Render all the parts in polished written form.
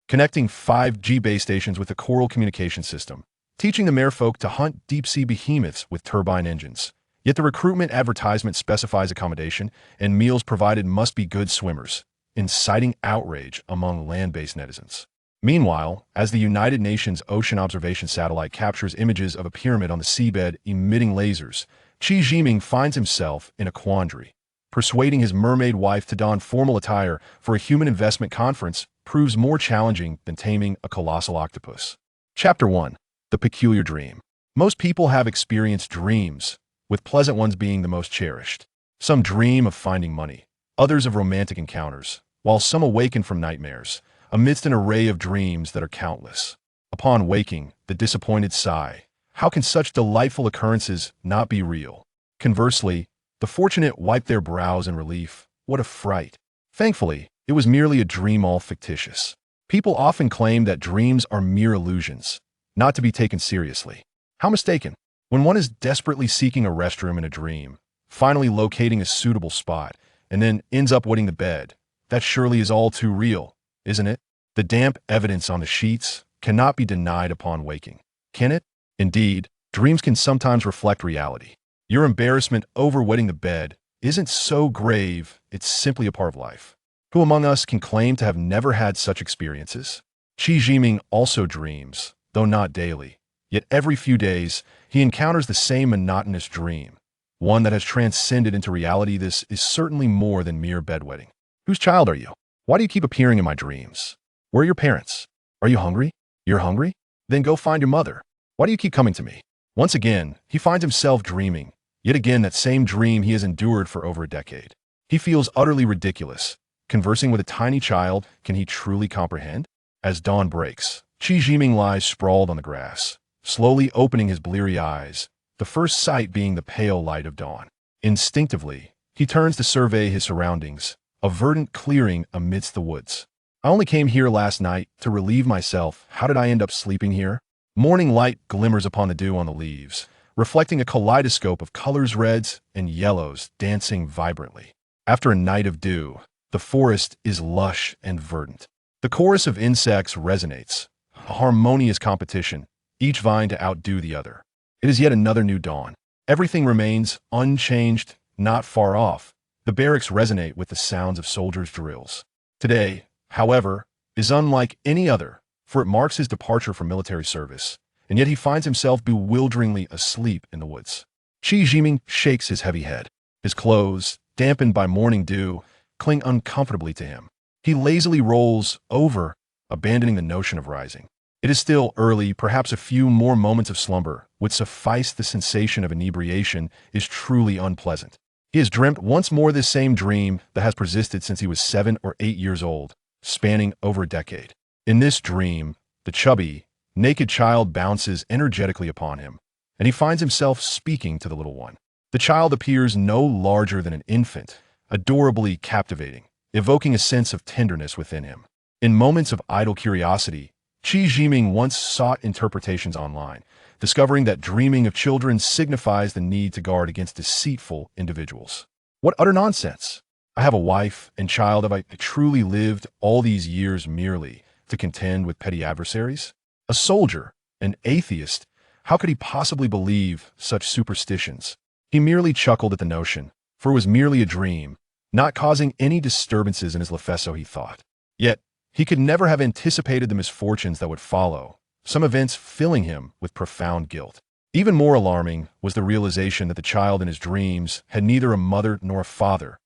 connecting 5G base stations with a coral communication system, teaching the merfolk to hunt deep-sea behemoths with turbine engines. Yet the recruitment advertisement specifies accommodation, and meals provided must be good swimmers, inciting outrage among land-based netizens. Meanwhile, as the United Nations Ocean Observation Satellite captures images of a pyramid on the seabed emitting lasers, Qi Jiming finds himself in a quandary. Persuading his mermaid wife to don formal attire for a human investment conference proves more challenging than taming a colossal octopus. Chapter 1. The Peculiar Dream. Most people have experienced dreams, with pleasant ones being the most cherished. Some dream of finding money, others of romantic encounters, while some awaken from nightmares, amidst an array of dreams that are countless. Upon waking, the disappointed sigh, how can such delightful occurrences not be real? Conversely, the fortunate wipe their brows in relief, what a fright. Thankfully, it was merely a dream, all fictitious. People often claim that dreams are mere illusions, not to be taken seriously. How mistaken. When one is desperately seeking a restroom in a dream, finally locating a suitable spot, and then ends up wetting the bed, that surely is all too real, isn't it? The damp evidence on the sheets cannot be denied upon waking, can it? Indeed, dreams can sometimes reflect reality. Your embarrassment over wetting the bed isn't so grave, it's simply a part of life. Who among us can claim to have never had such experiences? Qi Jiming also dreams, though not daily. Yet every few days, he encounters the same monotonous dream, one that has transcended into reality. This is certainly more than mere bedwetting. Whose child are you? Why do you keep appearing in my dreams? Where are your parents? Are you hungry? You're hungry? Then go find your mother. Why do you keep coming to me? Once again, he finds himself dreaming, yet again that same dream he has endured for over a decade. He feels utterly ridiculous. Conversing with a tiny child, can he truly comprehend? As dawn breaks, Qi Jiming lies sprawled on the grass, slowly opening his bleary eyes, the first sight being the pale light of dawn. Instinctively, he turns to survey his surroundings, a verdant clearing amidst the woods. I only came here last night to relieve myself. How did I end up sleeping here? Morning light glimmers upon the dew on the leaves, reflecting a kaleidoscope of colors, reds and yellows dancing vibrantly. After a night of dew, the forest is lush and verdant. The chorus of insects resonates, a harmonious competition, each vying to outdo the other. It is yet another new dawn. Everything remains unchanged, not far off. The barracks resonate with the sounds of soldiers' drills. Today, however, is unlike any other, for it marks his departure from military service, and yet he finds himself bewilderingly asleep in the woods. Qi Jiming shakes his heavy head. His clothes, dampened by morning dew, cling uncomfortably to him. He lazily rolls over, abandoning the notion of rising. It is still early, perhaps a few more moments of slumber would suffice. The sensation of inebriation is truly unpleasant. He has dreamt once more this same dream that has persisted since he was 7 or 8 years old, spanning over a decade. In this dream, the chubby, naked child bounces energetically upon him, and he finds himself speaking to the little one. The child appears no larger than an infant, adorably captivating, evoking a sense of tenderness within him. In moments of idle curiosity, Qi Jiming once sought interpretations online, discovering that dreaming of children signifies the need to guard against deceitful individuals. What utter nonsense! I have a wife and child. Have I truly lived all these years merely to contend with petty adversaries? A soldier, an atheist, how could he possibly believe such superstitions? He merely chuckled at the notion, for it was merely a dream, not causing any disturbances in his life, so he thought. Yet, he could never have anticipated the misfortunes that would follow, some events filling him with profound guilt. Even more alarming was the realization that the child in his dreams had neither a mother nor a father,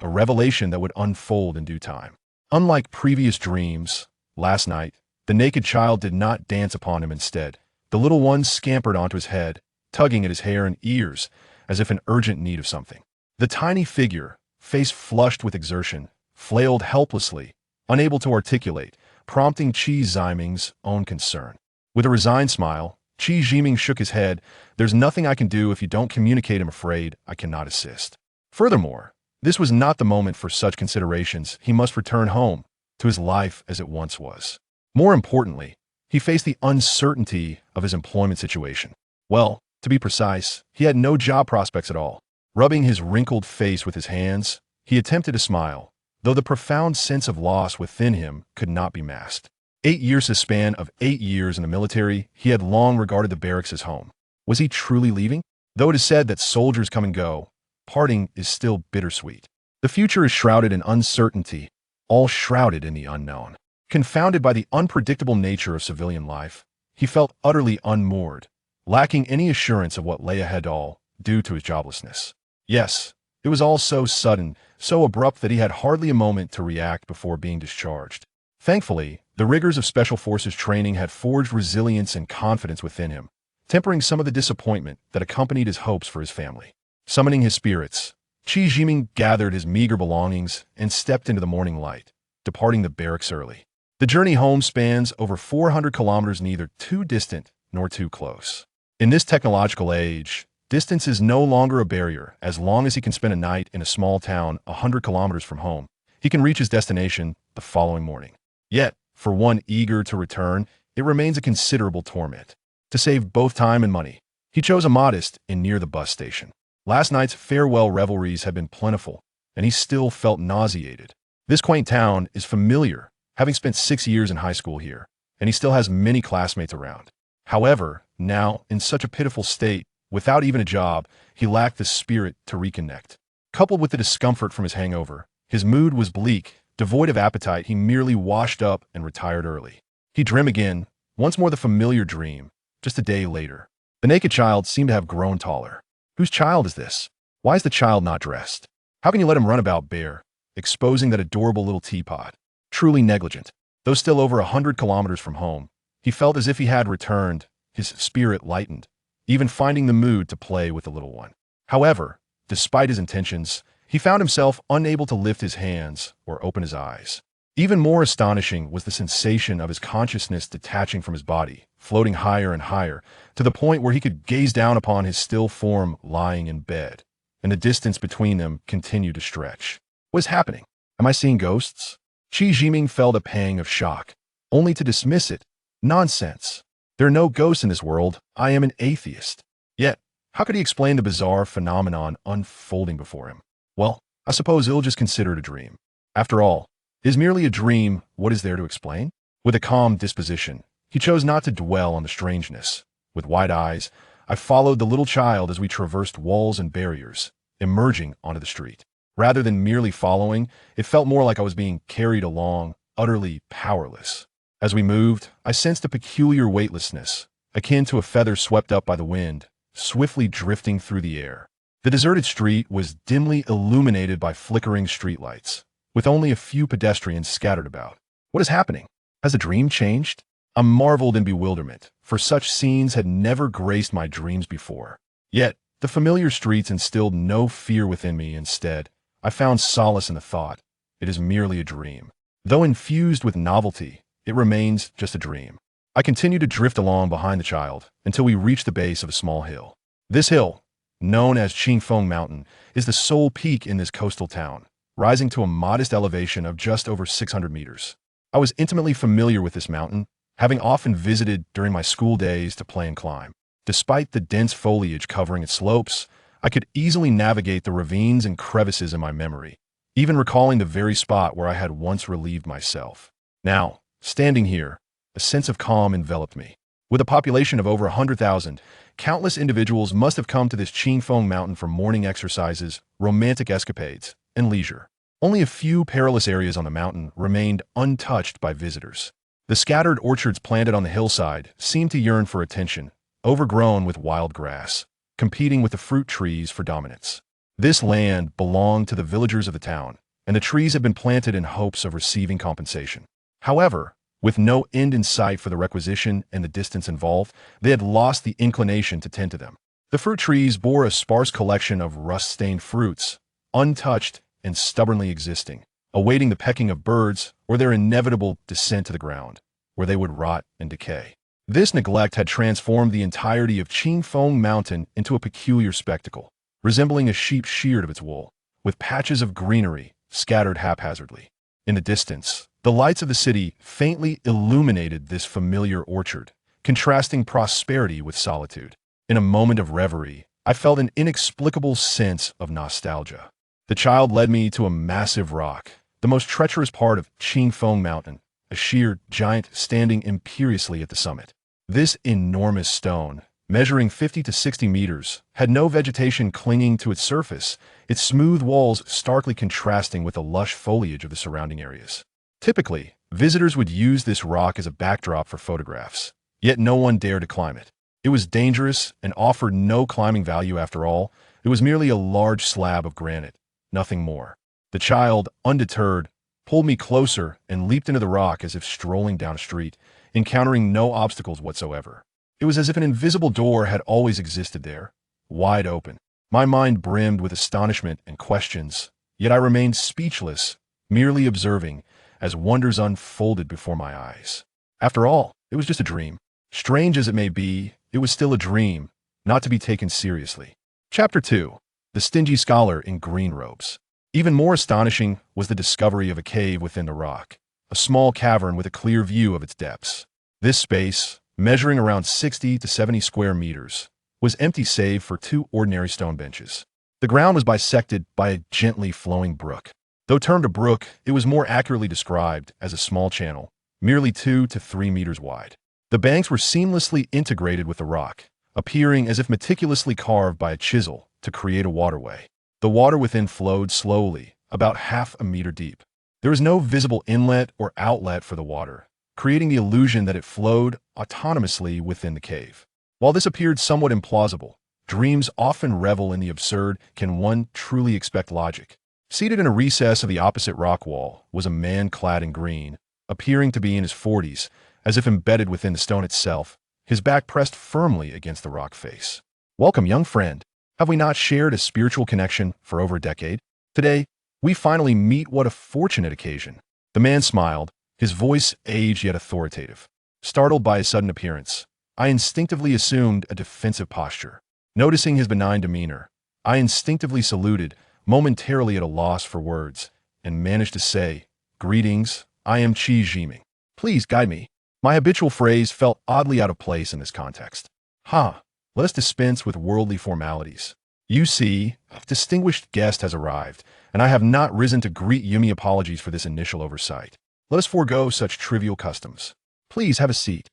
a revelation that would unfold in due time. Unlike previous dreams, last night, the naked child did not dance upon him. Instead, the little one scampered onto his head, tugging at his hair and ears, as if in urgent need of something. The tiny figure, face flushed with exertion, flailed helplessly, unable to articulate, prompting Qi Jiming's own concern. With a resigned smile, Qi Jiming shook his head. There's nothing I can do. If you don't communicate, I'm afraid I cannot assist. Furthermore, this was not the moment for such considerations. He must return home, to his life as it once was. More importantly, he faced the uncertainty of his employment situation. Well, to be precise, he had no job prospects at all. Rubbing his wrinkled face with his hands, he attempted to smile, though the profound sense of loss within him could not be masked. 8 years, his span of 8 years in the military, he had long regarded the barracks as home. Was he truly leaving? Though it is said that soldiers come and go, parting is still bittersweet. The future is shrouded in uncertainty, all shrouded in the unknown. Confounded by the unpredictable nature of civilian life, he felt utterly unmoored, lacking any assurance of what lay ahead, all due to his joblessness. Yes, it was all so sudden, so abrupt that he had hardly a moment to react before being discharged. Thankfully, the rigors of Special Forces training had forged resilience and confidence within him, tempering some of the disappointment that accompanied his hopes for his family. Summoning his spirits, Qi Jiming gathered his meager belongings and stepped into the morning light, departing the barracks early. The journey home spans over 400 kilometers, neither too distant nor too close. In this technological age, distance is no longer a barrier. As long as he can spend a night in a small town 100 kilometers from home, he can reach his destination the following morning. Yet, for one eager to return, it remains a considerable torment. To save both time and money, he chose a modest inn near the bus station. Last night's farewell revelries had been plentiful, and he still felt nauseated. This quaint town is familiar, having spent 6 years in high school here, and he still has many classmates around. However, now, in such a pitiful state, without even a job, he lacked the spirit to reconnect. Coupled with the discomfort from his hangover, his mood was bleak. Devoid of appetite, he merely washed up and retired early. He dreamed again, once more the familiar dream, just a day later. The naked child seemed to have grown taller. Whose child is this? Why is the child not dressed? How can you let him run about bare, exposing that adorable little teapot? Truly negligent. Though still over 100 kilometers from home, he felt as if he had returned, his spirit lightened, even finding the mood to play with the little one. However, despite his intentions, he found himself unable to lift his hands or open his eyes. Even more astonishing was the sensation of his consciousness detaching from his body, floating higher and higher, to the point where he could gaze down upon his still form lying in bed, and the distance between them continued to stretch. What is happening? Am I seeing ghosts? Qi Jiming felt a pang of shock, only to dismiss it. Nonsense. There are no ghosts in this world. I am an atheist. Yet, how could he explain the bizarre phenomenon unfolding before him? Well, I suppose he'll just consider it a dream. After all, is merely a dream. What is there to explain? With a calm disposition, he chose not to dwell on the strangeness. With wide eyes, I followed the little child as we traversed walls and barriers, emerging onto the street. Rather than merely following, it felt more like I was being carried along, utterly powerless. As we moved, I sensed a peculiar weightlessness, akin to a feather swept up by the wind, swiftly drifting through the air. The deserted street was dimly illuminated by flickering streetlights, with only a few pedestrians scattered about. What is happening? Has the dream changed? I marveled in bewilderment, for such scenes had never graced my dreams before. Yet, the familiar streets instilled no fear within me. Instead, I found solace in the thought, it is merely a dream. Though infused with novelty, it remains just a dream. I continued to drift along behind the child until we reached the base of a small hill. This hill, known as Qingfeng Mountain, is the sole peak in this coastal town, rising to a modest elevation of just over 600 meters. I was intimately familiar with this mountain, having often visited during my school days to play and climb. Despite the dense foliage covering its slopes, I could easily navigate the ravines and crevices in my memory, even recalling the very spot where I had once relieved myself. Now, standing here, a sense of calm enveloped me. With a population of over 100,000, countless individuals must have come to this Qingfeng Mountain for morning exercises, romantic escapades, and leisure. Only a few perilous areas on the mountain remained untouched by visitors. The scattered orchards planted on the hillside seemed to yearn for attention, overgrown with wild grass, competing with the fruit trees for dominance. This land belonged to the villagers of the town, and the trees had been planted in hopes of receiving compensation. However, with no end in sight for the requisition and the distance involved, they had lost the inclination to tend to them. The fruit trees bore a sparse collection of rust-stained fruits, untouched and stubbornly existing, awaiting the pecking of birds or their inevitable descent to the ground, where they would rot and decay. This neglect had transformed the entirety of Qingfeng Mountain into a peculiar spectacle, resembling a sheep sheared of its wool, with patches of greenery scattered haphazardly. In the distance, the lights of the city faintly illuminated this familiar orchard, contrasting prosperity with solitude. In a moment of reverie, I felt an inexplicable sense of nostalgia. The child led me to a massive rock, the most treacherous part of Qingfeng Mountain, a sheer giant standing imperiously at the summit. This enormous stone, measuring 50 to 60 meters, had no vegetation clinging to its surface, its smooth walls starkly contrasting with the lush foliage of the surrounding areas. Typically, visitors would use this rock as a backdrop for photographs, yet no one dared to climb it. It was dangerous and offered no climbing value after all. It was merely a large slab of granite, nothing more. The child, undeterred, pulled me closer and leaped into the rock as if strolling down a street, encountering no obstacles whatsoever. It was as if an invisible door had always existed there, wide open. My mind brimmed with astonishment and questions, yet I remained speechless, merely observing as wonders unfolded before my eyes. After all, it was just a dream. Strange as it may be, it was still a dream, not to be taken seriously. Chapter 2. The Stingy Scholar in Green Robes. Even more astonishing was the discovery of a cave within the rock, a small cavern with a clear view of its depths. This space, measuring around 60 to 70 square meters, was empty save for two ordinary stone benches. The ground was bisected by a gently flowing brook. Though termed a brook, it was more accurately described as a small channel, merely 2 to 3 meters wide. The banks were seamlessly integrated with the rock, appearing as if meticulously carved by a chisel to create a waterway. The water within flowed slowly, about half a meter deep. There was no visible inlet or outlet for the water, creating the illusion that it flowed autonomously within the cave. While this appeared somewhat implausible, dreams often revel in the absurd. Can one truly expect logic? Seated in a recess of the opposite rock wall was a man clad in green, appearing to be in his 40s, as if embedded within the stone itself, his back pressed firmly against the rock face. "Welcome, young friend. Have we not shared a spiritual connection for over a decade? Today, we finally meet. What a fortunate occasion." The man smiled, his voice aged yet authoritative. Startled by his sudden appearance, I instinctively assumed a defensive posture. Noticing his benign demeanor, I instinctively saluted, momentarily at a loss for words, and managed to say, "Greetings, I am Qi Jiming. Please guide me." My habitual phrase felt oddly out of place in this context. Let us dispense with worldly formalities. You see, a distinguished guest has arrived, and I have not risen to greet you. My apologies for this initial oversight. Let us forego such trivial customs. Please have a seat.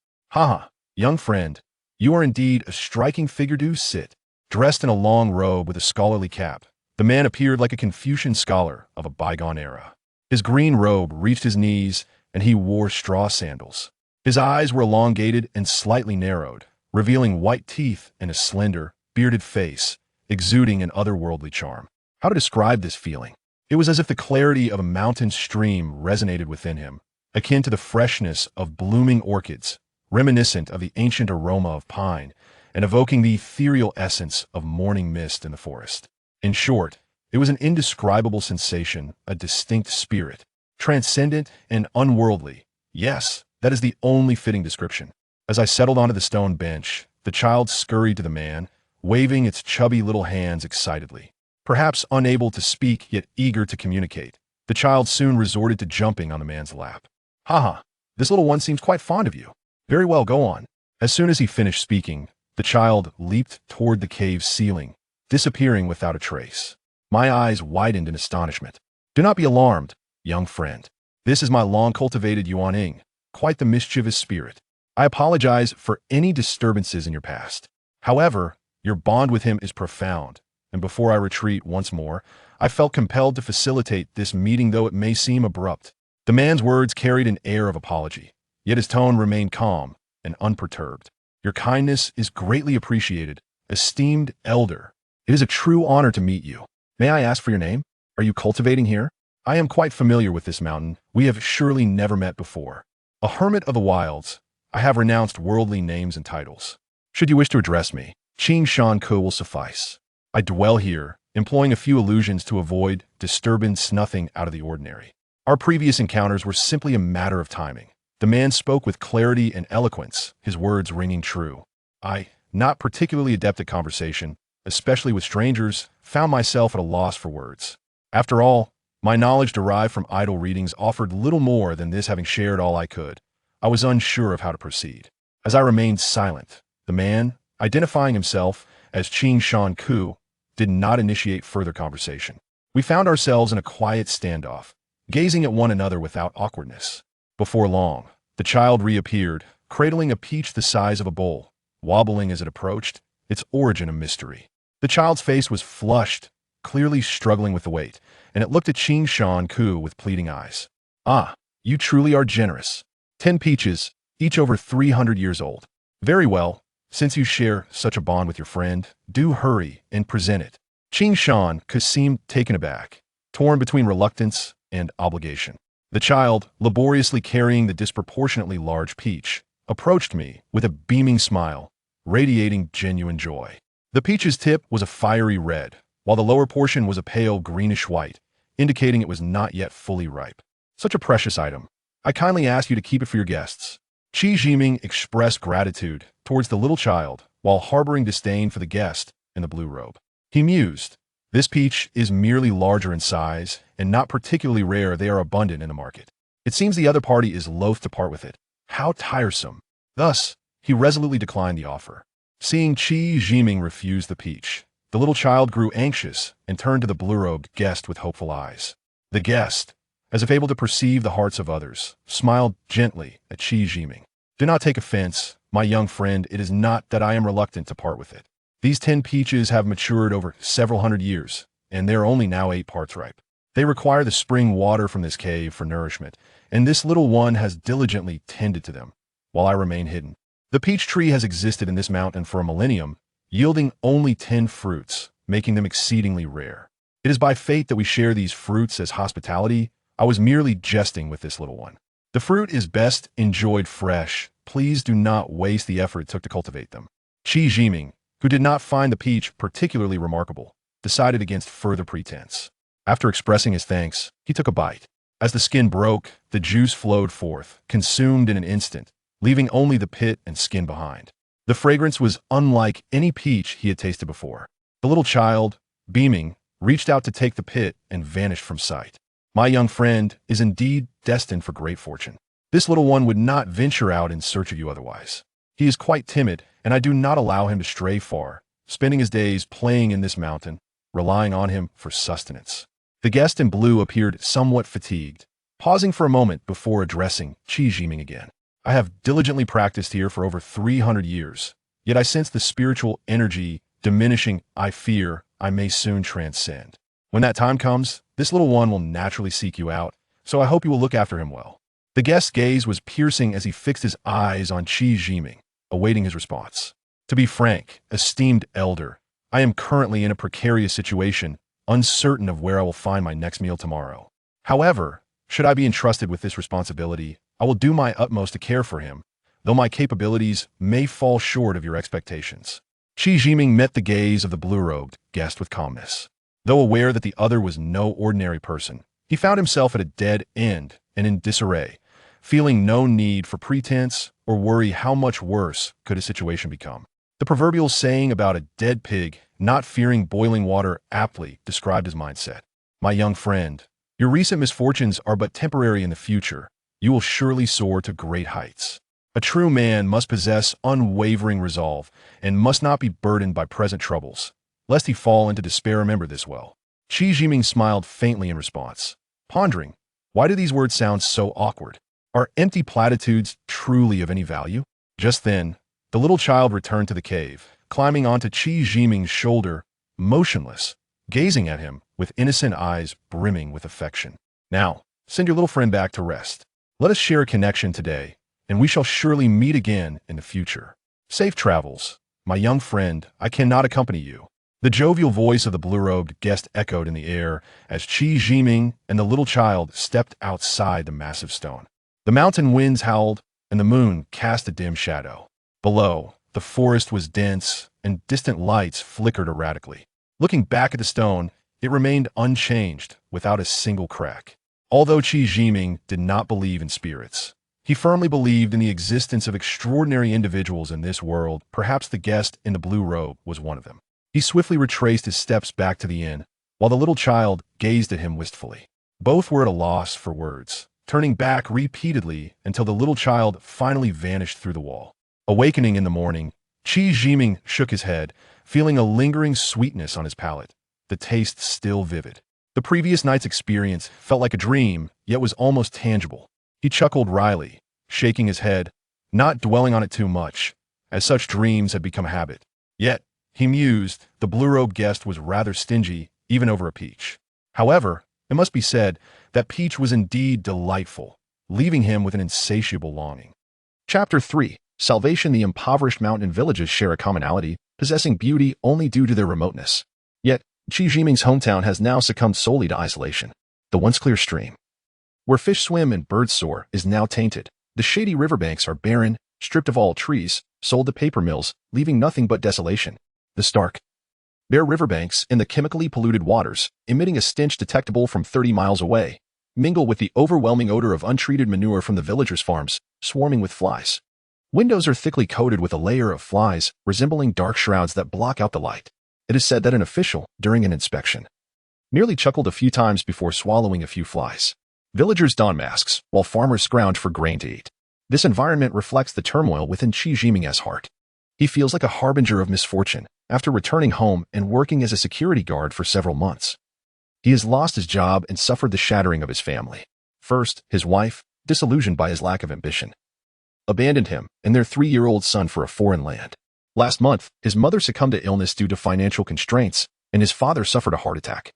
Young friend, you are indeed a striking figure. Do sit. Dressed in a long robe with a scholarly cap, the man appeared like a Confucian scholar of a bygone era. His green robe reached his knees, and he wore straw sandals. His eyes were elongated and slightly narrowed, revealing white teeth and a slender, bearded face, exuding an otherworldly charm. How to describe this feeling? It was as if the clarity of a mountain stream resonated within him, akin to the freshness of blooming orchids, reminiscent of the ancient aroma of pine, and evoking the ethereal essence of morning mist in the forest. In short, it was an indescribable sensation, a distinct spirit, transcendent and unworldly. Yes, that is the only fitting description. As I settled onto the stone bench, the child scurried to the man, waving its chubby little hands excitedly. Perhaps unable to speak yet eager to communicate, the child soon resorted to jumping on the man's lap. This little one seems quite fond of you. Very well, go on." As soon as he finished speaking, the child leaped toward the cave's ceiling, disappearing without a trace. My eyes widened in astonishment. "Do not be alarmed, young friend. This is my long-cultivated Yuaning, quite the mischievous spirit. I apologize for any disturbances in your past. However, your bond with him is profound, and before I retreat once more, I felt compelled to facilitate this meeting, though it may seem abrupt." The man's words carried an air of apology, yet his tone remained calm and unperturbed. "Your kindness is greatly appreciated, esteemed elder. It is a true honor to meet you. May I ask for your name? Are you cultivating here? I am quite familiar with this mountain. We have surely never met before. A hermit of the wilds, I have renounced worldly names and titles. Should you wish to address me, Qing Shan Ke will suffice. I dwell here, employing a few allusions to avoid disturbance, nothing out of the ordinary. Our previous encounters were simply a matter of timing. The man spoke with clarity and eloquence, his words ringing true. I, not particularly adept at conversation, especially with strangers, found myself at a loss for words. After all, my knowledge derived from idle readings offered little more than this. Having shared all I could, I was unsure of how to proceed. As I remained silent, the man, identifying himself as Qing Shan Ku, did not initiate further conversation. We found ourselves in a quiet standoff, gazing at one another without awkwardness. Before long, the child reappeared, cradling a peach the size of a bowl, wobbling as it approached, its origin a mystery. The child's face was flushed, clearly struggling with the weight, and it looked at Qing Shan Ku with pleading eyes. "Ah, you truly are generous. 10 peaches, each over 300 years old. Very well, since you share such a bond with your friend, do hurry and present it." Qing Shan Ku seemed taken aback, torn between reluctance and obligation. The child, laboriously carrying the disproportionately large peach, approached me with a beaming smile, radiating genuine joy. The peach's tip was a fiery red, while the lower portion was a pale greenish white, indicating it was not yet fully ripe. "Such a precious item. I kindly ask you to keep it for your guests." Qi Jiming expressed gratitude towards the little child while harboring disdain for the guest in the blue robe. He mused, "This peach is merely larger in size and not particularly rare. They are abundant in the market. It seems the other party is loath to part with it. How tiresome." Thus, he resolutely declined the offer. Seeing Qi Jiming refuse the peach, the little child grew anxious and turned to the blue-robed guest with hopeful eyes. The guest, as if able to perceive the hearts of others, smiled gently at Qi Jiming. "Do not take offense, my young friend. It is not that I am reluctant to part with it. These 10 peaches have matured over several hundred years, and they are only now 8 parts ripe. They require the spring water from this cave for nourishment, and this little one has diligently tended to them, while I remain hidden. The peach tree has existed in this mountain for a millennium, yielding only 10 fruits, making them exceedingly rare. It is by fate that we share these fruits as hospitality. I was merely jesting with this little one. The fruit is best enjoyed fresh. Please do not waste the effort it took to cultivate them." Qi Jiming, who did not find the peach particularly remarkable, decided against further pretense. After expressing his thanks, he took a bite. As the skin broke, the juice flowed forth, consumed in an instant, leaving only the pit and skin behind. The fragrance was unlike any peach he had tasted before. The little child, beaming, reached out to take the pit and vanished from sight. "My young friend is indeed destined for great fortune. This little one would not venture out in search of you otherwise. He is quite timid, and I do not allow him to stray far, spending his days playing in this mountain, relying on him for sustenance." The guest in blue appeared somewhat fatigued, pausing for a moment before addressing Qi Jiming again. "I have diligently practiced here for over 300 years, yet I sense the spiritual energy diminishing. I fear I may soon transcend. When that time comes, this little one will naturally seek you out, so I hope you will look after him well." The guest's gaze was piercing as he fixed his eyes on Qi Jiming, awaiting his response. "To be frank, esteemed elder, I am currently in a precarious situation, uncertain of where I will find my next meal tomorrow. However, should I be entrusted with this responsibility, I will do my utmost to care for him, though my capabilities may fall short of your expectations." Qi Jiming met the gaze of the blue-robed guest with calmness. Though aware that the other was no ordinary person, he found himself at a dead end and in disarray, feeling no need for pretense or worry how much worse could his situation become. The proverbial saying about a dead pig not fearing boiling water aptly described his mindset. "My young friend, your recent misfortunes are but temporary. In the future, you will surely soar to great heights. A true man must possess unwavering resolve and must not be burdened by present troubles, lest he fall into despair. Remember this well." Qi Jiming smiled faintly in response, pondering, why do these words sound so awkward? Are empty platitudes truly of any value? Just then, the little child returned to the cave, climbing onto Qi Jiming's shoulder, motionless, gazing at him with innocent eyes brimming with affection. "Now, send your little friend back to rest. Let us share a connection today, and we shall surely meet again in the future. Safe travels, my young friend. I cannot accompany you." The jovial voice of the blue-robed guest echoed in the air as Qi Jiming and the little child stepped outside the massive stone. The mountain winds howled, and the moon cast a dim shadow. Below, the forest was dense, and distant lights flickered erratically. Looking back at the stone, it remained unchanged, without a single crack. Although Qi Jiming did not believe in spirits, he firmly believed in the existence of extraordinary individuals in this world. Perhaps the guest in the blue robe was one of them. He swiftly retraced his steps back to the inn, while the little child gazed at him wistfully. Both were at a loss for words, turning back repeatedly until the little child finally vanished through the wall. Awakening in the morning, Qi Jiming shook his head, feeling a lingering sweetness on his palate, the taste still vivid. The previous night's experience felt like a dream, yet was almost tangible. He chuckled wryly, shaking his head, not dwelling on it too much, as such dreams had become a habit. Yet, he mused, the blue-robed guest was rather stingy, even over a peach. However, it must be said that peach was indeed delightful, leaving him with an insatiable longing. Chapter 3. Salvation. The impoverished mountain villages share a commonality, possessing beauty only due to their remoteness. Yet, Qi Jiming's hometown has now succumbed solely to isolation. The once clear stream, where fish swim and birds soar, is now tainted. The shady riverbanks are barren, stripped of all trees, sold to paper mills, leaving nothing but desolation. The stark, bare riverbanks and the chemically polluted waters, emitting a stench detectable from 30 miles away, mingle with the overwhelming odor of untreated manure from the villagers' farms, swarming with flies. Windows are thickly coated with a layer of flies, resembling dark shrouds that block out the light. It is said that an official, during an inspection, merely chuckled a few times before swallowing a few flies. Villagers don masks, while farmers scrounge for grain to eat. This environment reflects the turmoil within Qi Jiming's heart. He feels like a harbinger of misfortune after returning home and working as a security guard for several months. He has lost his job and suffered the shattering of his family. First, his wife, disillusioned by his lack of ambition, abandoned him and their 3-year-old son for a foreign land. Last month, his mother succumbed to illness due to financial constraints, and his father suffered a heart attack,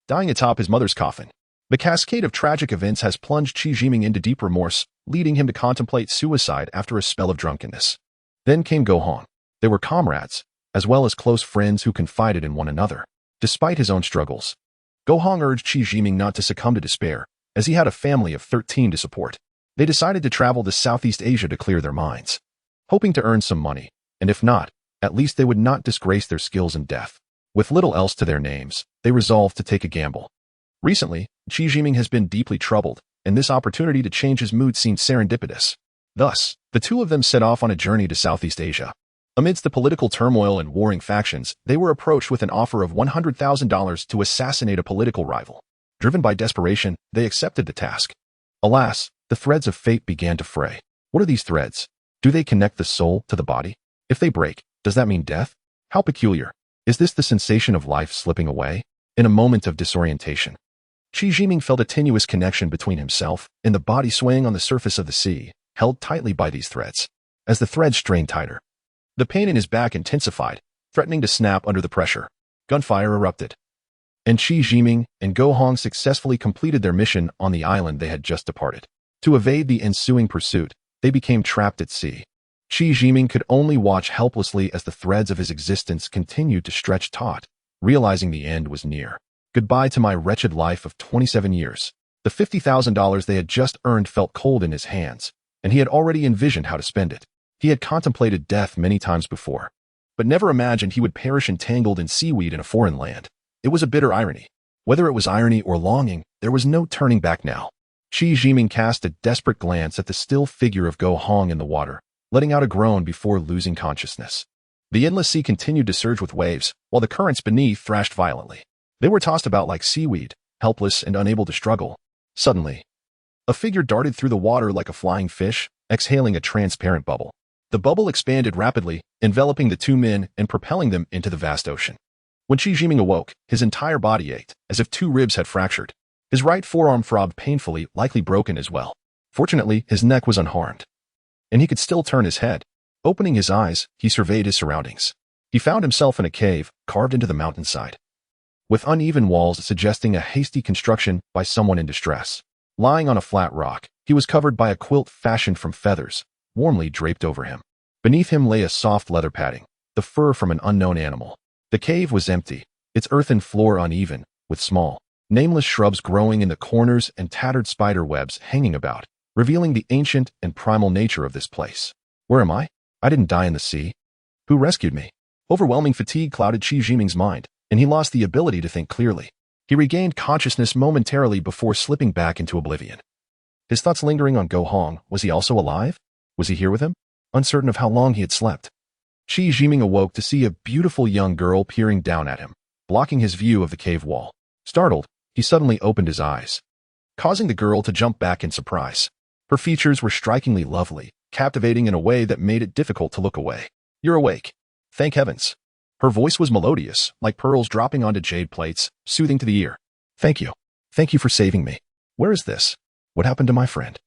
dying atop his mother's coffin. The cascade of tragic events has plunged Qi Jiming into deep remorse, leading him to contemplate suicide after a spell of drunkenness. Then came Go Hong. They were comrades, as well as close friends who confided in one another. Despite his own struggles, Go Hong urged Qi Jiming not to succumb to despair, as he had a family of 13 to support. They decided to travel to Southeast Asia to clear their minds, hoping to earn some money, and if not, at least they would not disgrace their skills in death. With little else to their names, they resolved to take a gamble. Recently, Qi Jiming has been deeply troubled, and this opportunity to change his mood seemed serendipitous. Thus, the two of them set off on a journey to Southeast Asia. Amidst the political turmoil and warring factions, they were approached with an offer of $100,000 to assassinate a political rival. Driven by desperation, they accepted the task. Alas, the threads of fate began to fray. What are these threads? Do they connect the soul to the body? If they break, does that mean death? How peculiar. Is this the sensation of life slipping away? In a moment of disorientation, Qi Jiming felt a tenuous connection between himself and the body swaying on the surface of the sea, held tightly by these threads. As the threads strained tighter, the pain in his back intensified, threatening to snap under the pressure. Gunfire erupted, and Qi Jiming and Go Hong successfully completed their mission on the island they had just departed. To evade the ensuing pursuit, they became trapped at sea. Qi Jiming could only watch helplessly as the threads of his existence continued to stretch taut, realizing the end was near. Goodbye to my wretched life of 27 years. The $50,000 they had just earned felt cold in his hands, and he had already envisioned how to spend it. He had contemplated death many times before, but never imagined he would perish entangled in seaweed in a foreign land. It was a bitter irony. Whether it was irony or longing, there was no turning back now. Qi Jiming cast a desperate glance at the still figure of Go Hong in the water, letting out a groan before losing consciousness. The endless sea continued to surge with waves, while the currents beneath thrashed violently. They were tossed about like seaweed, helpless and unable to struggle. Suddenly, a figure darted through the water like a flying fish, exhaling a transparent bubble. The bubble expanded rapidly, enveloping the two men and propelling them into the vast ocean. When Qi Jiming awoke, his entire body ached, as if 2 ribs had fractured. His right forearm throbbed painfully, likely broken as well. Fortunately, his neck was unharmed, and he could still turn his head. Opening his eyes, he surveyed his surroundings. He found himself in a cave carved into the mountainside, with uneven walls suggesting a hasty construction by someone in distress. Lying on a flat rock, he was covered by a quilt fashioned from feathers, warmly draped over him. Beneath him lay a soft leather padding, the fur from an unknown animal. The cave was empty, its earthen floor uneven, with small, nameless shrubs growing in the corners and tattered spider webs hanging about, revealing the ancient and primal nature of this place. Where am I? I didn't die in the sea. Who rescued me? Overwhelming fatigue clouded Qi Jiming's mind, and he lost the ability to think clearly. He regained consciousness momentarily before slipping back into oblivion. His thoughts lingering on Go Hong. Was he also alive? Was he here with him? Uncertain of how long he had slept, Qi Jiming awoke to see a beautiful young girl peering down at him, blocking his view of the cave wall. Startled, he suddenly opened his eyes, causing the girl to jump back in surprise. Her features were strikingly lovely, captivating in a way that made it difficult to look away. You're awake. Thank heavens. Her voice was melodious, like pearls dropping onto jade plates, soothing to the ear. Thank you. Thank you for saving me. Where is this? What happened to my friend?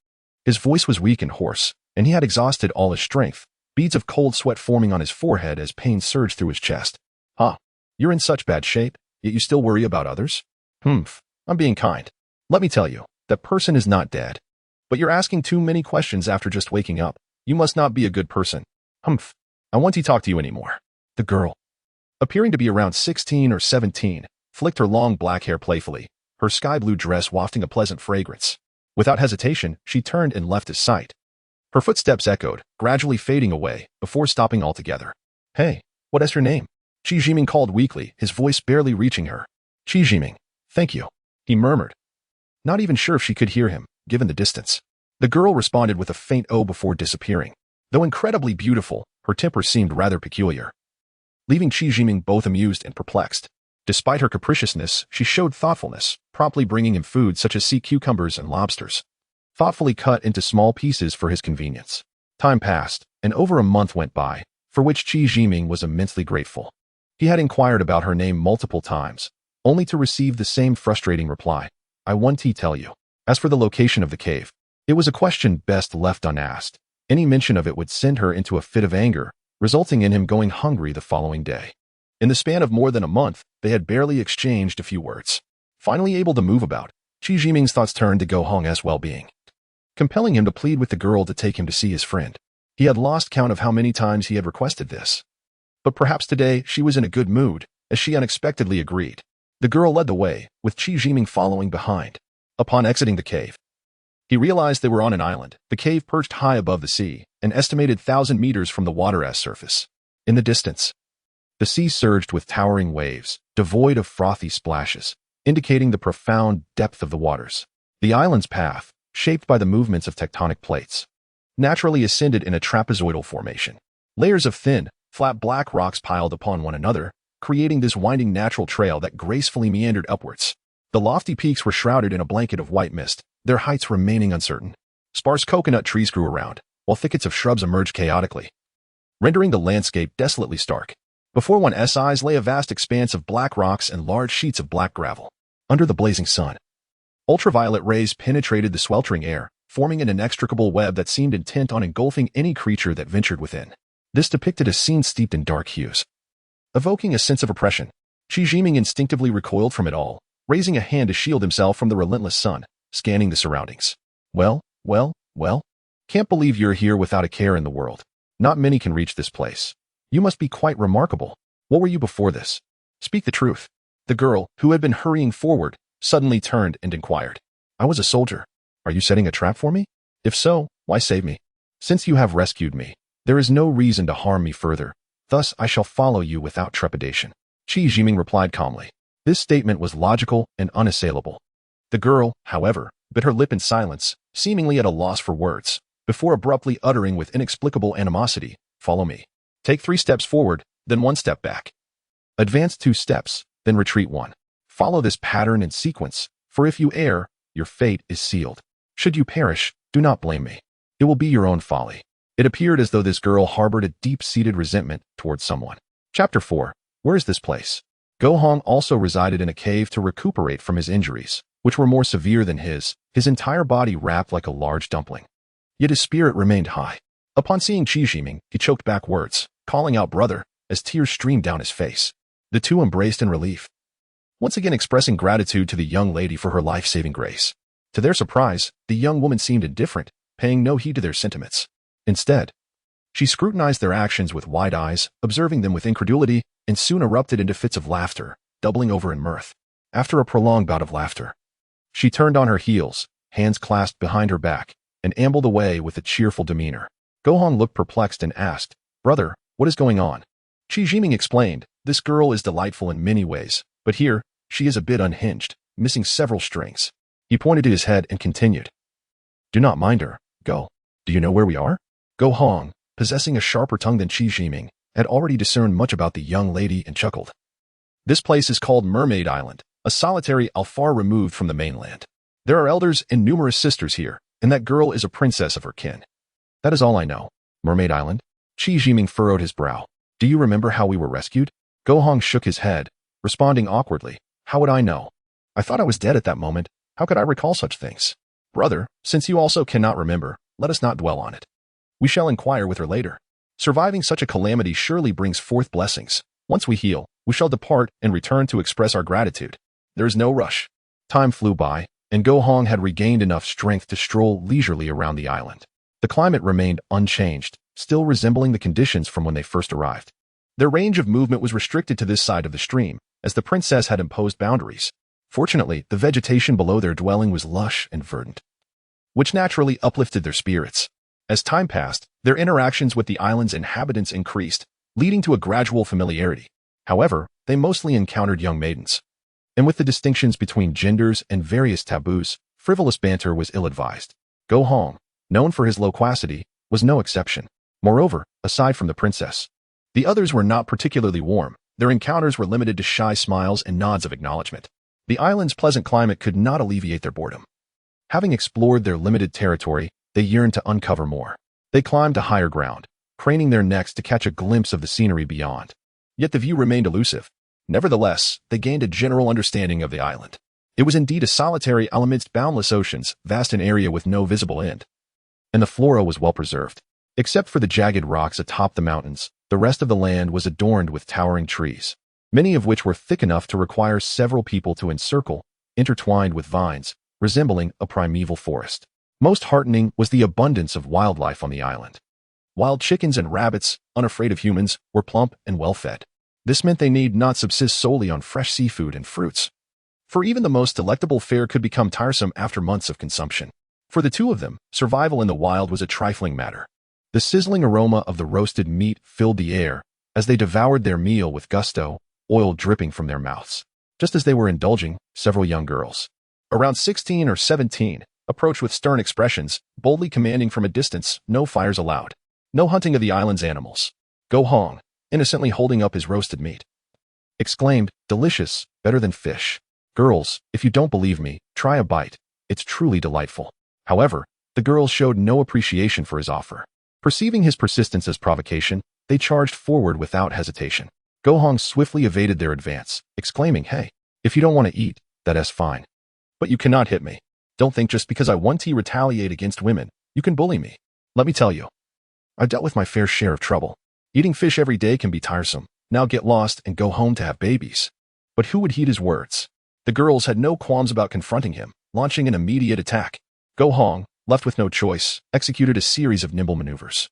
His voice was weak and hoarse, and he had exhausted all his strength, beads of cold sweat forming on his forehead as pain surged through his chest. Huh. You're in such bad shape, yet you still worry about others? Humph. I'm being kind. Let me tell you, that person is not dead. But you're asking too many questions after just waking up. You must not be a good person. Humph. I won't talk to you anymore. The girl, appearing to be around 16 or 17, flicked her long black hair playfully, her sky-blue dress wafting a pleasant fragrance. Without hesitation, she turned and left his sight. Her footsteps echoed, gradually fading away, before stopping altogether. Hey, what is your name? Qi Jiming called weakly, his voice barely reaching her. Qi Jiming, thank you, he murmured. Not even sure if she could hear him, given the distance. The girl responded with a faint "oh" before disappearing. Though incredibly beautiful, her temper seemed rather peculiar, leaving Qi Jiming both amused and perplexed. Despite her capriciousness, she showed thoughtfulness, promptly bringing him food such as sea cucumbers and lobsters, thoughtfully cut into small pieces for his convenience. Time passed, and over a month went by, for which Qi Jiming was immensely grateful. He had inquired about her name multiple times, only to receive the same frustrating reply. I want to tell you. As for the location of the cave, it was a question best left unasked. Any mention of it would send her into a fit of anger, resulting in him going hungry the following day. In the span of more than a month, they had barely exchanged a few words. Finally able to move about, Qi Jiming's thoughts turned to Go Hong's well-being, compelling him to plead with the girl to take him to see his friend. He had lost count of how many times he had requested this. But perhaps today she was in a good mood, as she unexpectedly agreed. The girl led the way, with Qi Jiming following behind. Upon exiting the cave, he realized they were on an island, the cave perched high above the sea, an estimated 1,000 meters from the water's surface. In the distance, the sea surged with towering waves, devoid of frothy splashes, indicating the profound depth of the waters. The island's path, shaped by the movements of tectonic plates, naturally ascended in a trapezoidal formation. Layers of thin, flat black rocks piled upon one another, creating this winding natural trail that gracefully meandered upwards. The lofty peaks were shrouded in a blanket of white mist, their heights remaining uncertain. Sparse coconut trees grew around, while thickets of shrubs emerged chaotically, rendering the landscape desolately stark. Before one's eyes lay a vast expanse of black rocks and large sheets of black gravel. Under the blazing sun, ultraviolet rays penetrated the sweltering air, forming an inextricable web that seemed intent on engulfing any creature that ventured within. This depicted a scene steeped in dark hues, evoking a sense of oppression. Qi Jiming instinctively recoiled from it all, raising a hand to shield himself from the relentless sun, scanning the surroundings. Well, can't believe you're here without a care in the world. Not many can reach this place. You must be quite remarkable. What were you before this? Speak the truth. The girl, who had been hurrying forward, suddenly turned and inquired. I was a soldier. Are you setting a trap for me? If so, why save me? Since you have rescued me, there is no reason to harm me further. Thus I shall follow you without trepidation. Qi Jiming replied calmly. This statement was logical and unassailable. The girl, however, bit her lip in silence, seemingly at a loss for words, before abruptly uttering with inexplicable animosity, follow me. Take 3 steps forward, then 1 step back. Advance 2 steps, then retreat 1. Follow this pattern and sequence, for if you err, your fate is sealed. Should you perish, do not blame me. It will be your own folly. It appeared as though this girl harbored a deep-seated resentment towards someone. Chapter 4. Where is this place? Go Hong also resided in a cave to recuperate from his injuries, which were more severe than his entire body wrapped like a large dumpling. Yet his spirit remained high. Upon seeing Qi Jiming, he choked back words, calling out brother, as tears streamed down his face. The two embraced in relief, once again expressing gratitude to the young lady for her life-saving grace. To their surprise, the young woman seemed indifferent, paying no heed to their sentiments. Instead, she scrutinized their actions with wide eyes, observing them with incredulity, and soon erupted into fits of laughter, doubling over in mirth. After a prolonged bout of laughter, she turned on her heels, hands clasped behind her back, and ambled away with a cheerful demeanor. Go Hong looked perplexed and asked, brother, what is going on? Qi Jiming explained, this girl is delightful in many ways, but here, she is a bit unhinged, missing several strings. He pointed to his head and continued. Do not mind her, Go. Do you know where we are? Go Hong, possessing a sharper tongue than Qi Jiming, had already discerned much about the young lady and chuckled. This place is called Mermaid Island, a solitary isle far removed from the mainland. There are elders and numerous sisters here, and that girl is a princess of her kin. That is all I know. Mermaid Island? Qi Jiming furrowed his brow. Do you remember how we were rescued? Go Hong shook his head, responding awkwardly. How would I know? I thought I was dead at that moment. How could I recall such things? Brother, since you also cannot remember, let us not dwell on it. We shall inquire with her later. Surviving such a calamity surely brings forth blessings. Once we heal, we shall depart and return to express our gratitude. There is no rush. Time flew by, and Go Hong had regained enough strength to stroll leisurely around the island. The climate remained unchanged, still resembling the conditions from when they first arrived. Their range of movement was restricted to this side of the stream, as the princess had imposed boundaries. Fortunately, the vegetation below their dwelling was lush and verdant, which naturally uplifted their spirits. As time passed, their interactions with the island's inhabitants increased, leading to a gradual familiarity. However, they mostly encountered young maidens. And with the distinctions between genders and various taboos, frivolous banter was ill-advised. Go Hong, known for his loquacity, was no exception. Moreover, aside from the princess, the others were not particularly warm. Their encounters were limited to shy smiles and nods of acknowledgement. The island's pleasant climate could not alleviate their boredom. Having explored their limited territory, they yearned to uncover more. They climbed to higher ground, craning their necks to catch a glimpse of the scenery beyond. Yet the view remained elusive. Nevertheless, they gained a general understanding of the island. It was indeed a solitary isle amidst boundless oceans, vast in area with no visible end. And the flora was well preserved. Except for the jagged rocks atop the mountains, the rest of the land was adorned with towering trees, many of which were thick enough to require several people to encircle, intertwined with vines, resembling a primeval forest. Most heartening was the abundance of wildlife on the island. Wild chickens and rabbits, unafraid of humans, were plump and well-fed. This meant they need not subsist solely on fresh seafood and fruits. For even the most delectable fare could become tiresome after months of consumption. For the two of them, survival in the wild was a trifling matter. The sizzling aroma of the roasted meat filled the air as they devoured their meal with gusto, oil dripping from their mouths. Just as they were indulging, several young girls, around 16 or 17, approached with stern expressions, boldly commanding from a distance, no fires allowed, no hunting of the island's animals. Go Hong, innocently holding up his roasted meat, exclaimed, "Delicious, better than fish. Girls, if you don't believe me, try a bite. It's truly delightful." However, the girls showed no appreciation for his offer. Perceiving his persistence as provocation, they charged forward without hesitation. Go Hong swiftly evaded their advance, exclaiming, "Hey, if you don't want to eat, that's fine. But you cannot hit me. Don't think just because I want to retaliate against women, you can bully me. Let me tell you, I've dealt with my fair share of trouble. Eating fish every day can be tiresome. Now get lost and go home to have babies." But who would heed his words? The girls had no qualms about confronting him, launching an immediate attack. Go Hong, left with no choice, executed a series of nimble maneuvers,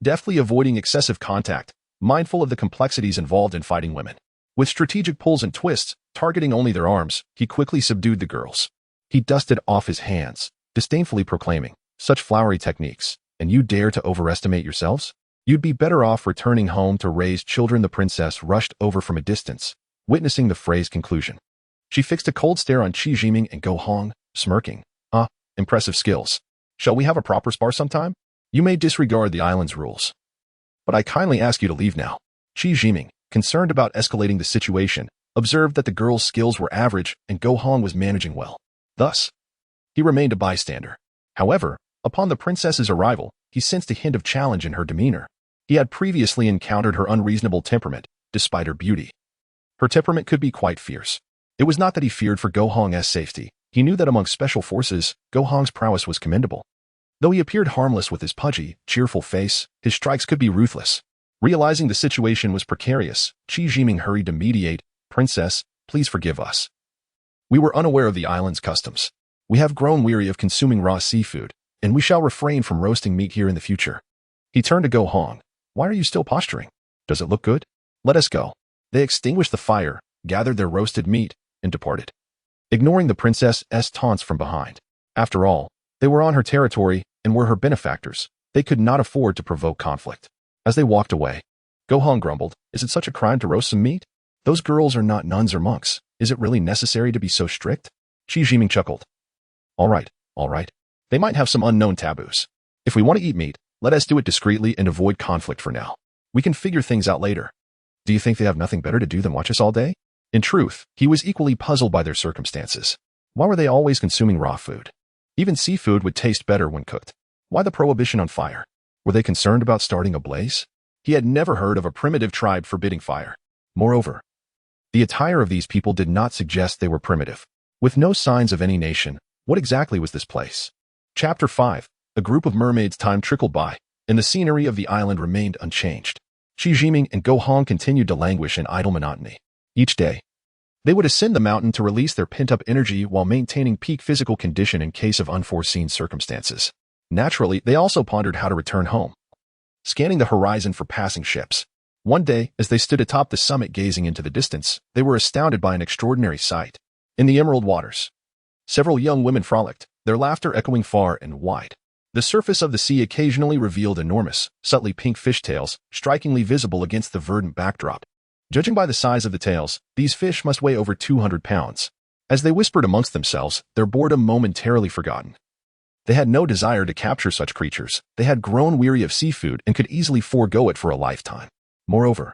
deftly avoiding excessive contact, mindful of the complexities involved in fighting women. With strategic pulls and twists, targeting only their arms, he quickly subdued the girls. He dusted off his hands, disdainfully proclaiming, "Such flowery techniques, and you dare to overestimate yourselves? You'd be better off returning home to raise children." The princess rushed over from a distance, witnessing the fray's conclusion. She fixed a cold stare on Qi Jiming and Go Hong, smirking. Impressive skills. Shall we have a proper spar sometime? You may disregard the island's rules, but I kindly ask you to leave now." Qi Jiming, concerned about escalating the situation, observed that the girl's skills were average and Go Hong was managing well. Thus, he remained a bystander. However, upon the princess's arrival, he sensed a hint of challenge in her demeanor. He had previously encountered her unreasonable temperament, despite her beauty. Her temperament could be quite fierce. It was not that he feared for Go Hong's safety. He knew that among special forces, Go Hong's prowess was commendable. Though he appeared harmless with his pudgy, cheerful face, his strikes could be ruthless. Realizing the situation was precarious, Qi Jiming hurried to mediate. "Princess, please forgive us. We were unaware of the island's customs. We have grown weary of consuming raw seafood, and we shall refrain from roasting meat here in the future." He turned to Go Hong. "Why are you still posturing? Does it look good? Let us go." They extinguished the fire, gathered their roasted meat, and departed, ignoring the princess's taunts from behind. After all, they were on her territory and were her benefactors. They could not afford to provoke conflict. As they walked away, Go Hong grumbled, "Is it such a crime to roast some meat? Those girls are not nuns or monks. Is it really necessary to be so strict?" Qi Jiming chuckled. All right. They might have some unknown taboos. If we want to eat meat, let us do it discreetly and avoid conflict for now. We can figure things out later. Do you think they have nothing better to do than watch us all day?" In truth, he was equally puzzled by their circumstances. Why were they always consuming raw food? Even seafood would taste better when cooked. Why the prohibition on fire? Were they concerned about starting a blaze? He had never heard of a primitive tribe forbidding fire. Moreover, the attire of these people did not suggest they were primitive. With no signs of any nation, What exactly was this place? Chapter 5. A group of mermaids' time trickled by, and the scenery of the island remained unchanged. Qi Jiming and Go Hong continued to languish in idle monotony. Each day, they would ascend the mountain to release their pent-up energy while maintaining peak physical condition in case of unforeseen circumstances. Naturally, they also pondered how to return home, scanning the horizon for passing ships. One day, as they stood atop the summit gazing into the distance, they were astounded by an extraordinary sight. In the emerald waters, several young women frolicked, their laughter echoing far and wide. The surface of the sea occasionally revealed enormous, subtly pink fishtails, strikingly visible against the verdant backdrop. Judging by the size of the tails, these fish must weigh over 200 pounds. As they whispered amongst themselves, their boredom momentarily forgotten. They had no desire to capture such creatures. They had grown weary of seafood and could easily forego it for a lifetime. Moreover,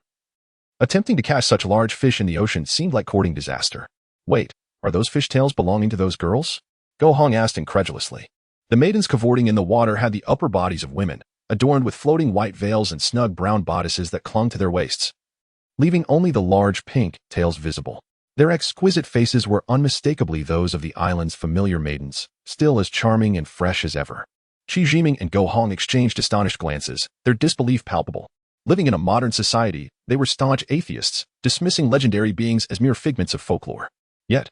attempting to catch such large fish in the ocean seemed like courting disaster. Wait, are those fishtails belonging to those girls? Go Hong asked incredulously. The maidens cavorting in the water had the upper bodies of women, adorned with floating white veils and snug brown bodices that clung to their waists, leaving only the large pink tails visible. Their exquisite faces were unmistakably those of the island's familiar maidens, still as charming and fresh as ever. Qi Jiming and Go Hong exchanged astonished glances, their disbelief palpable. Living in a modern society, they were staunch atheists, dismissing legendary beings as mere figments of folklore. Yet,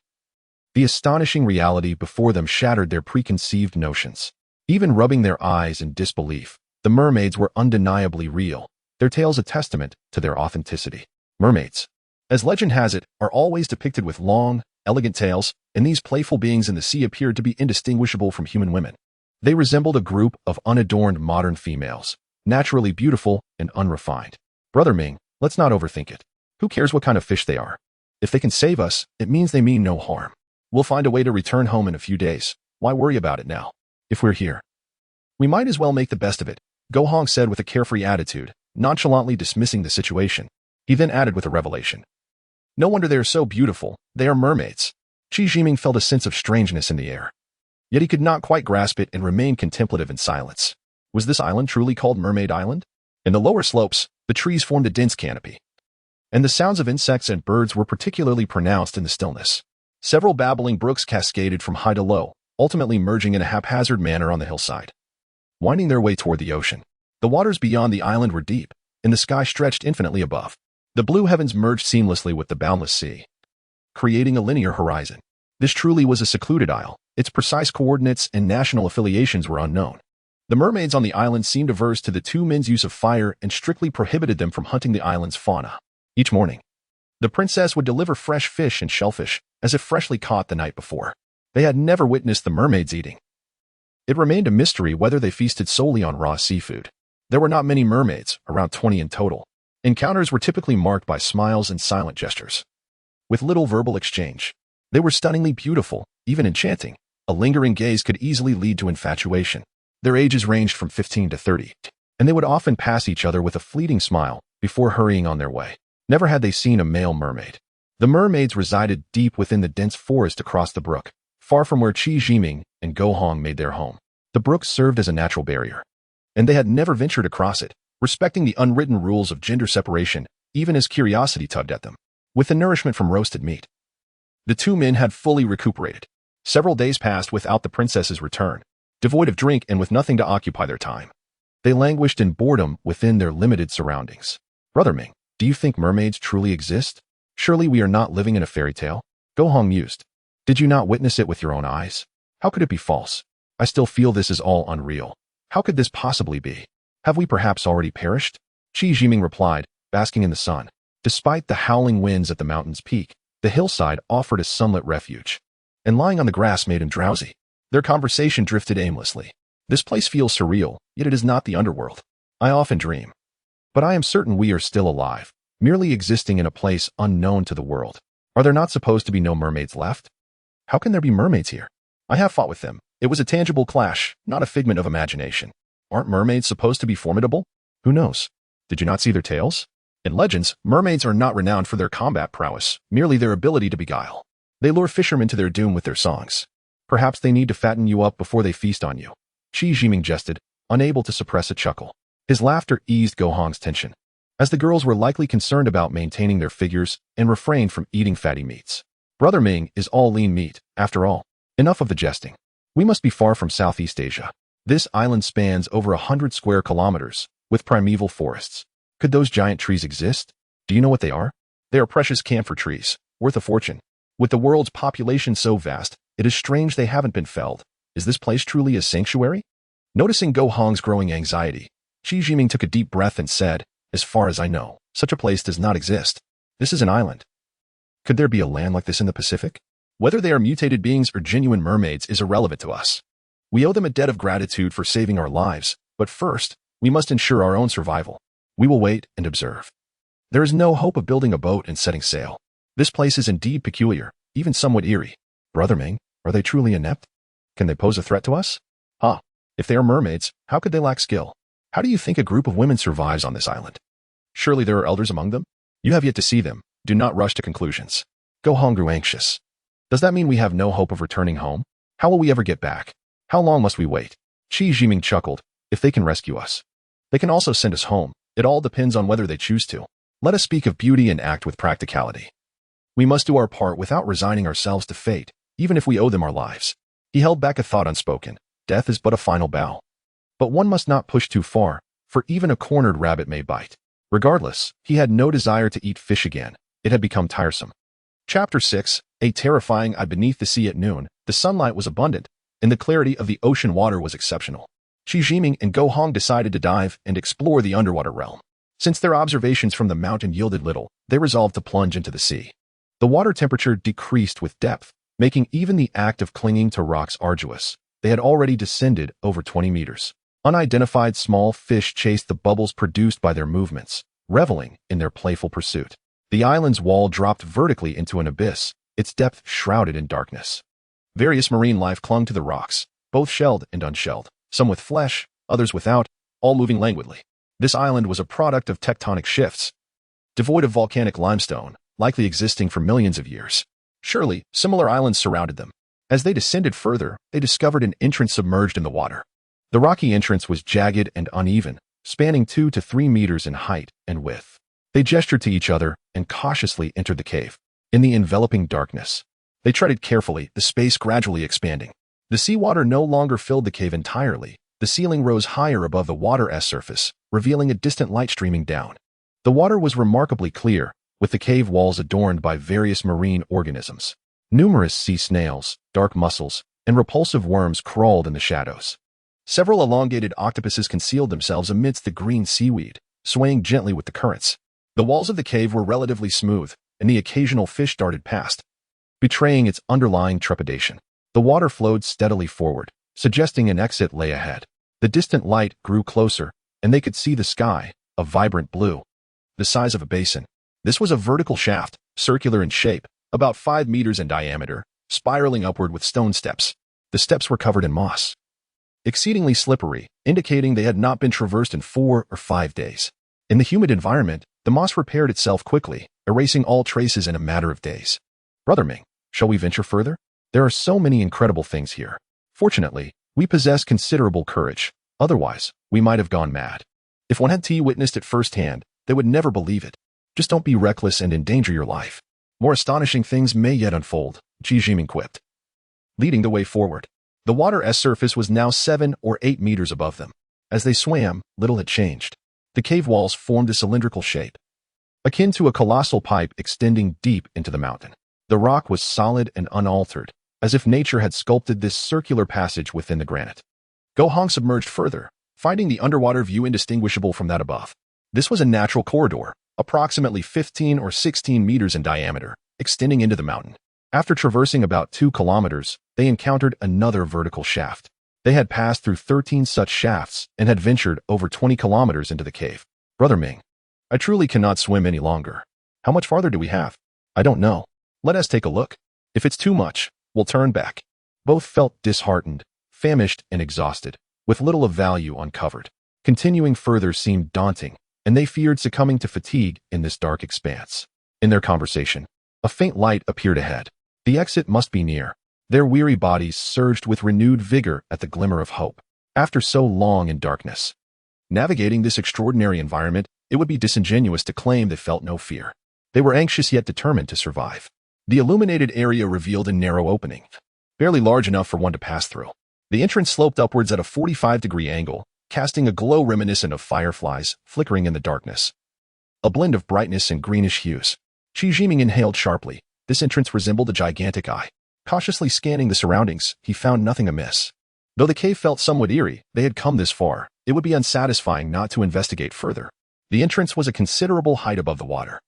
the astonishing reality before them shattered their preconceived notions. Even rubbing their eyes in disbelief, the mermaids were undeniably real, their tales a testament to their authenticity. Mermaids, as legend has it, are always depicted with long, elegant tails, and these playful beings in the sea appeared to be indistinguishable from human women. They resembled a group of unadorned modern females, naturally beautiful and unrefined. Brother Ming, let's not overthink it. Who cares what kind of fish they are? If they can save us, it means they mean no harm. We'll find a way to return home in a few days. Why worry about it now? If we're here, we might as well make the best of it, Go Hong said with a carefree attitude, nonchalantly dismissing the situation. He then added with a revelation. No wonder they are so beautiful, they are mermaids. Qi Jiming felt a sense of strangeness in the air. Yet he could not quite grasp it and remained contemplative in silence. Was this island truly called Mermaid Island? In the lower slopes, the trees formed a dense canopy, and the sounds of insects and birds were particularly pronounced in the stillness. Several babbling brooks cascaded from high to low, ultimately merging in a haphazard manner on the hillside, winding their way toward the ocean. The waters beyond the island were deep, and the sky stretched infinitely above. The blue heavens merged seamlessly with the boundless sea, creating a linear horizon. This truly was a secluded isle. Its precise coordinates and national affiliations were unknown. The mermaids on the island seemed averse to the two men's use of fire and strictly prohibited them from hunting the island's fauna. Each morning, the princess would deliver fresh fish and shellfish, as if freshly caught the night before. They had never witnessed the mermaids eating. It remained a mystery whether they feasted solely on raw seafood. There were not many mermaids, around 20 in total. Encounters were typically marked by smiles and silent gestures, with little verbal exchange. They were stunningly beautiful, even enchanting. A lingering gaze could easily lead to infatuation. Their ages ranged from 15 to 30, and they would often pass each other with a fleeting smile before hurrying on their way. Never had they seen a male mermaid. The mermaids resided deep within the dense forest across the brook, far from where Qi Jiming and Go Hong made their home. The brook served as a natural barrier, and they had never ventured across it, respecting the unwritten rules of gender separation, even as curiosity tugged at them. With the nourishment from roasted meat, the two men had fully recuperated. Several days passed without the princess's return. Devoid of drink and with nothing to occupy their time, they languished in boredom within their limited surroundings. Brother Ming, do you think mermaids truly exist? Surely we are not living in a fairy tale? Go Hong mused. Did you not witness it with your own eyes? How could it be false? I still feel this is all unreal. How could this possibly be? Have we perhaps already perished? Qi Jiming replied, basking in the sun. Despite the howling winds at the mountain's peak, the hillside offered a sunlit refuge, and lying on the grass made him drowsy. Their conversation drifted aimlessly. This place feels surreal, yet it is not the underworld. I often dream, but I am certain we are still alive, merely existing in a place unknown to the world. Are there not supposed to be no mermaids left? How can there be mermaids here? I have fought with them. It was a tangible clash, not a figment of imagination. Aren't mermaids supposed to be formidable? Who knows? Did you not see their tails? In legends, mermaids are not renowned for their combat prowess, merely their ability to beguile. They lure fishermen to their doom with their songs. Perhaps they need to fatten you up before they feast on you. Qi Jiming jested, unable to suppress a chuckle. His laughter eased Go Hong's tension, as the girls were likely concerned about maintaining their figures and refrained from eating fatty meats. Brother Ming is all lean meat, after all. Enough of the jesting. We must be far from Southeast Asia. This island spans over 100 square kilometers, with primeval forests. Could those giant trees exist? Do you know what they are? They are precious camphor trees, worth a fortune. With the world's population so vast, it is strange they haven't been felled. Is this place truly a sanctuary? Noticing Go Hong's growing anxiety, Qi Jiming took a deep breath and said, "As far as I know, such a place does not exist. This is an island. Could there be a land like this in the Pacific? Whether they are mutated beings or genuine mermaids is irrelevant to us. We owe them a debt of gratitude for saving our lives, but first, we must ensure our own survival. We will wait and observe." There is no hope of building a boat and setting sail. This place is indeed peculiar, even somewhat eerie. Brother Ming, are they truly inept? Can they pose a threat to us? If they are mermaids, how could they lack skill? How do you think a group of women survives on this island? Surely there are elders among them? You have yet to see them. Do not rush to conclusions. Go Hong grew anxious. Does that mean we have no hope of returning home? How will we ever get back? How long must we wait? Qi Jiming chuckled. If they can rescue us, they can also send us home. It all depends on whether they choose to. Let us speak of beauty and act with practicality. We must do our part without resigning ourselves to fate, even if we owe them our lives. He held back a thought unspoken. Death is but a final bow. But one must not push too far, for even a cornered rabbit may bite. Regardless, he had no desire to eat fish again. It had become tiresome. Chapter 6, a terrifying eye beneath the sea at noon. The sunlight was abundant, and the clarity of the ocean water was exceptional. Qi Jiming and Go Hong decided to dive and explore the underwater realm. Since their observations from the mountain yielded little, they resolved to plunge into the sea. The water temperature decreased with depth, making even the act of clinging to rocks arduous. They had already descended over 20 meters. Unidentified small fish chased the bubbles produced by their movements, reveling in their playful pursuit. The island's wall dropped vertically into an abyss, its depth shrouded in darkness. Various marine life clung to the rocks, both shelled and unshelled, some with flesh, others without, all moving languidly. This island was a product of tectonic shifts, devoid of volcanic limestone, likely existing for millions of years. Surely, similar islands surrounded them. As they descended further, they discovered an entrance submerged in the water. The rocky entrance was jagged and uneven, spanning 2 to 3 meters in height and width. They gestured to each other and cautiously entered the cave. In the enveloping darkness, they treaded carefully, the space gradually expanding. The seawater no longer filled the cave entirely. The ceiling rose higher above the water's surface, revealing a distant light streaming down. The water was remarkably clear, with the cave walls adorned by various marine organisms. Numerous sea snails, dark mussels, and repulsive worms crawled in the shadows. Several elongated octopuses concealed themselves amidst the green seaweed, swaying gently with the currents. The walls of the cave were relatively smooth, and the occasional fish darted past, betraying its underlying trepidation. The water flowed steadily forward, suggesting an exit lay ahead. The distant light grew closer, and they could see the sky, a vibrant blue, the size of a basin. This was a vertical shaft, circular in shape, about 5 meters in diameter, spiraling upward with stone steps. The steps were covered in moss, exceedingly slippery, indicating they had not been traversed in 4 or 5 days. In the humid environment, the moss repaired itself quickly, erasing all traces in a matter of days. Brother Ming, shall we venture further? There are so many incredible things here. Fortunately, we possess considerable courage. Otherwise, we might have gone mad. If one had witnessed it firsthand, they would never believe it. Just don't be reckless and endanger your life. More astonishing things may yet unfold, Qi Jiming quipped, leading the way forward. The water's surface was now 7 or 8 meters above them. As they swam, little had changed. The cave walls formed a cylindrical shape, akin to a colossal pipe extending deep into the mountain. The rock was solid and unaltered, as if nature had sculpted this circular passage within the granite. Go Hong submerged further, finding the underwater view indistinguishable from that above. This was a natural corridor, approximately 15 or 16 meters in diameter, extending into the mountain. After traversing about 2 kilometers, they encountered another vertical shaft. They had passed through 13 such shafts and had ventured over 20 kilometers into the cave. Brother Ming, I truly cannot swim any longer. How much farther do we have? I don't know. Let us take a look. If it's too much, we'll turn back. Both felt disheartened, famished, and exhausted, with little of value uncovered. Continuing further seemed daunting, and they feared succumbing to fatigue in this dark expanse. In their conversation, a faint light appeared ahead. The exit must be near. Their weary bodies surged with renewed vigor at the glimmer of hope. After so long in darkness, navigating this extraordinary environment, it would be disingenuous to claim they felt no fear. They were anxious yet determined to survive. The illuminated area revealed a narrow opening, barely large enough for one to pass through. The entrance sloped upwards at a 45-degree angle, casting a glow reminiscent of fireflies flickering in the darkness. A blend of brightness and greenish hues. Qi Jiming inhaled sharply. This entrance resembled a gigantic eye. Cautiously scanning the surroundings, he found nothing amiss. Though the cave felt somewhat eerie, they had come this far. It would be unsatisfying not to investigate further. The entrance was a considerable height above the water,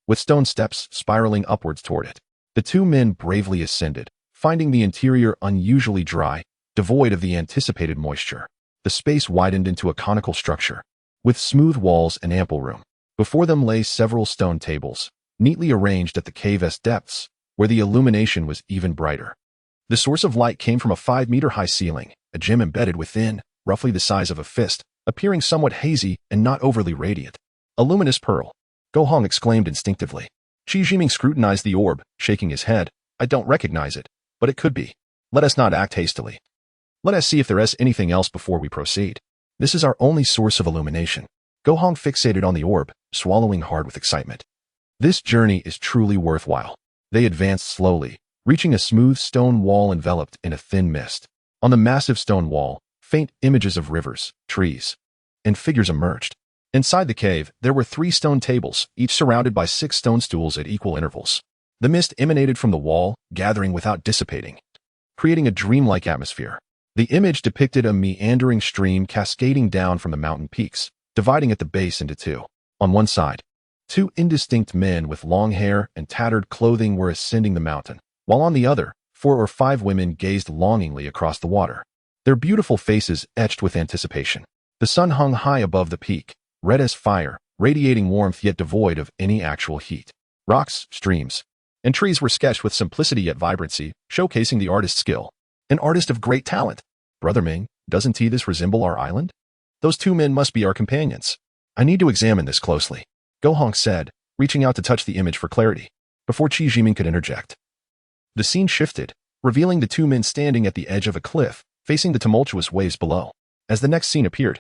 with stone steps spiraling upwards toward it. The two men bravely ascended, finding the interior unusually dry, devoid of the anticipated moisture. The space widened into a conical structure, with smooth walls and ample room. Before them lay several stone tables, neatly arranged at the cave's depths, where the illumination was even brighter. The source of light came from a 5-meter-high ceiling, a gem embedded within, roughly the size of a fist, appearing somewhat hazy and not overly radiant. A luminous pearl, Go Hong exclaimed instinctively. Qi Jiming scrutinized the orb, shaking his head. I don't recognize it, but it could be. Let us not act hastily. Let us see if there is anything else before we proceed. This is our only source of illumination. Go Hong fixated on the orb, swallowing hard with excitement. This journey is truly worthwhile. They advanced slowly, reaching a smooth stone wall enveloped in a thin mist. On the massive stone wall, faint images of rivers, trees, and figures emerged. Inside the cave, there were 3 stone tables, each surrounded by 6 stone stools at equal intervals. The mist emanated from the wall, gathering without dissipating, creating a dreamlike atmosphere. The image depicted a meandering stream cascading down from the mountain peaks, dividing at the base into 2. On one side, 2 indistinct men with long hair and tattered clothing were ascending the mountain, while on the other, 4 or 5 women gazed longingly across the water, their beautiful faces etched with anticipation. The sun hung high above the peak, red as fire, radiating warmth yet devoid of any actual heat. Rocks, streams, and trees were sketched with simplicity yet vibrancy, showcasing the artist's skill. An artist of great talent. Brother Ming, doesn't this resemble our island? Those 2 men must be our companions. I need to examine this closely, Go Hong said, reaching out to touch the image for clarity, before Qi Jiming could interject. The scene shifted, revealing the 2 men standing at the edge of a cliff, facing the tumultuous waves below. As the next scene appeared,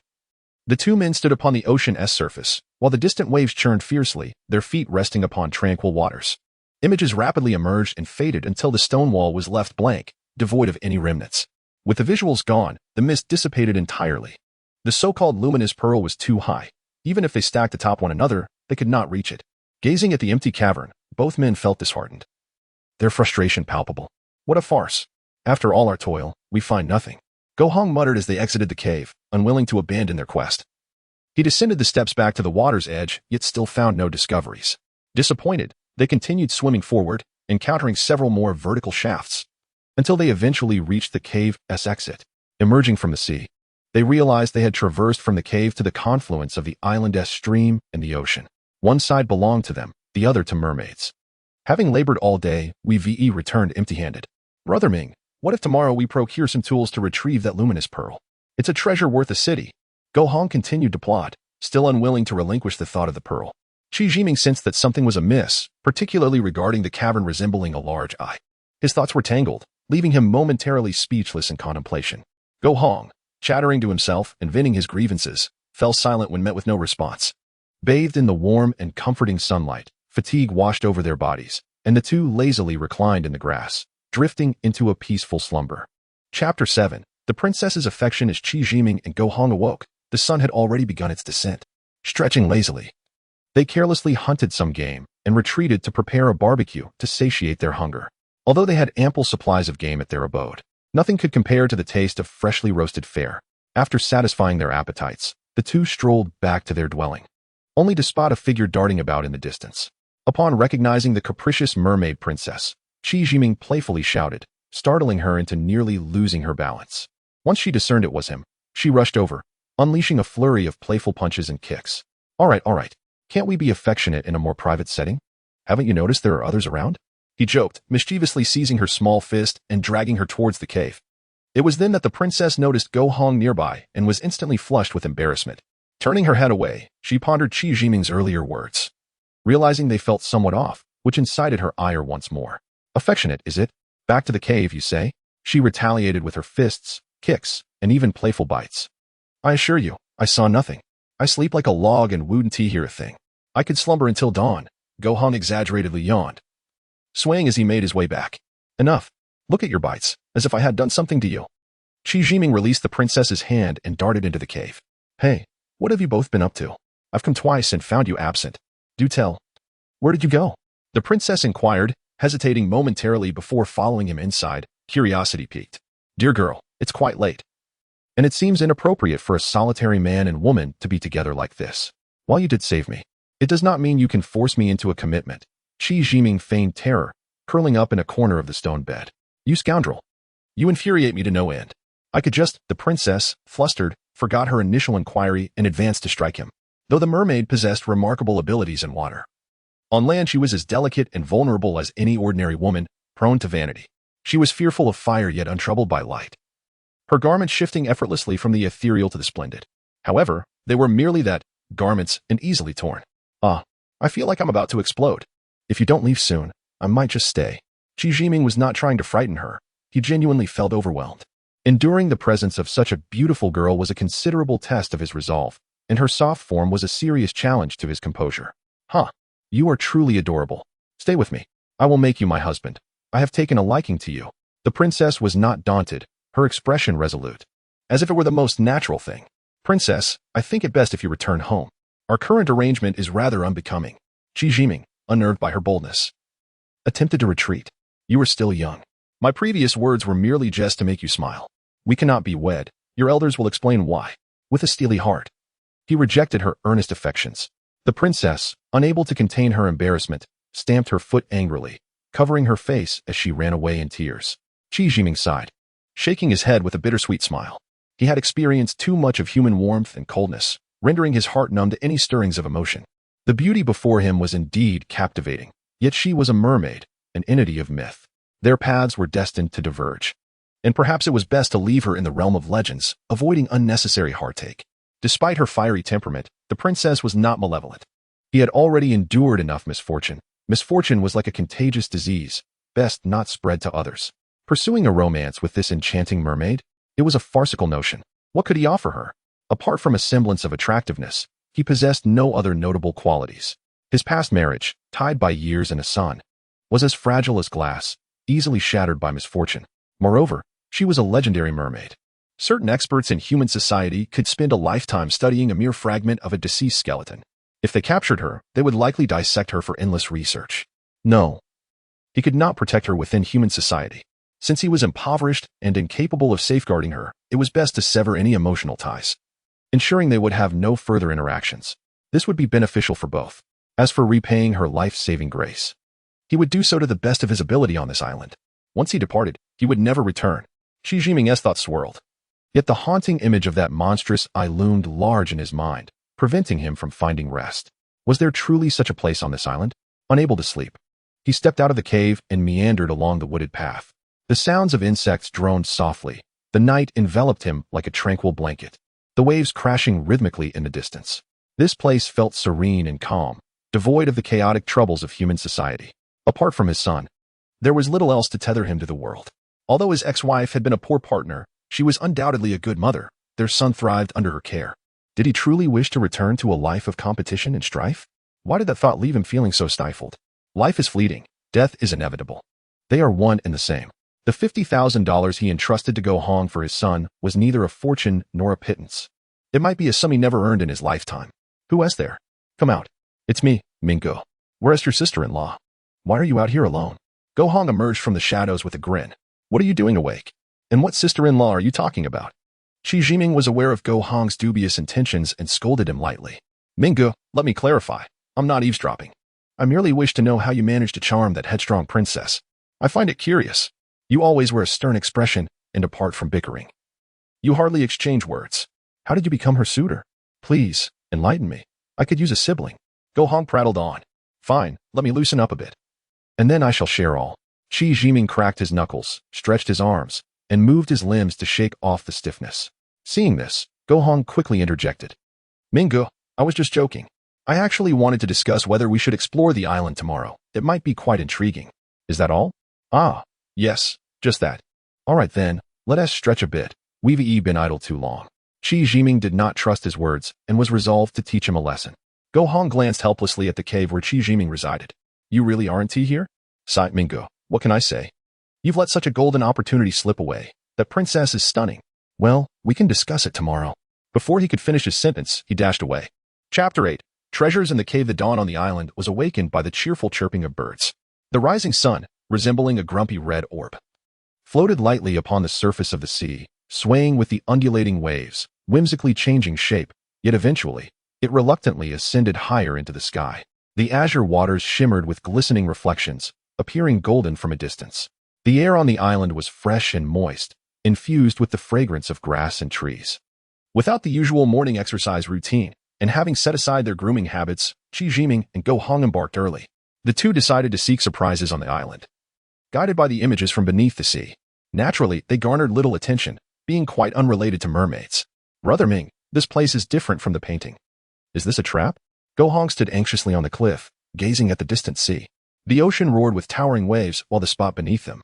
the 2 men stood upon the ocean's surface, while the distant waves churned fiercely, their feet resting upon tranquil waters. Images rapidly emerged and faded until the stone wall was left blank, devoid of any remnants. With the visuals gone, the mist dissipated entirely. The so-called luminous pearl was too high. Even if they stacked atop one another, they could not reach it. Gazing at the empty cavern, both men felt disheartened, their frustration palpable. What a farce. After all our toil, we find nothing. Go Hong muttered as they exited the cave, unwilling to abandon their quest. He descended the steps back to the water's edge, yet still found no discoveries. Disappointed, they continued swimming forward, encountering several more vertical shafts, until they eventually reached the cave's exit. Emerging from the sea, they realized they had traversed from the cave to the confluence of the island's stream and the ocean. One side belonged to them, the other to mermaids. Having labored all day, we returned empty-handed. Brother Ming, what if tomorrow we procure some tools to retrieve that luminous pearl? It's a treasure worth a city. Go Hong continued to plot, still unwilling to relinquish the thought of the pearl. Qi Jiming sensed that something was amiss, particularly regarding the cavern resembling a large eye. His thoughts were tangled, leaving him momentarily speechless in contemplation. Go Hong, chattering to himself and venting his grievances, fell silent when met with no response. Bathed in the warm and comforting sunlight, fatigue washed over their bodies, and the 2 lazily reclined in the grass, drifting into a peaceful slumber. Chapter 7. The princess's affection. As Qi Jiming and Go Hong awoke, the sun had already begun its descent. Stretching lazily, they carelessly hunted some game and retreated to prepare a barbecue to satiate their hunger. Although they had ample supplies of game at their abode, nothing could compare to the taste of freshly roasted fare. After satisfying their appetites, the 2 strolled back to their dwelling, only to spot a figure darting about in the distance. Upon recognizing the capricious mermaid princess, Qi Jiming playfully shouted, startling her into nearly losing her balance. Once she discerned it was him, she rushed over, unleashing a flurry of playful punches and kicks. All right. Can't we be affectionate in a more private setting? Haven't you noticed there are others around? He joked, mischievously seizing her small fist and dragging her towards the cave. It was then that the princess noticed Go Hong nearby and was instantly flushed with embarrassment. Turning her head away, she pondered Qi Jiming's earlier words, realizing they felt somewhat off, which incited her ire once more. Affectionate, is it? Back to the cave, you say? She retaliated with her fists, kicks, and even playful bites. I assure you, I saw nothing. I sleep like a log and wouldn't hear a thing. I could slumber until dawn. Go Hong exaggeratedly yawned, swaying as he made his way back. Enough. Look at your bites, as if I had done something to you. Qi Jiming released the princess's hand and darted into the cave. Hey, what have you both been up to? I've come twice and found you absent. Do tell. Where did you go? The princess inquired, hesitating momentarily before following him inside, curiosity piqued. Dear girl, it's quite late. And it seems inappropriate for a solitary man and woman to be together like this. While you did save me, it does not mean you can force me into a commitment. Qi Jiming feigned terror, curling up in a corner of the stone bed. You scoundrel. You infuriate me to no end. I could just— The princess, flustered, forgot her initial inquiry and advanced to strike him. Though the mermaid possessed remarkable abilities in water, on land she was as delicate and vulnerable as any ordinary woman, prone to vanity. She was fearful of fire yet untroubled by light, her garments shifting effortlessly from the ethereal to the splendid. However, they were merely that, garments, and easily torn. I feel like I'm about to explode. If you don't leave soon, I might just stay. Qi Jiming was not trying to frighten her. He genuinely felt overwhelmed. Enduring the presence of such a beautiful girl was a considerable test of his resolve, and her soft form was a serious challenge to his composure. You are truly adorable. Stay with me. I will make you my husband. I have taken a liking to you. The princess was not daunted, her expression resolute, as if it were the most natural thing. Princess, I think it best if you return home. Our current arrangement is rather unbecoming. Qi Jiming, unnerved by her boldness, attempted to retreat. You are still young. My previous words were merely jest to make you smile. We cannot be wed. Your elders will explain why. With a steely heart, he rejected her earnest affections. The princess, unable to contain her embarrassment, stamped her foot angrily, covering her face as she ran away in tears. Qi Jiming sighed, shaking his head with a bittersweet smile. He had experienced too much of human warmth and coldness, rendering his heart numb to any stirrings of emotion. The beauty before him was indeed captivating, yet she was a mermaid, an entity of myth. Their paths were destined to diverge, and perhaps it was best to leave her in the realm of legends, avoiding unnecessary heartache. Despite her fiery temperament, the princess was not malevolent. He had already endured enough misfortune. Misfortune was like a contagious disease, best not spread to others. Pursuing a romance with this enchanting mermaid? It was a farcical notion. What could he offer her? Apart from a semblance of attractiveness, he possessed no other notable qualities. His past marriage, tied by years and a son, was as fragile as glass, easily shattered by misfortune. Moreover, she was a legendary mermaid. Certain experts in human society could spend a lifetime studying a mere fragment of a deceased skeleton. If they captured her, they would likely dissect her for endless research. No, he could not protect her within human society. Since he was impoverished and incapable of safeguarding her, it was best to sever any emotional ties, ensuring they would have no further interactions. This would be beneficial for both. As for repaying her life-saving grace, he would do so to the best of his ability on this island. Once he departed, he would never return. Qi Jiming's thoughts swirled. Yet the haunting image of that monstrous eye loomed large in his mind, preventing him from finding rest. Was there truly such a place on this island? Unable to sleep, he stepped out of the cave and meandered along the wooded path. The sounds of insects droned softly. The night enveloped him like a tranquil blanket, the waves crashing rhythmically in the distance. This place felt serene and calm, devoid of the chaotic troubles of human society. Apart from his son, there was little else to tether him to the world. Although his ex-wife had been a poor partner, she was undoubtedly a good mother. Their son thrived under her care. Did he truly wish to return to a life of competition and strife? Why did that thought leave him feeling so stifled? Life is fleeting. Death is inevitable. They are one and the same. The $50,000 he entrusted to Go Hong for his son was neither a fortune nor a pittance. It might be a sum he never earned in his lifetime. Who is there? Come out. It's me, Mingo. Where's your sister-in-law? Why are you out here alone? Go Hong emerged from the shadows with a grin. What are you doing awake? And what sister-in-law are you talking about? Qi Jiming was aware of Go Hong's dubious intentions and scolded him lightly. Mingo, let me clarify. I'm not eavesdropping. I merely wish to know how you managed to charm that headstrong princess. I find it curious. You always wear a stern expression and apart from bickering, you hardly exchange words. How did you become her suitor? Please, enlighten me. I could use a sibling. Go Hong prattled on. Fine, let me loosen up a bit, and then I shall share all. Qi Jiming cracked his knuckles, stretched his arms, and moved his limbs to shake off the stiffness. Seeing this, Go Hong quickly interjected. Mingo, I was just joking. I actually wanted to discuss whether we should explore the island tomorrow. It might be quite intriguing. Is that all? Ah, yes, just that. All right then, let us stretch a bit. We've been idle too long. Qi Jiming did not trust his words and was resolved to teach him a lesson. Go Hong glanced helplessly at the cave where Qi Jiming resided. You really aren't here? Sighed Mingo. What can I say? You've let such a golden opportunity slip away. That princess is stunning. Well, we can discuss it tomorrow. Before he could finish his sentence, he dashed away. Chapter 8. Treasures in the Cave. The dawn on the island was awakened by the cheerful chirping of birds. The rising sun, resembling a grumpy red orb, floated lightly upon the surface of the sea, swaying with the undulating waves, whimsically changing shape, yet eventually, it reluctantly ascended higher into the sky. The azure waters shimmered with glistening reflections, appearing golden from a distance. The air on the island was fresh and moist, infused with the fragrance of grass and trees. Without the usual morning exercise routine, and having set aside their grooming habits, Qi Jiming and Go Hong embarked early. The two decided to seek surprises on the island. Guided by the images from beneath the sea, naturally, they garnered little attention, being quite unrelated to mermaids. Brother Ming, this place is different from the painting. Is this a trap? Go Hong stood anxiously on the cliff, gazing at the distant sea. The ocean roared with towering waves while the spot beneath them,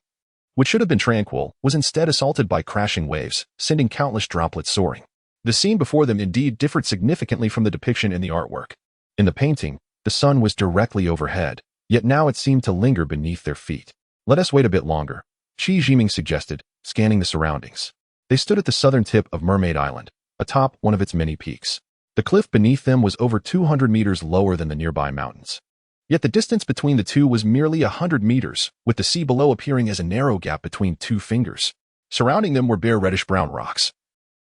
which should have been tranquil, was instead assaulted by crashing waves, sending countless droplets soaring. The scene before them indeed differed significantly from the depiction in the artwork. In the painting, the sun was directly overhead, yet now it seemed to linger beneath their feet. Let us wait a bit longer, Qi Jiming suggested, scanning the surroundings. They stood at the southern tip of Mermaid Island, atop one of its many peaks. The cliff beneath them was over 200 meters lower than the nearby mountains. Yet the distance between the two was merely 100 meters, with the sea below appearing as a narrow gap between two fingers. Surrounding them were bare reddish-brown rocks.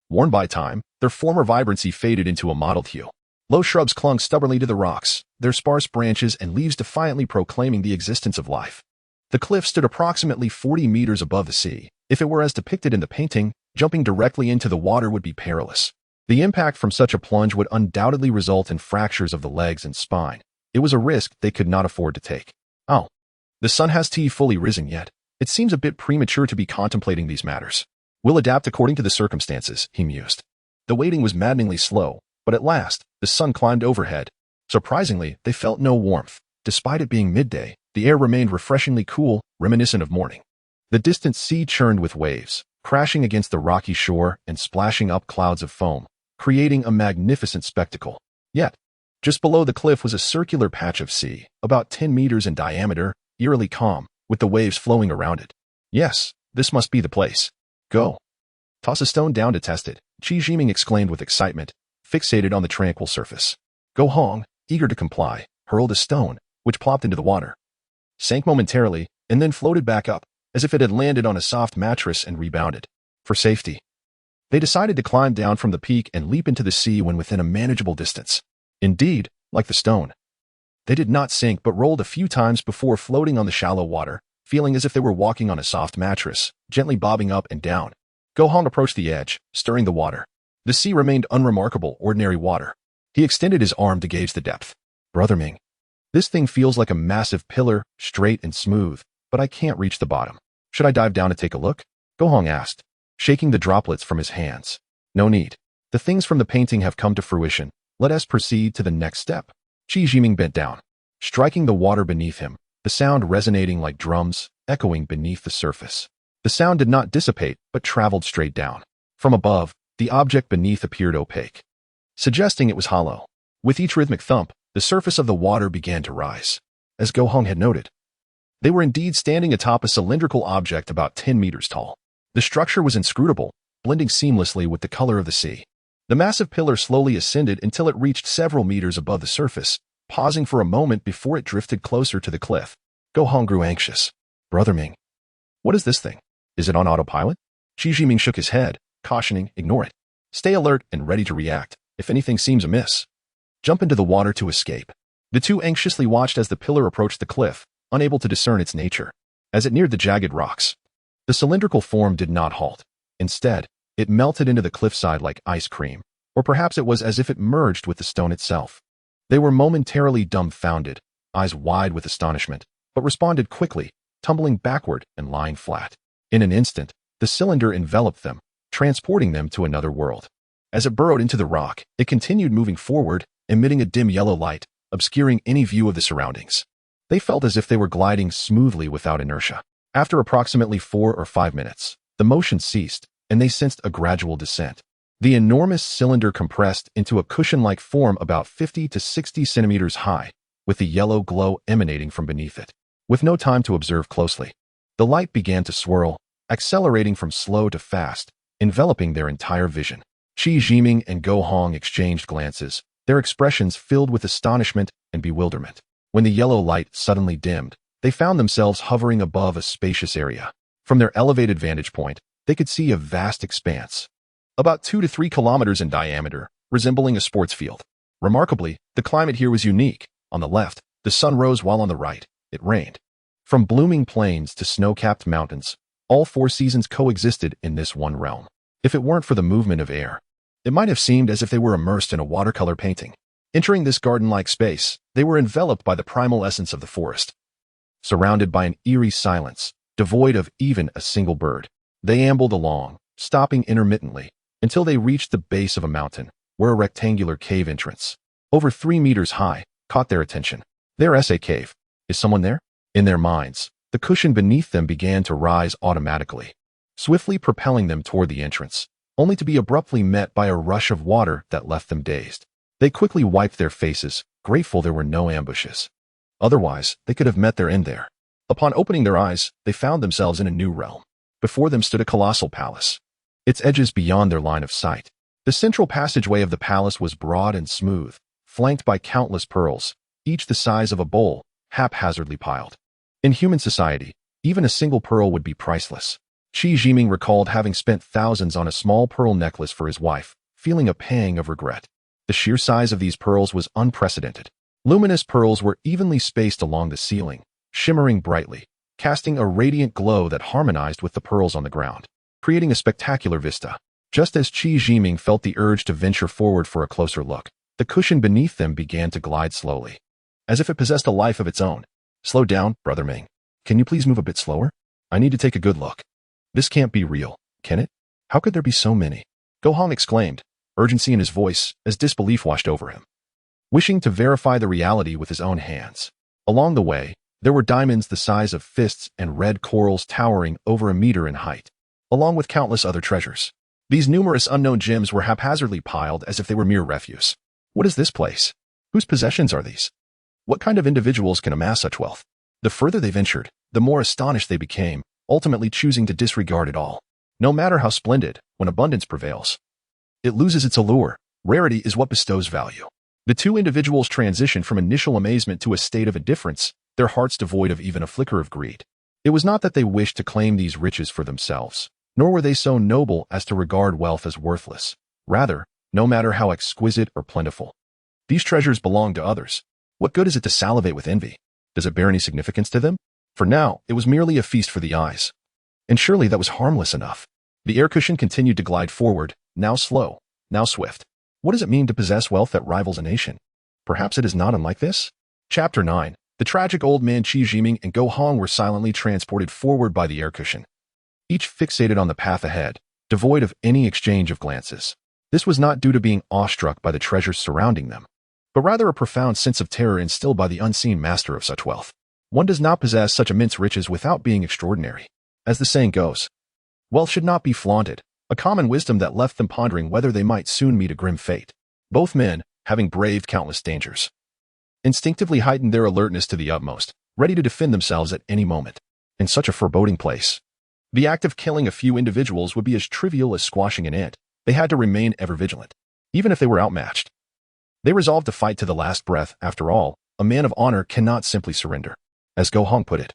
Worn by time, their former vibrancy faded into a mottled hue. Low shrubs clung stubbornly to the rocks, their sparse branches and leaves defiantly proclaiming the existence of life. The cliff stood approximately 40 meters above the sea. If it were as depicted in the painting, jumping directly into the water would be perilous. The impact from such a plunge would undoubtedly result in fractures of the legs and spine. It was a risk they could not afford to take. Oh, the sun has fully risen yet. It seems a bit premature to be contemplating these matters. We'll adapt according to the circumstances, he mused. The waiting was maddeningly slow, but at last, the sun climbed overhead. Surprisingly, they felt no warmth. Despite it being midday, the air remained refreshingly cool, reminiscent of morning. The distant sea churned with waves, crashing against the rocky shore and splashing up clouds of foam, creating a magnificent spectacle. Yet, just below the cliff was a circular patch of sea, about 10 meters in diameter, eerily calm, with the waves flowing around it. Yes, this must be the place. Go. Toss a stone down to test it, Qi Jiming exclaimed with excitement, fixated on the tranquil surface. Go Hong, eager to comply, hurled a stone, which plopped into the water, sank momentarily, and then floated back up, as if it had landed on a soft mattress and rebounded. For safety, they decided to climb down from the peak and leap into the sea when within a manageable distance. Indeed, like the stone, they did not sink but rolled a few times before floating on the shallow water, feeling as if they were walking on a soft mattress, gently bobbing up and down. Go Hong approached the edge, stirring the water. The sea remained unremarkable, ordinary water. He extended his arm to gauge the depth. Brother Ming, this thing feels like a massive pillar, straight and smooth, but I can't reach the bottom. Should I dive down and take a look? Go Hong asked, shaking the droplets from his hands. No need. The things from the painting have come to fruition. Let us proceed to the next step. Qi Jiming bent down, striking the water beneath him, the sound resonating like drums, echoing beneath the surface. The sound did not dissipate, but traveled straight down. From above, the object beneath appeared opaque, suggesting it was hollow. With each rhythmic thump, the surface of the water began to rise. As Go Hong had noted, they were indeed standing atop a cylindrical object about 10 meters tall. The structure was inscrutable, blending seamlessly with the color of the sea. The massive pillar slowly ascended until it reached several meters above the surface, pausing for a moment before it drifted closer to the cliff. Go Hong grew anxious. Brother Ming, what is this thing? Is it on autopilot? Qi Jiming shook his head, cautioning, ignore it. Stay alert and ready to react if anything seems amiss. Jump into the water to escape. The two anxiously watched as the pillar approached the cliff, unable to discern its nature. As it neared the jagged rocks, the cylindrical form did not halt. Instead, it melted into the cliffside like ice cream, or perhaps it was as if it merged with the stone itself. They were momentarily dumbfounded, eyes wide with astonishment, but responded quickly, tumbling backward and lying flat. In an instant, the cylinder enveloped them, transporting them to another world. As it burrowed into the rock, it continued moving forward, emitting a dim yellow light, obscuring any view of the surroundings. They felt as if they were gliding smoothly without inertia. After approximately 4 or 5 minutes, the motion ceased, and they sensed a gradual descent. The enormous cylinder compressed into a cushion-like form about 50 to 60 centimeters high, with the yellow glow emanating from beneath it. With no time to observe closely, the light began to swirl, accelerating from slow to fast, enveloping their entire vision. Qi Jiming and Go Hong exchanged glances, their expressions filled with astonishment and bewilderment. When the yellow light suddenly dimmed, they found themselves hovering above a spacious area. From their elevated vantage point, they could see a vast expanse, about 2 to 3 kilometers in diameter, resembling a sports field. Remarkably, the climate here was unique. On the left, the sun rose, while on the right, it rained. From blooming plains to snow-capped mountains, all 4 seasons coexisted in this one realm. If it weren't for the movement of air, it might have seemed as if they were immersed in a watercolor painting. Entering this garden-like space, they were enveloped by the primal essence of the forest. Surrounded by an eerie silence, devoid of even a single bird, they ambled along, stopping intermittently, until they reached the base of a mountain, where a rectangular cave entrance, over 3 meters high, caught their attention. There's a cave. Is someone there? In their minds, the cushion beneath them began to rise automatically, swiftly propelling them toward the entrance, only to be abruptly met by a rush of water that left them dazed. They quickly wiped their faces, grateful there were no ambushes. Otherwise, they could have met their end there. Upon opening their eyes, they found themselves in a new realm. Before them stood a colossal palace, its edges beyond their line of sight. The central passageway of the palace was broad and smooth, flanked by countless pearls, each the size of a bowl, haphazardly piled. In human society, even a single pearl would be priceless. Qi Jiming recalled having spent thousands on a small pearl necklace for his wife, feeling a pang of regret. The sheer size of these pearls was unprecedented. Luminous pearls were evenly spaced along the ceiling, shimmering brightly, casting a radiant glow that harmonized with the pearls on the ground, creating a spectacular vista. Just as Qi Jiming felt the urge to venture forward for a closer look, the cushion beneath them began to glide slowly, as if it possessed a life of its own. Slow down, Brother Ming. Can you please move a bit slower? I need to take a good look. This can't be real, can it? How could there be so many? Go Hong exclaimed, urgency in his voice as disbelief washed over him, wishing to verify the reality with his own hands. Along the way, there were diamonds the size of fists and red corals towering over a meter in height, along with countless other treasures. These numerous unknown gems were haphazardly piled as if they were mere refuse. What is this place? Whose possessions are these? What kind of individuals can amass such wealth? The further they ventured, the more astonished they became, ultimately choosing to disregard it all. No matter how splendid, when abundance prevails, it loses its allure. Rarity is what bestows value. The two individuals transitioned from initial amazement to a state of indifference, their hearts devoid of even a flicker of greed. It was not that they wished to claim these riches for themselves, nor were they so noble as to regard wealth as worthless. Rather, no matter how exquisite or plentiful, these treasures belong to others. What good is it to salivate with envy? Does it bear any significance to them? For now, it was merely a feast for the eyes. And surely that was harmless enough. The air cushion continued to glide forward, now slow, now swift. What does it mean to possess wealth that rivals a nation? Perhaps it is not unlike this? Chapter 9. The tragic old man Qi Jiming and Go Hong were silently transported forward by the air cushion, each fixated on the path ahead, devoid of any exchange of glances. This was not due to being awestruck by the treasures surrounding them, but rather a profound sense of terror instilled by the unseen master of such wealth. One does not possess such immense riches without being extraordinary. As the saying goes, wealth should not be flaunted, a common wisdom that left them pondering whether they might soon meet a grim fate. Both men, having braved countless dangers, instinctively heightened their alertness to the utmost, ready to defend themselves at any moment. In such a foreboding place, the act of killing a few individuals would be as trivial as squashing an ant. They had to remain ever vigilant, even if they were outmatched. They resolved to fight to the last breath. After all, a man of honor cannot simply surrender. As Go Hong put it,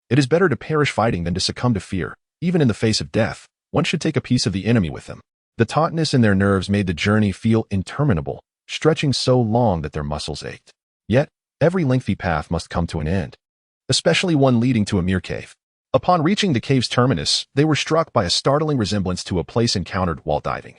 it is better to perish fighting than to succumb to fear. Even in the face of death, one should take a piece of the enemy with them. The tautness in their nerves made the journey feel interminable, stretching so long that their muscles ached. Yet, every lengthy path must come to an end, especially one leading to a mere cave. Upon reaching the cave's terminus, they were struck by a startling resemblance to a place encountered while diving,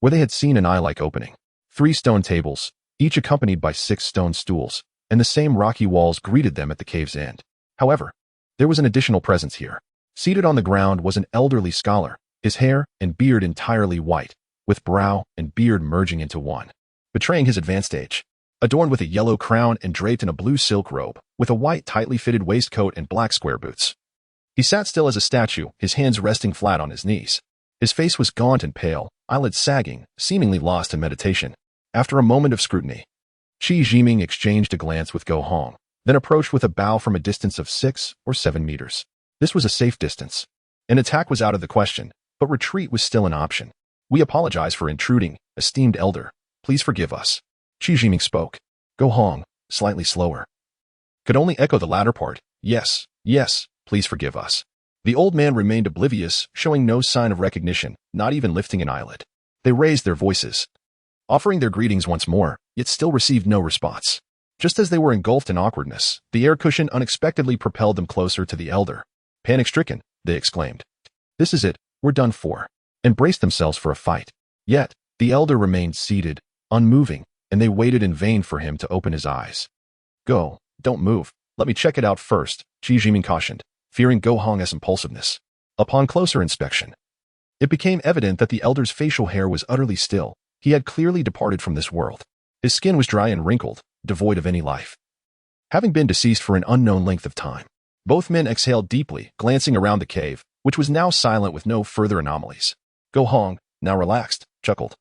where they had seen an eye-like opening. 3 stone tables, each accompanied by 6 stone stools, and the same rocky walls greeted them at the cave's end. However, there was an additional presence here. Seated on the ground was an elderly scholar, his hair and beard entirely white, with brow and beard merging into one, betraying his advanced age. Adorned with a yellow crown and draped in a blue silk robe, with a white tightly fitted waistcoat and black square boots, he sat still as a statue, his hands resting flat on his knees. His face was gaunt and pale, eyelids sagging, seemingly lost in meditation. After a moment of scrutiny, Qi Jiming exchanged a glance with Go Hong, then approached with a bow from a distance of 6 or 7 meters. This was a safe distance. An attack was out of the question, but retreat was still an option. "We apologize for intruding, esteemed elder. Please forgive us." Qi Jiming spoke. Go Hong, slightly slower, could only echo the latter part. "Yes, yes, please forgive us." The old man remained oblivious, showing no sign of recognition, not even lifting an eyelid. They raised their voices, offering their greetings once more, yet still received no response. Just as they were engulfed in awkwardness, the air cushion unexpectedly propelled them closer to the elder. Panic-stricken, they exclaimed, "This is it, we're done for," and braced themselves for a fight. Yet, the elder remained seated, unmoving, and they waited in vain for him to open his eyes. "Go, don't move, let me check it out first," Qi Jiming cautioned, fearing Go Hong's impulsiveness. Upon closer inspection, it became evident that the elder's facial hair was utterly still. He had clearly departed from this world. His skin was dry and wrinkled, devoid of any life, having been deceased for an unknown length of time. Both men exhaled deeply, glancing around the cave, which was now silent with no further anomalies. Go Hong, now relaxed, chuckled.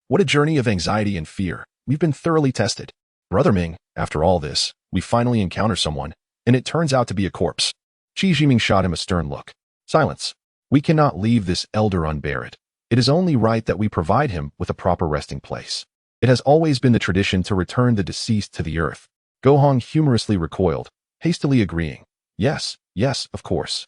"What a journey of anxiety and fear. We've been thoroughly tested. Brother Ming, after all this, we finally encounter someone, and it turns out to be a corpse." Qi Jiming shot him a stern look. "Silence. We cannot leave this elder unburied. It is only right that we provide him with a proper resting place. It has always been the tradition to return the deceased to the earth." Go Hong humorously recoiled, hastily agreeing. "Yes, yes, of course.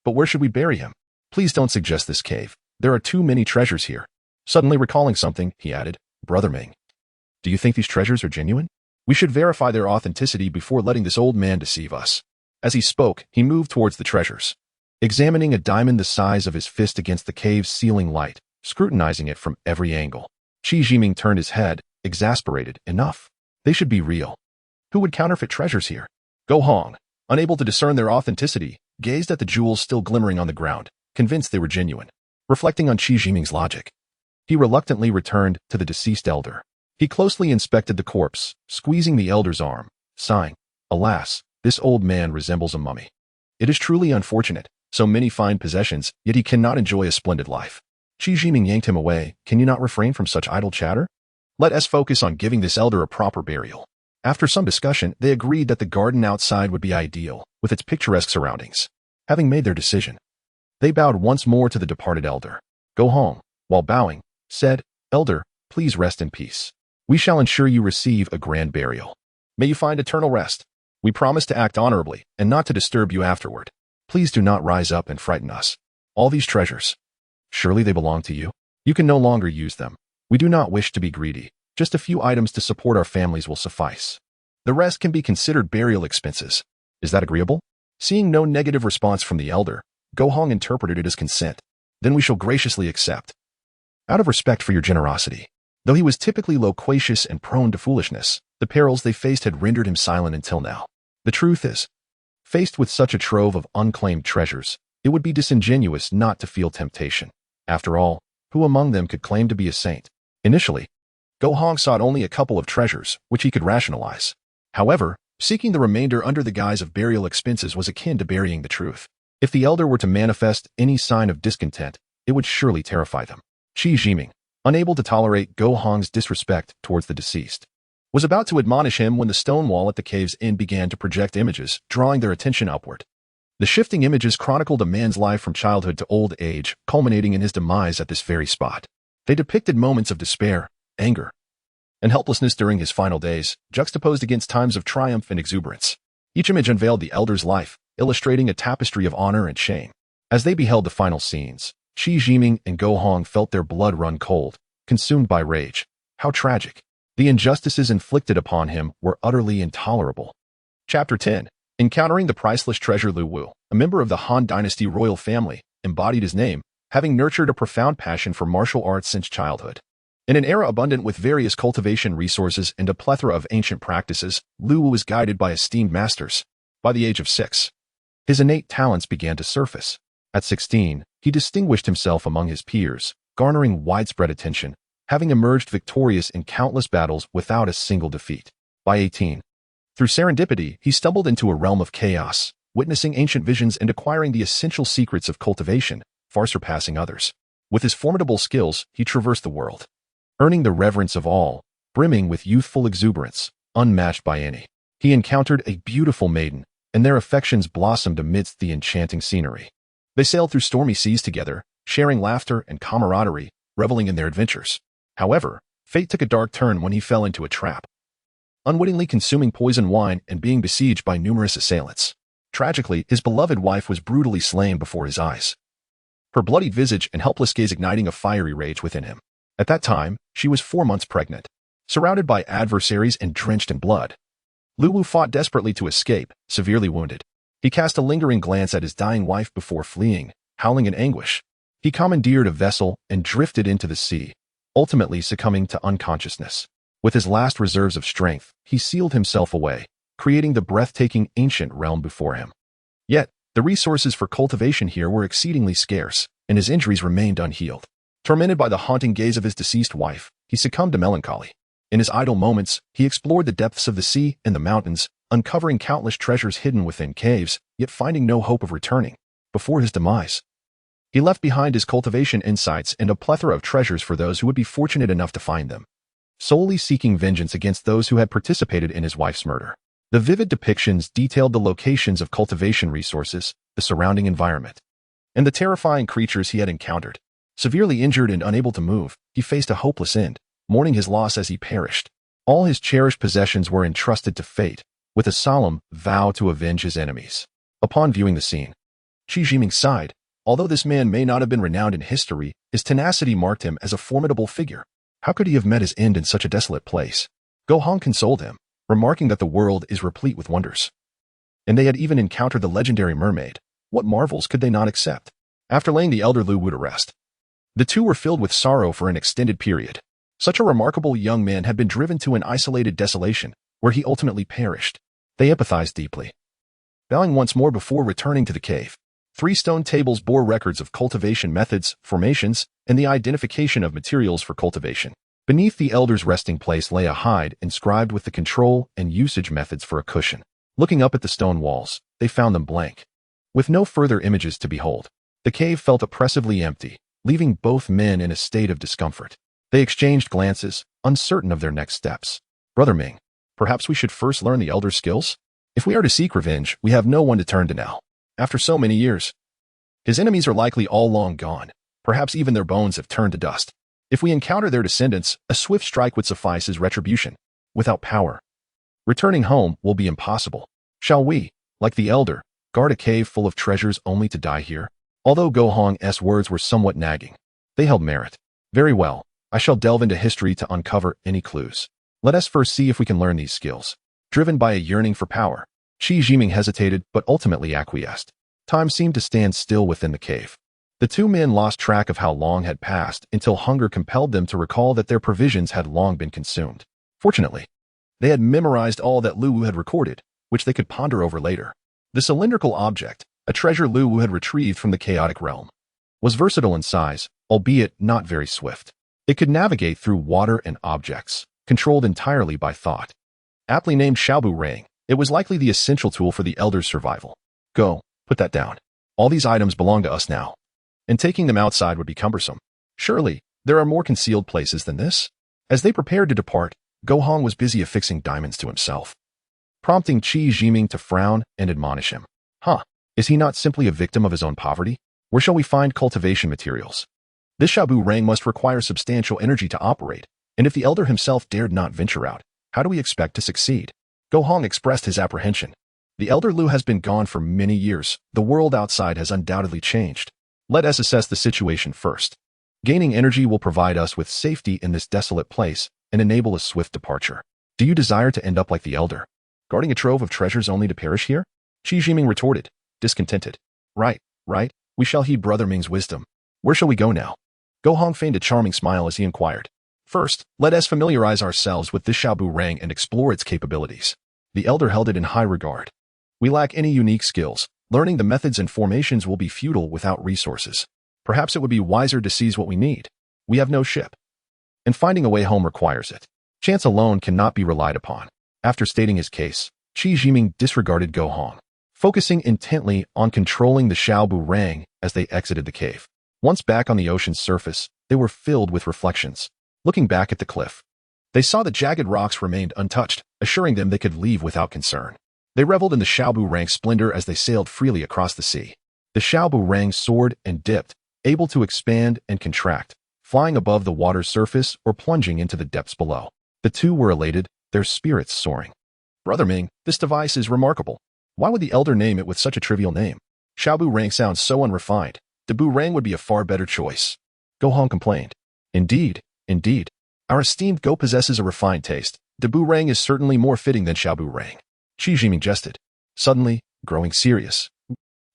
But where should we bury him? Please don't suggest this cave. There are too many treasures here." Suddenly recalling something, he added, "Brother Ming, do you think these treasures are genuine? We should verify their authenticity before letting this old man deceive us." As he spoke, he moved towards the treasures, examining a diamond the size of his fist against the cave's ceiling light, scrutinizing it from every angle. Qi Jiming turned his head, exasperated. Enough. They should be real. Who would counterfeit treasures here? Go Hong, unable to discern their authenticity, gazed at the jewels still glimmering on the ground, convinced they were genuine. Reflecting on Qi Jiming's logic, he reluctantly returned to the deceased elder. He closely inspected the corpse, squeezing the elder's arm, sighing, "Alas, this old man resembles a mummy. It is truly unfortunate, so many fine possessions, yet he cannot enjoy a splendid life." Qi Jiming yanked him away. "Can you not refrain from such idle chatter? Let us focus on giving this elder a proper burial." After some discussion, they agreed that the garden outside would be ideal, with its picturesque surroundings. Having made their decision, they bowed once more to the departed elder. Go Hong, while bowing, said, "Elder, please rest in peace. We shall ensure you receive a grand burial. May you find eternal rest. We promise to act honorably and not to disturb you afterward. Please do not rise up and frighten us. All these treasures, surely they belong to you? You can no longer use them. We do not wish to be greedy. Just a few items to support our families will suffice. The rest can be considered burial expenses. Is that agreeable?" Seeing no negative response from the elder, Go Hong interpreted it as consent. "Then we shall graciously accept. Out of respect for your generosity." Though he was typically loquacious and prone to foolishness, the perils they faced had rendered him silent until now. The truth is, faced with such a trove of unclaimed treasures, it would be disingenuous not to feel temptation. After all, who among them could claim to be a saint? Initially, Go Hong sought only a couple of treasures, which he could rationalize. However, seeking the remainder under the guise of burial expenses was akin to burying the truth. If the elder were to manifest any sign of discontent, it would surely terrify them. Qi Jiming, unable to tolerate Go Hong's disrespect towards the deceased, was about to admonish him when the stone wall at the cave's end began to project images, drawing their attention upward. The shifting images chronicled a man's life from childhood to old age, culminating in his demise at this very spot. They depicted moments of despair, anger, and helplessness during his final days, juxtaposed against times of triumph and exuberance. Each image unveiled the elder's life, illustrating a tapestry of honor and shame. As they beheld the final scenes, Qi Jiming and Go Hong felt their blood run cold, consumed by rage. How tragic. The injustices inflicted upon him were utterly intolerable. Chapter 10. Encountering the priceless treasure. Lu Wu, a member of the Han Dynasty royal family, embodied his name, having nurtured a profound passion for martial arts since childhood. In an era abundant with various cultivation resources and a plethora of ancient practices, Lu Wu was guided by esteemed masters. By the age of 6, his innate talents began to surface. At 16, he distinguished himself among his peers, garnering widespread attention, having emerged victorious in countless battles without a single defeat. By 18, through serendipity, he stumbled into a realm of chaos, witnessing ancient visions and acquiring the essential secrets of cultivation, far surpassing others. With his formidable skills, he traversed the world, earning the reverence of all, brimming with youthful exuberance, unmatched by any. He encountered a beautiful maiden, and their affections blossomed amidst the enchanting scenery. They sailed through stormy seas together, sharing laughter and camaraderie, reveling in their adventures. However, fate took a dark turn when he fell into a trap, unwittingly consuming poison wine and being besieged by numerous assailants. Tragically, his beloved wife was brutally slain before his eyes, her bloodied visage and helpless gaze igniting a fiery rage within him. At that time, she was 4 months pregnant. Surrounded by adversaries and drenched in blood, Lulu fought desperately to escape, severely wounded. He cast a lingering glance at his dying wife before fleeing, howling in anguish. He commandeered a vessel and drifted into the sea, ultimately succumbing to unconsciousness. With his last reserves of strength, he sealed himself away, creating the breathtaking ancient realm before him. Yet, the resources for cultivation here were exceedingly scarce, and his injuries remained unhealed. Tormented by the haunting gaze of his deceased wife, he succumbed to melancholy. In his idle moments, he explored the depths of the sea and the mountains, uncovering countless treasures hidden within caves, yet finding no hope of returning. Before his demise, he left behind his cultivation insights and a plethora of treasures for those who would be fortunate enough to find them, solely seeking vengeance against those who had participated in his wife's murder. The vivid depictions detailed the locations of cultivation resources, the surrounding environment, and the terrifying creatures he had encountered. Severely injured and unable to move, he faced a hopeless end, mourning his loss as he perished. All his cherished possessions were entrusted to fate, with a solemn vow to avenge his enemies. Upon viewing the scene, Qi Jiming sighed. Although this man may not have been renowned in history, his tenacity marked him as a formidable figure. How could he have met his end in such a desolate place? Go Hong consoled him, remarking that the world is replete with wonders, and they had even encountered the legendary mermaid. What marvels could they not accept? After laying the elder Lu Wu to rest, the two were filled with sorrow for an extended period. Such a remarkable young man had been driven to an isolated desolation, where he ultimately perished. They empathized deeply. Bowing once more before returning to the cave, 3 stone tables bore records of cultivation methods, formations, and the identification of materials for cultivation. Beneath the elder's resting place lay a hide inscribed with the control and usage methods for a cushion. Looking up at the stone walls, they found them blank, with no further images to behold. The cave felt oppressively empty, leaving both men in a state of discomfort. They exchanged glances, uncertain of their next steps. Brother Ming, perhaps we should first learn the elder's skills? If we are to seek revenge, we have no one to turn to now. After so many years, his enemies are likely all long gone. Perhaps even their bones have turned to dust. If we encounter their descendants, a swift strike would suffice as retribution. Without power, returning home will be impossible. Shall we, like the elder, guard a cave full of treasures only to die here? Although Go Hong's words were somewhat nagging, they held merit. Very well, I shall delve into history to uncover any clues. Let us first see if we can learn these skills. Driven by a yearning for power, Qi Jiming hesitated but ultimately acquiesced. Time seemed to stand still within the cave. The two men lost track of how long had passed until hunger compelled them to recall that their provisions had long been consumed. Fortunately, they had memorized all that Lu Wu had recorded, which they could ponder over later. The cylindrical object, a treasure Lu Wu had retrieved from the chaotic realm, was versatile in size, albeit not very swift. It could navigate through water and objects, controlled entirely by thought. Aptly named Xiaobu Rang, it was likely the essential tool for the elder's survival. Go, put that down. All these items belong to us now, and taking them outside would be cumbersome. Surely, there are more concealed places than this? As they prepared to depart, Go Hong was busy affixing diamonds to himself, prompting Qi Jiming to frown and admonish him. Is he not simply a victim of his own poverty? Where shall we find cultivation materials? This Xiaobu Rang must require substantial energy to operate, and if the elder himself dared not venture out, how do we expect to succeed? Go Hong expressed his apprehension. The elder Lu has been gone for many years. The world outside has undoubtedly changed. Let us assess the situation first. Gaining energy will provide us with safety in this desolate place and enable a swift departure. Do you desire to end up like the elder, guarding a trove of treasures only to perish here? Qi Jiming retorted, discontented. Right. We shall heed Brother Ming's wisdom. Where shall we go now? Go Hong feigned a charming smile as he inquired. First, let us familiarize ourselves with this Xiaobu Rang and explore its capabilities. The elder held it in high regard. We lack any unique skills. Learning the methods and formations will be futile without resources. Perhaps it would be wiser to seize what we need. We have no ship, and finding a way home requires it. Chance alone cannot be relied upon. After stating his case, Qi Jiming disregarded Go Hong, focusing intently on controlling the Xiaobu Rang as they exited the cave. Once back on the ocean's surface, they were filled with reflections. Looking back at the cliff, they saw the jagged rocks remained untouched, assuring them they could leave without concern. They reveled in the Xiaobu Rang's splendor as they sailed freely across the sea. The Xiaobu Rang soared and dipped, able to expand and contract, flying above the water's surface or plunging into the depths below. The two were elated, their spirits soaring. Brother Ming, this device is remarkable. Why would the elder name it with such a trivial name? Xiaobu Rang sounds so unrefined. Debu Rang would be a far better choice. Go Hong complained. Indeed, indeed. Our esteemed Go possesses a refined taste. Debu Rang is certainly more fitting than Xiaobu Rang. Qi Jiming jested. Suddenly, growing serious.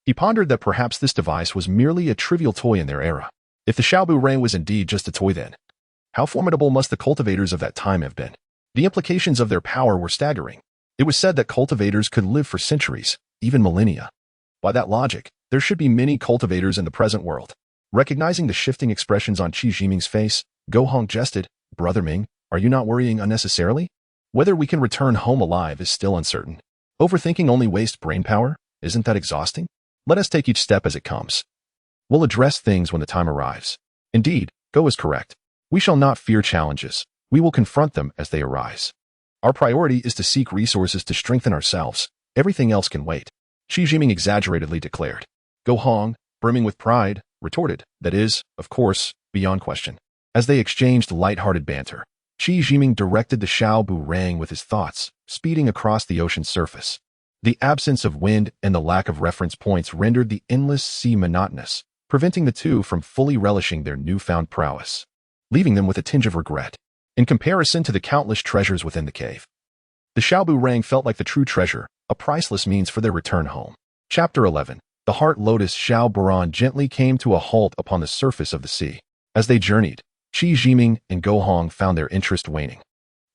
He pondered that perhaps this device was merely a trivial toy in their era. If the Xiaobu Rang was indeed just a toy then, how formidable must the cultivators of that time have been? The implications of their power were staggering. It was said that cultivators could live for centuries, even millennia. By that logic, there should be many cultivators in the present world. Recognizing the shifting expressions on Qi Jiming's face, Go Hong jested, Brother Ming, are you not worrying unnecessarily? Whether we can return home alive is still uncertain. Overthinking only wastes brain power? Isn't that exhausting? Let us take each step as it comes. We'll address things when the time arrives. Indeed, Go is correct. We shall not fear challenges. We will confront them as they arise. Our priority is to seek resources to strengthen ourselves. Everything else can wait. Qi Jiming exaggeratedly declared. Go Hong, brimming with pride, retorted, that is, of course, beyond question. As they exchanged light-hearted banter, Qi Jiming directed the Xiaobu Rang with his thoughts, speeding across the ocean's surface. The absence of wind and the lack of reference points rendered the endless sea monotonous, preventing the two from fully relishing their newfound prowess, leaving them with a tinge of regret. In comparison to the countless treasures within the cave, the Xiaobu Rang felt like the true treasure, a priceless means for their return home. Chapter 11. The heart lotus Xiao Buran gently came to a halt upon the surface of the sea. As they journeyed, Qi Jiming and Go Hong found their interest waning.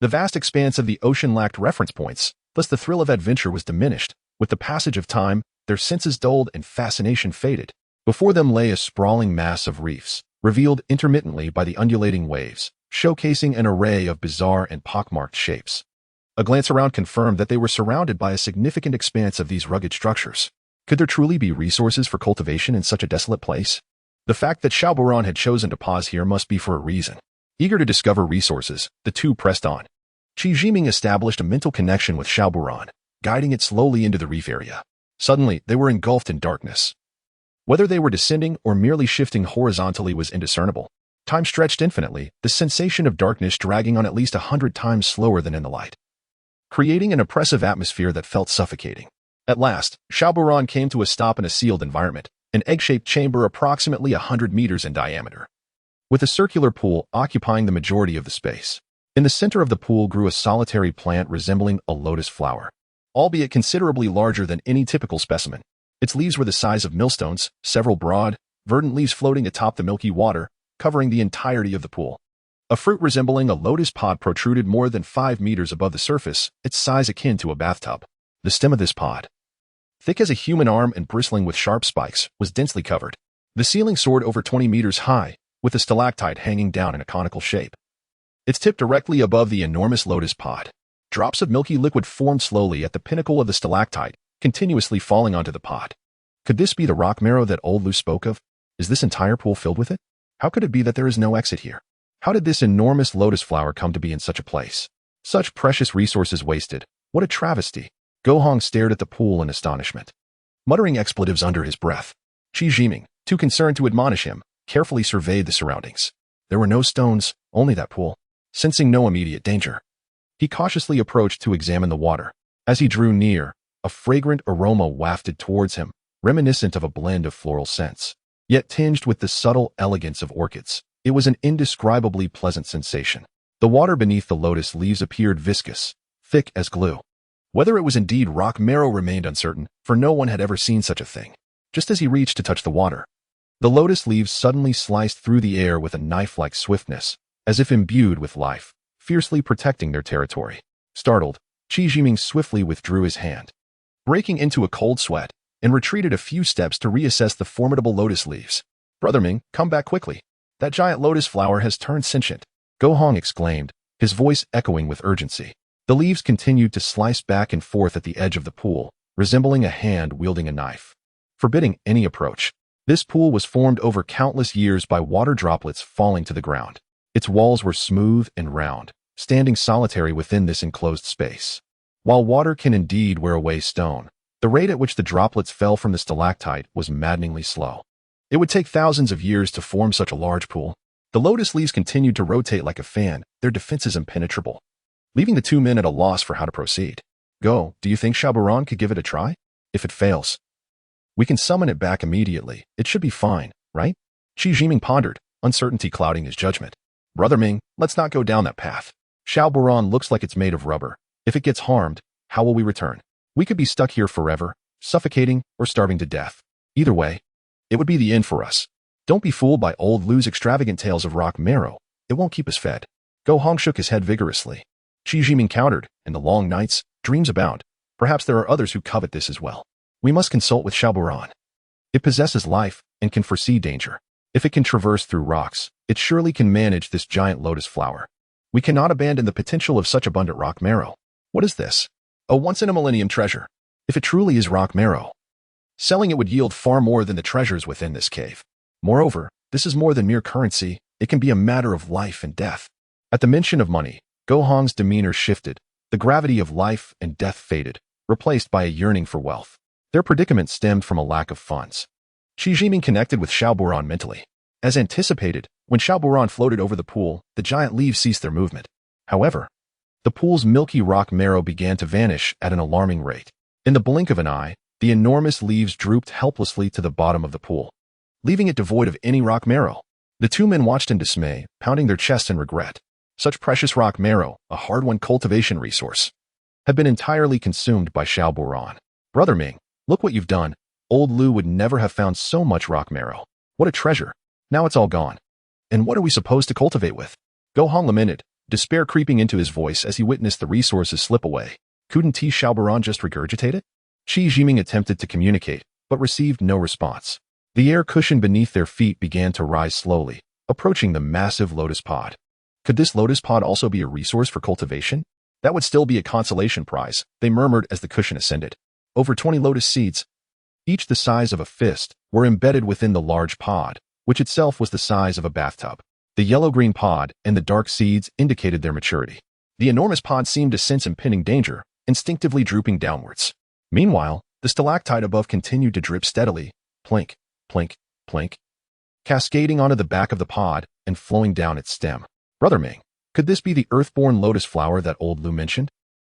The vast expanse of the ocean lacked reference points, thus the thrill of adventure was diminished. With the passage of time, their senses dulled and fascination faded. Before them lay a sprawling mass of reefs, revealed intermittently by the undulating waves, showcasing an array of bizarre and pockmarked shapes. A glance around confirmed that they were surrounded by a significant expanse of these rugged structures. Could there truly be resources for cultivation in such a desolate place? The fact that Xiaoburan had chosen to pause here must be for a reason. Eager to discover resources, the two pressed on. Qi Jiming established a mental connection with Xiaoburan, guiding it slowly into the reef area. Suddenly, they were engulfed in darkness. Whether they were descending or merely shifting horizontally was indiscernible. Time stretched infinitely, the sensation of darkness dragging on at least 100 times slower than in the light, creating an oppressive atmosphere that felt suffocating. At last, Xiaoburan came to a stop in a sealed environment, an egg-shaped chamber approximately 100 meters in diameter, with a circular pool occupying the majority of the space. In the center of the pool grew a solitary plant resembling a lotus flower, albeit considerably larger than any typical specimen. Its leaves were the size of millstones, several broad, verdant leaves floating atop the milky water, covering the entirety of the pool. A fruit resembling a lotus pod protruded more than 5 meters above the surface, its size akin to a bathtub. The stem of this pod, thick as a human arm and bristling with sharp spikes, was densely covered. The ceiling soared over 20 meters high, with a stalactite hanging down in a conical shape. Its tip directly above the enormous lotus pod. Drops of milky liquid formed slowly at the pinnacle of the stalactite, continuously falling onto the pod. Could this be the rock marrow that old Lu spoke of? Is this entire pool filled with it? How could it be that there is no exit here? How did this enormous lotus flower come to be in such a place? Such precious resources wasted. What a travesty. Go Hong stared at the pool in astonishment, muttering expletives under his breath. Qi Jiming, too concerned to admonish him, carefully surveyed the surroundings. There were no stones, only that pool. Sensing no immediate danger, he cautiously approached to examine the water. As he drew near, a fragrant aroma wafted towards him, reminiscent of a blend of floral scents, yet tinged with the subtle elegance of orchids. It was an indescribably pleasant sensation. The water beneath the lotus leaves appeared viscous, thick as glue. Whether it was indeed rock marrow remained uncertain, for no one had ever seen such a thing. Just as he reached to touch the water, the lotus leaves suddenly sliced through the air with a knife-like swiftness, as if imbued with life, fiercely protecting their territory. Startled, Qi Jiming swiftly withdrew his hand, breaking into a cold sweat, and retreated a few steps to reassess the formidable lotus leaves. Brother Ming, come back quickly. That giant lotus flower has turned sentient. Go Hong exclaimed, his voice echoing with urgency. The leaves continued to slice back and forth at the edge of the pool, resembling a hand wielding a knife, forbidding any approach. This pool was formed over countless years by water droplets falling to the ground. Its walls were smooth and round, standing solitary within this enclosed space. While water can indeed wear away stone, the rate at which the droplets fell from the stalactite was maddeningly slow. It would take thousands of years to form such a large pool. The lotus leaves continued to rotate like a fan, their defenses impenetrable, leaving the two men at a loss for how to proceed. Go, do you think Shaburan could give it a try? If it fails, we can summon it back immediately. It should be fine, right? Qi Jiming pondered, uncertainty clouding his judgment. Brother Ming, let's not go down that path. Shaburan looks like it's made of rubber. If it gets harmed, how will we return? We could be stuck here forever, suffocating or starving to death. Either way, it would be the end for us. Don't be fooled by old Lu's extravagant tales of rock marrow. It won't keep us fed. Go Hong shook his head vigorously. Qi Jiming countered, in the long nights, dreams abound. Perhaps there are others who covet this as well. We must consult with Shaburan. It possesses life and can foresee danger. If it can traverse through rocks, it surely can manage this giant lotus flower. We cannot abandon the potential of such abundant rock marrow. What is this? A once-in-a-millennium treasure. If it truly is rock marrow, selling it would yield far more than the treasures within this cave. Moreover, this is more than mere currency. It can be a matter of life and death. At the mention of money, Go Hong's demeanor shifted. The gravity of life and death faded, replaced by a yearning for wealth. Their predicament stemmed from a lack of funds. Qi Jiming connected with Shaburan mentally. As anticipated, when Shaburan floated over the pool, the giant leaves ceased their movement. However, the pool's milky rock marrow began to vanish at an alarming rate. In the blink of an eye, the enormous leaves drooped helplessly to the bottom of the pool, leaving it devoid of any rock marrow. The two men watched in dismay, pounding their chests in regret. Such precious rock marrow, a hard-won cultivation resource, had been entirely consumed by Shaburan. Brother Ming, look what you've done. Old Lu would never have found so much rock marrow. What a treasure. Now it's all gone. And what are we supposed to cultivate with? Go Hong lamented, despair creeping into his voice as he witnessed the resources slip away. Couldn't Shaburan just regurgitate it? Qi Jiming attempted to communicate, but received no response. The air cushion beneath their feet began to rise slowly, approaching the massive lotus pod. Could this lotus pod also be a resource for cultivation? That would still be a consolation prize, they murmured as the cushion ascended. Over 20 lotus seeds, each the size of a fist, were embedded within the large pod, which itself was the size of a bathtub. The yellow-green pod and the dark seeds indicated their maturity. The enormous pod seemed to sense impending danger, instinctively drooping downwards. Meanwhile, the stalactite above continued to drip steadily, plink, plink, plink, cascading onto the back of the pod and flowing down its stem. Brother Ming, could this be the earthborn lotus flower that old Lu mentioned?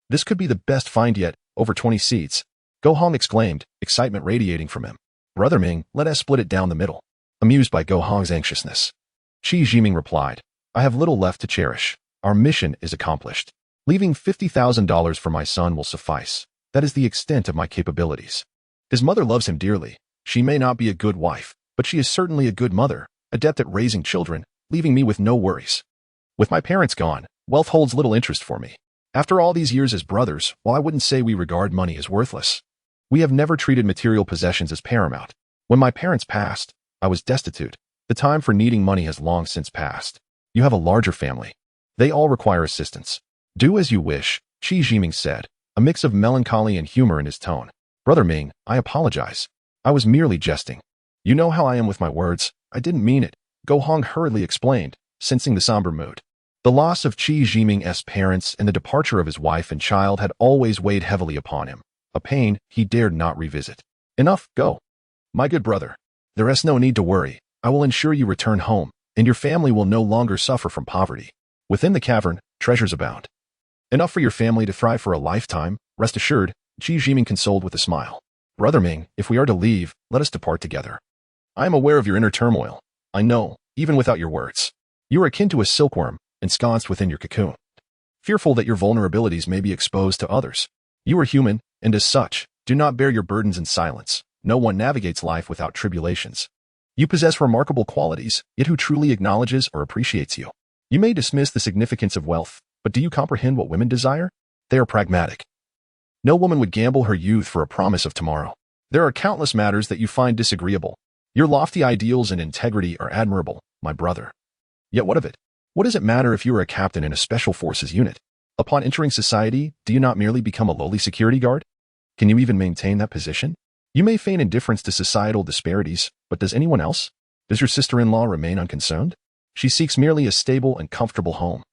This could be the best find yet, over 20 seeds. Go Hong exclaimed, excitement radiating from him. Brother Ming, let us split it down the middle. Amused by Go Hong's anxiousness, Qi Jiming replied, I have little left to cherish. Our mission is accomplished. Leaving $50,000 for my son will suffice. That is the extent of my capabilities. His mother loves him dearly. She may not be a good wife, but she is certainly a good mother, adept at raising children, leaving me with no worries. With my parents gone, wealth holds little interest for me. After all these years as brothers, while I wouldn't say we regard money as worthless, we have never treated material possessions as paramount. When my parents passed, I was destitute. The time for needing money has long since passed. You have a larger family. They all require assistance. Do as you wish, Qi Jiming said, a mix of melancholy and humor in his tone. Brother Ming, I apologize. I was merely jesting. You know how I am with my words. I didn't mean it. Go Hong hurriedly explained, sensing the somber mood. The loss of Qi Jiming's parents and the departure of his wife and child had always weighed heavily upon him, a pain he dared not revisit. Enough, go. My good brother, there is no need to worry. I will ensure you return home, and your family will no longer suffer from poverty. Within the cavern, treasures abound. Enough for your family to thrive for a lifetime, rest assured, Qi Jiming consoled with a smile. Brother Ming, if we are to leave, let us depart together. I am aware of your inner turmoil. I know, even without your words. You are akin to a silkworm, ensconced within your cocoon, fearful that your vulnerabilities may be exposed to others. You are human, and as such, do not bear your burdens in silence. No one navigates life without tribulations. You possess remarkable qualities, yet who truly acknowledges or appreciates you? You may dismiss the significance of wealth, but do you comprehend what women desire? They are pragmatic. No woman would gamble her youth for a promise of tomorrow. There are countless matters that you find disagreeable. Your lofty ideals and integrity are admirable, my brother. Yet what of it? What does it matter if you are a captain in a special forces unit? Upon entering society, do you not merely become a lowly security guard? Can you even maintain that position? You may feign indifference to societal disparities, but does anyone else? Does your sister-in-law remain unconcerned? She seeks merely a stable and comfortable home.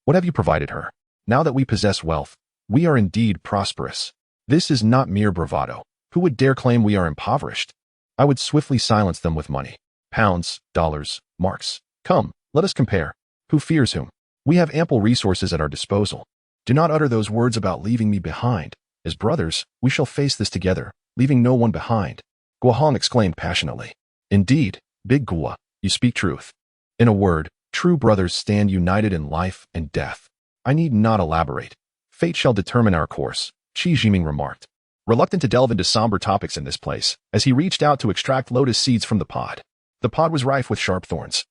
What have you provided her? Now that we possess wealth, we are indeed prosperous. This is not mere bravado. Who would dare claim we are impoverished? I would swiftly silence them with money. Pounds, dollars, marks. Come, let us compare. Who fears whom? We have ample resources at our disposal. Do not utter those words about leaving me behind. As brothers, we shall face this together, leaving no one behind. Guohong exclaimed passionately. Indeed, Big Gua, you speak truth. In a word, true brothers stand united in life and death. I need not elaborate. Fate shall determine our course, Qi Jiming remarked, reluctant to delve into somber topics in this place, as he reached out to extract lotus seeds from the pod. The pod was rife with sharp thorns.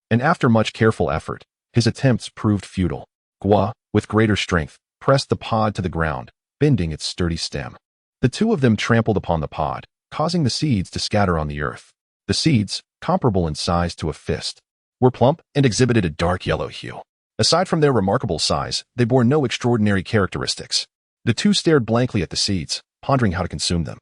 And after much careful effort, his attempts proved futile. Gua, with greater strength, pressed the pod to the ground, bending its sturdy stem. The two of them trampled upon the pod, causing the seeds to scatter on the earth. The seeds, comparable in size to a fist, were plump and exhibited a dark yellow hue. Aside from their remarkable size, they bore no extraordinary characteristics. The two stared blankly at the seeds, pondering how to consume them.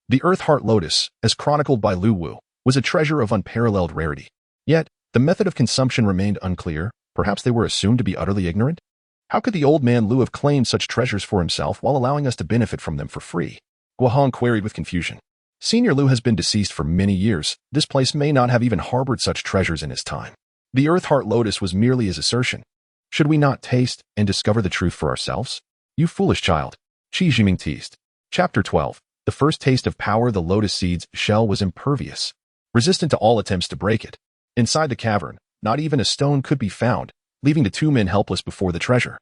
The Earth Heart Lotus, as chronicled by Lu Wu, was a treasure of unparalleled rarity. Yet, the method of consumption remained unclear. Perhaps they were assumed to be utterly ignorant? How could the old man Lu have claimed such treasures for himself while allowing us to benefit from them for free? Guohong queried with confusion. Senior Lu has been deceased for many years. This place may not have even harbored such treasures in his time. The Earth Heart Lotus was merely his assertion. Should we not taste and discover the truth for ourselves? You foolish child, Qi Jiming teased. Chapter 12. The first taste of power. The lotus seed's shell was impervious, resistant to all attempts to break it. Inside the cavern, not even a stone could be found, leaving the two men helpless before the treasure.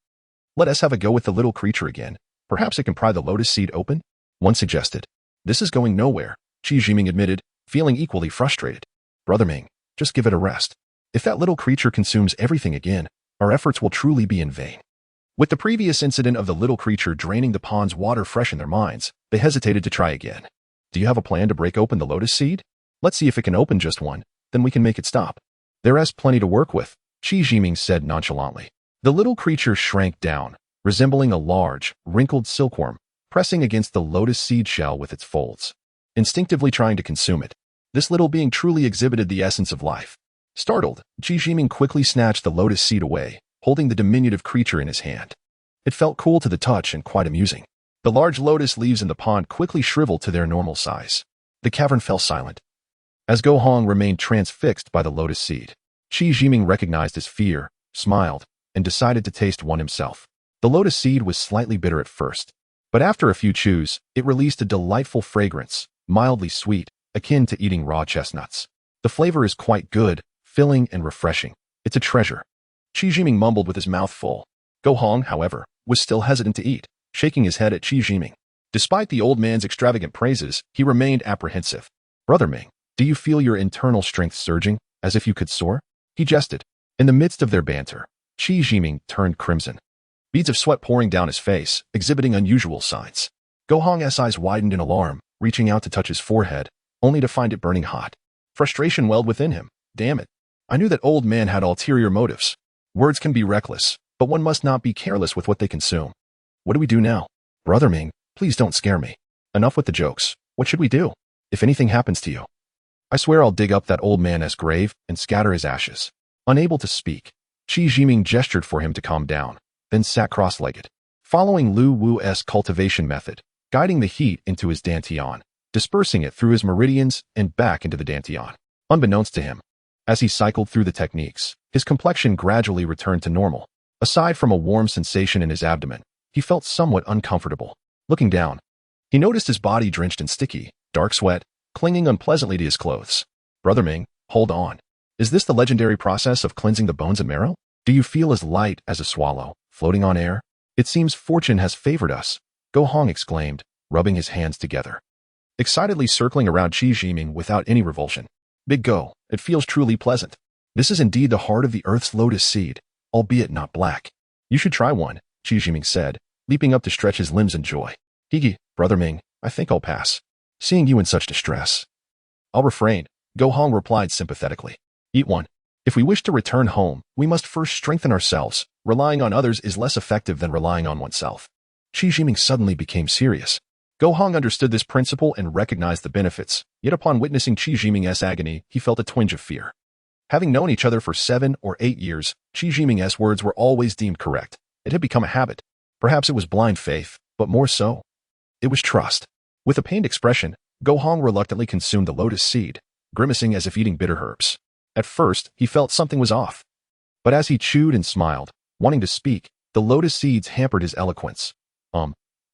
Let us have a go with the little creature again. Perhaps it can pry the lotus seed open? One suggested. This is going nowhere, Qi Jiming admitted, feeling equally frustrated. Brother Ming, just give it a rest. If that little creature consumes everything again, our efforts will truly be in vain. With the previous incident of the little creature draining the pond's water fresh in their minds, they hesitated to try again. Do you have a plan to break open the lotus seed? Let's see if it can open just one, then we can make it stop. There is plenty to work with, Qi Jiming said nonchalantly. The little creature shrank down, resembling a large, wrinkled silkworm, pressing against the lotus seed shell with its folds, instinctively trying to consume it. This little being truly exhibited the essence of life. Startled, Qi Jiming quickly snatched the lotus seed away, holding the diminutive creature in his hand. It felt cool to the touch and quite amusing. The large lotus leaves in the pond quickly shriveled to their normal size. The cavern fell silent, as Guohong remained transfixed by the lotus seed. Qi Jiming recognized his fear, smiled, and decided to taste one himself. The lotus seed was slightly bitter at first, but after a few chews, it released a delightful fragrance, mildly sweet, akin to eating raw chestnuts. The flavor is quite good, filling and refreshing. It's a treasure. Qi Jiming mumbled with his mouth full. Guohong, however, was still hesitant to eat, shaking his head at Qi Jiming. Despite the old man's extravagant praises, he remained apprehensive. Brother Ming, do you feel your internal strength surging, as if you could soar? He jested. In the midst of their banter, Qi Jiming turned crimson, beads of sweat pouring down his face, exhibiting unusual signs. Guohong's eyes widened in alarm, reaching out to touch his forehead, only to find it burning hot. Frustration welled within him. Damn it. I knew that old man had ulterior motives. Words can be reckless, but one must not be careless with what they consume. What do we do now? Brother Ming, please don't scare me. Enough with the jokes. What should we do? If anything happens to you, I swear I'll dig up that old man's grave and scatter his ashes. Unable to speak, Qi Jiming gestured for him to calm down, then sat cross-legged, following Lu Wu's cultivation method, guiding the heat into his dantian, dispersing it through his meridians and back into the dantian. Unbeknownst to him, as he cycled through the techniques, his complexion gradually returned to normal. Aside from a warm sensation in his abdomen, he felt somewhat uncomfortable. Looking down, he noticed his body drenched in sticky, dark sweat, clinging unpleasantly to his clothes. Brother Ming, hold on. Is this the legendary process of cleansing the bones and marrow? Do you feel as light as a swallow, floating on air? It seems fortune has favored us, Guohong exclaimed, rubbing his hands together, excitedly circling around Qi Jiming without any revulsion. Big Go, it feels truly pleasant. This is indeed the heart of the earth's lotus seed, albeit not black. You should try one, Qi Jiming said, leaping up to stretch his limbs in joy. Higi, Brother Ming, I think I'll pass. Seeing you in such distress, I'll refrain, Guohong replied sympathetically. Eat one. If we wish to return home, we must first strengthen ourselves. Relying on others is less effective than relying on oneself. Qi Jiming suddenly became serious. Guohong understood this principle and recognized the benefits, yet upon witnessing Qi Jiming's agony, he felt a twinge of fear. Having known each other for 7 or 8 years, Qi Jiming's words were always deemed correct. It had become a habit. Perhaps it was blind faith, but more so, it was trust. With a pained expression, Gohong reluctantly consumed the lotus seed, grimacing as if eating bitter herbs. At first, he felt something was off. But as he chewed and smiled, wanting to speak, the lotus seeds hampered his eloquence.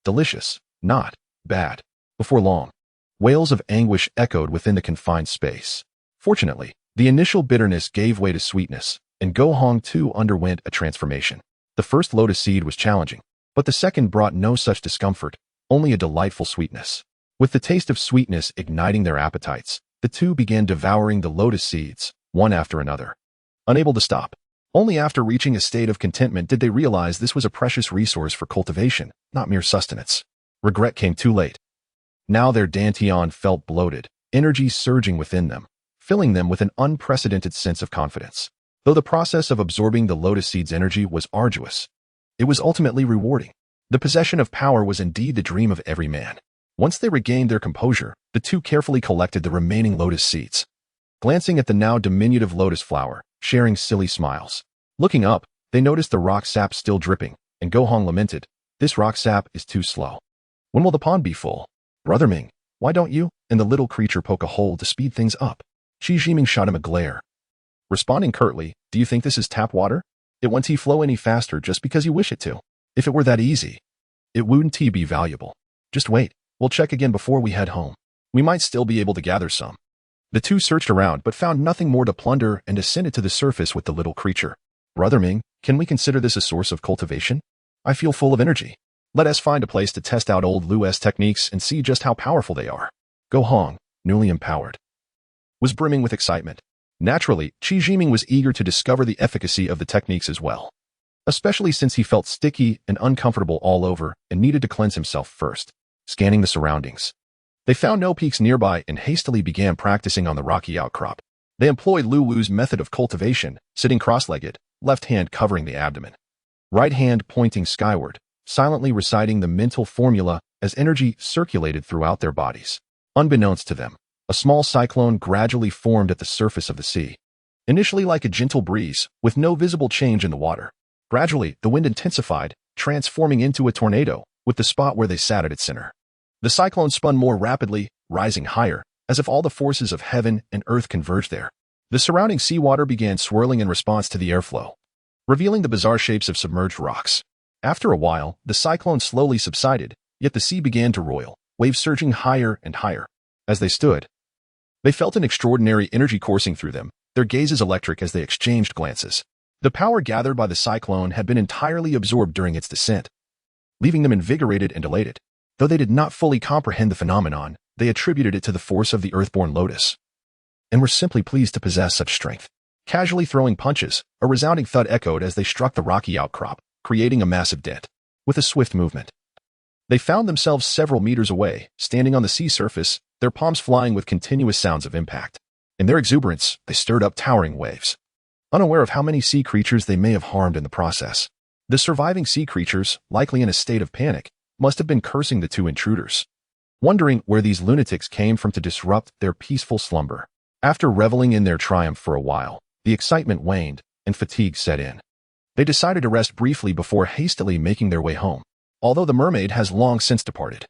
Delicious, not bad. Before long, wails of anguish echoed within the confined space. Fortunately, the initial bitterness gave way to sweetness, and Gohong too underwent a transformation. The first lotus seed was challenging, but the second brought no such discomfort, only a delightful sweetness. With the taste of sweetness igniting their appetites, the two began devouring the lotus seeds, one after another. Unable to stop. Only after reaching a state of contentment did they realize this was a precious resource for cultivation, not mere sustenance. Regret came too late. Now their dantian felt bloated, energy surging within them, filling them with an unprecedented sense of confidence. Though the process of absorbing the lotus seed's energy was arduous, it was ultimately rewarding. The possession of power was indeed the dream of every man. Once they regained their composure, the two carefully collected the remaining lotus seeds. Glancing at the now diminutive lotus flower, sharing silly smiles. Looking up, they noticed the rock sap still dripping, and Gohong lamented, "This rock sap is too slow. When will the pond be full? Brother Ming, why don't you?" And the little creature poke a hole to speed things up. Qi Jiming shot him a glare. Responding curtly, "Do you think this is tap water? It won't flow any faster just because you wish it to. If it were that easy, it wouldn't be valuable. Just wait, we'll check again before we head home. We might still be able to gather some." The two searched around but found nothing more to plunder and descended to the surface with the little creature. "Brother Ming, can we consider this a source of cultivation? I feel full of energy. Let us find a place to test out old Lu's techniques and see just how powerful they are." Gohong, newly empowered, was brimming with excitement. Naturally, Qi Jiming was eager to discover the efficacy of the techniques as well, especially since he felt sticky and uncomfortable all over and needed to cleanse himself first. Scanning the surroundings, they found no peaks nearby and hastily began practicing on the rocky outcrop. They employed Lu Wu's method of cultivation, sitting cross-legged, left hand covering the abdomen, right hand pointing skyward, silently reciting the mental formula as energy circulated throughout their bodies. Unbeknownst to them, a small cyclone gradually formed at the surface of the sea. Initially like a gentle breeze, with no visible change in the water. Gradually, the wind intensified, transforming into a tornado, with the spot where they sat at its center. The cyclone spun more rapidly, rising higher, as if all the forces of heaven and earth converged there. The surrounding seawater began swirling in response to the airflow, revealing the bizarre shapes of submerged rocks. After a while, the cyclone slowly subsided, yet the sea began to roil, waves surging higher and higher. As they stood, they felt an extraordinary energy coursing through them, their gazes electric as they exchanged glances. The power gathered by the cyclone had been entirely absorbed during its descent, leaving them invigorated and elated. Though they did not fully comprehend the phenomenon, they attributed it to the force of the earthborn lotus, and were simply pleased to possess such strength. Casually throwing punches, a resounding thud echoed as they struck the rocky outcrop, creating a massive dent. With a swift movement, they found themselves several meters away, standing on the sea surface, their palms flying with continuous sounds of impact. In their exuberance, they stirred up towering waves, unaware of how many sea creatures they may have harmed in the process. The surviving sea creatures, likely in a state of panic, must have been cursing the two intruders, wondering where these lunatics came from to disrupt their peaceful slumber. After reveling in their triumph for a while, the excitement waned and fatigue set in. They decided to rest briefly before hastily making their way home. Although the mermaid has long since departed,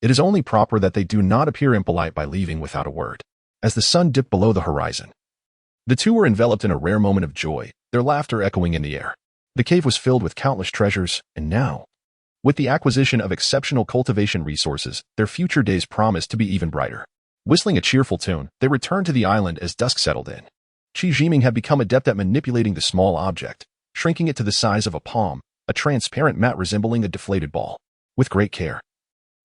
it is only proper that they do not appear impolite by leaving without a word. As the sun dipped below the horizon, the two were enveloped in a rare moment of joy, their laughter echoing in the air. The cave was filled with countless treasures, and now, with the acquisition of exceptional cultivation resources, their future days promised to be even brighter. Whistling a cheerful tune, they returned to the island as dusk settled in. Qi Jiming had become adept at manipulating the small object, shrinking it to the size of a palm, a transparent mat resembling a deflated ball. With great care,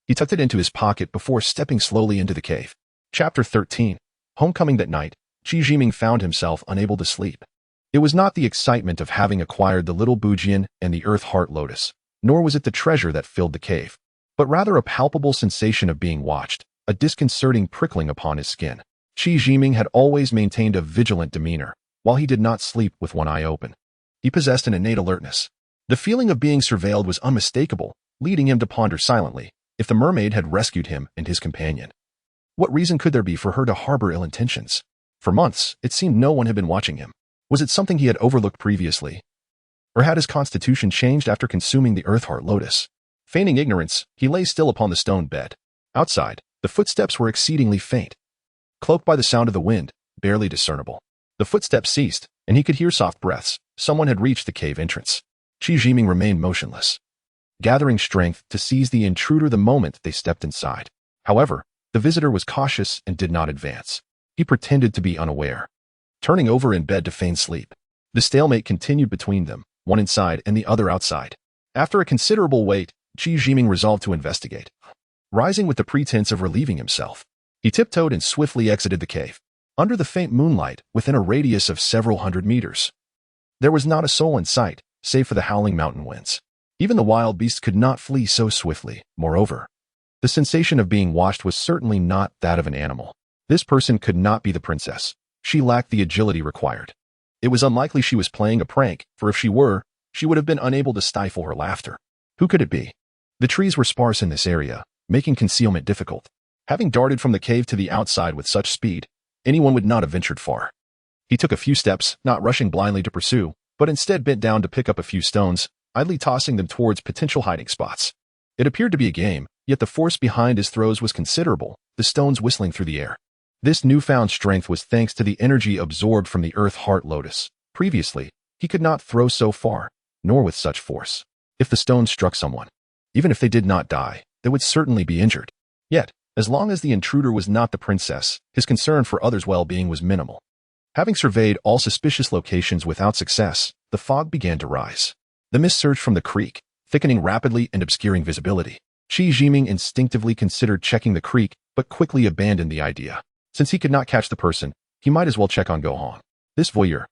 he tucked it into his pocket before stepping slowly into the cave. Chapter 13. Homecoming. That night, Qi Jiming found himself unable to sleep. It was not the excitement of having acquired the little Bujian and the Earth Heart Lotus, nor was it the treasure that filled the cave, but rather a palpable sensation of being watched, a disconcerting prickling upon his skin. Qi Jiming had always maintained a vigilant demeanor, while he did not sleep with one eye open. He possessed an innate alertness. The feeling of being surveilled was unmistakable, leading him to ponder silently, if the mermaid had rescued him and his companion. What reason could there be for her to harbor ill intentions? For months, it seemed no one had been watching him. Was it something he had overlooked previously? Or had his constitution changed after consuming the Earthheart Lotus? Feigning ignorance, he lay still upon the stone bed. Outside, The footsteps were exceedingly faint, cloaked by the sound of the wind, barely discernible. The footsteps ceased, and he could hear soft breaths. Someone had reached the cave entrance. Qi Jiming remained motionless, gathering strength to seize the intruder the moment they stepped inside. However, the visitor was cautious and did not advance. He pretended to be unaware, turning over in bed to feign sleep. The stalemate continued between them, one inside and the other outside. After a considerable wait, Qi Jiming resolved to investigate. Rising with the pretense of relieving himself, he tiptoed and swiftly exited the cave. Under the faint moonlight, within a radius of several hundred meters, there was not a soul in sight, save for the howling mountain winds. Even the wild beasts could not flee so swiftly. Moreover, the sensation of being watched was certainly not that of an animal. This person could not be the princess. She lacked the agility required. It was unlikely she was playing a prank, for if she were, she would have been unable to stifle her laughter. Who could it be? The trees were sparse in this area, making concealment difficult. Having darted from the cave to the outside with such speed, anyone would not have ventured far. He took a few steps, not rushing blindly to pursue, but instead bent down to pick up a few stones, idly tossing them towards potential hiding spots. It appeared to be a game, yet the force behind his throws was considerable, the stones whistling through the air. This newfound strength was thanks to the energy absorbed from the earth heart lotus. Previously, he could not throw so far, nor with such force. If the stones struck someone, even if they did not die, they would certainly be injured. Yet, as long as the intruder was not the princess, his concern for others' well-being was minimal. Having surveyed all suspicious locations without success, the fog began to rise. The mist surged from the creek, thickening rapidly and obscuring visibility. Qi Jiming instinctively considered checking the creek, but quickly abandoned the idea. Since he could not catch the person, he might as well check on Gohong. This voyeur,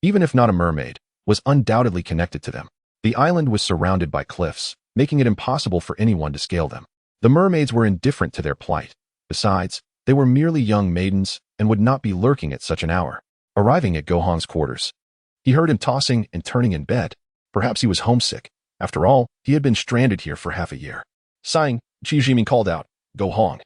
even if not a mermaid, was undoubtedly connected to them. The island was surrounded by cliffs, making it impossible for anyone to scale them. The mermaids were indifferent to their plight. Besides, they were merely young maidens and would not be lurking at such an hour. Arriving at Gohong's quarters, he heard him tossing and turning in bed. Perhaps he was homesick. After all, he had been stranded here for half a year. Sighing, Qi Jiming called out, "Gohong.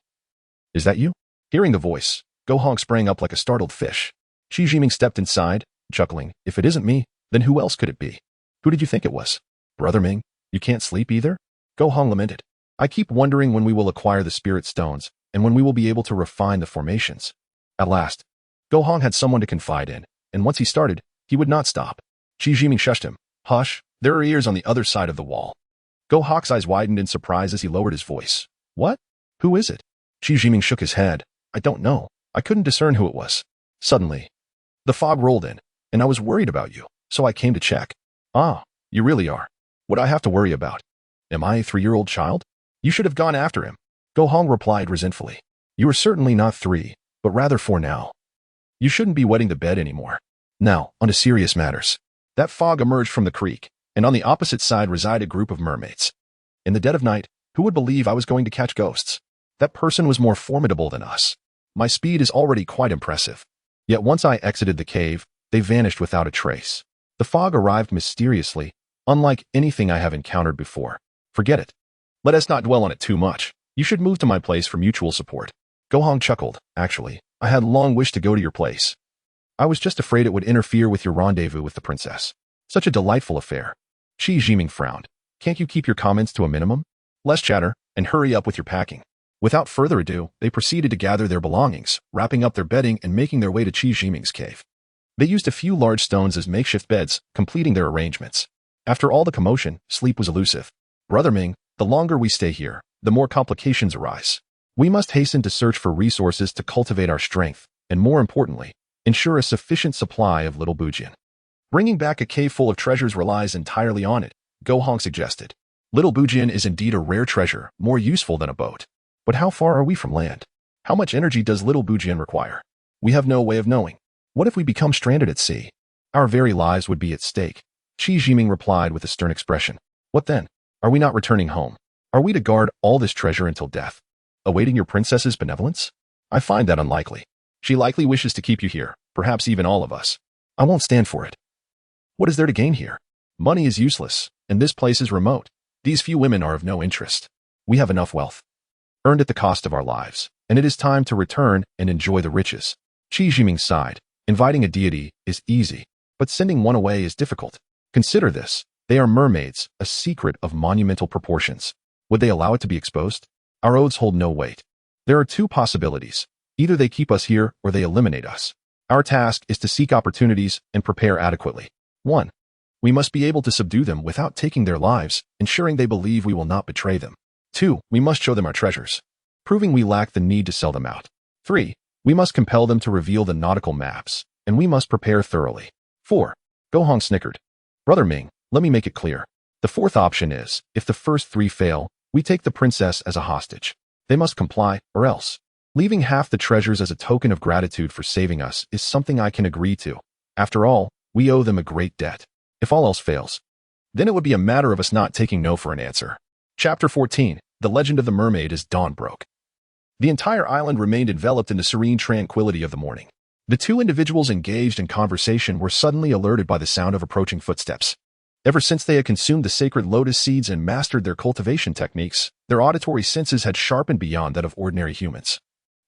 Is that you?" Hearing the voice, Gohong sprang up like a startled fish. Qi Jiming stepped inside, chuckling, "If it isn't me, then who else could it be? Who did you think it was? Brother Ming, you can't sleep either?" Gohong lamented. "I keep wondering when we will acquire the spirit stones, and when we will be able to refine the formations." At last, Gohong had someone to confide in, and once he started, he would not stop. Qi Jiming shushed him. "Hush, there are ears on the other side of the wall." Gohong's eyes widened in surprise as he lowered his voice. "What? Who is it?" Qi Jiming shook his head. "I don't know. I couldn't discern who it was." Suddenly, the fog rolled in, and I was worried about you, so I came to check. "Ah, you really are. What do I have to worry about? Am I a 3-year-old child? You should have gone after him." Gohong replied resentfully. "You are certainly not 3, but rather 4 now. You shouldn't be wetting the bed anymore. Now, on to serious matters." That fog emerged from the creek, and on the opposite side resided a group of mermaids. In the dead of night, who would believe I was going to catch ghosts? That person was more formidable than us. My speed is already quite impressive. Yet once I exited the cave, they vanished without a trace. The fog arrived mysteriously, unlike anything I have encountered before. Forget it. Let us not dwell on it too much. You should move to my place for mutual support. Gohong chuckled. "Actually, I had long wished to go to your place. I was just afraid it would interfere with your rendezvous with the princess. Such a delightful affair." Qi Jiming frowned. "Can't you keep your comments to a minimum? Less chatter, and hurry up with your packing." Without further ado, they proceeded to gather their belongings, wrapping up their bedding and making their way to Qi Jiming's cave. They used a few large stones as makeshift beds, completing their arrangements. After all the commotion, sleep was elusive. "Brother Ming, the longer we stay here, the more complications arise. We must hasten to search for resources to cultivate our strength, and more importantly, ensure a sufficient supply of little Bujian. Bringing back a cave full of treasures relies entirely on it," Gohong suggested. "Little Bujian is indeed a rare treasure, more useful than a boat. But how far are we from land? How much energy does little Bujian require? We have no way of knowing. What if we become stranded at sea? Our very lives would be at stake." Qi Jiming replied with a stern expression. "What then? Are we not returning home? Are we to guard all this treasure until death, awaiting your princess's benevolence? I find that unlikely. She likely wishes to keep you here, perhaps even all of us. I won't stand for it. What is there to gain here? Money is useless, and this place is remote. These few women are of no interest. We have enough wealth, earned at the cost of our lives, and it is time to return and enjoy the riches." Qi Jiming sighed. Inviting a deity is easy, but sending one away is difficult. Consider this. They are mermaids, a secret of monumental proportions. Would they allow it to be exposed? Our oaths hold no weight. There are two possibilities. Either they keep us here or they eliminate us. Our task is to seek opportunities and prepare adequately. 1. We must be able to subdue them without taking their lives, ensuring they believe we will not betray them. 2. We must show them our treasures, proving we lack the need to sell them out. 3. We must compel them to reveal the nautical maps, and we must prepare thoroughly. 4. Go Hong snickered. Brother Ming, let me make it clear. The fourth option is, if the first 3 fail, we take the princess as a hostage. They must comply, or else. Leaving half the treasures as a token of gratitude for saving us is something I can agree to. After all, we owe them a great debt. If all else fails, then it would be a matter of us not taking no for an answer. Chapter 14. The Legend of the Mermaid as Dawn Broke. The entire island remained enveloped in the serene tranquility of the morning. The 2 individuals engaged in conversation were suddenly alerted by the sound of approaching footsteps. Ever since they had consumed the sacred lotus seeds and mastered their cultivation techniques, their auditory senses had sharpened beyond that of ordinary humans,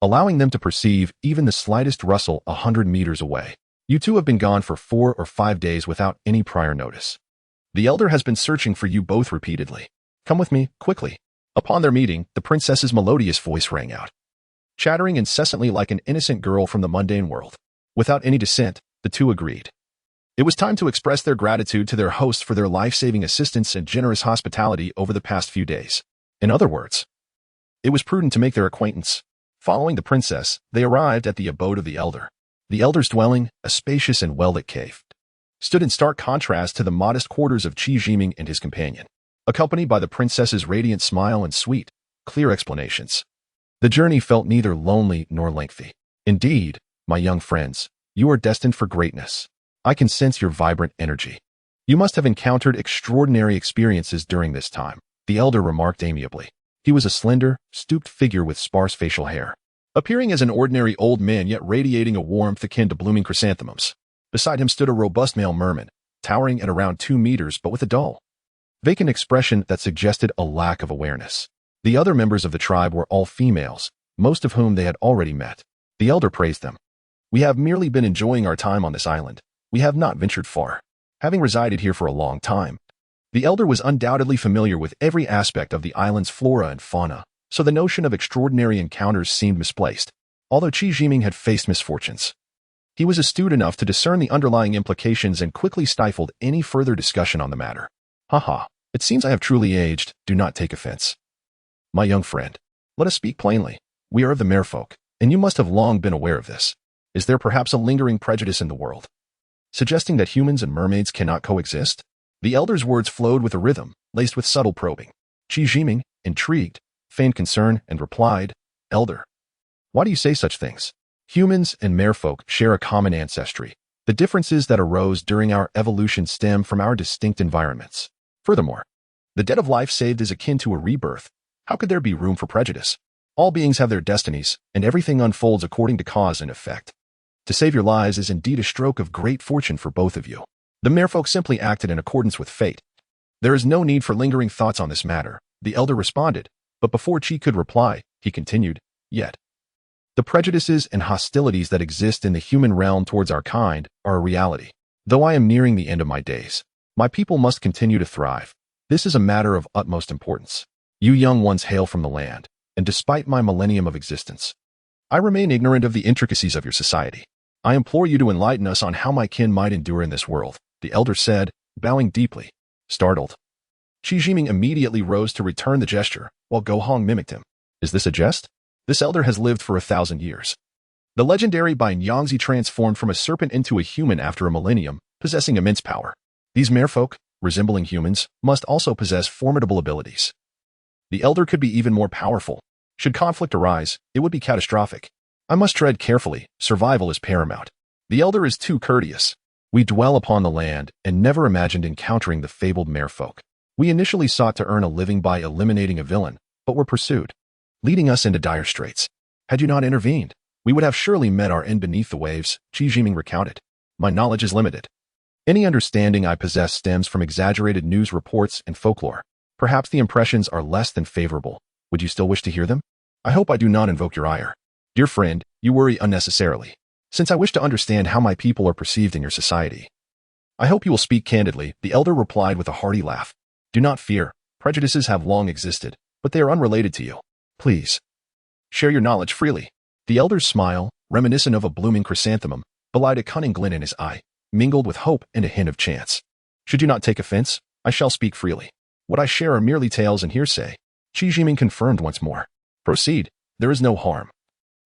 allowing them to perceive even the slightest rustle 100 meters away. You 2 have been gone for 4 or 5 days without any prior notice. The elder has been searching for you both repeatedly. Come with me, quickly. Upon their meeting, the princess's melodious voice rang out, chattering incessantly like an innocent girl from the mundane world. Without any dissent, the 2 agreed. It was time to express their gratitude to their host for their life-saving assistance and generous hospitality over the past few days. In other words, it was prudent to make their acquaintance. Following the princess, they arrived at the abode of the elder. The elder's dwelling, a spacious and well-lit cave, stood in stark contrast to the modest quarters of Qi Jiming and his companion, accompanied by the princess's radiant smile and sweet, clear explanations. The journey felt neither lonely nor lengthy. Indeed, my young friends, you are destined for greatness. I can sense your vibrant energy. You must have encountered extraordinary experiences during this time, the elder remarked amiably. He was a slender, stooped figure with sparse facial hair, appearing as an ordinary old man yet radiating a warmth akin to blooming chrysanthemums. Beside him stood a robust male merman, towering at around 2 meters but with a dull, vacant expression that suggested a lack of awareness. The other members of the tribe were all females, most of whom they had already met. The elder praised them. We have merely been enjoying our time on this island. We have not ventured far, having resided here for a long time. The elder was undoubtedly familiar with every aspect of the island's flora and fauna, so the notion of extraordinary encounters seemed misplaced. Although Qi Jiming had faced misfortunes, he was astute enough to discern the underlying implications and quickly stifled any further discussion on the matter. Haha, it seems I have truly aged. Do not take offense. My young friend, let us speak plainly. We are of the merfolk, and you must have long been aware of this. Is there perhaps a lingering prejudice in the world, suggesting that humans and mermaids cannot coexist? The elder's words flowed with a rhythm, laced with subtle probing. Qi Jiming, intrigued, feigned concern and replied, Elder, why do you say such things? Humans and merfolk share a common ancestry. The differences that arose during our evolution stem from our distinct environments. Furthermore, the debt of life saved is akin to a rebirth. How could there be room for prejudice? All beings have their destinies, and everything unfolds according to cause and effect. To save your lives is indeed a stroke of great fortune for both of you. The merfolk simply acted in accordance with fate. There is no need for lingering thoughts on this matter, the elder responded, but before Qi could reply, he continued, Yet, the prejudices and hostilities that exist in the human realm towards our kind are a reality. Though I am nearing the end of my days, my people must continue to thrive. This is a matter of utmost importance. You young ones hail from the land, and despite my millennium of existence, I remain ignorant of the intricacies of your society. I implore you to enlighten us on how my kin might endure in this world, the elder said, bowing deeply. Startled, Qi Jiming immediately rose to return the gesture, while Go Hong mimicked him. Is this a jest? This elder has lived for 1,000 years. The legendary Bin Yangzi transformed from a serpent into a human after a millennium, possessing immense power. These merfolk, resembling humans, must also possess formidable abilities. The elder could be even more powerful. Should conflict arise, it would be catastrophic. I must tread carefully. Survival is paramount. The elder is too courteous. We dwell upon the land and never imagined encountering the fabled merfolk. We initially sought to earn a living by eliminating a villain, but were pursued, leading us into dire straits. Had you not intervened, we would have surely met our end beneath the waves, Qi Jiming recounted. My knowledge is limited. Any understanding I possess stems from exaggerated news reports and folklore. Perhaps the impressions are less than favorable. Would you still wish to hear them? I hope I do not invoke your ire. Dear friend, you worry unnecessarily, since I wish to understand how my people are perceived in your society. I hope you will speak candidly, the elder replied with a hearty laugh. Do not fear. Prejudices have long existed, but they are unrelated to you. Please, Share your knowledge freely. The elder's smile, reminiscent of a blooming chrysanthemum, belied a cunning glint in his eye, mingled with hope and a hint of chance. Should you not take offense, I shall speak freely. What I share are merely tales and hearsay. Qi Jiming confirmed once more. Proceed, there is no harm.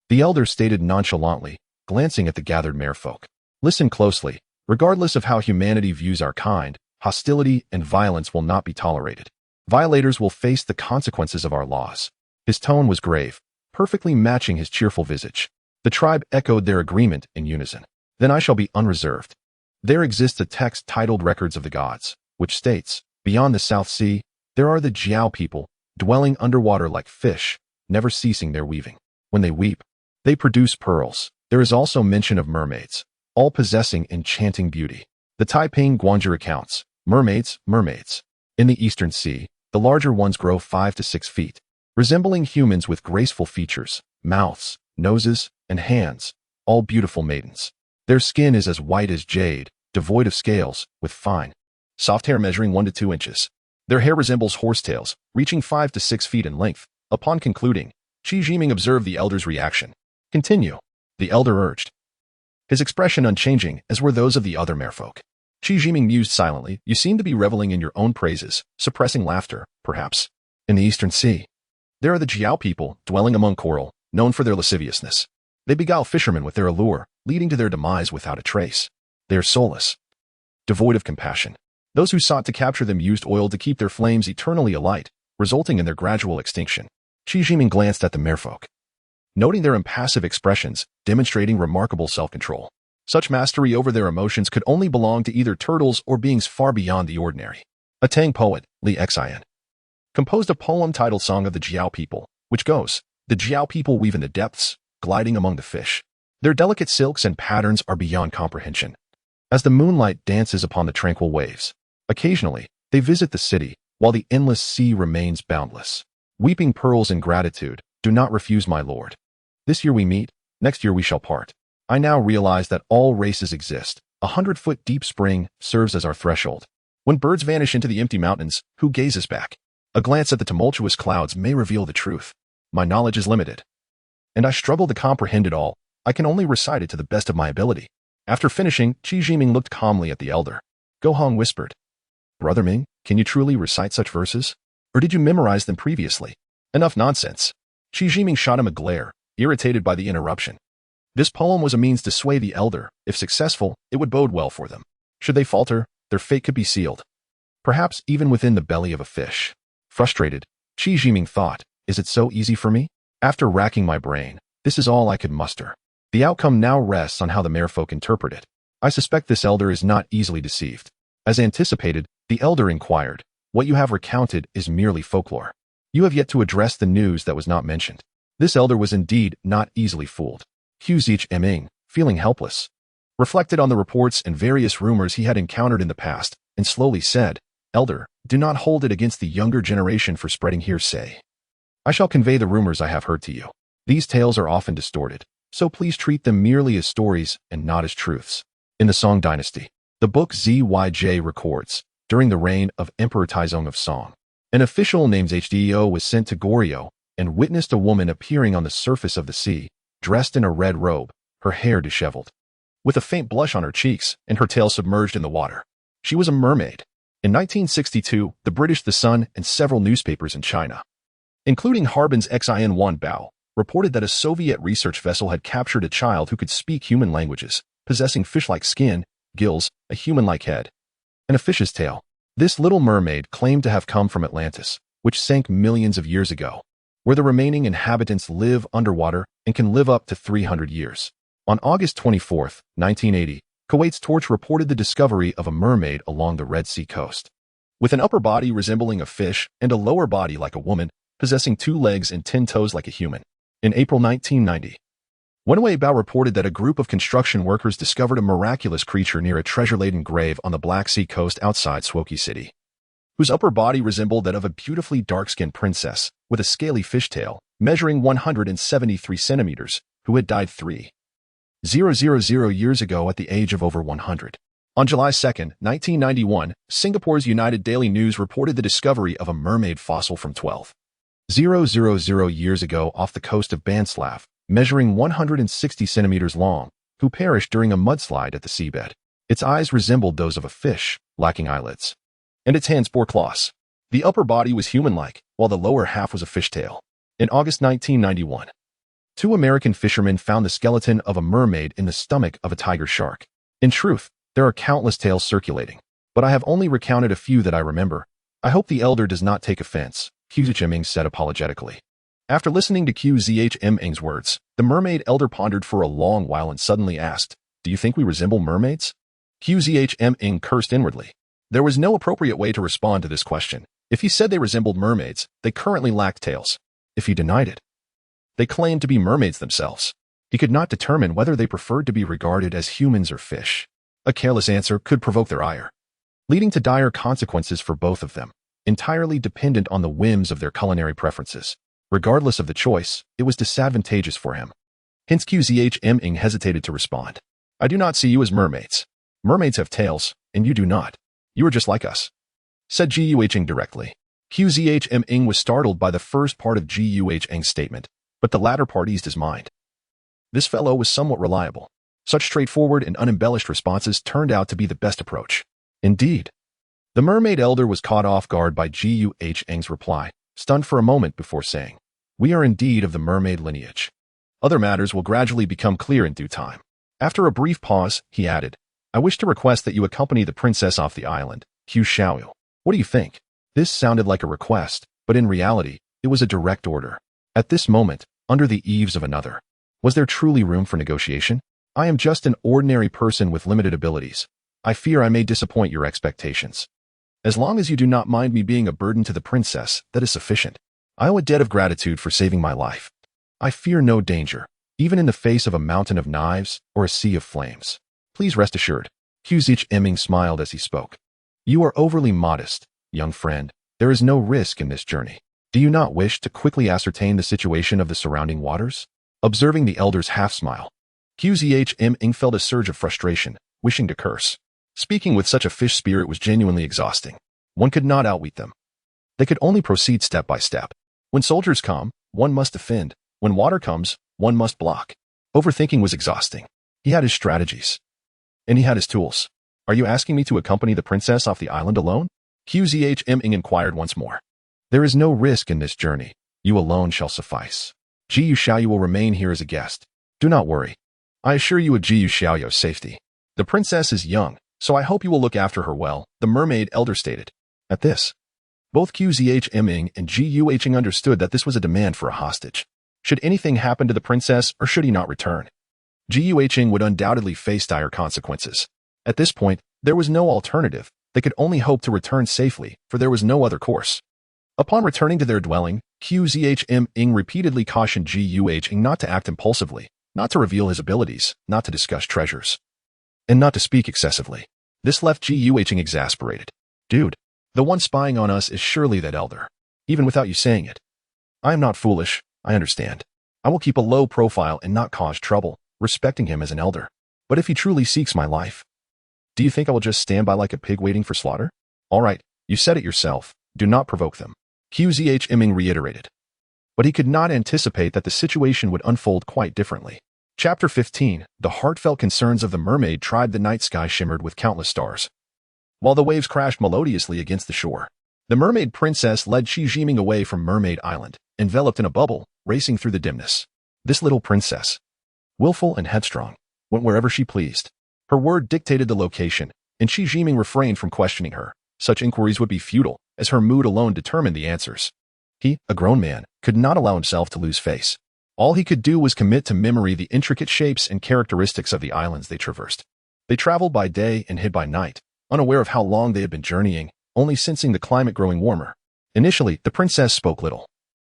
The elder stated nonchalantly, glancing at the gathered merfolk. Listen closely. Regardless of how humanity views our kind, hostility and violence will not be tolerated. Violators will face the consequences of our laws. His tone was grave, perfectly matching his cheerful visage. The tribe echoed their agreement in unison. Then I shall be unreserved. There exists a text titled Records of the Gods, which states, beyond the South Sea, there are the Jiao people, dwelling underwater like fish, never ceasing their weaving. When they weep, they produce pearls. There is also mention of mermaids, all possessing enchanting beauty. The Taiping Guanzhi recounts, mermaids. In the Eastern Sea, the larger ones grow 5 to 6 feet, resembling humans with graceful features, mouths, noses, and hands, all beautiful maidens. Their skin is as white as jade, devoid of scales, with fine, soft hair measuring 1 to 2 inches. Their hair resembles horsetails, reaching 5 to 6 feet in length. Upon concluding, Qi Jiming observed the elder's reaction. Continue, the elder urged, his expression unchanging, as were those of the other merfolk. Qi Jiming mused silently. You seem to be reveling in your own praises, suppressing laughter, perhaps. In the Eastern Sea, there are the Jiao people, dwelling among coral, known for their lasciviousness. They beguile fishermen with their allure, leading to their demise without a trace. They are soulless, devoid of compassion. Those who sought to capture them used oil to keep their flames eternally alight, resulting in their gradual extinction. Qi Jiming glanced at the merfolk, noting their impassive expressions, demonstrating remarkable self-control. Such mastery over their emotions could only belong to either turtles or beings far beyond the ordinary. A Tang poet, Li Xian, composed a poem titled Song of the Jiao People, which goes, the Jiao people weave in the depths, gliding among the fish. Their delicate silks and patterns are beyond comprehension. As the moonlight dances upon the tranquil waves, occasionally, they visit the city, while the endless sea remains boundless. Weeping pearls in gratitude, do not refuse my lord. This year we meet, next year we shall part. I now realize that all races exist. 100-foot deep spring serves as our threshold. When birds vanish into the empty mountains, who gazes back? A glance at the tumultuous clouds may reveal the truth. My knowledge is limited, and I struggle to comprehend it all. I can only recite it to the best of my ability. After finishing, Qi Jiming looked calmly at the elder. Go Hong whispered, Brother Ming, can you truly recite such verses? Or did you memorize them previously? Enough nonsense. Qi Jiming shot him a glare, irritated by the interruption. This poem was a means to sway the elder. If successful, it would bode well for them. Should they falter, their fate could be sealed. Perhaps even within the belly of a fish. Frustrated, Qi Jiming thought, is it so easy for me? After racking my brain, this is all I could muster. The outcome now rests on how the merfolk interpret it. I suspect this elder is not easily deceived. As anticipated, the elder inquired, what you have recounted is merely folklore. You have yet to address the news that was not mentioned. This elder was indeed not easily fooled. Huzich Ming, feeling helpless, reflected on the reports and various rumors he had encountered in the past, and slowly said, Elder, do not hold it against the younger generation for spreading hearsay. I shall convey the rumors I have heard to you. These tales are often distorted, so please treat them merely as stories and not as truths. In the Song dynasty, the book Zyj records, during the reign of Emperor Taizong of Song, an official named Hdo was sent to Goryeo and witnessed a woman appearing on the surface of the sea, dressed in a red robe, her hair disheveled, with a faint blush on her cheeks and her tail submerged in the water. She was a mermaid. In 1962, the British The Sun and several newspapers in China, including Harbin's Xin Bao, reported that a Soviet research vessel had captured a child who could speak human languages, possessing fish-like skin, gills, a human-like head, and a fish's tail. This little mermaid claimed to have come from Atlantis, which sank millions of years ago, where the remaining inhabitants live underwater and can live up to 300 years. On August 24, 1980, Kuwait's Torch reported the discovery of a mermaid along the Red Sea coast, with an upper body resembling a fish and a lower body like a woman, possessing 2 legs and 10 toes like a human. In April 1990, Wenwei Bao reported that a group of construction workers discovered a miraculous creature near a treasure-laden grave on the Black Sea coast outside Swoki City, whose upper body resembled that of a beautifully dark-skinned princess with a scaly fishtail, measuring 173 centimeters, who had died 3,000 years ago at the age of over 100. On July 2, 1991, Singapore's United Daily News reported the discovery of a mermaid fossil from 12,000 000 years ago off the coast of Banslav, measuring 160 centimeters long, who perished during a mudslide at the seabed. Its eyes resembled those of a fish, lacking eyelids, and its hands bore claws. The upper body was human-like, while the lower half was a fishtail. In August 1991, two American fishermen found the skeleton of a mermaid in the stomach of a tiger shark. In truth, there are countless tales circulating, but I have only recounted a few that I remember. I hope the elder does not take offense, QZHMing said apologetically. After listening to QZHMing's words, the mermaid elder pondered for a long while and suddenly asked, "Do you think we resemble mermaids?" QZHMing cursed inwardly. There was no appropriate way to respond to this question. If he said they resembled mermaids, they currently lacked tails. If he denied it, they claimed to be mermaids themselves. He could not determine whether they preferred to be regarded as humans or fish. A careless answer could provoke their ire, leading to dire consequences for both of them, entirely dependent on the whims of their culinary preferences. Regardless of the choice, it was disadvantageous for him. Hence QZHMing hesitated to respond. "I do not see you as mermaids. Mermaids have tails, and you do not. You are just like us," said GUHing directly. QZHMing was startled by the first part of GUHing's statement, but the latter part eased his mind. This fellow was somewhat reliable. Such straightforward and unembellished responses turned out to be the best approach. Indeed. The mermaid elder was caught off guard by GUHing's reply, stunned for a moment before saying, "We are indeed of the mermaid lineage. Other matters will gradually become clear in due time." After a brief pause, he added, "I wish to request that you accompany the princess off the island, Q Xiaoyu. What do you think?" This sounded like a request, but in reality, it was a direct order. At this moment, under the eaves of another, was there truly room for negotiation? "I am just an ordinary person with limited abilities. I fear I may disappoint your expectations. As long as you do not mind me being a burden to the princess, that is sufficient. I owe a debt of gratitude for saving my life. I fear no danger, even in the face of a mountain of knives or a sea of flames. Please rest assured." QZHMing smiled as he spoke. "You are overly modest, young friend. There is no risk in this journey. Do you not wish to quickly ascertain the situation of the surrounding waters?" Observing the elder's half-smile, QZHMing felt a surge of frustration, wishing to curse. Speaking with such a fish spirit was genuinely exhausting. One could not outwit them. They could only proceed step by step. When soldiers come, one must defend. When water comes, one must block. Overthinking was exhausting. He had his strategies, and he had his tools. "Are you asking me to accompany the princess off the island alone?" QZHMing inquired once more. "There is no risk in this journey. You alone shall suffice. Jiyu Xiaoyu will remain here as a guest. Do not worry. I assure you of Jiyu Xiaoyu's safety. The princess is young, so I hope you will look after her well," the mermaid elder stated. At this, both QZHMing and GUHing understood that this was a demand for a hostage. Should anything happen to the princess or should he not return, GUHing would undoubtedly face dire consequences. At this point, there was no alternative. They could only hope to return safely, for there was no other course. Upon returning to their dwelling, QZHMing repeatedly cautioned GUHing not to act impulsively, not to reveal his abilities, not to discuss treasures, and not to speak excessively. This left GUHing exasperated. "Dude, the one spying on us is surely that elder, even without you saying it. I am not foolish, I understand. I will keep a low profile and not cause trouble, respecting him as an elder. But if he truly seeks my life, do you think I will just stand by like a pig waiting for slaughter?" "All right, you said it yourself. Do not provoke them," QZHMing reiterated. But he could not anticipate that the situation would unfold quite differently. Chapter 15, the heartfelt concerns of the mermaid tribe. The night sky shimmered with countless stars, while the waves crashed melodiously against the shore. The mermaid princess led Shijiming away from Mermaid Island, enveloped in a bubble, racing through the dimness. This little princess, willful and headstrong, went wherever she pleased. Her word dictated the location, and Shijiming refrained from questioning her. Such inquiries would be futile, as her mood alone determined the answers. He, a grown man, could not allow himself to lose face. All he could do was commit to memory the intricate shapes and characteristics of the islands they traversed. They traveled by day and hid by night, unaware of how long they had been journeying, only sensing the climate growing warmer. Initially, the princess spoke little,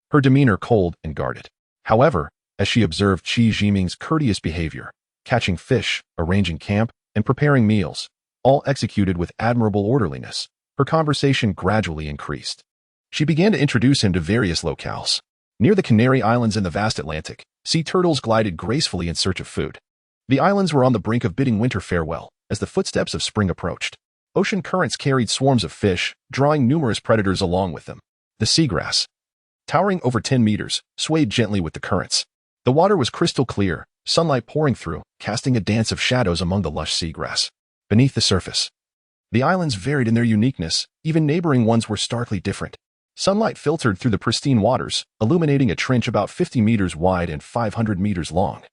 her demeanor cold and guarded. However, as she observed Shijiming's courteous behavior, catching fish, arranging camp, and preparing meals, all executed with admirable orderliness, her conversation gradually increased. She began to introduce him to various locales. Near the Canary Islands in the vast Atlantic, sea turtles glided gracefully in search of food. The islands were on the brink of bidding winter farewell as the footsteps of spring approached. Ocean currents carried swarms of fish, drawing numerous predators along with them. The seagrass, towering over 10 meters, swayed gently with the currents. The water was crystal clear, sunlight pouring through, casting a dance of shadows among the lush seagrass. Beneath the surface, the islands varied in their uniqueness, even neighboring ones were starkly different. Sunlight filtered through the pristine waters, illuminating a trench about 50 meters wide and 500 meters long.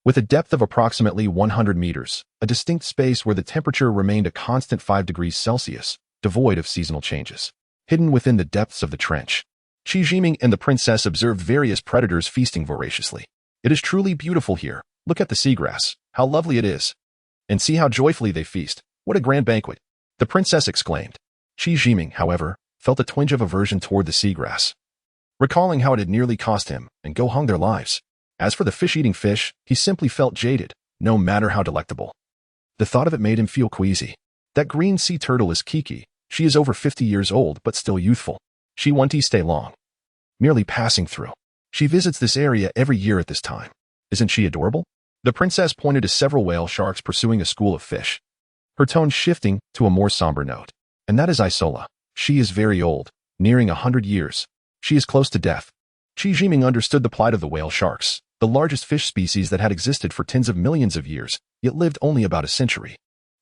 With a depth of approximately 100 meters, a distinct space where the temperature remained a constant 5 degrees Celsius, devoid of seasonal changes. Hidden within the depths of the trench, Qi Jiming and the princess observed various predators feasting voraciously. It is truly beautiful here. Look at the seagrass. How lovely it is. And see how joyfully they feast. What a grand banquet. The princess exclaimed. Qi Jiming, however, felt a twinge of aversion toward the seagrass, recalling how it had nearly cost him and Go Hung their lives. As for the fish-eating fish, he simply felt jaded, no matter how delectable. The thought of it made him feel queasy. That green sea turtle is Kiki. She is over 50 years old but still youthful. She won't stay long. Merely passing through. She visits this area every year at this time. Isn't she adorable? The princess pointed to several whale sharks pursuing a school of fish, her tone shifting to a more somber note. And that is Isola. She is very old, nearing 100 years. She is close to death. Qi Jiming understood the plight of the whale sharks, the largest fish species that had existed for tens of millions of years, yet lived only about a century.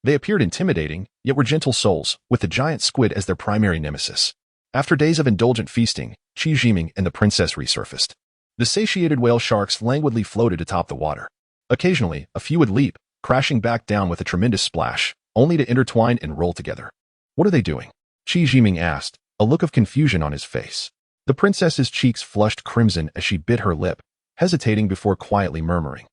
They appeared intimidating, yet were gentle souls, with the giant squid as their primary nemesis. After days of indulgent feasting, Qi Jiming and the princess resurfaced. The satiated whale sharks languidly floated atop the water. Occasionally, a few would leap, crashing back down with a tremendous splash, only to intertwine and roll together. What are they doing? Qi Jiming asked, a look of confusion on his face. The princess's cheeks flushed crimson as she bit her lip, hesitating before quietly murmuring.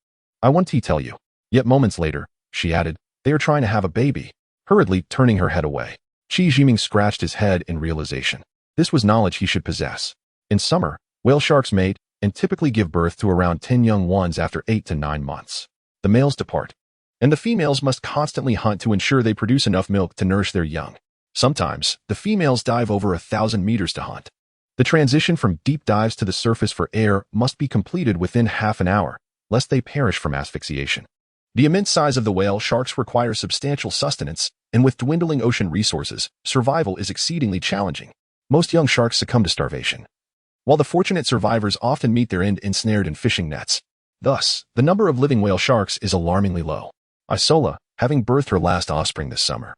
I want to tell you. Yet moments later, she added, they are trying to have a baby, hurriedly turning her head away. Qi Jiming scratched his head in realization. This was knowledge he should possess. In summer, whale sharks mate and typically give birth to around 10 young ones after 8 to 9 months. The males depart, and the females must constantly hunt to ensure they produce enough milk to nourish their young. Sometimes, the females dive over 1,000 meters to hunt. The transition from deep dives to the surface for air must be completed within half an hour, lest they perish from asphyxiation. The immense size of the whale sharks require substantial sustenance, and with dwindling ocean resources, survival is exceedingly challenging. Most young sharks succumb to starvation, while the fortunate survivors often meet their end ensnared in fishing nets. Thus, the number of living whale sharks is alarmingly low. Isola, having birthed her last offspring this summer,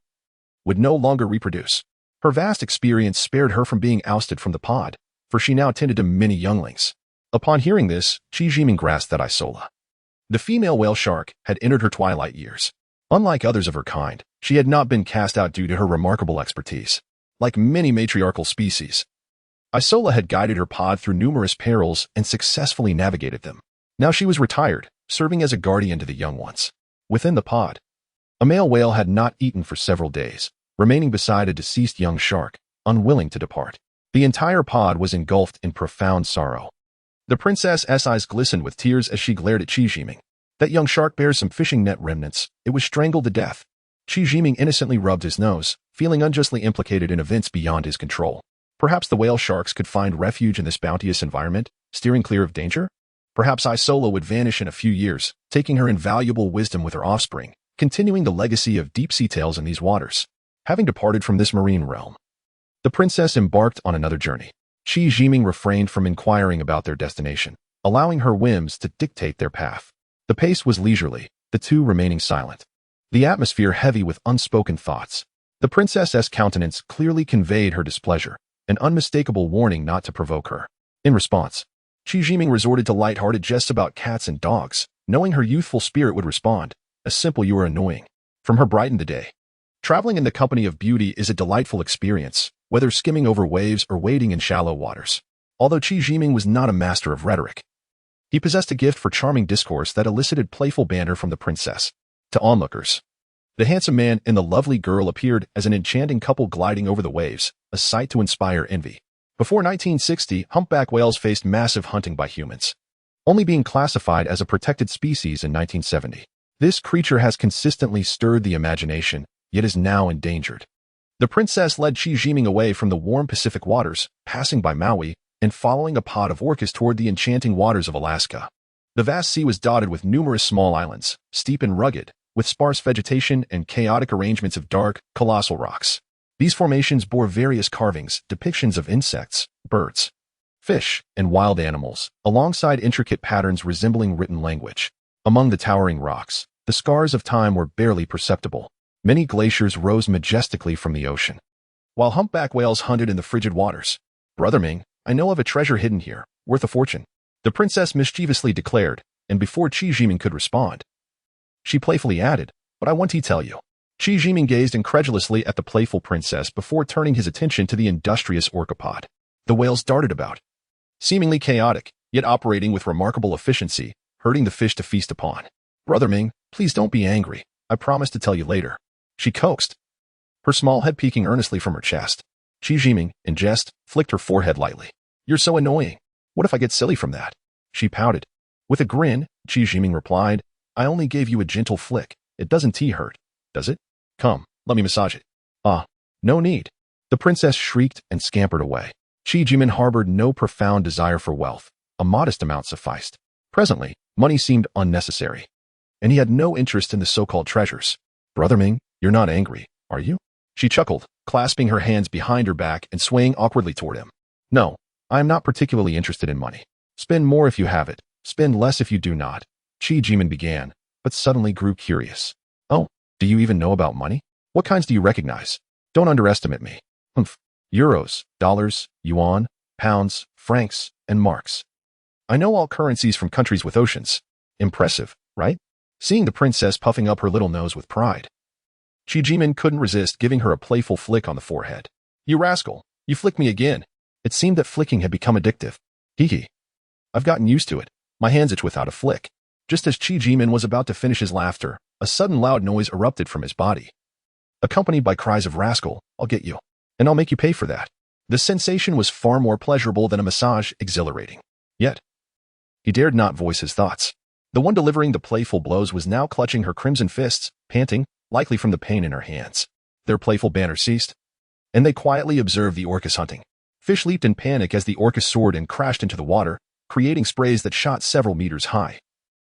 would no longer reproduce. Her vast experience spared her from being ousted from the pod, for she now tended to many younglings. Upon hearing this, Qi Jiming grasped that Isola, the female whale shark, had entered her twilight years. Unlike others of her kind, she had not been cast out due to her remarkable expertise. Like many matriarchal species, Isola had guided her pod through numerous perils and successfully navigated them. Now she was retired, serving as a guardian to the young ones. Within the pod, a male whale had not eaten for several days, remaining beside a deceased young shark, unwilling to depart. The entire pod was engulfed in profound sorrow. The princess's eyes glistened with tears as she glared at Qi Jiming. That young shark bears some fishing net remnants. It was strangled to death. Qi Jiming innocently rubbed his nose, feeling unjustly implicated in events beyond his control. Perhaps the whale sharks could find refuge in this bounteous environment, steering clear of danger? Perhaps Isola would vanish in a few years, taking her invaluable wisdom with her offspring, continuing the legacy of deep-sea tales in these waters. Having departed from this marine realm, the princess embarked on another journey. Qi Jiming refrained from inquiring about their destination, allowing her whims to dictate their path. The pace was leisurely, the two remaining silent. The atmosphere heavy with unspoken thoughts. The princess's countenance clearly conveyed her displeasure, an unmistakable warning not to provoke her. In response, Qi Jiming resorted to light-hearted jests about cats and dogs, knowing her youthful spirit would respond. A simple "you are annoying" from her brightened the day. Traveling in the company of beauty is a delightful experience, whether skimming over waves or wading in shallow waters. Although Qi Jiming was not a master of rhetoric, he possessed a gift for charming discourse that elicited playful banter from the princess. To onlookers, the handsome man and the lovely girl appeared as an enchanting couple gliding over the waves, a sight to inspire envy. Before 1960, humpback whales faced massive hunting by humans, only being classified as a protected species in 1970. This creature has consistently stirred the imagination, yet is now endangered. The princess led Qi Jiming away from the warm Pacific waters, passing by Maui, and following a pod of orcas toward the enchanting waters of Alaska. The vast sea was dotted with numerous small islands, steep and rugged, with sparse vegetation and chaotic arrangements of dark, colossal rocks. These formations bore various carvings, depictions of insects, birds, fish, and wild animals, alongside intricate patterns resembling written language. Among the towering rocks, the scars of time were barely perceptible. Many glaciers rose majestically from the ocean, while humpback whales hunted in the frigid waters. "Brother Ming, I know of a treasure hidden here, worth a fortune," the princess mischievously declared, and before Qi Jiming could respond, she playfully added, "But I want to tell you." Qi Jiming gazed incredulously at the playful princess before turning his attention to the industrious orcapod. The whales darted about, seemingly chaotic, yet operating with remarkable efficiency, herding the fish to feast upon. "Brother Ming, please don't be angry. I promise to tell you later," she coaxed, her small head peeking earnestly from her chest. Qi Jiming, in jest, flicked her forehead lightly. "You're so annoying. What if I get silly from that?" She pouted. With a grin, Qi Jiming replied, "I only gave you a gentle flick. It doesn't hurt, does it? Come, let me massage it." "Ah, no need." The princess shrieked and scampered away. Qi Jiming harbored no profound desire for wealth. A modest amount sufficed. Presently, money seemed unnecessary, and he had no interest in the so-called treasures. "Brother Ming, you're not angry, are you?" She chuckled, clasping her hands behind her back and swaying awkwardly toward him. "No, I am not particularly interested in money. Spend more if you have it, spend less if you do not," Qi Jiming began, but suddenly grew curious. "Oh, do you even know about money? What kinds do you recognize? Don't underestimate me." "Humph. Euros, dollars, yuan, pounds, francs, and marks. I know all currencies from countries with oceans." "Impressive, right?" Seeing the princess puffing up her little nose with pride, Qi Jiming couldn't resist giving her a playful flick on the forehead. "You rascal, you flicked me again." It seemed that flicking had become addictive. "Hee. I've gotten used to it. My hands itch without a flick." Just as Qi Jiming was about to finish his laughter, a sudden loud noise erupted from his body, accompanied by cries of "Rascal, I'll get you, and I'll make you pay for that." The sensation was far more pleasurable than a massage, exhilarating. Yet, he dared not voice his thoughts. The one delivering the playful blows was now clutching her crimson fists, panting, likely from the pain in her hands. Their playful banter ceased, and they quietly observed the orcas hunting. Fish leaped in panic as the orcas soared and crashed into the water, creating sprays that shot several meters high,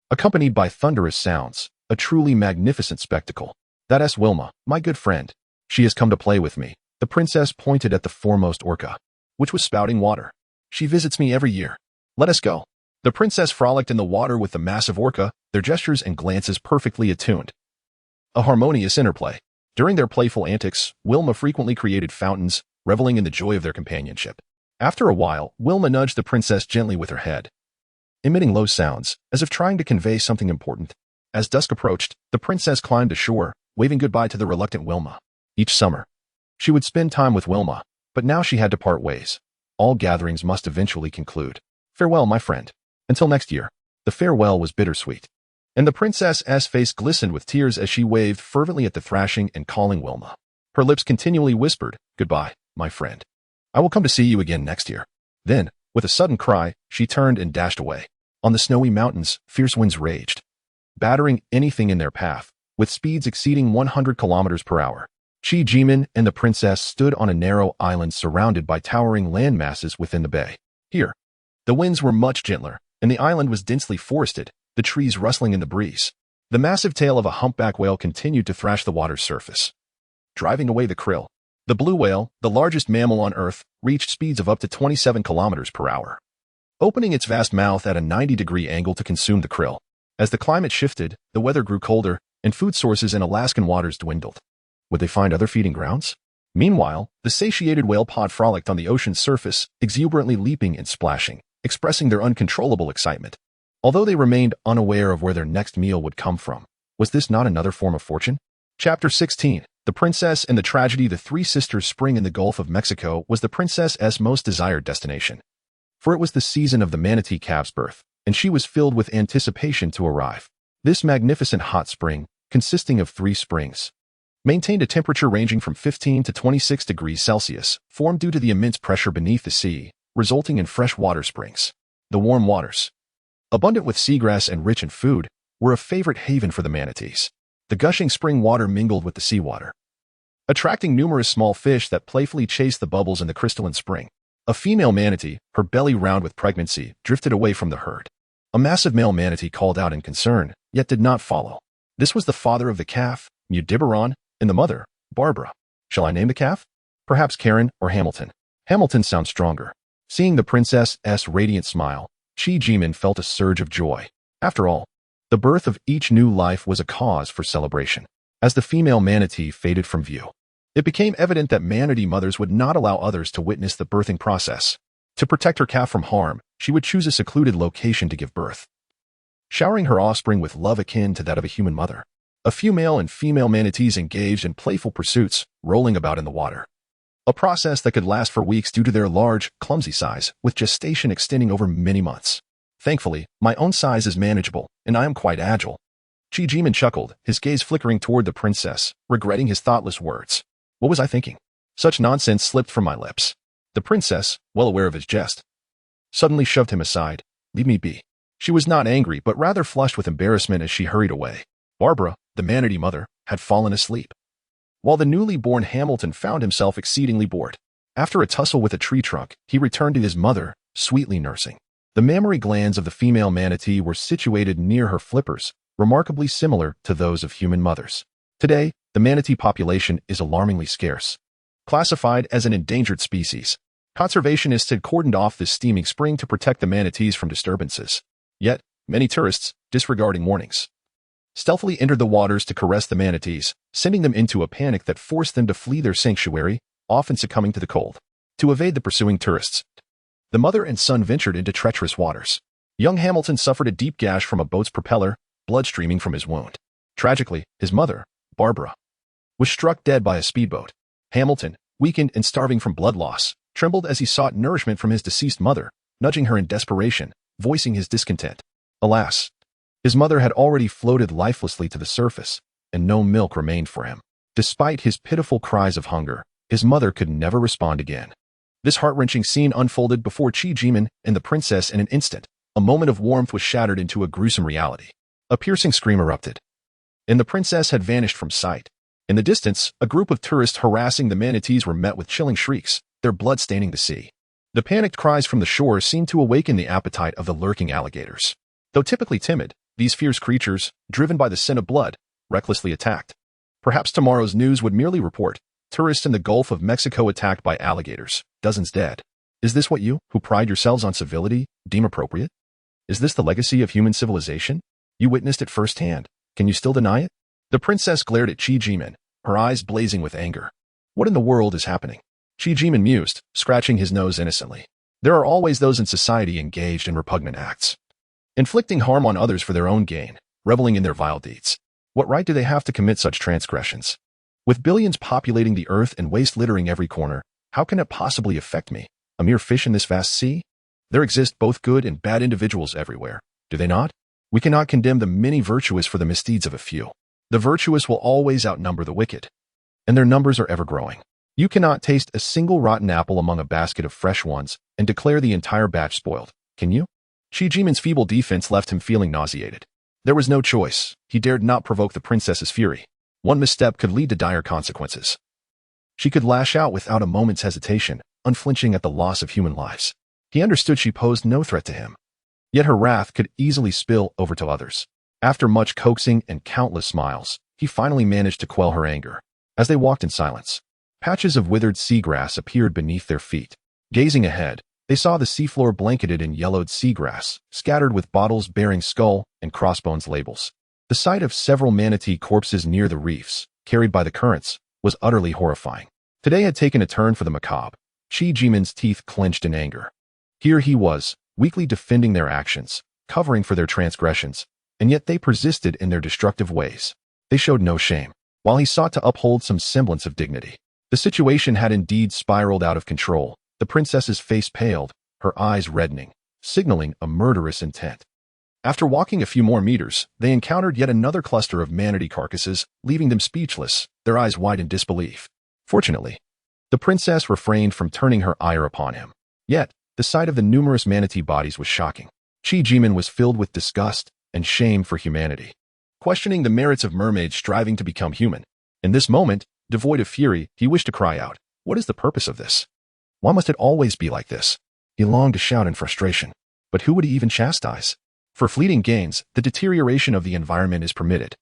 accompanied by thunderous sounds, a truly magnificent spectacle. "That's Wilma, my good friend. She has come to play with me." The princess pointed at the foremost orca, which was spouting water. "She visits me every year. Let us go." The princess frolicked in the water with the massive orca, their gestures and glances perfectly attuned. A harmonious interplay. During their playful antics, Wilma frequently created fountains, reveling in the joy of their companionship. After a while, Wilma nudged the princess gently with her head, emitting low sounds, as if trying to convey something important. As dusk approached, the princess climbed ashore, waving goodbye to the reluctant Wilma. Each summer, she would spend time with Wilma, but now she had to part ways. All gatherings must eventually conclude. "Farewell, my friend. Until next year." The farewell was bittersweet, and the princess's face glistened with tears as she waved fervently at the thrashing and calling Wilma. Her lips continually whispered, "Goodbye, my friend. I will come to see you again next year." Then, with a sudden cry, she turned and dashed away. On the snowy mountains, fierce winds raged, battering anything in their path, with speeds exceeding 100 kilometers per hour. Qi Jiming and the princess stood on a narrow island surrounded by towering land masses within the bay. Here, the winds were much gentler, and the island was densely forested, the trees rustling in the breeze. The massive tail of a humpback whale continued to thrash the water's surface, driving away the krill. The blue whale, the largest mammal on Earth, reached speeds of up to 27 kilometers per hour, opening its vast mouth at a 90-degree angle to consume the krill. As the climate shifted, the weather grew colder, and food sources in Alaskan waters dwindled. Would they find other feeding grounds? Meanwhile, the satiated whale pod frolicked on the ocean's surface, exuberantly leaping and splashing, expressing their uncontrollable excitement. Although they remained unaware of where their next meal would come from, was this not another form of fortune? Chapter 16. The Princess and the Tragedy. The Three Sisters Spring in the Gulf of Mexico was the princess's most desired destination, for it was the season of the manatee calf's birth, and she was filled with anticipation to arrive. This magnificent hot spring, consisting of 3 springs, maintained a temperature ranging from 15 to 26 degrees Celsius, formed due to the immense pressure beneath the sea, resulting in fresh water springs. The warm waters, abundant with seagrass and rich in food, were a favorite haven for the manatees. The gushing spring water mingled with the seawater, attracting numerous small fish that playfully chased the bubbles in the crystalline spring. A female manatee, her belly round with pregnancy, drifted away from the herd. A massive male manatee called out in concern, yet did not follow. This was the father of the calf, Mudiberon, and the mother, Barbara. Shall I name the calf? Perhaps Karen or Hamilton. Hamilton sounds stronger. Seeing the princess's radiant smile, Chi Jimin felt a surge of joy. After all, the birth of each new life was a cause for celebration. As the female manatee faded from view, it became evident that manatee mothers would not allow others to witness the birthing process. To protect her calf from harm, she would choose a secluded location to give birth, showering her offspring with love akin to that of a human mother. A few male and female manatees engaged in playful pursuits, rolling about in the water. A process that could last for weeks due to their large, clumsy size, with gestation extending over many months. Thankfully, my own size is manageable, and I am quite agile. Chi Jimin chuckled, his gaze flickering toward the princess, regretting his thoughtless words. What was I thinking? Such nonsense slipped from my lips. The princess, well aware of his jest, suddenly shoved him aside. Leave me be. She was not angry, but rather flushed with embarrassment as she hurried away. Barbara, the manatee mother, had fallen asleep, while the newly born Hamilton found himself exceedingly bored. After a tussle with a tree trunk, he returned to his mother, sweetly nursing. The mammary glands of the female manatee were situated near her flippers, remarkably similar to those of human mothers. Today, the manatee population is alarmingly scarce. Classified as an endangered species, conservationists had cordoned off this steaming spring to protect the manatees from disturbances. Yet, many tourists, disregarding warnings, stealthily entered the waters to caress the manatees, sending them into a panic that forced them to flee their sanctuary, often succumbing to the cold. To evade the pursuing tourists, the mother and son ventured into treacherous waters. Young Hamilton suffered a deep gash from a boat's propeller, blood streaming from his wound. Tragically, his mother, Barbara, was struck dead by a speedboat. Hamilton, weakened and starving from blood loss, trembled as he sought nourishment from his deceased mother, nudging her in desperation, voicing his discontent. Alas, his mother had already floated lifelessly to the surface, and no milk remained for him. Despite his pitiful cries of hunger, his mother could never respond again. This heart-wrenching scene unfolded before Chi Jimin and the princess in an instant. A moment of warmth was shattered into a gruesome reality. A piercing scream erupted, and the princess had vanished from sight. In the distance, a group of tourists harassing the manatees were met with chilling shrieks, their blood staining the sea. The panicked cries from the shore seemed to awaken the appetite of the lurking alligators. Though typically timid, these fierce creatures, driven by the scent of blood, recklessly attacked. Perhaps tomorrow's news would merely report, tourists in the Gulf of Mexico attacked by alligators, dozens dead. Is this what you, who pride yourselves on civility, deem appropriate? Is this the legacy of human civilization? You witnessed it firsthand. Can you still deny it? The princess glared at Chi Jimin, her eyes blazing with anger. What in the world is happening? Chi Jimin mused, scratching his nose innocently. There are always those in society engaged in repugnant acts, inflicting harm on others for their own gain, reveling in their vile deeds. What right do they have to commit such transgressions? With billions populating the earth and waste littering every corner, how can it possibly affect me, a mere fish in this vast sea? There exist both good and bad individuals everywhere, do they not? We cannot condemn the many virtuous for the misdeeds of a few. The virtuous will always outnumber the wicked, and their numbers are ever growing. You cannot taste a single rotten apple among a basket of fresh ones and declare the entire batch spoiled, can you? Chi Jimin's feeble defense left him feeling nauseated. There was no choice. He dared not provoke the princess's fury. One misstep could lead to dire consequences. She could lash out without a moment's hesitation, unflinching at the loss of human lives. He understood she posed no threat to him. Yet her wrath could easily spill over to others. After much coaxing and countless smiles, he finally managed to quell her anger. As they walked in silence, patches of withered seagrass appeared beneath their feet. Gazing ahead, they saw the seafloor blanketed in yellowed seagrass, scattered with bottles bearing skull and crossbones labels. The sight of several manatee corpses near the reefs, carried by the currents, was utterly horrifying. Today had taken a turn for the macabre. Chi Jimin's teeth clenched in anger. Here he was, weakly defending their actions, covering for their transgressions, and yet they persisted in their destructive ways. They showed no shame, while he sought to uphold some semblance of dignity. The situation had indeed spiraled out of control. The princess's face paled, her eyes reddening, signaling a murderous intent. After walking a few more meters, they encountered yet another cluster of manatee carcasses, leaving them speechless, their eyes wide in disbelief. Fortunately, the princess refrained from turning her ire upon him. Yet, the sight of the numerous manatee bodies was shocking. Chi Jimin was filled with disgust and shame for humanity, questioning the merits of mermaids striving to become human. In this moment, devoid of fury, he wished to cry out, "What is the purpose of this? Why must it always be like this?" He longed to shout in frustration, but who would he even chastise? For fleeting gains, the deterioration of the environment is permitted,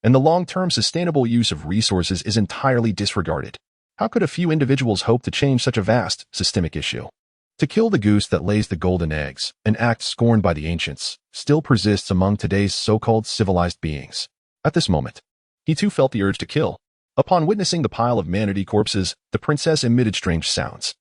and the long-term sustainable use of resources is entirely disregarded. How could a few individuals hope to change such a vast, systemic issue? To kill the goose that lays the golden eggs, an act scorned by the ancients, still persists among today's so-called civilized beings. At this moment, he too felt the urge to kill. Upon witnessing the pile of manatee corpses, the princess emitted strange sounds,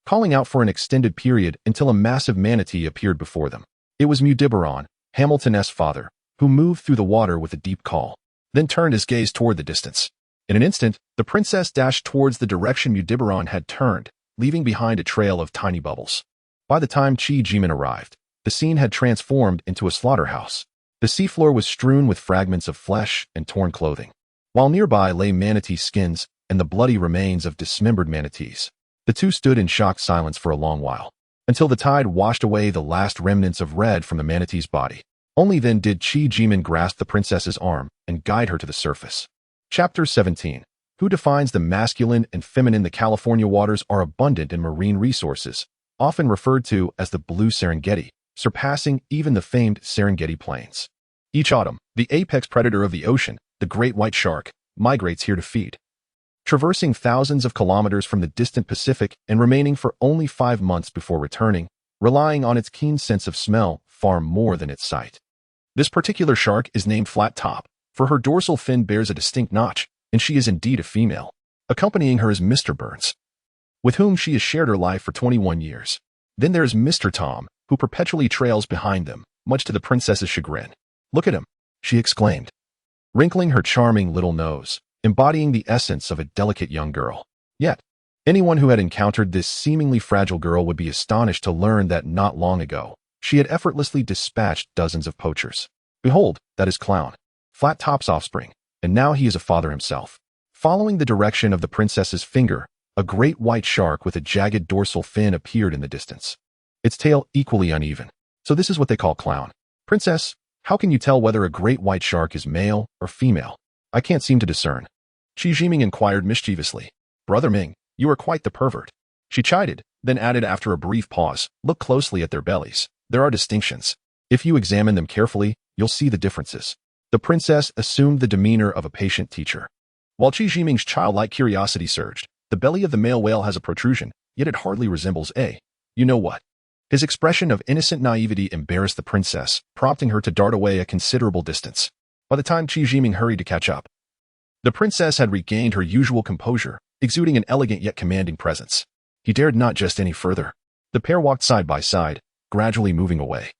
calling out for an extended period until a massive manatee appeared before them. It was Mudiberon, Hamilton's father, who moved through the water with a deep call, then turned his gaze toward the distance. In an instant, the princess dashed towards the direction Mudiberon had turned, leaving behind a trail of tiny bubbles. By the time Chi Jimin arrived, the scene had transformed into a slaughterhouse. The seafloor was strewn with fragments of flesh and torn clothing, while nearby lay manatee skins and the bloody remains of dismembered manatees. The two stood in shocked silence for a long while, until the tide washed away the last remnants of red from the manatee's body. Only then did Chi Jimin grasp the princess's arm and guide her to the surface. Chapter 17. Who defines the masculine and feminine? The California waters are abundant in marine resources, often referred to as the Blue Serengeti, surpassing even the famed Serengeti Plains. Each autumn, the apex predator of the ocean, the great white shark, migrates here to feed, traversing thousands of kilometers from the distant Pacific and remaining for only 5 months before returning, relying on its keen sense of smell far more than its sight. This particular shark is named Flat Top, for her dorsal fin bears a distinct notch, and she is indeed a female. Accompanying her is Mr. Burns, with whom she has shared her life for 21 years. Then there is Mr. Tom, who perpetually trails behind them, much to the princess's chagrin. "Look at him," she exclaimed, wrinkling her charming little nose, embodying the essence of a delicate young girl. Yet, anyone who had encountered this seemingly fragile girl would be astonished to learn that not long ago, she had effortlessly dispatched dozens of poachers. Behold, that is Clown, Flat Top's offspring, and now he is a father himself. Following the direction of the princess's finger, a great white shark with a jagged dorsal fin appeared in the distance, its tail equally uneven. "So this is what they call Clown. Princess, how can you tell whether a great white shark is male or female? I can't seem to discern." Chi Jiming inquired mischievously. "Brother Ming, you are quite the pervert," she chided, then added after a brief pause, "Look closely at their bellies. There are distinctions. If you examine them carefully, you'll see the differences." The princess assumed the demeanor of a patient teacher. While Chi Jiming's childlike curiosity surged, the belly of the male whale has a protrusion, yet it hardly resembles a you-know-what. His expression of innocent naivety embarrassed the princess, prompting her to dart away a considerable distance. By the time Chi Jiming hurried to catch up, the princess had regained her usual composure, exuding an elegant yet commanding presence. He dared not jest any further. The pair walked side by side, gradually moving away,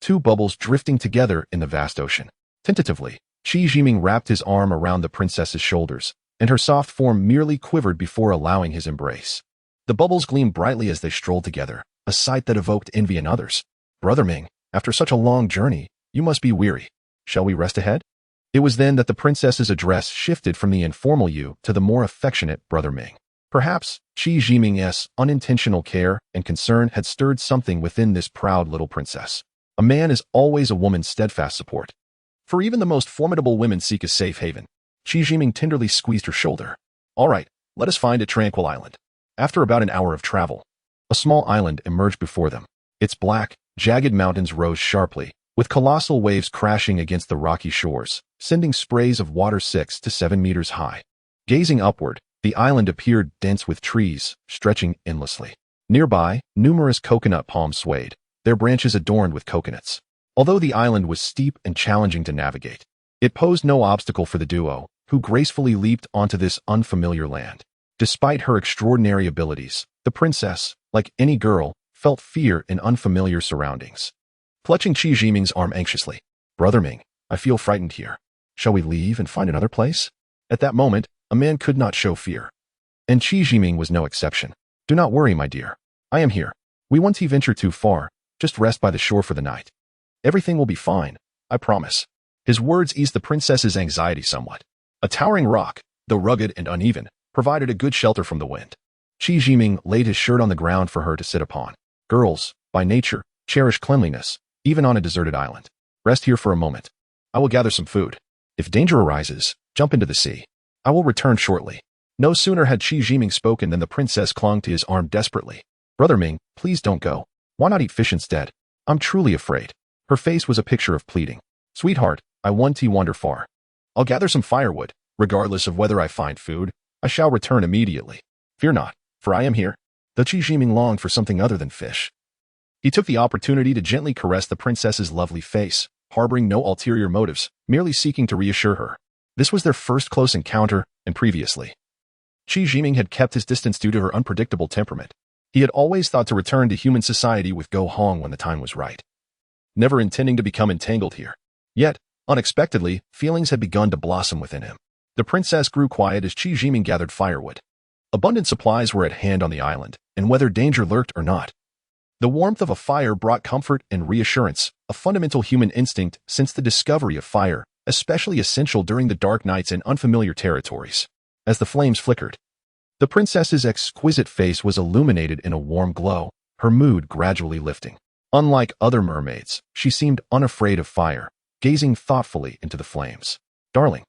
two bubbles drifting together in the vast ocean. Tentatively, Chi Jiming wrapped his arm around the princess's shoulders, and her soft form merely quivered before allowing his embrace. The bubbles gleamed brightly as they strolled together, a sight that evoked envy in others. "Brother Ming, after such a long journey, you must be weary. Shall we rest ahead?" It was then that the princess's address shifted from the informal you to the more affectionate Brother Ming. Perhaps Chi Jiming's unintentional care and concern had stirred something within this proud little princess. A man is always a woman's steadfast support, for even the most formidable women seek a safe haven. Chi Jiming tenderly squeezed her shoulder. "All right, let us find a tranquil island." After about an hour of travel, a small island emerged before them. Its black, jagged mountains rose sharply, with colossal waves crashing against the rocky shores, sending sprays of water 6 to 7 meters high. Gazing upward, the island appeared dense with trees, stretching endlessly. Nearby, numerous coconut palms swayed, their branches adorned with coconuts. Although the island was steep and challenging to navigate, it posed no obstacle for the duo, who gracefully leaped onto this unfamiliar land. Despite her extraordinary abilities, the princess, like any girl, felt fear in unfamiliar surroundings. Clutching Chi Jiming's arm anxiously, "Brother Ming, I feel frightened here. Shall we leave and find another place?" At that moment, a man could not show fear, and Chi Jiming was no exception. "Do not worry, my dear. I am here. We won't venture too far, just rest by the shore for the night. Everything will be fine, I promise." His words eased the princess's anxiety somewhat. A towering rock, though rugged and uneven, provided a good shelter from the wind. Chi Jiming laid his shirt on the ground for her to sit upon. Girls, by nature, cherish cleanliness, even on a deserted island. "Rest here for a moment. I will gather some food. If danger arises, jump into the sea. I will return shortly." No sooner had Chi Jiming spoken than the princess clung to his arm desperately. "Brother Ming, please don't go. Why not eat fish instead? I'm truly afraid." Her face was a picture of pleading. "Sweetheart, I won't wander far. I'll gather some firewood. Regardless of whether I find food, I shall return immediately. Fear not, for I am here." though Qi Jiming longed for something other than fish. He took the opportunity to gently caress the princess's lovely face, harboring no ulterior motives, merely seeking to reassure her. This was their first close encounter, and previously, Qi Jiming had kept his distance due to her unpredictable temperament. He had always thought to return to human society with Go Hong when the time was right, never intending to become entangled here. Yet, unexpectedly, feelings had begun to blossom within him. The princess grew quiet as Qi Jiming gathered firewood. Abundant supplies were at hand on the island, and whether danger lurked or not, the warmth of a fire brought comfort and reassurance, a fundamental human instinct since the discovery of fire, especially essential during the dark nights in unfamiliar territories. As the flames flickered, the princess's exquisite face was illuminated in a warm glow, her mood gradually lifting. Unlike other mermaids, she seemed unafraid of fire, gazing thoughtfully into the flames. Darling,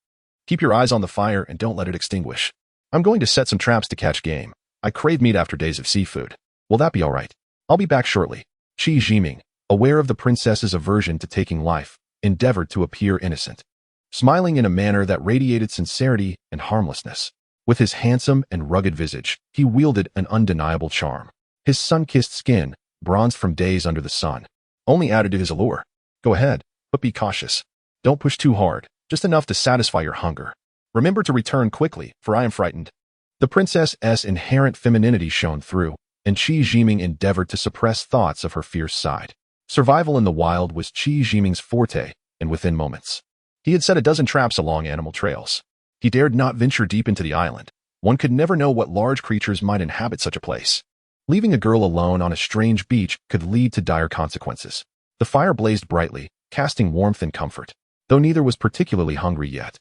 keep your eyes on the fire and don't let it extinguish. I'm going to set some traps to catch game. I crave meat after days of seafood. Will that be all right? I'll be back shortly. Qi Jiming, aware of the princess's aversion to taking life, endeavored to appear innocent, smiling in a manner that radiated sincerity and harmlessness. With his handsome and rugged visage, he wielded an undeniable charm. His sun-kissed skin, bronzed from days under the sun, only added to his allure. Go ahead, but be cautious. Don't push too hard, just enough to satisfy your hunger. Remember to return quickly, for I am frightened. The princess's inherent femininity shone through, and Qi Jiming endeavored to suppress thoughts of her fierce side. Survival in the wild was Qi Jiming's forte, and within moments, he had set a dozen traps along animal trails. He dared not venture deep into the island. One could never know what large creatures might inhabit such a place. Leaving a girl alone on a strange beach could lead to dire consequences. The fire blazed brightly, casting warmth and comfort, though neither was particularly hungry yet.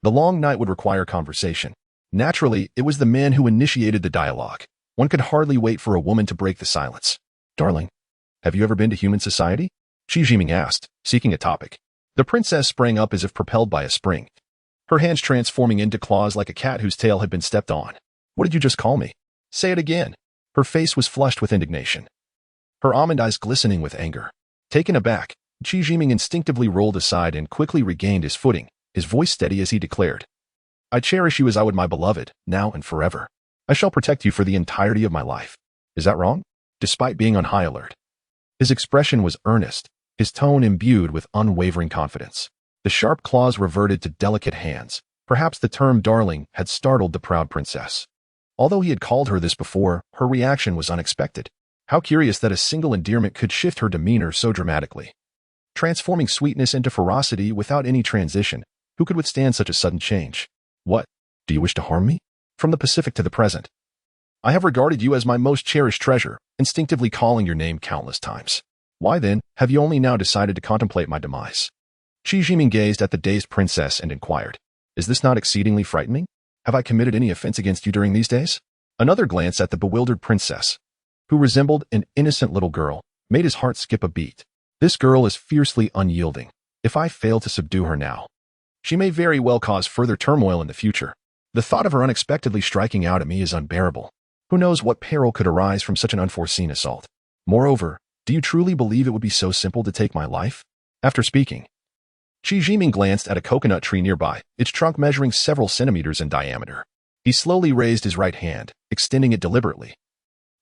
The long night would require conversation. Naturally, it was the man who initiated the dialogue. One could hardly wait for a woman to break the silence. Darling, have you ever been to human society? Qi Jiming asked, seeking a topic. The princess sprang up as if propelled by a spring, her hands transforming into claws like a cat whose tail had been stepped on. What did you just call me? Say it again. Her face was flushed with indignation, her almond eyes glistening with anger. Taken aback, Qi Jiming instinctively rolled aside and quickly regained his footing, his voice steady as he declared, I cherish you as I would my beloved, now and forever. I shall protect you for the entirety of my life. Is that wrong? Despite being on high alert, his expression was earnest, his tone imbued with unwavering confidence. The sharp claws reverted to delicate hands. Perhaps the term darling had startled the proud princess. Although he had called her this before, her reaction was unexpected. How curious that a single endearment could shift her demeanor so dramatically, transforming sweetness into ferocity without any transition. Who could withstand such a sudden change? What? Do you wish to harm me? From the Pacific to the present, I have regarded you as my most cherished treasure, instinctively calling your name countless times. Why then, have you only now decided to contemplate my demise? Qi Jiming gazed at the dazed princess and inquired, Is this not exceedingly frightening? Have I committed any offense against you during these days? Another glance at the bewildered princess, who resembled an innocent little girl, made his heart skip a beat. This girl is fiercely unyielding. If I fail to subdue her now, she may very well cause further turmoil in the future. The thought of her unexpectedly striking out at me is unbearable. Who knows what peril could arise from such an unforeseen assault? Moreover, do you truly believe it would be so simple to take my life? After speaking, Qi Jiming glanced at a coconut tree nearby, its trunk measuring several centimeters in diameter. He slowly raised his right hand, extending it deliberately,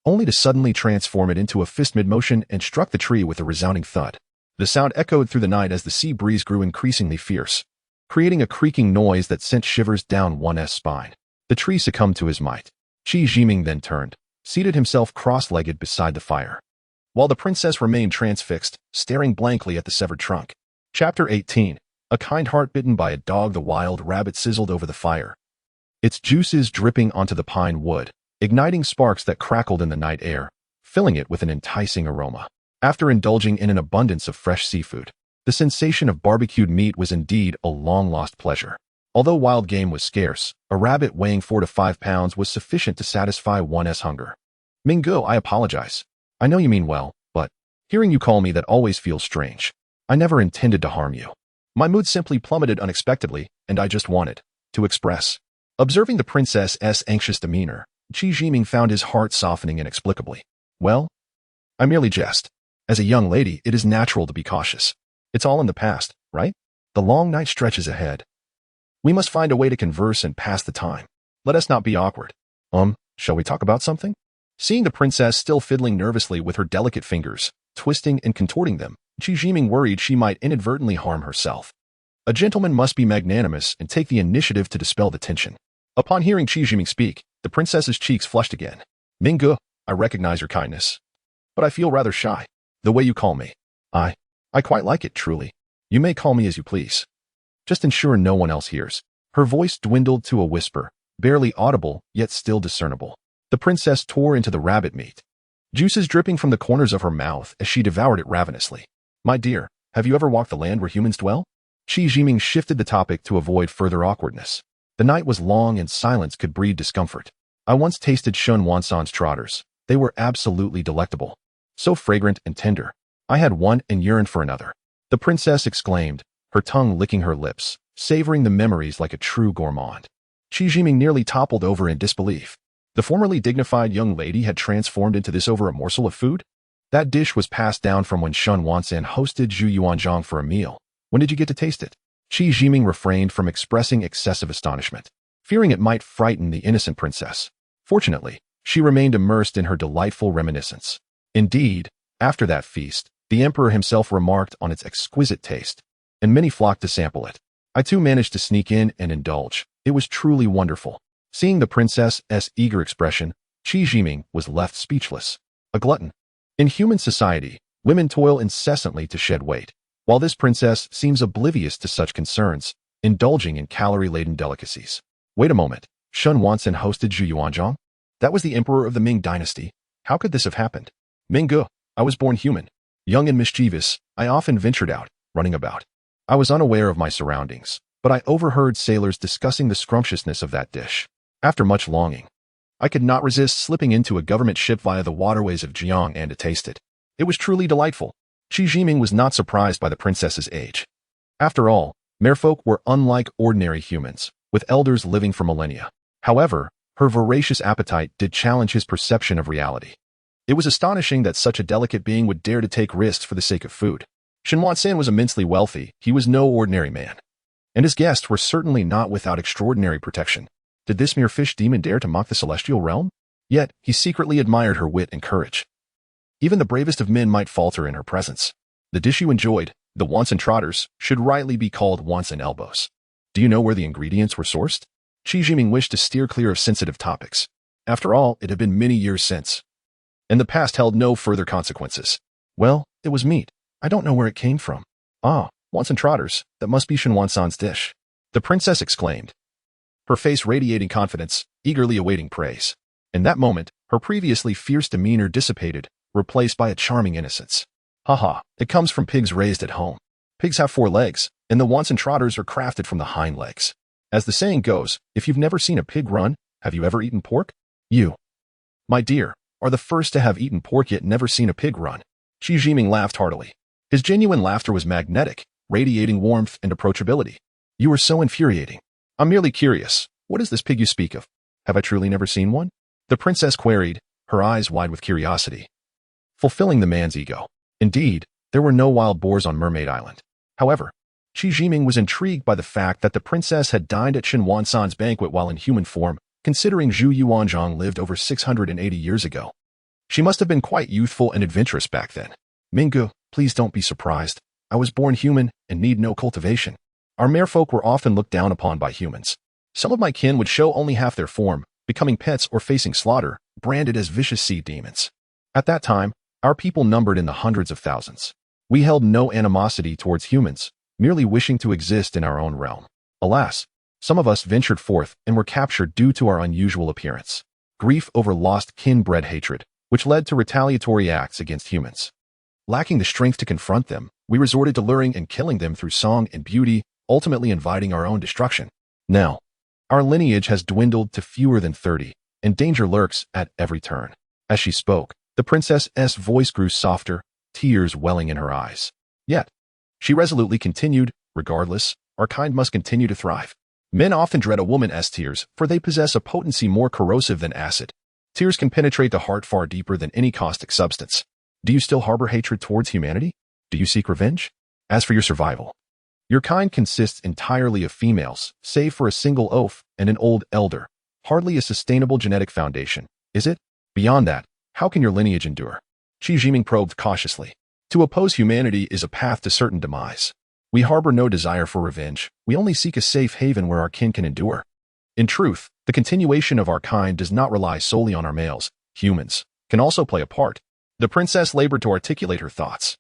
only to suddenly transform it into a fist mid-motion and struck the tree with a resounding thud. The sound echoed through the night as the sea breeze grew increasingly fierce, creating a creaking noise that sent shivers down one's spine. The tree succumbed to his might. Qi Jiming then turned, seated himself cross-legged beside the fire, while the princess remained transfixed, staring blankly at the severed trunk. Chapter 18. A kind heart bitten by a dog. The wild rabbit sizzled over the fire, its juices dripping onto the pine wood, igniting sparks that crackled in the night air, filling it with an enticing aroma. After indulging in an abundance of fresh seafood, the sensation of barbecued meat was indeed a long-lost pleasure. Although wild game was scarce, a rabbit weighing 4 to 5 pounds was sufficient to satisfy one's hunger. Mingo, I apologize. I know you mean well, but hearing you call me that always feels strange. I never intended to harm you. My mood simply plummeted unexpectedly, and I just wanted to express. Observing the princess's anxious demeanor, Qi Jiming found his heart softening inexplicably. Well, I merely jest. As a young lady, it is natural to be cautious. It's all in the past, right? The long night stretches ahead. We must find a way to converse and pass the time. Let us not be awkward. Shall we talk about something? Seeing the princess still fiddling nervously with her delicate fingers, twisting and contorting them, Qi Jiming worried she might inadvertently harm herself. A gentleman must be magnanimous and take the initiative to dispel the tension. Upon hearing Qi Jiming speak, the princess's cheeks flushed again. Minggu, I recognize your kindness, but I feel rather shy. The way you call me. I quite like it, truly. You may call me as you please. Just ensure no one else hears. Her voice dwindled to a whisper, barely audible, yet still discernible. The princess tore into the rabbit meat, juices dripping from the corners of her mouth as she devoured it ravenously. My dear, have you ever walked the land where humans dwell? Qi Jiming shifted the topic to avoid further awkwardness. The night was long and silence could breed discomfort. I once tasted Shun Wansan's trotters. They were absolutely delectable. So fragrant and tender. I had one and yearned for another. The princess exclaimed, her tongue licking her lips, savoring the memories like a true gourmand. Qi Jiming nearly toppled over in disbelief. The formerly dignified young lady had transformed into this over a morsel of food? That dish was passed down from when Shun Wansan hosted Zhu Yuanzhang for a meal. When did you get to taste it? Qi Jiming refrained from expressing excessive astonishment, fearing it might frighten the innocent princess. Fortunately, she remained immersed in her delightful reminiscence. Indeed, after that feast, the emperor himself remarked on its exquisite taste, and many flocked to sample it. I too managed to sneak in and indulge. It was truly wonderful. Seeing the princess's eager expression, Qi Jiming was left speechless. A glutton. In human society, women toil incessantly to shed weight, while this princess seems oblivious to such concerns, indulging in calorie-laden delicacies. Wait a moment. Shun Wansan hosted Zhu Yuanzhang? That was the emperor of the Ming dynasty. How could this have happened? Minggu, I was born human. Young and mischievous, I often ventured out, running about. I was unaware of my surroundings, but I overheard sailors discussing the scrumptiousness of that dish. After much longing, I could not resist slipping into a government ship via the waterways of Jiang and to taste it. It was truly delightful. Qi Jiming was not surprised by the princess's age. After all, merfolk were unlike ordinary humans, with elders living for millennia. However, her voracious appetite did challenge his perception of reality. It was astonishing that such a delicate being would dare to take risks for the sake of food. Shun Wansan was immensely wealthy. He was no ordinary man. And his guests were certainly not without extraordinary protection. Did this mere fish demon dare to mock the celestial realm? Yet, he secretly admired her wit and courage. Even the bravest of men might falter in her presence. The dish you enjoyed, the Wansan trotters, should rightly be called Wansan elbows. Do you know where the ingredients were sourced? Qi Jiming wished to steer clear of sensitive topics. After all, it had been many years since, and the past held no further consequences. Well, it was meat. I don't know where it came from. Ah, Wansan trotters, that must be Shun Wansan's dish. The princess exclaimed, her face radiating confidence, eagerly awaiting praise. In that moment, her previously fierce demeanor dissipated, replaced by a charming innocence. Haha, it comes from pigs raised at home. Pigs have 4 legs, and the Wansan trotters are crafted from the hind legs. As the saying goes, if you've never seen a pig run, have you ever eaten pork? You, my dear, are the first to have eaten pork yet never seen a pig run. Qi Jiming laughed heartily. His genuine laughter was magnetic, radiating warmth and approachability. You are so infuriating. I'm merely curious. What is this pig you speak of? Have I truly never seen one? The princess queried, her eyes wide with curiosity, fulfilling the man's ego. Indeed, there were no wild boars on Mermaid Island. However, Qi Jiming was intrigued by the fact that the princess had dined at Shun Wansan's banquet while in human form, considering Zhu Yuanzhang lived over 680 years ago. She must have been quite youthful and adventurous back then. Minggu, please don't be surprised. I was born human and need no cultivation. Our merfolk were often looked down upon by humans. Some of my kin would show only half their form, becoming pets or facing slaughter, branded as vicious sea demons. At that time, our people numbered in the hundreds of thousands. We held no animosity towards humans, merely wishing to exist in our own realm. Alas, some of us ventured forth and were captured due to our unusual appearance. Grief over lost kin bred hatred, which led to retaliatory acts against humans. Lacking the strength to confront them, we resorted to luring and killing them through song and beauty, ultimately inviting our own destruction. Now, our lineage has dwindled to fewer than 30, and danger lurks at every turn. As she spoke, the princess's voice grew softer, tears welling in her eyes. Yet, she resolutely continued, regardless, our kind must continue to thrive. Men often dread a woman's tears, for they possess a potency more corrosive than acid. Tears can penetrate the heart far deeper than any caustic substance. Do you still harbor hatred towards humanity? Do you seek revenge? As for your survival, your kind consists entirely of females, save for a single oaf and an old elder. Hardly a sustainable genetic foundation, is it? Beyond that, how can your lineage endure? Qi Jiming probed cautiously. To oppose humanity is a path to certain demise. We harbor no desire for revenge. We only seek a safe haven where our kin can endure. In truth, the continuation of our kind does not rely solely on our males. Humans can also play a part. The princess labored to articulate her thoughts,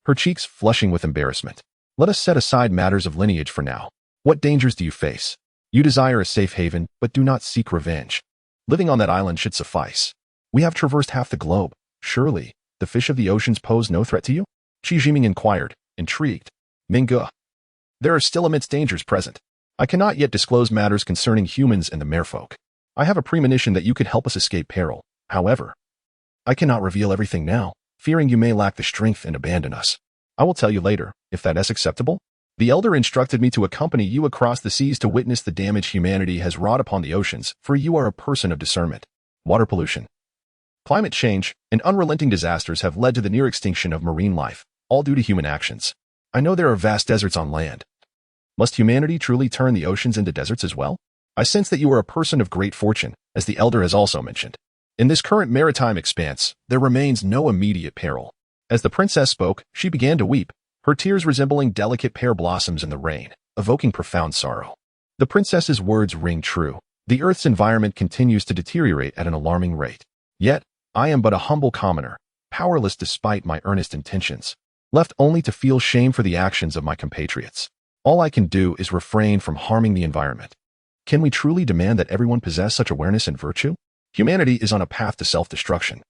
her cheeks flushing with embarrassment. Let us set aside matters of lineage for now. What dangers do you face? You desire a safe haven, but do not seek revenge. Living on that island should suffice. We have traversed half the globe. Surely, the fish of the oceans pose no threat to you? Qi Jiming inquired, intrigued. Minge. There are still immense dangers present. I cannot yet disclose matters concerning humans and the merfolk. I have a premonition that you could help us escape peril. However, I cannot reveal everything now, fearing you may lack the strength and abandon us. I will tell you later, if that is acceptable. The elder instructed me to accompany you across the seas to witness the damage humanity has wrought upon the oceans, for you are a person of discernment. Water pollution, climate change, and unrelenting disasters have led to the near extinction of marine life, all due to human actions. I know there are vast deserts on land. Must humanity truly turn the oceans into deserts as well? I sense that you are a person of great fortune, as the elder has also mentioned. In this current maritime expanse, there remains no immediate peril. As the princess spoke, she began to weep, her tears resembling delicate pear blossoms in the rain, evoking profound sorrow. The princess's words ring true. The Earth's environment continues to deteriorate at an alarming rate. Yet, I am but a humble commoner, powerless despite my earnest intentions, left only to feel shame for the actions of my compatriots. All I can do is refrain from harming the environment. Can we truly demand that everyone possess such awareness and virtue? Humanity is on a path to self-destruction,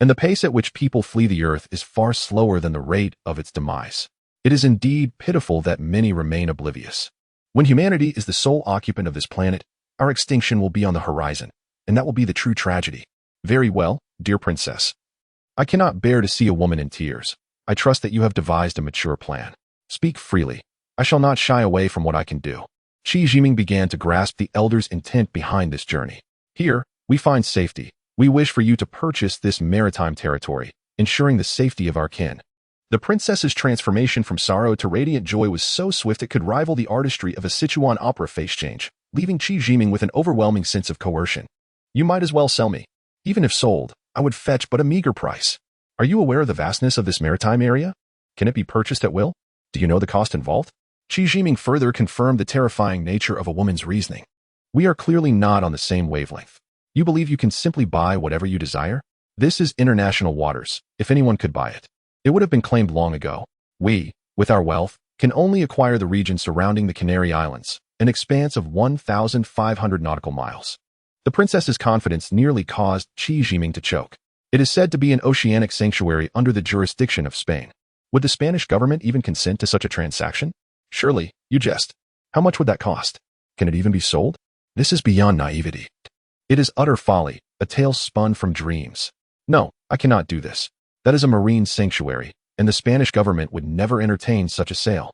and the pace at which people flee the earth is far slower than the rate of its demise. It is indeed pitiful that many remain oblivious. When humanity is the sole occupant of this planet, our extinction will be on the horizon, and that will be the true tragedy. Very well, dear princess. I cannot bear to see a woman in tears. I trust that you have devised a mature plan. Speak freely. I shall not shy away from what I can do. Qi Jiming began to grasp the elder's intent behind this journey. Here, we find safety. We wish for you to purchase this maritime territory, ensuring the safety of our kin. The princess's transformation from sorrow to radiant joy was so swift it could rival the artistry of a Sichuan opera face change, leaving Qi Jiming with an overwhelming sense of coercion. You might as well sell me. Even if sold, I would fetch but a meager price. Are you aware of the vastness of this maritime area? Can it be purchased at will? Do you know the cost involved? Qi Jiming further confirmed the terrifying nature of a woman's reasoning. We are clearly not on the same wavelength. You believe you can simply buy whatever you desire? This is international waters. If anyone could buy it, it would have been claimed long ago. We, with our wealth, can only acquire the region surrounding the Canary Islands, an expanse of 1,500 nautical miles. The princess's confidence nearly caused Qi Jiming to choke. It is said to be an oceanic sanctuary under the jurisdiction of Spain. Would the Spanish government even consent to such a transaction? Surely, you jest. How much would that cost? Can it even be sold? This is beyond naivety. It is utter folly, a tale spun from dreams. No, I cannot do this. That is a marine sanctuary, and the Spanish government would never entertain such a sale.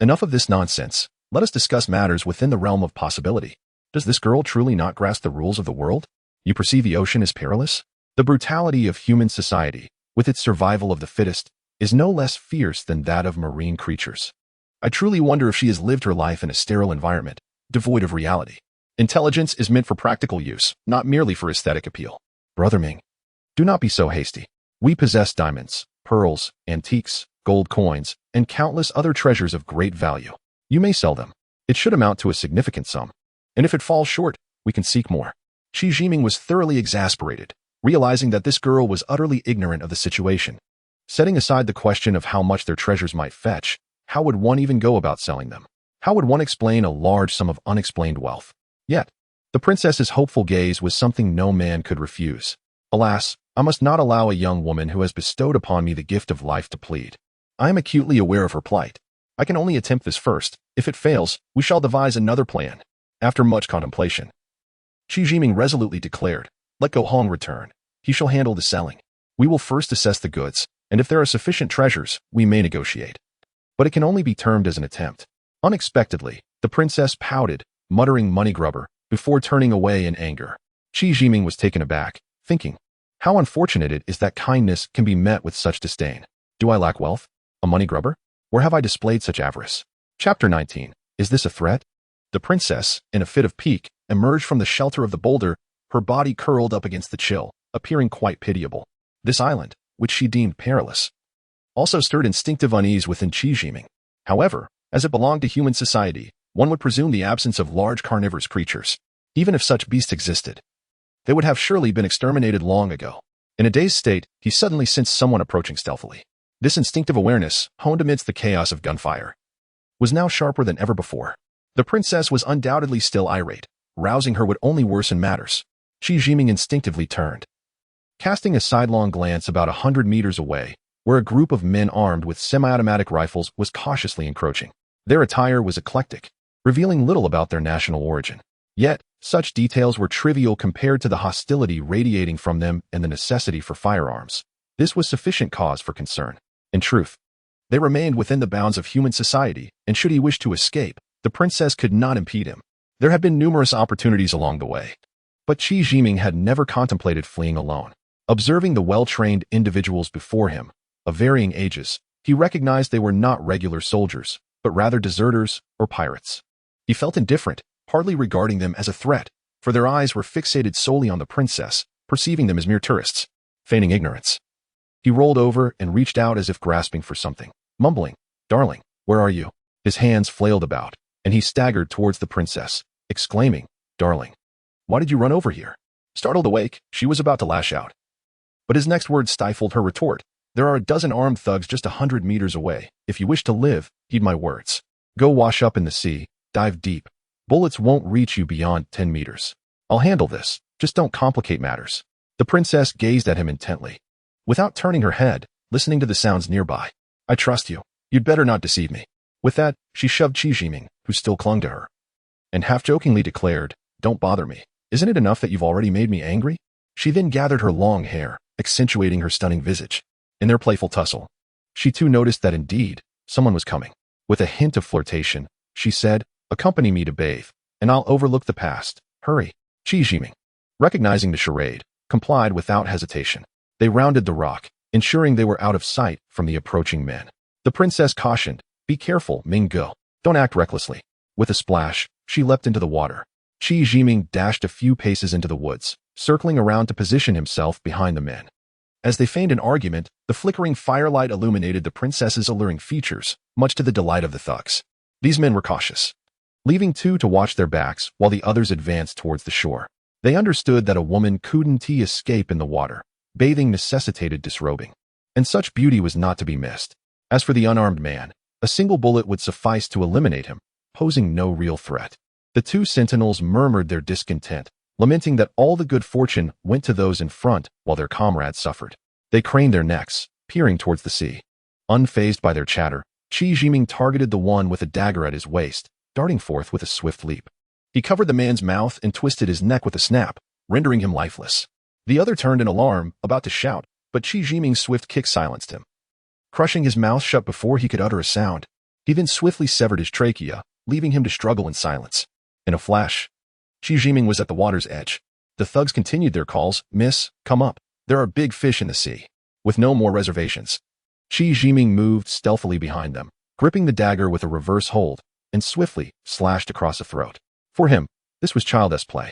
Enough of this nonsense. Let us discuss matters within the realm of possibility. Does this girl truly not grasp the rules of the world? You perceive the ocean as perilous? The brutality of human society, with its survival of the fittest, is no less fierce than that of marine creatures. I truly wonder if she has lived her life in a sterile environment, devoid of reality. Intelligence is meant for practical use, not merely for aesthetic appeal. Brother Ming, do not be so hasty. We possess diamonds, pearls, antiques, gold coins, and countless other treasures of great value. You may sell them. It should amount to a significant sum. And if it falls short, we can seek more. Qi Jiming was thoroughly exasperated, realizing that this girl was utterly ignorant of the situation. Setting aside the question of how much their treasures might fetch, how would one even go about selling them? How would one explain a large sum of unexplained wealth? Yet, the princess's hopeful gaze was something no man could refuse. Alas, I must not allow a young woman who has bestowed upon me the gift of life to plead. I am acutely aware of her plight. I can only attempt this first. If it fails, we shall devise another plan. After much contemplation, Qi Jiming resolutely declared, "Let Go Hong return. He shall handle the selling. We will first assess the goods, and if there are sufficient treasures, we may negotiate." But it can only be termed as an attempt. Unexpectedly, the princess pouted, muttering money grubber, before turning away in anger. Qi Jiming was taken aback, thinking, how unfortunate it is that kindness can be met with such disdain. Do I lack wealth? A money grubber? Or have I displayed such avarice? Chapter 19. Is this a threat? The princess, in a fit of pique, emerged from the shelter of the boulder, her body curled up against the chill, appearing quite pitiable. This island, which she deemed perilous, also stirred instinctive unease within Qi Jiming. However, as it belonged to human society, one would presume the absence of large carnivorous creatures. Even if such beasts existed, they would have surely been exterminated long ago. In a dazed state, he suddenly sensed someone approaching stealthily. This instinctive awareness, honed amidst the chaos of gunfire, was now sharper than ever before. The princess was undoubtedly still irate. Rousing her would only worsen matters. Qi Jiming instinctively turned, casting a sidelong glance about 100 meters away, where a group of men armed with semi-automatic rifles was cautiously encroaching. Their attire was eclectic, revealing little about their national origin. Yet, such details were trivial compared to the hostility radiating from them and the necessity for firearms. This was sufficient cause for concern. In truth, they remained within the bounds of human society, and should he wish to escape, the princess could not impede him. There had been numerous opportunities along the way, but Qi Jiming had never contemplated fleeing alone. Observing the well-trained individuals before him, of varying ages, he recognized they were not regular soldiers, but rather deserters or pirates. He felt indifferent, hardly regarding them as a threat, for their eyes were fixated solely on the princess, perceiving them as mere tourists. Feigning ignorance, he rolled over and reached out as if grasping for something, mumbling, "Darling, where are you?" His hands flailed about, and he staggered towards the princess, exclaiming, "Darling, why did you run over here?" Startled awake, she was about to lash out, but his next words stifled her retort. "There are a dozen armed thugs just 100 meters away. If you wish to live, heed my words. Go wash up in the sea, dive deep. Bullets won't reach you beyond 10 meters. I'll handle this, just don't complicate matters." The princess gazed at him intently, without turning her head, listening to the sounds nearby. "I trust you. You'd better not deceive me." With that, she shoved Qi Jiming, who still clung to her, and half-jokingly declared, "Don't bother me. Isn't it enough that you've already made me angry?" She then gathered her long hair, accentuating her stunning visage. In their playful tussle, she too noticed that indeed, someone was coming. With a hint of flirtation, she said, "Accompany me to bathe, and I'll overlook the past. Hurry." Qi Jiming, recognizing the charade, complied without hesitation. They rounded the rock, ensuring they were out of sight from the approaching men. The princess cautioned, "Be careful, Minggu. Don't act recklessly." With a splash, she leapt into the water. Qi Jiming dashed a few paces into the woods, circling around to position himself behind the men. As they feigned an argument, the flickering firelight illuminated the princess's alluring features, much to the delight of the thugs. These men were cautious, leaving two to watch their backs while the others advanced towards the shore. They understood that a woman couldn't escape in the water. Bathing necessitated disrobing, and such beauty was not to be missed. As for the unarmed man, a single bullet would suffice to eliminate him, posing no real threat. The two sentinels murmured their discontent, lamenting that all the good fortune went to those in front while their comrades suffered. They craned their necks, peering towards the sea. Unfazed by their chatter, Qi Jiming targeted the one with a dagger at his waist, darting forth with a swift leap. He covered the man's mouth and twisted his neck with a snap, rendering him lifeless. The other turned in alarm, about to shout, but Qi Jiming's swift kick silenced him, crushing his mouth shut before he could utter a sound. He then swiftly severed his trachea, leaving him to struggle in silence. In a flash, Qi Jiming was at the water's edge. The thugs continued their calls, "Miss, come up. There are big fish in the sea." With no more reservations, Qi Jiming moved stealthily behind them, gripping the dagger with a reverse hold, and swiftly slashed across the throat. For him, this was childish play.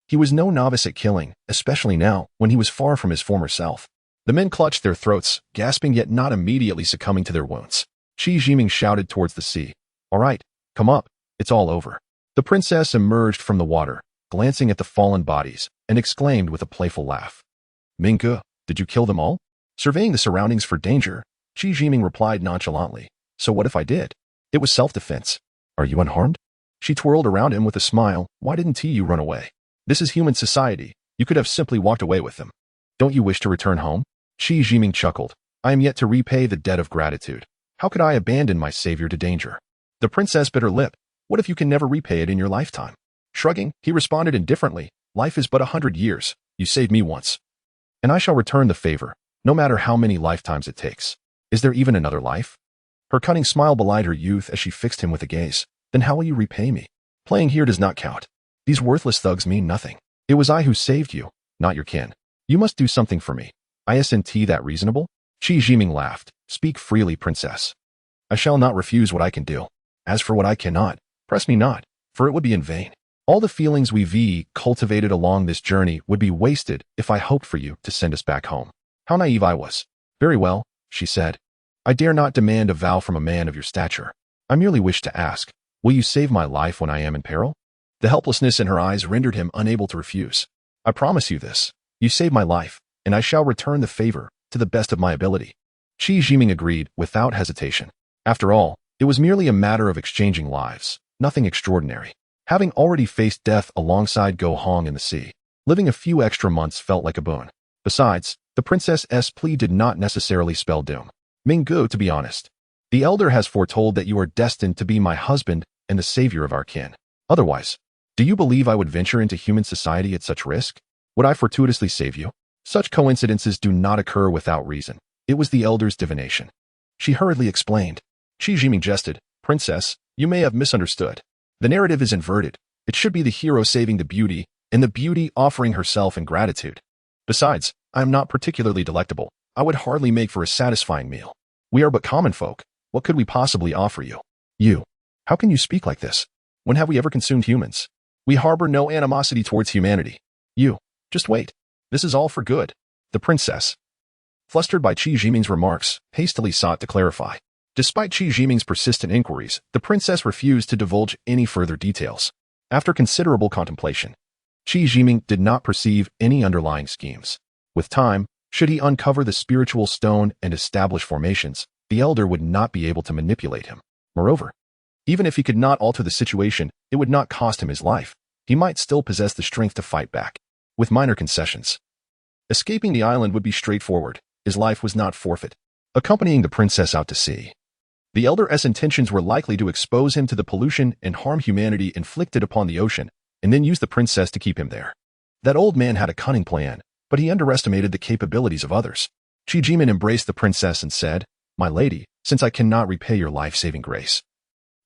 He was no novice at killing, especially now, when he was far from his former self. The men clutched their throats, gasping yet not immediately succumbing to their wounds. Qi Jiming shouted towards the sea, "All right, come up. It's all over." The princess emerged from the water, glancing at the fallen bodies, and exclaimed with a playful laugh, "Minggu, did you kill them all?" Surveying the surroundings for danger, Qi Jiming replied nonchalantly, "So what if I did? It was self-defense. Are you unharmed?" She twirled around him with a smile. "Why didn't you run away? This is human society. You could have simply walked away with them. Don't you wish to return home?" Qi Jiming chuckled. "I am yet to repay the debt of gratitude. How could I abandon my savior to danger?" The princess bit her lip. "What if you can never repay it in your lifetime?" Shrugging, he responded indifferently, "Life is but 100 years. You saved me once, and I shall return the favor, no matter how many lifetimes it takes. Is there even another life?" Her cunning smile belied her youth as she fixed him with a gaze. "Then how will you repay me? Playing here does not count. These worthless thugs mean nothing. It was I who saved you, not your kin. You must do something for me. Isn't that reasonable?" Qi Jiming laughed. "Speak freely, princess. I shall not refuse what I can do. As for what I cannot, press me not, for it would be in vain." All the feelings we've cultivated along this journey would be wasted if I hoped for you to send us back home. How naive I was. Very well, she said. I dare not demand a vow from a man of your stature. I merely wish to ask, will you save my life when I am in peril? The helplessness in her eyes rendered him unable to refuse. I promise you this. You save my life, and I shall return the favor to the best of my ability. Qi Jiming agreed without hesitation. After all, it was merely a matter of exchanging lives, nothing extraordinary. Having already faced death alongside Go Hong in the sea, living a few extra months felt like a boon. Besides, the princess's plea did not necessarily spell doom. Minggu, to be honest. The elder has foretold that you are destined to be my husband and the savior of our kin. Otherwise, do you believe I would venture into human society at such risk? Would I fortuitously save you? Such coincidences do not occur without reason. It was the elder's divination. She hurriedly explained. Qi Jiming jested. Princess, you may have misunderstood. The narrative is inverted. It should be the hero saving the beauty, and the beauty offering herself in gratitude. Besides, I am not particularly delectable. I would hardly make for a satisfying meal. We are but common folk. What could we possibly offer you? You. How can you speak like this? When have we ever consumed humans? We harbor no animosity towards humanity. You. Just wait. This is all for good. The princess, flustered by Qi Jiming's remarks, hastily sought to clarify. Despite Qi Jiming's persistent inquiries, the princess refused to divulge any further details. After considerable contemplation, Qi Jiming did not perceive any underlying schemes. With time, should he uncover the spiritual stone and establish formations, the elder would not be able to manipulate him. Moreover, even if he could not alter the situation, it would not cost him his life. He might still possess the strength to fight back, with minor concessions. Escaping the island would be straightforward. His life was not forfeit. Accompanying the princess out to sea, the elder's intentions were likely to expose him to the pollution and harm humanity inflicted upon the ocean, and then use the princess to keep him there. That old man had a cunning plan, but he underestimated the capabilities of others. Qi Jiming embraced the princess and said, My lady, since I cannot repay your life-saving grace,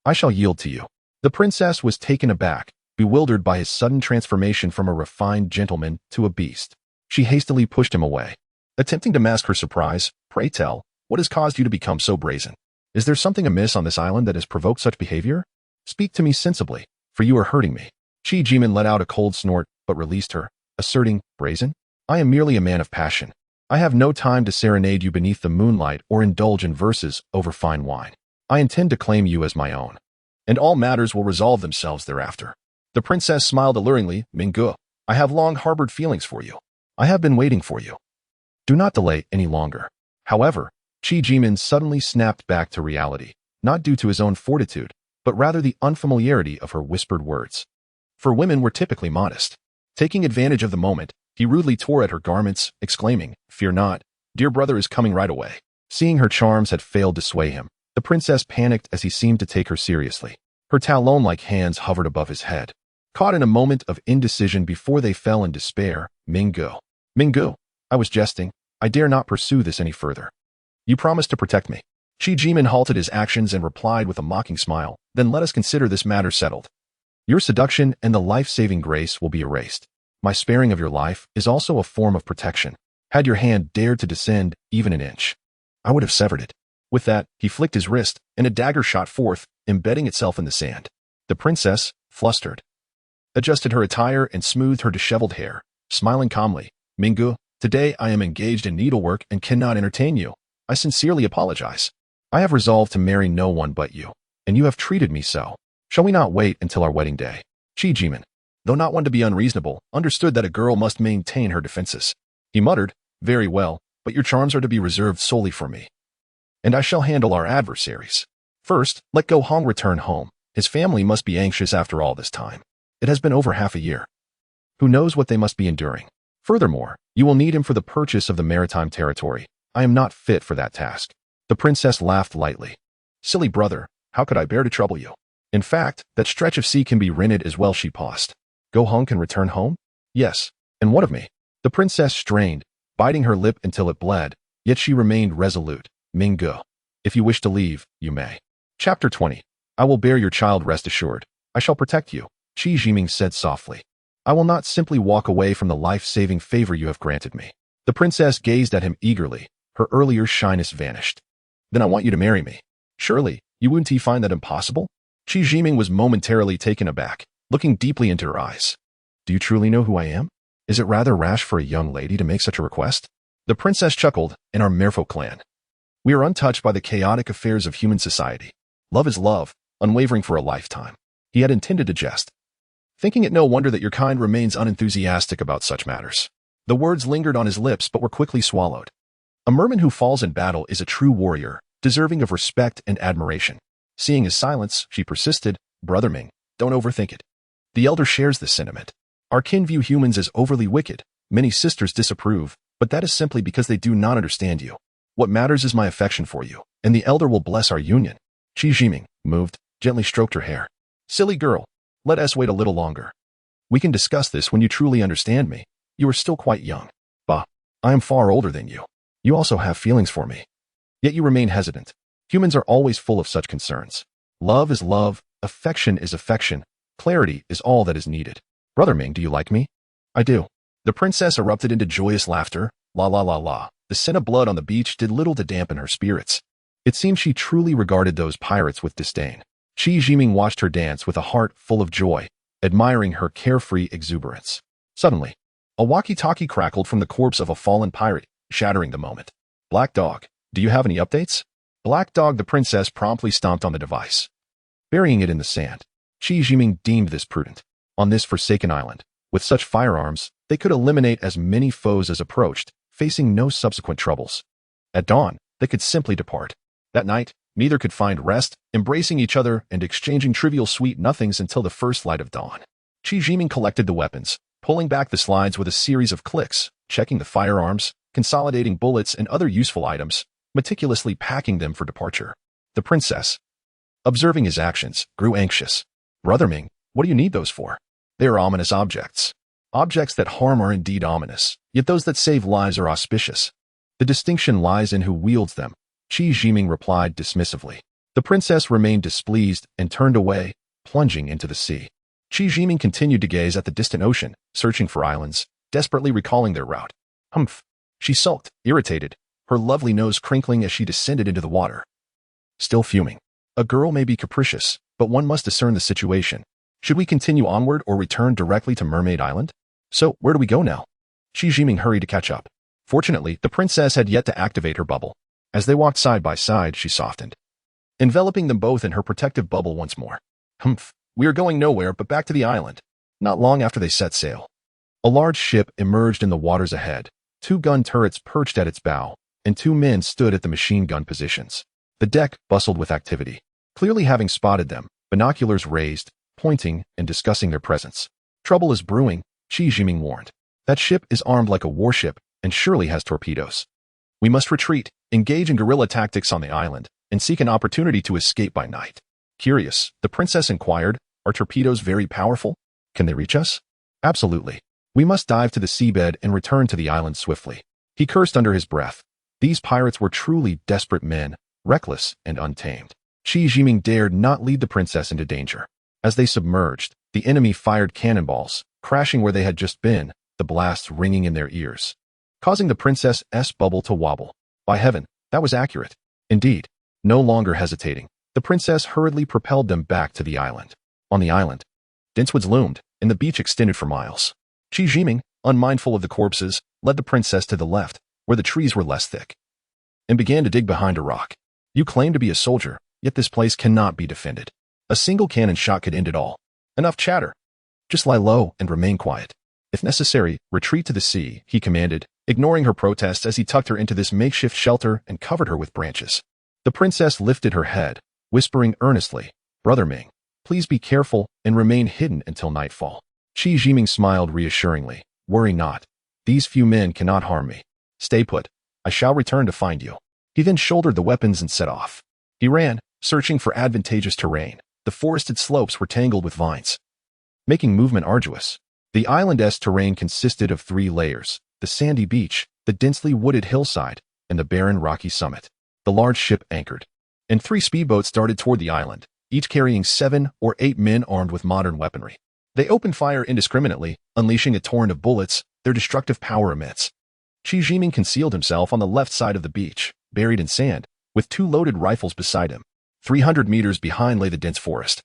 I shall yield to you. The princess was taken aback, bewildered by his sudden transformation from a refined gentleman to a beast. She hastily pushed him away. Attempting to mask her surprise, pray tell, what has caused you to become so brazen? Is there something amiss on this island that has provoked such behavior? Speak to me sensibly, for you are hurting me. Qi Jiming let out a cold snort, but released her, asserting, Brazen? I am merely a man of passion. I have no time to serenade you beneath the moonlight or indulge in verses over fine wine. I intend to claim you as my own, and all matters will resolve themselves thereafter. The princess smiled alluringly. Minggu, I have long harbored feelings for you. I have been waiting for you. Do not delay any longer. However, Qi Jiming suddenly snapped back to reality, not due to his own fortitude, but rather the unfamiliarity of her whispered words. For women were typically modest. Taking advantage of the moment, he rudely tore at her garments, exclaiming, Fear not, dear brother is coming right away. Seeing her charms had failed to sway him, the princess panicked as he seemed to take her seriously. Her talon-like hands hovered above his head. Caught in a moment of indecision before they fell in despair, Minggu. Minggu, I was jesting. I dare not pursue this any further. You promised to protect me. Qi Jiming halted his actions and replied with a mocking smile, Then let us consider this matter settled. Your seduction and the life-saving grace will be erased. My sparing of your life is also a form of protection. Had your hand dared to descend even an inch, I would have severed it. With that, he flicked his wrist, and a dagger shot forth, embedding itself in the sand. The princess, flustered, adjusted her attire and smoothed her disheveled hair, smiling calmly. Minggu, today I am engaged in needlework and cannot entertain you. I sincerely apologize. I have resolved to marry no one but you, and you have treated me so. Shall we not wait until our wedding day? Qi Jiming, though not one to be unreasonable, understood that a girl must maintain her defenses. He muttered, Very well, but your charms are to be reserved solely for me, and I shall handle our adversaries. First, let Go Hong return home. His family must be anxious after all this time. It has been over half a year. Who knows what they must be enduring? Furthermore, you will need him for the purchase of the maritime territory. I am not fit for that task. The princess laughed lightly. Silly brother, how could I bear to trouble you? In fact, that stretch of sea can be rented as well. She paused. Go Hong can return home? Yes. And what of me? The princess strained, biting her lip until it bled, yet she remained resolute. Minggu, if you wish to leave, you may. Chapter 20. I will bear your child, rest assured. I shall protect you, Qi Jiming said softly. I will not simply walk away from the life-saving favor you have granted me. The princess gazed at him eagerly. Her earlier shyness vanished. Then I want you to marry me. Surely, you wouldn't find that impossible? Qi Jiming was momentarily taken aback. looking deeply into her eyes. Do you truly know who I am? Is it rather rash for a young lady to make such a request? The princess chuckled. In our merfolk clan, we are untouched by the chaotic affairs of human society. Love is love, unwavering for a lifetime. He had intended to jest, thinking it no wonder that your kind remains unenthusiastic about such matters. The words lingered on his lips but were quickly swallowed. A merman who falls in battle is a true warrior, deserving of respect and admiration. Seeing his silence, she persisted, Brother Ming, don't overthink it. The elder shares this sentiment. Our kin view humans as overly wicked. Many sisters disapprove, but that is simply because they do not understand you. What matters is my affection for you, and the elder will bless our union. Qi Jiming, moved, gently stroked her hair. Silly girl, let us wait a little longer. We can discuss this when you truly understand me. You are still quite young. Bah, I am far older than you. You also have feelings for me. Yet you remain hesitant. Humans are always full of such concerns. Love is love, affection is affection, clarity is all that is needed. Brother Ming, do you like me? I do. The princess erupted into joyous laughter. La la la la. The scent of blood on the beach did little to dampen her spirits. It seemed she truly regarded those pirates with disdain. Qi Jiming watched her dance with a heart full of joy, admiring her carefree exuberance. Suddenly, a walkie-talkie crackled from the corpse of a fallen pirate, shattering the moment. Black Dog, do you have any updates? Black Dog, the princess promptly stomped on the device, burying it in the sand. Qi Jiming deemed this prudent. On this forsaken island, with such firearms, they could eliminate as many foes as approached, facing no subsequent troubles. At dawn, they could simply depart. That night, neither could find rest, embracing each other and exchanging trivial sweet nothings until the first light of dawn. Qi Jiming collected the weapons, pulling back the slides with a series of clicks, checking the firearms, consolidating bullets and other useful items, meticulously packing them for departure. The princess, observing his actions, grew anxious. Brother Ming, what do you need those for? They are ominous objects. Objects that harm are indeed ominous, yet those that save lives are auspicious. The distinction lies in who wields them, Qi Jiming replied dismissively. The princess remained displeased and turned away, plunging into the sea. Qi Jiming continued to gaze at the distant ocean, searching for islands, desperately recalling their route. Humph! She sulked, irritated, her lovely nose crinkling as she descended into the water. Still fuming. A girl may be capricious, but one must discern the situation. Should we continue onward or return directly to Mermaid Island? So, where do we go now? Qi Jiming hurried to catch up. Fortunately, the princess had yet to activate her bubble. As they walked side by side, she softened, enveloping them both in her protective bubble once more. Humph, we are going nowhere but back to the island. Not long after they set sail, a large ship emerged in the waters ahead. 2 gun turrets perched at its bow, and 2 men stood at the machine gun positions. The deck bustled with activity. Clearly having spotted them, binoculars raised, pointing and discussing their presence. Trouble is brewing, Qi Jiming warned. That ship is armed like a warship and surely has torpedoes. We must retreat, engage in guerrilla tactics on the island, and seek an opportunity to escape by night. Curious, the princess inquired, are torpedoes very powerful? Can they reach us? Absolutely. We must dive to the seabed and return to the island swiftly. He cursed under his breath. These pirates were truly desperate men, reckless and untamed. Qi Jiming dared not lead the princess into danger. As they submerged, the enemy fired cannonballs, crashing where they had just been, the blasts ringing in their ears, causing the princess's bubble to wobble. By heaven, that was accurate. Indeed, no longer hesitating, the princess hurriedly propelled them back to the island. On the island, dense woods loomed, and the beach extended for miles. Qi Jiming, unmindful of the corpses, led the princess to the left, where the trees were less thick, and began to dig behind a rock. You claim to be a soldier, yet this place cannot be defended. A single cannon shot could end it all. Enough chatter. Just lie low and remain quiet. If necessary, retreat to the sea, he commanded, ignoring her protests as he tucked her into this makeshift shelter and covered her with branches. The princess lifted her head, whispering earnestly, Brother Ming, please be careful and remain hidden until nightfall. Qi Jiming smiled reassuringly. Worry not. These few men cannot harm me. Stay put. I shall return to find you. He then shouldered the weapons and set off. He ran, searching for advantageous terrain. The forested slopes were tangled with vines, making movement arduous. The island's terrain consisted of 3 layers: the sandy beach, the densely wooded hillside, and the barren rocky summit. The large ship anchored, and 3 speedboats darted toward the island, each carrying 7 or 8 men armed with modern weaponry. They opened fire indiscriminately, unleashing a torrent of bullets, their destructive power immense. Qi Jiming concealed himself on the left side of the beach, buried in sand, with 2 loaded rifles beside him. 300 meters behind lay the dense forest,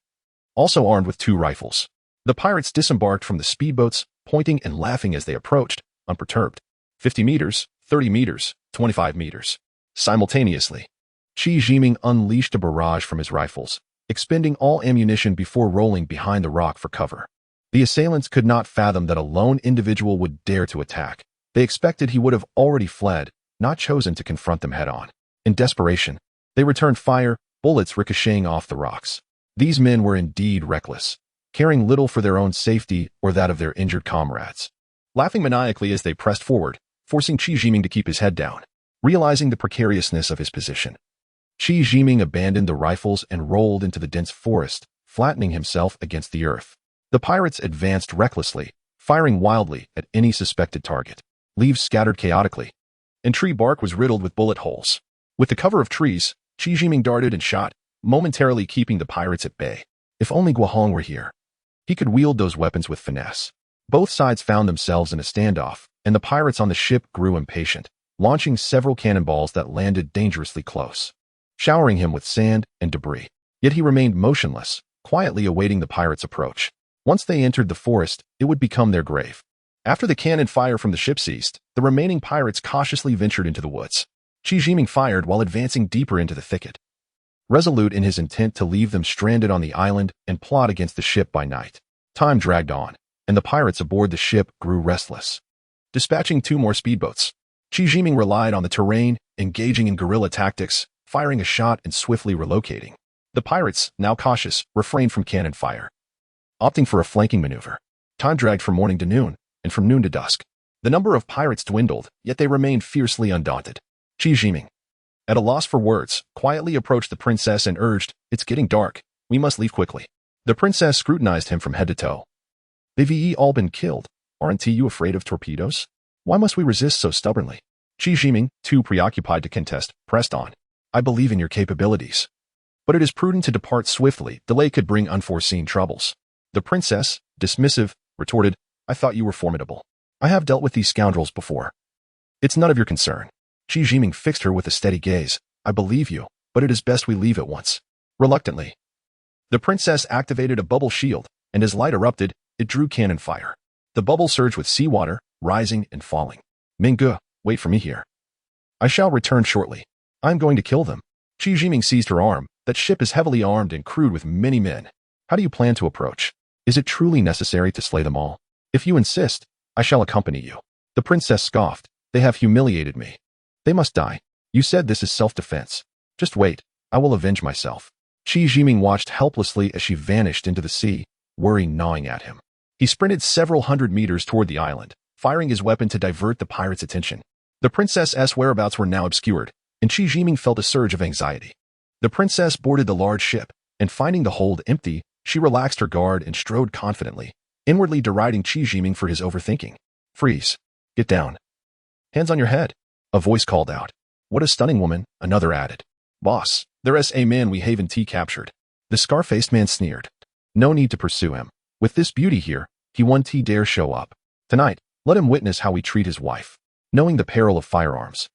also armed with 2 rifles. The pirates disembarked from the speedboats, pointing and laughing as they approached, unperturbed. 50 meters, 30 meters, 25 meters. Simultaneously, Qi Jiming unleashed a barrage from his rifles, expending all ammunition before rolling behind the rock for cover. The assailants could not fathom that a lone individual would dare to attack. They expected he would have already fled, not chosen to confront them head-on. In desperation, they returned fire, bullets ricocheting off the rocks. These men were indeed reckless, caring little for their own safety or that of their injured comrades. Laughing maniacally as they pressed forward, forcing Qi Jiming to keep his head down. Realizing the precariousness of his position, Qi Jiming abandoned the rifles and rolled into the dense forest, flattening himself against the earth. The pirates advanced recklessly, firing wildly at any suspected target. Leaves scattered chaotically, and tree bark was riddled with bullet holes. With the cover of trees, Qi Jiming darted and shot, momentarily keeping the pirates at bay. If only Guohong were here. He could wield those weapons with finesse. Both sides found themselves in a standoff, and the pirates on the ship grew impatient, launching several cannonballs that landed dangerously close, showering him with sand and debris. Yet he remained motionless, quietly awaiting the pirates' approach. Once they entered the forest, it would become their grave. After the cannon fire from the ship ceased, the remaining pirates cautiously ventured into the woods. Qi Jiming fired while advancing deeper into the thicket, resolute in his intent to leave them stranded on the island and plot against the ship by night. Time dragged on, and the pirates aboard the ship grew restless. Dispatching 2 more speedboats, Qi Jiming relied on the terrain, engaging in guerrilla tactics, firing a shot and swiftly relocating. The pirates, now cautious, refrained from cannon fire, opting for a flanking maneuver. Time dragged from morning to noon, and from noon to dusk. The number of pirates dwindled, yet they remained fiercely undaunted. Qi Jiming, at a loss for words, quietly approached the princess and urged, "It's getting dark. We must leave quickly." The princess scrutinized him from head to toe. "They've all been killed. Aren't you afraid of torpedoes? Why must we resist so stubbornly?" Qi Jiming, too preoccupied to contest, pressed on. "I believe in your capabilities, but it is prudent to depart swiftly. Delay could bring unforeseen troubles." The princess, dismissive, retorted, "I thought you were formidable. I have dealt with these scoundrels before. It's none of your concern." Qi Jiming fixed her with a steady gaze. "I believe you, but it is best we leave at once." Reluctantly, the princess activated a bubble shield, and as light erupted, it drew cannon fire. The bubble surged with seawater, rising and falling. "Mingge, wait for me here. I shall return shortly. I'm going to kill them." Qi Jiming seized her arm. "That ship is heavily armed and crewed with many men. How do you plan to approach? Is it truly necessary to slay them all? If you insist, I shall accompany you." The princess scoffed. "They have humiliated me. They must die. You said this is self-defense. Just wait, I will avenge myself." Qi Jiming watched helplessly as she vanished into the sea, worry gnawing at him. He sprinted several hundred meters toward the island, firing his weapon to divert the pirates' attention. The princess's whereabouts were now obscured, and Qi Jiming felt a surge of anxiety. The princess boarded the large ship, and finding the hold empty, she relaxed her guard and strode confidently, inwardly deriding Qi Jiming for his overthinking. "Freeze. Get down. Hands on your head," a voice called out. "What a stunning woman," another added. "Boss, there's a man we haven't captured." The scar-faced man sneered. "No need to pursue him. With this beauty here, he won't dare show up. Tonight, let him witness how we treat his wife." Knowing the peril of firearms,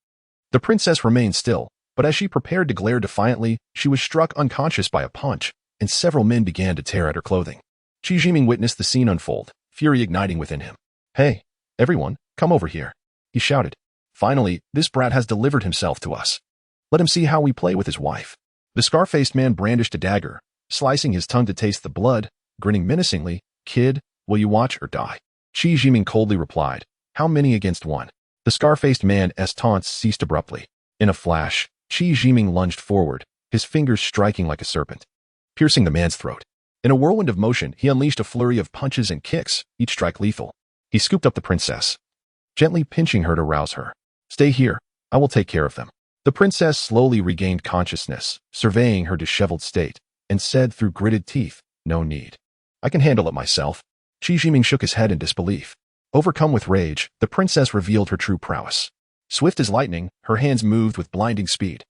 the princess remained still, but as she prepared to glare defiantly, she was struck unconscious by a punch, and several men began to tear at her clothing. Qi Jiming witnessed the scene unfold, fury igniting within him. "Hey, everyone, come over here," he shouted. "Finally, this brat has delivered himself to us. Let him see how we play with his wife." The scar-faced man brandished a dagger, slicing his tongue to taste the blood, grinning menacingly. "Kid, will you watch or die?" Qi Jiming coldly replied, "How many against one?" The scar-faced man's taunts ceased abruptly. In a flash, Qi Jiming lunged forward, his fingers striking like a serpent, piercing the man's throat. In a whirlwind of motion, he unleashed a flurry of punches and kicks, each strike lethal. He scooped up the princess, gently pinching her to rouse her. "Stay here, I will take care of them." The princess slowly regained consciousness, surveying her disheveled state, and said through gritted teeth, "No need. I can handle it myself." Qi Jiming shook his head in disbelief. Overcome with rage, the princess revealed her true prowess. Swift as lightning, her hands moved with blinding speed,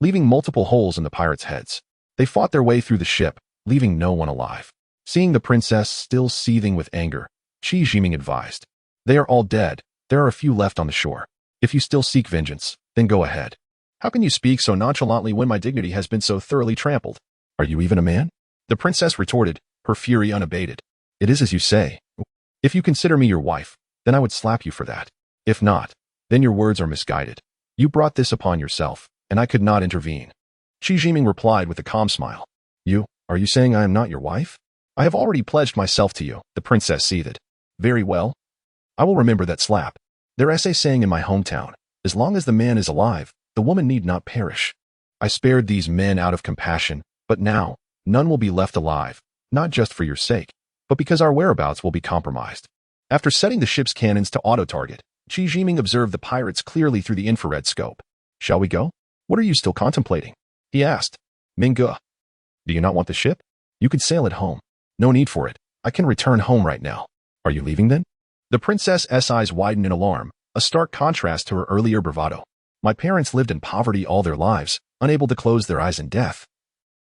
leaving multiple holes in the pirates' heads. They fought their way through the ship, leaving no one alive. Seeing the princess still seething with anger, Qi Jiming advised, "They are all dead. There are a few left on the shore. If you still seek vengeance, then go ahead. How can you speak so nonchalantly when my dignity has been so thoroughly trampled? Are you even a man?" The princess retorted, her fury unabated. It is as you say. If you consider me your wife, then I would slap you for that. If not, then your words are misguided. You brought this upon yourself, and I could not intervene. Qi Jiming replied with a calm smile. Are you saying I am not your wife? I have already pledged myself to you, the princess seethed. Very well. I will remember that slap. There's a saying in my hometown, as long as the man is alive, the woman need not perish. I spared these men out of compassion, but now, none will be left alive, not just for your sake, but because our whereabouts will be compromised. After setting the ship's cannons to auto-target, Qi Jiming observed the pirates clearly through the infrared scope. Shall we go? What are you still contemplating? He asked. Minge. Do you not want the ship? You could sail it home. No need for it. I can return home right now. Are you leaving then? The princess's eyes widened in alarm, a stark contrast to her earlier bravado. My parents lived in poverty all their lives, unable to close their eyes in death.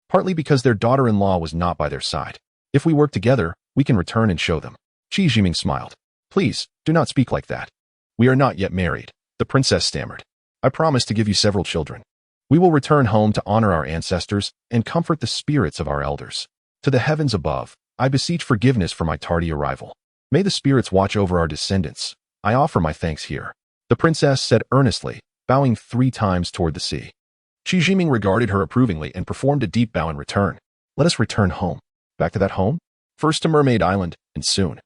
Partly because their daughter-in-law was not by their side. If we work together, we can return and show them. Qi Jiming smiled. Please, do not speak like that. We are not yet married, the princess stammered. I promise to give you several children. We will return home to honor our ancestors and comfort the spirits of our elders. To the heavens above, I beseech forgiveness for my tardy arrival. May the spirits watch over our descendants. I offer my thanks here, the princess said earnestly, bowing 3 times toward the sea. Qi Jiming regarded her approvingly and performed a deep bow in return. Let us return home. Back to that home? First to Mermaid Island, and soon.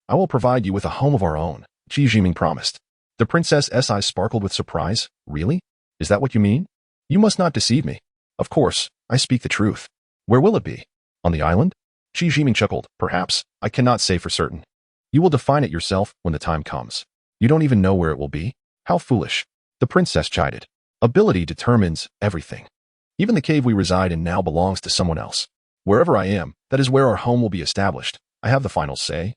I will provide you with a home of our own, Qi Jiming promised. The princess's eyes sparkled with surprise. Really? Is that what you mean? You must not deceive me. Of course, I speak the truth. Where will it be? On the island? Qi Jiming chuckled. Perhaps. I cannot say for certain. You will define it yourself when the time comes. You don't even know where it will be? How foolish. The princess chided. Ability determines everything. Even the cave we reside in now belongs to someone else. Wherever I am, that is where our home will be established. I have the final say.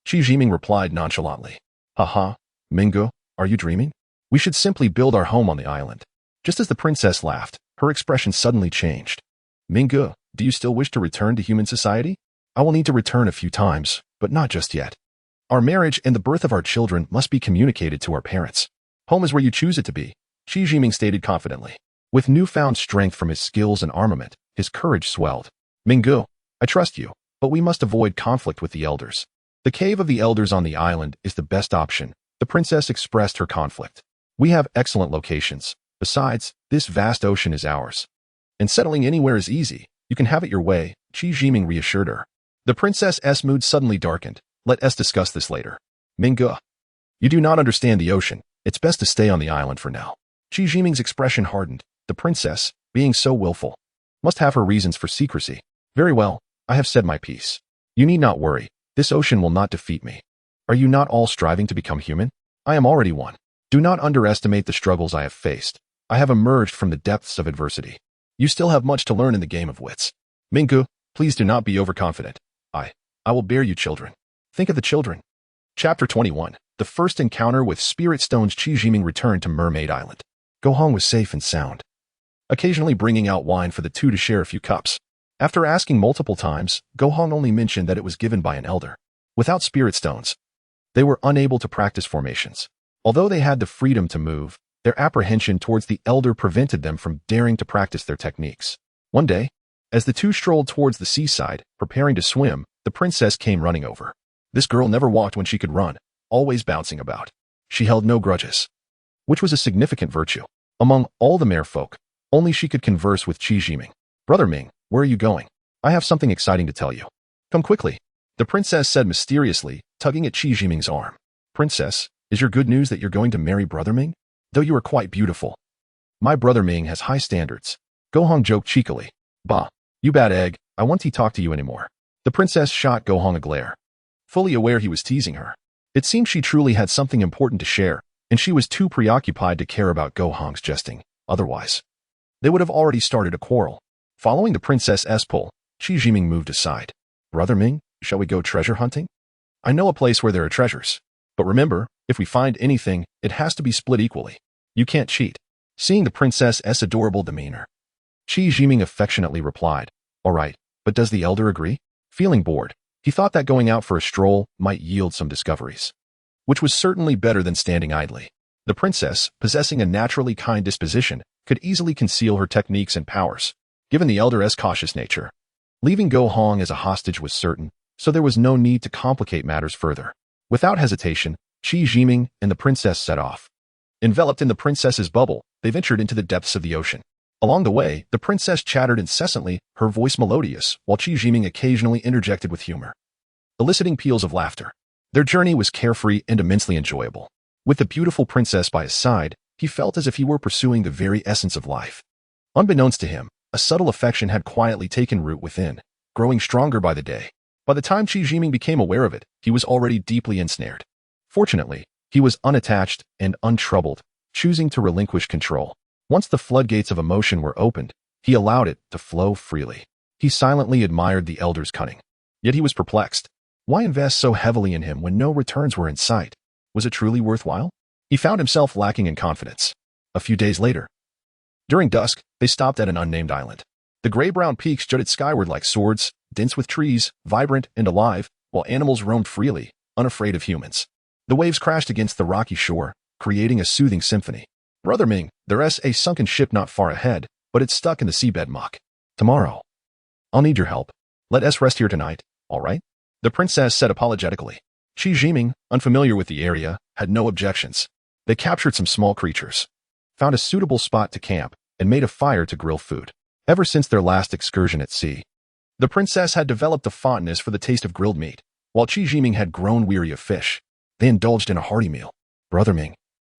Qi Jiming replied nonchalantly. Haha, Minge, are you dreaming? We should simply build our home on the island. Just as the princess laughed, her expression suddenly changed. Minge, do you still wish to return to human society? I will need to return a few times, but not just yet. Our marriage and the birth of our children must be communicated to our parents. Home is where you choose it to be, Qi Jiming stated confidently. With newfound strength from his skills and armament, his courage swelled. Minge, I trust you, but we must avoid conflict with the elders. The cave of the elders on the island is the best option. The princess expressed her conflict. We have excellent locations. Besides, this vast ocean is ours. And settling anywhere is easy. You can have it your way, Qi Jiming reassured her. The princess's mood suddenly darkened. Let us discuss this later. Minge, you do not understand the ocean. It's best to stay on the island for now. Qi Jiming's expression hardened. The princess, being so willful, must have her reasons for secrecy. Very well, I have said my piece. You need not worry. This ocean will not defeat me. Are you not all striving to become human? I am already one. Do not underestimate the struggles I have faced. I have emerged from the depths of adversity. You still have much to learn in the game of wits. Minge, please do not be overconfident. I will bear you children. Think of the children. Chapter 21. The first encounter with spirit stones. Qi Jiming returned to Mermaid Island. Gohong was safe and sound, occasionally bringing out wine for the two to share a few cups. After asking multiple times, Gohong only mentioned that it was given by an elder. Without spirit stones, they were unable to practice formations. Although they had the freedom to move, their apprehension towards the elder prevented them from daring to practice their techniques. One day, as the two strolled towards the seaside, preparing to swim, the princess came running over. This girl never walked when she could run, always bouncing about. She held no grudges, which was a significant virtue. Among all the merfolk, only she could converse with Qi Jiming. Brother Ming, where are you going? I have something exciting to tell you. Come quickly, the princess said mysteriously, tugging at Qi Jiming's arm. Princess, is your good news that you're going to marry Brother Ming? Though you are quite beautiful. My Brother Ming has high standards. Gohong joked cheekily. Bah, you bad egg, I won't talk to you anymore. The princess shot Gohong a glare, fully aware he was teasing her. It seemed she truly had something important to share, and she was too preoccupied to care about Gohong's jesting. Otherwise, they would have already started a quarrel. Following the princess's pull, Qi Jiming moved aside. Brother Ming, shall we go treasure hunting? I know a place where there are treasures. But remember, if we find anything, it has to be split equally. You can't cheat. Seeing the princess's adorable demeanor, Qi Jiming affectionately replied, All right, but does the elder agree? Feeling bored, he thought that going out for a stroll might yield some discoveries, which was certainly better than standing idly. The princess, possessing a naturally kind disposition, could easily conceal her techniques and powers, given the elder's cautious nature. Leaving Gohong as a hostage was certain, so there was no need to complicate matters further. Without hesitation, Qi Jiming and the princess set off. Enveloped in the princess's bubble, they ventured into the depths of the ocean. Along the way, the princess chattered incessantly, her voice melodious, while Qi Jiming occasionally interjected with humor, eliciting peals of laughter. Their journey was carefree and immensely enjoyable. With the beautiful princess by his side, he felt as if he were pursuing the very essence of life. Unbeknownst to him, a subtle affection had quietly taken root within, growing stronger by the day. By the time Qi Jiming became aware of it, he was already deeply ensnared. Fortunately, he was unattached and untroubled, choosing to relinquish control. Once the floodgates of emotion were opened, he allowed it to flow freely. He silently admired the elder's cunning. Yet he was perplexed. Why invest so heavily in him when no returns were in sight? Was it truly worthwhile? He found himself lacking in confidence. A few days later, during dusk, they stopped at an unnamed island. The gray-brown peaks jutted skyward like swords, dense with trees, vibrant and alive, while animals roamed freely, unafraid of humans. The waves crashed against the rocky shore, creating a soothing symphony. Brother Ming, there's a sunken ship not far ahead, but it's stuck in the seabed muck. Tomorrow, I'll need your help. Let us rest here tonight, all right? The princess said apologetically. Qi Jiming, unfamiliar with the area, had no objections. They captured some small creatures, found a suitable spot to camp, and made a fire to grill food. Ever since their last excursion at sea, the princess had developed a fondness for the taste of grilled meat, while Qi Jiming had grown weary of fish. They indulged in a hearty meal. Brother Ming,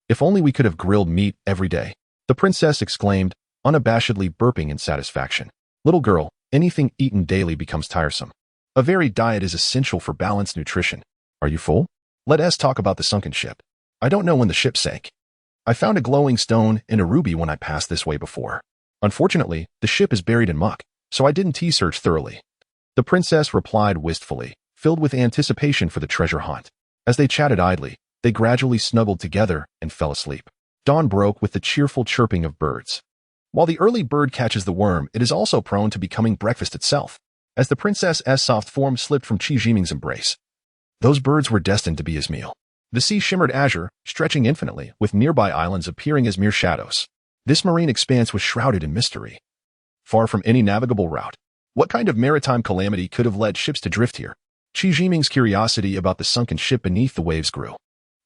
if only we could have grilled meat every day, the princess exclaimed, unabashedly burping in satisfaction. Little girl, anything eaten daily becomes tiresome. A varied diet is essential for balanced nutrition. Are you full? Let us talk about the sunken ship. I don't know when the ship sank. I found a glowing stone and a ruby when I passed this way before. Unfortunately, the ship is buried in muck, so I didn't search thoroughly. The princess replied wistfully, filled with anticipation for the treasure hunt. As they chatted idly, they gradually snuggled together and fell asleep. Dawn broke with the cheerful chirping of birds. While the early bird catches the worm, it is also prone to becoming breakfast itself. As the princess's soft form slipped from Qi Jiming's embrace, those birds were destined to be his meal. The sea shimmered azure, stretching infinitely, with nearby islands appearing as mere shadows. This marine expanse was shrouded in mystery, far from any navigable route. What kind of maritime calamity could have led ships to drift here? Qi Jiming's curiosity about the sunken ship beneath the waves grew.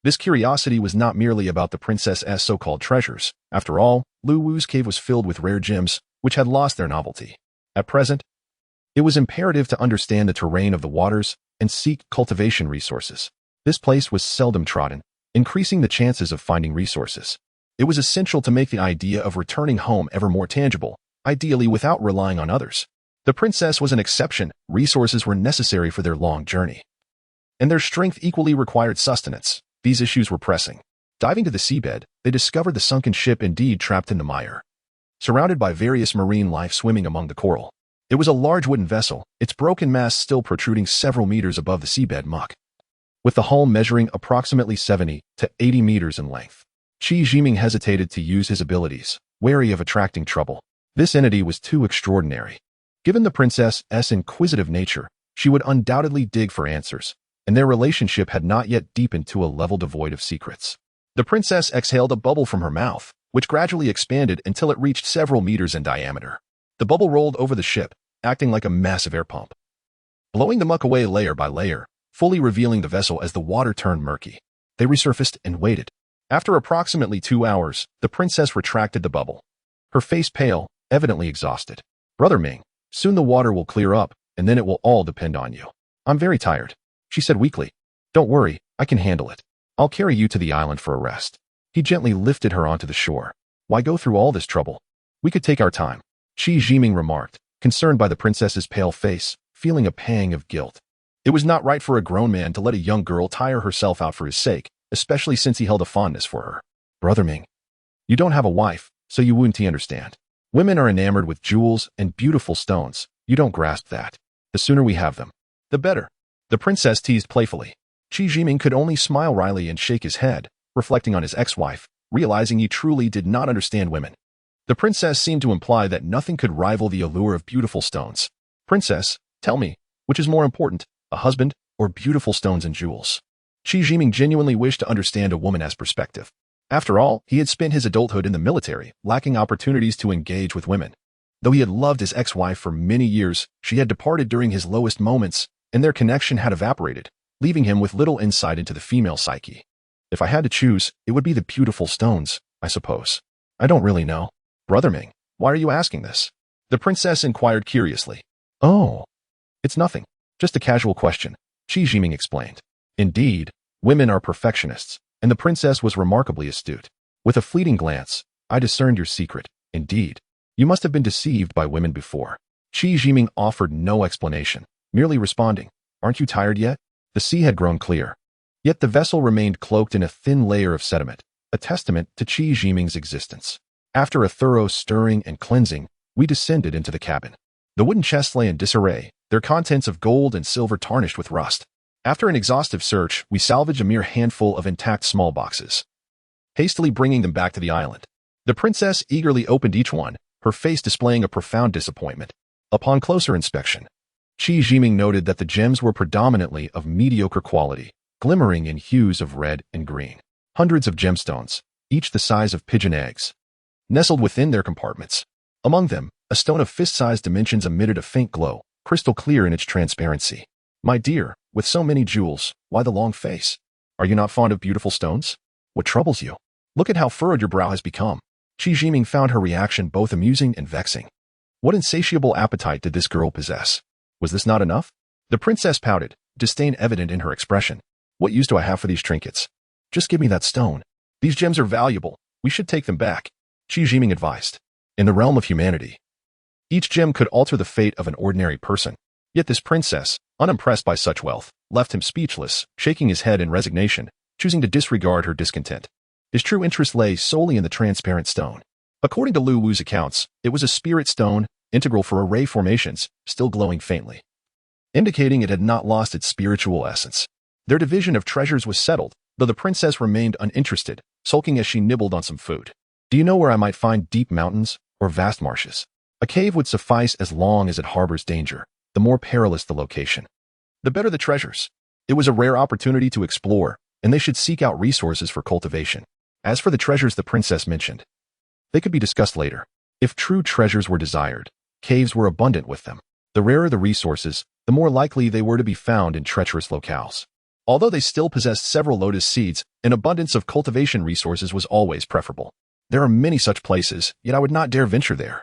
This curiosity was not merely about the princess's so-called treasures. After all, Lu Wu's cave was filled with rare gems, which had lost their novelty. At present, it was imperative to understand the terrain of the waters and seek cultivation resources. This place was seldom trodden, increasing the chances of finding resources. It was essential to make the idea of returning home ever more tangible, ideally without relying on others. The princess was an exception. Resources were necessary for their long journey, and their strength equally required sustenance. These issues were pressing. Diving to the seabed, they discovered the sunken ship indeed trapped in the mire, surrounded by various marine life swimming among the coral. It was a large wooden vessel, its broken mast still protruding several meters above the seabed muck, with the hull measuring approximately 70 to 80 meters in length. Qi Jiming hesitated to use his abilities, wary of attracting trouble. This entity was too extraordinary. Given the princess's inquisitive nature, she would undoubtedly dig for answers, and their relationship had not yet deepened to a level devoid of secrets. The princess exhaled a bubble from her mouth, which gradually expanded until it reached several meters in diameter. The bubble rolled over the ship, acting like a massive air pump, blowing the muck away layer by layer, fully revealing the vessel as the water turned murky. They resurfaced and waited. After approximately 2 hours, the princess retracted the bubble, her face pale, evidently exhausted. Brother Ming, soon the water will clear up, and then it will all depend on you. I'm very tired, she said weakly. Don't worry, I can handle it. I'll carry you to the island for a rest. He gently lifted her onto the shore. Why go through all this trouble? We could take our time, Qi Jiming remarked, concerned by the princess's pale face, feeling a pang of guilt. It was not right for a grown man to let a young girl tire herself out for his sake, especially since he held a fondness for her. Brother Ming, you don't have a wife, so you wouldn't understand. Women are enamored with jewels and beautiful stones. You don't grasp that. The sooner we have them, the better. The princess teased playfully. Qi Jiming could only smile wryly and shake his head, reflecting on his ex-wife, realizing he truly did not understand women. The princess seemed to imply that nothing could rival the allure of beautiful stones. Princess, tell me, which is more important, a husband or beautiful stones and jewels? Qi Jiming genuinely wished to understand a woman's perspective. After all, he had spent his adulthood in the military, lacking opportunities to engage with women. Though he had loved his ex-wife for many years, she had departed during his lowest moments, and their connection had evaporated, leaving him with little insight into the female psyche. If I had to choose, it would be the beautiful stones, I suppose. I don't really know. Brother Ming, why are you asking this? The princess inquired curiously. Oh, it's nothing. Just a casual question, Qi Jiming explained. Indeed, women are perfectionists, and the princess was remarkably astute. With a fleeting glance, I discerned your secret. Indeed, you must have been deceived by women before. Qi Jiming offered no explanation, merely responding, aren't you tired yet? The sea had grown clear. Yet the vessel remained cloaked in a thin layer of sediment, a testament to Qi Jiming's existence. After a thorough stirring and cleansing, we descended into the cabin. The wooden chests lay in disarray, their contents of gold and silver tarnished with rust. After an exhaustive search, we salvaged a mere handful of intact small boxes, hastily bringing them back to the island. The princess eagerly opened each one, her face displaying a profound disappointment. Upon closer inspection, Qi Jiming noted that the gems were predominantly of mediocre quality, glimmering in hues of red and green. Hundreds of gemstones, each the size of pigeon eggs, nestled within their compartments. Among them, a stone of fist-sized dimensions emitted a faint glow, crystal clear in its transparency. My dear, with so many jewels, why the long face? Are you not fond of beautiful stones? What troubles you? Look at how furrowed your brow has become. Qi Jiming found her reaction both amusing and vexing. What insatiable appetite did this girl possess? Was this not enough? The princess pouted, disdain evident in her expression. What use do I have for these trinkets? Just give me that stone. These gems are valuable. We should take them back, Qi Jiming advised. In the realm of humanity, each gem could alter the fate of an ordinary person. Yet this princess, unimpressed by such wealth, left him speechless, shaking his head in resignation, choosing to disregard her discontent. His true interest lay solely in the transparent stone. According to Lu Wu's accounts, it was a spirit stone, integral for array formations, still glowing faintly, indicating it had not lost its spiritual essence. Their division of treasures was settled, though the princess remained uninterested, sulking as she nibbled on some food. Do you know where I might find deep mountains or vast marshes? A cave would suffice as long as it harbors danger. The more perilous the location, the better the treasures. It was a rare opportunity to explore, and they should seek out resources for cultivation. As for the treasures the princess mentioned, they could be discussed later. If true treasures were desired, caves were abundant with them. The rarer the resources, the more likely they were to be found in treacherous locales. Although they still possessed several lotus seeds, an abundance of cultivation resources was always preferable. There are many such places, yet I would not dare venture there,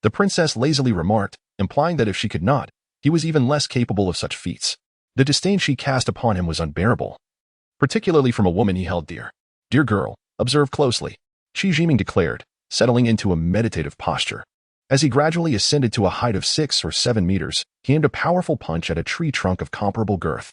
the princess lazily remarked, implying that if she could not, he was even less capable of such feats. The disdain she cast upon him was unbearable, particularly from a woman he held dear. Dear girl, observe closely, Qi Jiming declared, settling into a meditative posture. As he gradually ascended to a height of 6 or 7 meters, he aimed a powerful punch at a tree trunk of comparable girth,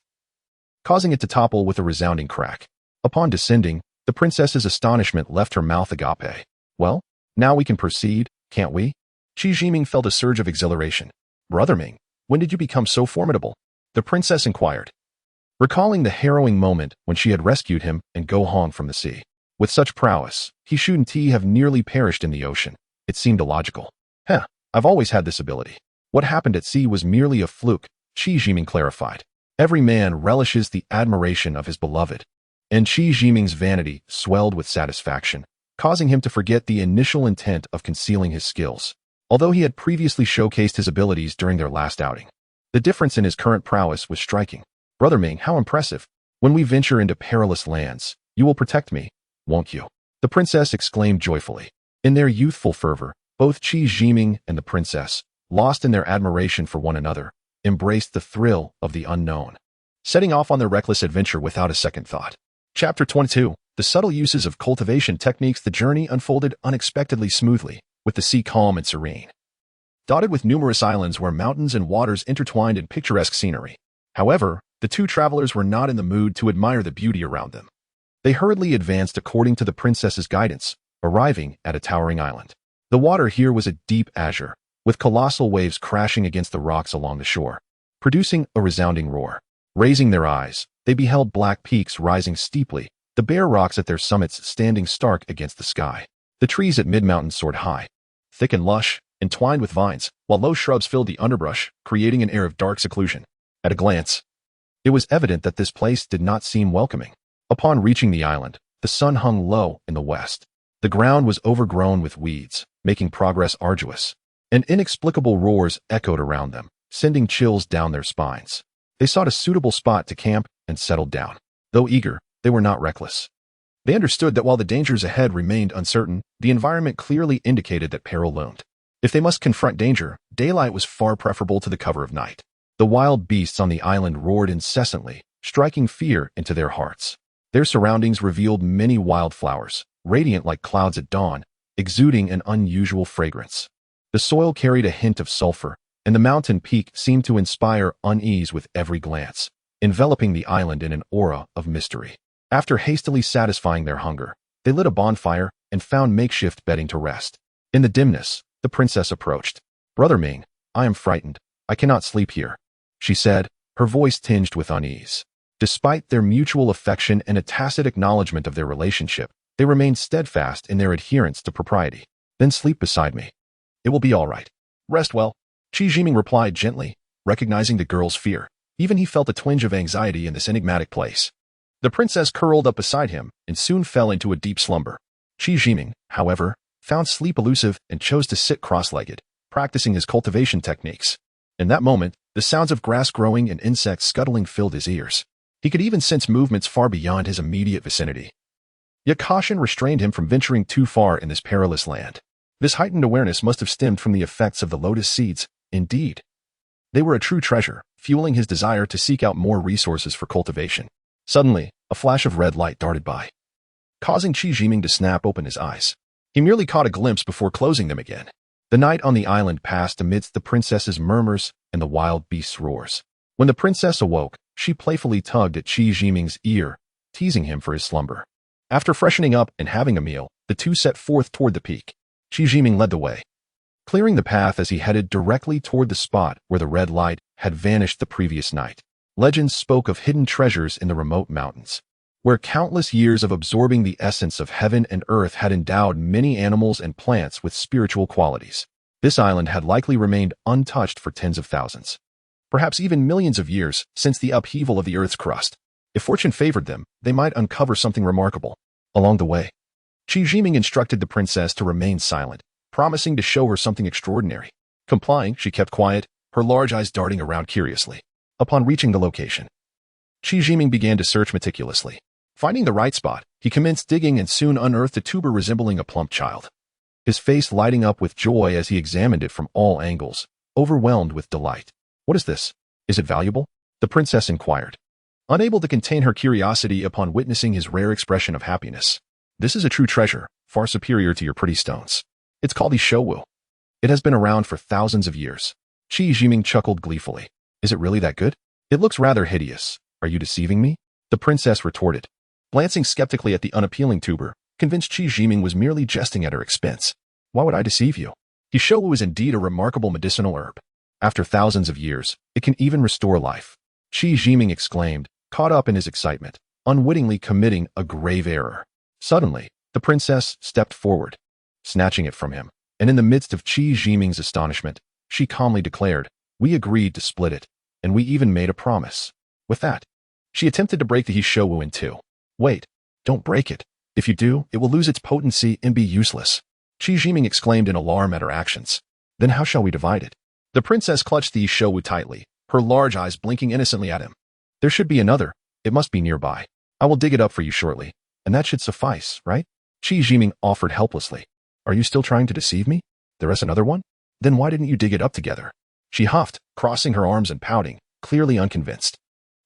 causing it to topple with a resounding crack. Upon descending, the princess's astonishment left her mouth agape. Well, now we can proceed, can't we? Qi Jiming felt a surge of exhilaration. Brother Ming, when did you become so formidable? The princess inquired, recalling the harrowing moment when she had rescued him and Go Hong from the sea. With such prowess, he shouldn't have nearly perished in the ocean. It seemed illogical. I've always had this ability. What happened at sea was merely a fluke, Qi Jiming clarified. Every man relishes the admiration of his beloved. And Qi Jiming's vanity swelled with satisfaction, causing him to forget the initial intent of concealing his skills. Although he had previously showcased his abilities during their last outing, the difference in his current prowess was striking. Brother Ming, how impressive. When we venture into perilous lands, you will protect me, won't you? The princess exclaimed joyfully. In their youthful fervor, both Qi Jiming and the princess, lost in their admiration for one another, embraced the thrill of the unknown, setting off on their reckless adventure without a second thought. Chapter 22. The subtle uses of cultivation techniques. The journey unfolded unexpectedly smoothly, with the sea calm and serene, dotted with numerous islands where mountains and waters intertwined in picturesque scenery. However, the two travelers were not in the mood to admire the beauty around them. They hurriedly advanced according to the princess's guidance, arriving at a towering island. The water here was a deep azure, with colossal waves crashing against the rocks along the shore, producing a resounding roar. Raising their eyes, they beheld black peaks rising steeply, the bare rocks at their summits standing stark against the sky. The trees at mid-mountain soared high, thick and lush, entwined with vines, while low shrubs filled the underbrush, creating an air of dark seclusion. At a glance, it was evident that this place did not seem welcoming. Upon reaching the island, the sun hung low in the west. The ground was overgrown with weeds, making progress arduous, and inexplicable roars echoed around them, sending chills down their spines. They sought a suitable spot to camp and settled down. Though eager, they were not reckless. They understood that while the dangers ahead remained uncertain, the environment clearly indicated that peril loomed. If they must confront danger, daylight was far preferable to the cover of night. The wild beasts on the island roared incessantly, striking fear into their hearts. Their surroundings revealed many wildflowers, radiant like clouds at dawn, exuding an unusual fragrance. The soil carried a hint of sulfur, and the mountain peak seemed to inspire unease with every glance, enveloping the island in an aura of mystery. After hastily satisfying their hunger, they lit a bonfire and found makeshift bedding to rest. In the dimness, the princess approached. "Brother Ming, I am frightened. I cannot sleep here," she said, her voice tinged with unease. Despite their mutual affection and a tacit acknowledgement of their relationship, they remained steadfast in their adherence to propriety. "Then sleep beside me. It will be all right. Rest well," Qi Jiming replied gently, recognizing the girl's fear. Even he felt a twinge of anxiety in this enigmatic place. The princess curled up beside him and soon fell into a deep slumber. Qi Jiming, however, found sleep elusive and chose to sit cross-legged, practicing his cultivation techniques. In that moment, the sounds of grass growing and insects scuttling filled his ears. He could even sense movements far beyond his immediate vicinity. Yet caution restrained him from venturing too far in this perilous land. This heightened awareness must have stemmed from the effects of the lotus seeds. Indeed, they were a true treasure, fueling his desire to seek out more resources for cultivation. Suddenly, a flash of red light darted by, causing Qi Jiming to snap open his eyes. He merely caught a glimpse before closing them again. The night on the island passed amidst the princess's murmurs and the wild beast's roars. When the princess awoke, she playfully tugged at Qi Jiming's ear, teasing him for his slumber. After freshening up and having a meal, the two set forth toward the peak. Qi Jiming led the way, clearing the path as he headed directly toward the spot where the red light had vanished the previous night. Legends spoke of hidden treasures in the remote mountains, where countless years of absorbing the essence of heaven and earth had endowed many animals and plants with spiritual qualities. This island had likely remained untouched for tens of thousands, perhaps even millions of years since the upheaval of the earth's crust. If fortune favored them, they might uncover something remarkable. Along the way, Qi Jiming instructed the princess to remain silent, promising to show her something extraordinary. Complying, she kept quiet, her large eyes darting around curiously. Upon reaching the location, Qi Jiming began to search meticulously. Finding the right spot, he commenced digging and soon unearthed a tuber resembling a plump child, his face lighting up with joy as he examined it from all angles, overwhelmed with delight. "What is this? Is it valuable?" the princess inquired, unable to contain her curiosity upon witnessing his rare expression of happiness. "This is a true treasure, far superior to your pretty stones. It's called the showu. It has been around for thousands of years." Qi Jiming chuckled gleefully. "Is it really that good? It looks rather hideous. Are you deceiving me?" the princess retorted, glancing skeptically at the unappealing tuber, convinced Qi Jiming was merely jesting at her expense. "Why would I deceive you? The showu is indeed a remarkable medicinal herb. After thousands of years, it can even restore life," Qi Jiming exclaimed, caught up in his excitement, unwittingly committing a grave error. Suddenly, the princess stepped forward, snatching it from him, and in the midst of Qi Jiming's astonishment, she calmly declared, "We agreed to split it, and we even made a promise." With that, she attempted to break the showu in two. "Wait, don't break it. If you do, it will lose its potency and be useless," Qi Jiming exclaimed in alarm at her actions. "Then how shall we divide it?" The princess clutched the showu tightly, her large eyes blinking innocently at him. "There should be another. It must be nearby. I will dig it up for you shortly, and that should suffice, right?" Qi Jiming offered helplessly. "Are you still trying to deceive me? There is another one? Then why didn't you dig it up together?" She huffed, crossing her arms and pouting, clearly unconvinced.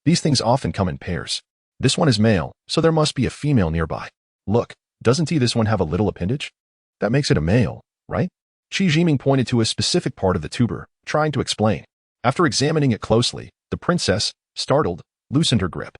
"These things often come in pairs. This one is male, so there must be a female nearby. Look, doesn't this one have a little appendage? That makes it a male, right?" Qi Jiming pointed to a specific part of the tuber, trying to explain. After examining it closely, the princess, startled, loosened her grip,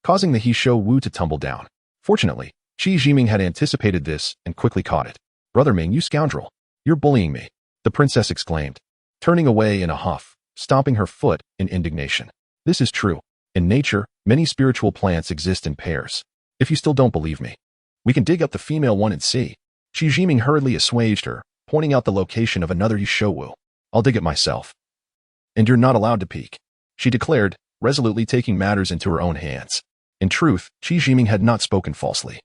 causing the showu to tumble down. Fortunately, Qi Jiming had anticipated this and quickly caught it. "Brother Ming, you scoundrel! You're bullying me," the princess exclaimed, turning away in a huff, stomping her foot in indignation. "This is true. In nature, many spiritual plants exist in pairs. If you still don't believe me, we can dig up the female one and see." Qi Jiming hurriedly assuaged her, pointing out the location of another showu. "I'll dig it myself." "And you're not allowed to peek," she declared, resolutely taking matters into her own hands. In truth, Qi Jiming had not spoken falsely.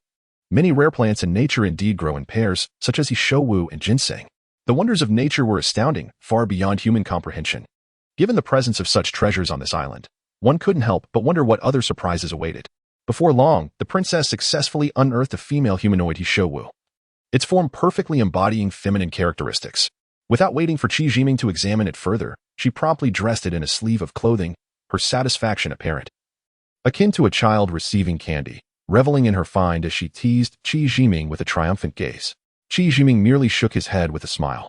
Many rare plants in nature indeed grow in pairs, such as the showu and ginseng. The wonders of nature were astounding, far beyond human comprehension. Given the presence of such treasures on this island, one couldn't help but wonder what other surprises awaited. Before long, the princess successfully unearthed a female humanoid Hishowu, its form perfectly embodying feminine characteristics. Without waiting for Qi Jiming to examine it further, she promptly dressed it in a sleeve of clothing, her satisfaction apparent. Akin to a child receiving candy, reveling in her find as she teased Qi Jiming with a triumphant gaze. Qi Jiming merely shook his head with a smile.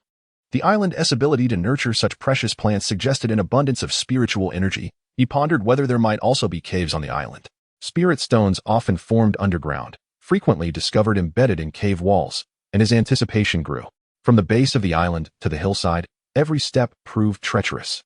The island's ability to nurture such precious plants suggested an abundance of spiritual energy. He pondered whether there might also be caves on the island. Spirit stones often formed underground, frequently discovered embedded in cave walls, and his anticipation grew. From the base of the island to the hillside, every step proved treacherous.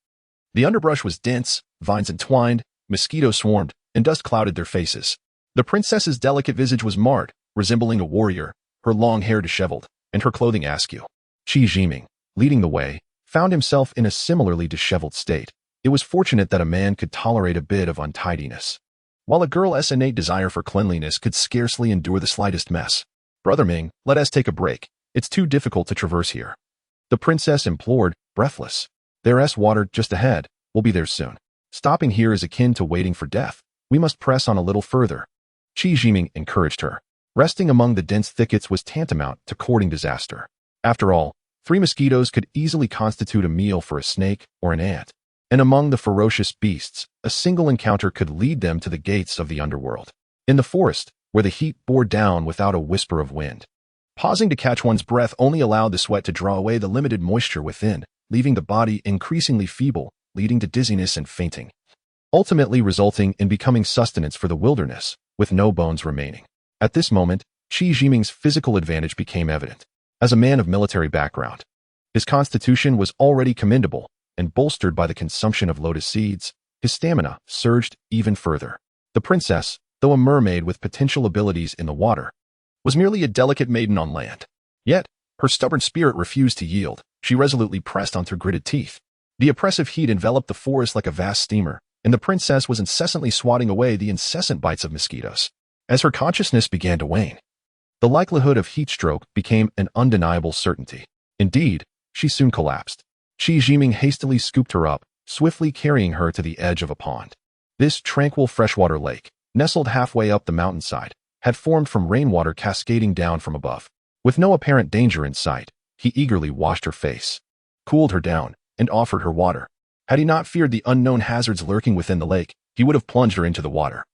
The underbrush was dense, vines entwined, mosquitoes swarmed, and dust clouded their faces. The princess's delicate visage was marred, resembling a warrior, her long hair disheveled, and her clothing askew. Qi Jiming, leading the way, found himself in a similarly disheveled state. It was fortunate that a man could tolerate a bit of untidiness, while a girl's innate desire for cleanliness could scarcely endure the slightest mess. "Brother Ming, let us take a break. It's too difficult to traverse here," the princess implored, breathless. "There's water just ahead. We'll be there soon. Stopping here is akin to waiting for death. We must press on a little further." Qi Jiming encouraged her. Resting among the dense thickets was tantamount to courting disaster. After all, 3 mosquitoes could easily constitute a meal for a snake or an ant. And among the ferocious beasts, a single encounter could lead them to the gates of the underworld. In the forest, where the heat bore down without a whisper of wind, pausing to catch one's breath only allowed the sweat to draw away the limited moisture within, leaving the body increasingly feeble, leading to dizziness and fainting, ultimately resulting in becoming sustenance for the wilderness, with no bones remaining. At this moment, Qi Jiming's physical advantage became evident. As a man of military background, his constitution was already commendable, and bolstered by the consumption of lotus seeds, his stamina surged even further. The princess, though a mermaid with potential abilities in the water, was merely a delicate maiden on land. Yet, her stubborn spirit refused to yield. She resolutely pressed on through gritted teeth. The oppressive heat enveloped the forest like a vast steamer, and the princess was incessantly swatting away the incessant bites of mosquitoes. As her consciousness began to wane, the likelihood of heat stroke became an undeniable certainty. Indeed, she soon collapsed. Qi Jiming hastily scooped her up, swiftly carrying her to the edge of a pond. This tranquil freshwater lake, nestled halfway up the mountainside, had formed from rainwater cascading down from above. With no apparent danger in sight, he eagerly washed her face, cooled her down, and offered her water. Had he not feared the unknown hazards lurking within the lake, he would have plunged her into the water,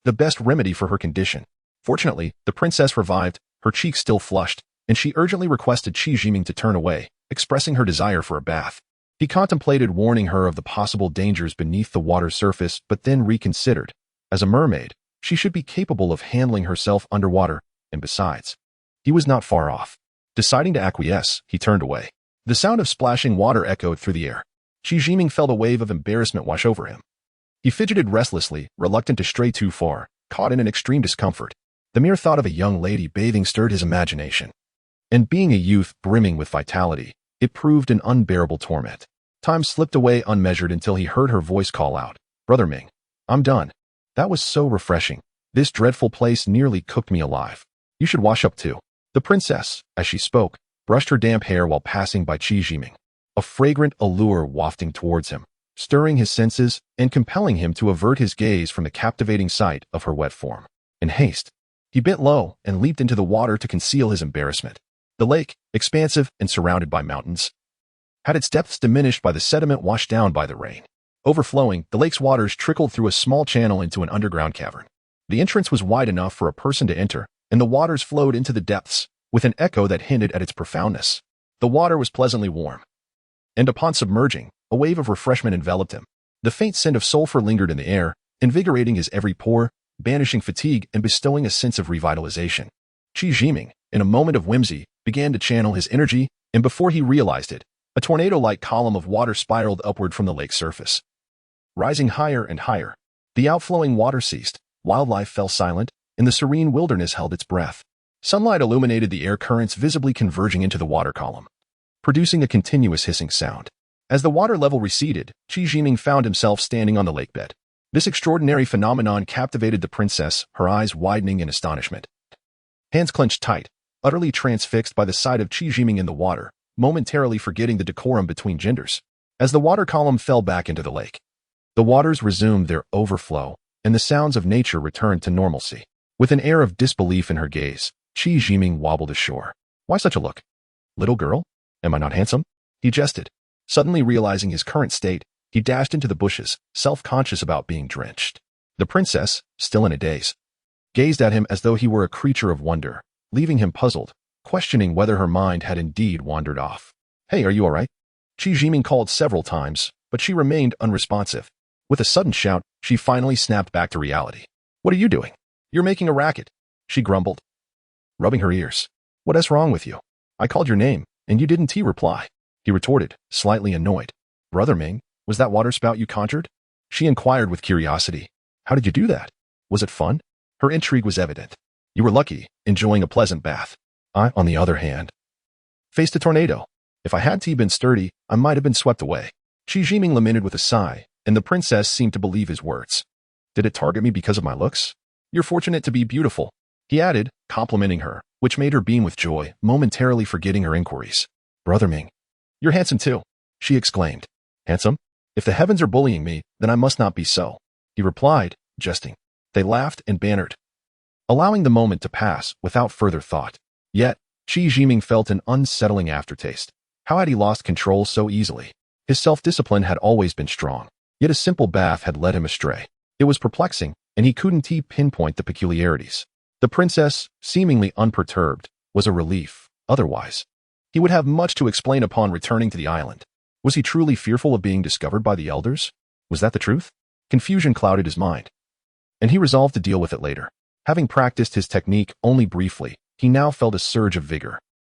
the best remedy for her condition. Fortunately, the princess revived, her cheeks still flushed, and she urgently requested Qi Jiming to turn away, expressing her desire for a bath. He contemplated warning her of the possible dangers beneath the water's surface, but then reconsidered. As a mermaid, she should be capable of handling herself underwater, and besides, he was not far off. Deciding to acquiesce, he turned away. The sound of splashing water echoed through the air. Qi Jiming felt a wave of embarrassment wash over him. He fidgeted restlessly, reluctant to stray too far, caught in an extreme discomfort. The mere thought of a young lady bathing stirred his imagination. And being a youth brimming with vitality, it proved an unbearable torment. Time slipped away unmeasured until he heard her voice call out, "Brother Ming, I'm done." That was so refreshing. This dreadful place nearly cooked me alive. You should wash up too. The princess, as she spoke, brushed her damp hair while passing by Qi Jiming, a fragrant allure wafting towards him, stirring his senses and compelling him to avert his gaze from the captivating sight of her wet form. In haste, he bent low and leaped into the water to conceal his embarrassment. The lake, expansive and surrounded by mountains, had its depths diminished by the sediment washed down by the rain. Overflowing, the lake's waters trickled through a small channel into an underground cavern. The entrance was wide enough for a person to enter, and the waters flowed into the depths, with an echo that hinted at its profoundness. The water was pleasantly warm, and upon submerging, a wave of refreshment enveloped him. The faint scent of sulfur lingered in the air, invigorating his every pore, banishing fatigue and bestowing a sense of revitalization. Qi Jiming, in a moment of whimsy, began to channel his energy, and before he realized it, a tornado-like column of water spiraled upward from the lake's surface. Rising higher and higher, the outflowing water ceased, wildlife fell silent, and the serene wilderness held its breath. Sunlight illuminated the air currents visibly converging into the water column, producing a continuous hissing sound. As the water level receded, Qi Jiming found himself standing on the lake bed. This extraordinary phenomenon captivated the princess, her eyes widening in astonishment. Hands clenched tight, utterly transfixed by the sight of Qi Jiming in the water, momentarily forgetting the decorum between genders. As the water column fell back into the lake, The waters resumed their overflow, and the sounds of nature returned to normalcy. With an air of disbelief in her gaze, Qi Jiming wobbled ashore. Why such a look? Little girl? Am I not handsome? He jested. Suddenly realizing his current state, he dashed into the bushes, self-conscious about being drenched. The princess, still in a daze, gazed at him as though he were a creature of wonder, leaving him puzzled, questioning whether her mind had indeed wandered off. Hey, are you all right? Qi Jiming called several times, but she remained unresponsive. With a sudden shout, she finally snapped back to reality. What are you doing? You're making a racket, she grumbled, rubbing her ears. What's wrong with you? I called your name, and you didn't reply, he retorted, slightly annoyed. Brother Ming, was that waterspout you conjured? She inquired with curiosity. How did you do that? Was it fun? Her intrigue was evident. You were lucky, enjoying a pleasant bath. I, on the other hand, faced a tornado. If I had been sturdy, I might have been swept away. Qi Jiming lamented with a sigh, and the princess seemed to believe his words. Did it target me because of my looks? You're fortunate to be beautiful, he added, complimenting her, which made her beam with joy, momentarily forgetting her inquiries. Brother Ming, you're handsome too, she exclaimed. Handsome? If the heavens are bullying me, then I must not be so, he replied, jesting. They laughed and bantered, allowing the moment to pass without further thought. Yet, Qi Jiming felt an unsettling aftertaste. How had he lost control so easily? His self-discipline had always been strong, yet a simple bath had led him astray. It was perplexing, and he couldn't pinpoint the peculiarities. The princess, seemingly unperturbed, was a relief. Otherwise, he would have much to explain upon returning to the island. Was he truly fearful of being discovered by the elders? Was that the truth? Confusion clouded his mind, and he resolved to deal with it later. Having practiced his technique only briefly, he now felt a surge of vigor.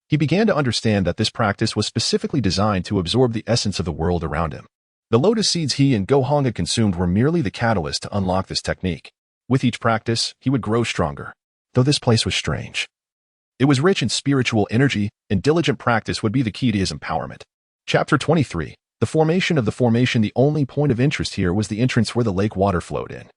He began to understand that this practice was specifically designed to absorb the essence of the world around him. The lotus seeds he and Go Hong had consumed were merely the catalyst to unlock this technique. With each practice, he would grow stronger. Though this place was strange, it was rich in spiritual energy, and diligent practice would be the key to his empowerment. Chapter 23. The formation of the formation. The only point of interest here was the entrance where the lake water flowed in.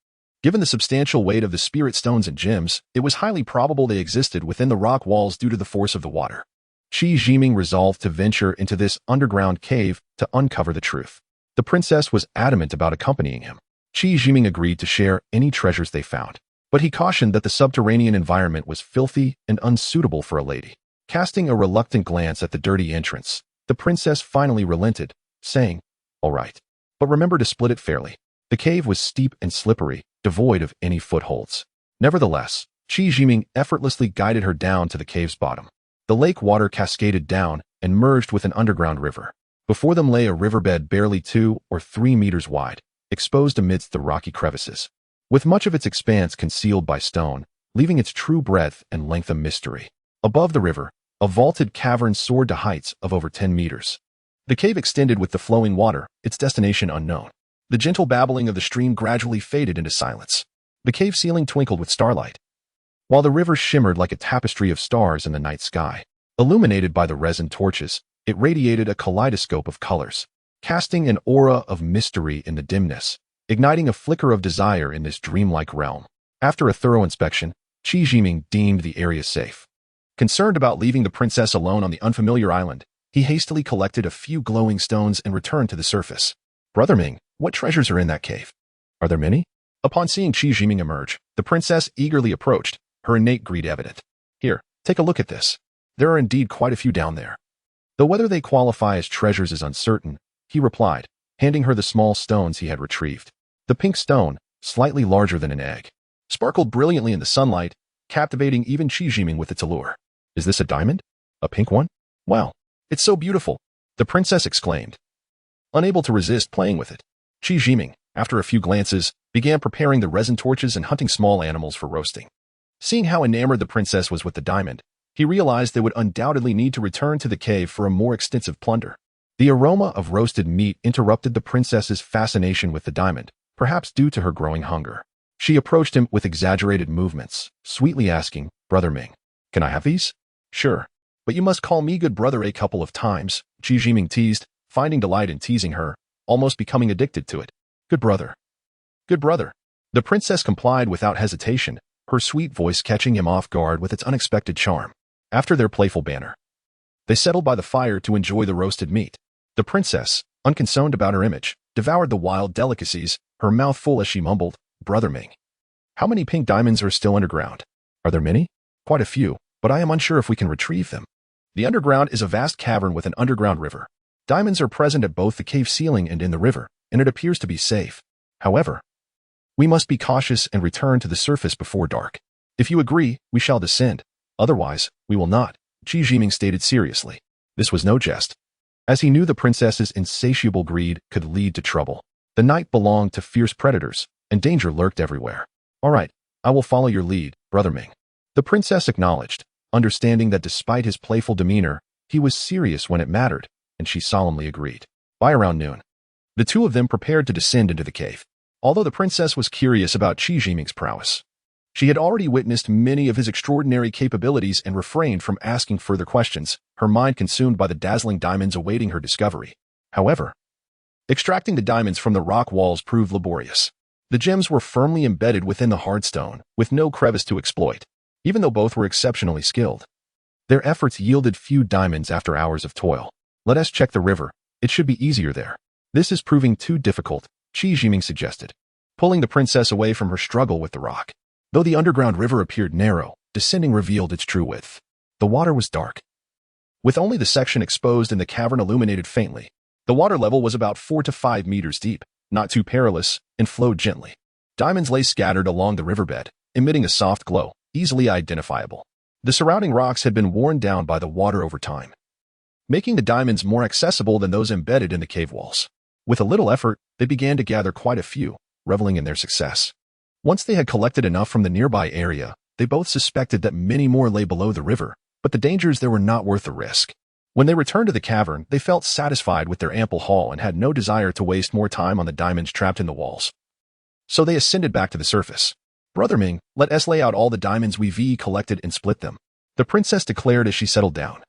Given the substantial weight of the spirit stones and gems, it was highly probable they existed within the rock walls due to the force of the water. Qi Jiming resolved to venture into this underground cave to uncover the truth. The princess was adamant about accompanying him. Qi Jiming agreed to share any treasures they found, but he cautioned that the subterranean environment was filthy and unsuitable for a lady. Casting a reluctant glance at the dirty entrance, the princess finally relented, saying, All right, but remember to split it fairly. The cave was steep and slippery, devoid of any footholds. Nevertheless, Qi Jiming effortlessly guided her down to the cave's bottom. The lake water cascaded down and merged with an underground river. Before them lay a riverbed barely 2 or 3 meters wide, exposed amidst the rocky crevices, with much of its expanse concealed by stone, leaving its true breadth and length a mystery. Above the river, a vaulted cavern soared to heights of over 10 meters. The cave extended with the flowing water, its destination unknown. The gentle babbling of the stream gradually faded into silence. The cave ceiling twinkled with starlight, while the river shimmered like a tapestry of stars in the night sky. Illuminated by the resin torches, it radiated a kaleidoscope of colors, casting an aura of mystery in the dimness, igniting a flicker of desire in this dreamlike realm. After a thorough inspection, Qi Jiming deemed the area safe. Concerned about leaving the princess alone on the unfamiliar island, he hastily collected a few glowing stones and returned to the surface. Brother Ming, what treasures are in that cave? Are there many? Upon seeing Qi Jiming emerge, the princess eagerly approached, her innate greed evident. Here, take a look at this. There are indeed quite a few down there. Though whether they qualify as treasures is uncertain, he replied, handing her the small stones he had retrieved. The pink stone, slightly larger than an egg, sparkled brilliantly in the sunlight, captivating even Qi Jiming with its allure. Is this a diamond? A pink one? Wow, it's so beautiful, the princess exclaimed, unable to resist playing with it. Qi Jiming, after a few glances, began preparing the resin torches and hunting small animals for roasting. Seeing how enamored the princess was with the diamond, he realized they would undoubtedly need to return to the cave for a more extensive plunder. The aroma of roasted meat interrupted the princess's fascination with the diamond, perhaps due to her growing hunger. She approached him with exaggerated movements, sweetly asking, Brother Ming, can I have these? Sure, but you must call me good brother a couple of times, Qi Jiming teased, finding delight in teasing her, almost becoming addicted to it. Good brother. Good brother. The princess complied without hesitation, her sweet voice catching him off guard with its unexpected charm. After their playful banter, they settled by the fire to enjoy the roasted meat. The princess, unconcerned about her image, devoured the wild delicacies, her mouth full as she mumbled, "Brother Ming, how many pink diamonds are still underground? Are there many?" "Quite a few, but I am unsure if we can retrieve them." The underground is a vast cavern with an underground river. Diamonds are present at both the cave ceiling and in the river, and it appears to be safe. However, we must be cautious and return to the surface before dark. If you agree, we shall descend. Otherwise, we will not, Qi Jiming stated seriously. This was no jest, as he knew the princess's insatiable greed could lead to trouble. The night belonged to fierce predators, and danger lurked everywhere. "All right, I will follow your lead, Brother Ming." The princess acknowledged, understanding that despite his playful demeanor, he was serious when it mattered, and she solemnly agreed. By around noon, the two of them prepared to descend into the cave. Although the princess was curious about Qi Jiming's prowess, she had already witnessed many of his extraordinary capabilities and refrained from asking further questions, her mind consumed by the dazzling diamonds awaiting her discovery. However, extracting the diamonds from the rock walls proved laborious. The gems were firmly embedded within the hard stone, with no crevice to exploit. Even though both were exceptionally skilled, their efforts yielded few diamonds after hours of toil. "Let us check the river. It should be easier there." "This is proving too difficult," Qi Jiming suggested, pulling the princess away from her struggle with the rock. Though the underground river appeared narrow, descending revealed its true width. The water was dark, with only the section exposed and the cavern illuminated faintly. The water level was about 4 to 5 meters deep, not too perilous, and flowed gently. Diamonds lay scattered along the riverbed, emitting a soft glow, easily identifiable. The surrounding rocks had been worn down by the water over time, making the diamonds more accessible than those embedded in the cave walls. With a little effort, they began to gather quite a few, reveling in their success. Once they had collected enough from the nearby area, they both suspected that many more lay below the river, but the dangers there were not worth the risk. When they returned to the cavern, they felt satisfied with their ample haul and had no desire to waste more time on the diamonds trapped in the walls. So they ascended back to the surface. "Brother Ming, let us lay out all the diamonds we've collected and split them," the princess declared as she settled down.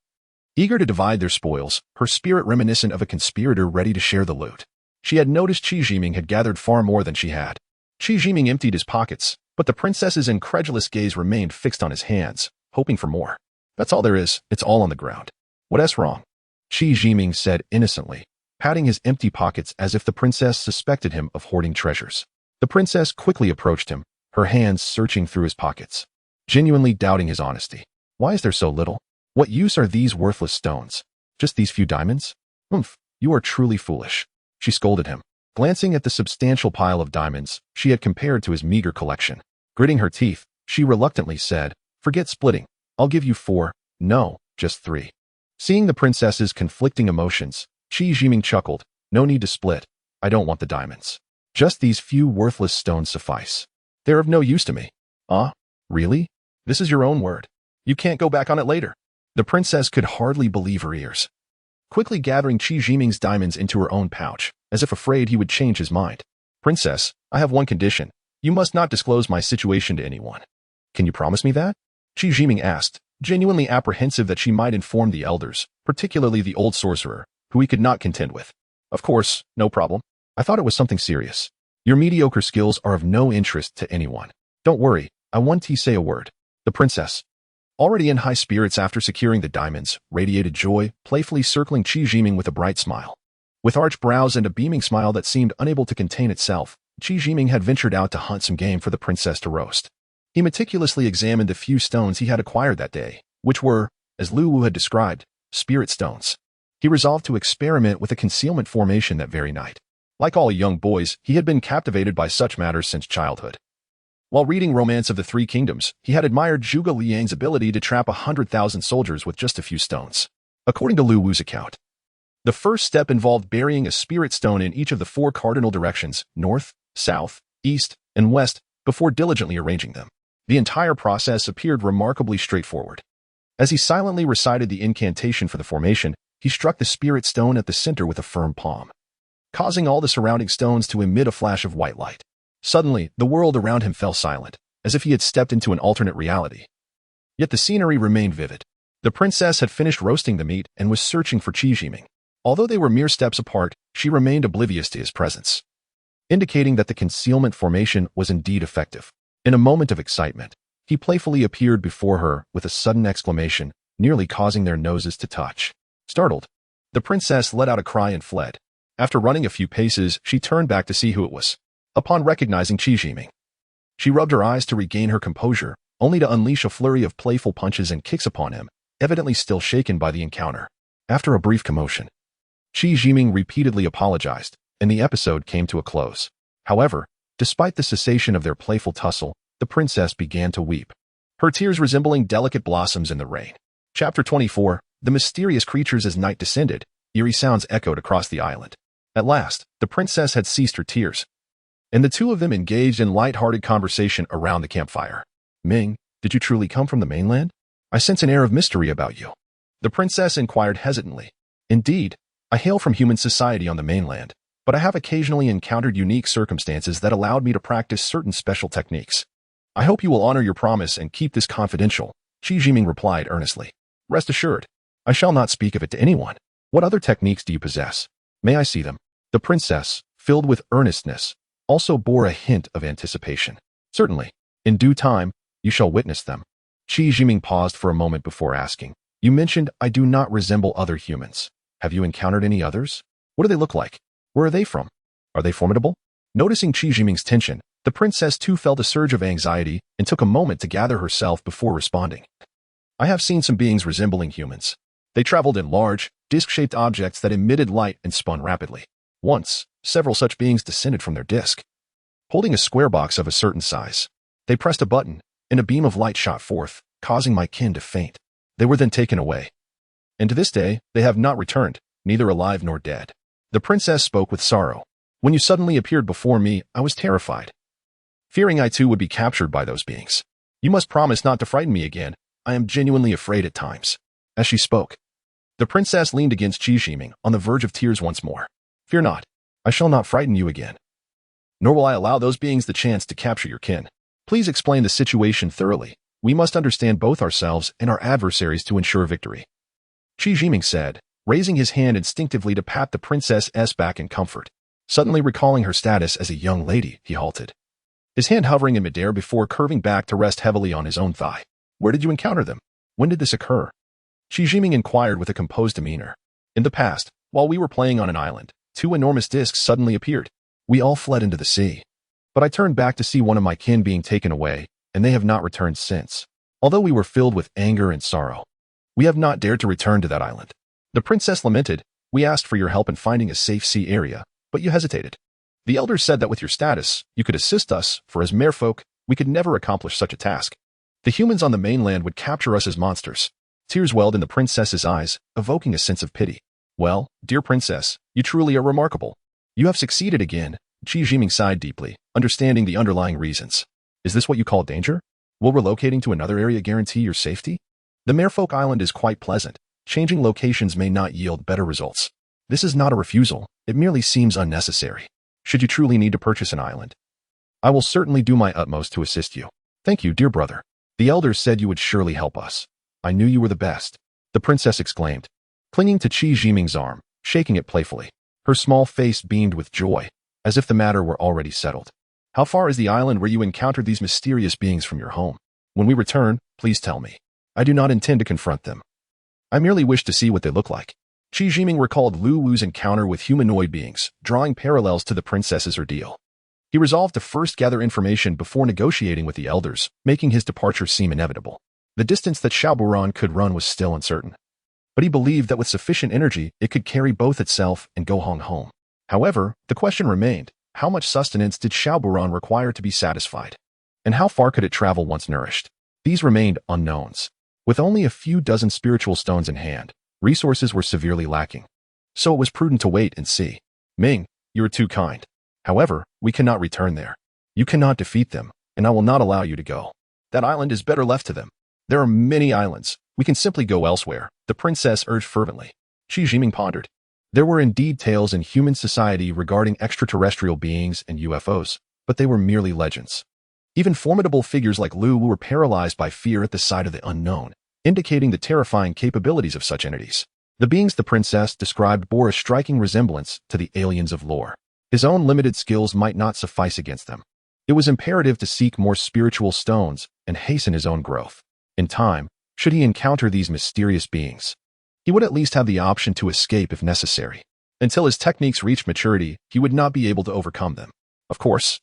Eager to divide their spoils, her spirit reminiscent of a conspirator ready to share the loot. She had noticed Qi Jiming had gathered far more than she had. Qi Jiming emptied his pockets, but the princess's incredulous gaze remained fixed on his hands, hoping for more. "That's all there is, it's all on the ground. What's wrong?" Qi Jiming said innocently, patting his empty pockets as if the princess suspected him of hoarding treasures. The princess quickly approached him, her hands searching through his pockets, genuinely doubting his honesty. "Why is there so little? What use are these worthless stones? Just these few diamonds? Humph, you are truly foolish," she scolded him, glancing at the substantial pile of diamonds she had compared to his meager collection. Gritting her teeth, she reluctantly said, "Forget splitting. I'll give you 4, no, just 3. Seeing the princess's conflicting emotions, Qi Jiming chuckled, "No need to split. I don't want the diamonds. Just these few worthless stones suffice. They're of no use to me." "Ah, really? This is your own word. You can't go back on it later." The princess could hardly believe her ears, quickly gathering Qi Jiming's diamonds into her own pouch, as if afraid he would change his mind. "Princess, I have one condition. You must not disclose my situation to anyone." "Can you promise me that?" Qi Jiming asked, genuinely apprehensive that she might inform the elders, particularly the old sorcerer, who he could not contend with. "Of course, no problem. I thought it was something serious. Your mediocre skills are of no interest to anyone. Don't worry, I won't say a word." The princess, already in high spirits after securing the diamonds, radiated joy, playfully circling Qi Jiming with a bright smile. With arched brows and a beaming smile that seemed unable to contain itself, Qi Jiming had ventured out to hunt some game for the princess to roast. He meticulously examined the few stones he had acquired that day, which were, as Lu Wu had described, spirit stones. He resolved to experiment with a concealment formation that very night. Like all young boys, he had been captivated by such matters since childhood. While reading Romance of the Three Kingdoms, he had admired Zhuge Liang's ability to trap 100,000 soldiers with just a few stones. According to Lu Wu's account, the first step involved burying a spirit stone in each of the 4 cardinal directions, north, south, east, and west, before diligently arranging them. The entire process appeared remarkably straightforward. As he silently recited the incantation for the formation, he struck the spirit stone at the center with a firm palm, causing all the surrounding stones to emit a flash of white light. Suddenly, the world around him fell silent, as if he had stepped into an alternate reality. Yet the scenery remained vivid. The princess had finished roasting the meat and was searching for Qi Jiming. Although they were mere steps apart, she remained oblivious to his presence, indicating that the concealment formation was indeed effective. In a moment of excitement, he playfully appeared before her with a sudden exclamation, nearly causing their noses to touch. Startled, the princess let out a cry and fled. After running a few paces, she turned back to see who it was. upon recognizing Qi Jiming. She rubbed her eyes to regain her composure, only to unleash a flurry of playful punches and kicks upon him, evidently still shaken by the encounter. After a brief commotion, Qi Jiming repeatedly apologized, and the episode came to a close. However, despite the cessation of their playful tussle, the princess began to weep, her tears resembling delicate blossoms in the rain. Chapter 24, The Mysterious Creatures. As night descended, eerie sounds echoed across the island. At last, the princess had ceased her tears, and the two of them engaged in light-hearted conversation around the campfire. Ming, did you truly come from the mainland? I sense an air of mystery about you. The princess inquired hesitantly. Indeed, I hail from human society on the mainland, but I have occasionally encountered unique circumstances that allowed me to practice certain special techniques. I hope you will honor your promise and keep this confidential, Qi Jiming replied earnestly. Rest assured, I shall not speak of it to anyone. What other techniques do you possess? May I see them? The princess, filled with earnestness, also bore a hint of anticipation. Certainly. In due time, you shall witness them. Qi Jiming paused for a moment before asking. You mentioned I do not resemble other humans. Have you encountered any others? What do they look like? Where are they from? Are they formidable? Noticing Qi Jiming's tension, the princess too felt a surge of anxiety and took a moment to gather herself before responding. I have seen some beings resembling humans. They traveled in large, disc-shaped objects that emitted light and spun rapidly. Once, several such beings descended from their disc. Holding a square box of a certain size, they pressed a button, and a beam of light shot forth, causing my kin to faint. They were then taken away. And to this day, they have not returned, neither alive nor dead. The princess spoke with sorrow. When you suddenly appeared before me, I was terrified, fearing I too would be captured by those beings. You must promise not to frighten me again. I am genuinely afraid at times. As she spoke, the princess leaned against Qi Jiming on the verge of tears once more. Fear not. I shall not frighten you again. Nor will I allow those beings the chance to capture your kin. Please explain the situation thoroughly. We must understand both ourselves and our adversaries to ensure victory. Qi Jiming said, raising his hand instinctively to pat the princess's back in comfort. Suddenly recalling her status as a young lady, he halted, his hand hovering in midair before curving back to rest heavily on his own thigh. Where did you encounter them? When did this occur? Qi Jiming inquired with a composed demeanor. In the past, while we were playing on an island, two enormous discs suddenly appeared. We all fled into the sea. But I turned back to see one of my kin being taken away, and they have not returned since. Although we were filled with anger and sorrow, we have not dared to return to that island. The princess lamented. We asked for your help in finding a safe sea area, but you hesitated. The elders said that with your status, you could assist us, for as merfolk, we could never accomplish such a task. The humans on the mainland would capture us as monsters. Tears welled in the princess's eyes, evoking a sense of pity. Well, dear princess, you truly are remarkable. You have succeeded again. Qi Jiming sighed deeply, understanding the underlying reasons. Is this what you call danger? Will relocating to another area guarantee your safety? The merfolk island is quite pleasant. Changing locations may not yield better results. This is not a refusal. It merely seems unnecessary. Should you truly need to purchase an island, I will certainly do my utmost to assist you. Thank you, dear brother. The elders said you would surely help us. I knew you were the best, the princess exclaimed, clinging to Qi Jiming's arm, shaking it playfully. Her small face beamed with joy, as if the matter were already settled. How far is the island where you encountered these mysterious beings from your home? When we return, please tell me. I do not intend to confront them. I merely wish to see what they look like. Qi Jiming recalled Lu Wu's encounter with humanoid beings, drawing parallels to the princess's ordeal. He resolved to first gather information before negotiating with the elders, making his departure seem inevitable. The distance that Xiaoburan could run was still uncertain, but he believed that with sufficient energy, it could carry both itself and Go Hong home. However, the question remained, how much sustenance did Xiaoburan require to be satisfied? And how far could it travel once nourished? These remained unknowns. With only a few dozen spiritual stones in hand, resources were severely lacking. So it was prudent to wait and see. Ming, you are too kind. However, we cannot return there. You cannot defeat them, and I will not allow you to go. That island is better left to them. There are many islands. We can simply go elsewhere, the princess urged fervently. Qi Jiming pondered. There were indeed tales in human society regarding extraterrestrial beings and UFOs, but they were merely legends. Even formidable figures like Lu were paralyzed by fear at the sight of the unknown, indicating the terrifying capabilities of such entities. The beings the princess described bore a striking resemblance to the aliens of lore. His own limited skills might not suffice against them. It was imperative to seek more spiritual stones and hasten his own growth. In time, should he encounter these mysterious beings, he would at least have the option to escape if necessary. Until his techniques reached maturity, he would not be able to overcome them. Of course,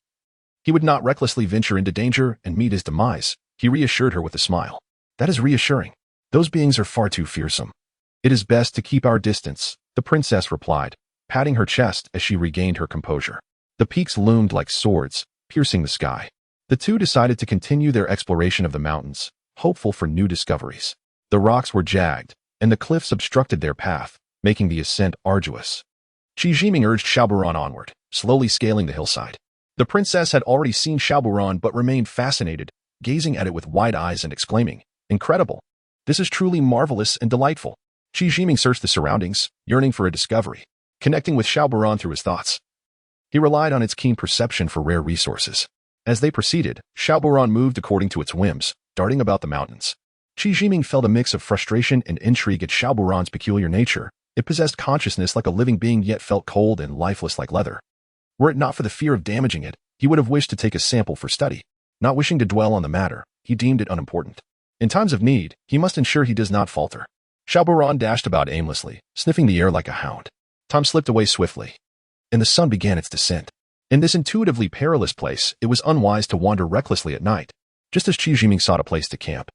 he would not recklessly venture into danger and meet his demise, he reassured her with a smile. That is reassuring. Those beings are far too fearsome. It is best to keep our distance, the princess replied, patting her chest as she regained her composure. The peaks loomed like swords, piercing the sky. The two decided to continue their exploration of the mountains, hopeful for new discoveries. The rocks were jagged, and the cliffs obstructed their path, making the ascent arduous. Qi Jiming urged Xiaoburan onward, slowly scaling the hillside. The princess had already seen Xiaoburan but remained fascinated, gazing at it with wide eyes and exclaiming, "Incredible! This is truly marvelous and delightful." Qi Jiming searched the surroundings, yearning for a discovery, connecting with Xiaoburan through his thoughts. He relied on its keen perception for rare resources. As they proceeded, Xiaoburan moved according to its whims, darting about the mountains. Qi Jiming felt a mix of frustration and intrigue at Xiaoburan's peculiar nature. It possessed consciousness like a living being yet felt cold and lifeless like leather. Were it not for the fear of damaging it, he would have wished to take a sample for study. Not wishing to dwell on the matter, he deemed it unimportant. In times of need, he must ensure he does not falter. Xiaoburan dashed about aimlessly, sniffing the air like a hound. Time slipped away swiftly, and the sun began its descent. In this intuitively perilous place, it was unwise to wander recklessly at night, just as Qi Jiming sought a place to camp.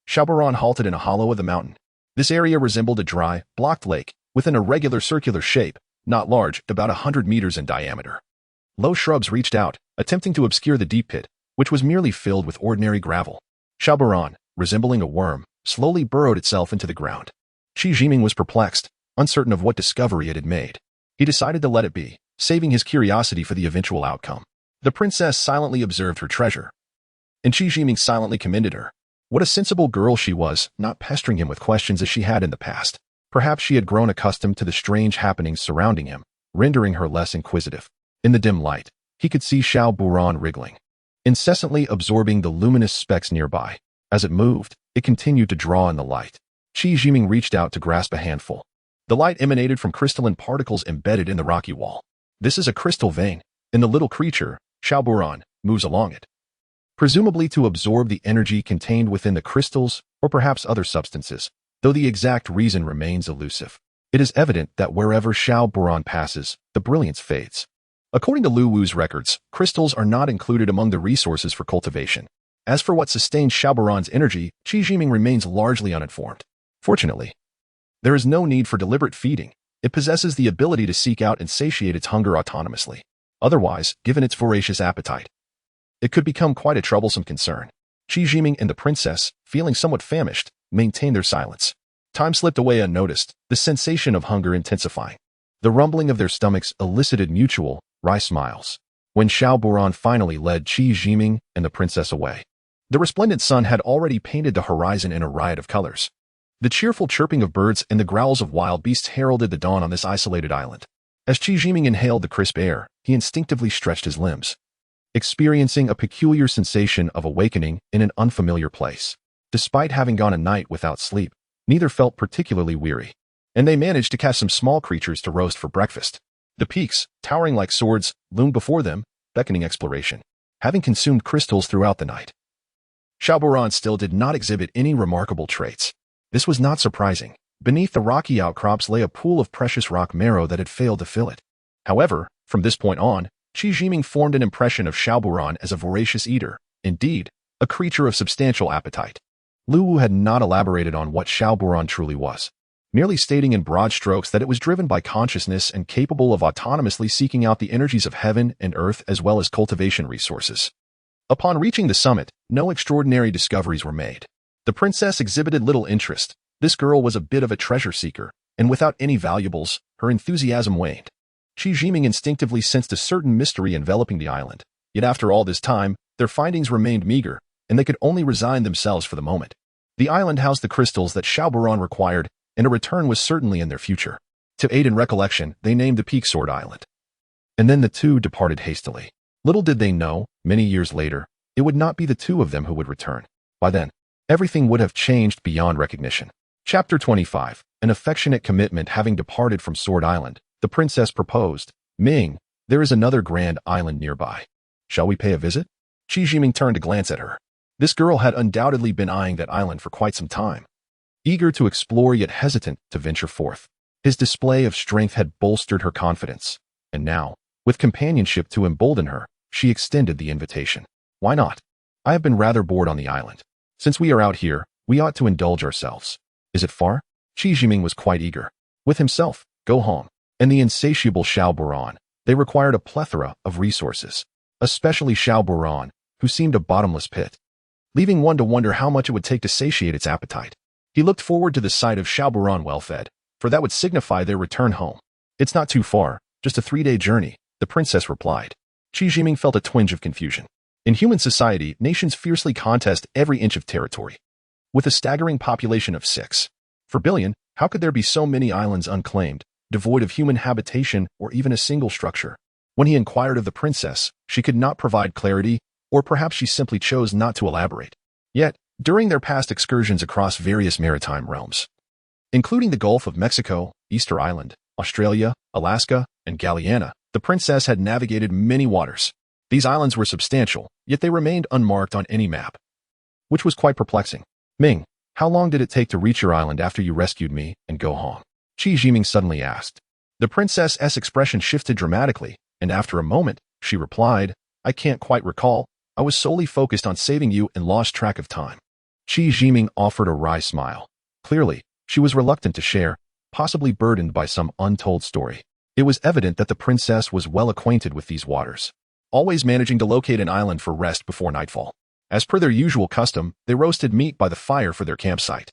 Xiaoburan halted in a hollow of the mountain. This area resembled a dry, blocked lake, with an irregular circular shape, not large, about 100 meters in diameter. Low shrubs reached out, attempting to obscure the deep pit, which was merely filled with ordinary gravel. Xiaoburan, resembling a worm, slowly burrowed itself into the ground. Qi Jiming was perplexed, uncertain of what discovery it had made. He decided to let it be, saving his curiosity for the eventual outcome. The princess silently observed her treasure, and Qi Jiming silently commended her. What a sensible girl she was, not pestering him with questions as she had in the past. Perhaps she had grown accustomed to the strange happenings surrounding him, rendering her less inquisitive. In the dim light, he could see Xiaoburan wriggling, incessantly absorbing the luminous specks nearby. As it moved, it continued to draw in the light. Qi Jiming reached out to grasp a handful. The light emanated from crystalline particles embedded in the rocky wall. This is a crystal vein, and the little creature, Xiaoburan, moves along it, presumably to absorb the energy contained within the crystals or perhaps other substances, though the exact reason remains elusive. It is evident that wherever Xiaoburan passes, the brilliance fades. According to Lu Wu's records, crystals are not included among the resources for cultivation. As for what sustains Xiaoburan's energy, Qi Jiming remains largely uninformed. Fortunately, there is no need for deliberate feeding. It possesses the ability to seek out and satiate its hunger autonomously. Otherwise, given its voracious appetite, it could become quite a troublesome concern. Qi Jiming and the princess, feeling somewhat famished, maintained their silence. Time slipped away unnoticed, the sensation of hunger intensifying. The rumbling of their stomachs elicited mutual, wry smiles. When Xiaoburan finally led Qi Jiming and the princess away, the resplendent sun had already painted the horizon in a riot of colors. The cheerful chirping of birds and the growls of wild beasts heralded the dawn on this isolated island. As Qi Jiming inhaled the crisp air, he instinctively stretched his limbs, experiencing a peculiar sensation of awakening in an unfamiliar place. Despite having gone a night without sleep, neither felt particularly weary, and they managed to catch some small creatures to roast for breakfast. The peaks, towering like swords, loomed before them, beckoning exploration, having consumed crystals throughout the night. Xiaoburan still did not exhibit any remarkable traits. This was not surprising. Beneath the rocky outcrops lay a pool of precious rock marrow that had failed to fill it. However, from this point on, Qi Jiming formed an impression of Xiaoburan as a voracious eater, indeed, a creature of substantial appetite. Lu Wu had not elaborated on what Xiaoburan truly was, merely stating in broad strokes that it was driven by consciousness and capable of autonomously seeking out the energies of heaven and earth as well as cultivation resources. Upon reaching the summit, no extraordinary discoveries were made. The princess exhibited little interest. This girl was a bit of a treasure seeker, and without any valuables, her enthusiasm waned. Qi Jiming instinctively sensed a certain mystery enveloping the island. Yet after all this time, their findings remained meager, and they could only resign themselves for the moment. The island housed the crystals that Xiaoburan required, and a return was certainly in their future. To aid in recollection, they named the peak Sword Island. And then the two departed hastily. Little did they know, many years later, it would not be the two of them who would return. By then, everything would have changed beyond recognition. Chapter 25. An affectionate commitment. Having departed from Sword Island, the princess proposed, "Ming, there is another grand island nearby. Shall we pay a visit?" Qi Jiming turned to glance at her. This girl had undoubtedly been eyeing that island for quite some time, eager to explore yet hesitant to venture forth. His display of strength had bolstered her confidence, and now, With companionship to embolden her, she extended the invitation. Why not? I have been rather bored on the island. Since we are out here, we ought to indulge ourselves. Is it far? Qi Jiming was quite eager. With himself, Go Hong, and the insatiable Xiao Buran, they required a plethora of resources, especially Xiao Buran, who seemed a bottomless pit, leaving one to wonder how much it would take to satiate its appetite. He looked forward to the sight of Xiao Buran well-fed, for that would signify their return home. It's not too far, just a 3-day journey, the princess replied. Qi Jiming felt a twinge of confusion. In human society, nations fiercely contest every inch of territory. With a staggering population of 6 billion, how could there be so many islands unclaimed, devoid of human habitation or even a single structure? When he inquired of the princess, she could not provide clarity, or perhaps she simply chose not to elaborate. Yet, during their past excursions across various maritime realms, including the Gulf of Mexico, Easter Island, Australia, Alaska, and Galiana, the princess had navigated many waters. These islands were substantial, yet they remained unmarked on any map, which was quite perplexing. Ming, how long did it take to reach your island after you rescued me and Go Hong? Qi Jiming suddenly asked. The princess's expression shifted dramatically, and after a moment, she replied, I can't quite recall. I was solely focused on saving you and lost track of time. Qi Jiming offered a wry smile. Clearly, she was reluctant to share, possibly burdened by some untold story. It was evident that the princess was well acquainted with these waters, always managing to locate an island for rest before nightfall. As per their usual custom, they roasted meat by the fire for their campsite.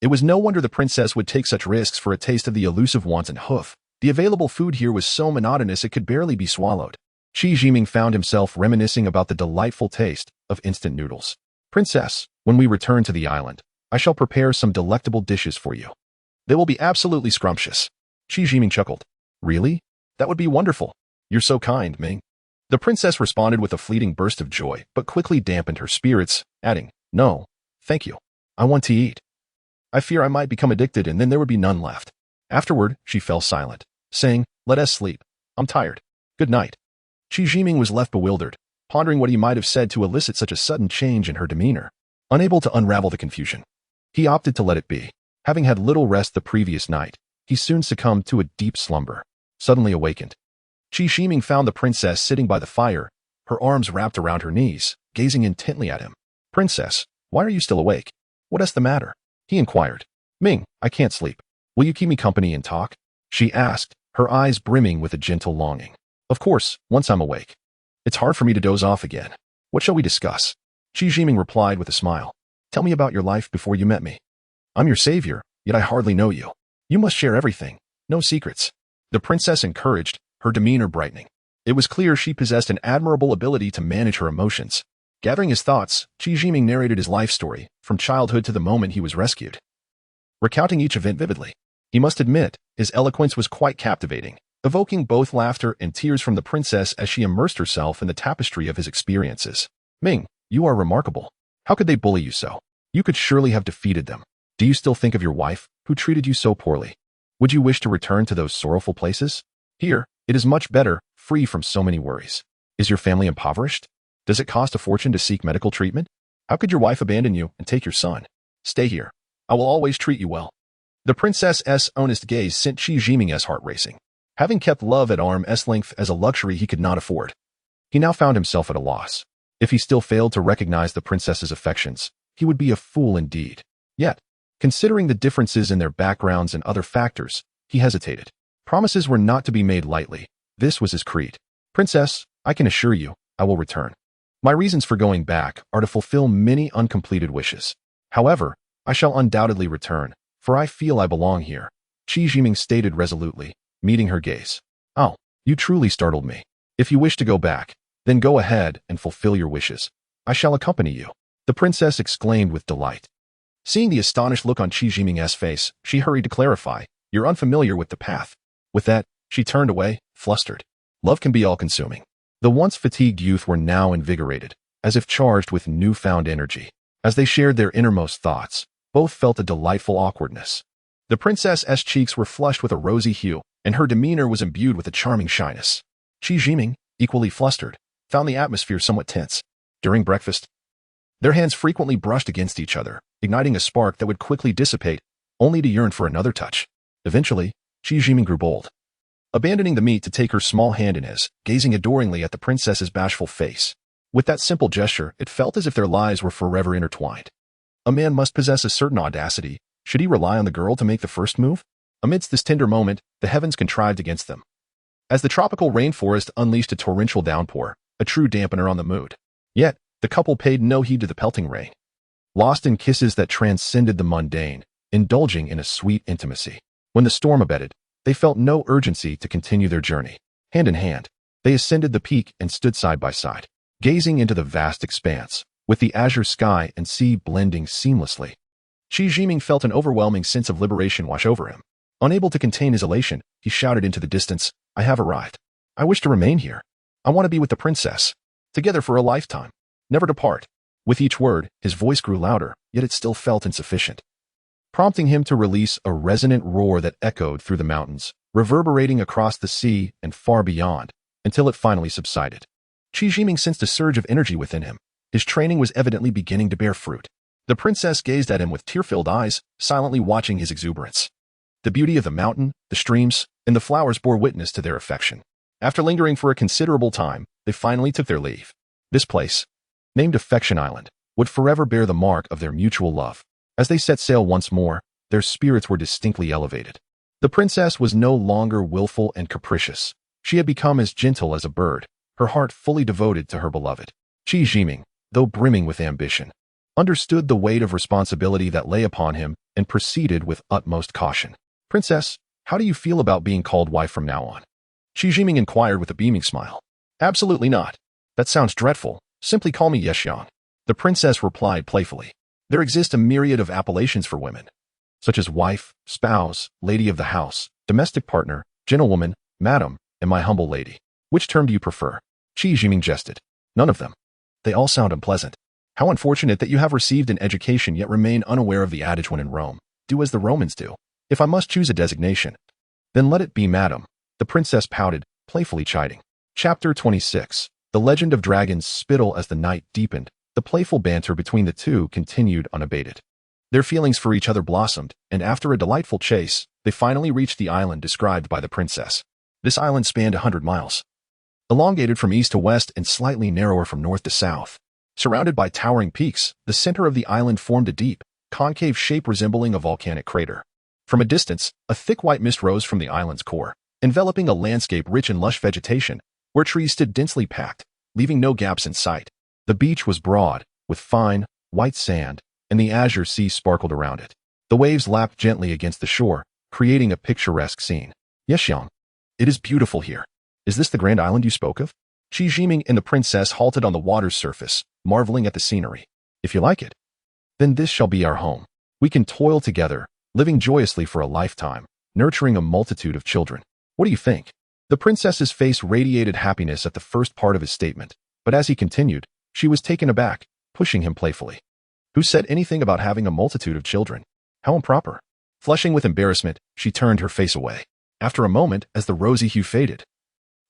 It was no wonder the princess would take such risks for a taste of the elusive wanton hoof. The available food here was so monotonous it could barely be swallowed. Qi Jiming found himself reminiscing about the delightful taste of instant noodles. Princess, when we return to the island, I shall prepare some delectable dishes for you. They will be absolutely scrumptious. Qi Jiming chuckled. Really? That would be wonderful. You're so kind, Ming. The princess responded with a fleeting burst of joy, but quickly dampened her spirits, adding, No, thank you. I want to eat. I fear I might become addicted and then there would be none left. Afterward, she fell silent, saying, Let us sleep. I'm tired. Good night. Qi Jiming was left bewildered, pondering what he might have said to elicit such a sudden change in her demeanor. Unable to unravel the confusion, he opted to let it be. Having had little rest the previous night, he soon succumbed to a deep slumber. Suddenly awakened, Qi Jiming found the princess sitting by the fire, her arms wrapped around her knees, gazing intently at him. Princess, why are you still awake? What is the matter? He inquired. Ming, I can't sleep. Will you keep me company and talk? She asked, her eyes brimming with a gentle longing. Of course, once I'm awake. It's hard for me to doze off again. What shall we discuss? Qi Jiming replied with a smile. Tell me about your life before you met me. I'm your savior, yet I hardly know you. You must share everything. No secrets. The princess encouraged, her demeanor brightening. It was clear she possessed an admirable ability to manage her emotions. Gathering his thoughts, Qi Jiming narrated his life story, from childhood to the moment he was rescued, recounting each event vividly. He must admit, his eloquence was quite captivating, evoking both laughter and tears from the princess as she immersed herself in the tapestry of his experiences. Ming, you are remarkable. How could they bully you so? You could surely have defeated them. Do you still think of your wife, who treated you so poorly? Would you wish to return to those sorrowful places? Here, it is much better, free from so many worries. Is your family impoverished? Does it cost a fortune to seek medical treatment? How could your wife abandon you and take your son? Stay here. I will always treat you well. The princess's honest gaze sent Qi Jiming's heart racing. Having kept love at arm's length as a luxury he could not afford, he now found himself at a loss. If he still failed to recognize the princess's affections, he would be a fool indeed. Yet, considering the differences in their backgrounds and other factors, he hesitated. Promises were not to be made lightly. This was his creed. Princess, I can assure you, I will return. My reasons for going back are to fulfill many uncompleted wishes. However, I shall undoubtedly return, for I feel I belong here. Qi Jiming stated resolutely, meeting her gaze. Oh, you truly startled me. If you wish to go back, then go ahead and fulfill your wishes. I shall accompany you. The princess exclaimed with delight. Seeing the astonished look on Qi Jiming's face, she hurried to clarify, You're unfamiliar with the path. With that, she turned away, flustered. Love can be all-consuming. The once fatigued youth were now invigorated, as if charged with newfound energy. As they shared their innermost thoughts, both felt a delightful awkwardness. The princess's cheeks were flushed with a rosy hue, and her demeanor was imbued with a charming shyness. Qi Jiming, equally flustered, found the atmosphere somewhat tense. During breakfast, their hands frequently brushed against each other, igniting a spark that would quickly dissipate, only to yearn for another touch. Eventually, Qi Jiming grew bold. abandoning the meat to take her small hand in his, gazing adoringly at the princess's bashful face. With that simple gesture, it felt as if their lives were forever intertwined. A man must possess a certain audacity. Should he rely on the girl to make the first move? Amidst this tender moment, the heavens contrived against them. As the tropical rainforest unleashed a torrential downpour, a true dampener on the mood. Yet, the couple paid no heed to the pelting rain. Lost in kisses that transcended the mundane, indulging in a sweet intimacy. When the storm abated, they felt no urgency to continue their journey. Hand in hand, they ascended the peak and stood side by side, gazing into the vast expanse, with the azure sky and sea blending seamlessly. Qi Jiming felt an overwhelming sense of liberation wash over him. Unable to contain his elation, he shouted into the distance, "I have arrived. I wish to remain here. I want to be with the princess. Together for a lifetime. Never depart." With each word, his voice grew louder, yet it still felt insufficient, prompting him to release a resonant roar that echoed through the mountains, reverberating across the sea and far beyond, until it finally subsided. Qi Jiming sensed a surge of energy within him. His training was evidently beginning to bear fruit. The princess gazed at him with tear-filled eyes, silently watching his exuberance. The beauty of the mountain, the streams, and the flowers bore witness to their affection. After lingering for a considerable time, they finally took their leave. This place, named Affection Island, would forever bear the mark of their mutual love. As they set sail once more, their spirits were distinctly elevated. The princess was no longer willful and capricious. She had become as gentle as a bird, her heart fully devoted to her beloved. Qi Jiming, though brimming with ambition, understood the weight of responsibility that lay upon him and proceeded with utmost caution. "Princess, how do you feel about being called wife from now on?" Qi Jiming inquired with a beaming smile. "Absolutely not. That sounds dreadful. Simply call me Yexiang." The princess replied playfully. "There exist a myriad of appellations for women, such as wife, spouse, lady of the house, domestic partner, gentlewoman, madam, and my humble lady. Which term do you prefer?" Qi Jiming jested. "None of them. They all sound unpleasant. How unfortunate that you have received an education yet remain unaware of the adage when in Rome, do as the Romans do. If I must choose a designation, then let it be madam." The princess pouted, playfully chiding. Chapter 26. The Legend of Dragon's Spittle. As the night deepened, the playful banter between the two continued unabated. Their feelings for each other blossomed, and after a delightful chase, they finally reached the island described by the princess. This island spanned 100 miles, elongated from east to west and slightly narrower from north to south. Surrounded by towering peaks, the center of the island formed a deep, concave shape resembling a volcanic crater. From a distance, a thick white mist rose from the island's core, enveloping a landscape rich in lush vegetation, where trees stood densely packed, leaving no gaps in sight. The beach was broad, with fine, white sand, and the azure sea sparkled around it. The waves lapped gently against the shore, creating a picturesque scene. "Yexiang, it is beautiful here. Is this the grand island you spoke of?" Qi Jiming and the princess halted on the water's surface, marveling at the scenery. "If you like it, then this shall be our home. We can toil together, living joyously for a lifetime, nurturing a multitude of children. What do you think?" The princess's face radiated happiness at the first part of his statement, but as he continued, she was taken aback, pushing him playfully. "Who said anything about having a multitude of children? How improper." Flushing with embarrassment, she turned her face away. After a moment, as the rosy hue faded,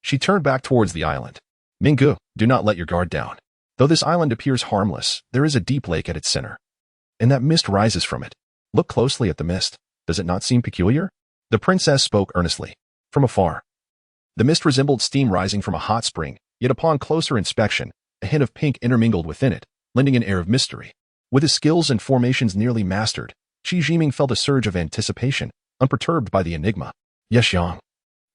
she turned back towards the island. "Minggu, do not let your guard down. Though this island appears harmless, there is a deep lake at its center, and that mist rises from it. Look closely at the mist. Does it not seem peculiar?" The princess spoke earnestly. From afar, the mist resembled steam rising from a hot spring, yet upon closer inspection, a hint of pink intermingled within it, lending an air of mystery. With his skills and formations nearly mastered, Qi Jiming felt a surge of anticipation, unperturbed by the enigma. "Yexiang,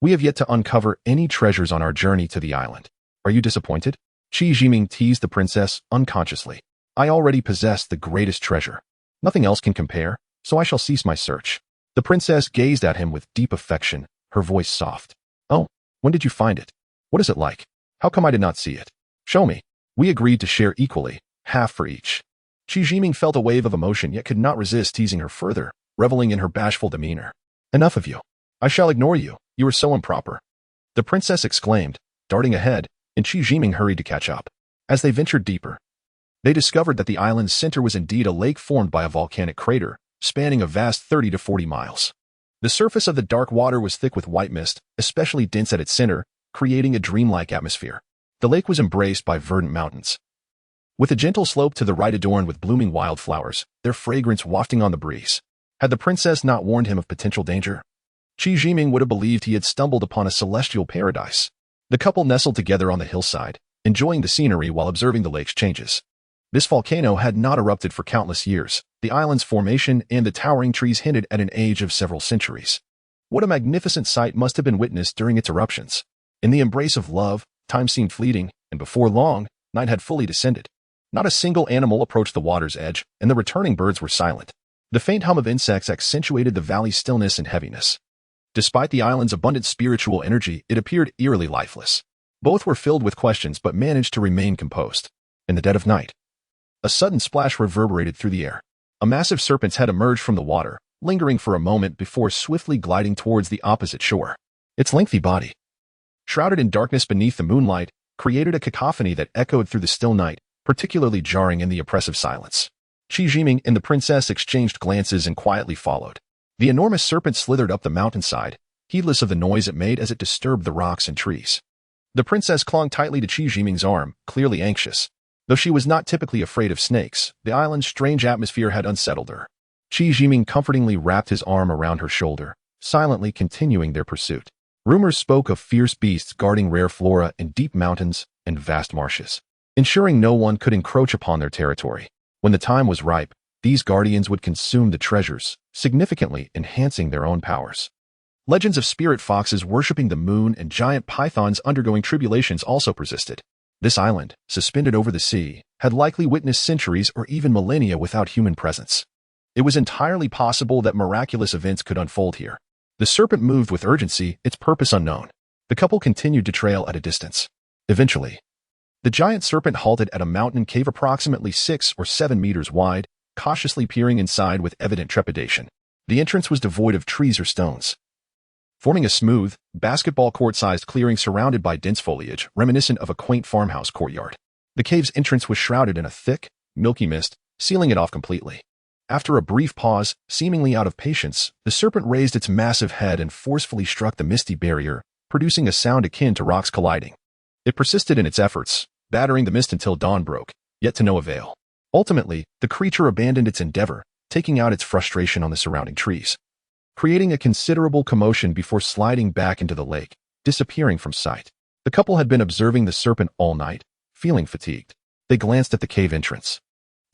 we have yet to uncover any treasures on our journey to the island. Are you disappointed?" Qi Jiming teased the princess unconsciously. "I already possess the greatest treasure. Nothing else can compare, so I shall cease my search." The princess gazed at him with deep affection, her voice soft. "Oh, when did you find it? What is it like? How come I did not see it? Show me." We agreed to share equally, half for each. Qi Jiming felt a wave of emotion yet could not resist teasing her further, reveling in her bashful demeanor. "Enough of you. I shall ignore you. You are so improper," the princess exclaimed, darting ahead, and Qi Jiming hurried to catch up. As they ventured deeper, they discovered that the island's center was indeed a lake formed by a volcanic crater, spanning a vast 30 to 40 miles. The surface of the dark water was thick with white mist, especially dense at its center, creating a dreamlike atmosphere. The lake was embraced by verdant mountains, with a gentle slope to the right adorned with blooming wildflowers, their fragrance wafting on the breeze. Had the princess not warned him of potential danger? Qi Jiming would have believed he had stumbled upon a celestial paradise. The couple nestled together on the hillside, enjoying the scenery while observing the lake's changes. This volcano had not erupted for countless years. The island's formation and the towering trees hinted at an age of several centuries. What a magnificent sight must have been witnessed during its eruptions. In the embrace of love, time seemed fleeting, and before long, night had fully descended. Not a single animal approached the water's edge, and the returning birds were silent. The faint hum of insects accentuated the valley's stillness and heaviness. Despite the island's abundant spiritual energy, it appeared eerily lifeless. Both were filled with questions but managed to remain composed. In the dead of night, a sudden splash reverberated through the air. A massive serpent's head emerged from the water, lingering for a moment before swiftly gliding towards the opposite shore. Its lengthy body, shrouded in darkness beneath the moonlight, created a cacophony that echoed through the still night, particularly jarring in the oppressive silence. Qi Jiming and the princess exchanged glances and quietly followed. The enormous serpent slithered up the mountainside, heedless of the noise it made as it disturbed the rocks and trees. The princess clung tightly to Qi Jiming's arm, clearly anxious. Though she was not typically afraid of snakes, the island's strange atmosphere had unsettled her. Qi Jiming comfortingly wrapped his arm around her shoulder, silently continuing their pursuit. Rumors spoke of fierce beasts guarding rare flora in deep mountains and vast marshes, ensuring no one could encroach upon their territory. When the time was ripe, these guardians would consume the treasures, significantly enhancing their own powers. Legends of spirit foxes worshipping the moon and giant pythons undergoing tribulations also persisted. This island, suspended over the sea, had likely witnessed centuries or even millennia without human presence. It was entirely possible that miraculous events could unfold here. The serpent moved with urgency, its purpose unknown. The couple continued to trail at a distance. Eventually, the giant serpent halted at a mountain cave approximately 6 or 7 meters wide, cautiously peering inside with evident trepidation. The entrance was devoid of trees or stones, forming a smooth, basketball court-sized clearing surrounded by dense foliage, reminiscent of a quaint farmhouse courtyard. The cave's entrance was shrouded in a thick, milky mist, sealing it off completely. After a brief pause, seemingly out of patience, the serpent raised its massive head and forcefully struck the misty barrier, producing a sound akin to rocks colliding. It persisted in its efforts, battering the mist until dawn broke, yet to no avail. Ultimately, the creature abandoned its endeavor, taking out its frustration on the surrounding trees, creating a considerable commotion before sliding back into the lake, disappearing from sight. The couple had been observing the serpent all night, feeling fatigued. They glanced at the cave entrance,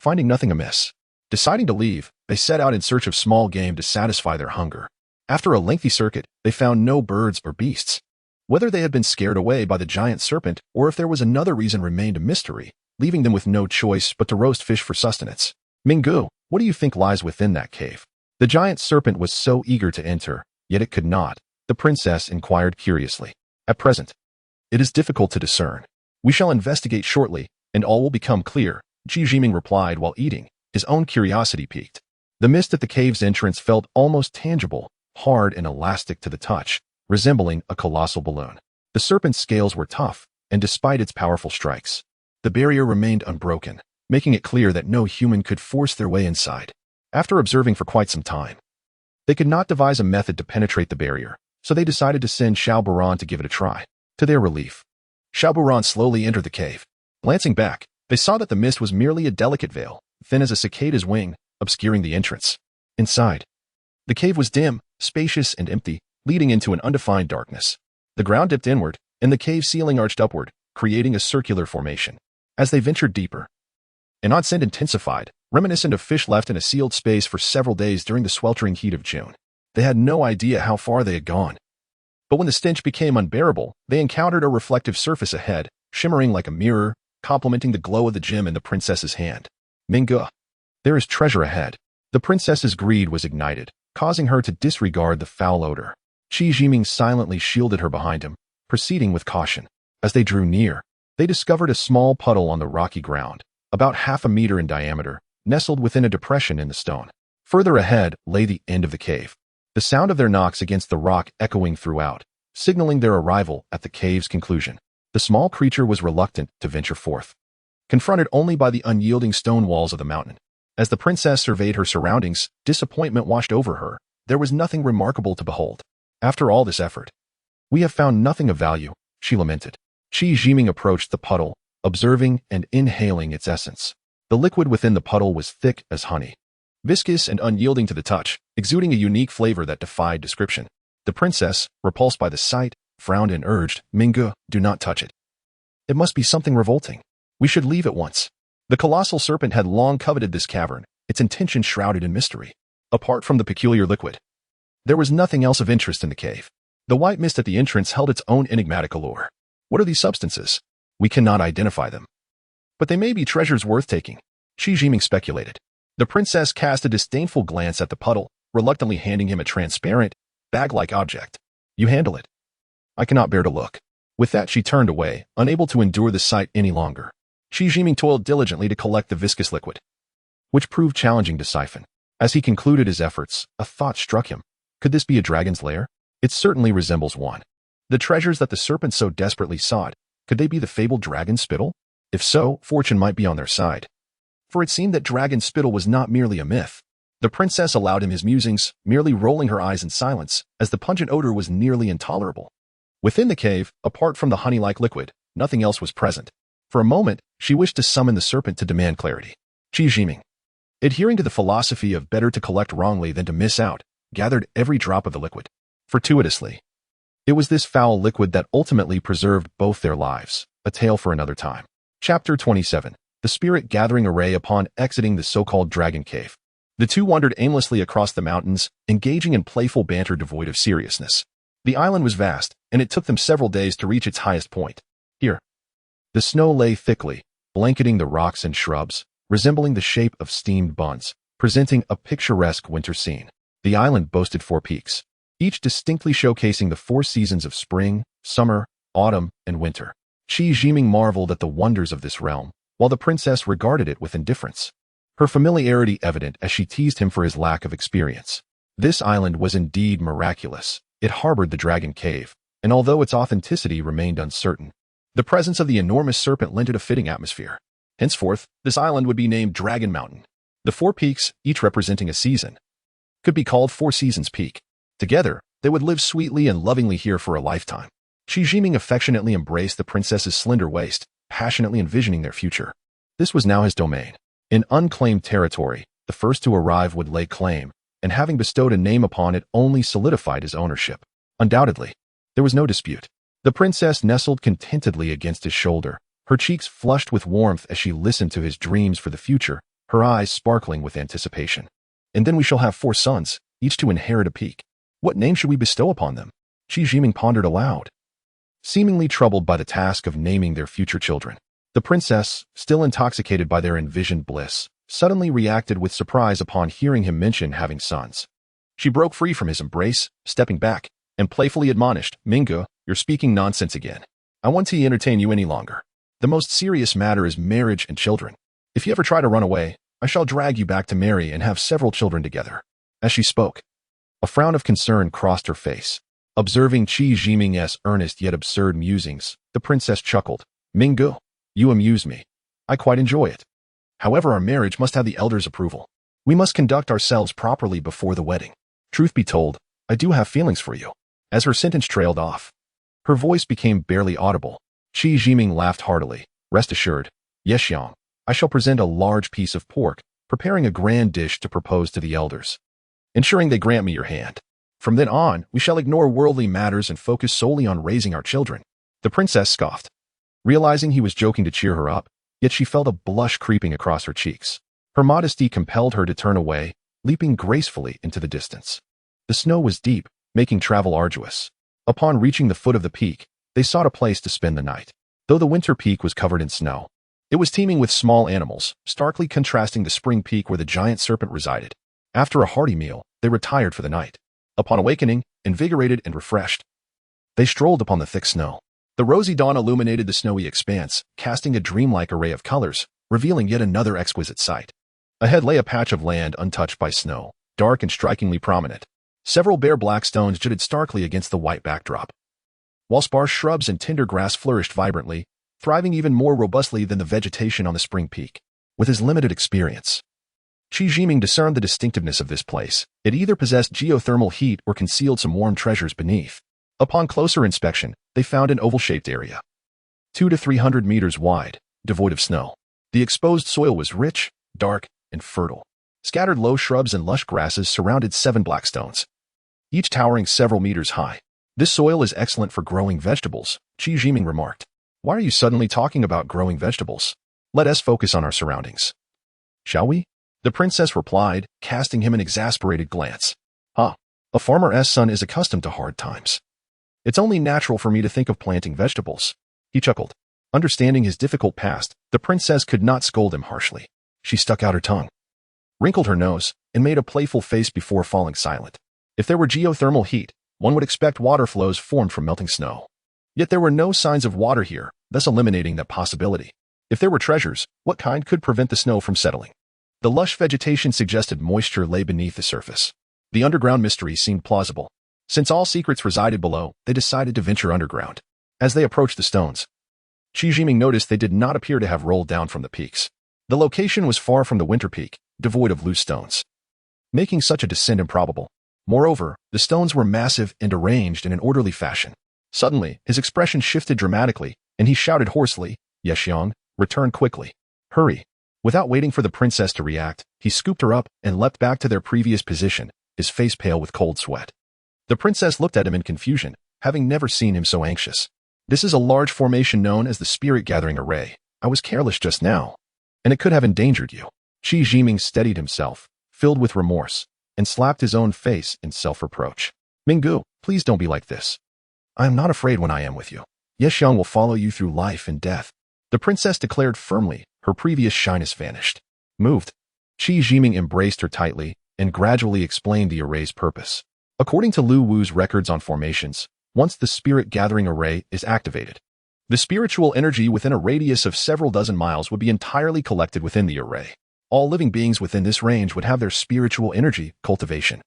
finding nothing amiss. Deciding to leave, they set out in search of small game to satisfy their hunger. After a lengthy circuit, they found no birds or beasts. Whether they had been scared away by the giant serpent or if there was another reason remained a mystery, leaving them with no choice but to roast fish for sustenance. Minggu, what do you think lies within that cave? The giant serpent was so eager to enter, yet it could not. The princess inquired curiously. At present, it is difficult to discern. We shall investigate shortly, and all will become clear, Qi Jiming replied while eating, his own curiosity piqued. The mist at the cave's entrance felt almost tangible, hard and elastic to the touch, resembling a colossal balloon. The serpent's scales were tough, and despite its powerful strikes, the barrier remained unbroken, making it clear that no human could force their way inside. After observing for quite some time, they could not devise a method to penetrate the barrier, so they decided to send Xiao Buran to give it a try. To their relief, Xiao Buran slowly entered the cave. Glancing back, they saw that the mist was merely a delicate veil, thin as a cicada's wing, obscuring the entrance. Inside, the cave was dim, spacious and empty, leading into an undefined darkness. The ground dipped inward, and the cave ceiling arched upward, creating a circular formation. As they ventured deeper, an odd scent intensified, reminiscent of fish left in a sealed space for several days during the sweltering heat of June. They had no idea how far they had gone. But when the stench became unbearable, they encountered a reflective surface ahead, shimmering like a mirror, complementing the glow of the gem in the princess's hand. Minggu, there is treasure ahead. The princess's greed was ignited, causing her to disregard the foul odor. Qi Jiming silently shielded her behind him, proceeding with caution. As they drew near, they discovered a small puddle on the rocky ground, about half a meter in diameter, nestled within a depression in the stone. Further ahead lay the end of the cave, the sound of their knocks against the rock echoing throughout, signaling their arrival at the cave's conclusion. The small creature was reluctant to venture forth, confronted only by the unyielding stone walls of the mountain. As the princess surveyed her surroundings, disappointment washed over her. There was nothing remarkable to behold. After all this effort, we have found nothing of value, she lamented. Qi Jiming approached the puddle, observing and inhaling its essence. The liquid within the puddle was thick as honey, viscous and unyielding to the touch, exuding a unique flavor that defied description. The princess, repulsed by the sight, frowned and urged, Mingu, do not touch it. It must be something revolting. We should leave at once. The colossal serpent had long coveted this cavern, its intention shrouded in mystery. Apart from the peculiar liquid, there was nothing else of interest in the cave. The white mist at the entrance held its own enigmatic allure. What are these substances? We cannot identify them. But they may be treasures worth taking, Shi Jiming speculated. The princess cast a disdainful glance at the puddle, reluctantly handing him a transparent, bag-like object. You handle it. I cannot bear to look. With that she turned away, unable to endure the sight any longer. Shi Jiming toiled diligently to collect the viscous liquid, which proved challenging to siphon. As he concluded his efforts, a thought struck him. Could this be a dragon's lair? It certainly resembles one. The treasures that the serpent so desperately sought, could they be the fabled dragon spittle? If so, fortune might be on their side. For it seemed that dragon spittle was not merely a myth. The princess allowed him his musings, merely rolling her eyes in silence, as the pungent odor was nearly intolerable. Within the cave, apart from the honey-like liquid, nothing else was present. For a moment, she wished to summon the serpent to demand clarity. Shi Jiming, adhering to the philosophy of better to collect wrongly than to miss out, gathered every drop of the liquid. Fortuitously, it was this foul liquid that ultimately preserved both their lives, a tale for another time. Chapter 27. The spirit gathering array upon exiting the so-called dragon cave. The two wandered aimlessly across the mountains, engaging in playful banter devoid of seriousness. The island was vast, and it took them several days to reach its highest point. Here, the snow lay thickly, blanketing the rocks and shrubs, resembling the shape of steamed buns, presenting a picturesque winter scene. The island boasted 4 peaks, each distinctly showcasing the 4 seasons of spring, summer, autumn, and winter. Shi Jiming marveled at the wonders of this realm, while the princess regarded it with indifference, her familiarity evident as she teased him for his lack of experience. This island was indeed miraculous. It harbored the dragon cave, and although its authenticity remained uncertain, the presence of the enormous serpent lent it a fitting atmosphere. Henceforth, this island would be named Dragon Mountain. The 4 peaks, each representing a season, could be called 4 Seasons Peak. Together, they would live sweetly and lovingly here for a lifetime. Shi Jiming affectionately embraced the princess's slender waist, passionately envisioning their future. This was now his domain. In unclaimed territory, the first to arrive would lay claim, and having bestowed a name upon it only solidified his ownership. Undoubtedly, there was no dispute. The princess nestled contentedly against his shoulder, her cheeks flushed with warmth as she listened to his dreams for the future, her eyes sparkling with anticipation. And then we shall have 4 sons, each to inherit a peak. What name should we bestow upon them? Shi Jiming pondered aloud, seemingly troubled by the task of naming their future children. The princess, still intoxicated by their envisioned bliss, suddenly reacted with surprise upon hearing him mention having sons. She broke free from his embrace, stepping back, and playfully admonished, Mingu, you're speaking nonsense again. I won't entertain you any longer. The most serious matter is marriage and children. If you ever try to run away, I shall drag you back to marry and have several children together. As she spoke, a frown of concern crossed her face. Observing Shi Jiming's earnest yet absurd musings, the princess chuckled. Mingu, you amuse me. I quite enjoy it. However, our marriage must have the elders' approval. We must conduct ourselves properly before the wedding. Truth be told, I do have feelings for you. As her sentence trailed off, her voice became barely audible. Shi Jiming laughed heartily. Rest assured, yes, Yang, I shall present a large piece of pork, preparing a grand dish to propose to the elders, ensuring they grant me your hand. From then on, we shall ignore worldly matters and focus solely on raising our children. The princess scoffed, realizing he was joking to cheer her up, yet she felt a blush creeping across her cheeks. Her modesty compelled her to turn away, leaping gracefully into the distance. The snow was deep, making travel arduous. Upon reaching the foot of the peak, they sought a place to spend the night. Though the winter peak was covered in snow, it was teeming with small animals, starkly contrasting the spring peak where the giant serpent resided. After a hearty meal, they retired for the night. Upon awakening, invigorated and refreshed, they strolled upon the thick snow. The rosy dawn illuminated the snowy expanse, casting a dreamlike array of colors, revealing yet another exquisite sight. Ahead lay a patch of land untouched by snow, dark and strikingly prominent. Several bare black stones jutted starkly against the white backdrop, while sparse shrubs and tender grass flourished vibrantly, thriving even more robustly than the vegetation on the spring peak. With his limited experience, Shi Jiming discerned the distinctiveness of this place. It either possessed geothermal heat or concealed some warm treasures beneath. Upon closer inspection, they found an oval-shaped area, 200 to 300 meters wide, devoid of snow. The exposed soil was rich, dark, and fertile. Scattered low shrubs and lush grasses surrounded 7 black stones, each towering several meters high. This soil is excellent for growing vegetables, Qi Jiming remarked. Why are you suddenly talking about growing vegetables? Let us focus on our surroundings. Shall we? The princess replied, casting him an exasperated glance. Ah, a farmer's son is accustomed to hard times. It's only natural for me to think of planting vegetables. He chuckled. Understanding his difficult past, the princess could not scold him harshly. She stuck out her tongue, wrinkled her nose, and made a playful face before falling silent. If there were geothermal heat, one would expect water flows formed from melting snow. Yet there were no signs of water here, thus eliminating that possibility. If there were treasures, what kind could prevent the snow from settling? The lush vegetation suggested moisture lay beneath the surface. The underground mystery seemed plausible. Since all secrets resided below, they decided to venture underground. As they approached the stones, Qi Jiming noticed they did not appear to have rolled down from the peaks. The location was far from the winter peak, devoid of loose stones, making such a descent improbable. Moreover, the stones were massive and arranged in an orderly fashion. Suddenly, his expression shifted dramatically, and he shouted hoarsely, Yexiang, return quickly. Hurry. Without waiting for the princess to react, he scooped her up and leapt back to their previous position, his face pale with cold sweat. The princess looked at him in confusion, having never seen him so anxious. This is a large formation known as the spirit-gathering array. I was careless just now, and it could have endangered you. Qi Jiming steadied himself, filled with remorse, and slapped his own face in self-reproach. Minggu, please don't be like this. I am not afraid when I am with you. Yexiang will follow you through life and death. The princess declared firmly, her previous shyness vanished. Moved, Qi Jiming embraced her tightly and gradually explained the array's purpose. According to Lu Wu's records on formations, once the spirit-gathering array is activated, the spiritual energy within a radius of several dozen miles would be entirely collected within the array. All living beings within this range would have their spiritual energy cultivation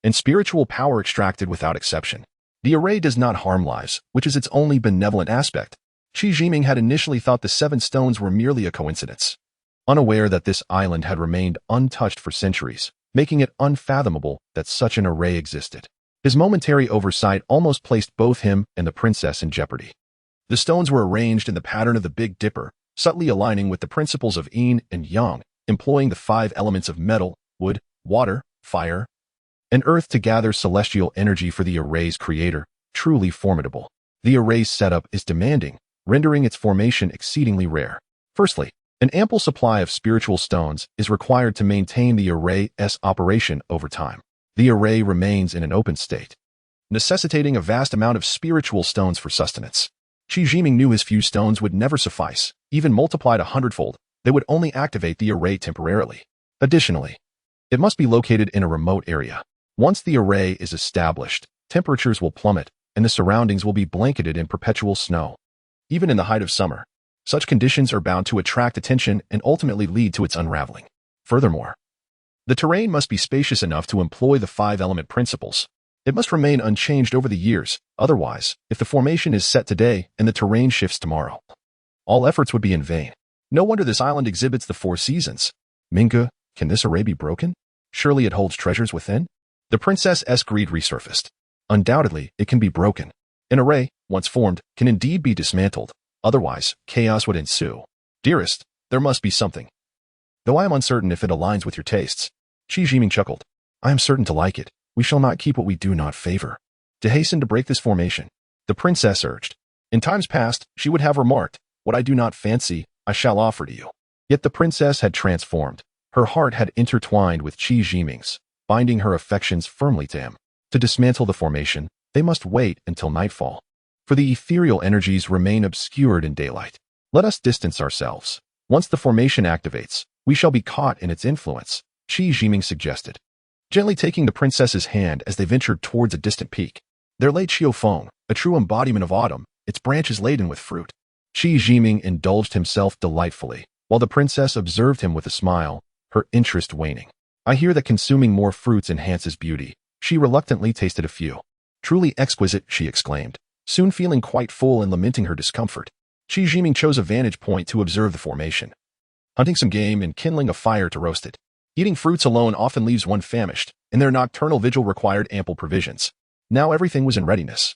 and spiritual power extracted without exception. The array does not harm lives, which is its only benevolent aspect. Qi Jiming had initially thought the 7 stones were merely a coincidence, unaware that this island had remained untouched for centuries, making it unfathomable that such an array existed. His momentary oversight almost placed both him and the princess in jeopardy. The stones were arranged in the pattern of the Big Dipper, subtly aligning with the principles of yin and yang, employing the 5 elements of metal, wood, water, fire, and earth to gather celestial energy for the array's creator. Truly formidable. The array's setup is demanding, rendering its formation exceedingly rare. Firstly, an ample supply of spiritual stones is required to maintain the array's operation over time. The array remains in an open state, necessitating a vast amount of spiritual stones for sustenance. Qi Jiming knew his few stones would never suffice. Even multiplied 100-fold, they would only activate the array temporarily. Additionally, it must be located in a remote area. Once the array is established, temperatures will plummet, and the surroundings will be blanketed in perpetual snow. Even in the height of summer, such conditions are bound to attract attention and ultimately lead to its unraveling. Furthermore, the terrain must be spacious enough to employ the 5-element principles. It must remain unchanged over the years. Otherwise, if the formation is set today and the terrain shifts tomorrow, all efforts would be in vain. No wonder this island exhibits the 4 seasons. Minggu, can this array be broken? Surely it holds treasures within? The princess's greed resurfaced. Undoubtedly, it can be broken. An array, once formed, can indeed be dismantled. Otherwise, chaos would ensue. Dearest, there must be something. Though I am uncertain if it aligns with your tastes. Qi Jiming chuckled. I am certain to like it. We shall not keep what we do not favor. To hasten to break this formation, the princess urged. In times past, she would have remarked, what I do not fancy, I shall offer to you. Yet the princess had transformed. Her heart had intertwined with Qi Jiming's, binding her affections firmly to him. To dismantle the formation, they must wait until nightfall. For the ethereal energies remain obscured in daylight. Let us distance ourselves. Once the formation activates, we shall be caught in its influence, Qi Jiming suggested, gently taking the princess's hand as they ventured towards a distant peak. There lay Qiufeng, a true embodiment of autumn, its branches laden with fruit. Qi Jiming indulged himself delightfully, while the princess observed him with a smile, her interest waning. I hear that consuming more fruits enhances beauty. She reluctantly tasted a few. Truly exquisite, she exclaimed, soon feeling quite full and lamenting her discomfort. Qi Jiming chose a vantage point to observe the formation, hunting some game and kindling a fire to roast it. Eating fruits alone often leaves one famished, and their nocturnal vigil required ample provisions. Now everything was in readiness,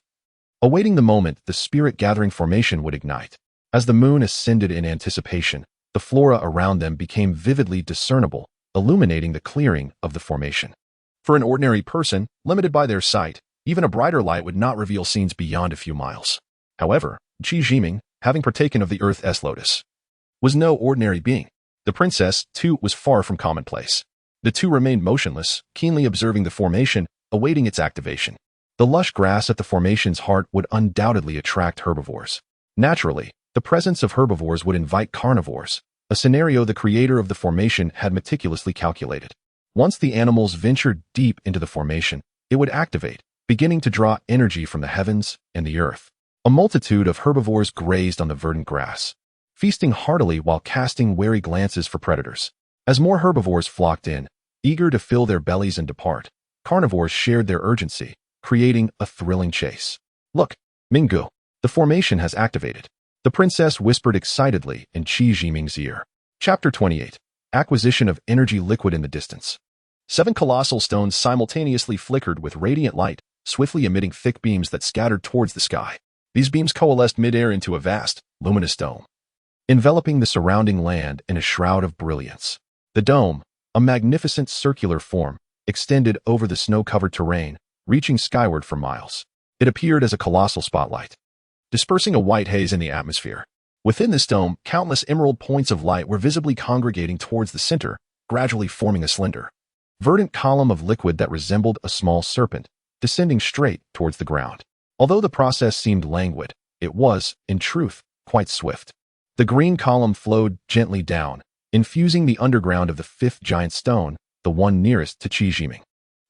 awaiting the moment the spirit-gathering formation would ignite. As the moon ascended in anticipation, the flora around them became vividly discernible, illuminating the clearing of the formation. For an ordinary person, limited by their sight, even a brighter light would not reveal scenes beyond a few miles. However, Qi Jiming, having partaken of the Earth's lotus, was no ordinary being. The princess, too, was far from commonplace. The two remained motionless, keenly observing the formation, awaiting its activation. The lush grass at the formation's heart would undoubtedly attract herbivores. Naturally, the presence of herbivores would invite carnivores, a scenario the creator of the formation had meticulously calculated. Once the animals ventured deep into the formation, it would activate, beginning to draw energy from the heavens and the earth. A multitude of herbivores grazed on the verdant grass, feasting heartily while casting wary glances for predators. As more herbivores flocked in, eager to fill their bellies and depart, carnivores shared their urgency, creating a thrilling chase. "Look, Minggu, the formation has activated," the princess whispered excitedly in Qi Jiming's ear. Chapter 28. Acquisition of energy liquid in the distance. 7 colossal stones simultaneously flickered with radiant light, swiftly emitting thick beams that scattered towards the sky. These beams coalesced midair into a vast, luminous dome, enveloping the surrounding land in a shroud of brilliance. The dome, a magnificent circular form, extended over the snow-covered terrain, reaching skyward for miles. It appeared as a colossal spotlight, dispersing a white haze in the atmosphere. Within this dome, countless emerald points of light were visibly congregating towards the center, gradually forming a slender, verdant column of liquid that resembled a small serpent, descending straight towards the ground. Although the process seemed languid, it was, in truth, quite swift. The green column flowed gently down, infusing the underground of the 5th giant stone, the one nearest to Qi Jiming.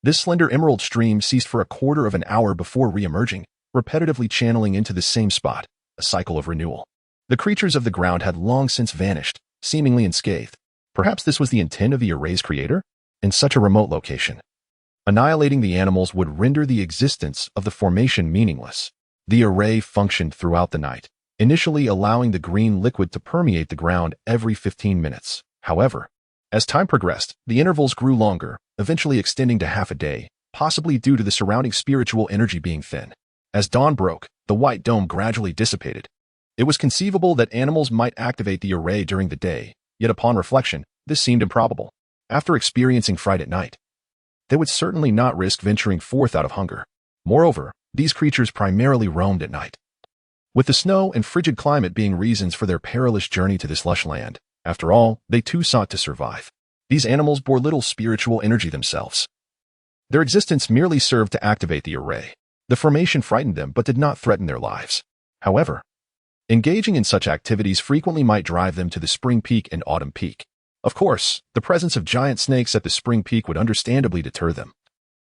This slender emerald stream ceased for a quarter of an hour before re-emerging, repetitively channeling into the same spot, a cycle of renewal. The creatures of the ground had long since vanished, seemingly unscathed. Perhaps this was the intent of the array's creator? In such a remote location, annihilating the animals would render the existence of the formation meaningless. The array functioned throughout the night, initially allowing the green liquid to permeate the ground every 15 minutes. However, as time progressed, the intervals grew longer, eventually extending to half a day, possibly due to the surrounding spiritual energy being thin. As dawn broke, the white dome gradually dissipated. It was conceivable that animals might activate the array during the day, yet upon reflection, this seemed improbable. After experiencing fright at night, they would certainly not risk venturing forth out of hunger. Moreover, these creatures primarily roamed at night, with the snow and frigid climate being reasons for their perilous journey to this lush land. After all, they too sought to survive. These animals bore little spiritual energy themselves. Their existence merely served to activate the array. The formation frightened them but did not threaten their lives. However, engaging in such activities frequently might drive them to the spring peak and autumn peak. Of course, the presence of giant snakes at the spring peak would understandably deter them.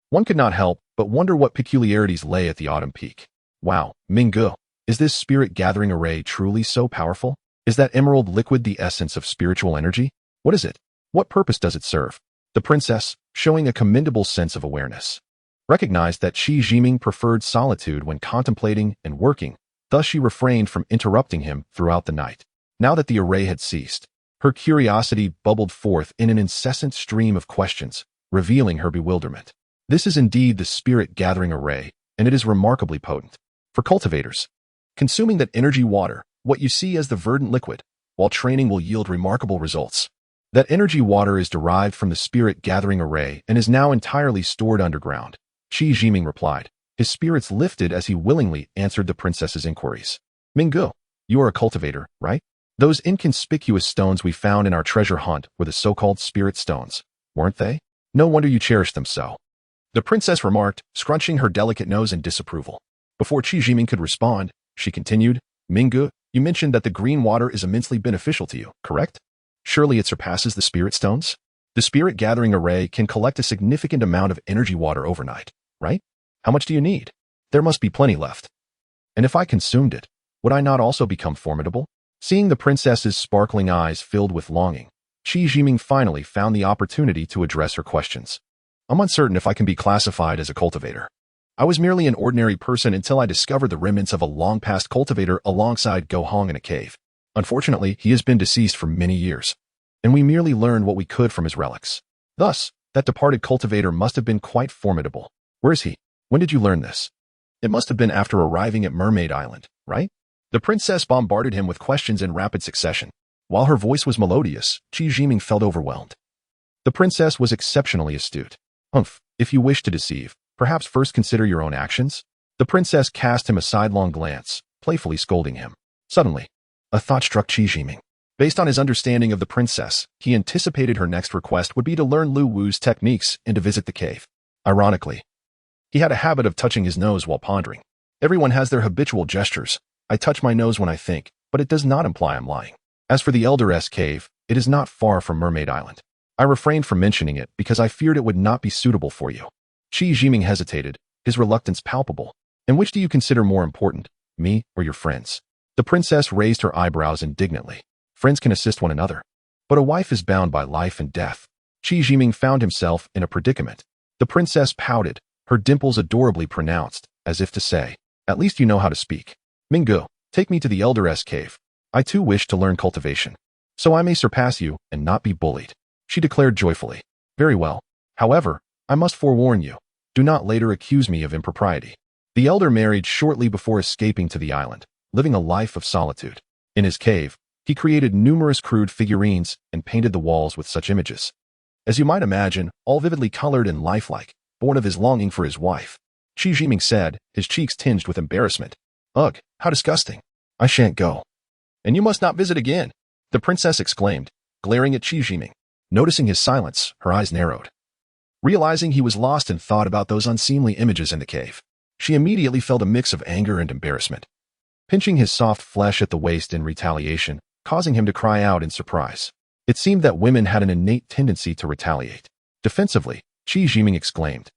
One could not help but wonder what peculiarities lay at the autumn peak. Wow, Minggu, is this spirit-gathering array truly so powerful? Is that emerald liquid the essence of spiritual energy? What is it? What purpose does it serve? The princess, showing a commendable sense of awareness, recognized that Qi Jiming preferred solitude when contemplating and working, thus she refrained from interrupting him throughout the night. Now that the array had ceased, her curiosity bubbled forth in an incessant stream of questions, revealing her bewilderment. This is indeed the spirit-gathering array, and it is remarkably potent. For cultivators, consuming that energy water, what you see as the verdant liquid, while training will yield remarkable results. That energy water is derived from the spirit-gathering array and is now entirely stored underground, Qi Jiming replied. His spirits lifted as he willingly answered the princess's inquiries. Minggu, you are a cultivator, right? Those inconspicuous stones we found in our treasure hunt were the so-called spirit stones, weren't they? No wonder you cherished them so, the princess remarked, scrunching her delicate nose in disapproval. Before Qi Jiming could respond, she continued, Minggu, you mentioned that the green water is immensely beneficial to you, correct? Surely it surpasses the spirit stones? The spirit-gathering array can collect a significant amount of energy water overnight, right? How much do you need? There must be plenty left. And if I consumed it, would I not also become formidable? Seeing the princess's sparkling eyes filled with longing, Qi Jiming finally found the opportunity to address her questions. I'm uncertain if I can be classified as a cultivator. I was merely an ordinary person until I discovered the remnants of a long-past cultivator alongside Go Hong in a cave. Unfortunately, he has been deceased for many years, and we merely learned what we could from his relics. Thus, that departed cultivator must have been quite formidable. Where is he? When did you learn this? It must have been after arriving at Mermaid Island, right? The princess bombarded him with questions in rapid succession. While her voice was melodious, Qi Jiming felt overwhelmed. The princess was exceptionally astute. If you wish to deceive, perhaps first consider your own actions. The princess cast him a sidelong glance, playfully scolding him. Suddenly, a thought struck Qi Jiming. Based on his understanding of the princess, he anticipated her next request would be to learn Lu Wu's techniques and to visit the cave. Ironically, he had a habit of touching his nose while pondering. Everyone has their habitual gestures. I touch my nose when I think, but it does not imply I'm lying. As for the Elderess Cave, it is not far from Mermaid Island. I refrained from mentioning it because I feared it would not be suitable for you. Qi Jiming hesitated, his reluctance palpable. And which do you consider more important, me or your friends? The princess raised her eyebrows indignantly. Friends can assist one another, but a wife is bound by life and death. Qi Jiming found himself in a predicament. The princess pouted, her dimples adorably pronounced, as if to say, at least you know how to speak. Mingo, take me to the Elderess Cave. I too wish to learn cultivation, so I may surpass you and not be bullied. She declared joyfully. Very well. However, I must forewarn you. Do not later accuse me of impropriety. The elder married shortly before escaping to the island, living a life of solitude. In his cave, he created numerous crude figurines and painted the walls with such images. As you might imagine, all vividly colored and lifelike, born of his longing for his wife. Qi Jiming said, his cheeks tinged with embarrassment. Ugh, how disgusting. I shan't go. And you must not visit again, the princess exclaimed, glaring at Qi Jiming. Noticing his silence, her eyes narrowed. Realizing he was lost in thought about those unseemly images in the cave, she immediately felt a mix of anger and embarrassment, pinching his soft flesh at the waist in retaliation, causing him to cry out in surprise. It seemed that women had an innate tendency to retaliate. Defensively, Qi Jiming exclaimed,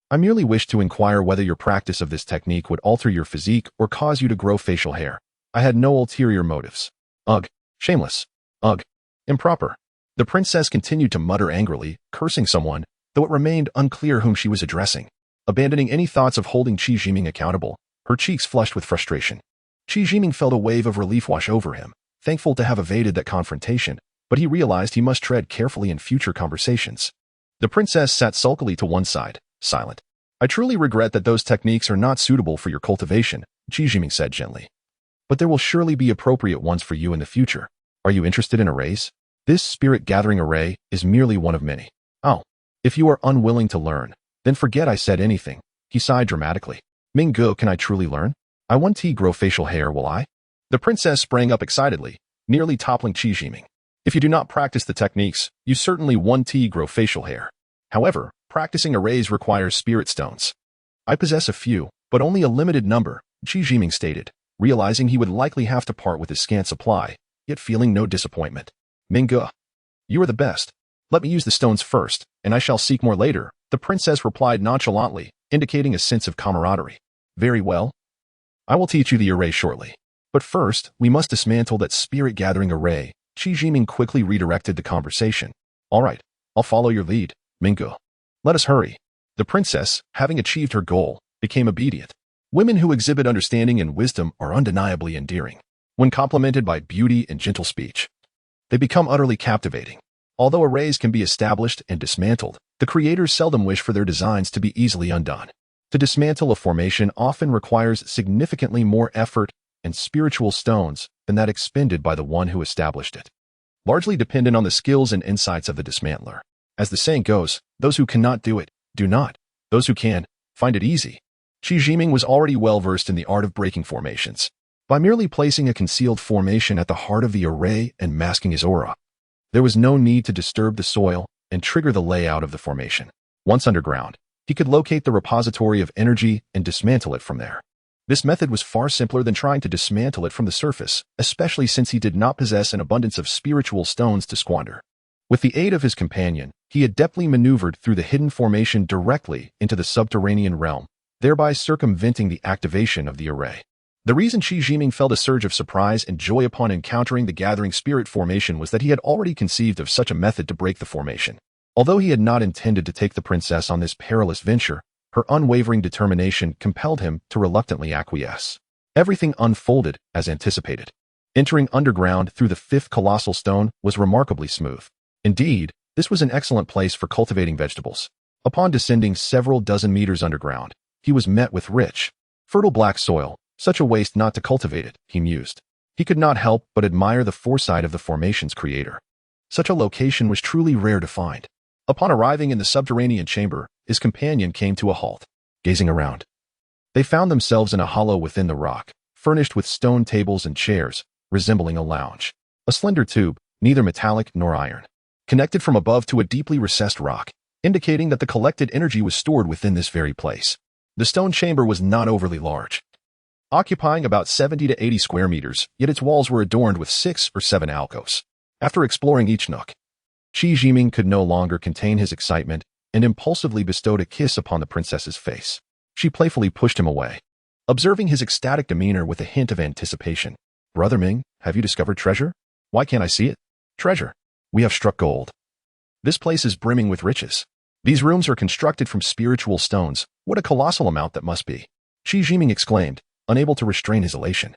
I merely wished to inquire whether your practice of this technique would alter your physique or cause you to grow facial hair. I had no ulterior motives. Ugh, shameless. Ugh, improper. The princess continued to mutter angrily, cursing someone, though it remained unclear whom she was addressing. Abandoning any thoughts of holding Qi Jiming accountable, her cheeks flushed with frustration. Qi Jiming felt a wave of relief wash over him, thankful to have evaded that confrontation, but he realized he must tread carefully in future conversations. The princess sat sulkily to one side, silent. I truly regret that those techniques are not suitable for your cultivation, Qi Jiming said gently. But there will surely be appropriate ones for you in the future. Are you interested in arrays? This spirit-gathering array is merely one of many. Oh, if you are unwilling to learn, then forget I said anything, he sighed dramatically. Mingo, can I truly learn? I want to grow facial hair, will I? The princess sprang up excitedly, nearly toppling Qi Jiming. If you do not practice the techniques, you certainly want to grow facial hair. However, practicing arrays requires spirit stones. I possess a few, but only a limited number, Qi Jiming stated, realizing he would likely have to part with his scant supply, yet feeling no disappointment. Mingo, you are the best. Let me use the stones first, and I shall seek more later, the princess replied nonchalantly, indicating a sense of camaraderie. Very well. I will teach you the array shortly. But first, we must dismantle that spirit-gathering array. Qi Jiming quickly redirected the conversation. All right, I'll follow your lead, Mingo. Let us hurry. The princess, having achieved her goal, became obedient. Women who exhibit understanding and wisdom are undeniably endearing. When complimented by beauty and gentle speech, they become utterly captivating. Although arrays can be established and dismantled, the creators seldom wish for their designs to be easily undone. To dismantle a formation often requires significantly more effort and spiritual stones than that expended by the one who established it, largely dependent on the skills and insights of the dismantler. As the saying goes, those who cannot do it, do not. Those who can, find it easy. Qi Jiming was already well versed in the art of breaking formations. By merely placing a concealed formation at the heart of the array and masking his aura, there was no need to disturb the soil and trigger the layout of the formation. Once underground, he could locate the repository of energy and dismantle it from there. This method was far simpler than trying to dismantle it from the surface, especially since he did not possess an abundance of spiritual stones to squander. With the aid of his companion, he adeptly maneuvered through the hidden formation directly into the subterranean realm, thereby circumventing the activation of the array. The reason Qi Jiming felt a surge of surprise and joy upon encountering the gathering spirit formation was that he had already conceived of such a method to break the formation. Although he had not intended to take the princess on this perilous venture, her unwavering determination compelled him to reluctantly acquiesce. Everything unfolded as anticipated. Entering underground through the fifth colossal stone was remarkably smooth. Indeed, this was an excellent place for cultivating vegetables. Upon descending several dozen meters underground, he was met with rich, fertile black soil. Such a waste not to cultivate it, he mused. He could not help but admire the foresight of the formation's creator. Such a location was truly rare to find. Upon arriving in the subterranean chamber, his companion came to a halt, gazing around. They found themselves in a hollow within the rock, furnished with stone tables and chairs, resembling a lounge. A slender tube, neither metallic nor iron, connected from above to a deeply recessed rock, indicating that the collected energy was stored within this very place. The stone chamber was not overly large, occupying about 70 to 80 square meters, yet its walls were adorned with 6 or 7 alcoves. After exploring each nook, Qi Jiming could no longer contain his excitement and impulsively bestowed a kiss upon the princess's face. She playfully pushed him away, observing his ecstatic demeanor with a hint of anticipation. "Brother Ming, have you discovered treasure? Why can't I see it?" "Treasure? We have struck gold. This place is brimming with riches. These rooms are constructed from spiritual stones. What a colossal amount that must be!" Qi Jiming exclaimed, unable to restrain his elation,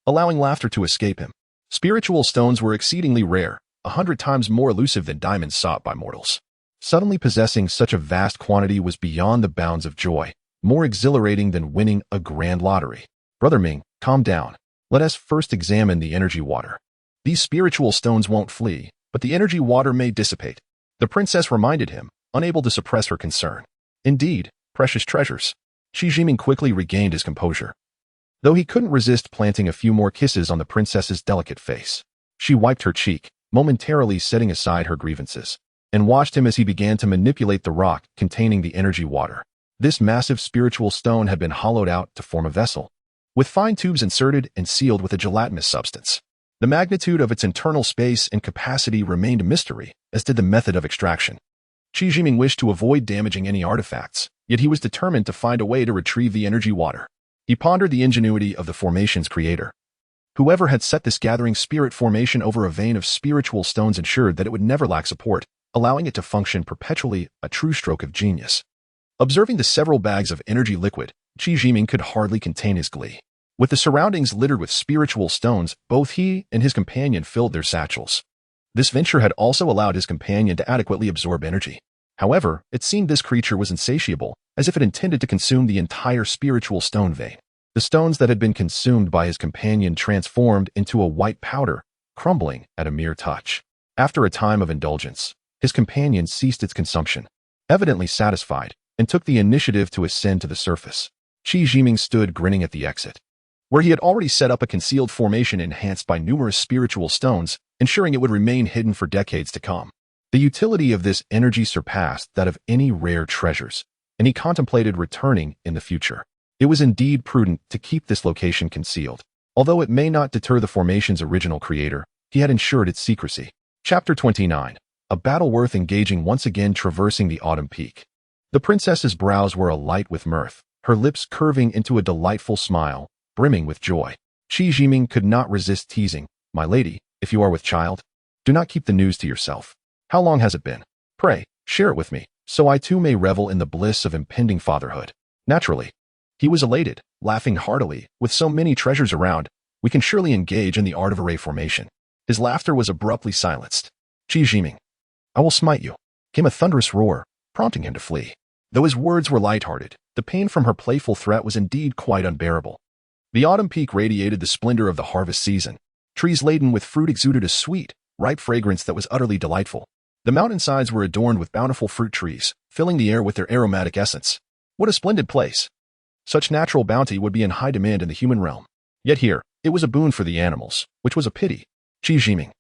allowing laughter to escape him. Spiritual stones were exceedingly rare, 100 times more elusive than diamonds sought by mortals. Suddenly possessing such a vast quantity was beyond the bounds of joy, more exhilarating than winning a grand lottery. "Brother Ming, calm down. Let us first examine the energy water. These spiritual stones won't flee, but the energy water may dissipate," the princess reminded him, unable to suppress her concern. "Indeed, precious treasures." Qi Jiming quickly regained his composure, though he couldn't resist planting a few more kisses on the princess's delicate face. She wiped her cheek, momentarily setting aside her grievances, and watched him as he began to manipulate the rock containing the energy water. This massive spiritual stone had been hollowed out to form a vessel, with fine tubes inserted and sealed with a gelatinous substance. The magnitude of its internal space and capacity remained a mystery, as did the method of extraction. Qi Jiming wished to avoid damaging any artifacts, yet he was determined to find a way to retrieve the energy water. He pondered the ingenuity of the formation's creator. Whoever had set this gathering spirit formation over a vein of spiritual stones ensured that it would never lack support, allowing it to function perpetually, a true stroke of genius. Observing the several bags of energy liquid, Qi Jiming could hardly contain his glee. With the surroundings littered with spiritual stones, both he and his companion filled their satchels. This venture had also allowed his companion to adequately absorb energy. However, it seemed this creature was insatiable, as if it intended to consume the entire spiritual stone vein. The stones that had been consumed by his companion transformed into a white powder, crumbling at a mere touch. After a time of indulgence, his companion ceased its consumption, evidently satisfied, and took the initiative to ascend to the surface. Qi Jiming stood grinning at the exit, where he had already set up a concealed formation enhanced by numerous spiritual stones, ensuring it would remain hidden for decades to come. The utility of this energy surpassed that of any rare treasures, and he contemplated returning in the future. It was indeed prudent to keep this location concealed. Although it may not deter the formation's original creator, he had ensured its secrecy. Chapter 29. A battle worth engaging. Once again traversing the autumn peak. The princess's brows were alight with mirth, her lips curving into a delightful smile, brimming with joy. Qi Jiming could not resist teasing, "My lady, if you are with child, do not keep the news to yourself. How long has it been? Pray, share it with me, so I too may revel in the bliss of impending fatherhood." Naturally. He was elated, laughing heartily. With so many treasures around, we can surely engage in the art of array formation. His laughter was abruptly silenced. "Qi Jiming, I will smite you," came a thunderous roar, prompting him to flee. Though his words were light-hearted, the pain from her playful threat was indeed quite unbearable. The autumn peak radiated the splendor of the harvest season. Trees laden with fruit exuded a sweet, ripe fragrance that was utterly delightful. The mountainsides were adorned with bountiful fruit trees, filling the air with their aromatic essence. What a splendid place! Such natural bounty would be in high demand in the human realm. Yet here, it was a boon for the animals, which was a pity. Qi Jiming,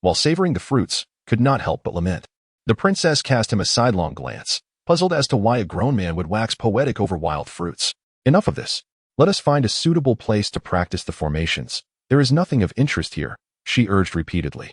while savoring the fruits, could not help but lament. The princess cast him a sidelong glance, puzzled as to why a grown man would wax poetic over wild fruits. Enough of this. Let us find a suitable place to practice the formations. There is nothing of interest here, she urged repeatedly.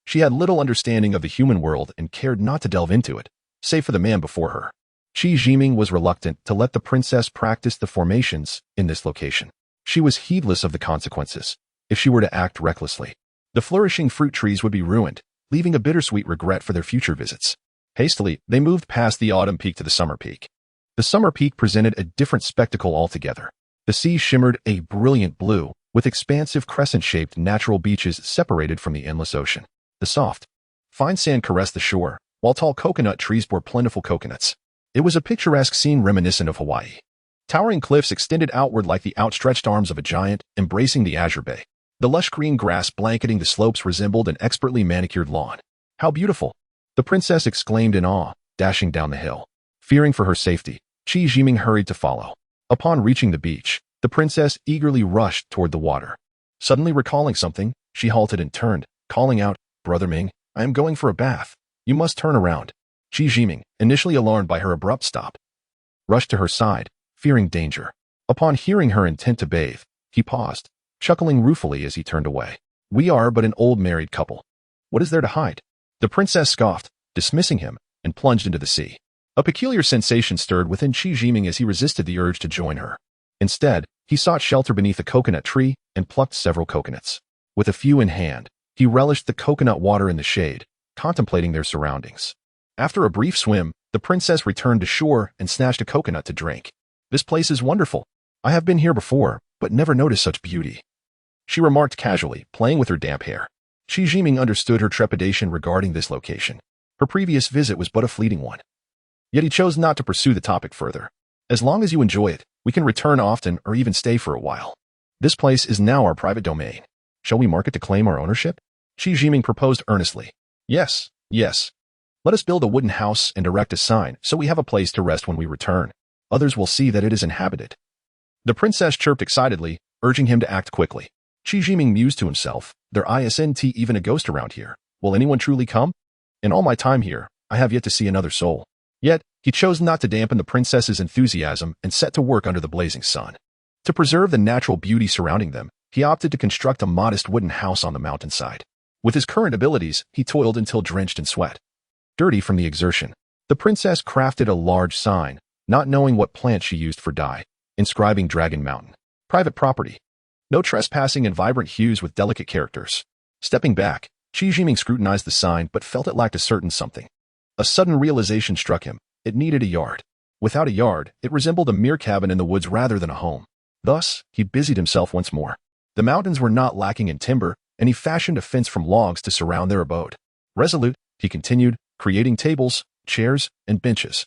She had little understanding of the human world and cared not to delve into it, save for the man before her. Qi Jiming was reluctant to let the princess practice the formations in this location. She was heedless of the consequences. If she were to act recklessly, the flourishing fruit trees would be ruined, leaving a bittersweet regret for their future visits. Hastily, they moved past the autumn peak to the summer peak. The summer peak presented a different spectacle altogether. The sea shimmered a brilliant blue, with expansive crescent-shaped natural beaches separated from the endless ocean. The soft, fine sand caressed the shore, while tall coconut trees bore plentiful coconuts. It was a picturesque scene reminiscent of Hawaii. Towering cliffs extended outward like the outstretched arms of a giant, embracing the azure bay. The lush green grass blanketing the slopes resembled an expertly manicured lawn. How beautiful! The princess exclaimed in awe, dashing down the hill. Fearing for her safety, Qi Jiming hurried to follow. Upon reaching the beach, the princess eagerly rushed toward the water. Suddenly recalling something, she halted and turned, calling out, "Brother Ming, I am going for a bath. You must turn around." Qi Jiming, initially alarmed by her abrupt stop, rushed to her side, fearing danger. Upon hearing her intent to bathe, he paused, chuckling ruefully as he turned away. "We are but an old married couple. What is there to hide?" The princess scoffed, dismissing him, and plunged into the sea. A peculiar sensation stirred within Qi Jiming as he resisted the urge to join her. Instead, he sought shelter beneath a coconut tree and plucked several coconuts. With a few in hand, he relished the coconut water in the shade, contemplating their surroundings. After a brief swim, the princess returned to shore and snatched a coconut to drink. "This place is wonderful. I have been here before, but never noticed such beauty," she remarked casually, playing with her damp hair. Qi Jiming understood her trepidation regarding this location. Her previous visit was but a fleeting one. Yet he chose not to pursue the topic further. "As long as you enjoy it, we can return often or even stay for a while. This place is now our private domain. Shall we mark it to claim our ownership?" Qi Jiming proposed earnestly. Yes. Let us build a wooden house and erect a sign so we have a place to rest when we return. Others will see that it is inhabited." The princess chirped excitedly, urging him to act quickly. Qi Jiming mused to himself, "There isn't even a ghost around here. Will anyone truly come? In all my time here, I have yet to see another soul." Yet, he chose not to dampen the princess's enthusiasm and set to work under the blazing sun. To preserve the natural beauty surrounding them, he opted to construct a modest wooden house on the mountainside. With his current abilities, he toiled until drenched in sweat. Dirty from the exertion, the princess crafted a large sign, not knowing what plant she used for dye, inscribing Dragon Mountain, private property. No trespassing, in vibrant hues with delicate characters. Stepping back, Qi Jiming scrutinized the sign but felt it lacked a certain something. A sudden realization struck him. It needed a yard. Without a yard, it resembled a mere cabin in the woods rather than a home. Thus, he busied himself once more. The mountains were not lacking in timber, and he fashioned a fence from logs to surround their abode. Resolute, he continued, creating tables, chairs, and benches,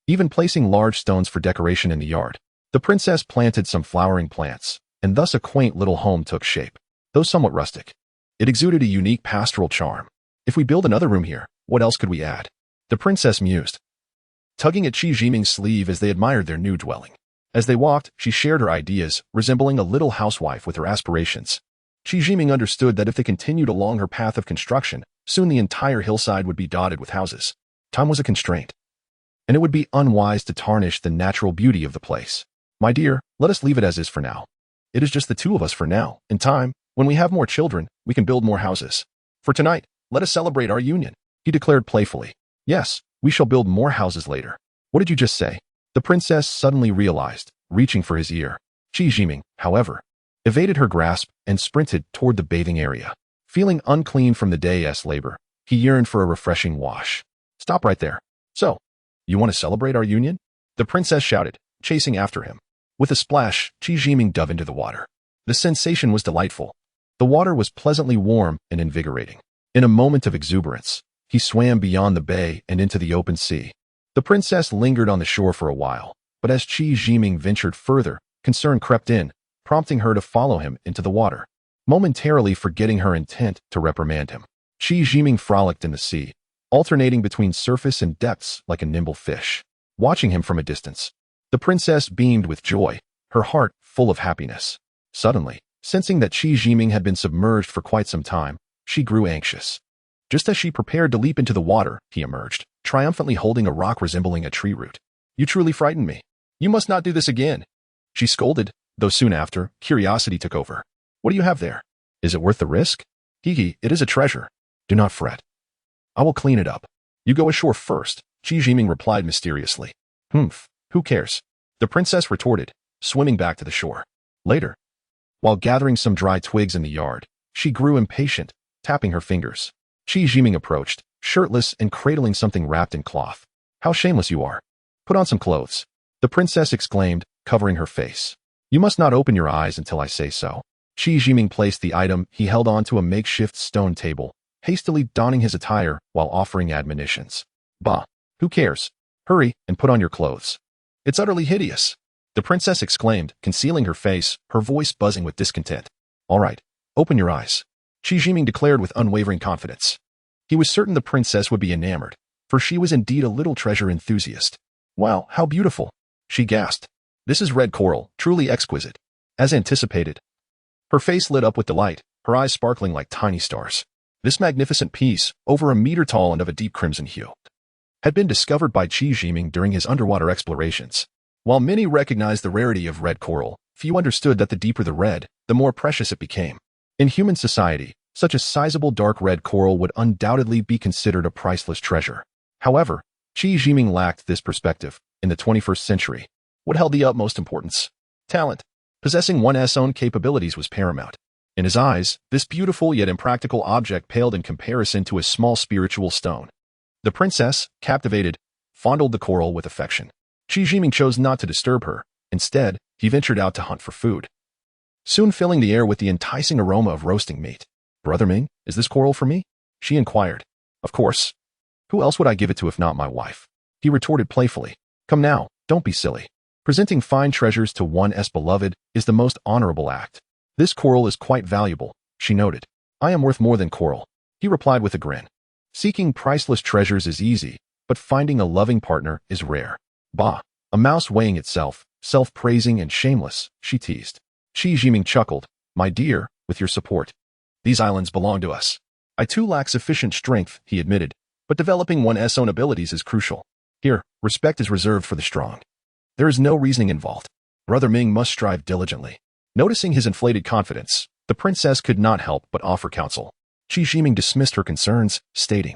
even placing large stones for decoration in the yard. The princess planted some flowering plants, and thus a quaint little home took shape. Though somewhat rustic, it exuded a unique pastoral charm. "If we build another room here, what else could we add?" The princess mused, tugging at Qi Jiming's sleeve as they admired their new dwelling. As they walked, she shared her ideas, resembling a little housewife with her aspirations. Qi Jiming understood that if they continued along her path of construction, soon the entire hillside would be dotted with houses. Time was a constraint, and it would be unwise to tarnish the natural beauty of the place. "My dear, let us leave it as is for now. It is just the two of us for now. In time, when we have more children, we can build more houses. For tonight, let us celebrate our union," he declared playfully. "Yes, we shall build more houses later." "What did you just say?" the princess suddenly realized, reaching for his ear. Qi Jiming, however, evaded her grasp and sprinted toward the bathing area. Feeling unclean from the day's labor, he yearned for a refreshing wash. "Stop right there. So, you want to celebrate our union?" the princess shouted, chasing after him. With a splash, Qi Jiming dove into the water. The sensation was delightful. The water was pleasantly warm and invigorating. In a moment of exuberance, he swam beyond the bay and into the open sea. The princess lingered on the shore for a while, but as Qi Jiming ventured further, concern crept in, prompting her to follow him into the water. Momentarily forgetting her intent to reprimand him, Qi Jiming frolicked in the sea, alternating between surface and depths like a nimble fish. Watching him from a distance, the princess beamed with joy, her heart full of happiness. Suddenly, sensing that Qi Jiming had been submerged for quite some time, she grew anxious. Just as she prepared to leap into the water, he emerged, triumphantly holding a rock resembling a tree root. "You truly frightened me. You must not do this again," she scolded, though soon after, curiosity took over. "What do you have there? Is it worth the risk?" "It is a treasure. Do not fret. I will clean it up. You go ashore first," Qi Jiming replied mysteriously. "Humph, who cares?" the princess retorted, swimming back to the shore. Later, while gathering some dry twigs in the yard, she grew impatient, tapping her fingers. Qi Jiming approached, shirtless and cradling something wrapped in cloth. "How shameless you are. Put on some clothes," the princess exclaimed, covering her face. "You must not open your eyes until I say so." Qi Jiming placed the item he held onto a makeshift stone table, hastily donning his attire while offering admonitions. "Bah, who cares? Hurry and put on your clothes. It's utterly hideous," the princess exclaimed, concealing her face, her voice buzzing with discontent. "All right, open your eyes," Qi Jiming declared with unwavering confidence. He was certain the princess would be enamored, for she was indeed a little treasure enthusiast. "Wow, how beautiful!" she gasped. "This is red coral, truly exquisite." As anticipated, her face lit up with delight, her eyes sparkling like tiny stars. This magnificent piece, over a meter tall and of a deep crimson hue, had been discovered by Qi Jiming during his underwater explorations. While many recognized the rarity of red coral, few understood that the deeper the red, the more precious it became. In human society, such a sizable dark red coral would undoubtedly be considered a priceless treasure. However, Qi Jiming lacked this perspective. In the 21st century, what held the utmost importance? Talent. Possessing one's own capabilities was paramount. In his eyes, this beautiful yet impractical object paled in comparison to a small spiritual stone. The princess, captivated, fondled the coral with affection. Qi Jiming chose not to disturb her. Instead, he ventured out to hunt for food, soon filling the air with the enticing aroma of roasting meat. "Brother Ming, is this coral for me?" she inquired. "Of course. Who else would I give it to if not my wife?" he retorted playfully. "Come now, don't be silly. Presenting fine treasures to one's beloved is the most honorable act. This coral is quite valuable," she noted. "I am worth more than coral," he replied with a grin. "Seeking priceless treasures is easy, but finding a loving partner is rare." "Bah, a mouse weighing itself, self-praising and shameless," she teased. Qi Jiming chuckled. "My dear, with your support, these islands belong to us." "I too lack sufficient strength," he admitted, "but developing one's own abilities is crucial. Here, respect is reserved for the strong. There is no reasoning involved. Brother Ming must strive diligently." Noticing his inflated confidence, the princess could not help but offer counsel. Qi Jiming dismissed her concerns, stating,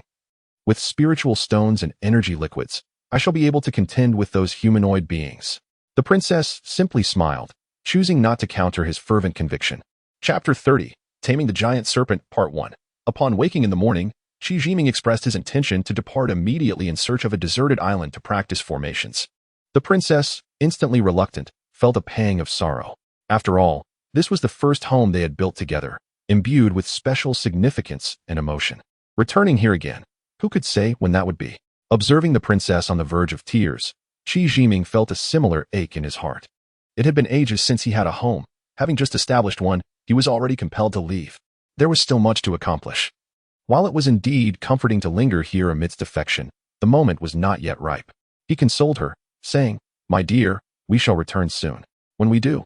"With spiritual stones and energy liquids, I shall be able to contend with those humanoid beings." The princess simply smiled, choosing not to counter his fervent conviction. Chapter 30, Taming the Giant Serpent, Part 1. Upon waking in the morning, Qi Jiming expressed his intention to depart immediately in search of a deserted island to practice formations. The princess, instantly reluctant, felt a pang of sorrow. After all, this was the first home they had built together, imbued with special significance and emotion. Returning here again, who could say when that would be? Observing the princess on the verge of tears, Qi Jiming felt a similar ache in his heart. It had been ages since he had a home. Having just established one, he was already compelled to leave. There was still much to accomplish. While it was indeed comforting to linger here amidst affection, the moment was not yet ripe. He consoled her, saying, "My dear, we shall return soon. When we do,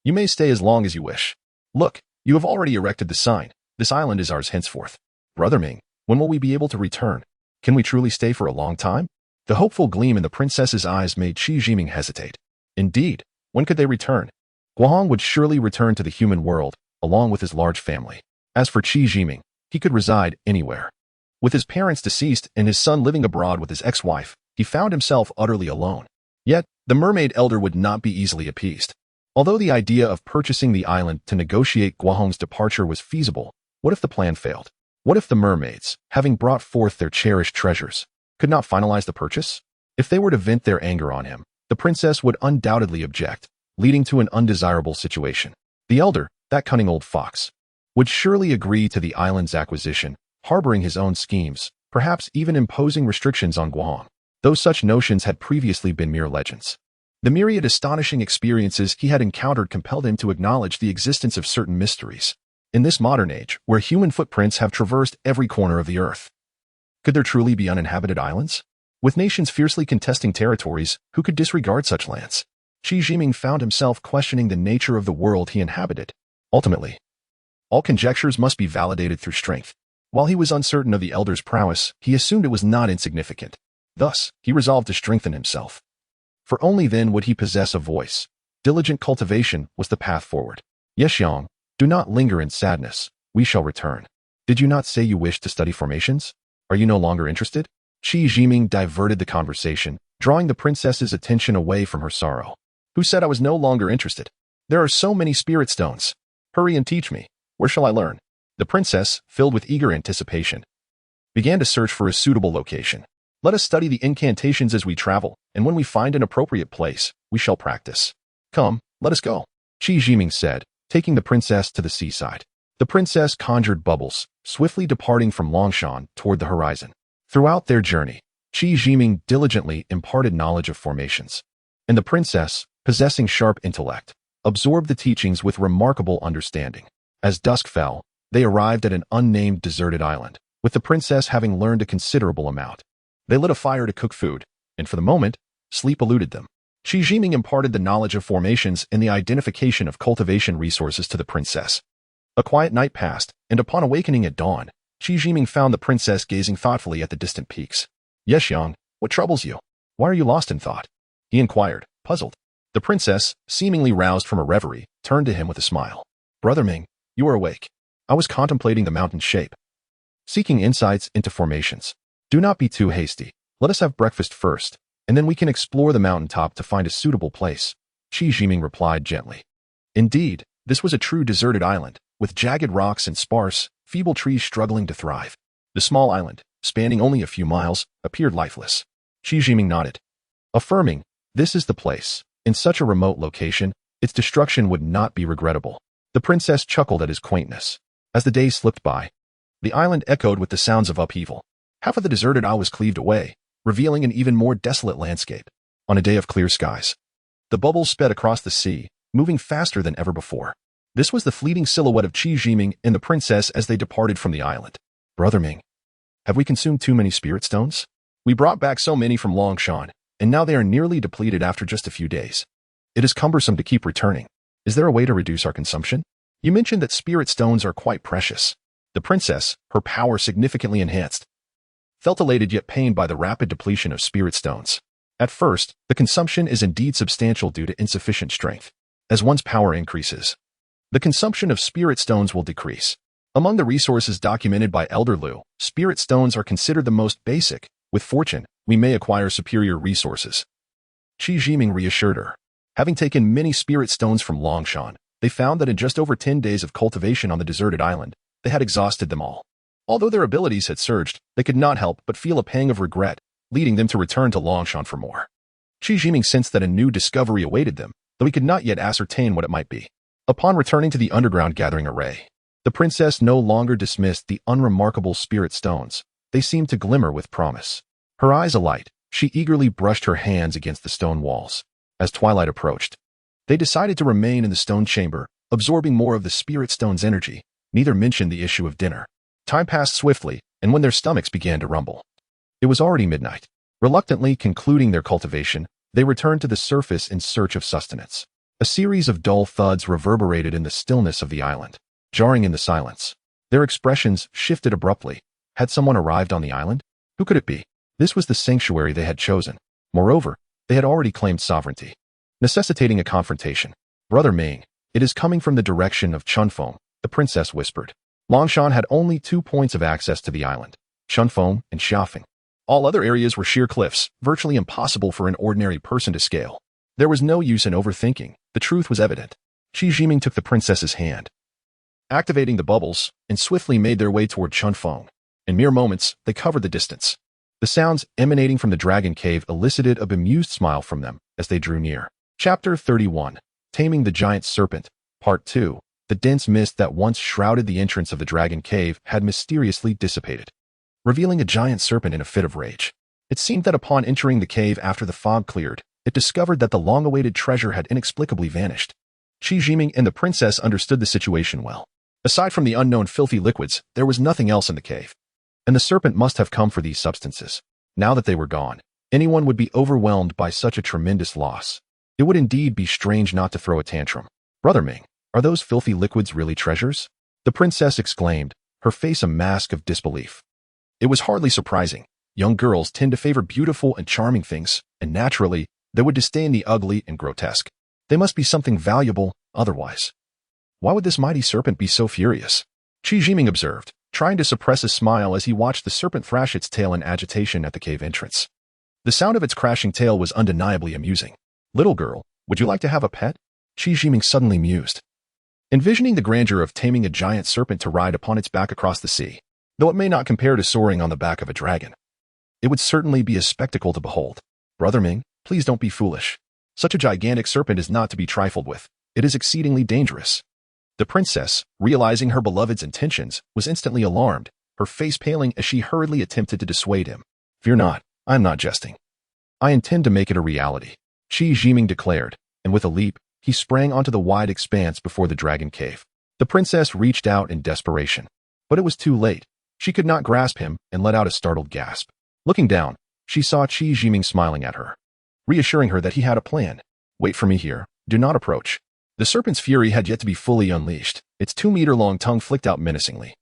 you may stay as long as you wish. Look, you have already erected the sign. This island is ours henceforth. Brother Ming, when will we be able to return? Can we truly stay for a long time?" The hopeful gleam in the princess's eyes made Qi Jiming hesitate. Indeed, when could they return? Guohong would surely return to the human world, along with his large family. As for Qi Jiming, he could reside anywhere. With his parents deceased and his son living abroad with his ex-wife, he found himself utterly alone. Yet, the mermaid elder would not be easily appeased. Although the idea of purchasing the island to negotiate Guohong's departure was feasible, what if the plan failed? What if the mermaids, having brought forth their cherished treasures, could not finalize the purchase? If they were to vent their anger on him, the princess would undoubtedly object, leading to an undesirable situation. The elder, that cunning old fox, would surely agree to the island's acquisition, harboring his own schemes, perhaps even imposing restrictions on Guohong, though such notions had previously been mere legends. The myriad astonishing experiences he had encountered compelled him to acknowledge the existence of certain mysteries. In this modern age, where human footprints have traversed every corner of the earth, could there truly be uninhabited islands? With nations fiercely contesting territories, who could disregard such lands? Qi Jiming found himself questioning the nature of the world he inhabited. Ultimately, all conjectures must be validated through strength. While he was uncertain of the elder's prowess, he assumed it was not insignificant. Thus, he resolved to strengthen himself. For only then would he possess a voice. Diligent cultivation was the path forward. "Yexiang, do not linger in sadness. We shall return. Did you not say you wished to study formations? Are you no longer interested?" Qi Jiming diverted the conversation, drawing the princess's attention away from her sorrow. "Who said I was no longer interested? There are so many spirit stones. Hurry and teach me. Where shall I learn?" The princess, filled with eager anticipation, began to search for a suitable location. "Let us study the incantations as we travel, and when we find an appropriate place, we shall practice. Come, let us go," Qi Jiming said, taking the princess to the seaside. The princess conjured bubbles, swiftly departing from Longshan toward the horizon. Throughout their journey, Qi Jiming diligently imparted knowledge of formations, and the princess, possessing sharp intellect, absorbed the teachings with remarkable understanding. As dusk fell, they arrived at an unnamed deserted island. with the princess having learned a considerable amount. They lit a fire to cook food, and for the moment, sleep eluded them. Qi Jiming imparted the knowledge of formations and the identification of cultivation resources to the princess. A quiet night passed, and upon awakening at dawn, Qi Jiming found the princess gazing thoughtfully at the distant peaks. "Yes, young, what troubles you? Why are you lost in thought?" he inquired, puzzled. The princess, seemingly roused from a reverie, turned to him with a smile. "Brother Ming, you are awake. I was contemplating the mountain's shape, seeking insights into formations. Do not be too hasty. Let us have breakfast first, and then we can explore the mountaintop to find a suitable place," Qi Jiming replied gently. Indeed, this was a true deserted island, with jagged rocks and sparse, feeble trees struggling to thrive. The small island, spanning only a few miles, appeared lifeless. Qi Jiming nodded, affirming, "This is the place. In such a remote location, its destruction would not be regrettable." The princess chuckled at his quaintness. As the days slipped by, the island echoed with the sounds of upheaval. Half of the deserted isle was cleaved away, revealing an even more desolate landscape. On a day of clear skies, the bubbles sped across the sea, moving faster than ever before. This was the fleeting silhouette of Qi Jiming and the princess as they departed from the island. "Brother Ming, have we consumed too many spirit stones? We brought back so many from Longshan, and now they are nearly depleted after just a few days. It is cumbersome to keep returning. Is there a way to reduce our consumption? You mentioned that spirit stones are quite precious." The princess, her power significantly enhanced, felt elated yet pained by the rapid depletion of spirit stones. At first, the consumption is indeed substantial due to insufficient strength. As one's power increases, the consumption of spirit stones will decrease. Among the resources documented by Elder Liu, spirit stones are considered the most basic. With fortune, we may acquire superior resources. Qi Jiming reassured her. Having taken many spirit stones from Longshan, they found that in just over 10 days of cultivation on the deserted island, they had exhausted them all. Although their abilities had surged, they could not help but feel a pang of regret, leading them to return to Longshan for more. Qi Jiming sensed that a new discovery awaited them, though he could not yet ascertain what it might be. Upon returning to the underground gathering array, the princess no longer dismissed the unremarkable spirit stones. They seemed to glimmer with promise. Her eyes alight, she eagerly brushed her hands against the stone walls. As twilight approached, they decided to remain in the stone chamber, absorbing more of the spirit stone's energy. Neither mentioned the issue of dinner. Time passed swiftly, and when their stomachs began to rumble, it was already midnight. Reluctantly concluding their cultivation, they returned to the surface in search of sustenance. A series of dull thuds reverberated in the stillness of the island, jarring in the silence. Their expressions shifted abruptly. Had someone arrived on the island? Who could it be? This was the sanctuary they had chosen. Moreover, they had already claimed sovereignty, necessitating a confrontation. "Brother Ming, it is coming from the direction of Chunfeng," the princess whispered. Longshan had only 2 points of access to the island, Chunfeng and Xiaofeng. All other areas were sheer cliffs, virtually impossible for an ordinary person to scale. There was no use in overthinking. The truth was evident. Qi Jiming took the princess's hand, activating the bubbles, and swiftly made their way toward Chunfeng. In mere moments, they covered the distance. The sounds emanating from the dragon cave elicited a bemused smile from them as they drew near. Chapter 31. Taming the Giant Serpent, Part 2. The dense mist that once shrouded the entrance of the dragon cave had mysteriously dissipated, revealing a giant serpent in a fit of rage. It seemed that upon entering the cave after the fog cleared, it discovered that the long-awaited treasure had inexplicably vanished. Qi Jiming and the princess understood the situation well. Aside from the unknown filthy liquids, there was nothing else in the cave, and the serpent must have come for these substances. Now that they were gone, anyone would be overwhelmed by such a tremendous loss. It would indeed be strange not to throw a tantrum. "Brother Ming, are those filthy liquids really treasures?" the princess exclaimed, her face a mask of disbelief. It was hardly surprising. Young girls tend to favor beautiful and charming things, and naturally, they would disdain the ugly and grotesque. They must be something valuable, otherwise. Why would this mighty serpent be so furious? Qi Jiming observed, trying to suppress a smile as he watched the serpent thrash its tail in agitation at the cave entrance. The sound of its crashing tail was undeniably amusing. "Little girl, would you like to have a pet?" Qi Jiming suddenly mused, envisioning the grandeur of taming a giant serpent to ride upon its back across the sea. Though it may not compare to soaring on the back of a dragon, it would certainly be a spectacle to behold. "Brother Ming, please don't be foolish. Such a gigantic serpent is not to be trifled with. It is exceedingly dangerous." The princess, realizing her beloved's intentions, was instantly alarmed, her face paling as she hurriedly attempted to dissuade him. "Fear not, I am not jesting. I intend to make it a reality," Qi Jiming declared, and with a leap, he sprang onto the wide expanse before the dragon cave. The princess reached out in desperation, but it was too late. She could not grasp him and let out a startled gasp. Looking down, she saw Qi Jiming smiling at her, reassuring her that he had a plan. Wait for me here. Do not approach. The serpent's fury had yet to be fully unleashed. Its 2-meter-long tongue flicked out menacingly,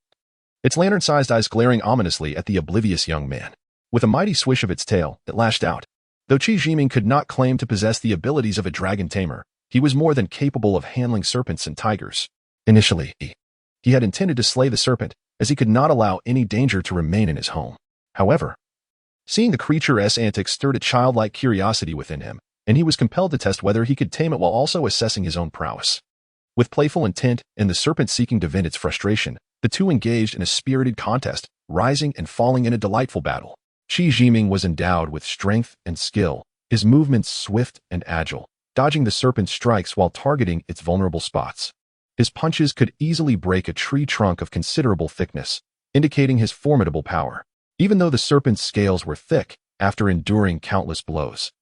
its lantern-sized eyes glaring ominously at the oblivious young man. With a mighty swish of its tail, it lashed out. Though Qi Jiming could not claim to possess the abilities of a dragon tamer, he was more than capable of handling serpents and tigers. Initially, he had intended to slay the serpent, as he could not allow any danger to remain in his home. However, seeing the creature's antics stirred a childlike curiosity within him, and he was compelled to test whether he could tame it while also assessing his own prowess. With playful intent and the serpent seeking to vent its frustration, the two engaged in a spirited contest, rising and falling in a delightful battle. Qi Jiming was endowed with strength and skill, his movements swift and agile, dodging the serpent's strikes while targeting its vulnerable spots. His punches could easily break a tree trunk of considerable thickness, indicating his formidable power. Even though the serpent's scales were thick, after enduring countless blows,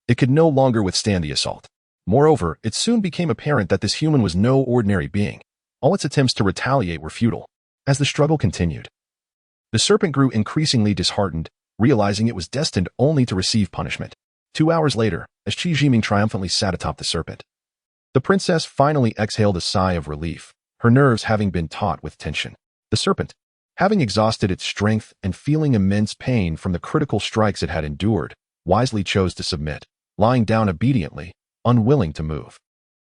it could no longer withstand the assault. Moreover, it soon became apparent that this human was no ordinary being. All its attempts to retaliate were futile. As the struggle continued, the serpent grew increasingly disheartened, realizing it was destined only to receive punishment. 2 hours later, as Qi Jiming triumphantly sat atop the serpent, the princess finally exhaled a sigh of relief, her nerves having been taut with tension. The serpent, having exhausted its strength and feeling immense pain from the critical strikes it had endured, wisely chose to submit, lying down obediently, unwilling to move.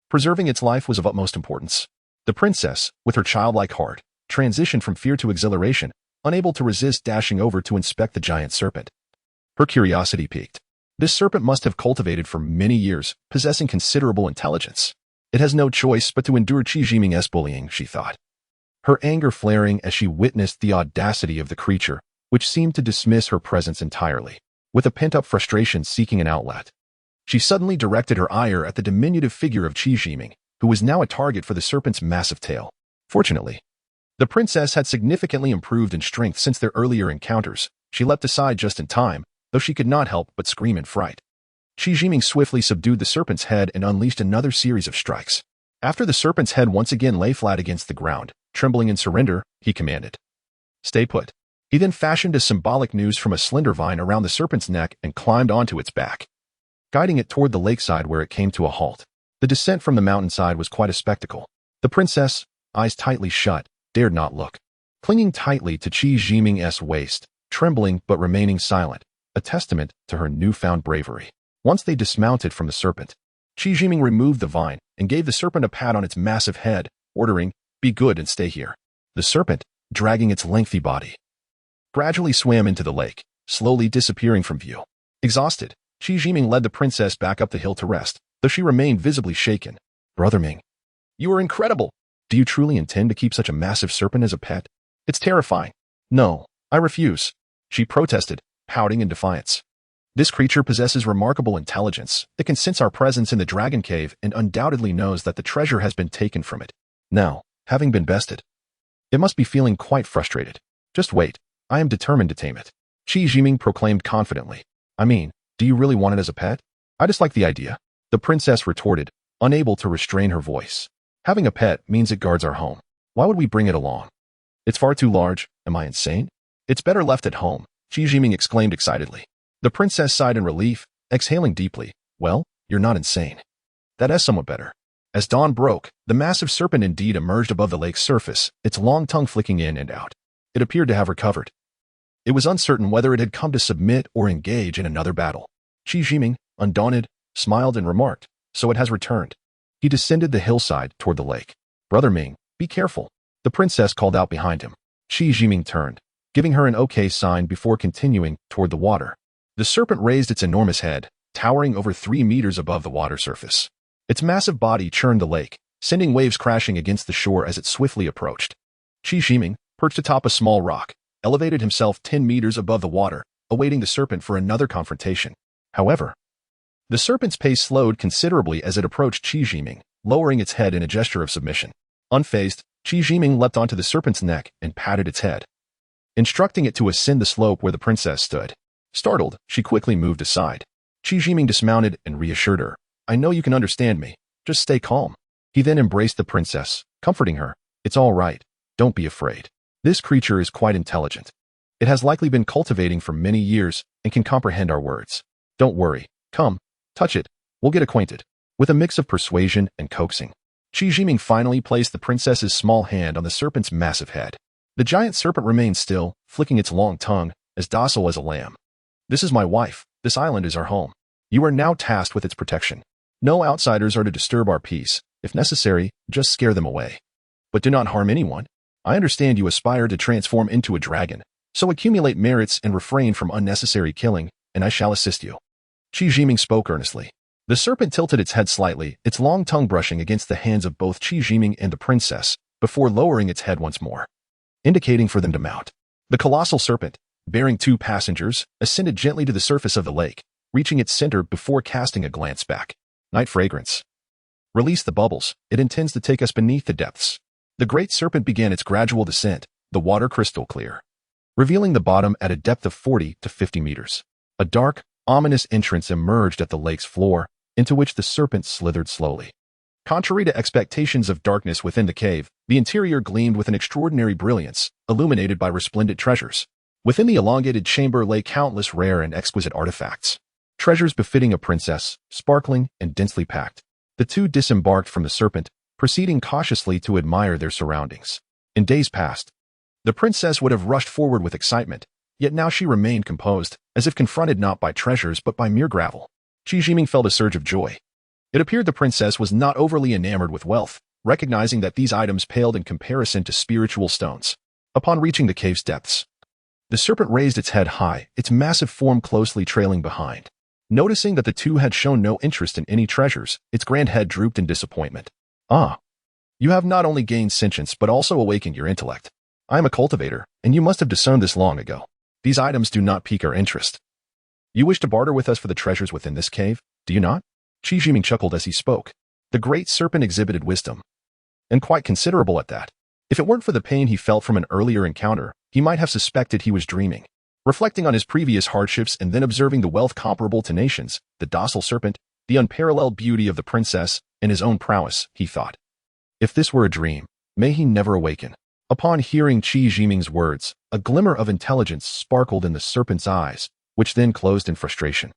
Preserving its life was of utmost importance. The princess, with her childlike heart, transitioned from fear to exhilaration, unable to resist dashing over to inspect the giant serpent. Her curiosity piqued. This serpent must have cultivated for many years, possessing considerable intelligence. It has no choice but to endure Qi Jiming's bullying, she thought, her anger flaring as she witnessed the audacity of the creature, which seemed to dismiss her presence entirely. With a pent-up frustration seeking an outlet, she suddenly directed her ire at the diminutive figure of Qi Jiming, who was now a target for the serpent's massive tail. Fortunately, the princess had significantly improved in strength since their earlier encounters. She leapt aside just in time, though she could not help but scream in fright. Qi Jiming swiftly subdued the serpent's head and unleashed another series of strikes. After the serpent's head once again lay flat against the ground, trembling in surrender, he commanded, "Stay put." He then fashioned a symbolic noose from a slender vine around the serpent's neck and climbed onto its back, guiding it toward the lakeside where it came to a halt. The descent from the mountainside was quite a spectacle. The princess, eyes tightly shut, dared not look. Clinging tightly to Qi Jiming's waist, trembling but remaining silent, a testament to her newfound bravery. Once they dismounted from the serpent, Qi Jiming removed the vine and gave the serpent a pat on its massive head, ordering, "Be good and stay here." The serpent, dragging its lengthy body, gradually swam into the lake, slowly disappearing from view. Exhausted, Qi Jiming led the princess back up the hill to rest, though she remained visibly shaken. "Brother Ming, you are incredible. Do you truly intend to keep such a massive serpent as a pet? It's terrifying." "No, I refuse," she protested, pouting in defiance. "This creature possesses remarkable intelligence. It can sense our presence in the dragon cave and undoubtedly knows that the treasure has been taken from it. Now, having been bested, it must be feeling quite frustrated. Just wait. I am determined to tame it," Qi Jiming proclaimed confidently. "I mean, do you really want it as a pet?" "I just like the idea," the princess retorted, unable to restrain her voice. "Having a pet means it guards our home. Why would we bring it along? It's far too large. Am I insane?" "It's better left at home," Qi Jiming exclaimed excitedly. The princess sighed in relief, exhaling deeply. "Well, you're not insane. That is somewhat better." As dawn broke, the massive serpent indeed emerged above the lake's surface, its long tongue flicking in and out. It appeared to have recovered. It was uncertain whether it had come to submit or engage in another battle. Qi Jiming, undaunted, smiled and remarked, "So it has returned." He descended the hillside toward the lake. "Brother Ming, be careful," the princess called out behind him. Qi Jiming turned, giving her an okay sign before continuing toward the water. The serpent raised its enormous head, towering over 3 meters above the water surface. Its massive body churned the lake, sending waves crashing against the shore as it swiftly approached. Qi Jiming, perched atop a small rock, elevated himself 10 meters above the water, awaiting the serpent for another confrontation. However, the serpent's pace slowed considerably as it approached Qi Jiming, lowering its head in a gesture of submission. Unfazed, Qi Jiming leapt onto the serpent's neck and patted its head, instructing it to ascend the slope where the princess stood. Startled, she quickly moved aside. Qi Jiming dismounted and reassured her, "I know you can understand me. Just stay calm." He then embraced the princess, comforting her. "It's all right. Don't be afraid." This creature is quite intelligent. It has likely been cultivating for many years and can comprehend our words. Don't worry. Come, touch it. We'll get acquainted. With a mix of persuasion and coaxing, Qi Jiming finally placed the princess's small hand on the serpent's massive head. The giant serpent remained still, flicking its long tongue, as docile as a lamb. This is my wife. This island is our home. You are now tasked with its protection. No outsiders are to disturb our peace. If necessary, just scare them away. But do not harm anyone. I understand you aspire to transform into a dragon, so accumulate merits and refrain from unnecessary killing, and I shall assist you. Qi Jiming spoke earnestly. The serpent tilted its head slightly, its long tongue brushing against the hands of both Qi Jiming and the princess, before lowering its head once more, indicating for them to mount. The colossal serpent, bearing 2 passengers, ascended gently to the surface of the lake, reaching its center before casting a glance back. Night fragrance. Release the bubbles. It intends to take us beneath the depths. The great serpent began its gradual descent, the water crystal clear, revealing the bottom at a depth of 40 to 50 meters. A dark, ominous entrance emerged at the lake's floor, into which the serpent slithered slowly. Contrary to expectations of darkness within the cave, the interior gleamed with an extraordinary brilliance, illuminated by resplendent treasures. Within the elongated chamber lay countless rare and exquisite artifacts. Treasures befitting a princess, sparkling and densely packed. The two disembarked from the serpent, proceeding cautiously to admire their surroundings. In days past, the princess would have rushed forward with excitement, yet now she remained composed, as if confronted not by treasures but by mere gravel. Qi Jiming felt a surge of joy. It appeared the princess was not overly enamored with wealth, recognizing that these items paled in comparison to spiritual stones. Upon reaching the cave's depths, the serpent raised its head high, its massive form closely trailing behind. Noticing that the two had shown no interest in any treasures, its grand head drooped in disappointment. Ah, you have not only gained sentience but also awakened your intellect. I am a cultivator, and you must have discerned this long ago. These items do not pique our interest. You wish to barter with us for the treasures within this cave, do you not? Qi Jiming chuckled as he spoke. The great serpent exhibited wisdom, and quite considerable at that. If it weren't for the pain he felt from an earlier encounter, he might have suspected he was dreaming. Reflecting on his previous hardships and then observing the wealth comparable to nations, the docile serpent, the unparalleled beauty of the princess, and his own prowess, he thought. If this were a dream, may he never awaken. Upon hearing Qi Jiming's words, a glimmer of intelligence sparkled in the serpent's eyes, which then closed in frustration.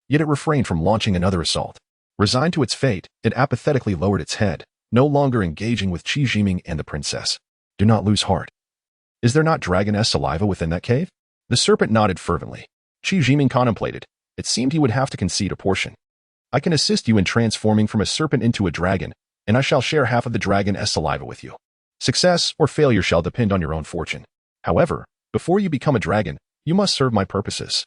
Yet it refrained from launching another assault. Resigned to its fate, it apathetically lowered its head, no longer engaging with Qi Jiming and the princess. Do not lose heart. Is there not dragoness saliva within that cave? The serpent nodded fervently. Qi Jiming contemplated. It seemed he would have to concede a portion. I can assist you in transforming from a serpent into a dragon, and I shall share half of the dragon's saliva with you. Success or failure shall depend on your own fortune. However, before you become a dragon, you must serve my purposes.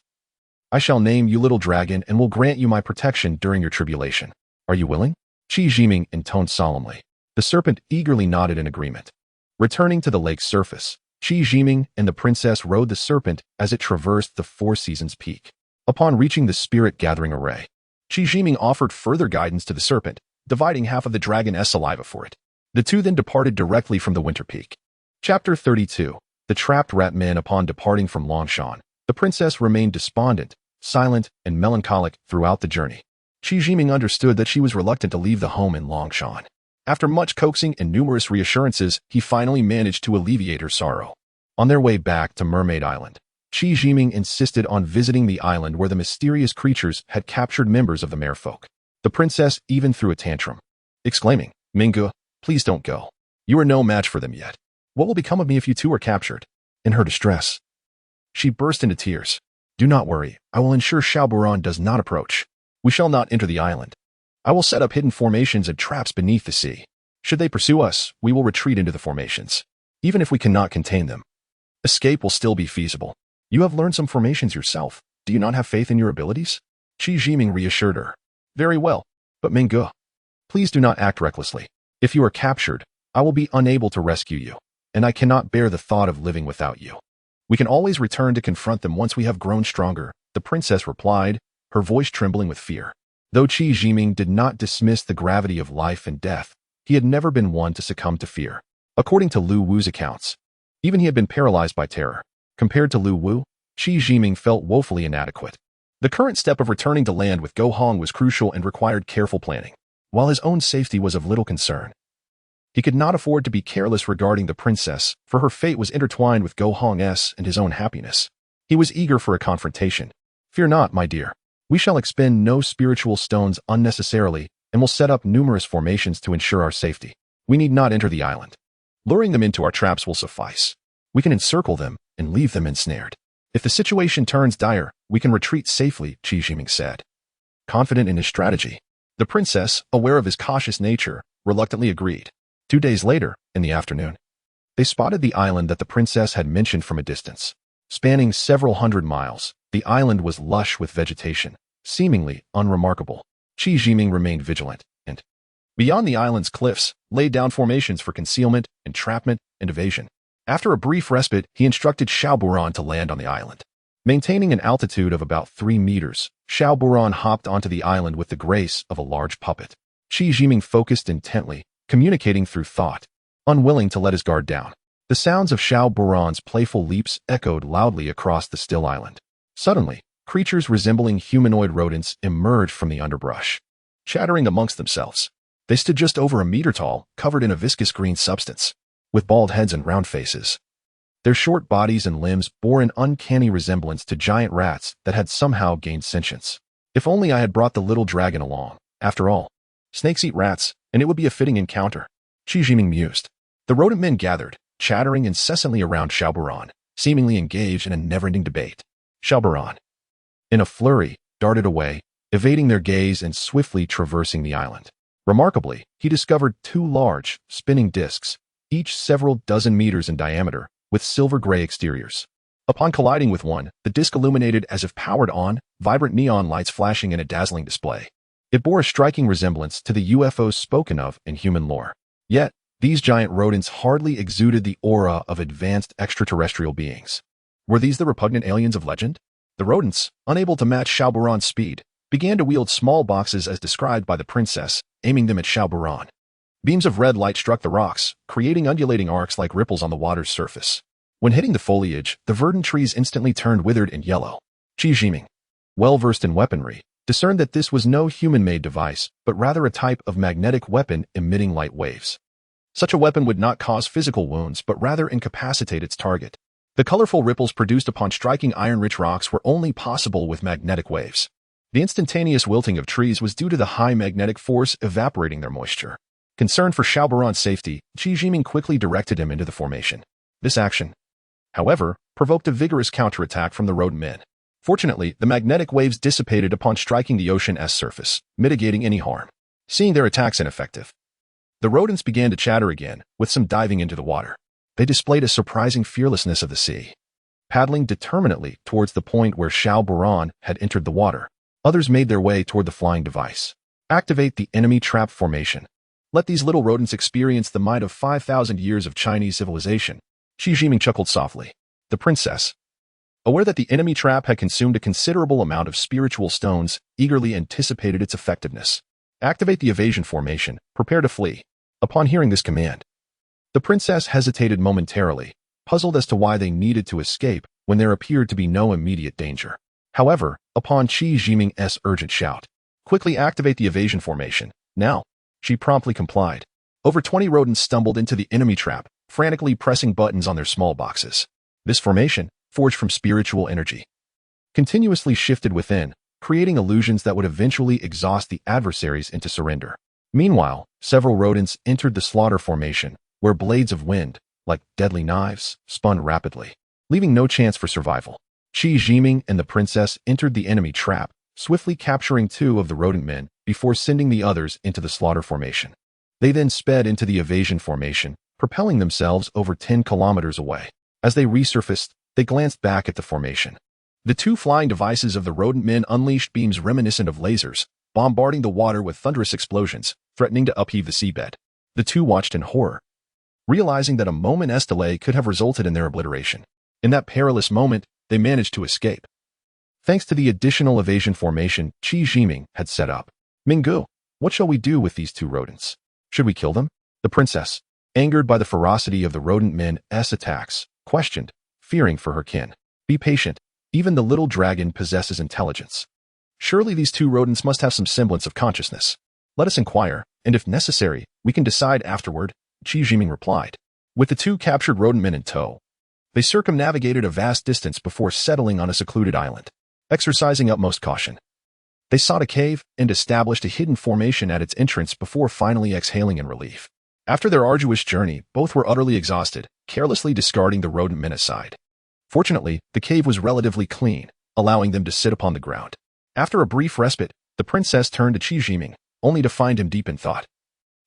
I shall name you Little Dragon and will grant you my protection during your tribulation. Are you willing? Qi Jiming intoned solemnly. The serpent eagerly nodded in agreement. Returning to the lake's surface, Qi Jiming and the princess rode the serpent as it traversed the Four Seasons Peak. Upon reaching the spirit-gathering array, Qi Jiming offered further guidance to the serpent, dividing half of the dragon's saliva for it. The two then departed directly from the Winter Peak. Chapter 32. The Trapped Rat Men. Upon departing from Longshan, the princess remained despondent, silent, and melancholic throughout the journey. Qi Jiming understood that she was reluctant to leave the home in Longshan. After much coaxing and numerous reassurances, he finally managed to alleviate her sorrow. On their way back to Mermaid Island, Qi Jiming insisted on visiting the island where the mysterious creatures had captured members of the merfolk. The princess even threw a tantrum, exclaiming, "Mingu, please don't go. You are no match for them yet. What will become of me if you two are captured?" In her distress, she burst into tears. "Do not worry. I will ensure Xiaoburan does not approach. We shall not enter the island. I will set up hidden formations and traps beneath the sea. Should they pursue us, we will retreat into the formations. Even if we cannot contain them, escape will still be feasible. You have learned some formations yourself. Do you not have faith in your abilities?" Qi Jiming reassured her. "Very well, but Mingu, please do not act recklessly. If you are captured, I will be unable to rescue you, and I cannot bear the thought of living without you. We can always return to confront them once we have grown stronger," the princess replied, her voice trembling with fear. Though Qi Jiming did not dismiss the gravity of life and death, he had never been one to succumb to fear. According to Lu Wu's accounts, even he had been paralyzed by terror. Compared to Lu Wu, Qi Jiming felt woefully inadequate. The current step of returning to land with Go Hong was crucial and required careful planning. While his own safety was of little concern, He could not afford to be careless regarding the princess, for her fate was intertwined with Go Hong's and his own happiness. He was eager for a confrontation. Fear not, my dear. We shall expend no spiritual stones unnecessarily, and will set up numerous formations to ensure our safety. We need not enter the island. Luring them into our traps will suffice. We can encircle them and leave them ensnared. If the situation turns dire, we can retreat safely, Qi Jiming said. Confident in his strategy, the princess, aware of his cautious nature, reluctantly agreed. 2 days later, in the afternoon, they spotted the island that the princess had mentioned from a distance. Spanning several hundred miles, the island was lush with vegetation, seemingly unremarkable. Qi Jiming remained vigilant, and, beyond the island's cliffs, laid down formations for concealment, entrapment, and evasion. After a brief respite, he instructed Xiao Buran to land on the island. Maintaining an altitude of about 3 meters, Xiao Buran hopped onto the island with the grace of a large puppet. Qi Jiming focused intently, communicating through thought, unwilling to let his guard down. The sounds of Xiao Buran's playful leaps echoed loudly across the still island. Suddenly, creatures resembling humanoid rodents emerged from the underbrush, chattering amongst themselves. They stood just over a meter tall, covered in a viscous green substance, with bald heads and round faces. Their short bodies and limbs bore an uncanny resemblance to giant rats that had somehow gained sentience. If only I had brought the little dragon along. After all, snakes eat rats, and it would be a fitting encounter. Qi Jiming mused. The rodent men gathered, chattering incessantly around Xiao Buran, seemingly engaged in a never-ending debate. Xiao Buran, in a flurry, darted away, evading their gaze and swiftly traversing the island. Remarkably, he discovered 2 large, spinning discs, each several dozen meters in diameter, with silver-gray exteriors. Upon colliding with one, the disc illuminated as if powered on, vibrant neon lights flashing in a dazzling display. It bore a striking resemblance to the UFOs spoken of in human lore. Yet, these giant rodents hardly exuded the aura of advanced extraterrestrial beings. Were these the repugnant aliens of legend? The rodents, unable to match Xiao Buran's speed, began to wield small boxes as described by the princess, aiming them at Xiao Buran. Beams of red light struck the rocks, creating undulating arcs like ripples on the water's surface. When hitting the foliage, the verdant trees instantly turned withered and yellow. Qi Jiming, well-versed in weaponry, discerned that this was no human-made device, but rather a type of magnetic weapon emitting light waves. Such a weapon would not cause physical wounds, but rather incapacitate its target. The colorful ripples produced upon striking iron-rich rocks were only possible with magnetic waves. The instantaneous wilting of trees was due to the high magnetic force evaporating their moisture. Concerned for Xiao Buran's safety, Qi Jiming quickly directed him into the formation. This action, however, provoked a vigorous counterattack from the rodent men. Fortunately, the magnetic waves dissipated upon striking the ocean's surface, mitigating any harm. Seeing their attacks ineffective, the rodents began to chatter again, with some diving into the water. They displayed a surprising fearlessness of the sea, paddling determinately towards the point where Xiao Buran had entered the water. Others made their way toward the flying device. Activate the enemy trap formation. Let these little rodents experience the might of 5,000 years of Chinese civilization. Qi Jiming chuckled softly. The princess, aware that the enemy trap had consumed a considerable amount of spiritual stones, eagerly anticipated its effectiveness. Activate the evasion formation. Prepare to flee. Upon hearing this command, the princess hesitated momentarily, puzzled as to why they needed to escape when there appeared to be no immediate danger. However, upon Qi Jiming's urgent shout, quickly activate the evasion formation. Now, she promptly complied. Over 20 rodents stumbled into the enemy trap, frantically pressing buttons on their small boxes. This formation, forged from spiritual energy, continuously shifted within, creating illusions that would eventually exhaust the adversaries into surrender. Meanwhile, several rodents entered the slaughter formation, where blades of wind, like deadly knives, spun rapidly, leaving no chance for survival. Qi Jiming and the princess entered the enemy trap, swiftly capturing 2 of the rodent men before sending the others into the slaughter formation. They then sped into the evasion formation, propelling themselves over 10 kilometers away. As they resurfaced, they glanced back at the formation. The 2 flying devices of the rodent men unleashed beams reminiscent of lasers, bombarding the water with thunderous explosions, threatening to upheave the seabed. The 2 watched in horror, realizing that a moment's delay could have resulted in their obliteration. In that perilous moment, they managed to escape, thanks to the additional evasion formation Qi Jiming had set up. Minggu, what shall we do with these 2 rodents? Should we kill them? The princess, angered by the ferocity of the rodent men's attacks, questioned, fearing for her kin. Be patient. Even the little dragon possesses intelligence. Surely these 2 rodents must have some semblance of consciousness. Let us inquire, and if necessary, we can decide afterward. Qi Jiming replied. With the two captured rodent men in tow, they circumnavigated a vast distance before settling on a secluded island, exercising utmost caution. They sought a cave and established a hidden formation at its entrance before finally exhaling in relief. After their arduous journey, both were utterly exhausted, carelessly discarding the rodent men aside. Fortunately, the cave was relatively clean, allowing them to sit upon the ground. After a brief respite, the princess turned to Qi Jiming, only to find him deep in thought,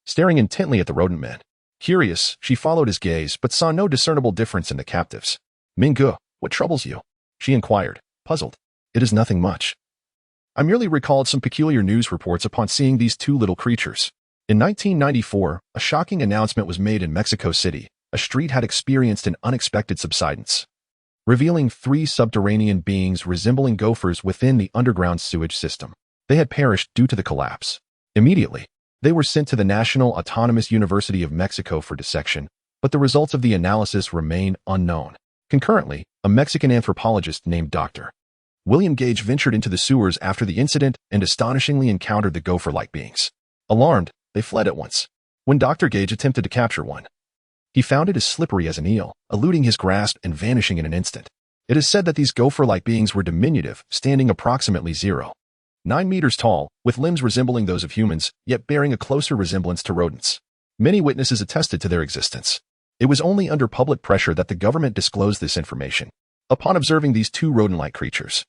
staring intently at the rodent men. Curious, she followed his gaze but saw no discernible difference in the captives. Minggu, what troubles you? She inquired, puzzled. It is nothing much. I merely recalled some peculiar news reports upon seeing these two little creatures. In 1994, a shocking announcement was made in Mexico City. A street had experienced an unexpected subsidence, revealing 3 subterranean beings resembling gophers within the underground sewage system. They had perished due to the collapse. Immediately, they were sent to the National Autonomous University of Mexico for dissection, but the results of the analysis remain unknown. Concurrently, a Mexican anthropologist named Dr. William Gage ventured into the sewers after the incident and astonishingly encountered the gopher-like beings. Alarmed, they fled at once. When Dr. Gage attempted to capture one, he found it as slippery as an eel, eluding his grasp and vanishing in an instant. It is said that these gopher-like beings were diminutive, standing approximately 0.9 meters tall, with limbs resembling those of humans, yet bearing a closer resemblance to rodents. Many witnesses attested to their existence. It was only under public pressure that the government disclosed this information. Upon observing these two rodent-like creatures,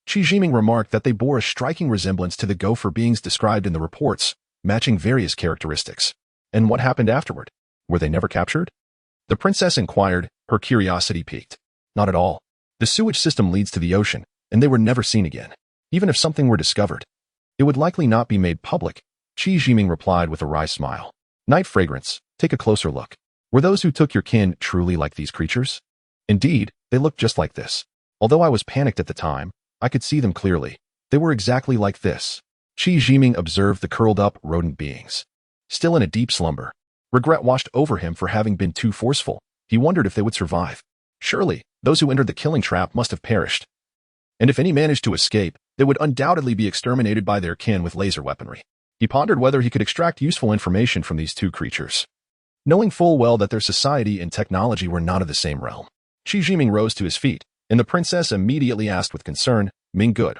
Qi Jiming remarked that they bore a striking resemblance to the gopher beings described in the reports, matching various characteristics. And what happened afterward? Were they never captured? The princess inquired, her curiosity piqued. Not at all. The sewage system leads to the ocean, and they were never seen again. Even if something were discovered, it would likely not be made public, Qi Jiming replied with a wry smile. Night fragrance, take a closer look. Were those who took your kin truly like these creatures? Indeed, they looked just like this. Although I was panicked at the time, I could see them clearly. They were exactly like this. Qi Jiming observed the curled-up rodent beings, still in a deep slumber. Regret washed over him for having been too forceful. He wondered if they would survive. Surely, those who entered the killing trap must have perished. And if any managed to escape, they would undoubtedly be exterminated by their kin with laser weaponry. He pondered whether he could extract useful information from these two creatures, knowing full well that their society and technology were not of the same realm. Qi Jiming rose to his feet, and the princess immediately asked with concern, Minggu,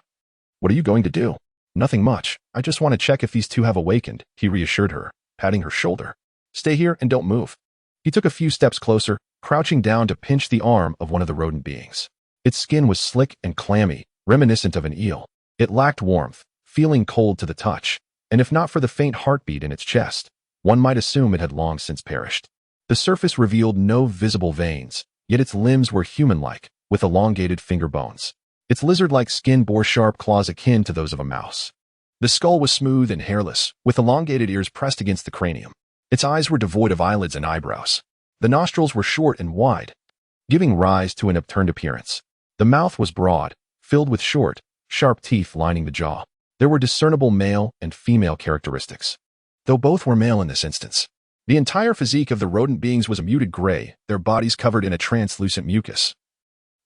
what are you going to do? Nothing much. I just want to check if these two have awakened, he reassured her, patting her shoulder. Stay here and don't move. He took a few steps closer, crouching down to pinch the arm of one of the rodent beings. Its skin was slick and clammy, reminiscent of an eel. It lacked warmth, feeling cold to the touch, and if not for the faint heartbeat in its chest, one might assume it had long since perished. The surface revealed no visible veins, yet its limbs were human-like, with elongated finger bones. Its lizard-like skin bore sharp claws akin to those of a mouse. The skull was smooth and hairless, with elongated ears pressed against the cranium. Its eyes were devoid of eyelids and eyebrows. The nostrils were short and wide, giving rise to an upturned appearance. The mouth was broad, filled with short, sharp teeth lining the jaw. There were discernible male and female characteristics, though both were male in this instance. The entire physique of the rodent beings was a muted gray, their bodies covered in a translucent mucus,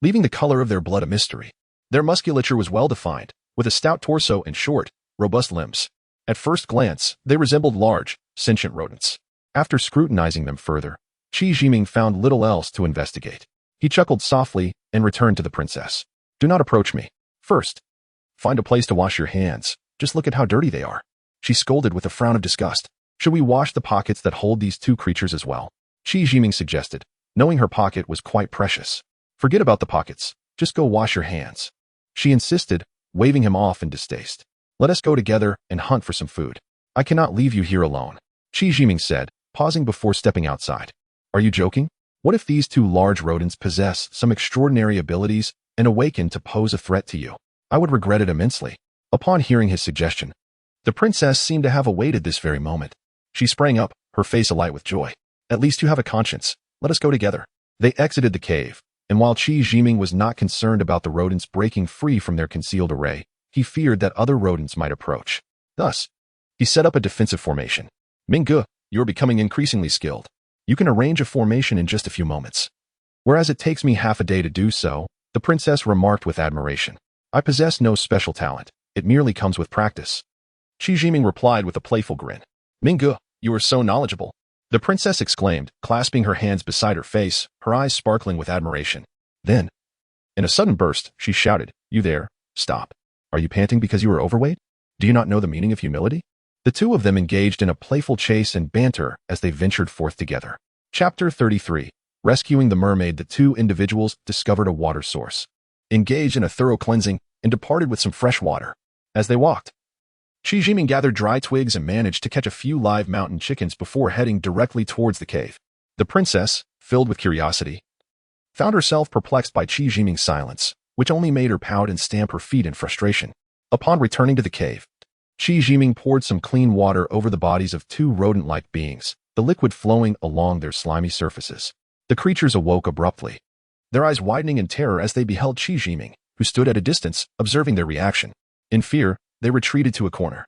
leaving the color of their blood a mystery. Their musculature was well-defined, with a stout torso and short, robust limbs. At first glance, they resembled large, sentient rodents. After scrutinizing them further, Qi Jiming found little else to investigate. He chuckled softly and returned to the princess. Do not approach me. First, find a place to wash your hands. Just look at how dirty they are. She scolded with a frown of disgust. Should we wash the pockets that hold these two creatures as well? Qi Jiming suggested, knowing her pocket was quite precious. Forget about the pockets. Just go wash your hands. She insisted, waving him off in distaste. Let us go together and hunt for some food. I cannot leave you here alone, Qi Jiming said, pausing before stepping outside. Are you joking? What if these two large rodents possess some extraordinary abilities and awaken to pose a threat to you? I would regret it immensely. Upon hearing his suggestion, the princess seemed to have awaited this very moment. She sprang up, her face alight with joy. At least you have a conscience. Let us go together. They exited the cave, and while Qi Jiming was not concerned about the rodents breaking free from their concealed array, he feared that other rodents might approach. Thus, he set up a defensive formation. Minggu, you are becoming increasingly skilled. You can arrange a formation in just a few moments. Whereas it takes me half a day to do so, the princess remarked with admiration. I possess no special talent. It merely comes with practice. Qi Jiming replied with a playful grin. Minggu, you are so knowledgeable. The princess exclaimed, clasping her hands beside her face, her eyes sparkling with admiration. Then, in a sudden burst, she shouted, "You there, stop. Are you panting because you are overweight? Do you not know the meaning of humility?" The two of them engaged in a playful chase and banter as they ventured forth together. Chapter 33. Rescuing the mermaid. The two individuals discovered a water source, engaged in a thorough cleansing, and departed with some fresh water. As they walked, Qi Jiming gathered dry twigs and managed to catch a few live mountain chickens before heading directly towards the cave. The princess, filled with curiosity, found herself perplexed by Qi Jiming's silence, which only made her pout and stamp her feet in frustration. Upon returning to the cave, Qi Jiming poured some clean water over the bodies of two rodent-like beings, the liquid flowing along their slimy surfaces. The creatures awoke abruptly, their eyes widening in terror as they beheld Qi Jiming, who stood at a distance, observing their reaction. In fear, they retreated to a corner,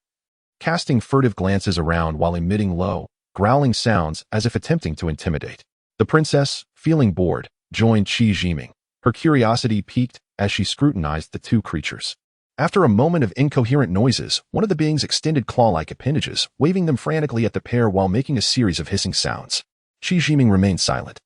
casting furtive glances around while emitting low, growling sounds as if attempting to intimidate. The princess, feeling bored, joined Qi Jiming. Her curiosity piqued as she scrutinized the two creatures. After a moment of incoherent noises, one of the beings extended claw-like appendages, waving them frantically at the pair while making a series of hissing sounds. Qi Jiming remained silent,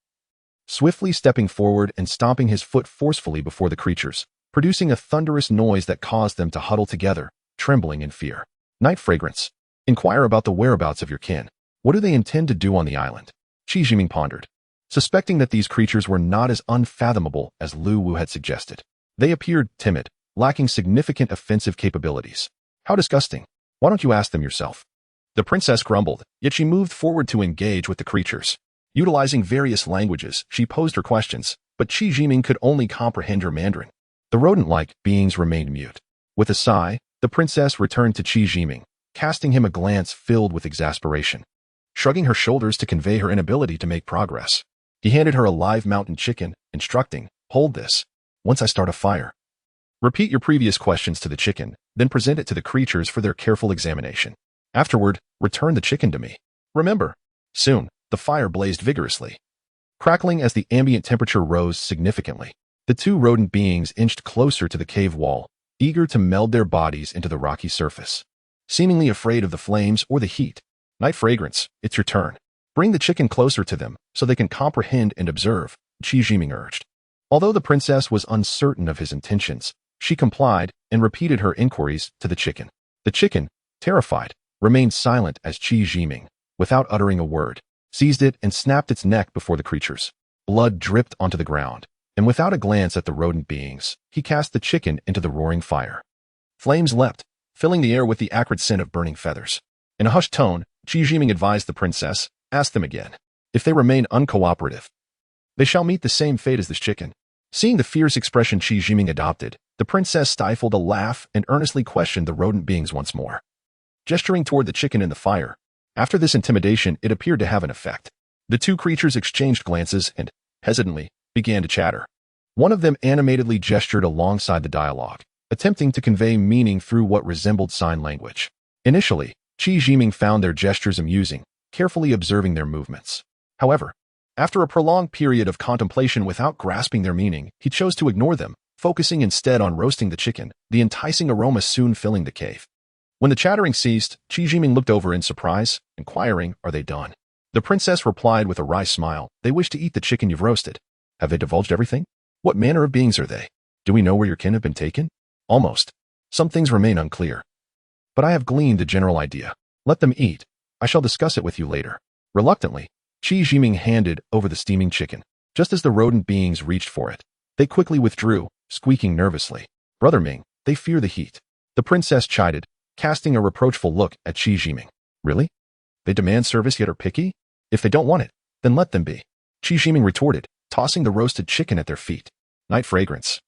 swiftly stepping forward and stomping his foot forcefully before the creatures, producing a thunderous noise that caused them to huddle together, trembling in fear. Night fragrance. Inquire about the whereabouts of your kin. What do they intend to do on the island? Qi Jiming pondered, suspecting that these creatures were not as unfathomable as Lu Wu had suggested. They appeared timid, lacking significant offensive capabilities. How disgusting. Why don't you ask them yourself? The princess grumbled, yet she moved forward to engage with the creatures. Utilizing various languages, she posed her questions, but Qi Jiming could only comprehend her Mandarin. The rodent-like beings remained mute. With a sigh, the princess returned to Qi Jiming, casting him a glance filled with exasperation. Shrugging her shoulders to convey her inability to make progress, he handed her a live mountain chicken, instructing, "Hold this. Once I start a fire, repeat your previous questions to the chicken, then present it to the creatures for their careful examination. Afterward, return the chicken to me. Remember." Soon, the fire blazed vigorously, crackling as the ambient temperature rose significantly. The two rodent beings inched closer to the cave wall, eager to meld their bodies into the rocky surface, seemingly afraid of the flames or the heat. Night fragrance, it's your turn. Bring the chicken closer to them so they can comprehend and observe, Qi Jiming urged. Although the princess was uncertain of his intentions, she complied and repeated her inquiries to the chicken. The chicken, terrified, remained silent as Qi Jiming, without uttering a word, seized it and snapped its neck before the creatures. Blood dripped onto the ground, and without a glance at the rodent beings, he cast the chicken into the roaring fire. Flames leapt, filling the air with the acrid scent of burning feathers. In a hushed tone, Qi Jiming advised the princess, "Ask them again. If they remain uncooperative, they shall meet the same fate as this chicken." Seeing the fierce expression Qi Jiming adopted, the princess stifled a laugh and earnestly questioned the rodent beings once more, gesturing toward the chicken in the fire. After this intimidation, it appeared to have an effect. The two creatures exchanged glances and, hesitantly, began to chatter. One of them animatedly gestured alongside the dialogue, attempting to convey meaning through what resembled sign language. Initially, Qi Jiming found their gestures amusing, carefully observing their movements. However, after a prolonged period of contemplation without grasping their meaning, he chose to ignore them, focusing instead on roasting the chicken, the enticing aroma soon filling the cave. When the chattering ceased, Qi Jiming looked over in surprise, inquiring, "Are they done?" The princess replied with a wry smile, "They wish to eat the chicken you've roasted." "Have they divulged everything? What manner of beings are they? Do we know where your kin have been taken?" "Almost. Some things remain unclear. But I have gleaned a general idea. Let them eat. I shall discuss it with you later." Reluctantly, Qi Jiming handed over the steaming chicken. Just as the rodent beings reached for it, they quickly withdrew, squeaking nervously. "Brother Ming, they fear the heat." The princess chided, casting a reproachful look at Qi Jiming. "Really? They demand service yet are picky? If they don't want it, then let them be." Qi Jiming retorted, tossing the roasted chicken at their feet. "Night fragrance.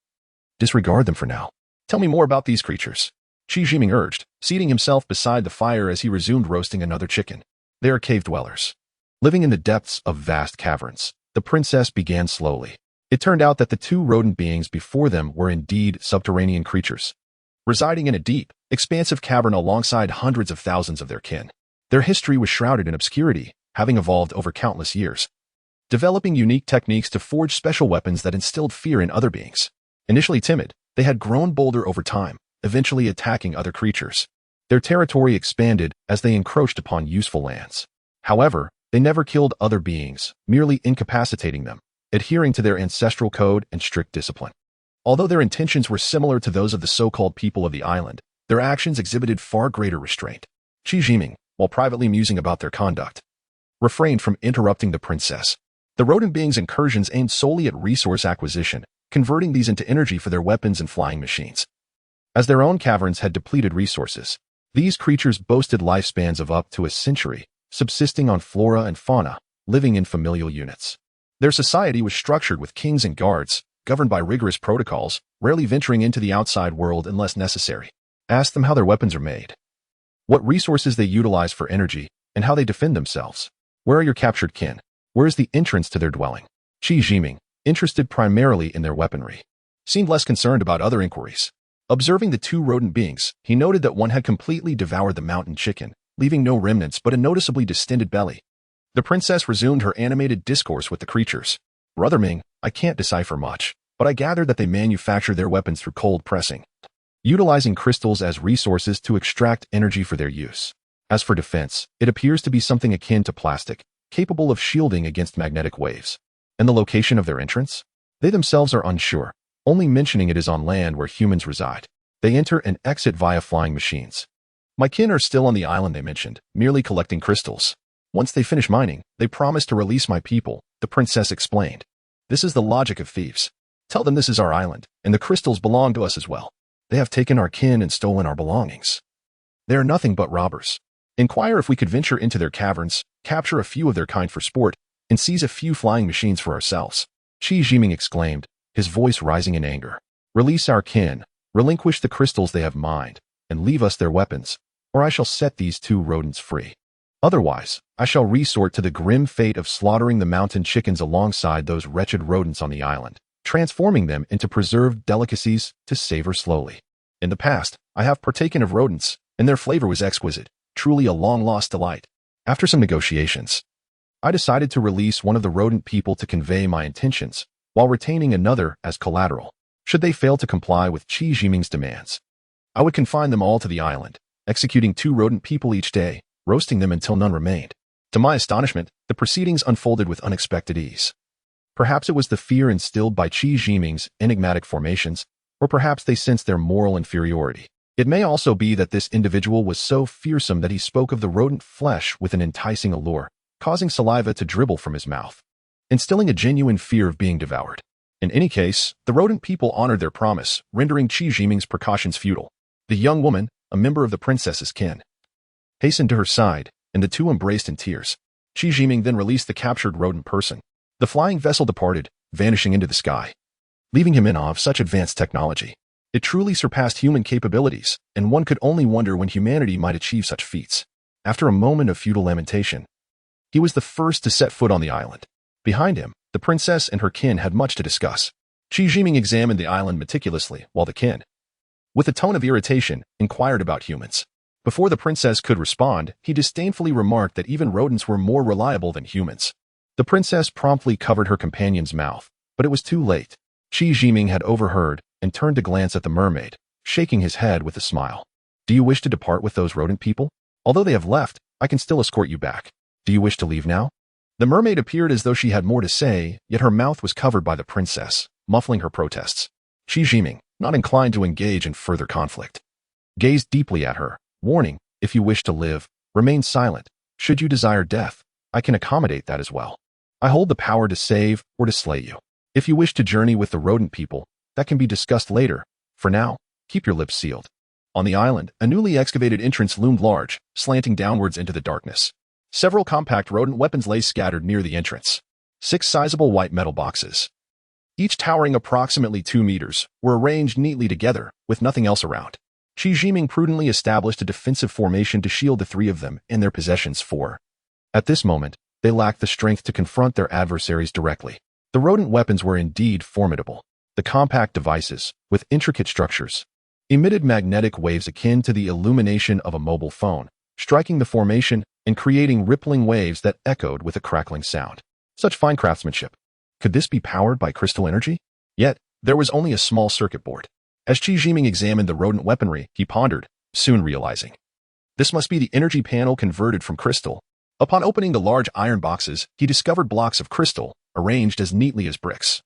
Disregard them for now. Tell me more about these creatures," Qi Jiming urged, seating himself beside the fire as he resumed roasting another chicken. "They are cave dwellers, living in the depths of vast caverns." The princess began slowly. It turned out that the two rodent beings before them were indeed subterranean creatures, residing in a deep, expansive cavern alongside hundreds of thousands of their kin. Their history was shrouded in obscurity, having evolved over countless years, developing unique techniques to forge special weapons that instilled fear in other beings. Initially timid, they had grown bolder over time, eventually attacking other creatures. Their territory expanded as they encroached upon useful lands. However, They never killed other beings, merely incapacitating them, adhering to their ancestral code and strict discipline. Although their intentions were similar to those of the so-called people of the island, their actions exhibited far greater restraint. Qi Jiming, while privately musing about their conduct, refrained from interrupting the princess. The rodent beings' incursions aimed solely at resource acquisition, converting these into energy for their weapons and flying machines. As their own caverns had depleted resources, these creatures boasted lifespans of up to a century, subsisting on flora and fauna, living in familial units. Their society was structured with kings and guards, governed by rigorous protocols, rarely venturing into the outside world unless necessary. Ask them how their weapons are made, what resources they utilize for energy, and how they defend themselves. Where are your captured kin? Where is the entrance to their dwelling? Qi Jiming, interested primarily in their weaponry, seemed less concerned about other inquiries. Observing the two rodent beings, he noted that one had completely devoured the mountain chicken, leaving no remnants but a noticeably distended belly. The princess resumed her animated discourse with the creatures. Brother Ming, I can't decipher much, but I gather that they manufacture their weapons through cold pressing, utilizing crystals as resources to extract energy for their use. As for defense, it appears to be something akin to plastic, capable of shielding against magnetic waves. And the location of their entrance? They themselves are unsure, only mentioning it is on land where humans reside. They enter and exit via flying machines. My kin are still on the island they mentioned, merely collecting crystals. Once they finish mining, they promise to release my people, the princess explained. This is the logic of thieves. Tell them this is our island, and the crystals belong to us as well. They have taken our kin and stolen our belongings. They are nothing but robbers. Inquire if we could venture into their caverns, capture a few of their kind for sport, and seize a few flying machines for ourselves. Qi Jiming exclaimed, his voice rising in anger. Release our kin, relinquish the crystals they have mined, and leave us their weapons, or I shall set these two rodents free. Otherwise, I shall resort to the grim fate of slaughtering the mountain chickens alongside those wretched rodents on the island, transforming them into preserved delicacies to savor slowly. In the past, I have partaken of rodents, and their flavor was exquisite, truly a long-lost delight. After some negotiations, I decided to release one of the rodent people to convey my intentions, while retaining another as collateral. Should they fail to comply with Qi Jiming's demands, I would confine them all to the island, executing 2 rodent people each day, roasting them until none remained. To my astonishment, the proceedings unfolded with unexpected ease. Perhaps it was the fear instilled by Qi Jiming's enigmatic formations, or perhaps they sensed their moral inferiority. It may also be that this individual was so fearsome that he spoke of the rodent flesh with an enticing allure, causing saliva to dribble from his mouth, instilling a genuine fear of being devoured. In any case, the rodent people honored their promise, rendering Qi Jiming's precautions futile. The young woman, a member of the princess's kin, hastened to her side, and the two embraced in tears. Qi Jiming then released the captured rodent person. The flying vessel departed, vanishing into the sky, leaving him in awe of such advanced technology. It truly surpassed human capabilities, and one could only wonder when humanity might achieve such feats. After a moment of futile lamentation, he was the first to set foot on the island. Behind him, the princess and her kin had much to discuss. Qi Jiming examined the island meticulously, while the kin, with a tone of irritation, inquired about humans. Before the princess could respond, he disdainfully remarked that even rodents were more reliable than humans. The princess promptly covered her companion's mouth, but it was too late. Qi Jiming had overheard and turned to glance at the mermaid, shaking his head with a smile. Do you wish to depart with those rodent people? Although they have left, I can still escort you back. Do you wish to leave now? The mermaid appeared as though she had more to say, yet her mouth was covered by the princess, muffling her protests. Qi Jiming, not inclined to engage in further conflict, gazed deeply at her, warning, if you wish to live, remain silent. Should you desire death, I can accommodate that as well. I hold the power to save or to slay you. If you wish to journey with the rodent people, that can be discussed later. For now, keep your lips sealed. On the island, a newly excavated entrance loomed large, slanting downwards into the darkness. Several compact rodent weapons lay scattered near the entrance. 6 sizable white metal boxes, each towering approximately 2 meters, were arranged neatly together, with nothing else around. Qi Jiming prudently established a defensive formation to shield the 3 of them and their possessions for. At this moment, they lacked the strength to confront their adversaries directly. The rodent weapons were indeed formidable. The compact devices, with intricate structures, emitted magnetic waves akin to the illumination of a mobile phone, striking the formation and creating rippling waves that echoed with a crackling sound. Such fine craftsmanship. Could this be powered by crystal energy? Yet, there was only a small circuit board. As Qi Jiming examined the rodent weaponry, he pondered, soon realizing. This must be the energy panel converted from crystal. Upon opening the large iron boxes, he discovered blocks of crystal, arranged as neatly as bricks,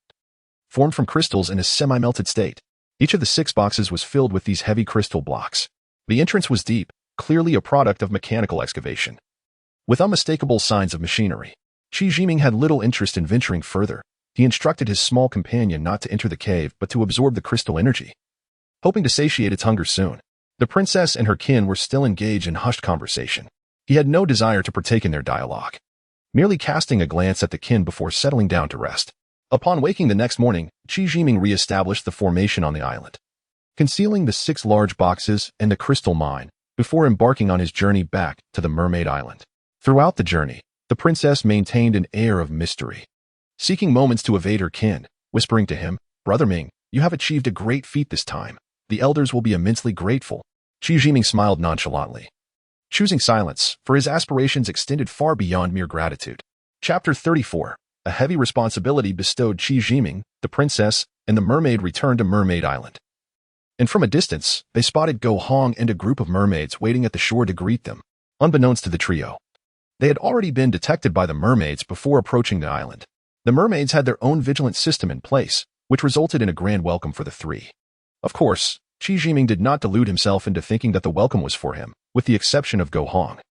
formed from crystals in a semi-melted state. Each of the 6 boxes was filled with these heavy crystal blocks. The entrance was deep, clearly a product of mechanical excavation, with unmistakable signs of machinery. Qi Jiming had little interest in venturing further. He instructed his small companion not to enter the cave but to absorb the crystal energy, hoping to satiate its hunger soon. The princess and her kin were still engaged in hushed conversation. He had no desire to partake in their dialogue, merely casting a glance at the kin before settling down to rest. Upon waking the next morning, Qi Jiming re-established the formation on the island, concealing the 6 large boxes and the crystal mine before embarking on his journey back to the Mermaid Island. Throughout the journey, the princess maintained an air of mystery, seeking moments to evade her kin, whispering to him, "Brother Ming, you have achieved a great feat this time. The elders will be immensely grateful." Qi Jiming smiled nonchalantly, choosing silence, for his aspirations extended far beyond mere gratitude. Chapter 34. A heavy responsibility bestowed. Qi Jiming, the princess, and the mermaid returned to Mermaid Island. And from a distance, they spotted Go Hong and a group of mermaids waiting at the shore to greet them. Unbeknownst to the trio, they had already been detected by the mermaids before approaching the island. The mermaids had their own vigilant system in place, which resulted in a grand welcome for the 3. Of course, Qi Jiming did not delude himself into thinking that the welcome was for him, with the exception of Go Hong.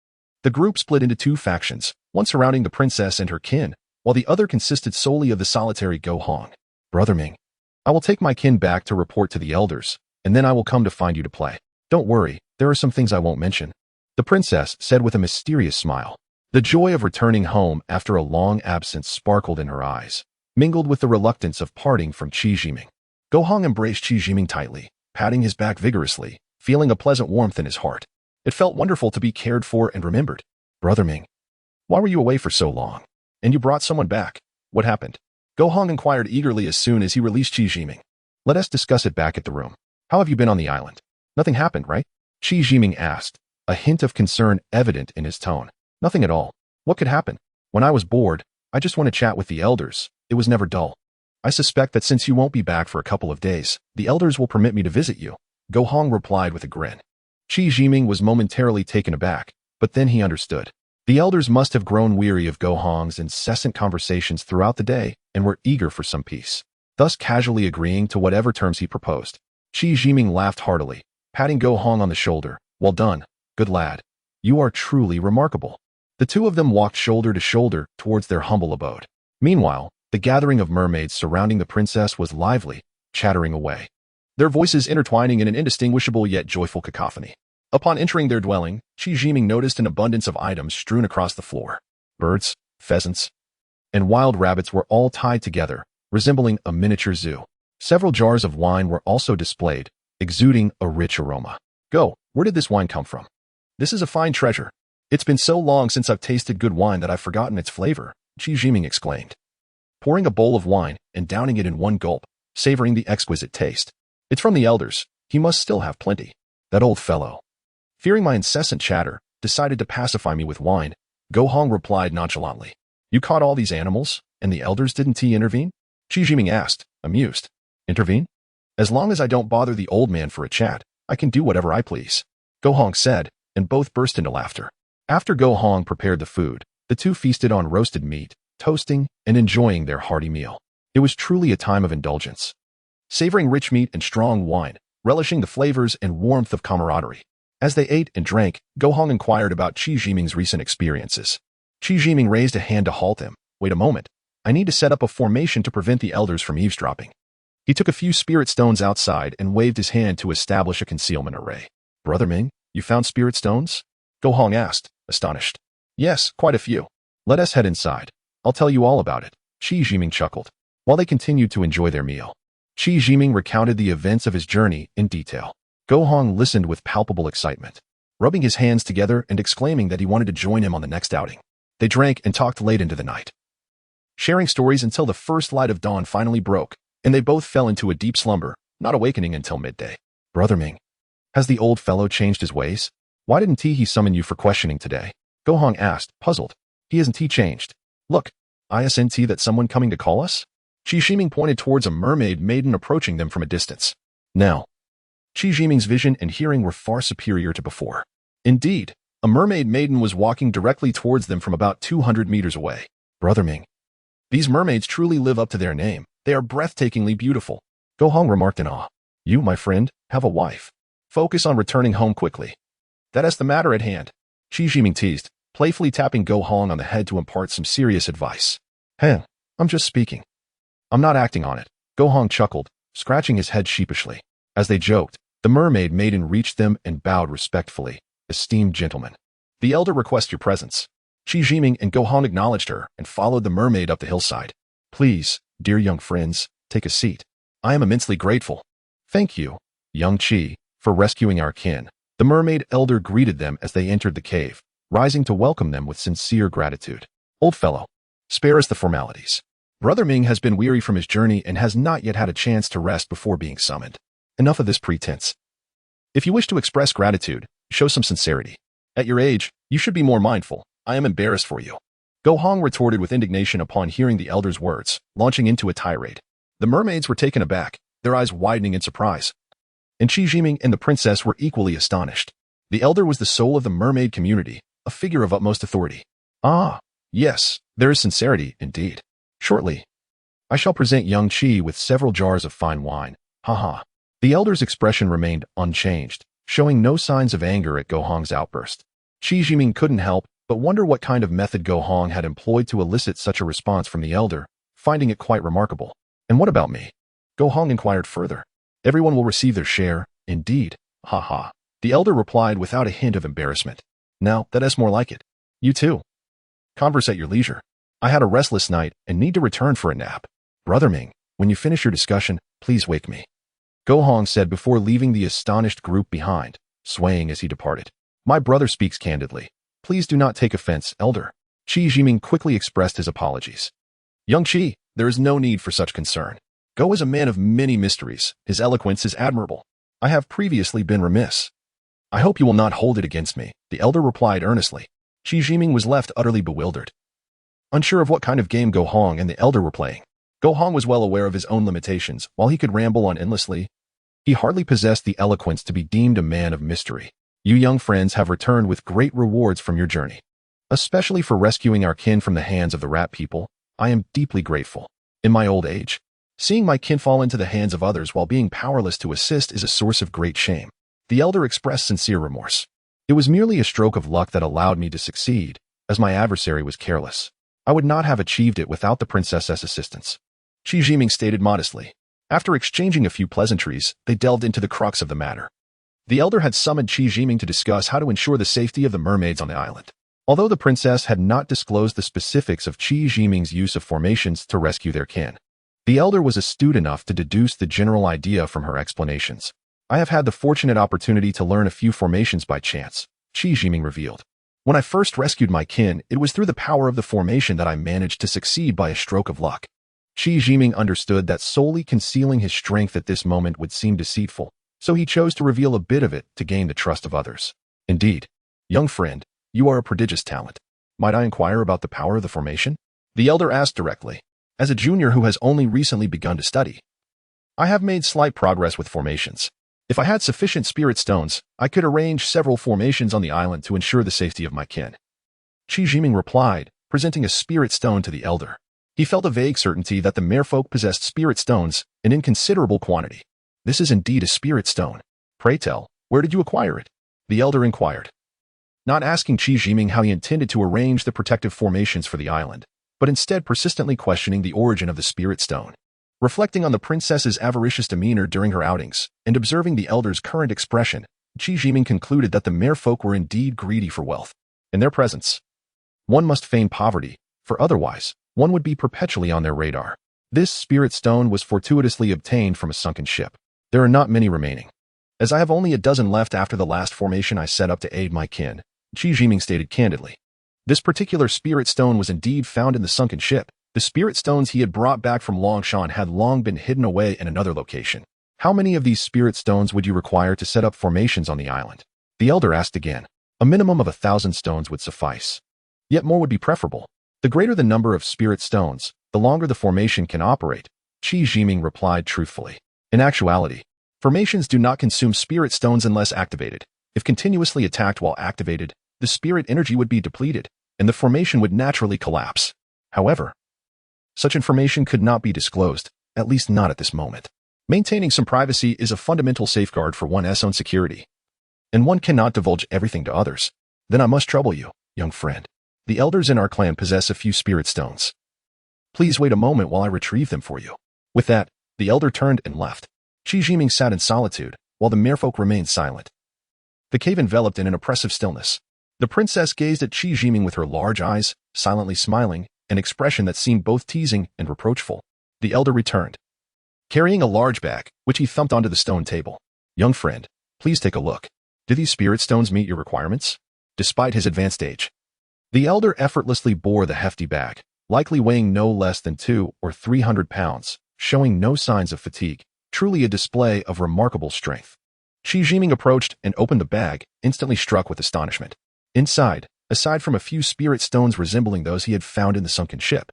The group split into 2 factions, one surrounding the princess and her kin, while the other consisted solely of the solitary Go Hong. "Brother Ming, I will take my kin back to report to the elders, and then I will come to find you to play. Don't worry, there are some things I won't mention," the princess said with a mysterious smile. The joy of returning home after a long absence sparkled in her eyes, mingled with the reluctance of parting from Qi Jiming. Go Hong embraced Qi Jiming tightly, patting his back vigorously, feeling a pleasant warmth in his heart. It felt wonderful to be cared for and remembered. "Brother Ming, why were you away for so long? And you brought someone back. What happened?" Go Hong inquired eagerly as soon as he released Qi Jiming. "Let us discuss it back at the room. How have you been on the island? Nothing happened, right?" Qi Jiming asked, a hint of concern evident in his tone. "Nothing at all. What could happen? When I was bored, I just want to chat with the elders. It was never dull. I suspect that since you won't be back for a couple of days, the elders will permit me to visit you," Go Hong replied with a grin. Qi Jiming was momentarily taken aback, but then he understood. The elders must have grown weary of Go Hong's incessant conversations throughout the day and were eager for some peace, thus casually agreeing to whatever terms he proposed. Qi Jiming laughed heartily, patting Go Hong on the shoulder. "Well done, good lad. You are truly remarkable." The 2 of them walked shoulder to shoulder towards their humble abode. Meanwhile, the gathering of mermaids surrounding the princess was lively, chattering away, their voices intertwining in an indistinguishable yet joyful cacophony. Upon entering their dwelling, Qi Jiming noticed an abundance of items strewn across the floor. Birds, pheasants, and wild rabbits were all tied together, resembling a miniature zoo. Several jars of wine were also displayed, exuding a rich aroma. "Go, where did this wine come from? This is a fine treasure. It's been so long since I've tasted good wine that I've forgotten its flavor," Qi Jiming exclaimed, pouring a bowl of wine and downing it in one gulp, savoring the exquisite taste. "It's from the elders. He must still have plenty. That old fellow, fearing my incessant chatter, decided to pacify me with wine," Go Hong replied nonchalantly. "You caught all these animals, and the elders didn't intervene?" Qi Jiming asked, amused. "Intervene? As long as I don't bother the old man for a chat, I can do whatever I please," Go Hong said, and both burst into laughter. After Go Hong prepared the food, the 2 feasted on roasted meat, toasting, and enjoying their hearty meal. It was truly a time of indulgence, savoring rich meat and strong wine, relishing the flavors and warmth of camaraderie. As they ate and drank, Go Hong inquired about Qi Jiming's recent experiences. Qi Jiming raised a hand to halt him. "Wait a moment. I need to set up a formation to prevent the elders from eavesdropping." He took a few spirit stones outside and waved his hand to establish a concealment array. "Brother Ming, you found spirit stones?" Go Hong asked, astonished. "Yes, quite a few. Let us head inside. I'll tell you all about it," Qi Jiming chuckled, while they continued to enjoy their meal. Qi Jiming recounted the events of his journey in detail. Go Hong listened with palpable excitement, rubbing his hands together and exclaiming that he wanted to join him on the next outing. They drank and talked late into the night, sharing stories until the first light of dawn finally broke, and they both fell into a deep slumber, not awakening until midday. "Brother Ming, has the old fellow changed his ways? Why didn't he summon you for questioning today?" Go Hong asked, puzzled. "He hasn't changed. Look, isn't that someone coming to call us?" Qi Jiming pointed towards a mermaid maiden approaching them from a distance. Now, Qi Jiming's vision and hearing were far superior to before. Indeed, A mermaid maiden was walking directly towards them from about 200 meters away. Brother Ming. These mermaids truly live up to their name. They are breathtakingly beautiful. Go Hong remarked in awe. You, my friend, have a wife. Focus on returning home quickly. That is the matter at hand. Qi Jiming teased, playfully tapping Go Hong on the head to impart some serious advice. Hey, I'm just speaking. I'm not acting on it. Go Hong chuckled, scratching his head sheepishly. As they joked, the mermaid maiden reached them and bowed respectfully. Esteemed gentlemen, the elder requests your presence. Qi Jiming and Go Hong acknowledged her and followed the mermaid up the hillside. Please, dear young friends, take a seat. I am immensely grateful. Thank you, young Qi, for rescuing our kin. The mermaid elder greeted them as they entered the cave, rising to welcome them with sincere gratitude. Old fellow, spare us the formalities. Brother Ming has been weary from his journey and has not yet had a chance to rest before being summoned. Enough of this pretense. If you wish to express gratitude, show some sincerity. At your age, you should be more mindful. I am embarrassed for you. Go Hong retorted with indignation upon hearing the elder's words, launching into a tirade. The mermaids were taken aback, their eyes widening in surprise. And Qi Jiming and the princess were equally astonished. The elder was the soul of the mermaid community, a figure of utmost authority. Ah, yes, there is sincerity, indeed. Shortly, I shall present young Qi with several jars of fine wine. Haha. The elder's expression remained unchanged, showing no signs of anger at Go Hong's outburst. Qi Jiming couldn't help but wonder what kind of method Go Hong had employed to elicit such a response from the elder, finding it quite remarkable. And what about me? Go Hong inquired further. Everyone will receive their share, indeed. Haha. The elder replied without a hint of embarrassment. Now, that is more like it. You too. Converse at your leisure. I had a restless night and need to return for a nap. Brother Ming, when you finish your discussion, please wake me. Go Hong said before leaving the astonished group behind, swaying as he departed. My brother speaks candidly. Please do not take offense, elder. Qi Jiming quickly expressed his apologies. Young Qi, there is no need for such concern. Go is a man of many mysteries. His eloquence is admirable. I have previously been remiss. I hope you will not hold it against me, the elder replied earnestly. Qi Jiming was left utterly bewildered, unsure of what kind of game Go Hong and the elder were playing. Go Hong was well aware of his own limitations. While he could ramble on endlessly, he hardly possessed the eloquence to be deemed a man of mystery. You young friends have returned with great rewards from your journey. Especially for rescuing our kin from the hands of the rat people, I am deeply grateful. In my old age, seeing my kin fall into the hands of others while being powerless to assist is a source of great shame. The elder expressed sincere remorse. It was merely a stroke of luck that allowed me to succeed, as my adversary was careless. I would not have achieved it without the princess's assistance. Qi Jiming stated modestly. After exchanging a few pleasantries, they delved into the crux of the matter. The elder had summoned Qi Jiming to discuss how to ensure the safety of the mermaids on the island. Although the princess had not disclosed the specifics of Qi Jiming's use of formations to rescue their kin, the elder was astute enough to deduce the general idea from her explanations. I have had the fortunate opportunity to learn a few formations by chance, Qi Jiming revealed. When I first rescued my kin, it was through the power of the formation that I managed to succeed by a stroke of luck. Qi Jiming understood that solely concealing his strength at this moment would seem deceitful, so he chose to reveal a bit of it to gain the trust of others. Indeed, young friend, you are a prodigious talent. Might I inquire about the power of the formation? The elder asked directly. As a junior who has only recently begun to study, I have made slight progress with formations. If I had sufficient spirit stones, I could arrange several formations on the island to ensure the safety of my kin. Qi Jiming replied, presenting a spirit stone to the elder. He felt a vague certainty that the merfolk possessed spirit stones, and in considerable quantity. This is indeed a spirit stone. Pray tell, where did you acquire it? The elder inquired, not asking Qi Jiming how he intended to arrange the protective formations for the island, but instead persistently questioning the origin of the spirit stone. Reflecting on the princess's avaricious demeanor during her outings, and observing the elder's current expression, Qi Jiming concluded that the merfolk were indeed greedy for wealth. In their presence, one must feign poverty, for otherwise, one would be perpetually on their radar. This spirit stone was fortuitously obtained from a sunken ship. There are not many remaining. As I have only a dozen left after the last formation I set up to aid my kin, Qi Jiming stated candidly. This particular spirit stone was indeed found in the sunken ship. The spirit stones he had brought back from Longshan had long been hidden away in another location. How many of these spirit stones would you require to set up formations on the island? The elder asked again. A minimum of 1,000 stones would suffice. Yet more would be preferable. The greater the number of spirit stones, the longer the formation can operate, Qi Jiming replied truthfully. In actuality, formations do not consume spirit stones unless activated. If continuously attacked while activated, the spirit energy would be depleted, and the formation would naturally collapse. However, such information could not be disclosed, at least not at this moment. Maintaining some privacy is a fundamental safeguard for one's own security, and one cannot divulge everything to others. Then I must trouble you, young friend. The elders in our clan possess a few spirit stones. Please wait a moment while I retrieve them for you. With that, the elder turned and left. Qi Jiming sat in solitude, while the merfolk remained silent. The cave enveloped in an oppressive stillness. The princess gazed at Qi Jiming with her large eyes, silently smiling, an expression that seemed both teasing and reproachful. The elder returned, carrying a large bag, which he thumped onto the stone table. Young friend, please take a look. Do these spirit stones meet your requirements? Despite his advanced age, the elder effortlessly bore the hefty bag, likely weighing no less than 200 or 300 pounds, showing no signs of fatigue, truly a display of remarkable strength. Qi Jiming approached and opened the bag, instantly struck with astonishment. Inside, aside from a few spirit stones resembling those he had found in the sunken ship,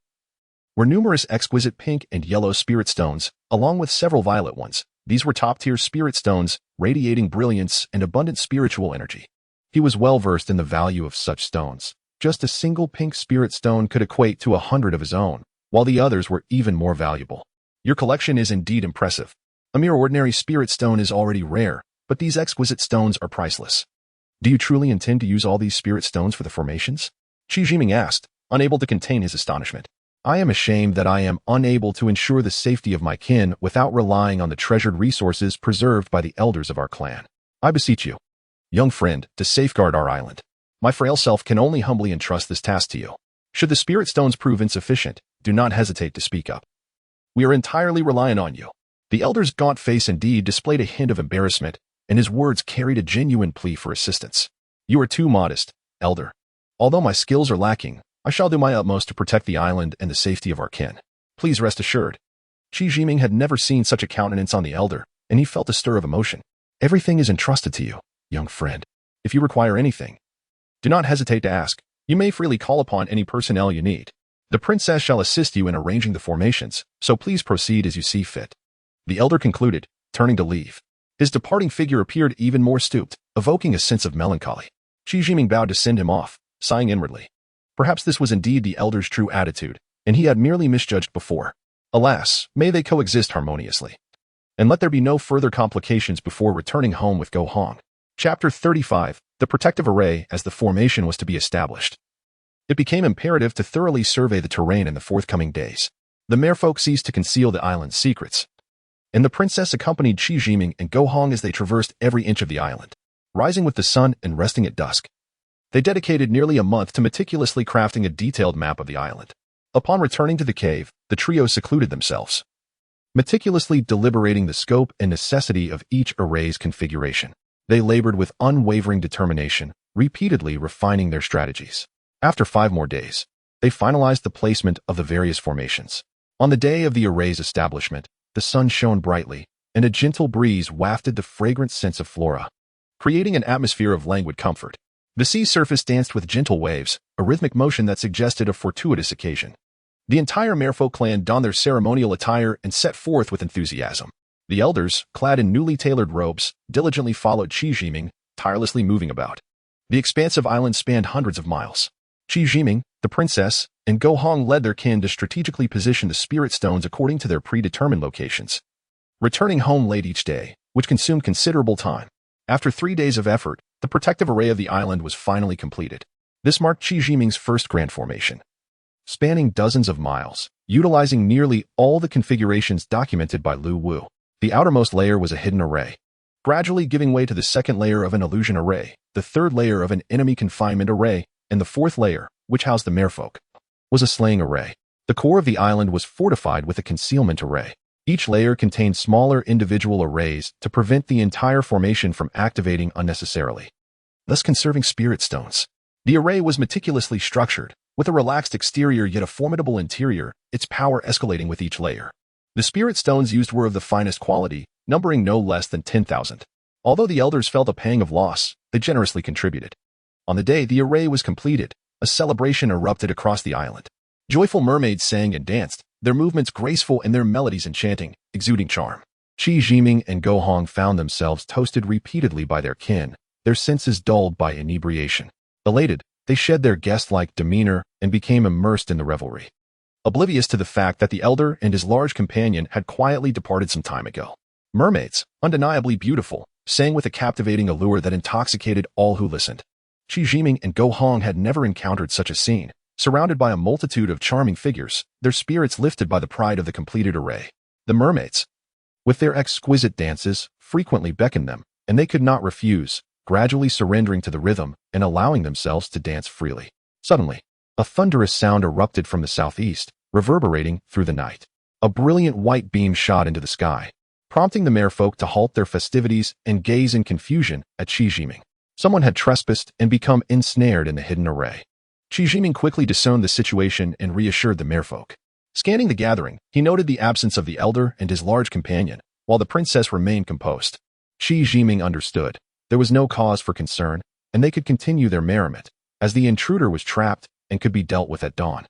were numerous exquisite pink and yellow spirit stones, along with several violet ones. These were top-tier spirit stones, radiating brilliance and abundant spiritual energy. He was well versed in the value of such stones. Just a single pink spirit stone could equate to 100 of his own, while the others were even more valuable. Your collection is indeed impressive. A mere ordinary spirit stone is already rare, but these exquisite stones are priceless. Do you truly intend to use all these spirit stones for the formations? Qi Jiming asked, unable to contain his astonishment. I am ashamed that I am unable to ensure the safety of my kin without relying on the treasured resources preserved by the elders of our clan. I beseech you, young friend, to safeguard our island. My frail self can only humbly entrust this task to you. Should the spirit stones prove insufficient, do not hesitate to speak up. We are entirely reliant on you. The elder's gaunt face indeed displayed a hint of embarrassment, and his words carried a genuine plea for assistance. You are too modest, elder. Although my skills are lacking, I shall do my utmost to protect the island and the safety of our kin. Please rest assured. Qi Jiming had never seen such a countenance on the elder, and he felt a stir of emotion. Everything is entrusted to you, young friend. If you require anything, do not hesitate to ask. You may freely call upon any personnel you need. The princess shall assist you in arranging the formations, so please proceed as you see fit. The elder concluded, turning to leave. His departing figure appeared even more stooped, evoking a sense of melancholy. Qi Jiming bowed to send him off, sighing inwardly. Perhaps this was indeed the elder's true attitude, and he had merely misjudged before. Alas, may they coexist harmoniously. And let there be no further complications before returning home with Go Hong. Chapter 35. The protective array as the formation was to be established. It became imperative to thoroughly survey the terrain in the forthcoming days. The merfolk ceased to conceal the island's secrets, and the princess accompanied Qi Jiming and Go Hong as they traversed every inch of the island, rising with the sun and resting at dusk. They dedicated nearly a month to meticulously crafting a detailed map of the island. Upon returning to the cave, the trio secluded themselves, meticulously deliberating the scope and necessity of each array's configuration. They labored with unwavering determination, repeatedly refining their strategies. After 5 more days, they finalized the placement of the various formations. On the day of the array's establishment, the sun shone brightly, and a gentle breeze wafted the fragrant scents of flora, creating an atmosphere of languid comfort. The sea surface danced with gentle waves, a rhythmic motion that suggested a fortuitous occasion. The entire merfolk clan donned their ceremonial attire and set forth with enthusiasm. The elders, clad in newly tailored robes, diligently followed Qi Jiming, tirelessly moving about. The expansive island spanned hundreds of miles. Qi Jiming, the princess, and Go Hong led their kin to strategically position the spirit stones according to their predetermined locations, returning home late each day, which consumed considerable time. After 3 days of effort, the protective array of the island was finally completed. This marked Qi Jiming's first grand formation, spanning dozens of miles, utilizing nearly all the configurations documented by Lu Wu. The outermost layer was a hidden array, gradually giving way to the second layer of an illusion array, the third layer of an enemy confinement array, and the fourth layer, which housed the merfolk, was a slaying array. The core of the island was fortified with a concealment array. Each layer contained smaller individual arrays to prevent the entire formation from activating unnecessarily, thus conserving spirit stones. The array was meticulously structured, with a relaxed exterior yet a formidable interior, its power escalating with each layer. The spirit stones used were of the finest quality, numbering no less than 10,000. Although the elders felt a pang of loss, they generously contributed. On the day the array was completed, a celebration erupted across the island. Joyful mermaids sang and danced, their movements graceful and their melodies enchanting, exuding charm. Qi Jiming and Go Hong found themselves toasted repeatedly by their kin, their senses dulled by inebriation. Elated, they shed their guest-like demeanor and became immersed in the revelry, oblivious to the fact that the elder and his large companion had quietly departed some time ago. Mermaids, undeniably beautiful, sang with a captivating allure that intoxicated all who listened. Qi Jiming and Go Hong had never encountered such a scene. Surrounded by a multitude of charming figures, their spirits lifted by the pride of the completed array. The mermaids, with their exquisite dances, frequently beckoned them, and they could not refuse, gradually surrendering to the rhythm and allowing themselves to dance freely. Suddenly, a thunderous sound erupted from the southeast, reverberating through the night. A brilliant white beam shot into the sky, prompting the merfolk to halt their festivities and gaze in confusion at Qi Jiming. Someone had trespassed and become ensnared in the hidden array. Qi Jiming quickly discerned the situation and reassured the merfolk. Scanning the gathering, he noted the absence of the elder and his large companion, while the princess remained composed. Qi Jiming understood. There was no cause for concern, and they could continue their merriment, as the intruder was trapped and could be dealt with at dawn.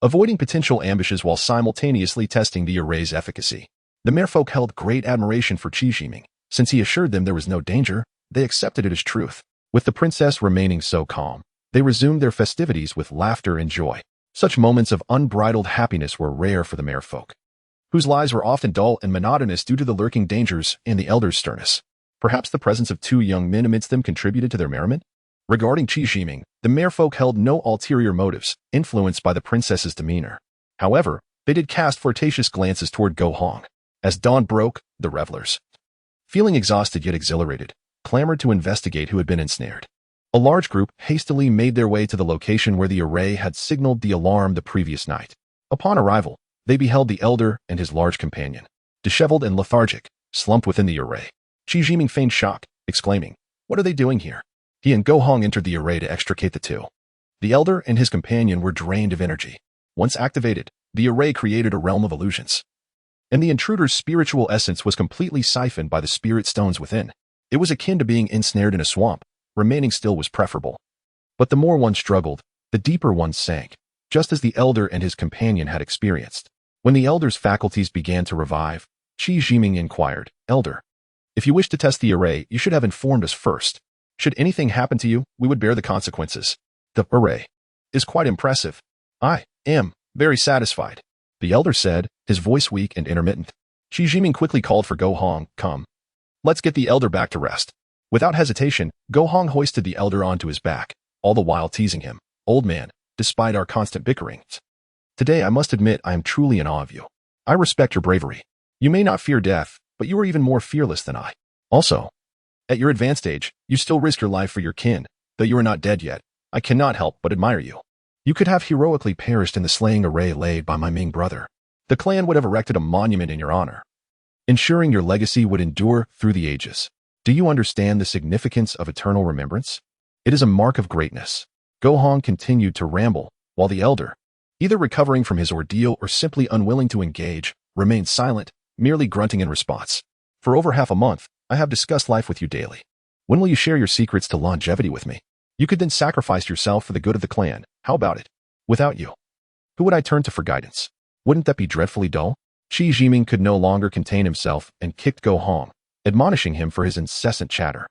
Avoiding potential ambushes while simultaneously testing the array's efficacy, the merfolk held great admiration for Qi Jiming. Since he assured them there was no danger, they accepted it as truth. With the princess remaining so calm, they resumed their festivities with laughter and joy. Such moments of unbridled happiness were rare for the merfolk, whose lives were often dull and monotonous due to the lurking dangers and the elder's sternness. Perhaps the presence of two young men amidst them contributed to their merriment? Regarding Qi Jiming, the merfolk held no ulterior motives, influenced by the princess's demeanor. However, they did cast flirtatious glances toward Go Hong. As dawn broke, the revelers, feeling exhausted yet exhilarated, clamored to investigate who had been ensnared. A large group hastily made their way to the location where the array had signaled the alarm the previous night. Upon arrival, they beheld the elder and his large companion, disheveled and lethargic, slumped within the array. Qi Jiming feigned shock, exclaiming, "What are they doing here?" He and Go Hong entered the array to extricate the two. The elder and his companion were drained of energy. Once activated, the array created a realm of illusions, and the intruder's spiritual essence was completely siphoned by the spirit stones within. It was akin to being ensnared in a swamp. Remaining still was preferable. But the more one struggled, the deeper one sank, just as the elder and his companion had experienced. When the elder's faculties began to revive, Qi Jiming inquired, "Elder, if you wish to test the array, you should have informed us first. Should anything happen to you, we would bear the consequences." "The array is quite impressive. I am very satisfied," the elder said, his voice weak and intermittent. Qi Jiming quickly called for Go Hong. "Come, let's get the elder back to rest." Without hesitation, Go Hong hoisted the elder onto his back, all the while teasing him, "Old man, despite our constant bickerings, today I must admit I am truly in awe of you. I respect your bravery. You may not fear death, but you are even more fearless than I. Also, at your advanced age, you still risk your life for your kin. Though you are not dead yet, I cannot help but admire you. You could have heroically perished in the slaying array laid by my Ming brother. The clan would have erected a monument in your honor, ensuring your legacy would endure through the ages. Do you understand the significance of eternal remembrance? It is a mark of greatness." Go Hong continued to ramble, while the elder, either recovering from his ordeal or simply unwilling to engage, remained silent, merely grunting in response. "For over half a month, I have discussed life with you daily. When will you share your secrets to longevity with me? You could then sacrifice yourself for the good of the clan. How about it? Without you, who would I turn to for guidance? Wouldn't that be dreadfully dull?" Qi Jiming could no longer contain himself and kicked Go Hong, admonishing him for his incessant chatter.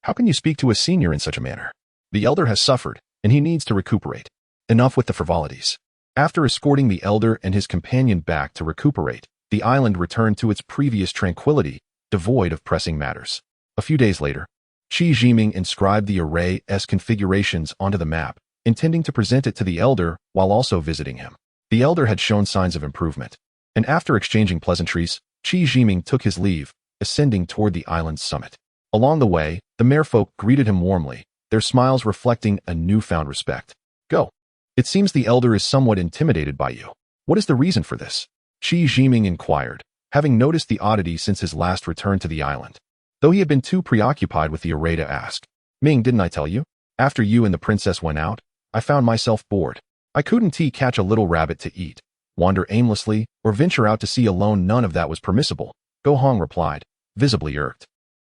"How can you speak to a senior in such a manner? The elder has suffered, and he needs to recuperate. Enough with the frivolities." After escorting the elder and his companion back to recuperate, the island returned to its previous tranquility, devoid of pressing matters. A few days later, Qi Jiming inscribed the array's configurations onto the map, intending to present it to the elder while also visiting him. The elder had shown signs of improvement, and after exchanging pleasantries, Qi Jiming took his leave, ascending toward the island's summit. Along the way, the merfolk greeted him warmly, their smiles reflecting a newfound respect. "Go. It seems the elder is somewhat intimidated by you. What is the reason for this?" Qi Jiming inquired, having noticed the oddity since his last return to the island, though he had been too preoccupied with the array to ask. "Ming, didn't I tell you? After you and the princess went out, I found myself bored. I couldn't catch a little rabbit to eat, wander aimlessly, or venture out to sea alone. None of that was permissible," Go Hong replied, visibly irked.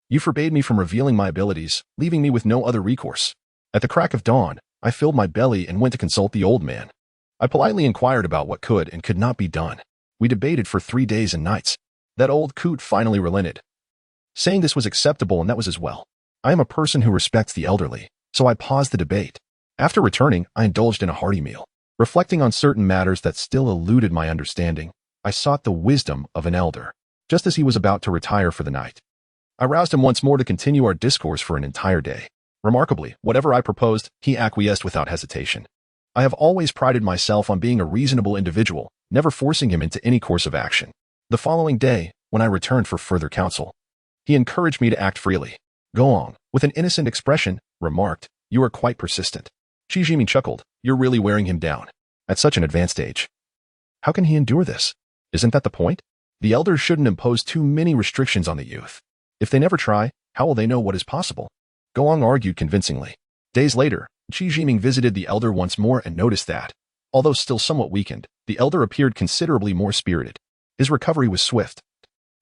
"You forbade me from revealing my abilities, leaving me with no other recourse. At the crack of dawn, I filled my belly and went to consult the old man. I politely inquired about what could and could not be done. We debated for 3 days and nights. That old coot finally relented, saying this was acceptable and that was as well. I am a person who respects the elderly, so I paused the debate. After returning, I indulged in a hearty meal. Reflecting on certain matters that still eluded my understanding, I sought the wisdom of an elder, just as he was about to retire for the night. I roused him once more to continue our discourse for an entire day. Remarkably, whatever I proposed, he acquiesced without hesitation. I have always prided myself on being a reasonable individual, never forcing him into any course of action. The following day, when I returned for further counsel, he encouraged me to act freely. Goong, with an innocent expression, remarked, "You are quite persistent." Chijimi chuckled, "You're really wearing him down. At such an advanced age. How can he endure this? Isn't that the point? The elders shouldn't impose too many restrictions on the youth. If they never try, how will they know what is possible?" Goong argued convincingly. Days later, Chijiming visited the elder once more and noticed that, although still somewhat weakened, the elder appeared considerably more spirited. His recovery was swift,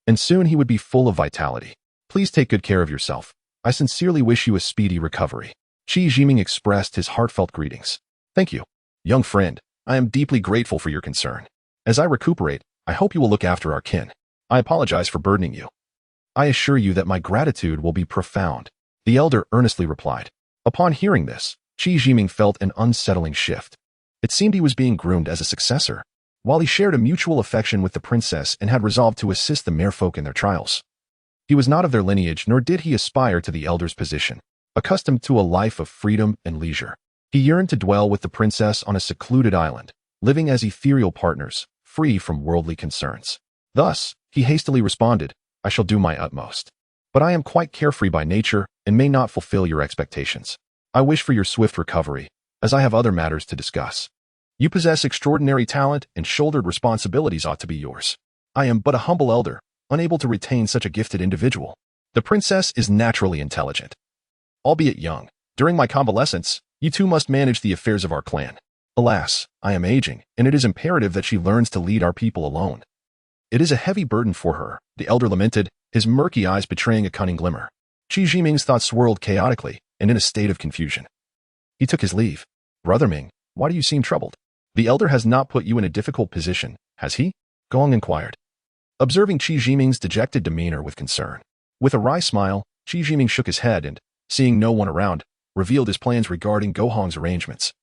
and soon he would be full of vitality. "Please take good care of yourself. I sincerely wish you a speedy recovery." Chijiming expressed his heartfelt greetings. "Thank you, young friend. I am deeply grateful for your concern. As I recuperate, I hope you will look after our kin. I apologize for burdening you." "I assure you that my gratitude will be profound," the elder earnestly replied. Upon hearing this, Chijiming felt an unsettling shift. It seemed he was being groomed as a successor, while he shared a mutual affection with the princess and had resolved to assist the merfolk in their trials. He was not of their lineage, nor did he aspire to the elder's position. Accustomed to a life of freedom and leisure, he yearned to dwell with the princess on a secluded island, living as ethereal partners, free from worldly concerns. Thus, he hastily responded, "I shall do my utmost. But I am quite carefree by nature and may not fulfill your expectations. I wish for your swift recovery, as I have other matters to discuss. You possess extraordinary talent, and shouldered responsibilities ought to be yours. I am but a humble elder, unable to retain such a gifted individual. The princess is naturally intelligent, albeit young. During my convalescence, you two must manage the affairs of our clan. Alas, I am aging, and it is imperative that she learns to lead our people alone." "It is a heavy burden for her," the elder lamented, his murky eyes betraying a cunning glimmer. Chijiming's thoughts swirled chaotically and in a state of confusion. He took his leave. "Brother Ming, why do you seem troubled? The elder has not put you in a difficult position, has he?" Gong inquired, observing Chijiming's dejected demeanor with concern. With a wry smile, Chijiming shook his head and, seeing no one around, revealed his plans regarding Gohong's arrangements.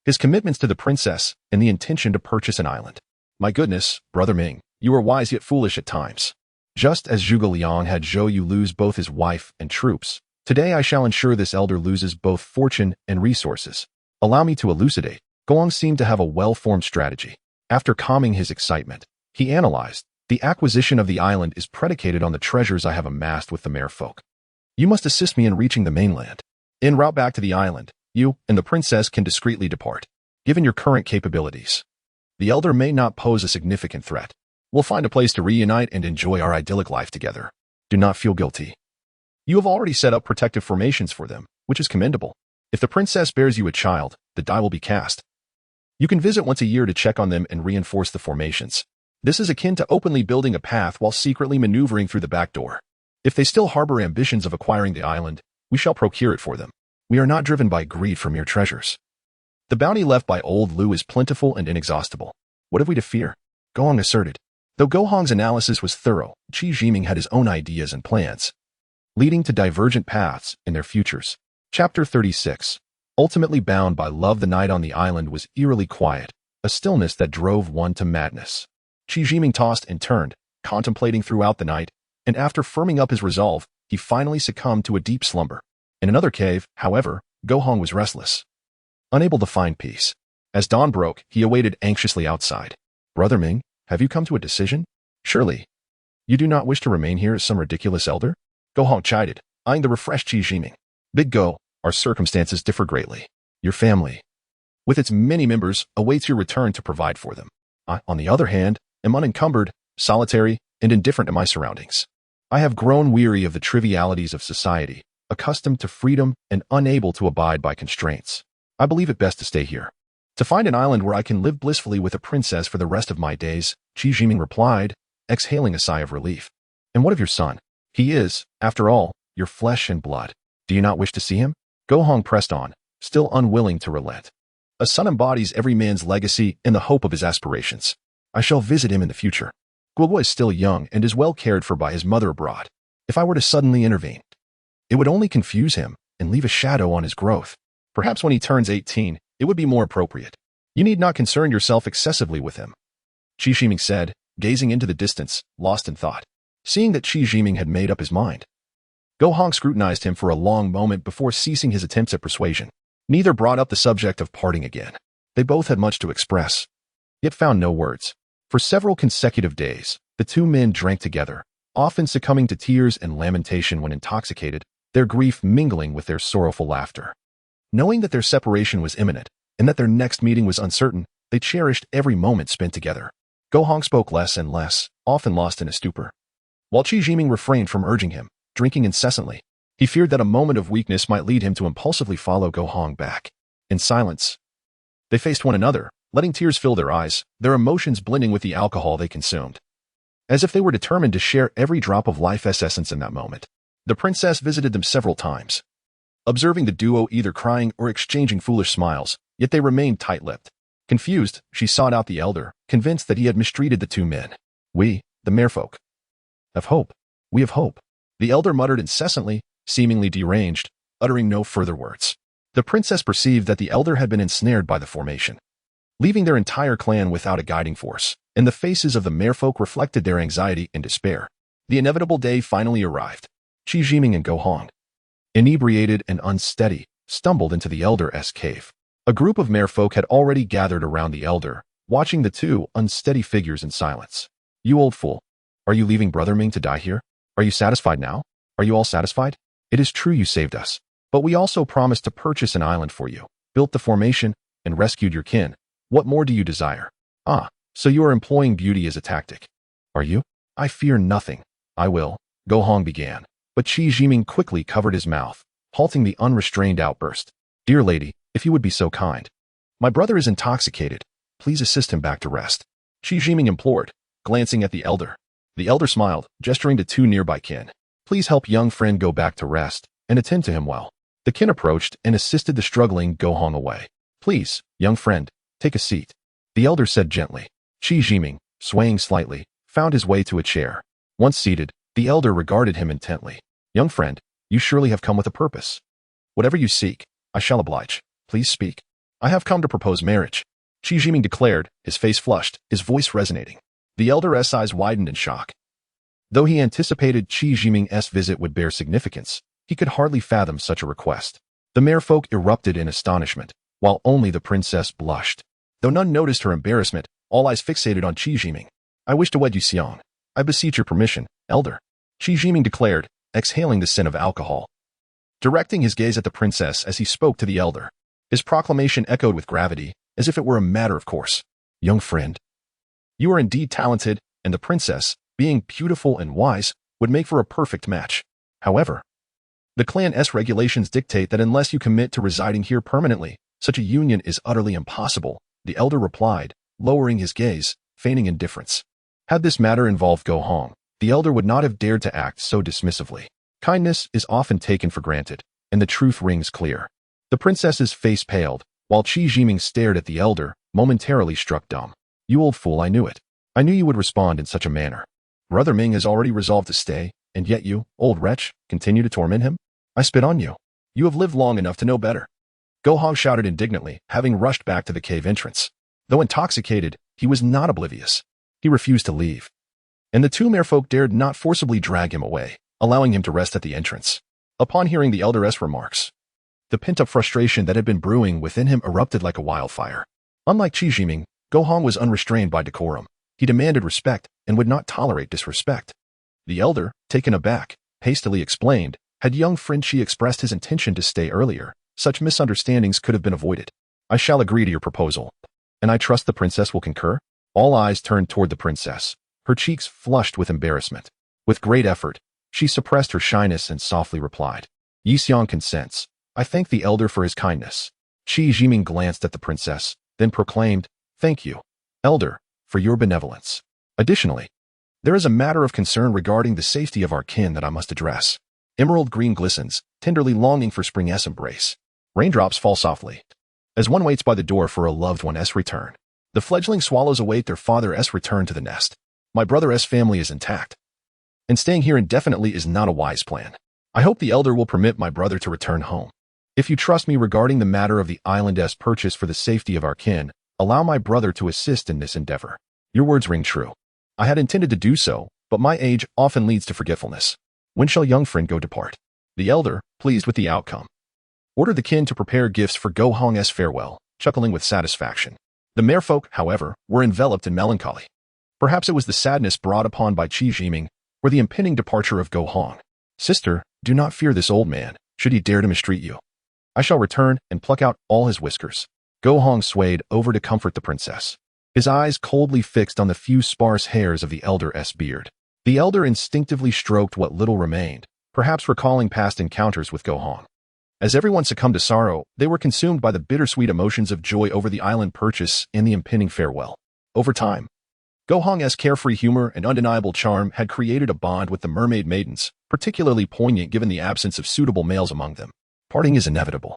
His commitments to the princess and the intention to purchase an island. "My goodness, Brother Ming, you are wise yet foolish at times. Just as Zhuge Liang had Zhou Yu lose both his wife and troops, today I shall ensure this elder loses both fortune and resources. Allow me to elucidate." Gohong seemed to have a well-formed strategy. After calming his excitement, he analyzed, "The acquisition of the island is predicated on the treasures I have amassed with the merfolk. You must assist me in reaching the mainland. En route back to the island, you and the princess can discreetly depart. Given your current capabilities, the elder may not pose a significant threat. We'll find a place to reunite and enjoy our idyllic life together. Do not feel guilty. You have already set up protective formations for them, which is commendable. If the princess bears you a child, the die will be cast. You can visit once a year to check on them and reinforce the formations. This is akin to openly building a path while secretly maneuvering through the back door. If they still harbor ambitions of acquiring the island, we shall procure it for them. We are not driven by greed for mere treasures. The bounty left by old Lu is plentiful and inexhaustible. What have we to fear?" Gohong asserted. Though Gohong's analysis was thorough, Chijiming had his own ideas and plans, leading to divergent paths in their futures. Chapter 36. Ultimately bound by love, the night on the island was eerily quiet, a stillness that drove one to madness. Chijiming tossed and turned, contemplating throughout the night, and after firming up his resolve, he finally succumbed to a deep slumber. In another cave, however, Gohong was restless, unable to find peace. As dawn broke, he awaited anxiously outside. "Brother Ming, have you come to a decision? Surely, you do not wish to remain here as some ridiculous elder?" Gohong chided, eyeing the refreshed Chijiming. "Big Go, our circumstances differ greatly. Your family, with its many members, awaits your return to provide for them. I, on the other hand, am unencumbered, solitary, and indifferent to my surroundings. I have grown weary of the trivialities of society, accustomed to freedom and unable to abide by constraints. I believe it best to stay here. To find an island where I can live blissfully with a princess for the rest of my days," Chijiming replied, exhaling a sigh of relief. "And what of your son? He is, after all, your flesh and blood. Do you not wish to see him?" Gohong pressed on, still unwilling to relent. "A son embodies every man's legacy and the hope of his aspirations. I shall visit him in the future. Guoguo is still young and is well cared for by his mother abroad. If I were to suddenly intervene, it would only confuse him and leave a shadow on his growth. Perhaps when he turns 18, it would be more appropriate. You need not concern yourself excessively with him, Qi Jiming said, gazing into the distance, lost in thought. Seeing that Qi Jiming had made up his mind, Go Hong scrutinized him for a long moment before ceasing his attempts at persuasion. Neither brought up the subject of parting again. They both had much to express, yet found no words. For several consecutive days, the two men drank together, often succumbing to tears and lamentation when intoxicated, their grief mingling with their sorrowful laughter. Knowing that their separation was imminent, and that their next meeting was uncertain, they cherished every moment spent together. Go Hong spoke less and less, often lost in a stupor. While Qi Jiming refrained from urging him, drinking incessantly, he feared that a moment of weakness might lead him to impulsively follow Go Hong back. In silence, they faced one another, letting tears fill their eyes, their emotions blending with the alcohol they consumed. As if they were determined to share every drop of life's essence in that moment. The princess visited them several times, observing the duo either crying or exchanging foolish smiles, yet they remained tight-lipped. Confused, she sought out the elder, convinced that he had mistreated the two men. We, the merfolk, have hope. We have hope. The elder muttered incessantly, seemingly deranged, uttering no further words. The princess perceived that the elder had been ensnared by the formation, leaving their entire clan without a guiding force, and the faces of the merfolk reflected their anxiety and despair. The inevitable day finally arrived. Qi Jiming and Go Hong, inebriated and unsteady, stumbled into the elder's cave. A group of merfolk had already gathered around the elder, watching the two unsteady figures in silence. You old fool. Are you leaving Brother Ming to die here? Are you satisfied now? Are you all satisfied? It is true you saved us, but we also promised to purchase an island for you, built the formation, and rescued your kin. What more do you desire? Ah, so you are employing beauty as a tactic. Are you? I fear nothing. I will, Go Hong began, but Qi Jiming quickly covered his mouth, halting the unrestrained outburst. Dear lady, if you would be so kind. My brother is intoxicated. Please assist him back to rest. Qi Jiming implored, glancing at the elder. The elder smiled, gesturing to two nearby kin. Please help young friend go back to rest, and attend to him well. The kin approached and assisted the struggling Go Hong away. Please, young friend, take a seat, the elder said gently. Qi Jiming, swaying slightly, found his way to a chair. Once seated, the elder regarded him intently. Young friend, you surely have come with a purpose. Whatever you seek, I shall oblige. Please speak. I have come to propose marriage, Qi Jiming declared, his face flushed, his voice resonating. The elder's eyes widened in shock. Though he anticipated Qi Jiming's visit would bear significance, he could hardly fathom such a request. The merfolk erupted in astonishment, while only the princess blushed. Though none noticed her embarrassment, all eyes fixated on Qi Jiming. I wish to wed you, Xiang. I beseech your permission, elder, Qi Jiming declared, exhaling the scent of alcohol. Directing his gaze at the princess as he spoke to the elder, his proclamation echoed with gravity, as if it were a matter of course. Young friend, you are indeed talented, and the princess, being beautiful and wise, would make for a perfect match. However, the clan's regulations dictate that unless you commit to residing here permanently, such a union is utterly impossible, the elder replied, lowering his gaze, feigning indifference. Had this matter involved Go Hong, the elder would not have dared to act so dismissively. Kindness is often taken for granted, and the truth rings clear. The princess's face paled, while Qi Jiming stared at the elder, momentarily struck dumb. You old fool, I knew it. I knew you would respond in such a manner. Brother Ming has already resolved to stay, and yet you, old wretch, continue to torment him? I spit on you. You have lived long enough to know better. Go Hong shouted indignantly, having rushed back to the cave entrance. Though intoxicated, he was not oblivious. He refused to leave. And the two merfolk dared not forcibly drag him away, allowing him to rest at the entrance. Upon hearing the elder's remarks, the pent-up frustration that had been brewing within him erupted like a wildfire. Unlike Qi Jiming, Go Hong was unrestrained by decorum. He demanded respect and would not tolerate disrespect. The elder, taken aback, hastily explained, had young friend Qi expressed his intention to stay earlier, such misunderstandings could have been avoided. I shall agree to your proposal. And I trust the princess will concur? All eyes turned toward the princess, her cheeks flushed with embarrassment. With great effort, she suppressed her shyness and softly replied, Yi Xiang consents. I thank the elder for his kindness. Qi Jiming glanced at the princess, then proclaimed, Thank you, elder, for your benevolence. Additionally, there is a matter of concern regarding the safety of our kin that I must address. Emerald green glistens, tenderly longing for spring's embrace. Raindrops fall softly, as one waits by the door for a loved one's return. The fledgling swallows await their father's return to the nest. My brother's family is intact, and staying here indefinitely is not a wise plan. I hope the elder will permit my brother to return home. If you trust me regarding the matter of the island's purchase for the safety of our kin, allow my brother to assist in this endeavor. Your words ring true. I had intended to do so, but my age often leads to forgetfulness. When shall young friend go depart? The elder, pleased with the outcome, ordered the kin to prepare gifts for Go Hong's farewell, chuckling with satisfaction. The merfolk, however, were enveloped in melancholy. Perhaps it was the sadness brought upon by Qi Jiming, or the impending departure of Go Hong. Sister, do not fear this old man, should he dare to mistreat you. I shall return and pluck out all his whiskers. Go Hong swayed over to comfort the princess, his eyes coldly fixed on the few sparse hairs of the elder's beard. The elder instinctively stroked what little remained, perhaps recalling past encounters with Go Hong. As everyone succumbed to sorrow, they were consumed by the bittersweet emotions of joy over the island purchase and the impending farewell. Over time, Go Hong's carefree humor and undeniable charm had created a bond with the mermaid maidens, particularly poignant given the absence of suitable males among them. Parting is inevitable.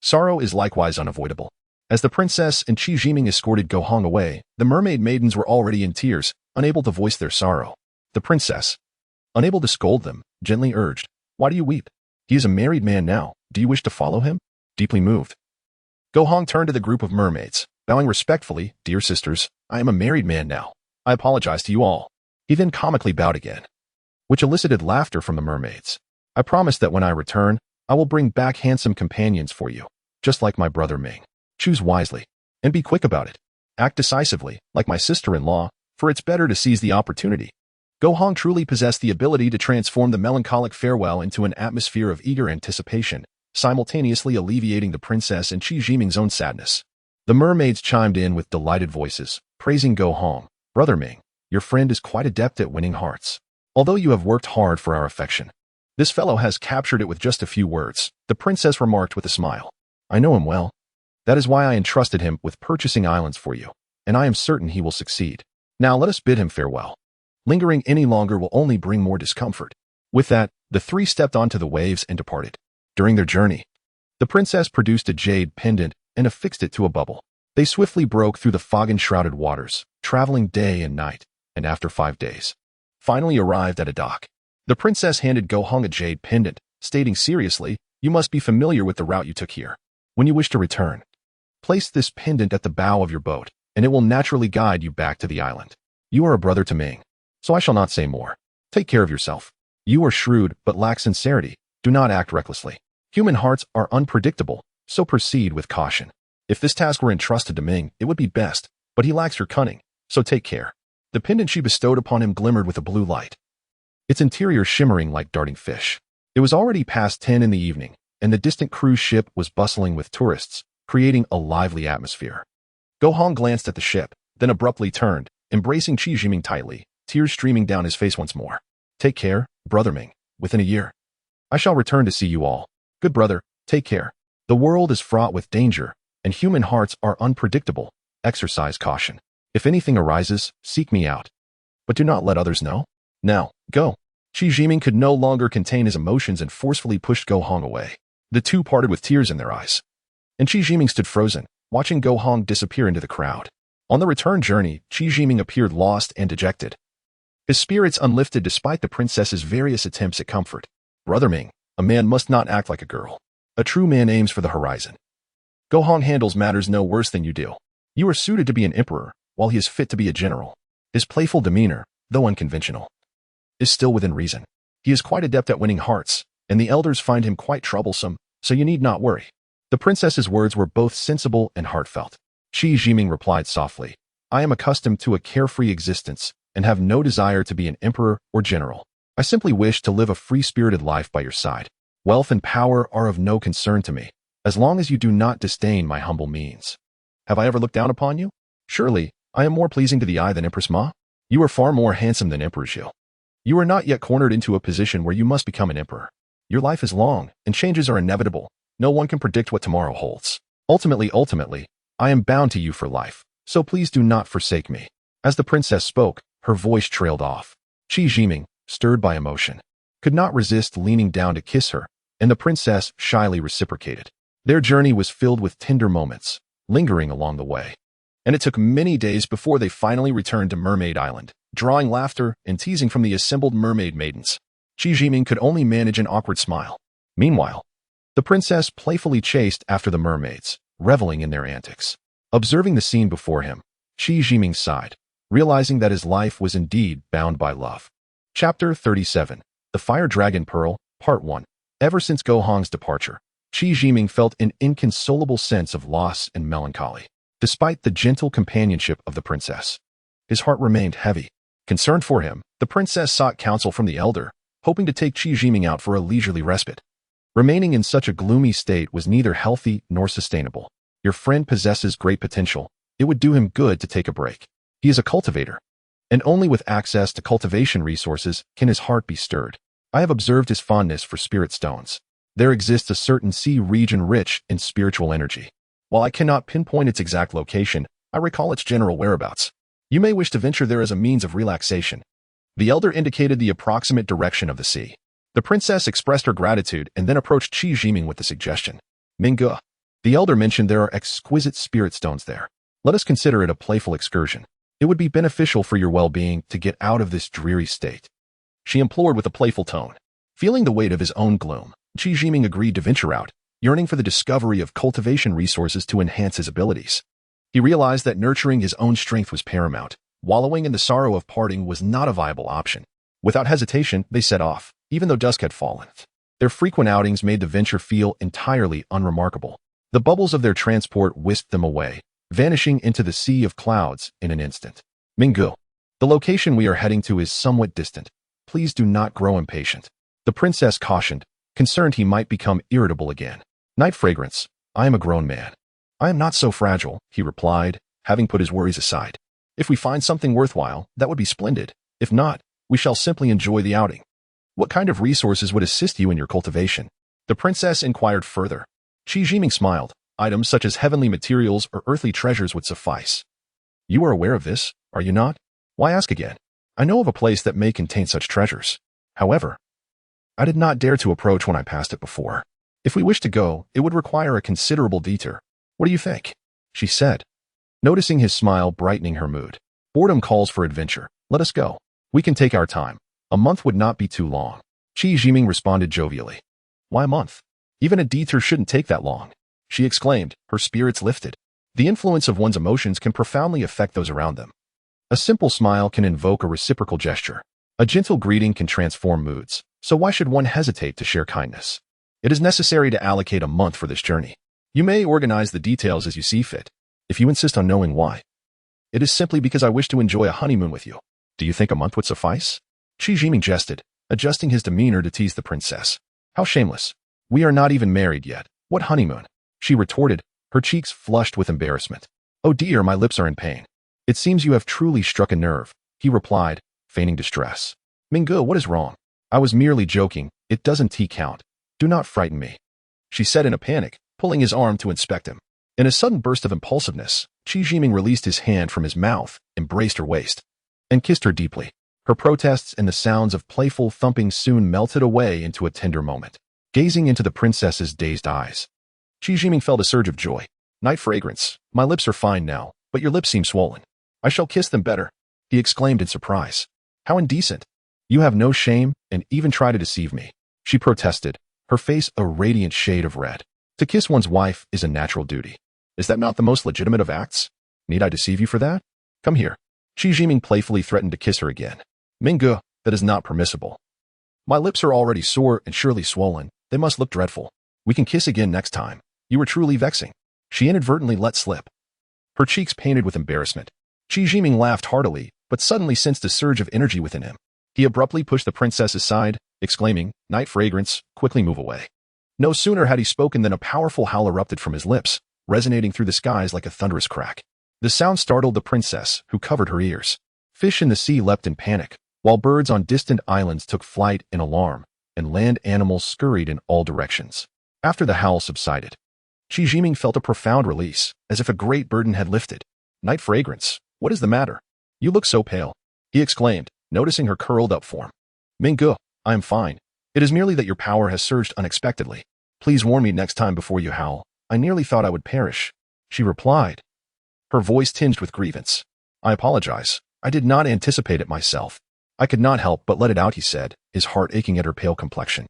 Sorrow is likewise unavoidable. As the princess and Qi Jiming escorted Go Hong away, the mermaid maidens were already in tears, unable to voice their sorrow. The princess, unable to scold them, gently urged, "Why do you weep? He is a married man now. Do you wish to follow him?" Deeply moved, Go Hong turned to the group of mermaids, bowing respectfully, "Dear sisters, I am a married man now. I apologize to you all." He then comically bowed again, which elicited laughter from the mermaids. "I promise that when I return, I will bring back handsome companions for you, just like my brother Ming. Choose wisely, and be quick about it. Act decisively, like my sister-in-law, for it's better to seize the opportunity." Go Hong truly possessed the ability to transform the melancholic farewell into an atmosphere of eager anticipation, simultaneously alleviating the princess and Qi Jiming's own sadness. The mermaids chimed in with delighted voices, praising Go Hong. "Brother Ming, your friend is quite adept at winning hearts. Although you have worked hard for our affection, this fellow has captured it with just a few words," the princess remarked with a smile. "I know him well. That is why I entrusted him with purchasing islands for you, and I am certain he will succeed. Now let us bid him farewell. Lingering any longer will only bring more discomfort." With that, the three stepped onto the waves and departed. During their journey, the princess produced a jade pendant and affixed it to a bubble. They swiftly broke through the fog-enshrouded waters, traveling day and night, and after 5 days, finally arrived at a dock. The princess handed Go Hong a jade pendant, stating seriously, "You must be familiar with the route you took here. When you wish to return, place this pendant at the bow of your boat, and it will naturally guide you back to the island. You are a brother to Ming, so I shall not say more. Take care of yourself. You are shrewd but lack sincerity. Do not act recklessly. Human hearts are unpredictable, so proceed with caution. If this task were entrusted to Ming, it would be best, but he lacks your cunning, so take care." The pendant she bestowed upon him glimmered with a blue light, its interior shimmering like darting fish. It was already past 10 in the evening, and the distant cruise ship was bustling with tourists, creating a lively atmosphere. Go Hong glanced at the ship, then abruptly turned, embracing Qi Jiming tightly, tears streaming down his face once more. "Take care, brother Ming. Within a year, I shall return to see you all. Good brother, take care. The world is fraught with danger, and human hearts are unpredictable. Exercise caution. If anything arises, seek me out. But do not let others know. Now, go." Qi Jiming could no longer contain his emotions and forcefully pushed Go Hong away. The two parted with tears in their eyes, and Qi Jiming stood frozen, watching Go Hong disappear into the crowd. On the return journey, Qi Jiming appeared lost and dejected, his spirits unlifted despite the princess's various attempts at comfort. "Brother Ming, a man must not act like a girl. A true man aims for the horizon. Go Hong handles matters no worse than you do. You are suited to be an emperor, while he is fit to be a general. His playful demeanor, though unconventional, is still within reason. He is quite adept at winning hearts, and the elders find him quite troublesome, so you need not worry." The princess's words were both sensible and heartfelt. Qi Jiming replied softly, "I am accustomed to a carefree existence and have no desire to be an emperor or general. I simply wish to live a free-spirited life by your side. Wealth and power are of no concern to me, as long as you do not disdain my humble means. Have I ever looked down upon you? Surely, I am more pleasing to the eye than Empress Ma? You are far more handsome than Emperor Xiu. You are not yet cornered into a position where you must become an emperor. Your life is long, and changes are inevitable. No one can predict what tomorrow holds. Ultimately, I am bound to you for life, so please do not forsake me." As the princess spoke, her voice trailed off. Qi Jiming, stirred by emotion, could not resist leaning down to kiss her, and the princess shyly reciprocated. Their journey was filled with tender moments, lingering along the way, and it took many days before they finally returned to Mermaid Island, drawing laughter and teasing from the assembled mermaid maidens. Qi Jiming could only manage an awkward smile. Meanwhile, The princess playfully chased after the mermaids, reveling in their antics. Observing the scene before him, Qi Jiming sighed, realizing that his life was indeed bound by love. Chapter 37. The Fire Dragon Pearl, Part 1. Ever since Gohong's departure, Qi Jiming felt an inconsolable sense of loss and melancholy. Despite the gentle companionship of the princess, his heart remained heavy. Concerned for him, the princess sought counsel from the elder, hoping to take Qi Jiming out for a leisurely respite. Remaining in such a gloomy state was neither healthy nor sustainable. Your friend possesses great potential. It would do him good to take a break. He is a cultivator, and only with access to cultivation resources can his heart be stirred. I have observed his fondness for spirit stones. There exists a certain sea region rich in spiritual energy. While I cannot pinpoint its exact location, I recall its general whereabouts. You may wish to venture there as a means of relaxation. The elder indicated the approximate direction of the sea. The princess expressed her gratitude and then approached Qi Jiming with the suggestion. Minge. The elder mentioned there are exquisite spirit stones there. Let us consider it a playful excursion. It would be beneficial for your well-being to get out of this dreary state. She implored with a playful tone. Feeling the weight of his own gloom, Qi Jiming agreed to venture out, yearning for the discovery of cultivation resources to enhance his abilities. He realized that nurturing his own strength was paramount. Wallowing in the sorrow of parting was not a viable option. Without hesitation, they set off, even though dusk had fallen. Their frequent outings made the venture feel entirely unremarkable. The bubbles of their transport whisked them away, vanishing into the sea of clouds in an instant. Mingu, the location we are heading to is somewhat distant. Please do not grow impatient. The princess cautioned, concerned he might become irritable again. Night Fragrance, I am a grown man. I am not so fragile, he replied, having put his worries aside. If we find something worthwhile, that would be splendid. If not, we shall simply enjoy the outing. What kind of resources would assist you in your cultivation? The princess inquired further. Qi Jiming smiled. Items such as heavenly materials or earthly treasures would suffice. You are aware of this, are you not? Why ask again? I know of a place that may contain such treasures. However, I did not dare to approach when I passed it before. If we wish to go, it would require a considerable detour. What do you think? She said, noticing his smile brightening her mood. Boredom calls for adventure. Let us go. We can take our time. A month would not be too long. Qi Jiming responded jovially. Why a month? Even a detour shouldn't take that long. She exclaimed, her spirits lifted. The influence of one's emotions can profoundly affect those around them. A simple smile can invoke a reciprocal gesture. A gentle greeting can transform moods. So why should one hesitate to share kindness? It is necessary to allocate a month for this journey. You may organize the details as you see fit. If you insist on knowing why, it is simply because I wish to enjoy a honeymoon with you. Do you think a month would suffice? Qi Jiming jested, adjusting his demeanor to tease the princess. How shameless. We are not even married yet. What honeymoon? She retorted, her cheeks flushed with embarrassment. Oh dear, my lips are in pain. It seems you have truly struck a nerve, he replied, feigning distress. Mingu, what is wrong? I was merely joking. It doesn't count. Do not frighten me, she said in a panic, pulling his arm to inspect him. In a sudden burst of impulsiveness, Qi Jiming released his hand from his mouth, embraced her waist, and kissed her deeply. Her protests and the sounds of playful thumping soon melted away into a tender moment. Gazing into the princess's dazed eyes, Qi Jiming felt a surge of joy. Night Fragrance, my lips are fine now, but your lips seem swollen. I shall kiss them better, he exclaimed in surprise. How indecent. You have no shame and even try to deceive me, she protested, her face a radiant shade of red. To kiss one's wife is a natural duty. Is that not the most legitimate of acts? Need I deceive you for that? Come here. Qi Jiming playfully threatened to kiss her again. Mingu, that is not permissible. My lips are already sore and surely swollen. They must look dreadful. We can kiss again next time. You were truly vexing. She inadvertently let slip, her cheeks painted with embarrassment. Qi Jiming laughed heartily, but suddenly sensed a surge of energy within him. He abruptly pushed the princess aside, exclaiming, Night Fragrance, quickly move away. No sooner had he spoken than a powerful howl erupted from his lips, resonating through the skies like a thunderous crack. The sound startled the princess, who covered her ears. Fish in the sea leapt in panic, while birds on distant islands took flight in alarm, and land animals scurried in all directions. After the howl subsided, Qi Jiming felt a profound release, as if a great burden had lifted. Night Fragrance, what is the matter? You look so pale, he exclaimed, noticing her curled-up form. Mingu, I am fine. It is merely that your power has surged unexpectedly. Please warn me next time before you howl. I nearly thought I would perish, she replied, her voice tinged with grievance. I apologize. I did not anticipate it myself. I could not help but let it out, he said, his heart aching at her pale complexion.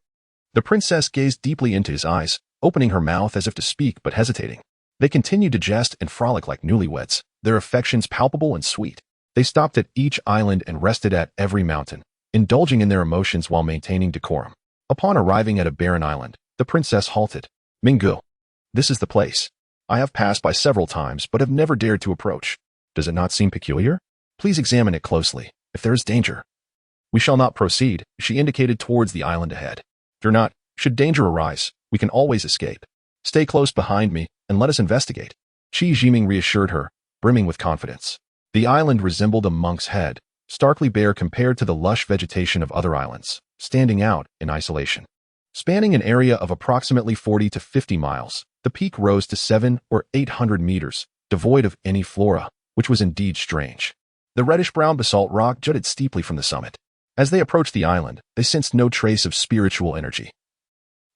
The princess gazed deeply into his eyes, opening her mouth as if to speak but hesitating. They continued to jest and frolic like newlyweds, their affections palpable and sweet. They stopped at each island and rested at every mountain, indulging in their emotions while maintaining decorum. Upon arriving at a barren island, the princess halted. Mingu, this is the place. I have passed by several times but have never dared to approach. Does it not seem peculiar? Please examine it closely. If there is danger, we shall not proceed, she indicated towards the island ahead. Fear not. Should danger arise, we can always escape. Stay close behind me and let us investigate. Qi Jiming reassured her, brimming with confidence. The island resembled a monk's head, starkly bare compared to the lush vegetation of other islands, standing out in isolation. Spanning an area of approximately 40 to 50 miles, the peak rose to 700 or 800 meters, devoid of any flora, which was indeed strange. The reddish-brown basalt rock jutted steeply from the summit. As they approached the island, they sensed no trace of spiritual energy.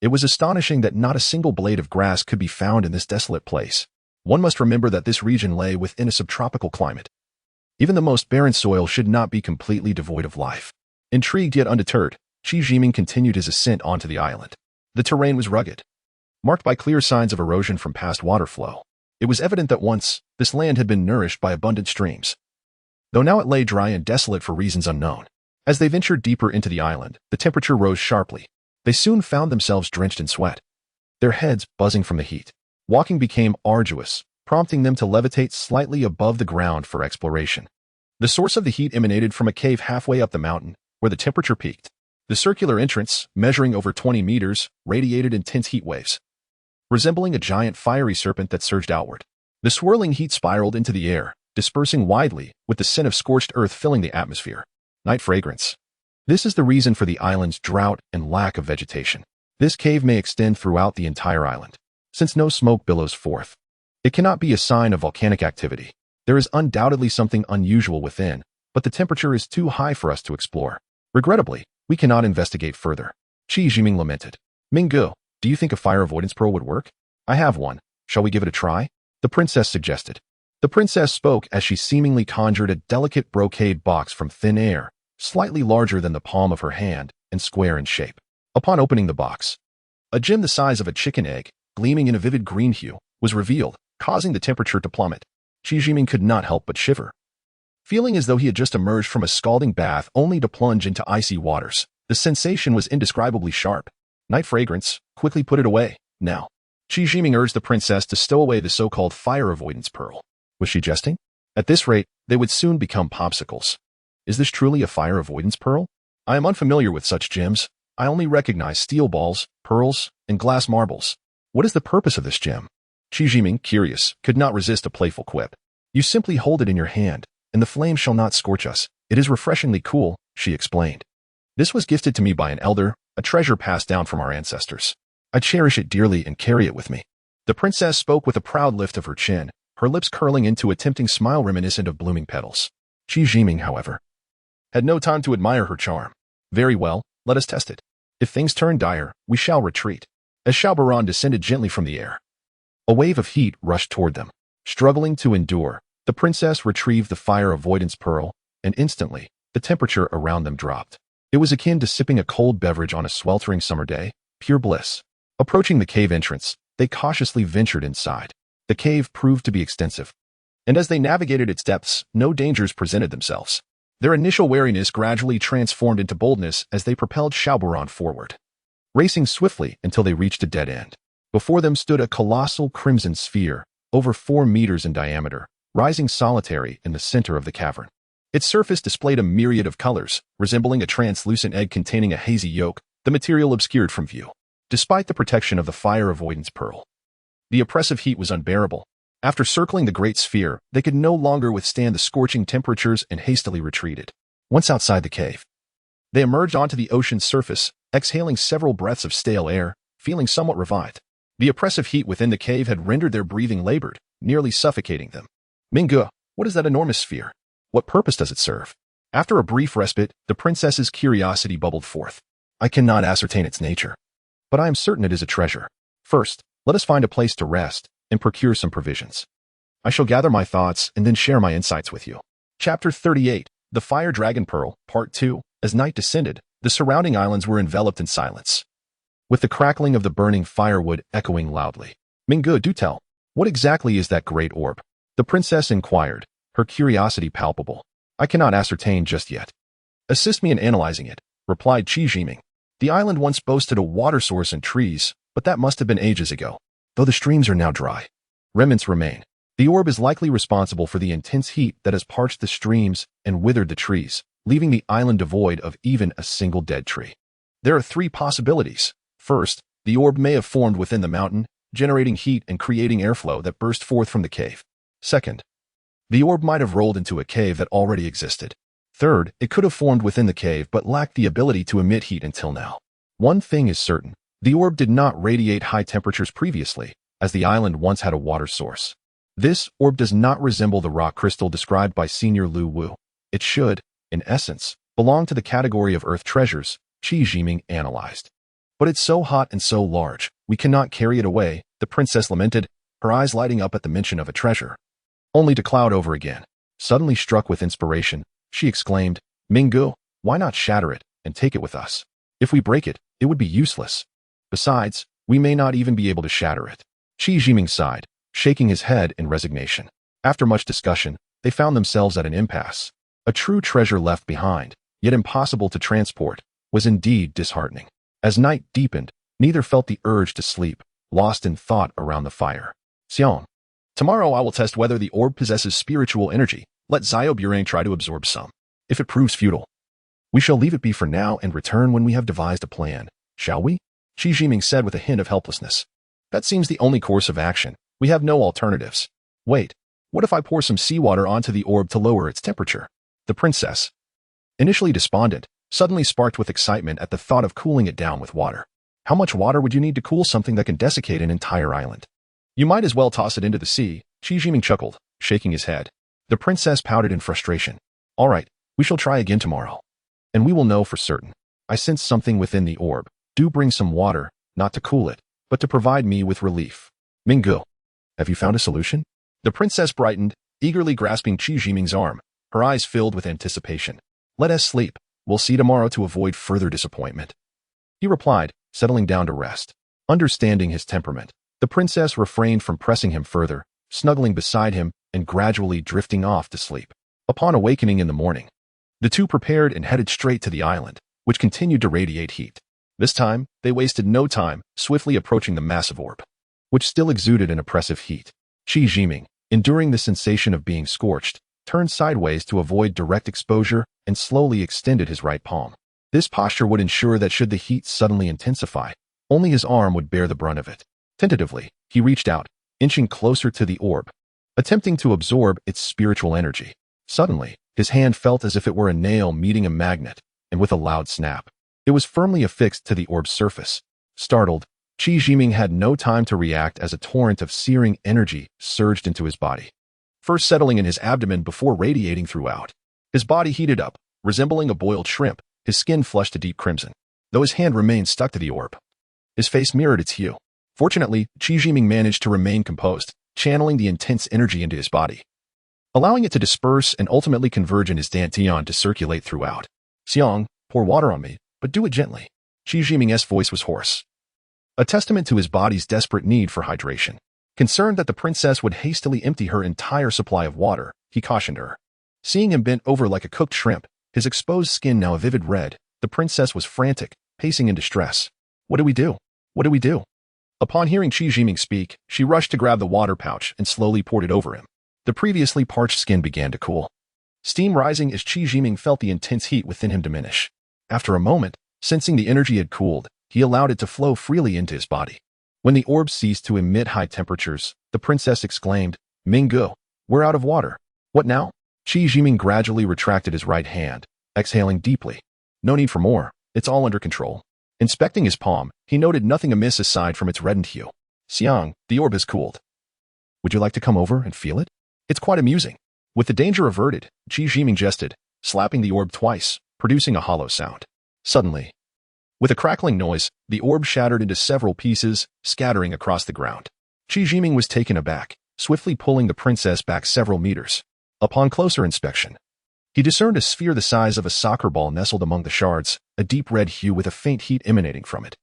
It was astonishing that not a single blade of grass could be found in this desolate place. One must remember that this region lay within a subtropical climate. Even the most barren soil should not be completely devoid of life. Intrigued yet undeterred, Qi Jiming continued his ascent onto the island. The terrain was rugged, marked by clear signs of erosion from past water flow. It was evident that once, this land had been nourished by abundant streams, though now it lay dry and desolate for reasons unknown. As they ventured deeper into the island, the temperature rose sharply. They soon found themselves drenched in sweat, their heads buzzing from the heat. Walking became arduous, prompting them to levitate slightly above the ground for exploration. The source of the heat emanated from a cave halfway up the mountain, where the temperature peaked. The circular entrance, measuring over 20 meters, radiated intense heat waves, resembling a giant fiery serpent that surged outward. The swirling heat spiraled into the air, dispersing widely, with the scent of scorched earth filling the atmosphere. Night fragrance. This is the reason for the island's drought and lack of vegetation. This cave may extend throughout the entire island. Since no smoke billows forth, it cannot be a sign of volcanic activity. There is undoubtedly something unusual within, but the temperature is too high for us to explore. Regrettably, we cannot investigate further. Qi Jiming lamented. Mingu, do you think a fire avoidance pearl would work? I have one. Shall we give it a try? The princess suggested. The princess spoke as she seemingly conjured a delicate brocade box from thin air, slightly larger than the palm of her hand and square in shape. Upon opening the box, a gem the size of a chicken egg, gleaming in a vivid green hue, was revealed, causing the temperature to plummet. Qi Jiming could not help but shiver, feeling as though he had just emerged from a scalding bath only to plunge into icy waters. The sensation was indescribably sharp. Night fragrance, quickly put it away, now. Qi Jiming urged the princess to stow away the so-called fire avoidance pearl. Was she jesting? At this rate, they would soon become popsicles. Is this truly a fire avoidance pearl? I am unfamiliar with such gems. I only recognize steel balls, pearls, and glass marbles. What is the purpose of this gem? Qi Jiming, curious, could not resist a playful quip. You simply hold it in your hand, and the flame shall not scorch us. It is refreshingly cool, she explained. This was gifted to me by an elder, a treasure passed down from our ancestors. I cherish it dearly and carry it with me. The princess spoke with a proud lift of her chin, her lips curling into a tempting smile reminiscent of blooming petals. Qi Jiming, however, had no time to admire her charm. Very well, let us test it. If things turn dire, we shall retreat. As Xiaobaran descended gently from the air, a wave of heat rushed toward them. Struggling to endure, the princess retrieved the fire avoidance pearl, and instantly, the temperature around them dropped. It was akin to sipping a cold beverage on a sweltering summer day, pure bliss. Approaching the cave entrance, they cautiously ventured inside. The cave proved to be extensive, and as they navigated its depths, no dangers presented themselves. Their initial wariness gradually transformed into boldness as they propelled Xiaobaran forward, racing swiftly until they reached a dead end. Before them stood a colossal crimson sphere, over 4 meters in diameter, rising solitary in the center of the cavern. Its surface displayed a myriad of colors, resembling a translucent egg containing a hazy yolk, the material obscured from view. Despite the protection of the fire avoidance pearl, the oppressive heat was unbearable. After circling the great sphere, they could no longer withstand the scorching temperatures and hastily retreated. Once outside the cave, they emerged onto the ocean's surface, exhaling several breaths of stale air, feeling somewhat revived. The oppressive heat within the cave had rendered their breathing labored, nearly suffocating them. Mingu, what is that enormous sphere? What purpose does it serve? After a brief respite, the princess's curiosity bubbled forth. I cannot ascertain its nature, but I am certain it is a treasure. First, let us find a place to rest and procure some provisions. I shall gather my thoughts and then share my insights with you. Chapter 38, The Fire Dragon Pearl, Part 2. As night descended, the surrounding islands were enveloped in silence. with the crackling of the burning firewood echoing loudly. Minggu, do tell. What exactly is that great orb? The princess inquired, her curiosity palpable. I cannot ascertain just yet. Assist me in analyzing it, replied Qi Jiming. The island once boasted a water source and trees, but that must have been ages ago. Though the streams are now dry, remnants remain. The orb is likely responsible for the intense heat that has parched the streams and withered the trees, leaving the island devoid of even a single dead tree. There are three possibilities. First, the orb may have formed within the mountain, generating heat and creating airflow that burst forth from the cave. Second, the orb might have rolled into a cave that already existed. Third, it could have formed within the cave but lacked the ability to emit heat until now. One thing is certain. The orb did not radiate high temperatures previously, as the island once had a water source. This orb does not resemble the rock crystal described by Senior Lu Wu. It should, in essence, belong to the category of earth treasures, Qi Jiming analyzed. But it's so hot and so large, we cannot carry it away, the princess lamented, her eyes lighting up at the mention of a treasure. Only to cloud over again. Suddenly struck with inspiration, she exclaimed, Minggu, why not shatter it and take it with us? If we break it, it would be useless. Besides, we may not even be able to shatter it. Qi Jiming sighed, shaking his head in resignation. After much discussion, they found themselves at an impasse. A true treasure left behind, yet impossible to transport, was indeed disheartening. As night deepened, neither felt the urge to sleep, lost in thought around the fire. Xiong. Tomorrow I will test whether the orb possesses spiritual energy. Let Zio Burang try to absorb some. If it proves futile, we shall leave it be for now and return when we have devised a plan, shall we? Qi Jiming said with a hint of helplessness. That seems the only course of action. We have no alternatives. Wait, what if I pour some seawater onto the orb to lower its temperature? The princess, initially despondent, suddenly sparked with excitement at the thought of cooling it down with water. How much water would you need to cool something that can desiccate an entire island? You might as well toss it into the sea, Qi Jiming chuckled, shaking his head. The princess pouted in frustration. All right, we shall try again tomorrow. And we will know for certain. I sense something within the orb. Do bring some water, not to cool it, but to provide me with relief. Minggu, have you found a solution? The princess brightened, eagerly grasping Qi Jiming's arm, her eyes filled with anticipation. Let us sleep. We'll see tomorrow to avoid further disappointment. He replied, settling down to rest. Understanding his temperament, the princess refrained from pressing him further, snuggling beside him and gradually drifting off to sleep. Upon awakening in the morning, the two prepared and headed straight to the island, which continued to radiate heat. This time, they wasted no time, swiftly approaching the massive orb, which still exuded an oppressive heat. Qi Jiming, enduring the sensation of being scorched, turned sideways to avoid direct exposure and slowly extended his right palm. This posture would ensure that should the heat suddenly intensify, only his arm would bear the brunt of it. Tentatively, he reached out, inching closer to the orb, attempting to absorb its spiritual energy. Suddenly, his hand felt as if it were a nail meeting a magnet, and with a loud snap, it was firmly affixed to the orb's surface. Startled, Qi Jiming had no time to react as a torrent of searing energy surged into his body, first settling in his abdomen before radiating throughout. His body heated up, resembling a boiled shrimp, his skin flushed to deep crimson, though his hand remained stuck to the orb. His face mirrored its hue. Fortunately, Qi Jiming managed to remain composed, channeling the intense energy into his body, allowing it to disperse and ultimately converge in his dantian to circulate throughout. Xiong, pour water on me, but do it gently. Qi Jiming's voice was hoarse, a testament to his body's desperate need for hydration. Concerned that the princess would hastily empty her entire supply of water, he cautioned her. Seeing him bent over like a cooked shrimp, his exposed skin now a vivid red, the princess was frantic, pacing in distress. What do we do? What do we do? Upon hearing Qi Jiming speak, she rushed to grab the water pouch and slowly poured it over him. The previously parched skin began to cool, steam rising as Qi Jiming felt the intense heat within him diminish. After a moment, sensing the energy had cooled, he allowed it to flow freely into his body. When the orb ceased to emit high temperatures, the princess exclaimed, Minggu, we're out of water. What now? Qi Jiming gradually retracted his right hand, exhaling deeply. No need for more, it's all under control. Inspecting his palm, he noted nothing amiss aside from its reddened hue. Xiang, the orb has cooled. Would you like to come over and feel it? It's quite amusing. With the danger averted, Qi Jiming jested, slapping the orb twice, producing a hollow sound. Suddenly, with a crackling noise, the orb shattered into several pieces, scattering across the ground. Qi Jiming was taken aback, swiftly pulling the princess back several meters. Upon closer inspection, he discerned a sphere the size of a soccer ball nestled among the shards, a deep red hue with a faint heat emanating from it.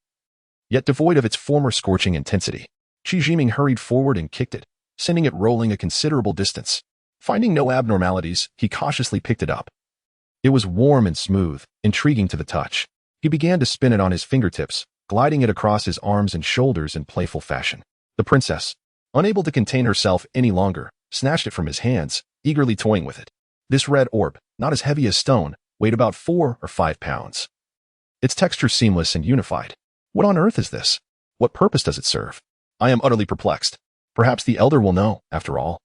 yet devoid of its former scorching intensity. Qi Jiming hurried forward and kicked it, sending it rolling a considerable distance. Finding no abnormalities, he cautiously picked it up. It was warm and smooth, intriguing to the touch. He began to spin it on his fingertips, gliding it across his arms and shoulders in playful fashion. The princess, unable to contain herself any longer, snatched it from his hands, eagerly toying with it. This red orb, not as heavy as stone, weighed about 4 or 5 pounds. Its texture seamless and unified. What on earth is this? What purpose does it serve? I am utterly perplexed. Perhaps the elder will know, after all.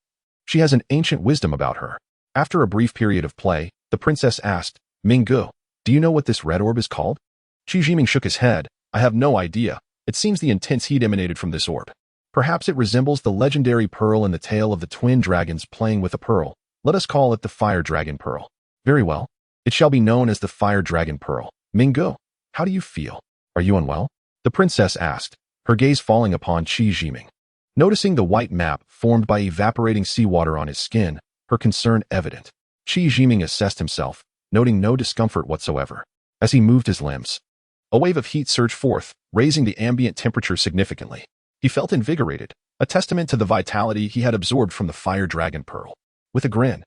She has an ancient wisdom about her. After a brief period of play, the princess asked, Minggu, do you know what this red orb is called? Qi Jiming shook his head. I have no idea. It seems the intense heat emanated from this orb. Perhaps it resembles the legendary pearl in the tale of the twin dragons playing with a pearl. Let us call it the fire dragon pearl. Very well. It shall be known as the fire dragon pearl. Minggu, how do you feel? Are you unwell? The princess asked, her gaze falling upon Qi Jiming. Noticing the white map formed by evaporating seawater on his skin, her concern evident. Qi Jiming assessed himself, noting no discomfort whatsoever. As he moved his limbs, a wave of heat surged forth, raising the ambient temperature significantly. He felt invigorated, a testament to the vitality he had absorbed from the fire dragon pearl. With a grin,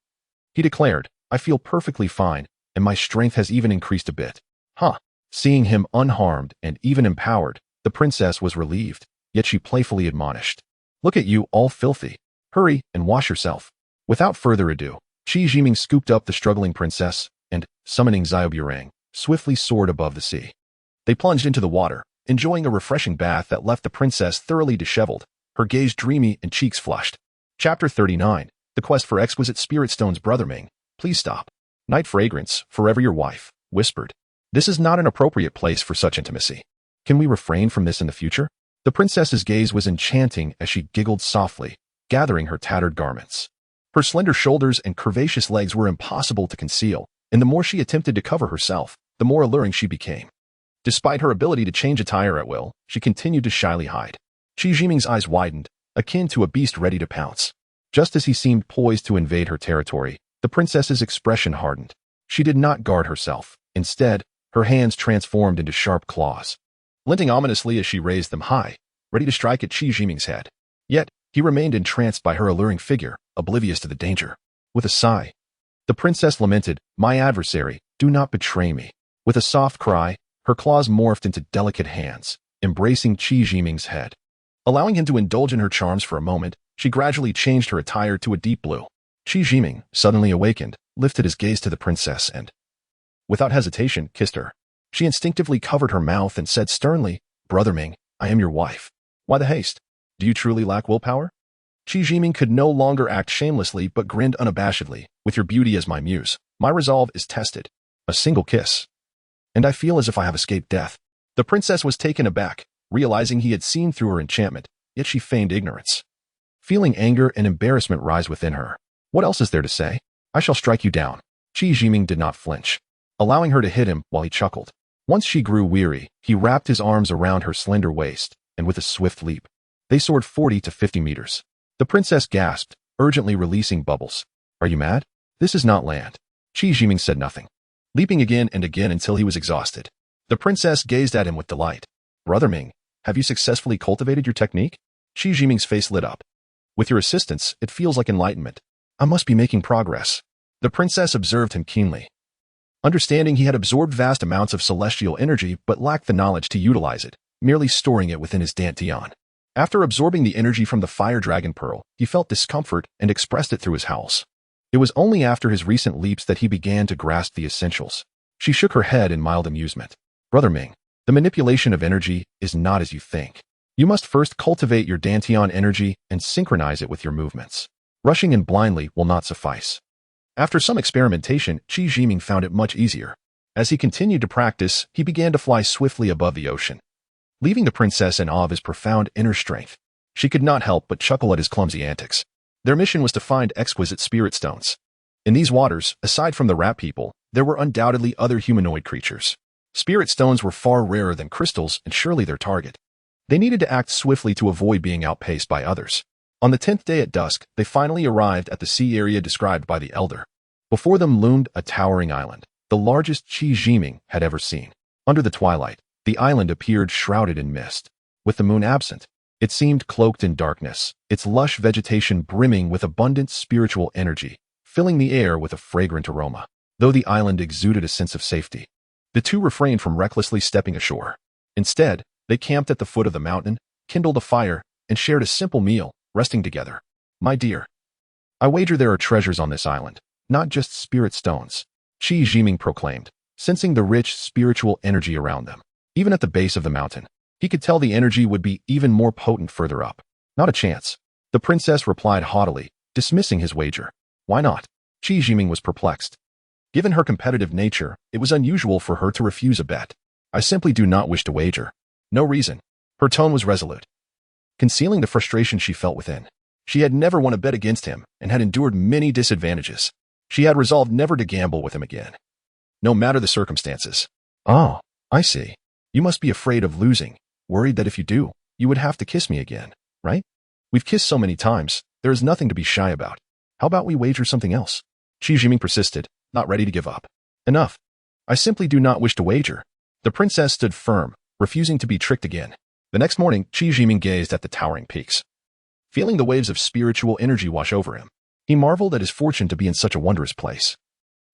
he declared, I feel perfectly fine, and my strength has even increased a bit. Huh. Seeing him unharmed and even empowered, the princess was relieved, yet she playfully admonished. Look at you, all filthy. Hurry and wash yourself. Without further ado, Qi Jiming scooped up the struggling princess and, summoning Zioburang, swiftly soared above the sea. They plunged into the water, enjoying a refreshing bath that left the princess thoroughly disheveled, her gaze dreamy and cheeks flushed. Chapter 39, The Quest for Exquisite Spirit Stones. Brother Ming, please stop. Night Fragrance, forever your wife, whispered. This is not an appropriate place for such intimacy. Can we refrain from this in the future? The princess's gaze was enchanting as she giggled softly, gathering her tattered garments. Her slender shoulders and curvaceous legs were impossible to conceal, and the more she attempted to cover herself, the more alluring she became. Despite her ability to change attire at will, she continued to shyly hide. Qi Jiming's eyes widened, akin to a beast ready to pounce. Just as he seemed poised to invade her territory, the princess's expression hardened. She did not guard herself. Instead, her hands transformed into sharp claws, glinting ominously as she raised them high, ready to strike at Qi Jiming's head. Yet, he remained entranced by her alluring figure, oblivious to the danger. With a sigh, the princess lamented, My adversary, do not betray me. With a soft cry, her claws morphed into delicate hands, embracing Qi Jiming's head. Allowing him to indulge in her charms for a moment, she gradually changed her attire to a deep blue. Qi Jiming, suddenly awakened, lifted his gaze to the princess and, without hesitation, kissed her. She instinctively covered her mouth and said sternly, Brother Ming, I am your wife. Why the haste? Do you truly lack willpower? Qi Jiming could no longer act shamelessly but grinned unabashedly. With your beauty as my muse, my resolve is tested. A single kiss, and I feel as if I have escaped death. The princess was taken aback, realizing he had seen through her enchantment, yet she feigned ignorance. Feeling anger and embarrassment rise within her. What else is there to say? I shall strike you down. Qi Jiming did not flinch, allowing her to hit him while he chuckled. Once she grew weary, he wrapped his arms around her slender waist, and with a swift leap, they soared 40 to 50 meters. The princess gasped, urgently releasing bubbles. Are you mad? This is not land. Qi Jiming said nothing, leaping again and again until he was exhausted. The princess gazed at him with delight. Brother Ming, have you successfully cultivated your technique? Qi Jiming's face lit up. With your assistance, it feels like enlightenment. I must be making progress. The princess observed him keenly, understanding he had absorbed vast amounts of celestial energy but lacked the knowledge to utilize it, merely storing it within his dantian. After absorbing the energy from the fire dragon pearl, he felt discomfort and expressed it through his howls. It was only after his recent leaps that he began to grasp the essentials. She shook her head in mild amusement. Brother Ming, the manipulation of energy is not as you think. You must first cultivate your dantian energy and synchronize it with your movements. Rushing in blindly will not suffice. After some experimentation, Qi Jiming found it much easier. As he continued to practice, he began to fly swiftly above the ocean, leaving the princess in awe of his profound inner strength. She could not help but chuckle at his clumsy antics. Their mission was to find exquisite spirit stones. In these waters, aside from the rat people, there were undoubtedly other humanoid creatures. Spirit stones were far rarer than crystals and surely their target. They needed to act swiftly to avoid being outpaced by others. On the 10th day at dusk, they finally arrived at the sea area described by the elder. Before them loomed a towering island, the largest Qi Jiming had ever seen. Under the twilight, The island appeared shrouded in mist. With the moon absent, it seemed cloaked in darkness, its lush vegetation brimming with abundant spiritual energy, filling the air with a fragrant aroma. Though the island exuded a sense of safety, the two refrained from recklessly stepping ashore. Instead, they camped at the foot of the mountain, kindled a fire, and shared a simple meal, resting together. "My dear, I wager there are treasures on this island, not just spirit stones," Qi Jiming proclaimed, sensing the rich spiritual energy around them. Even at the base of the mountain, he could tell the energy would be even more potent further up. "Not a chance," the princess replied haughtily, dismissing his wager. "Why not?" Qi Jiming was perplexed. Given her competitive nature, it was unusual for her to refuse a bet. "I simply do not wish to wager." "No reason." Her tone was resolute, concealing the frustration she felt within. She had never won a bet against him and had endured many disadvantages. She had resolved never to gamble with him again, no matter the circumstances. "Oh, I see. You must be afraid of losing, worried that if you do, you would have to kiss me again, right? We've kissed so many times, there is nothing to be shy about. How about we wager something else?" Qi Jiming persisted, not ready to give up. "Enough. I simply do not wish to wager." The princess stood firm, refusing to be tricked again. The next morning, Qi Jiming gazed at the towering peaks. Feeling the waves of spiritual energy wash over him, he marveled at his fortune to be in such a wondrous place,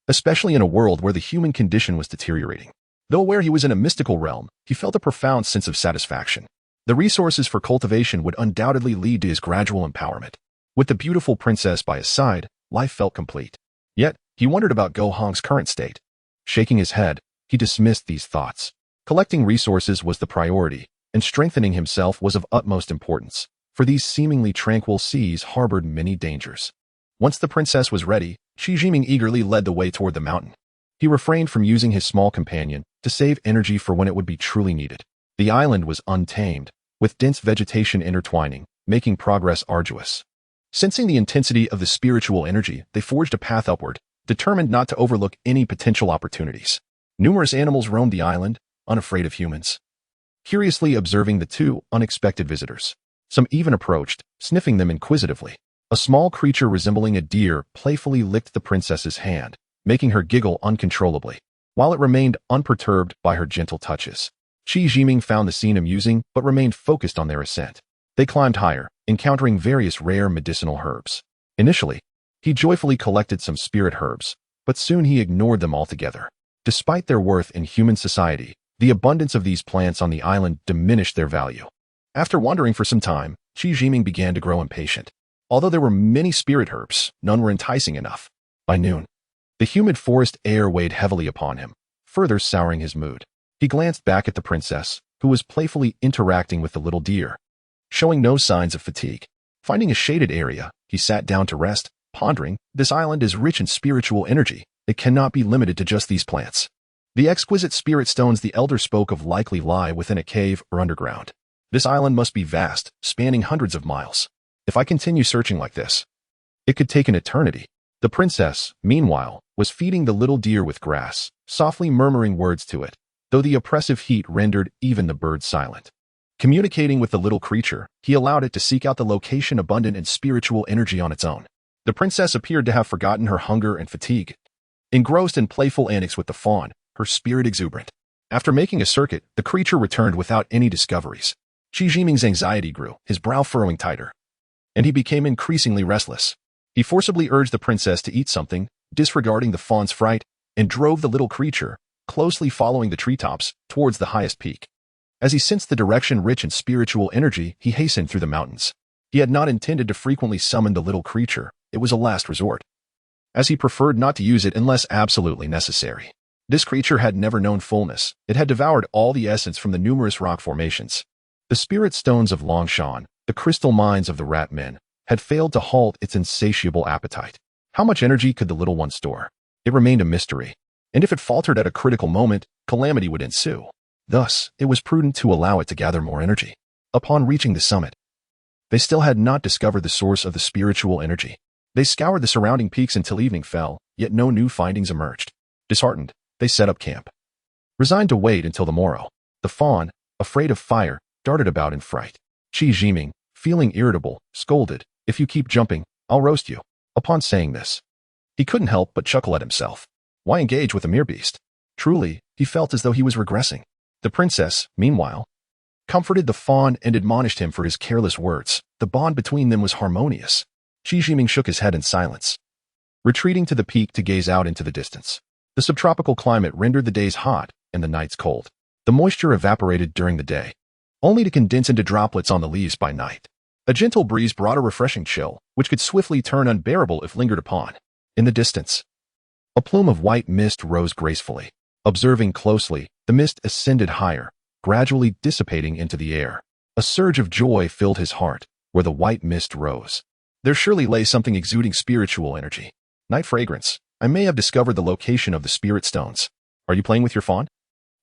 especially in a world where the human condition was deteriorating. Though aware he was in a mystical realm, he felt a profound sense of satisfaction. The resources for cultivation would undoubtedly lead to his gradual empowerment. With the beautiful princess by his side, life felt complete. Yet, he wondered about Go Hong's current state. Shaking his head, he dismissed these thoughts. Collecting resources was the priority, and strengthening himself was of utmost importance, for these seemingly tranquil seas harbored many dangers. Once the princess was ready, Qi Jiming eagerly led the way toward the mountain. He refrained from using his small companion to save energy for when it would be truly needed. The island was untamed, with dense vegetation intertwining, making progress arduous. Sensing the intensity of the spiritual energy, they forged a path upward, determined not to overlook any potential opportunities. Numerous animals roamed the island, unafraid of humans, curiously observing the two unexpected visitors. Some even approached, sniffing them inquisitively. A small creature resembling a deer playfully licked the princess's hand, making her giggle uncontrollably, while it remained unperturbed by her gentle touches. Qi Jiming found the scene amusing but remained focused on their ascent. They climbed higher, encountering various rare medicinal herbs. Initially, he joyfully collected some spirit herbs, but soon he ignored them altogether. Despite their worth in human society, the abundance of these plants on the island diminished their value. After wandering for some time, Qi Jiming began to grow impatient. Although there were many spirit herbs, none were enticing enough. By noon, the humid forest air weighed heavily upon him, further souring his mood. He glanced back at the princess, who was playfully interacting with the little deer, showing no signs of fatigue. Finding a shaded area, he sat down to rest, pondering, "This island is rich in spiritual energy. It cannot be limited to just these plants." The exquisite spirit stones the elder spoke of likely lie within a cave or underground. This island must be vast, spanning hundreds of miles. If I continue searching like this, it could take an eternity. The princess, meanwhile, was feeding the little deer with grass, softly murmuring words to it, though the oppressive heat rendered even the bird silent. Communicating with the little creature, he allowed it to seek out the location abundant in spiritual energy on its own. The princess appeared to have forgotten her hunger and fatigue. Engrossed in playful antics with the fawn, her spirit exuberant. After making a circuit, the creature returned without any discoveries. Qi Jiming's anxiety grew, his brow furrowing tighter, and he became increasingly restless. He forcibly urged the princess to eat something, disregarding the fawn's fright, and drove the little creature, closely following the treetops, towards the highest peak. As he sensed the direction rich in spiritual energy, he hastened through the mountains. He had not intended to frequently summon the little creature. It was a last resort, as he preferred not to use it unless absolutely necessary. This creature had never known fullness. It had devoured all the essence from the numerous rock formations. The spirit stones of Longshan, the crystal mines of the rat men, had failed to halt its insatiable appetite. How much energy could the little one store? It remained a mystery, and if it faltered at a critical moment, calamity would ensue. Thus, it was prudent to allow it to gather more energy. Upon reaching the summit, they still had not discovered the source of the spiritual energy. They scoured the surrounding peaks until evening fell, yet no new findings emerged. Disheartened, they set up camp, resigned to wait until the morrow. The fawn, afraid of fire, darted about in fright. Qi Jiming, feeling irritable, scolded, "If you keep jumping, I'll roast you." Upon saying this, he couldn't help but chuckle at himself. Why engage with a mere beast? Truly, he felt as though he was regressing. The princess, meanwhile, comforted the fawn and admonished him for his careless words. The bond between them was harmonious. Qi Jiming shook his head in silence, retreating to the peak to gaze out into the distance. The subtropical climate rendered the days hot and the nights cold. The moisture evaporated during the day, only to condense into droplets on the leaves by night. A gentle breeze brought a refreshing chill, which could swiftly turn unbearable if lingered upon. In the distance, a plume of white mist rose gracefully. Observing closely, the mist ascended higher, gradually dissipating into the air. A surge of joy filled his heart where the white mist rose. There surely lay something exuding spiritual energy. Night fragrance. I may have discovered the location of the spirit stones. Are you playing with your fawn?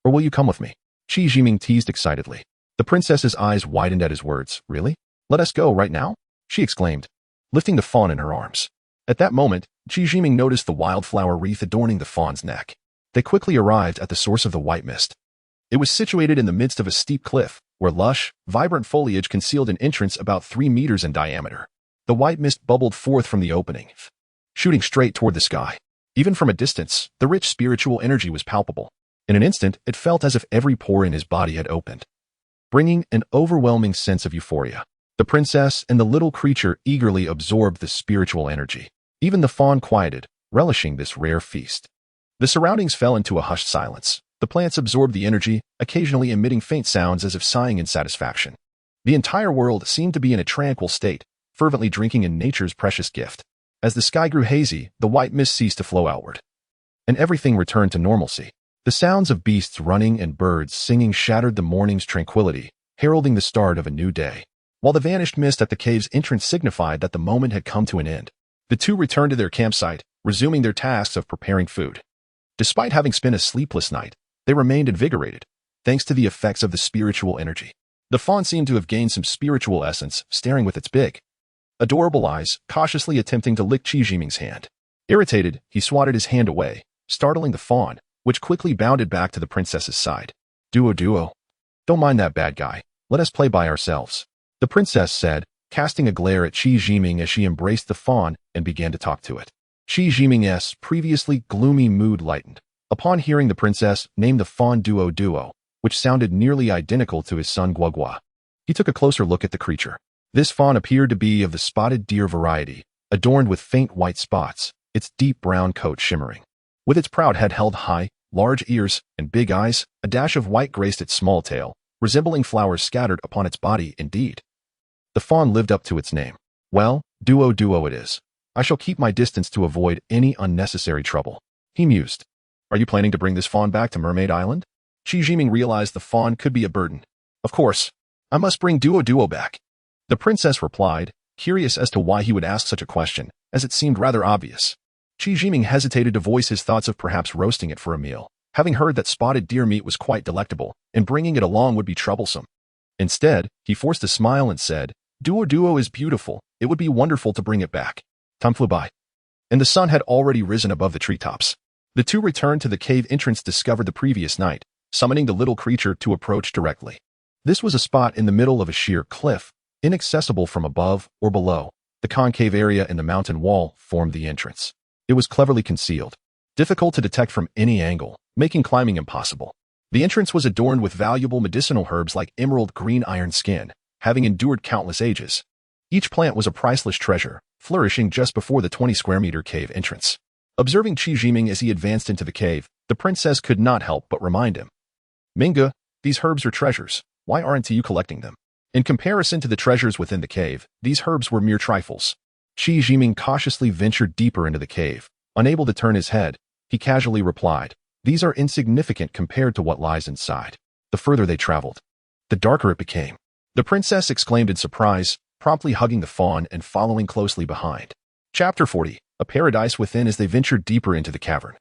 Or will you come with me? Qi Jiming teased excitedly. The princess's eyes widened at his words. Really? Let us go right now? She exclaimed, lifting the fawn in her arms. At that moment, Qi Jiming noticed the wildflower wreath adorning the fawn's neck. They quickly arrived at the source of the white mist. It was situated in the midst of a steep cliff, where lush, vibrant foliage concealed an entrance about 3 meters in diameter. The white mist bubbled forth from the opening, shooting straight toward the sky. Even from a distance, the rich spiritual energy was palpable. In an instant, it felt as if every pore in his body had opened, bringing an overwhelming sense of euphoria. The princess and the little creature eagerly absorbed the spiritual energy. Even the fawn quieted, relishing this rare feast. The surroundings fell into a hushed silence. The plants absorbed the energy, occasionally emitting faint sounds as if sighing in satisfaction. The entire world seemed to be in a tranquil state, fervently drinking in nature's precious gift. As the sky grew hazy, the white mist ceased to flow outward, and everything returned to normalcy. The sounds of beasts running and birds singing shattered the morning's tranquility, heralding the start of a new day. While the vanished mist at the cave's entrance signified that the moment had come to an end, the two returned to their campsite, resuming their tasks of preparing food. Despite having spent a sleepless night, they remained invigorated, thanks to the effects of the spiritual energy. The fawn seemed to have gained some spiritual essence, staring with its big, adorable eyes, cautiously attempting to lick Qi Jiming's hand. Irritated, he swatted his hand away, startling the fawn, which quickly bounded back to the princess's side. Duo. Don't mind that bad guy. Let us play by ourselves. The princess said, casting a glare at Qi Jiming as she embraced the fawn and began to talk to it. Qi Jiming's previously gloomy mood lightened upon hearing the princess name the fawn Duo, which sounded nearly identical to his son Guagua. He took a closer look at the creature. This fawn appeared to be of the spotted deer variety, adorned with faint white spots, its deep brown coat shimmering. With its proud head held high, large ears, and big eyes, a dash of white graced its small tail, resembling flowers scattered upon its body indeed. The fawn lived up to its name. Well, Duo it is. I shall keep my distance to avoid any unnecessary trouble. He mused. Are you planning to bring this fawn back to Mermaid Island? Qi Jiming realized the fawn could be a burden. Of course. I must bring Duo back. The princess replied, curious as to why he would ask such a question, as it seemed rather obvious. Qi Jiming hesitated to voice his thoughts of perhaps roasting it for a meal, having heard that spotted deer meat was quite delectable, and bringing it along would be troublesome. Instead, he forced a smile and said, Duo is beautiful. It would be wonderful to bring it back. Time flew by, and the sun had already risen above the treetops. The two returned to the cave entrance discovered the previous night, summoning the little creature to approach directly. This was a spot in the middle of a sheer cliff, inaccessible from above or below. The concave area in the mountain wall formed the entrance. It was cleverly concealed, difficult to detect from any angle, making climbing impossible. The entrance was adorned with valuable medicinal herbs like emerald green iron skin, having endured countless ages. Each plant was a priceless treasure, flourishing just before the 20-square-meter cave entrance. Observing Qi Jiming as he advanced into the cave, the princess could not help but remind him. Minga, these herbs are treasures. Why aren't you collecting them? In comparison to the treasures within the cave, these herbs were mere trifles. Qi Jiming cautiously ventured deeper into the cave. Unable to turn his head, he casually replied, these are insignificant compared to what lies inside. The further they traveled, the darker it became. The princess exclaimed in surprise, promptly hugging the fawn and following closely behind. Chapter 40. A paradise within. As they ventured deeper into the cavern,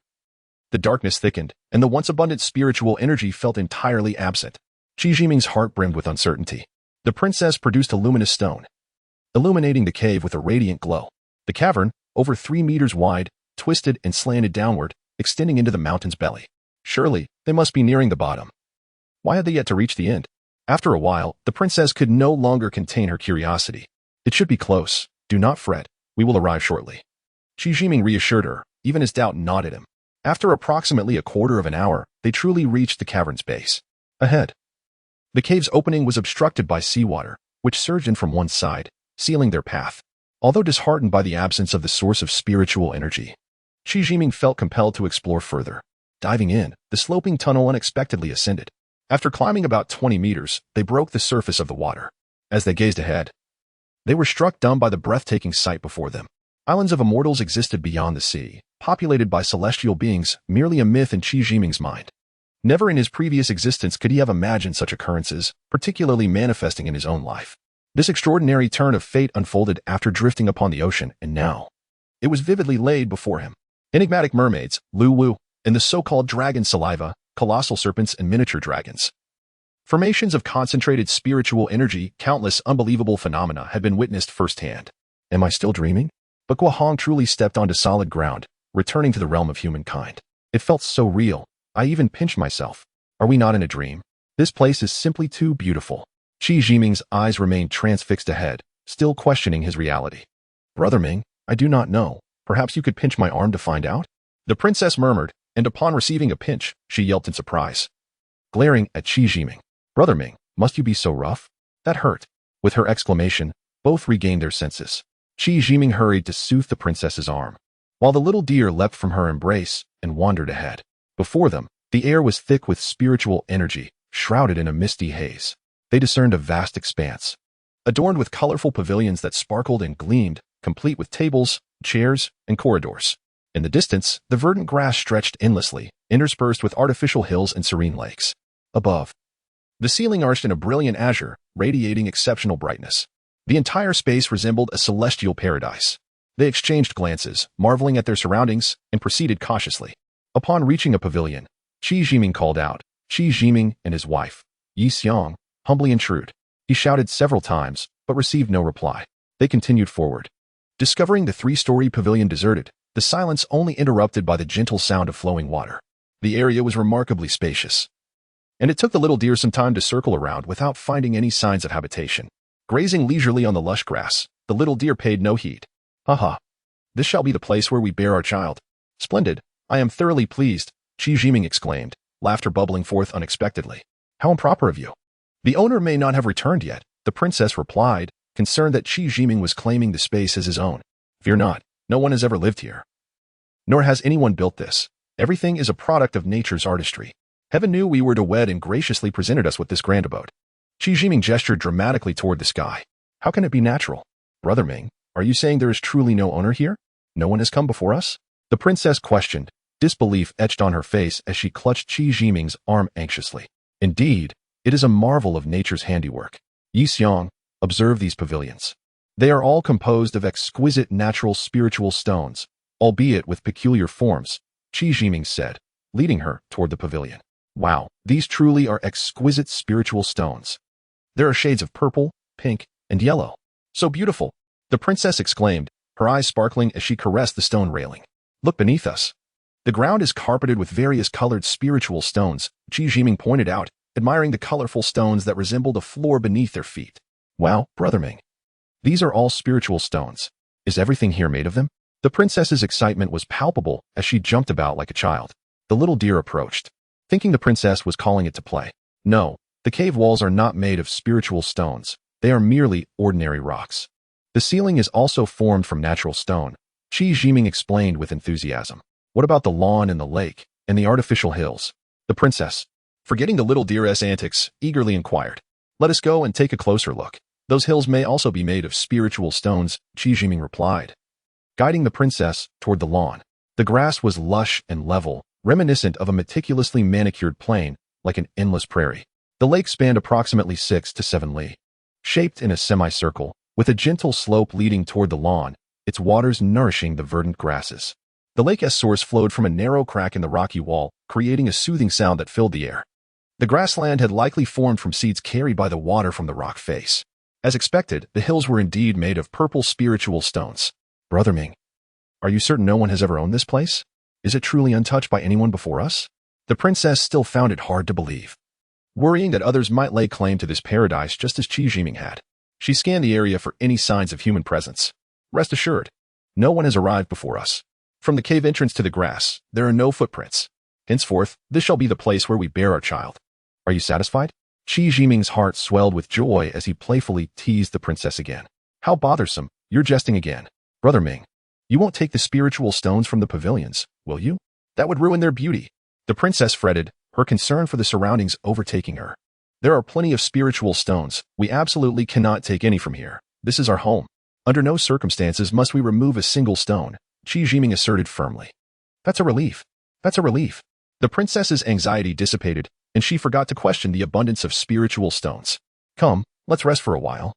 the darkness thickened, and the once abundant spiritual energy felt entirely absent. Qi Jiming's heart brimmed with uncertainty. The princess produced a luminous stone, illuminating the cave with a radiant glow. The cavern, over 3 meters wide, twisted and slanted downward, extending into the mountain's belly. Surely, they must be nearing the bottom. Why had they yet to reach the end? After a while, the princess could no longer contain her curiosity. It should be close. Do not fret. We will arrive shortly. Qi Jiming reassured her, even as doubt gnawed at him. After approximately a quarter of an hour, they truly reached the cavern's base. Ahead. The cave's opening was obstructed by seawater, which surged in from one side, sealing their path. Although disheartened by the absence of the source of spiritual energy, Qi Jiming felt compelled to explore further. Diving in, the sloping tunnel unexpectedly ascended. After climbing about 20 meters, they broke the surface of the water. As they gazed ahead, they were struck dumb by the breathtaking sight before them. Islands of immortals existed beyond the sea, populated by celestial beings, merely a myth in Qi Jiming's mind. Never in his previous existence could he have imagined such occurrences, particularly manifesting in his own life. This extraordinary turn of fate unfolded after drifting upon the ocean, and now it was vividly laid before him. Enigmatic mermaids, Lu-Wu, and the so-called dragon saliva, colossal serpents and miniature dragons. Formations of concentrated spiritual energy, countless unbelievable phenomena had been witnessed firsthand. Am I still dreaming? But Guohong truly stepped onto solid ground, returning to the realm of humankind. It felt so real. I even pinched myself. Are we not in a dream? This place is simply too beautiful. Qi Jiming's eyes remained transfixed ahead, still questioning his reality. Brother Ming, I do not know. Perhaps you could pinch my arm to find out? The princess murmured, and upon receiving a pinch, she yelped in surprise. Glaring at Qi Jiming. Brother Ming, must you be so rough? That hurt. With her exclamation, both regained their senses. Qi Jiming hurried to soothe the princess's arm, while the little deer leapt from her embrace and wandered ahead. Before them, the air was thick with spiritual energy, shrouded in a misty haze. They discerned a vast expanse, adorned with colorful pavilions that sparkled and gleamed, complete with tables, chairs, and corridors. In the distance, the verdant grass stretched endlessly, interspersed with artificial hills and serene lakes. Above, the ceiling arched in a brilliant azure, radiating exceptional brightness. The entire space resembled a celestial paradise. They exchanged glances, marveling at their surroundings, and proceeded cautiously. Upon reaching a pavilion, Qi Jiming called out. Qi Jiming and his wife, Yi Xiang, humbly intrude. He shouted several times, but received no reply. They continued forward. Discovering the three-story pavilion deserted, the silence only interrupted by the gentle sound of flowing water. The area was remarkably spacious, and it took the little deer some time to circle around without finding any signs of habitation. Grazing leisurely on the lush grass, the little deer paid no heed. Haha. This shall be the place where we bear our child. Splendid. I am thoroughly pleased, Qi Jiming exclaimed, laughter bubbling forth unexpectedly. How improper of you. The owner may not have returned yet, the princess replied, concerned that Qi Jiming was claiming the space as his own. Fear not, no one has ever lived here. Nor has anyone built this. Everything is a product of nature's artistry. Heaven knew we were to wed and graciously presented us with this grand abode. Qi Jiming gestured dramatically toward the sky. How can it be natural? Brother Ming, are you saying there is truly no owner here? No one has come before us? The princess questioned, disbelief etched on her face as she clutched Qi Jiming's arm anxiously. Indeed, it is a marvel of nature's handiwork. Yi Xiang, observe these pavilions. They are all composed of exquisite natural spiritual stones, albeit with peculiar forms, Qi Jiming said, leading her toward the pavilion. Wow, these truly are exquisite spiritual stones. There are shades of purple, pink, and yellow. So beautiful, the princess exclaimed, her eyes sparkling as she caressed the stone railing. Look beneath us. The ground is carpeted with various colored spiritual stones, Qi Jiming pointed out, admiring the colorful stones that resembled a floor beneath their feet. Wow, Brother Ming. These are all spiritual stones. Is everything here made of them? The princess's excitement was palpable as she jumped about like a child. The little deer approached, thinking the princess was calling it to play. No, the cave walls are not made of spiritual stones. They are merely ordinary rocks. The ceiling is also formed from natural stone, Qi Jiming explained with enthusiasm. What about the lawn and the lake, and the artificial hills? The princess, forgetting the little deer's antics, eagerly inquired. Let us go and take a closer look. Those hills may also be made of spiritual stones, Qi Jiming replied, guiding the princess toward the lawn. The grass was lush and level, reminiscent of a meticulously manicured plain, like an endless prairie. The lake spanned approximately 6 to 7 li, shaped in a semicircle, with a gentle slope leading toward the lawn, its waters nourishing the verdant grasses. The lake's source flowed from a narrow crack in the rocky wall, creating a soothing sound that filled the air. The grassland had likely formed from seeds carried by the water from the rock face. As expected, the hills were indeed made of purple spiritual stones. Brother Ming, are you certain no one has ever owned this place? Is it truly untouched by anyone before us? The princess still found it hard to believe, worrying that others might lay claim to this paradise just as Qi Jiming had. She scanned the area for any signs of human presence. Rest assured, no one has arrived before us. From the cave entrance to the grass, there are no footprints. Henceforth, this shall be the place where we bear our child. Are you satisfied? Qi Jiming's heart swelled with joy as he playfully teased the princess again. How bothersome, you're jesting again. Brother Ming, you won't take the spiritual stones from the pavilions, will you? That would ruin their beauty. The princess fretted, her concern for the surroundings overtaking her. There are plenty of spiritual stones. We absolutely cannot take any from here. This is our home. Under no circumstances must we remove a single stone, Qi Jiming asserted firmly. That's a relief. That's a relief. The princess's anxiety dissipated, and she forgot to question the abundance of spiritual stones. Come, let's rest for a while.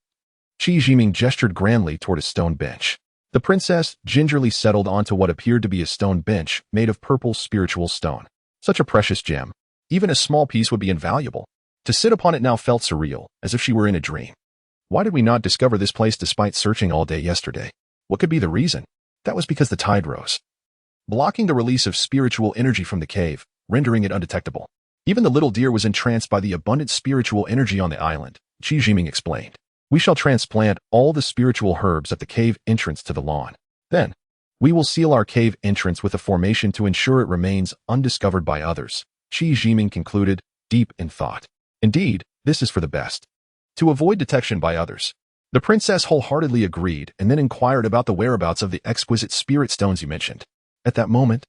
Qi Jiming gestured grandly toward a stone bench. The princess gingerly settled onto what appeared to be a stone bench made of purple spiritual stone. Such a precious gem. Even a small piece would be invaluable. To sit upon it now felt surreal, as if she were in a dream. Why did we not discover this place despite searching all day yesterday? What could be the reason? That was because the tide rose, blocking the release of spiritual energy from the cave, rendering it undetectable. Even the little deer was entranced by the abundant spiritual energy on the island, Qi Jiming explained. We shall transplant all the spiritual herbs at the cave entrance to the lawn. Then, we will seal our cave entrance with a formation to ensure it remains undiscovered by others, Qi Jiming concluded, deep in thought. Indeed, this is for the best. To avoid detection by others. The princess wholeheartedly agreed and then inquired about the whereabouts of the exquisite spirit stones you mentioned. At that moment,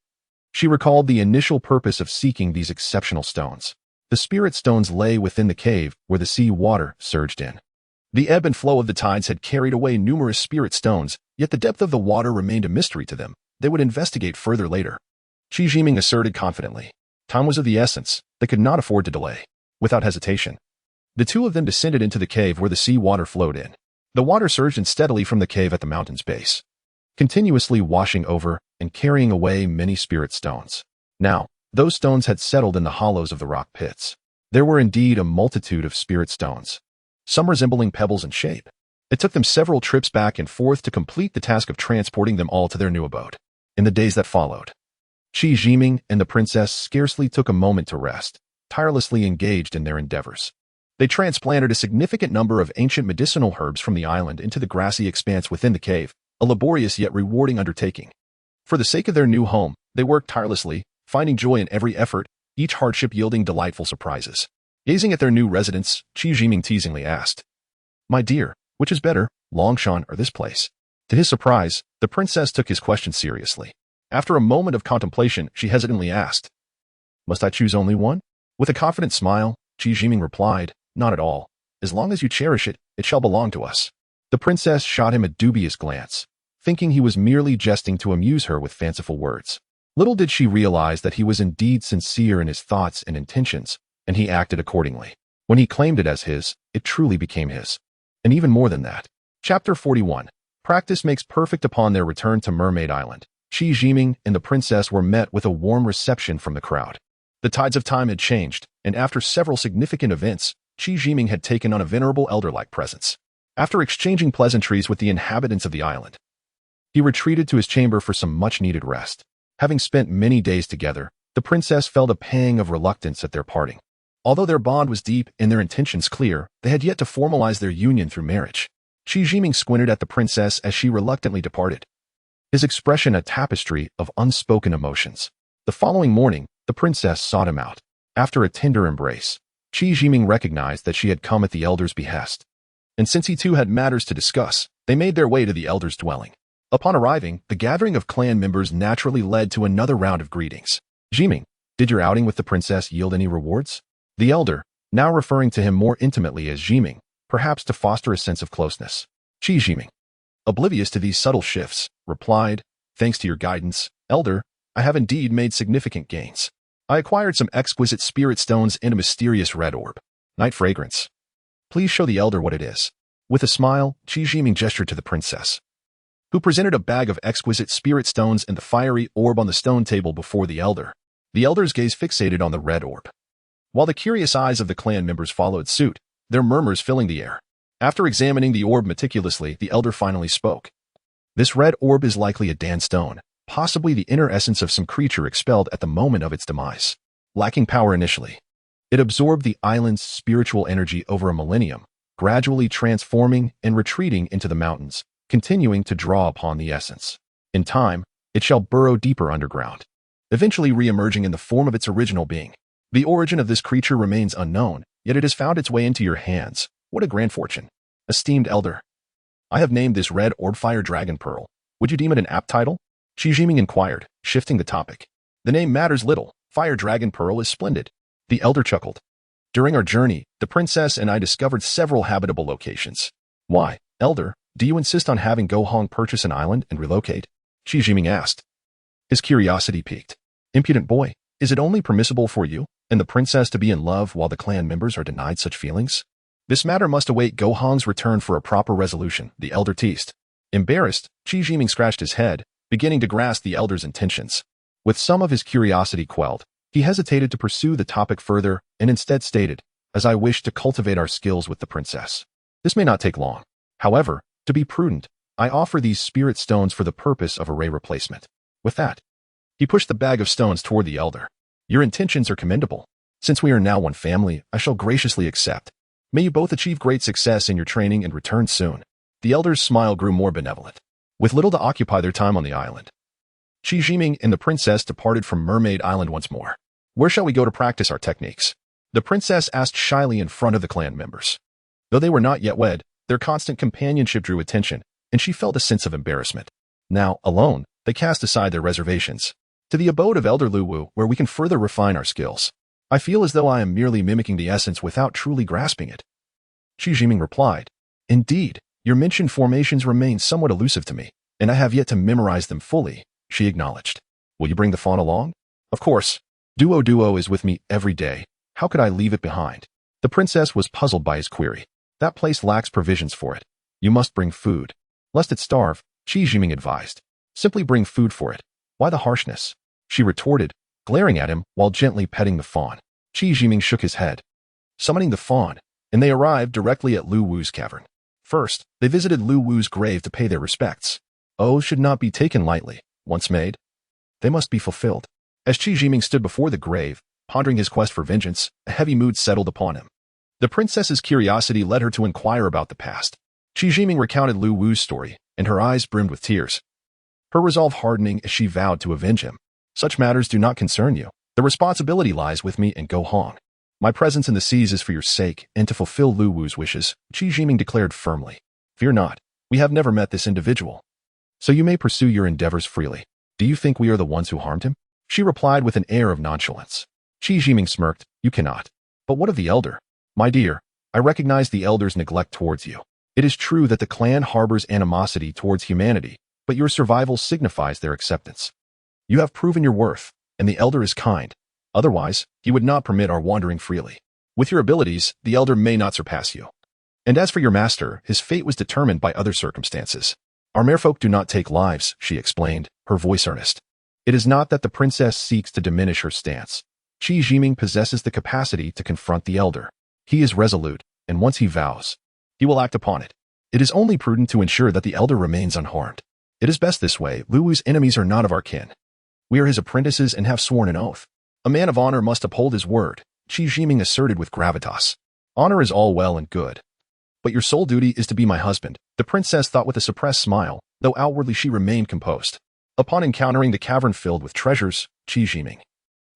she recalled the initial purpose of seeking these exceptional stones. The spirit stones lay within the cave where the sea water surged in. The ebb and flow of the tides had carried away numerous spirit stones, yet the depth of the water remained a mystery to them. They would investigate further later. Qi Jiming asserted confidently. Time was of the essence. They could not afford to delay. Without hesitation, the two of them descended into the cave where the sea water flowed in. The water surged in steadily from the cave at the mountain's base, continuously washing over and carrying away many spirit stones. Now, those stones had settled in the hollows of the rock pits. There were indeed a multitude of spirit stones, some resembling pebbles in shape. It took them several trips back and forth to complete the task of transporting them all to their new abode. In the days that followed, Qi Jiming and the princess scarcely took a moment to rest, tirelessly engaged in their endeavors. They transplanted a significant number of ancient medicinal herbs from the island into the grassy expanse within the cave, a laborious yet rewarding undertaking. For the sake of their new home, they worked tirelessly, finding joy in every effort, each hardship yielding delightful surprises. Gazing at their new residence, Qi Jiming teasingly asked, My dear, which is better, Longshan or this place? To his surprise, the princess took his question seriously. After a moment of contemplation, she hesitantly asked, Must I choose only one? With a confident smile, Qi Jiming replied, Not at all. As long as you cherish it, it shall belong to us. The princess shot him a dubious glance, thinking he was merely jesting to amuse her with fanciful words. Little did she realize that he was indeed sincere in his thoughts and intentions, and he acted accordingly. When he claimed it as his, it truly became his. And even more than that. Chapter 41. Practice makes perfect. Upon their return to Mermaid Island, Qi Jiming and the princess were met with a warm reception from the crowd. The tides of time had changed, and after several significant events, Qi Jiming had taken on a venerable elder-like presence. After exchanging pleasantries with the inhabitants of the island, he retreated to his chamber for some much-needed rest. Having spent many days together, the princess felt a pang of reluctance at their parting. Although their bond was deep and their intentions clear, they had yet to formalize their union through marriage. Qi Jiming squinted at the princess as she reluctantly departed, his expression a tapestry of unspoken emotions. The following morning, the princess sought him out. After a tender embrace, Qi Jiming recognized that she had come at the elder's behest. And since he too had matters to discuss, they made their way to the elder's dwelling. Upon arriving, the gathering of clan members naturally led to another round of greetings. Jiming, did your outing with the princess yield any rewards? The elder, now referring to him more intimately as Jiming, perhaps to foster a sense of closeness. Qi Jiming, oblivious to these subtle shifts, replied, Thanks to your guidance, elder, I have indeed made significant gains. I acquired some exquisite spirit stones and a mysterious red orb. Night fragrance. Please show the elder what it is. With a smile, Qi Jiming gestured to the princess, who presented a bag of exquisite spirit stones and the fiery orb on the stone table before the elder. The elder's gaze fixated on the red orb, while the curious eyes of the clan members followed suit, their murmurs filling the air. After examining the orb meticulously, the elder finally spoke. This red orb is likely a Dan stone, possibly the inner essence of some creature expelled at the moment of its demise. Lacking power initially, it absorbed the island's spiritual energy over a millennium, gradually transforming and retreating into the mountains, continuing to draw upon the essence. In time, it shall burrow deeper underground, eventually re-emerging in the form of its original being. The origin of this creature remains unknown, yet it has found its way into your hands. What a grand fortune. Esteemed elder, I have named this red orb fire dragon pearl. Would you deem it an apt title? Qi Jiming inquired, shifting the topic. The name matters little. Fire dragon pearl is splendid. The elder chuckled. During our journey, the princess and I discovered several habitable locations. Why, elder, do you insist on having Go Hong purchase an island and relocate? Qi Jiming asked. His curiosity piqued. Impudent boy, is it only permissible for you and the princess to be in love while the clan members are denied such feelings? This matter must await Go Hong's return for a proper resolution, the elder teased. Embarrassed, Qi Jiming scratched his head, beginning to grasp the elder's intentions. With some of his curiosity quelled, he hesitated to pursue the topic further and instead stated, as I wish to cultivate our skills with the princess. This may not take long. However, to be prudent, I offer these spirit stones for the purpose of array replacement. With that, he pushed the bag of stones toward the elder. Your intentions are commendable. Since we are now one family, I shall graciously accept. May you both achieve great success in your training and return soon. The elder's smile grew more benevolent. With little to occupy their time on the island, Qi Jiming and the princess departed from Mermaid Island once more. Where shall we go to practice our techniques? The princess asked shyly in front of the clan members. Though they were not yet wed, their constant companionship drew attention, and she felt a sense of embarrassment. Now, alone, they cast aside their reservations. To the abode of Elder Luwu, where we can further refine our skills. I feel as though I am merely mimicking the essence without truly grasping it. Qi Jiming replied. Indeed, your mentioned formations remain somewhat elusive to me, and I have yet to memorize them fully, she acknowledged. Will you bring the fawn along? Of course. Duo is with me every day. How could I leave it behind? The princess was puzzled by his query. That place lacks provisions for it. You must bring food. Lest it starve, Qi Jiming advised. Simply bring food for it. Why the harshness? She retorted, glaring at him while gently petting the fawn. Qi Jiming shook his head. Summoning the fawn, and they arrived directly at Lu Wu's cavern. First, they visited Lu Wu's grave to pay their respects. Oaths should not be taken lightly. Once made, they must be fulfilled. As Qi Jiming stood before the grave, pondering his quest for vengeance, a heavy mood settled upon him. The princess's curiosity led her to inquire about the past. Qi Jiming recounted Lu Wu's story, and her eyes brimmed with tears. Her resolve hardening as she vowed to avenge him. Such matters do not concern you. The responsibility lies with me and Go Hong. My presence in the seas is for your sake, and to fulfill Lu Wu's wishes, Qi Jiming declared firmly. Fear not, we have never met this individual. So you may pursue your endeavors freely. Do you think we are the ones who harmed him? She replied with an air of nonchalance. Qi Jiming smirked. You cannot. But what of the elder? My dear, I recognize the elder's neglect towards you. It is true that the clan harbors animosity towards humanity, but your survival signifies their acceptance. You have proven your worth, and the elder is kind. Otherwise, he would not permit our wandering freely. With your abilities, the elder may not surpass you. And as for your master, his fate was determined by other circumstances. Our merfolk do not take lives, she explained, her voice earnest. It is not that the princess seeks to diminish her stance. Qi Jiming possesses the capacity to confront the elder. He is resolute, and once he vows, he will act upon it. It is only prudent to ensure that the elder remains unharmed. It is best this way. Lu Wu's enemies are not of our kin. We are his apprentices and have sworn an oath. A man of honor must uphold his word, Qi Jiming asserted with gravitas. Honor is all well and good. But your sole duty is to be my husband, the princess thought with a suppressed smile, though outwardly she remained composed. Upon encountering the cavern filled with treasures, Qi Jiming,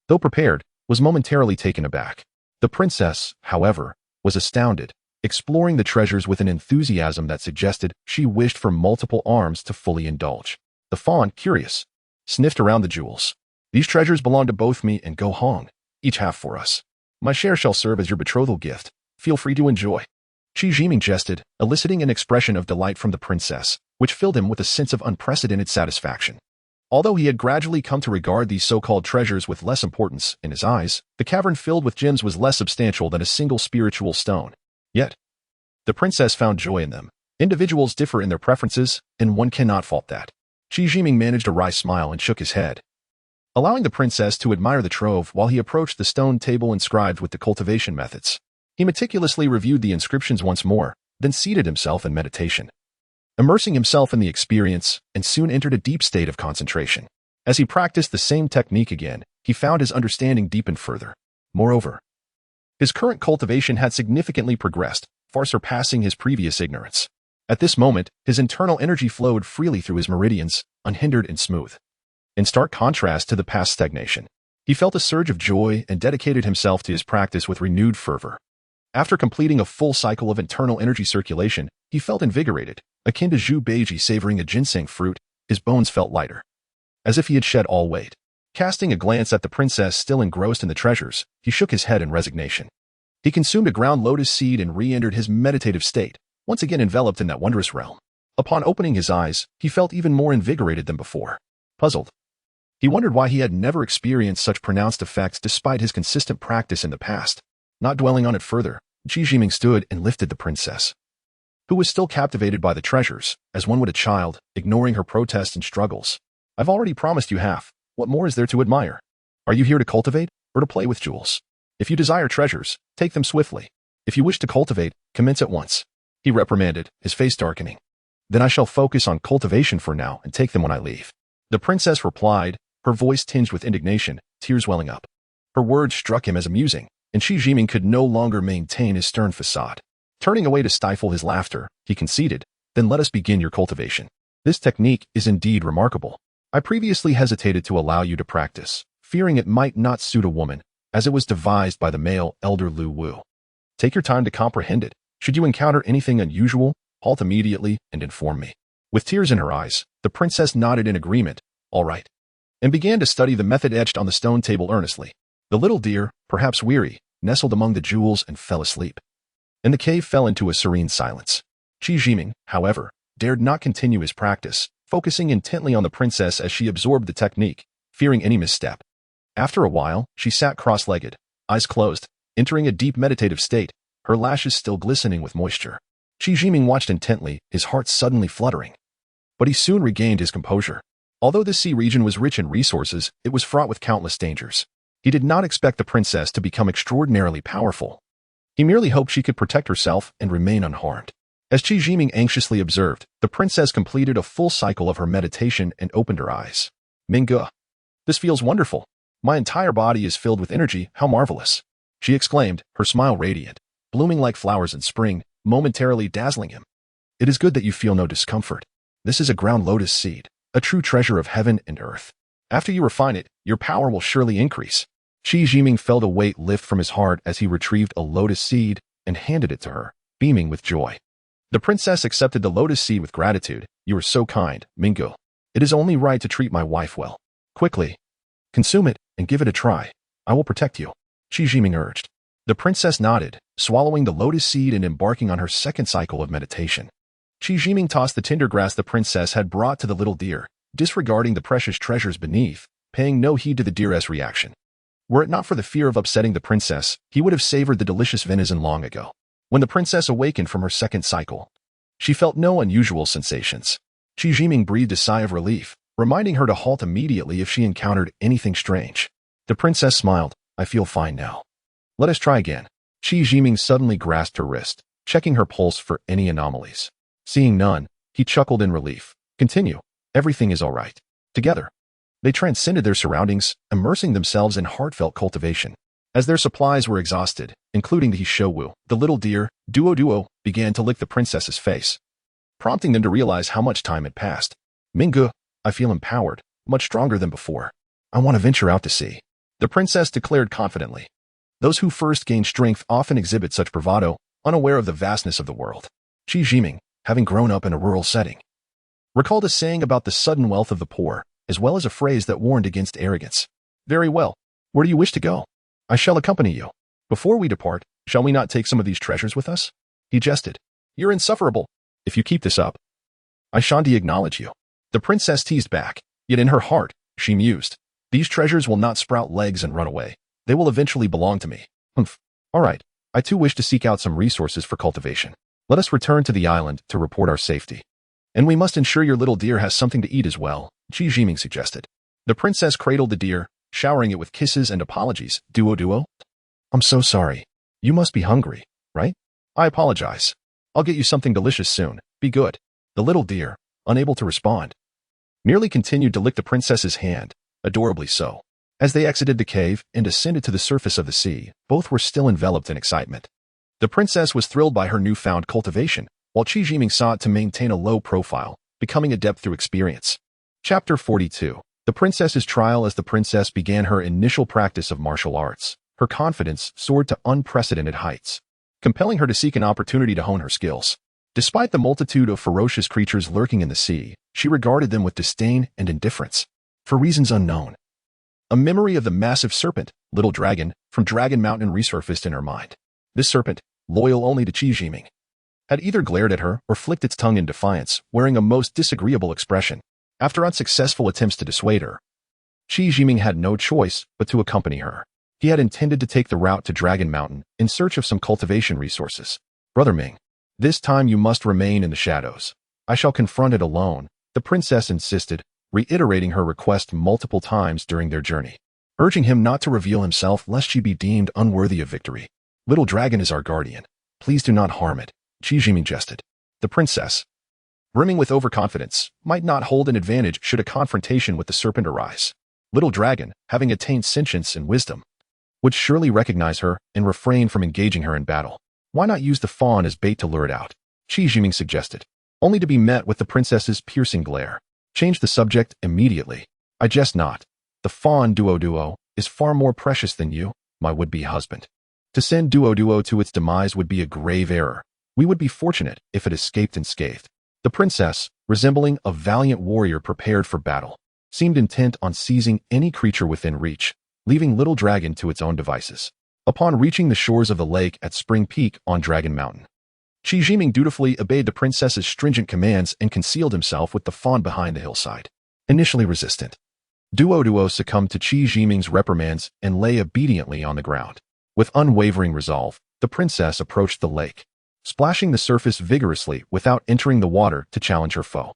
though prepared, was momentarily taken aback. The princess, however, was astounded, exploring the treasures with an enthusiasm that suggested she wished for multiple arms to fully indulge. The fawn, curious, sniffed around the jewels. These treasures belong to both me and Go Hong, each half for us. My share shall serve as your betrothal gift. Feel free to enjoy. Qi Jiming jested, eliciting an expression of delight from the princess, which filled him with a sense of unprecedented satisfaction. Although he had gradually come to regard these so-called treasures with less importance, in his eyes, the cavern filled with gems was less substantial than a single spiritual stone. Yet, the princess found joy in them. Individuals differ in their preferences, and one cannot fault that. Qi Jiming managed a wry smile and shook his head, allowing the princess to admire the trove while he approached the stone table inscribed with the cultivation methods. He meticulously reviewed the inscriptions once more, then seated himself in meditation, immersing himself in the experience, and soon entered a deep state of concentration. As he practiced the same technique again, he found his understanding deepened further. Moreover, his current cultivation had significantly progressed, far surpassing his previous ignorance. At this moment, his internal energy flowed freely through his meridians, unhindered and smooth. In stark contrast to the past stagnation, He felt a surge of joy and dedicated himself to his practice with renewed fervor. After completing a full cycle of internal energy circulation, he felt invigorated, akin to Zhu Beiji savoring a ginseng fruit. His bones felt lighter, as if he had shed all weight. Casting a glance at the princess still engrossed in the treasures, he shook his head in resignation. He consumed a ground lotus seed and re-entered his meditative state, once again enveloped in that wondrous realm. Upon opening his eyes, he felt even more invigorated than before. Puzzled, he wondered why he had never experienced such pronounced effects despite his consistent practice in the past. Not dwelling on it further, Qi Jiming stood and lifted the princess, who was still captivated by the treasures, as one would a child, ignoring her protests and struggles. I've already promised you half. What more is there to admire? Are you here to cultivate, or to play with jewels? If you desire treasures, take them swiftly. If you wish to cultivate, commence at once. He reprimanded, his face darkening. Then I shall focus on cultivation for now and take them when I leave. The princess replied, her voice tinged with indignation, tears welling up. Her words struck him as amusing, and Qi Jiming could no longer maintain his stern facade. Turning away to stifle his laughter, he conceded, then let us begin your cultivation. This technique is indeed remarkable. I previously hesitated to allow you to practice, fearing it might not suit a woman, as it was devised by the male elder Lu Wu. Take your time to comprehend it. Should you encounter anything unusual, halt immediately and inform me. With tears in her eyes, the princess nodded in agreement, all right, and began to study the method etched on the stone table earnestly. The little deer, perhaps weary, nestled among the jewels and fell asleep. And the cave fell into a serene silence. Qi Jiming, however, dared not continue his practice, focusing intently on the princess as she absorbed the technique, fearing any misstep. After a while, she sat cross-legged, eyes closed, entering a deep meditative state, her lashes still glistening with moisture. Qi Jiming watched intently, his heart suddenly fluttering. But he soon regained his composure. Although this sea region was rich in resources, it was fraught with countless dangers. He did not expect the princess to become extraordinarily powerful. He merely hoped she could protect herself and remain unharmed. As Qi Jiming anxiously observed, the princess completed a full cycle of her meditation and opened her eyes. Minge, this feels wonderful. My entire body is filled with energy, how marvelous. She exclaimed, her smile radiant, blooming like flowers in spring, momentarily dazzling him. It is good that you feel no discomfort. This is a ground lotus seed, a true treasure of heaven and earth. After you refine it, your power will surely increase. Qi Jiming felt a weight lift from his heart as he retrieved a lotus seed and handed it to her, beaming with joy. The princess accepted the lotus seed with gratitude. You are so kind, Mingo. It is only right to treat my wife well. Quickly, consume it and give it a try. I will protect you, Qi Jiming urged. The princess nodded, swallowing the lotus seed and embarking on her second cycle of meditation. Qi Jiming tossed the tender grass the princess had brought to the little deer, disregarding the precious treasures beneath, paying no heed to the deer's reaction. Were it not for the fear of upsetting the princess, he would have savored the delicious venison long ago. When the princess awakened from her second cycle, she felt no unusual sensations. Qi Jiming breathed a sigh of relief, reminding her to halt immediately if she encountered anything strange. The princess smiled. I feel fine now. Let us try again. Qi Jiming suddenly grasped her wrist, checking her pulse for any anomalies. Seeing none, he chuckled in relief. Continue. Everything is all right. Together, they transcended their surroundings, immersing themselves in heartfelt cultivation. As their supplies were exhausted, including the Hishowu, the little deer, Duo, began to lick the princess's face, prompting them to realize how much time had passed. Minge, I feel empowered, much stronger than before. I want to venture out to sea, the princess declared confidently. Those who first gain strength often exhibit such bravado, unaware of the vastness of the world. Qi Jiming, having grown up in a rural setting, recalled a saying about the sudden wealth of the poor, as well as a phrase that warned against arrogance. Very well. Where do you wish to go? I shall accompany you. Before we depart, shall we not take some of these treasures with us? He jested. You're insufferable. If you keep this up, I shan't acknowledge you. The princess teased back, yet in her heart, she mused. These treasures will not sprout legs and run away. They will eventually belong to me. Humph. All right. I too wish to seek out some resources for cultivation. Let us return to the island to report our safety. And we must ensure your little deer has something to eat as well, Qi Jiming suggested. The princess cradled the deer, showering it with kisses and apologies. Duo. I'm so sorry. You must be hungry, right? I apologize. I'll get you something delicious soon. Be good. The little deer, unable to respond, merely continued to lick the princess's hand, adorably so. As they exited the cave and ascended to the surface of the sea, both were still enveloped in excitement. The princess was thrilled by her newfound cultivation, while Qi Jiming sought to maintain a low profile, becoming adept through experience. Chapter 42. The princess's trial. As the princess began her initial practice of martial arts, her confidence soared to unprecedented heights, compelling her to seek an opportunity to hone her skills. Despite the multitude of ferocious creatures lurking in the sea, she regarded them with disdain and indifference, for reasons unknown. A memory of the massive serpent, Little Dragon, from Dragon Mountain resurfaced in her mind. This serpent, loyal only to Qi Jiming, had either glared at her or flicked its tongue in defiance, wearing a most disagreeable expression. After unsuccessful attempts to dissuade her, Qi Jiming had no choice but to accompany her. He had intended to take the route to Dragon Mountain in search of some cultivation resources. Brother Ming, this time you must remain in the shadows. I shall confront it alone, the princess insisted, reiterating her request multiple times during their journey, urging him not to reveal himself lest she be deemed unworthy of victory. Little Dragon is our guardian. Please do not harm it, Qi Jiming jested. The princess, brimming with overconfidence, might not hold an advantage should a confrontation with the serpent arise. Little Dragon, having attained sentience and wisdom, would surely recognize her and refrain from engaging her in battle. Why not use the fawn as bait to lure it out? Qi Jiming suggested, only to be met with the princess's piercing glare. Change the subject immediately. I jest not. The fawn Duo is far more precious than you, my would-be husband. To send Duo to its demise would be a grave error. We would be fortunate if it escaped unscathed. The princess, resembling a valiant warrior prepared for battle, seemed intent on seizing any creature within reach, leaving Little Dragon to its own devices. Upon reaching the shores of the lake at Spring Peak on Dragon Mountain, Qi Jiming dutifully obeyed the princess's stringent commands and concealed himself with the fawn behind the hillside. Initially resistant, Duo succumbed to Qi Jiming's reprimands and lay obediently on the ground. With unwavering resolve, the princess approached the lake, splashing the surface vigorously without entering the water to challenge her foe.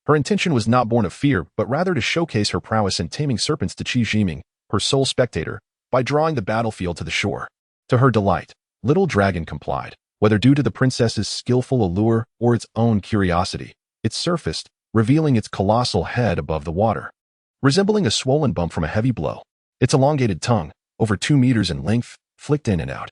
Her intention was not born of fear, but rather to showcase her prowess in taming serpents to Qi Jiming, her sole spectator, by drawing the battlefield to the shore. To her delight, Little Dragon complied. Whether due to the princess's skillful allure or its own curiosity, it surfaced, revealing its colossal head above the water, resembling a swollen bump from a heavy blow. Its elongated tongue, over 2 meters in length, flicked in and out,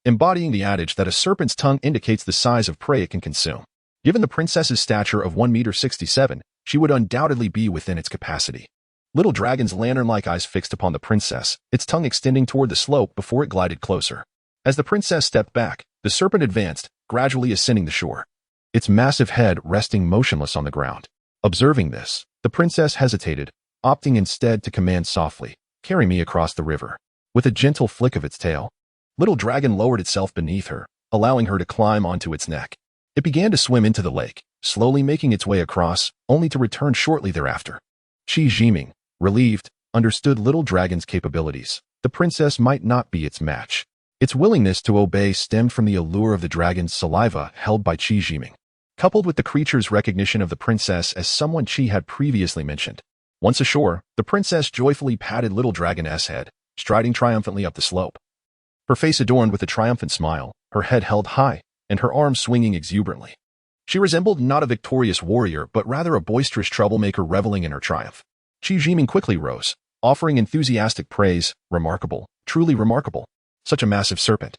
embodying the adage that a serpent's tongue indicates the size of prey it can consume. Given the princess's stature of 1.67 meters, she would undoubtedly be within its capacity. Little Dragon's lantern-like eyes fixed upon the princess, its tongue extending toward the slope before it glided closer. As the princess stepped back, the serpent advanced, gradually ascending the shore, its massive head resting motionless on the ground. Observing this, the princess hesitated, opting instead to command softly, "Carry me across the river." With a gentle flick of its tail, Little Dragon lowered itself beneath her, allowing her to climb onto its neck. It began to swim into the lake, slowly making its way across, only to return shortly thereafter. Qi Jiming, relieved, understood Little Dragon's capabilities. The princess might not be its match. Its willingness to obey stemmed from the allure of the dragon's saliva held by Qi Jiming, coupled with the creature's recognition of the princess as someone Qi had previously mentioned. Once ashore, the princess joyfully patted Little Dragon's head, striding triumphantly up the slope. Her face adorned with a triumphant smile, her head held high, and her arms swinging exuberantly. She resembled not a victorious warrior, but rather a boisterous troublemaker reveling in her triumph. Qi Jiming quickly rose, offering enthusiastic praise. "Remarkable, truly remarkable. Such a massive serpent.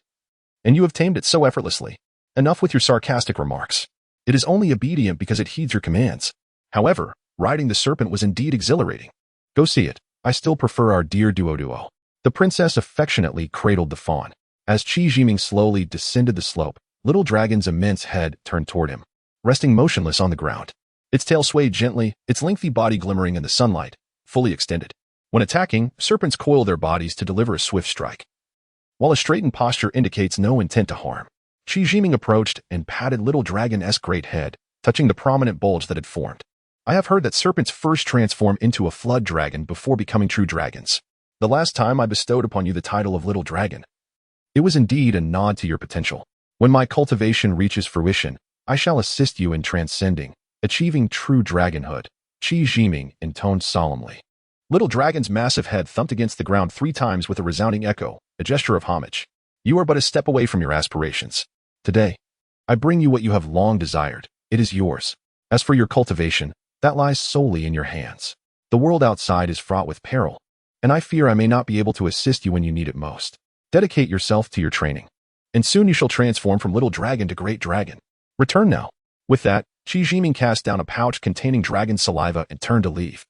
And you have tamed it so effortlessly. Enough with your sarcastic remarks. It is only obedient because it heeds your commands. However, riding the serpent was indeed exhilarating. Go see it. I still prefer our dear Duo." The princess affectionately cradled the fawn. As Qi Jiming slowly descended the slope, Little Dragon's immense head turned toward him, resting motionless on the ground. Its tail swayed gently, its lengthy body glimmering in the sunlight, fully extended. When attacking, serpents coil their bodies to deliver a swift strike, while a straightened posture indicates no intent to harm. Qi Jiming approached and patted Little Dragon's great head, touching the prominent bulge that had formed. I have heard that serpents first transform into a flood dragon before becoming true dragons. The last time I bestowed upon you the title of Little Dragon, it was indeed a nod to your potential. When my cultivation reaches fruition, I shall assist you in transcending, achieving true dragonhood, Qi Jiming intoned solemnly. Little Dragon's massive head thumped against the ground 3 times with a resounding echo, a gesture of homage. You are but a step away from your aspirations. Today, I bring you what you have long desired. It is yours. As for your cultivation, that lies solely in your hands. The world outside is fraught with peril, and I fear I may not be able to assist you when you need it most. Dedicate yourself to your training, and soon you shall transform from Little Dragon to Great Dragon. Return now. With that, Qi Jiming cast down a pouch containing dragon saliva and turned to leave.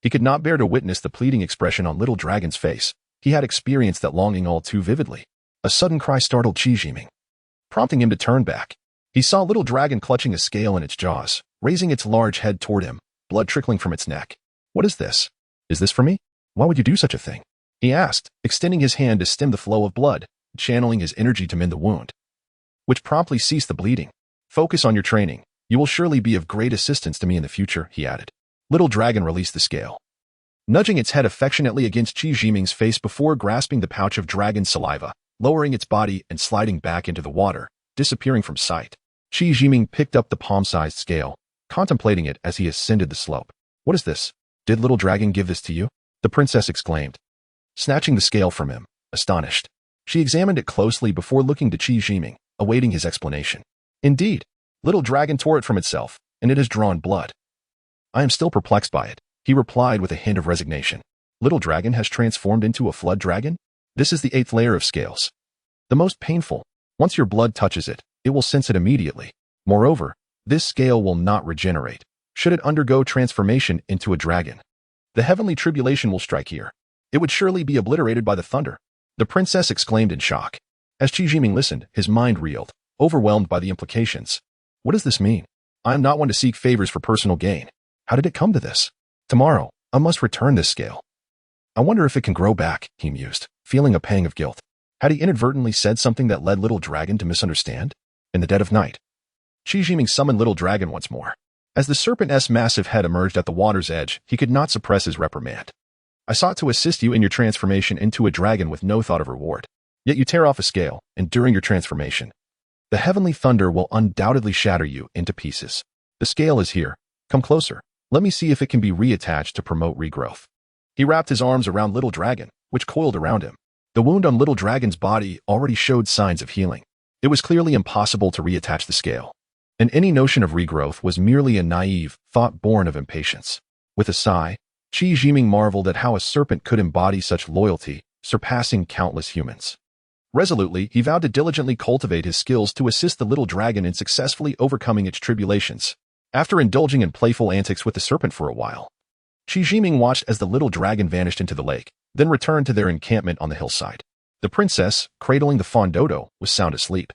He could not bear to witness the pleading expression on Little Dragon's face. He had experienced that longing all too vividly. A sudden cry startled Qi Jiming, prompting him to turn back. He saw Little Dragon clutching a scale in its jaws, raising its large head toward him, blood trickling from its neck. What is this? Is this for me? Why would you do such a thing? He asked, extending his hand to stem the flow of blood, channeling his energy to mend the wound, which promptly ceased the bleeding. Focus on your training. You will surely be of great assistance to me in the future, he added. Little Dragon released the scale, nudging its head affectionately against Qi Jiming's face before grasping the pouch of dragon saliva, lowering its body and sliding back into the water, disappearing from sight. Qi Jiming picked up the palm-sized scale, contemplating it as he ascended the slope. What is this? Did Little Dragon give this to you? The princess exclaimed, snatching the scale from him, astonished. She examined it closely before looking to Qi Jiming, awaiting his explanation. Indeed, Little Dragon tore it from itself, and it has drawn blood. I am still perplexed by it, he replied with a hint of resignation. Little Dragon has transformed into a flood dragon? This is the 8th layer of scales. The most painful. Once your blood touches it, it will sense it immediately. Moreover, this scale will not regenerate, should it undergo transformation into a dragon. The heavenly tribulation will strike here. It would surely be obliterated by the thunder. The princess exclaimed in shock. As Qi Jiming listened, his mind reeled, overwhelmed by the implications. What does this mean? I am not one to seek favors for personal gain. How did it come to this? Tomorrow, I must return this scale. I wonder if it can grow back, he mused, feeling a pang of guilt. Had he inadvertently said something that led Little Dragon to misunderstand? In the dead of night, Qi Jiming summoned Little Dragon once more. As the serpent's massive head emerged at the water's edge, he could not suppress his reprimand. I sought to assist you in your transformation into a dragon with no thought of reward. Yet you tear off a scale, and during your transformation, the heavenly thunder will undoubtedly shatter you into pieces. The scale is here. Come closer. Let me see if it can be reattached to promote regrowth. He wrapped his arms around Little Dragon, which coiled around him. The wound on Little Dragon's body already showed signs of healing. It was clearly impossible to reattach the scale, and any notion of regrowth was merely a naive thought born of impatience. With a sigh, Qi Jiming marveled at how a serpent could embody such loyalty, surpassing countless humans. Resolutely, he vowed to diligently cultivate his skills to assist the Little Dragon in successfully overcoming its tribulations. After indulging in playful antics with the serpent for a while, Qi Jiming watched as the Little Dragon vanished into the lake, then returned to their encampment on the hillside. The princess, cradling the fawn Dodo, was sound asleep.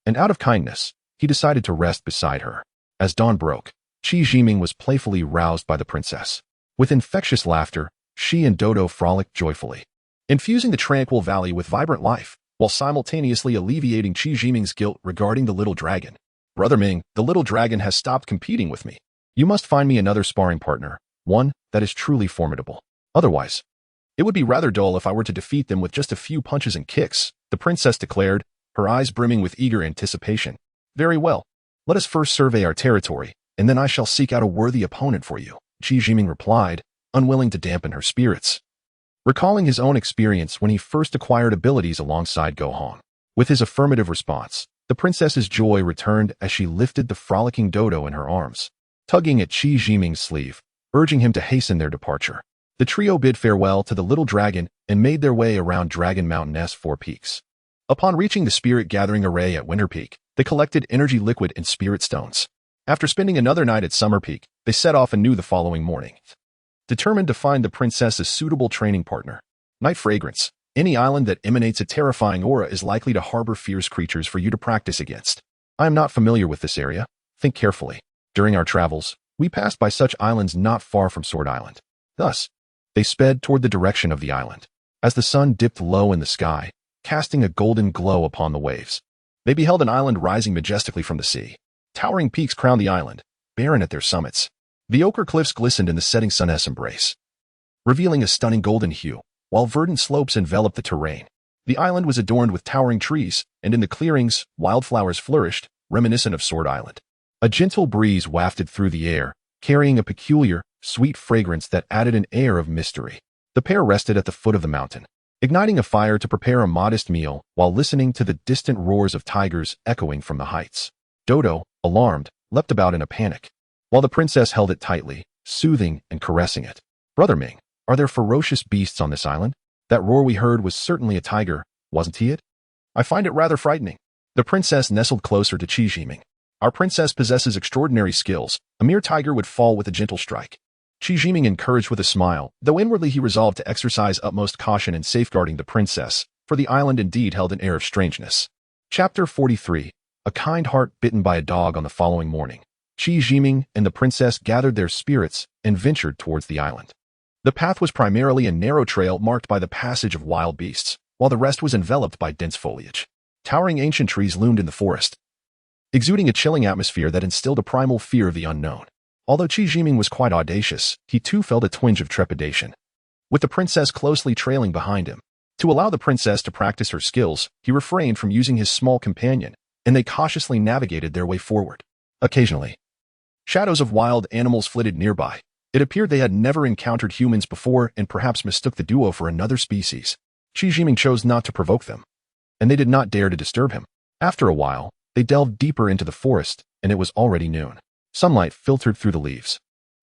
And out of kindness, he decided to rest beside her. As dawn broke, Qi Jiming was playfully roused by the princess. With infectious laughter, she and Dodo frolicked joyfully, infusing the tranquil valley with vibrant life, while simultaneously alleviating Qi Jiming's guilt regarding the Little Dragon. Brother Ming, the Little Dragon has stopped competing with me. You must find me another sparring partner, one that is truly formidable. Otherwise, it would be rather dull if I were to defeat them with just a few punches and kicks, the princess declared, her eyes brimming with eager anticipation. Very well. Let us first survey our territory, and then I shall seek out a worthy opponent for you, Qi Jiming replied, unwilling to dampen her spirits. Recalling his own experience when he first acquired abilities alongside Gohan, with his affirmative response, the princess's joy returned as she lifted the frolicking Dodo in her arms, tugging at Qi Jiming's sleeve, urging him to hasten their departure. The trio bid farewell to the Little Dragon and made their way around Dragon Mountain's 4 peaks. Upon reaching the Spirit Gathering Array at Winter Peak, they collected energy liquid and spirit stones. After spending another night at Summer Peak, they set off anew the following morning, determined to find the princess a suitable training partner. Night Fragrance. Any island that emanates a terrifying aura is likely to harbor fierce creatures for you to practice against. I am not familiar with this area. Think carefully. During our travels, we passed by such islands not far from Sword Island. Thus, they sped toward the direction of the island. As the sun dipped low in the sky, casting a golden glow upon the waves, they beheld an island rising majestically from the sea. Towering peaks crowned the island, barren at their summits. The ochre cliffs glistened in the setting sun's embrace, revealing a stunning golden hue, while verdant slopes enveloped the terrain. The island was adorned with towering trees, and in the clearings, wildflowers flourished, reminiscent of Sword Island. A gentle breeze wafted through the air, carrying a peculiar, sweet fragrance that added an air of mystery. The pair rested at the foot of the mountain, igniting a fire to prepare a modest meal while listening to the distant roars of tigers echoing from the heights. Dodo, alarmed, leapt about in a panic, while the princess held it tightly, soothing and caressing it. Brother Ming, are there ferocious beasts on this island? That roar we heard was certainly a tiger, wasn't he it? I find it rather frightening. The princess nestled closer to Qi Jiming. Our princess possesses extraordinary skills. A mere tiger would fall with a gentle strike. Qi Jiming encouraged with a smile, though inwardly he resolved to exercise utmost caution in safeguarding the princess, for the island indeed held an air of strangeness. Chapter 43. A kind heart bitten by a dog. On the following morning, Qi Jiming and the princess gathered their spirits and ventured towards the island. The path was primarily a narrow trail marked by the passage of wild beasts, while the rest was enveloped by dense foliage. Towering ancient trees loomed in the forest, exuding a chilling atmosphere that instilled a primal fear of the unknown. Although Qi Jiming was quite audacious, he too felt a twinge of trepidation, with the princess closely trailing behind him. To allow the princess to practice her skills, he refrained from using his small companion, and they cautiously navigated their way forward. Occasionally, shadows of wild animals flitted nearby. It appeared they had never encountered humans before and perhaps mistook the duo for another species. Qi Jiming chose not to provoke them, and they did not dare to disturb him. After a while, they delved deeper into the forest, and it was already noon. Sunlight filtered through the leaves,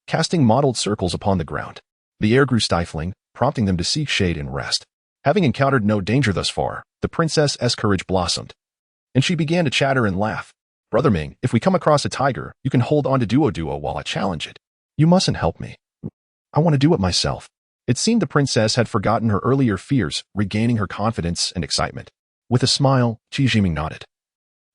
casting mottled circles upon the ground. The air grew stifling, prompting them to seek shade and rest. Having encountered no danger thus far, the princess's courage blossomed, and she began to chatter and laugh. "Brother Ming, if we come across a tiger, you can hold on to Duo while I challenge it. You mustn't help me. I want to do it myself." It seemed the princess had forgotten her earlier fears, regaining her confidence and excitement. With a smile, Qi Jiming nodded,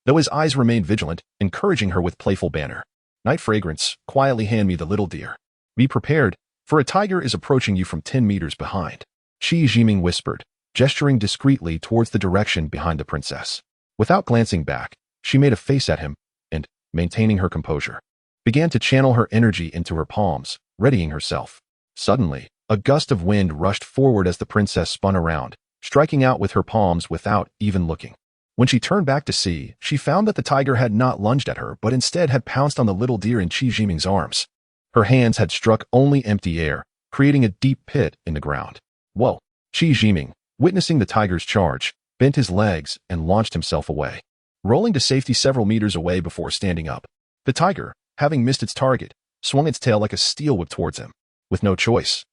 though his eyes remained vigilant, encouraging her with playful banter. "Night fragrance, quietly hand me the little deer. Be prepared, for a tiger is approaching you from 10 meters behind." Qi Jiming whispered, gesturing discreetly towards the direction behind the princess. Without glancing back, she made a face at him and, maintaining her composure, began to channel her energy into her palms, readying herself. Suddenly, a gust of wind rushed forward as the princess spun around, striking out with her palms without even looking. When she turned back to see, she found that the tiger had not lunged at her but instead had pounced on the little deer in Qi Jiming's arms. Her hands had struck only empty air, creating a deep pit in the ground. "Whoa!" Qi Jiming, witnessing the tiger's charge, bent his legs and launched himself away, rolling to safety several meters away before standing up. The tiger, having missed its target, swung its tail like a steel whip towards him. With no choice,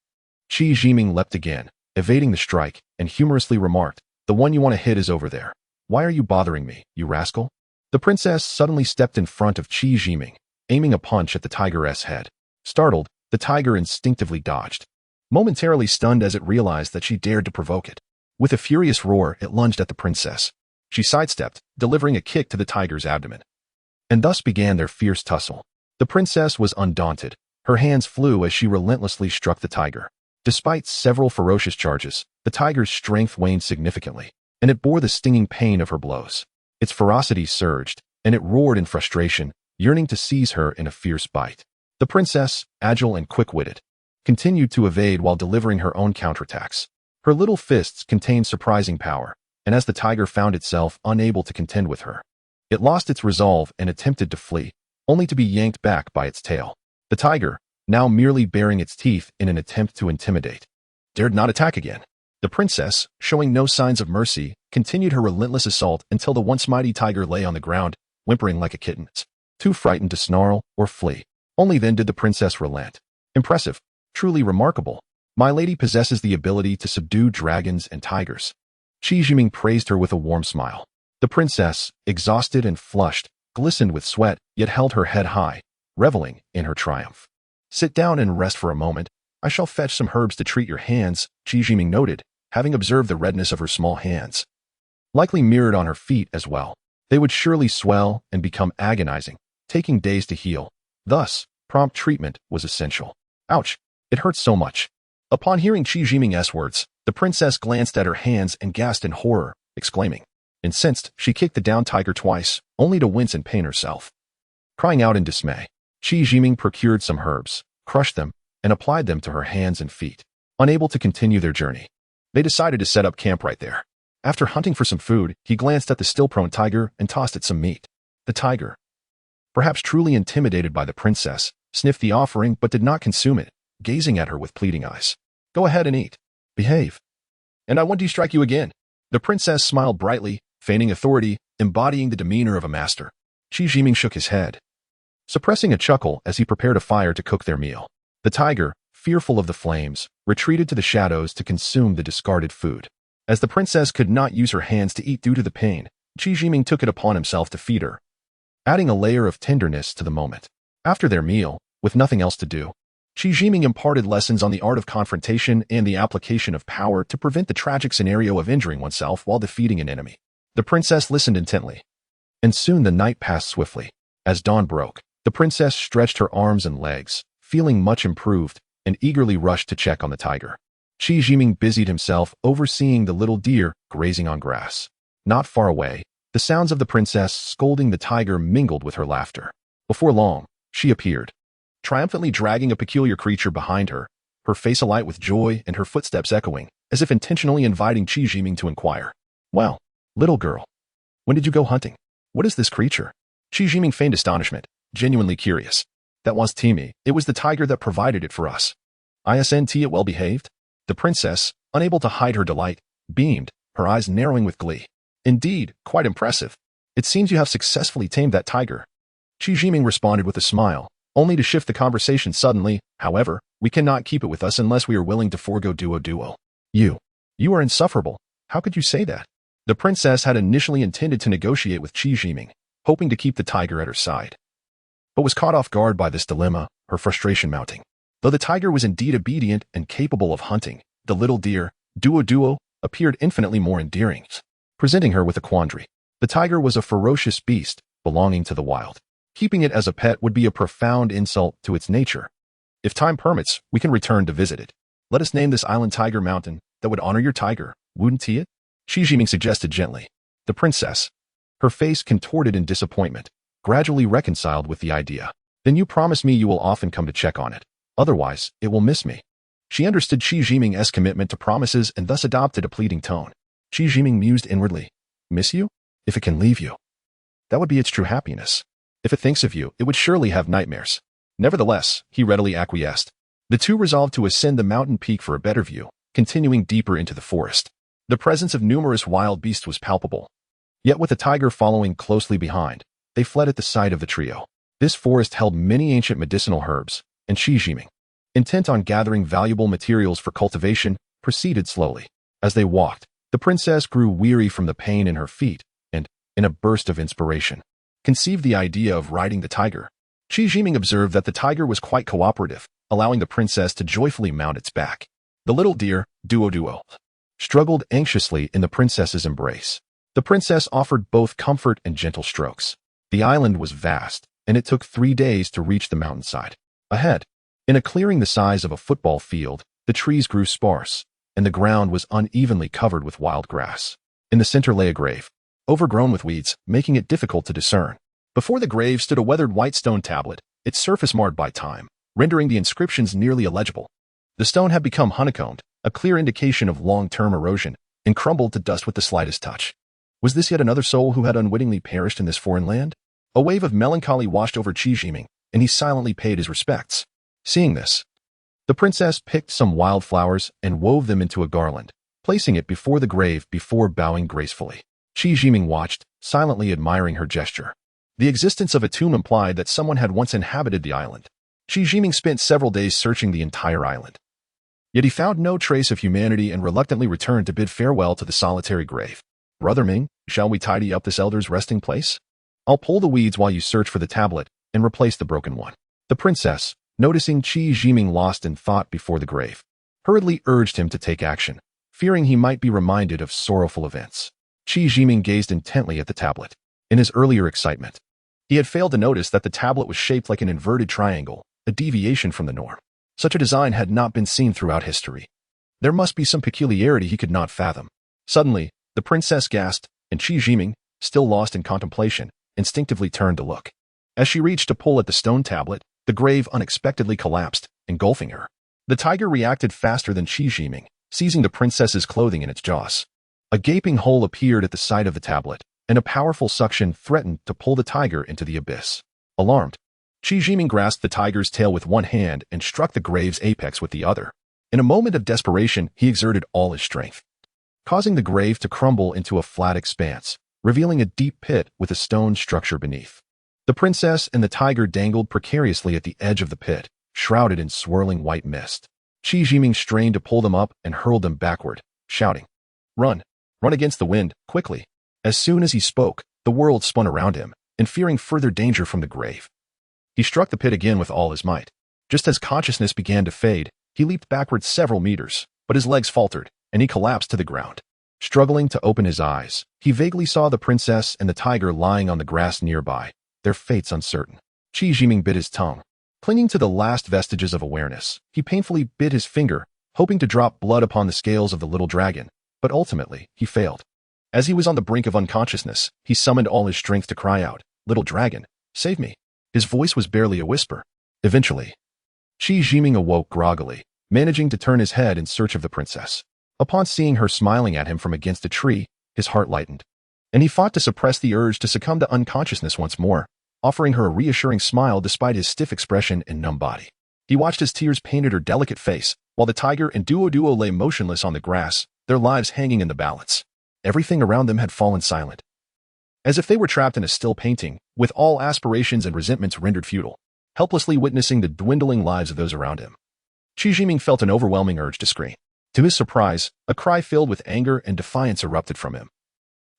Qi Jiming leapt again, evading the strike, and humorously remarked, "The one you want to hit is over there. Why are you bothering me, you rascal?" The princess suddenly stepped in front of Qi Jiming, aiming a punch at the tiger's head. Startled, the tiger instinctively dodged, momentarily stunned as it realized that she dared to provoke it. With a furious roar, it lunged at the princess. She sidestepped, delivering a kick to the tiger's abdomen, and thus began their fierce tussle. The princess was undaunted. Her hands flew as she relentlessly struck the tiger. Despite several ferocious charges, the tiger's strength waned significantly, and it bore the stinging pain of her blows. Its ferocity surged, and it roared in frustration, yearning to seize her in a fierce bite. The princess, agile and quick-witted, continued to evade while delivering her own counterattacks. Her little fists contained surprising power, and as the tiger found itself unable to contend with her, it lost its resolve and attempted to flee, only to be yanked back by its tail. The tiger, now merely baring its teeth in an attempt to intimidate, dared not attack again. The princess, showing no signs of mercy, continued her relentless assault until the once mighty tiger lay on the ground, whimpering like a kitten, too frightened to snarl or flee. Only then did the princess relent. "Impressive, truly remarkable. My lady possesses the ability to subdue dragons and tigers." Qi Jiming praised her with a warm smile. The princess, exhausted and flushed, glistened with sweat, yet held her head high, reveling in her triumph. "Sit down and rest for a moment. I shall fetch some herbs to treat your hands," Qi Jiming noted, having observed the redness of her small hands, likely mirrored on her feet as well. They would surely swell and become agonizing, taking days to heal. Thus, prompt treatment was essential. "Ouch, it hurts so much." Upon hearing Qi Jiming's words, the princess glanced at her hands and gasped in horror, exclaiming. Incensed, she kicked the downed tiger twice, only to wince in pain herself. Crying out in dismay, Qi Jiming procured some herbs, crushed them, and applied them to her hands and feet. Unable to continue their journey, they decided to set up camp right there. After hunting for some food, he glanced at the still-prone tiger and tossed it some meat. The tiger, perhaps truly intimidated by the princess, sniffed the offering but did not consume it, gazing at her with pleading eyes. "Go ahead and eat. Behave, and I won't strike you again." The princess smiled brightly, feigning authority, embodying the demeanor of a master. Qi Jiming shook his head, suppressing a chuckle as he prepared a fire to cook their meal. The tiger, fearful of the flames, retreated to the shadows to consume the discarded food. As the princess could not use her hands to eat due to the pain, Qi Jiming took it upon himself to feed her, adding a layer of tenderness to the moment. After their meal, with nothing else to do, Qi Jiming imparted lessons on the art of confrontation and the application of power to prevent the tragic scenario of injuring oneself while defeating an enemy. The princess listened intently, and soon the night passed swiftly. As dawn broke, the princess stretched her arms and legs, feeling much improved, and eagerly rushed to check on the tiger. Qi Jiming busied himself overseeing the little deer grazing on grass. Not far away, the sounds of the princess scolding the tiger mingled with her laughter. Before long, she appeared, triumphantly dragging a peculiar creature behind her, her face alight with joy and her footsteps echoing, as if intentionally inviting Qi Jiming to inquire. "Well, little girl, when did you go hunting? What is this creature?" Qi Jiming feigned astonishment, genuinely curious. "That was Timmy. It was the tiger that provided it for us. Isn't it well behaved?" The princess, unable to hide her delight, beamed, her eyes narrowing with glee. "Indeed, quite impressive. It seems you have successfully tamed that tiger." Qi Jiming responded with a smile, only to shift the conversation suddenly. "However, we cannot keep it with us unless we are willing to forego duo. You are insufferable. How could you say that?" The princess had initially intended to negotiate with Qi Jiming, hoping to keep the tiger at her side, but was caught off guard by this dilemma, her frustration mounting. Though the tiger was indeed obedient and capable of hunting, the little deer, duo, appeared infinitely more endearing, presenting her with a quandary. The tiger was a ferocious beast, belonging to the wild. Keeping it as a pet would be a profound insult to its nature. If time permits, we can return to visit it. Let us name this island Tiger Mountain. That would honor your tiger, wouldn't it? Qi Jiming suggested gently. The princess, her face contorted in disappointment, gradually reconciled with the idea. "Then you promise me you will often come to check on it. Otherwise, it will miss me." She understood Qi Jiming's commitment to promises and thus adopted a pleading tone. Qi Jiming mused inwardly. "Miss you? If it can leave you, that would be its true happiness. If it thinks of you, it would surely have nightmares." Nevertheless, he readily acquiesced. The two resolved to ascend the mountain peak for a better view, continuing deeper into the forest. The presence of numerous wild beasts was palpable. Yet with the tiger following closely behind, they fled at the sight of the trio. This forest held many ancient medicinal herbs, and Qi Jiming, intent on gathering valuable materials for cultivation, proceeded slowly. As they walked, the princess grew weary from the pain in her feet, and, in a burst of inspiration, conceived the idea of riding the tiger. Qi Jiming observed that the tiger was quite cooperative, allowing the princess to joyfully mount its back. The little deer, duo, struggled anxiously in the princess's embrace. The princess offered both comfort and gentle strokes. The island was vast, and it took 3 days to reach the mountainside. Ahead, in a clearing the size of a football field, the trees grew sparse, and the ground was unevenly covered with wild grass. In the center lay a grave, overgrown with weeds, making it difficult to discern. Before the grave stood a weathered white stone tablet, its surface marred by time, rendering the inscriptions nearly illegible. The stone had become honeycombed, a clear indication of long-term erosion, and crumbled to dust with the slightest touch. Was this yet another soul who had unwittingly perished in this foreign land? A wave of melancholy washed over Qi Jiming, and he silently paid his respects. Seeing this, the princess picked some wildflowers and wove them into a garland, placing it before the grave before bowing gracefully. Qi Jiming watched, silently admiring her gesture. The existence of a tomb implied that someone had once inhabited the island. Qi Jiming spent several days searching the entire island. Yet he found no trace of humanity and reluctantly returned to bid farewell to the solitary grave. "Brother Ming, shall we tidy up this elder's resting place? I'll pull the weeds while you search for the tablet and replace the broken one." The princess, noticing Qi Jiming lost in thought before the grave, hurriedly urged him to take action, fearing he might be reminded of sorrowful events. Qi Jiming gazed intently at the tablet. In his earlier excitement, he had failed to notice that the tablet was shaped like an inverted triangle, a deviation from the norm. Such a design had not been seen throughout history. There must be some peculiarity he could not fathom. Suddenly, the princess gasped, and Qi Jiming, still lost in contemplation, instinctively turned to look. As she reached to pull at the stone tablet, the grave unexpectedly collapsed, engulfing her. The tiger reacted faster than Qi Jiming, seizing the princess's clothing in its jaws. A gaping hole appeared at the side of the tablet, and a powerful suction threatened to pull the tiger into the abyss. Alarmed, Qi Jiming grasped the tiger's tail with one hand and struck the grave's apex with the other. In a moment of desperation, he exerted all his strength, causing the grave to crumble into a flat expanse, revealing a deep pit with a stone structure beneath. The princess and the tiger dangled precariously at the edge of the pit, shrouded in swirling white mist. Qi Jiming strained to pull them up and hurled them backward, shouting, "Run! Run against the wind, quickly!" As soon as he spoke, the world spun around him, and fearing further danger from the grave, he struck the pit again with all his might. Just as consciousness began to fade, he leaped backward several meters, but his legs faltered, and he collapsed to the ground. Struggling to open his eyes, he vaguely saw the princess and the tiger lying on the grass nearby, their fates uncertain. Qi Jiming bit his tongue. Clinging to the last vestiges of awareness, he painfully bit his finger, hoping to drop blood upon the scales of the little dragon, but ultimately, he failed. As he was on the brink of unconsciousness, he summoned all his strength to cry out, "Little dragon, save me." His voice was barely a whisper. Eventually, Qi Jiming awoke groggily, managing to turn his head in search of the princess. Upon seeing her smiling at him from against a tree, his heart lightened, and he fought to suppress the urge to succumb to unconsciousness once more, offering her a reassuring smile despite his stiff expression and numb body. He watched as tears painted her delicate face, while the tiger and Duo lay motionless on the grass, their lives hanging in the balance. Everything around them had fallen silent, as if they were trapped in a still painting, with all aspirations and resentments rendered futile, helplessly witnessing the dwindling lives of those around him. Qi Jiming felt an overwhelming urge to scream. To his surprise, a cry filled with anger and defiance erupted from him,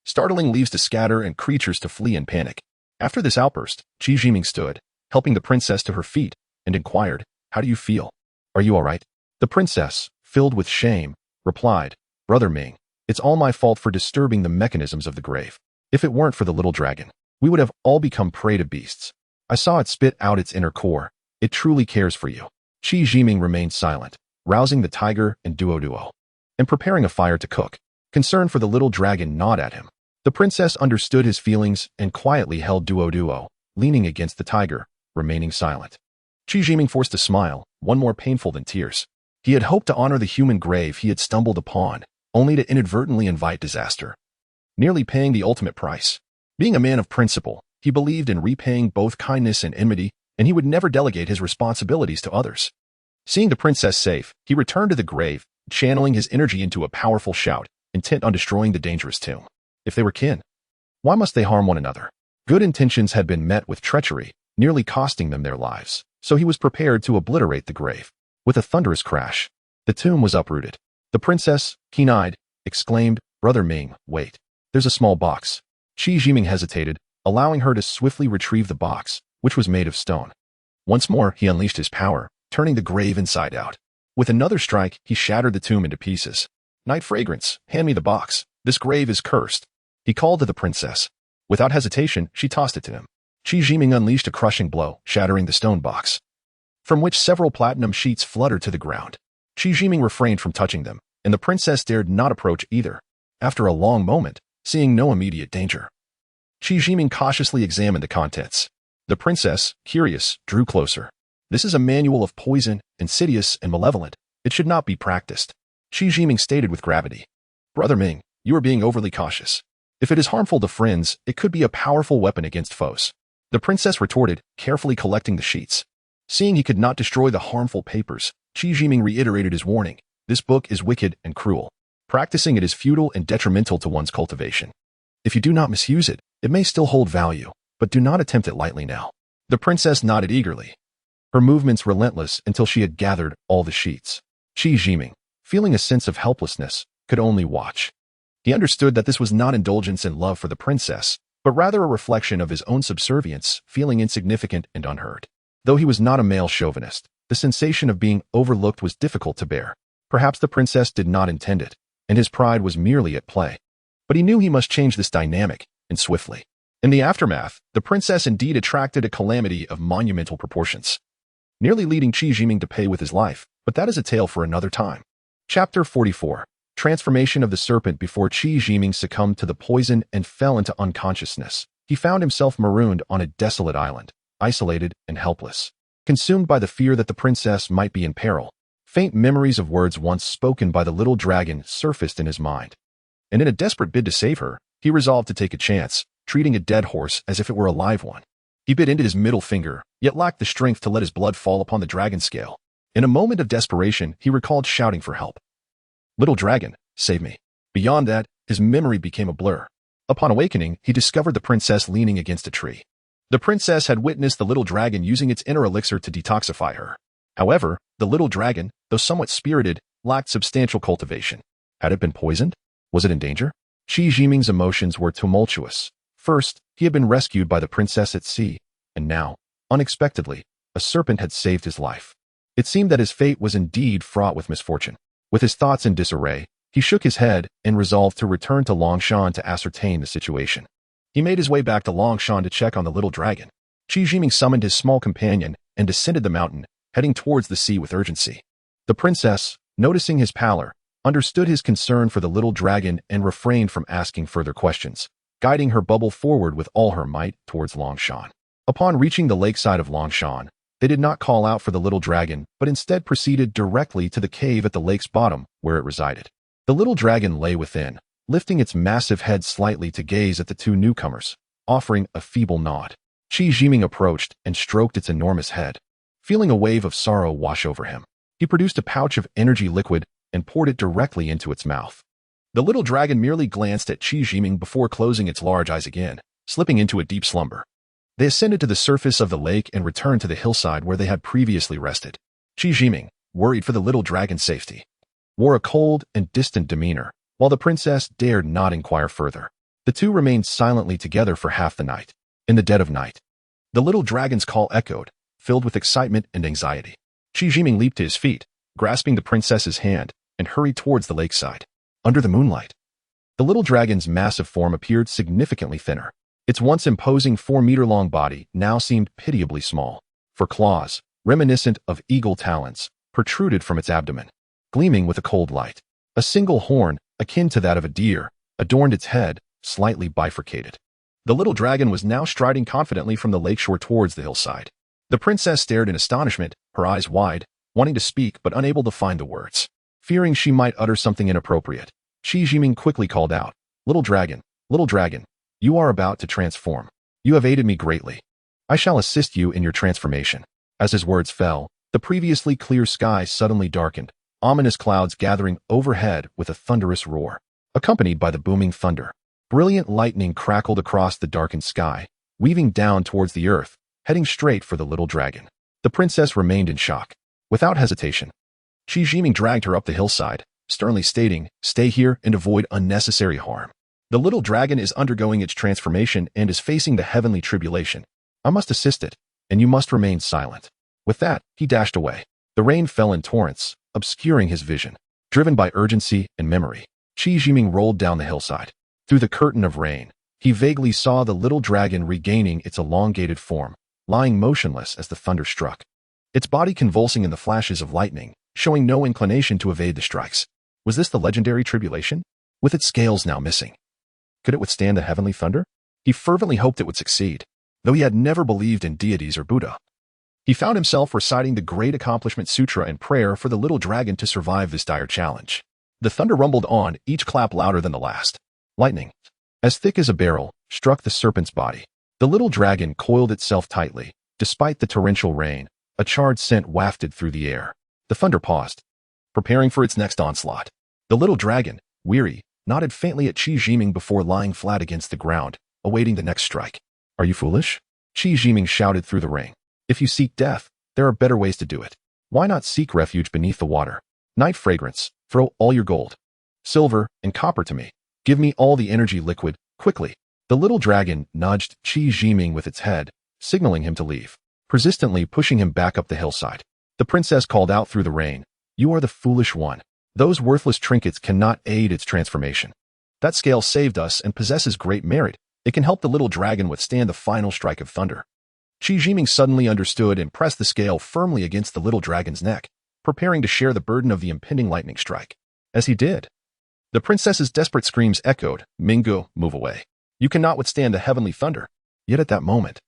startling leaves to scatter and creatures to flee in panic. After this outburst, Qi Jiming stood, helping the princess to her feet, and inquired, "How do you feel? Are you all right?" The princess, filled with shame, replied, "Brother Ming, it's all my fault for disturbing the mechanisms of the grave. If it weren't for the little dragon, we would have all become prey to beasts. I saw it spit out its inner core. It truly cares for you." Qi Jiming remained silent, rousing the tiger and Duo, and preparing a fire to cook. Concern for the little dragon gnawed at him. The princess understood his feelings and quietly held Duo, leaning against the tiger, remaining silent. Qi Jiming forced a smile, one more painful than tears. He had hoped to honor the human grave he had stumbled upon, only to inadvertently invite disaster, nearly paying the ultimate price. Being a man of principle, he believed in repaying both kindness and enmity, and he would never delegate his responsibilities to others. Seeing the princess safe, he returned to the grave, channeling his energy into a powerful shout, intent on destroying the dangerous tomb. If they were kin, why must they harm one another? Good intentions had been met with treachery, nearly costing them their lives, so he was prepared to obliterate the grave. With a thunderous crash, the tomb was uprooted. The princess, keen-eyed, exclaimed, "Brother Ming, wait. There's a small box." Qi Jiming hesitated, allowing her to swiftly retrieve the box, which was made of stone. Once more, he unleashed his power, turning the grave inside out. With another strike, he shattered the tomb into pieces. "Night fragrance, hand me the box. This grave is cursed." He called to the princess. Without hesitation, she tossed it to him. Qi Jiming unleashed a crushing blow, shattering the stone box, from which several platinum sheets fluttered to the ground. Qi Jiming refrained from touching them, and the princess dared not approach either. After a long moment, seeing no immediate danger, Qi Jiming cautiously examined the contents. The princess, curious, drew closer. "This is a manual of poison, insidious and malevolent. It should not be practiced." Qi Jiming stated with gravity, "Brother Ming, you are being overly cautious. If it is harmful to friends, it could be a powerful weapon against foes." The princess retorted, carefully collecting the sheets. Seeing he could not destroy the harmful papers, Qi Jiming reiterated his warning, "This book is wicked and cruel. Practicing it is futile and detrimental to one's cultivation. If you do not misuse it, it may still hold value, but do not attempt it lightly now." The princess nodded eagerly, her movements relentless until she had gathered all the sheets. Qi Jiming, feeling a sense of helplessness, could only watch. He understood that this was not indulgence in love for the princess, but rather a reflection of his own subservience, feeling insignificant and unheard. Though he was not a male chauvinist, the sensation of being overlooked was difficult to bear. Perhaps the princess did not intend it, and his pride was merely at play. But he knew he must change this dynamic, and swiftly. In the aftermath, the princess indeed attracted a calamity of monumental proportions, nearly leading Qi Jiming to pay with his life, but that is a tale for another time. Chapter 44. Transformation of the serpent. Before Qi Jiming succumbed to the poison and fell into unconsciousness, he found himself marooned on a desolate island, isolated and helpless, consumed by the fear that the princess might be in peril. Faint memories of words once spoken by the little dragon surfaced in his mind, and in a desperate bid to save her, he resolved to take a chance, treating a dead horse as if it were a live one. He bit into his middle finger, yet lacked the strength to let his blood fall upon the dragon scale. In a moment of desperation, he recalled shouting for help. "Little dragon, save me." Beyond that, his memory became a blur. Upon awakening, he discovered the princess leaning against a tree. The princess had witnessed the little dragon using its inner elixir to detoxify her. However, the little dragon, though somewhat spirited, lacked substantial cultivation. Had it been poisoned? Was it in danger? Qi Jiming's emotions were tumultuous. First, he had been rescued by the princess at sea, and now, unexpectedly, a serpent had saved his life. It seemed that his fate was indeed fraught with misfortune. With his thoughts in disarray, he shook his head and resolved to return to Longshan to ascertain the situation. He made his way back to Longshan to check on the little dragon. Qi Jiming summoned his small companion and descended the mountain, heading towards the sea with urgency. The princess, noticing his pallor, understood his concern for the little dragon and refrained from asking further questions, guiding her bubble forward with all her might towards Longshan. Upon reaching the lakeside of Longshan, they did not call out for the little dragon, but instead proceeded directly to the cave at the lake's bottom, where it resided. The little dragon lay within, lifting its massive head slightly to gaze at the two newcomers, offering a feeble nod. Qi Jiming approached and stroked its enormous head. Feeling a wave of sorrow wash over him, he produced a pouch of energy liquid and poured it directly into its mouth. The little dragon merely glanced at Qi Jiming before closing its large eyes again, slipping into a deep slumber. They ascended to the surface of the lake and returned to the hillside where they had previously rested. Qi Jiming, worried for the little dragon's safety, wore a cold and distant demeanor, while the princess dared not inquire further. The two remained silently together for half the night. In the dead of night, the little dragon's call echoed, filled with excitement and anxiety. Qi Jiming leaped to his feet, grasping the princess's hand, and hurried towards the lakeside. Under the moonlight, the little dragon's massive form appeared significantly thinner. Its once imposing 4-meter-long body now seemed pitiably small, for claws, reminiscent of eagle talons, protruded from its abdomen, gleaming with a cold light. A single horn, akin to that of a deer, adorned its head, slightly bifurcated. The little dragon was now striding confidently from the lakeshore towards the hillside. The princess stared in astonishment, her eyes wide, wanting to speak but unable to find the words. Fearing she might utter something inappropriate, Qi Jiming quickly called out, little dragon, you are about to transform. You have aided me greatly. I shall assist you in your transformation." As his words fell, the previously clear sky suddenly darkened, ominous clouds gathering overhead with a thunderous roar, accompanied by the booming thunder. Brilliant lightning crackled across the darkened sky, weaving down towards the earth, heading straight for the little dragon. The princess remained in shock. Without hesitation, Qi Jiming dragged her up the hillside, sternly stating, "Stay here and avoid unnecessary harm. The little dragon is undergoing its transformation and is facing the heavenly tribulation. I must assist it, and you must remain silent." With that, he dashed away. The rain fell in torrents, obscuring his vision. Driven by urgency and memory, Qi Jiming rolled down the hillside. Through the curtain of rain, he vaguely saw the little dragon regaining its elongated form, lying motionless as the thunder struck. Its body convulsing in the flashes of lightning, showing no inclination to evade the strikes. Was this the legendary tribulation? With its scales now missing, could it withstand the heavenly thunder? He fervently hoped it would succeed, though he had never believed in deities or Buddha. He found himself reciting the Great Accomplishment Sutra in prayer for the little dragon to survive this dire challenge. The thunder rumbled on, each clap louder than the last. Lightning, as thick as a barrel, struck the serpent's body. The little dragon coiled itself tightly. Despite the torrential rain, a charred scent wafted through the air. The thunder paused, preparing for its next onslaught. The little dragon, weary, nodded faintly at Qi Jiming before lying flat against the ground, awaiting the next strike. "Are you foolish?" Qi Jiming shouted through the rain. "If you seek death, there are better ways to do it. Why not seek refuge beneath the water? Night fragrance, throw all your gold, silver, and copper to me. Give me all the energy liquid, quickly." The little dragon nudged Qi Jiming with its head, signaling him to leave, persistently pushing him back up the hillside. The princess called out through the rain, "You are the foolish one. Those worthless trinkets cannot aid its transformation. That scale saved us and possesses great merit. It can help the little dragon withstand the final strike of thunder." Qi Jiming suddenly understood and pressed the scale firmly against the little dragon's neck, preparing to share the burden of the impending lightning strike. As he did, the princess's desperate screams echoed, "Mingo, move away. You cannot withstand the heavenly thunder." Yet at that moment,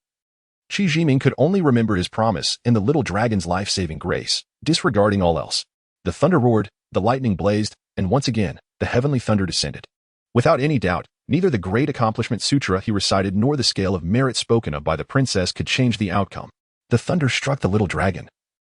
Qi Jiming could only remember his promise and the little dragon's life-saving grace, disregarding all else. The thunder roared, the lightning blazed, and once again, the heavenly thunder descended. Without any doubt, neither the Great Accomplishment Sutra he recited nor the scale of merit spoken of by the princess could change the outcome. The thunder struck the little dragon,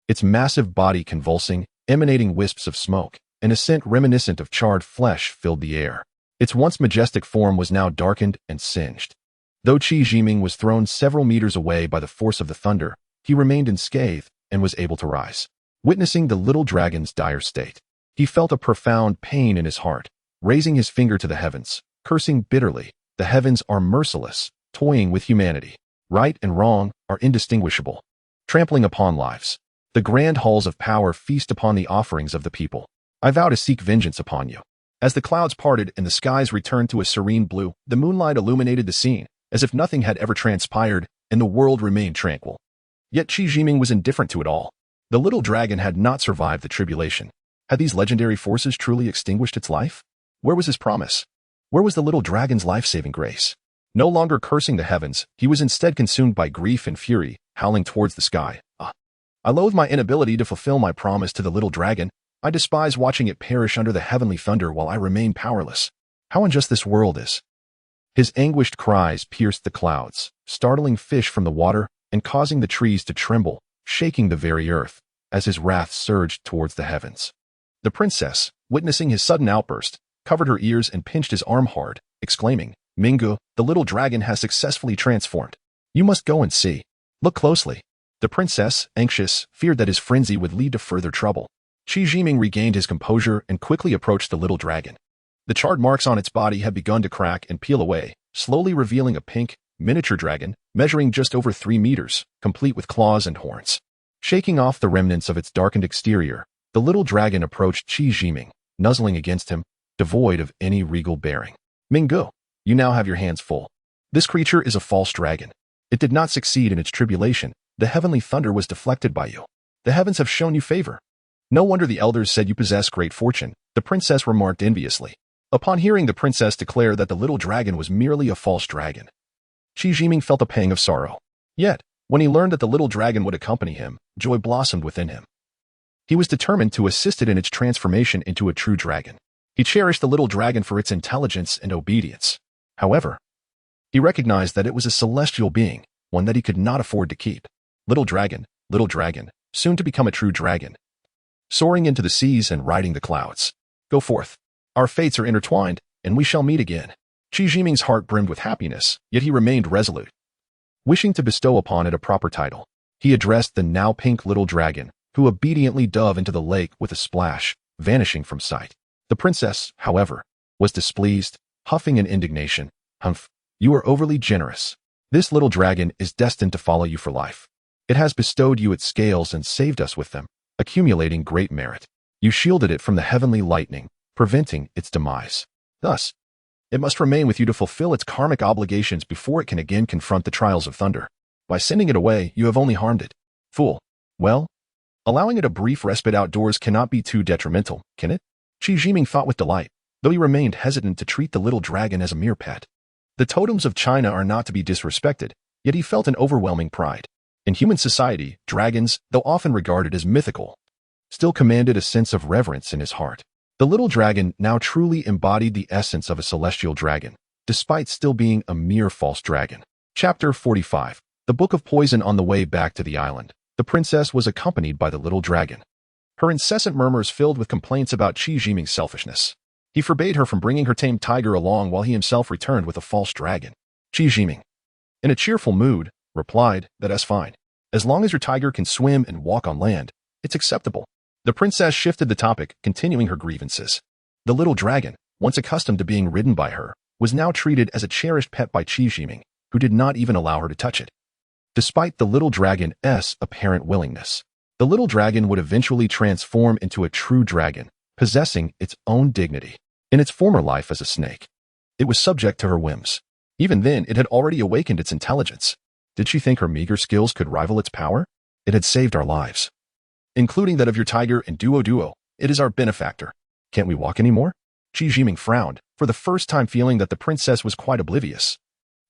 its massive body convulsing, emanating wisps of smoke, and a scent reminiscent of charred flesh filled the air. Its once majestic form was now darkened and singed. Though Qi Jiming was thrown several meters away by the force of the thunder, he remained unscathed and was able to rise. Witnessing the little dragon's dire state, he felt a profound pain in his heart, raising his finger to the heavens, cursing bitterly. The heavens are merciless, toying with humanity. Right and wrong are indistinguishable, trampling upon lives. The grand halls of power feast upon the offerings of the people. I vow to seek vengeance upon you. As the clouds parted and the skies returned to a serene blue, the moonlight illuminated the scene, as if nothing had ever transpired, and the world remained tranquil. Yet Qi Jiming was indifferent to it all. The little dragon had not survived the tribulation. Had these legendary forces truly extinguished its life? Where was his promise? Where was the little dragon's life-saving grace? No longer cursing the heavens, he was instead consumed by grief and fury, howling towards the sky. I loathe my inability to fulfill my promise to the little dragon. I despise watching it perish under the heavenly thunder while I remain powerless. How unjust this world is. His anguished cries pierced the clouds, startling fish from the water and causing the trees to tremble, shaking the very earth, as his wrath surged towards the heavens. The princess, witnessing his sudden outburst, covered her ears and pinched his arm hard, exclaiming, "Mingu, the little dragon has successfully transformed. You must go and see. Look closely." The princess, anxious, feared that his frenzy would lead to further trouble. Qi Jiming regained his composure and quickly approached the little dragon. The charred marks on its body had begun to crack and peel away, slowly revealing a pink, miniature dragon, measuring just over 3 meters, complete with claws and horns. Shaking off the remnants of its darkened exterior, the little dragon approached Qi Jiming, nuzzling against him, devoid of any regal bearing. "Mingu, you now have your hands full. This creature is a false dragon. It did not succeed in its tribulation. The heavenly thunder was deflected by you. The heavens have shown you favor. No wonder the elders said you possess great fortune," the princess remarked enviously. Upon hearing the princess declare that the little dragon was merely a false dragon, Qi Jiming felt a pang of sorrow. Yet, when he learned that the little dragon would accompany him, joy blossomed within him. He was determined to assist it in its transformation into a true dragon. He cherished the little dragon for its intelligence and obedience. However, he recognized that it was a celestial being, one that he could not afford to keep. Little dragon, soon to become a true dragon, soaring into the seas and riding the clouds. Go forth. Our fates are intertwined, and we shall meet again. Qi Jiming's heart brimmed with happiness, yet he remained resolute. Wishing to bestow upon it a proper title, he addressed the now pink little dragon, who obediently dove into the lake with a splash, vanishing from sight. The princess, however, was displeased, huffing in indignation. "Humph, you are overly generous. This little dragon is destined to follow you for life. It has bestowed you its scales and saved us with them, accumulating great merit. You shielded it from the heavenly lightning, preventing its demise. Thus, it must remain with you to fulfill its karmic obligations before it can again confront the trials of thunder. By sending it away, you have only harmed it. Fool. Well, allowing it a brief respite outdoors cannot be too detrimental, can it?" Qi Jiming thought with delight, though he remained hesitant to treat the little dragon as a mere pet. The totems of China are not to be disrespected, yet he felt an overwhelming pride. In human society, dragons, though often regarded as mythical, still commanded a sense of reverence in his heart. The little dragon now truly embodied the essence of a celestial dragon, despite still being a mere false dragon. Chapter 45. The Book of Poison. On the way back to the island, the princess was accompanied by the little dragon. Her incessant murmurs filled with complaints about Qi Jiming's selfishness. He forbade her from bringing her tamed tiger along while he himself returned with a false dragon. Qi Jiming, in a cheerful mood, replied, "That's fine. As long as your tiger can swim and walk on land, it's acceptable." The princess shifted the topic, continuing her grievances. The little dragon, once accustomed to being ridden by her, was now treated as a cherished pet by Qi Jiming, who did not even allow her to touch it. Despite the little dragon's apparent willingness, the little dragon would eventually transform into a true dragon, possessing its own dignity. In its former life as a snake, it was subject to her whims. Even then, it had already awakened its intelligence. Did she think her meager skills could rival its power? It had saved our lives, including that of your tiger and Duo. It is our benefactor. Can't we walk anymore? Qi Jiming frowned, for the first time feeling that the princess was quite oblivious.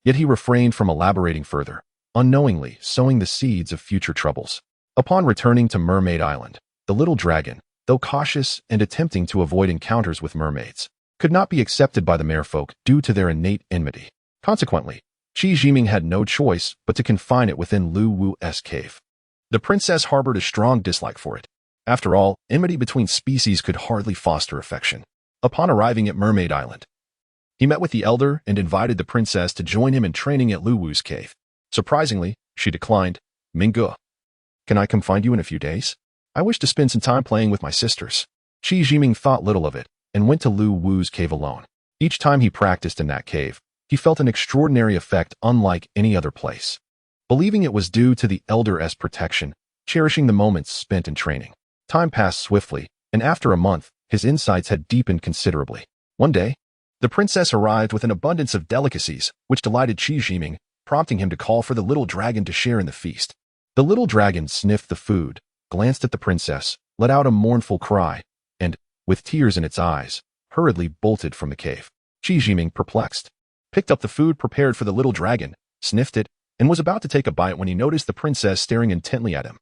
Yet he refrained from elaborating further, unknowingly sowing the seeds of future troubles. Upon returning to Mermaid Island, the little dragon, though cautious and attempting to avoid encounters with mermaids, could not be accepted by the merfolk due to their innate enmity. Consequently, Qi Jiming had no choice but to confine it within Lu Wu's cave. The princess harbored a strong dislike for it. After all, enmity between species could hardly foster affection. Upon arriving at Mermaid Island, he met with the elder and invited the princess to join him in training at Lu Wu's cave. Surprisingly, she declined. "Mingu, can I come find you in a few days? I wish to spend some time playing with my sisters." Qi Jiming thought little of it and went to Lu Wu's cave alone. Each time he practiced in that cave, he felt an extraordinary effect unlike any other place. Believing it was due to the elder's protection, cherishing the moments spent in training. Time passed swiftly, and after a month, his insights had deepened considerably. One day, the princess arrived with an abundance of delicacies, which delighted Qi Jiming, prompting him to call for the little dragon to share in the feast. The little dragon sniffed the food, glanced at the princess, let out a mournful cry, and, with tears in its eyes, hurriedly bolted from the cave. Qi Jiming, perplexed, picked up the food prepared for the little dragon, sniffed it, and was about to take a bite when he noticed the princess staring intently at him.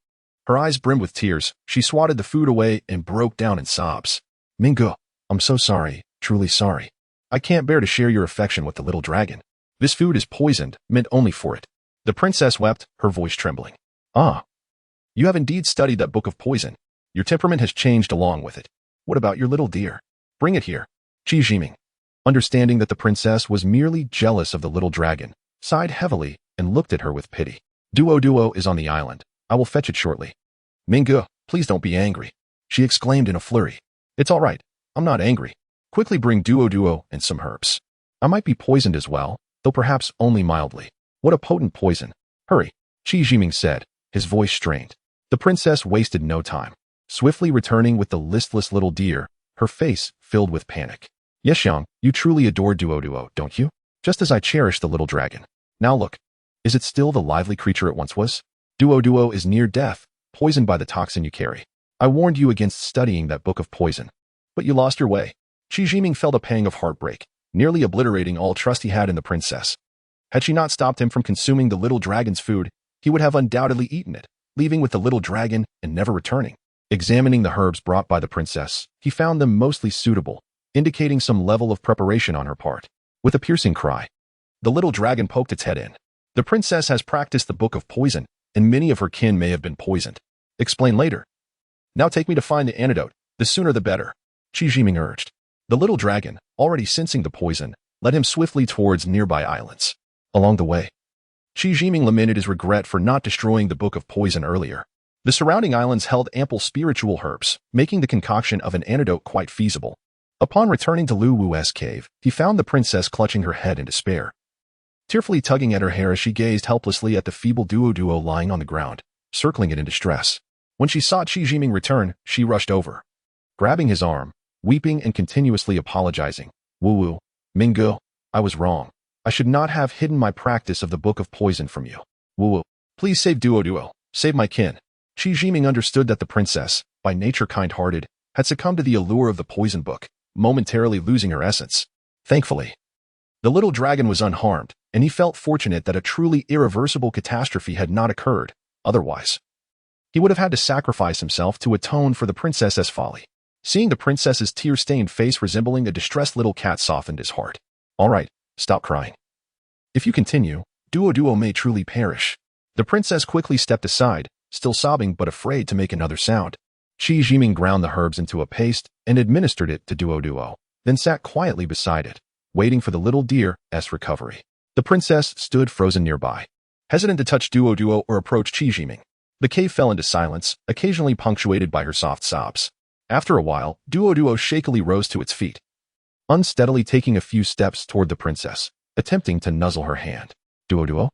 Her eyes brimmed with tears, she swatted the food away and broke down in sobs. Mingo, I'm so sorry, truly sorry. I can't bear to share your affection with the little dragon. This food is poisoned, meant only for it. The princess wept, her voice trembling. Ah, you have indeed studied that book of poison. Your temperament has changed along with it. What about your little dear? Bring it here. Qi Jiming, understanding that the princess was merely jealous of the little dragon, sighed heavily and looked at her with pity. Duo is on the island. I will fetch it shortly. Mingo, please don't be angry, she exclaimed in a flurry. It's all right. I'm not angry. Quickly bring Duo and some herbs. I might be poisoned as well, though perhaps only mildly. What a potent poison. Hurry, Qi Jiming said, his voice strained. The princess wasted no time, swiftly returning with the listless little deer, her face filled with panic. Yes, Yang, you truly adore Duo, don't you? Just as I cherish the little dragon. Now look, is it still the lively creature it once was? Duo is near death, poisoned by the toxin you carry. I warned you against studying that book of poison, but you lost your way. Qi Jiming felt a pang of heartbreak, nearly obliterating all trust he had in the princess. Had she not stopped him from consuming the little dragon's food, he would have undoubtedly eaten it, leaving with the little dragon and never returning. Examining the herbs brought by the princess, he found them mostly suitable, indicating some level of preparation on her part. With a piercing cry, the little dragon poked its head in. The princess has practiced the book of poison, and many of her kin may have been poisoned. Explain later. Now take me to find the antidote, the sooner the better, Qi Jiming urged. The little dragon, already sensing the poison, led him swiftly towards nearby islands. Along the way, Qi Jiming lamented his regret for not destroying the book of poison earlier. The surrounding islands held ample spiritual herbs, making the concoction of an antidote quite feasible. Upon returning to Lu Wu's cave, he found the princess clutching her head in despair, tearfully tugging at her hair as she gazed helplessly at the feeble Duo lying on the ground, circling it in distress. When she saw Qi Jiming return, she rushed over, grabbing his arm, weeping and continuously apologizing. Wu, Mingo, I was wrong. I should not have hidden my practice of the book of poison from you. Wu, please save Duo, save my kin. Qi Jiming understood that the princess, by nature kind-hearted, had succumbed to the allure of the poison book, momentarily losing her essence. Thankfully, the little dragon was unharmed, and he felt fortunate that a truly irreversible catastrophe had not occurred. Otherwise, he would have had to sacrifice himself to atone for the princess's folly. Seeing the princess's tear-stained face resembling a distressed little cat softened his heart. All right, stop crying. If you continue, Duo may truly perish. The princess quickly stepped aside, still sobbing but afraid to make another sound. Qi Jiming ground the herbs into a paste and administered it to Duo, then sat quietly beside it, waiting for the little deer's recovery. The princess stood frozen nearby, hesitant to touch Duo or approach Qi Jiming. The cave fell into silence, occasionally punctuated by her soft sobs. After a while, Duo shakily rose to its feet, unsteadily taking a few steps toward the princess, attempting to nuzzle her hand. Duo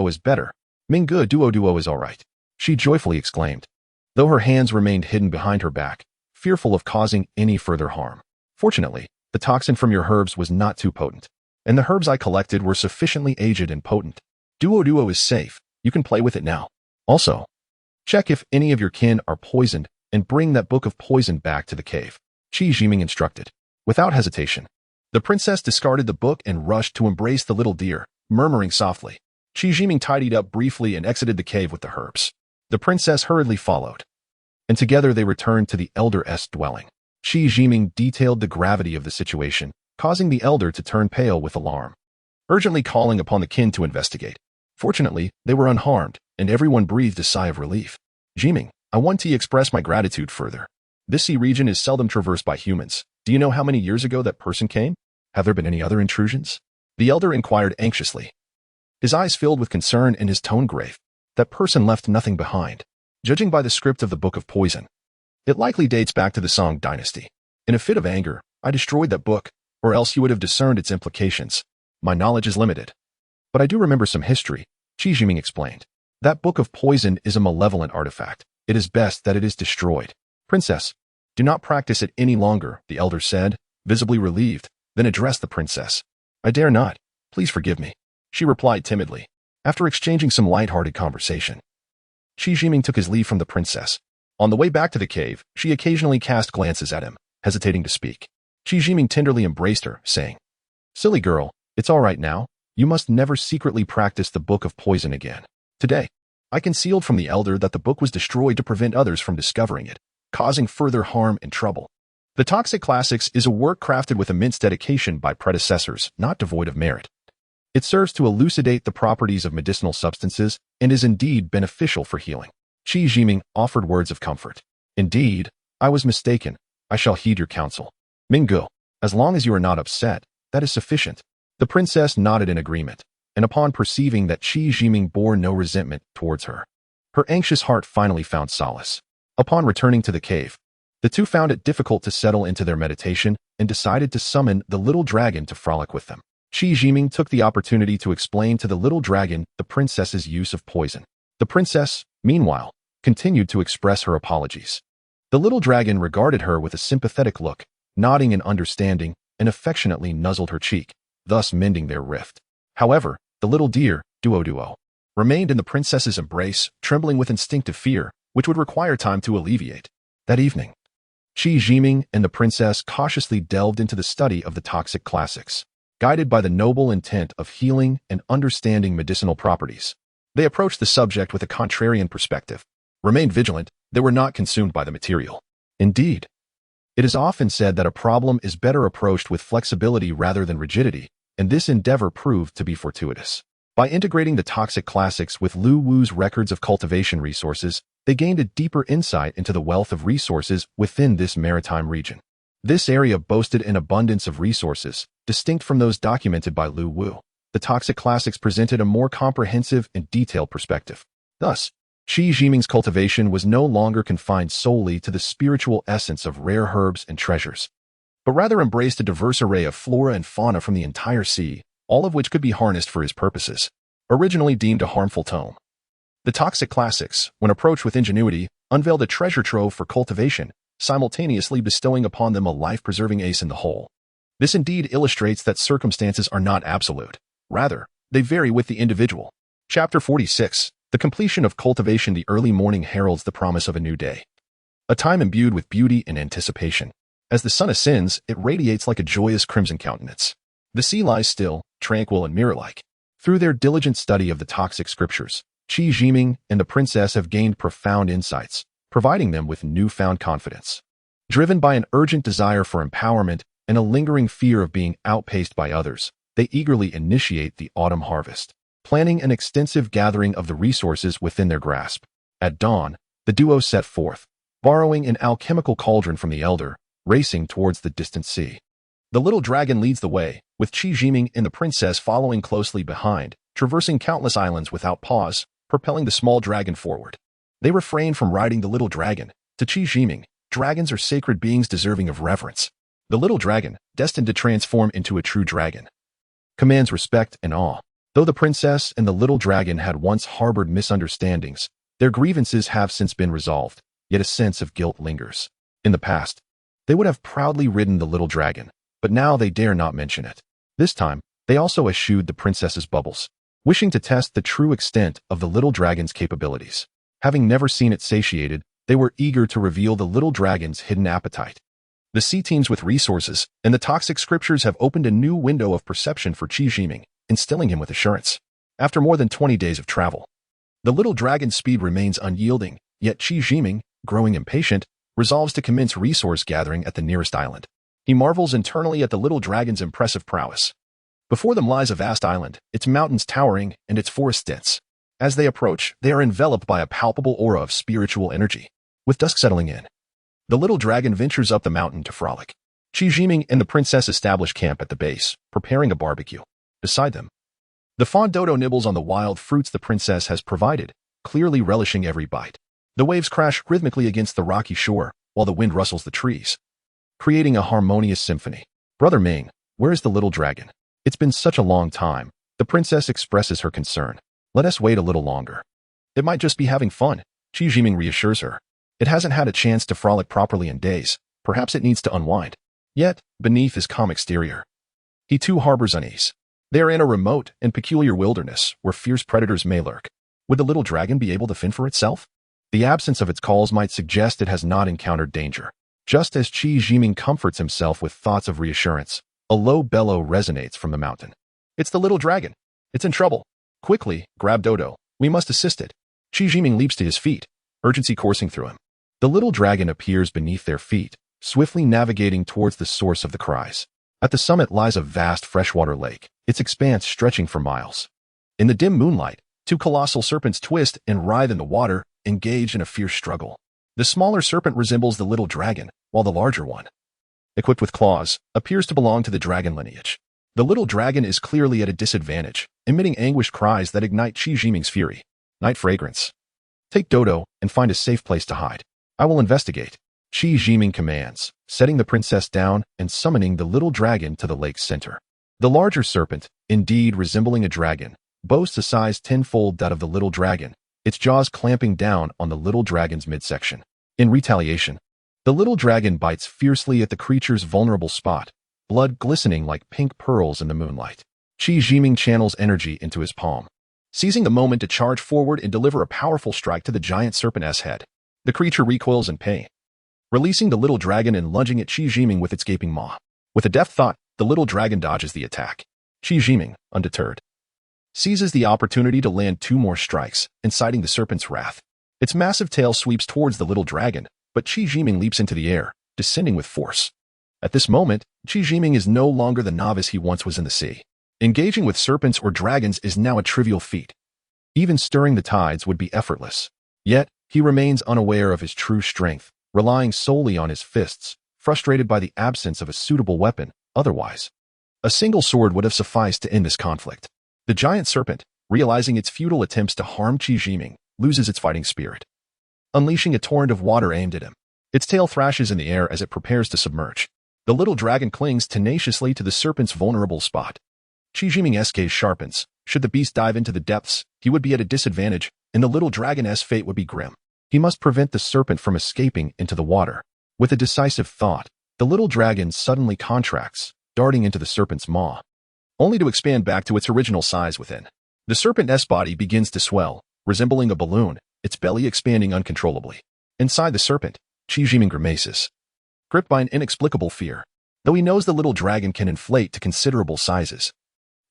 is better. Mingo, Duo is all right, she joyfully exclaimed, though her hands remained hidden behind her back, fearful of causing any further harm. Fortunately, the toxin from your herbs was not too potent, and the herbs I collected were sufficiently aged and potent. Duo is safe. You can play with it now. Also, check if any of your kin are poisoned and bring that book of poison back to the cave, Qi Jiming instructed. Without hesitation, the princess discarded the book and rushed to embrace the little deer, murmuring softly. Qi Jiming tidied up briefly and exited the cave with the herbs. The princess hurriedly followed, and together they returned to the elder's dwelling. Qi Jiming detailed the gravity of the situation, causing the elder to turn pale with alarm, urgently calling upon the kin to investigate. Fortunately, they were unharmed, and everyone breathed a sigh of relief. Jiming, I want to express my gratitude further. This sea region is seldom traversed by humans. Do you know how many years ago that person came? Have there been any other intrusions? The elder inquired anxiously, his eyes filled with concern and his tone grave. That person left nothing behind. Judging by the script of the Book of Poison, it likely dates back to the Song dynasty. In a fit of anger, I destroyed that book, or else you would have discerned its implications. My knowledge is limited, but I do remember some history, Qi Jiming explained. That book of poison is a malevolent artifact. It is best that it is destroyed. Princess, do not practice it any longer, the elder said, visibly relieved, then addressed the princess. I dare not. Please forgive me, she replied timidly. After exchanging some light-hearted conversation, Qi Jiming took his leave from the princess. On the way back to the cave, she occasionally cast glances at him, hesitating to speak. Qi Jiming tenderly embraced her, saying, Silly girl, it's all right now. You must never secretly practice the book of poison again. Today, I concealed from the elder that the book was destroyed to prevent others from discovering it, causing further harm and trouble. The Toxic Classics is a work crafted with immense dedication by predecessors, not devoid of merit. It serves to elucidate the properties of medicinal substances and is indeed beneficial for healing. Qi Jiming offered words of comfort. Indeed, I was mistaken. I shall heed your counsel. Minggu, as long as you are not upset, that is sufficient. The princess nodded in agreement, and upon perceiving that Qi Jiming bore no resentment towards her, her anxious heart finally found solace. Upon returning to the cave, the two found it difficult to settle into their meditation and decided to summon the little dragon to frolic with them. Qi Jiming took the opportunity to explain to the little dragon the princess's use of poison. The princess, meanwhile, continued to express her apologies. The little dragon regarded her with a sympathetic look, nodding in understanding, and affectionately nuzzled her cheek, thus mending their rift. However, the little deer, Duo, remained in the princess's embrace, trembling with instinctive fear, which would require time to alleviate. That evening, Qi Jiming and the princess cautiously delved into the study of the Toxic Classics. Guided by the noble intent of healing and understanding medicinal properties, they approached the subject with a contrarian perspective. Remained vigilant, they were not consumed by the material. Indeed, it is often said that a problem is better approached with flexibility rather than rigidity, and this endeavor proved to be fortuitous. By integrating the Toxic Classics with Lu Wu's records of cultivation resources, they gained a deeper insight into the wealth of resources within this maritime region. This area boasted an abundance of resources, distinct from those documented by Lu Wu. The Toxic Classics presented a more comprehensive and detailed perspective. Thus, Qi Jiming's cultivation was no longer confined solely to the spiritual essence of rare herbs and treasures, but rather embraced a diverse array of flora and fauna from the entire sea, all of which could be harnessed for his purposes. Originally deemed a harmful tome, the Toxic Classics, when approached with ingenuity, unveiled a treasure trove for cultivation, simultaneously bestowing upon them a life-preserving ace in the hole. This indeed illustrates that circumstances are not absolute. Rather, they vary with the individual. Chapter 46. The completion of cultivation. The early morning heralds the promise of a new day, a time imbued with beauty and anticipation. As the sun ascends, it radiates like a joyous crimson countenance. The sea lies still, tranquil and mirror-like. Through their diligent study of the toxic scriptures, Qi Jiming and the princess have gained profound insights, providing them with newfound confidence. Driven by an urgent desire for empowerment and a lingering fear of being outpaced by others, they eagerly initiate the autumn harvest, planning an extensive gathering of the resources within their grasp. At dawn, the duo set forth, borrowing an alchemical cauldron from the elder, racing towards the distant sea. The little dragon leads the way, with Qi Jiming and the princess following closely behind, traversing countless islands without pause, propelling the small dragon forward. They refrain from riding the little dragon. To Qi Jiming, dragons are sacred beings deserving of reverence. The little dragon, destined to transform into a true dragon, commands respect and awe. Though the princess and the little dragon had once harbored misunderstandings, their grievances have since been resolved, yet a sense of guilt lingers. In the past, they would have proudly ridden the little dragon, but now they dare not mention it. This time, they also eschewed the princess's bubbles, wishing to test the true extent of the little dragon's capabilities. Having never seen it satiated, they were eager to reveal the little dragon's hidden appetite. The sea teems with resources, and the toxic scriptures have opened a new window of perception for Qi Jiming, instilling him with assurance. After more than 20 days of travel, the little dragon's speed remains unyielding, yet Qi Jiming, growing impatient, resolves to commence resource gathering at the nearest island. He marvels internally at the little dragon's impressive prowess. Before them lies a vast island, its mountains towering and its forests dense. As they approach, they are enveloped by a palpable aura of spiritual energy. With dusk settling in, the little dragon ventures up the mountain to frolic. Qi Jiming and the princess establish camp at the base, preparing a barbecue. Beside them, the fawn dodo nibbles on the wild fruits the princess has provided, clearly relishing every bite. The waves crash rhythmically against the rocky shore, while the wind rustles the trees, creating a harmonious symphony. Brother Ming, where is the little dragon? It's been such a long time. The princess expresses her concern. Let us wait a little longer. It might just be having fun, Qi Jiming reassures her. It hasn't had a chance to frolic properly in days. Perhaps it needs to unwind. Yet, beneath his calm exterior, he too harbors unease. They are in a remote and peculiar wilderness where fierce predators may lurk. Would the little dragon be able to fend for itself? The absence of its calls might suggest it has not encountered danger. Just as Qi Jiming comforts himself with thoughts of reassurance, a low bellow resonates from the mountain. It's the little dragon. It's in trouble. Quickly, grab Dodo. We must assist it. Qi Jiming leaps to his feet, urgency coursing through him. The little dragon appears beneath their feet, swiftly navigating towards the source of the cries. At the summit lies a vast freshwater lake, its expanse stretching for miles. In the dim moonlight, two colossal serpents twist and writhe in the water, engaged in a fierce struggle. The smaller serpent resembles the little dragon, while the larger one, equipped with claws, appears to belong to the dragon lineage. The little dragon is clearly at a disadvantage, emitting anguished cries that ignite Qi Jiming's fury. Night fragrance. Take Dodo and find a safe place to hide. I will investigate. Qi Jiming commands, setting the princess down and summoning the little dragon to the lake's center. The larger serpent, indeed resembling a dragon, boasts a size tenfold that of the little dragon, its jaws clamping down on the little dragon's midsection. In retaliation, the little dragon bites fiercely at the creature's vulnerable spot, blood glistening like pink pearls in the moonlight. Qi Jiming channels energy into his palm, seizing the moment to charge forward and deliver a powerful strike to the giant serpent's head. The creature recoils in pain, releasing the little dragon and lunging at Qi Jiming with its gaping maw. With a deft thought, the little dragon dodges the attack. Qi Jiming, undeterred, seizes the opportunity to land two more strikes, inciting the serpent's wrath. Its massive tail sweeps towards the little dragon, but Qi Jiming leaps into the air, descending with force. At this moment, Qi Jiming is no longer the novice he once was in the sea. Engaging with serpents or dragons is now a trivial feat. Even stirring the tides would be effortless. Yet, he remains unaware of his true strength, relying solely on his fists, frustrated by the absence of a suitable weapon. Otherwise, a single sword would have sufficed to end this conflict. The giant serpent, realizing its futile attempts to harm Qi Jiming, loses its fighting spirit, unleashing a torrent of water aimed at him. Its tail thrashes in the air as it prepares to submerge. The little dragon clings tenaciously to the serpent's vulnerable spot. Qi Jiming's gaze sharpens. Should the beast dive into the depths, he would be at a disadvantage, and the little dragon's fate would be grim. He must prevent the serpent from escaping into the water. With a decisive thought, the little dragon suddenly contracts, darting into the serpent's maw, only to expand back to its original size within. The serpent's body begins to swell, resembling a balloon, its belly expanding uncontrollably. Inside the serpent, Qi Jiming grimaces, gripped by an inexplicable fear. Though he knows the little dragon can inflate to considerable sizes,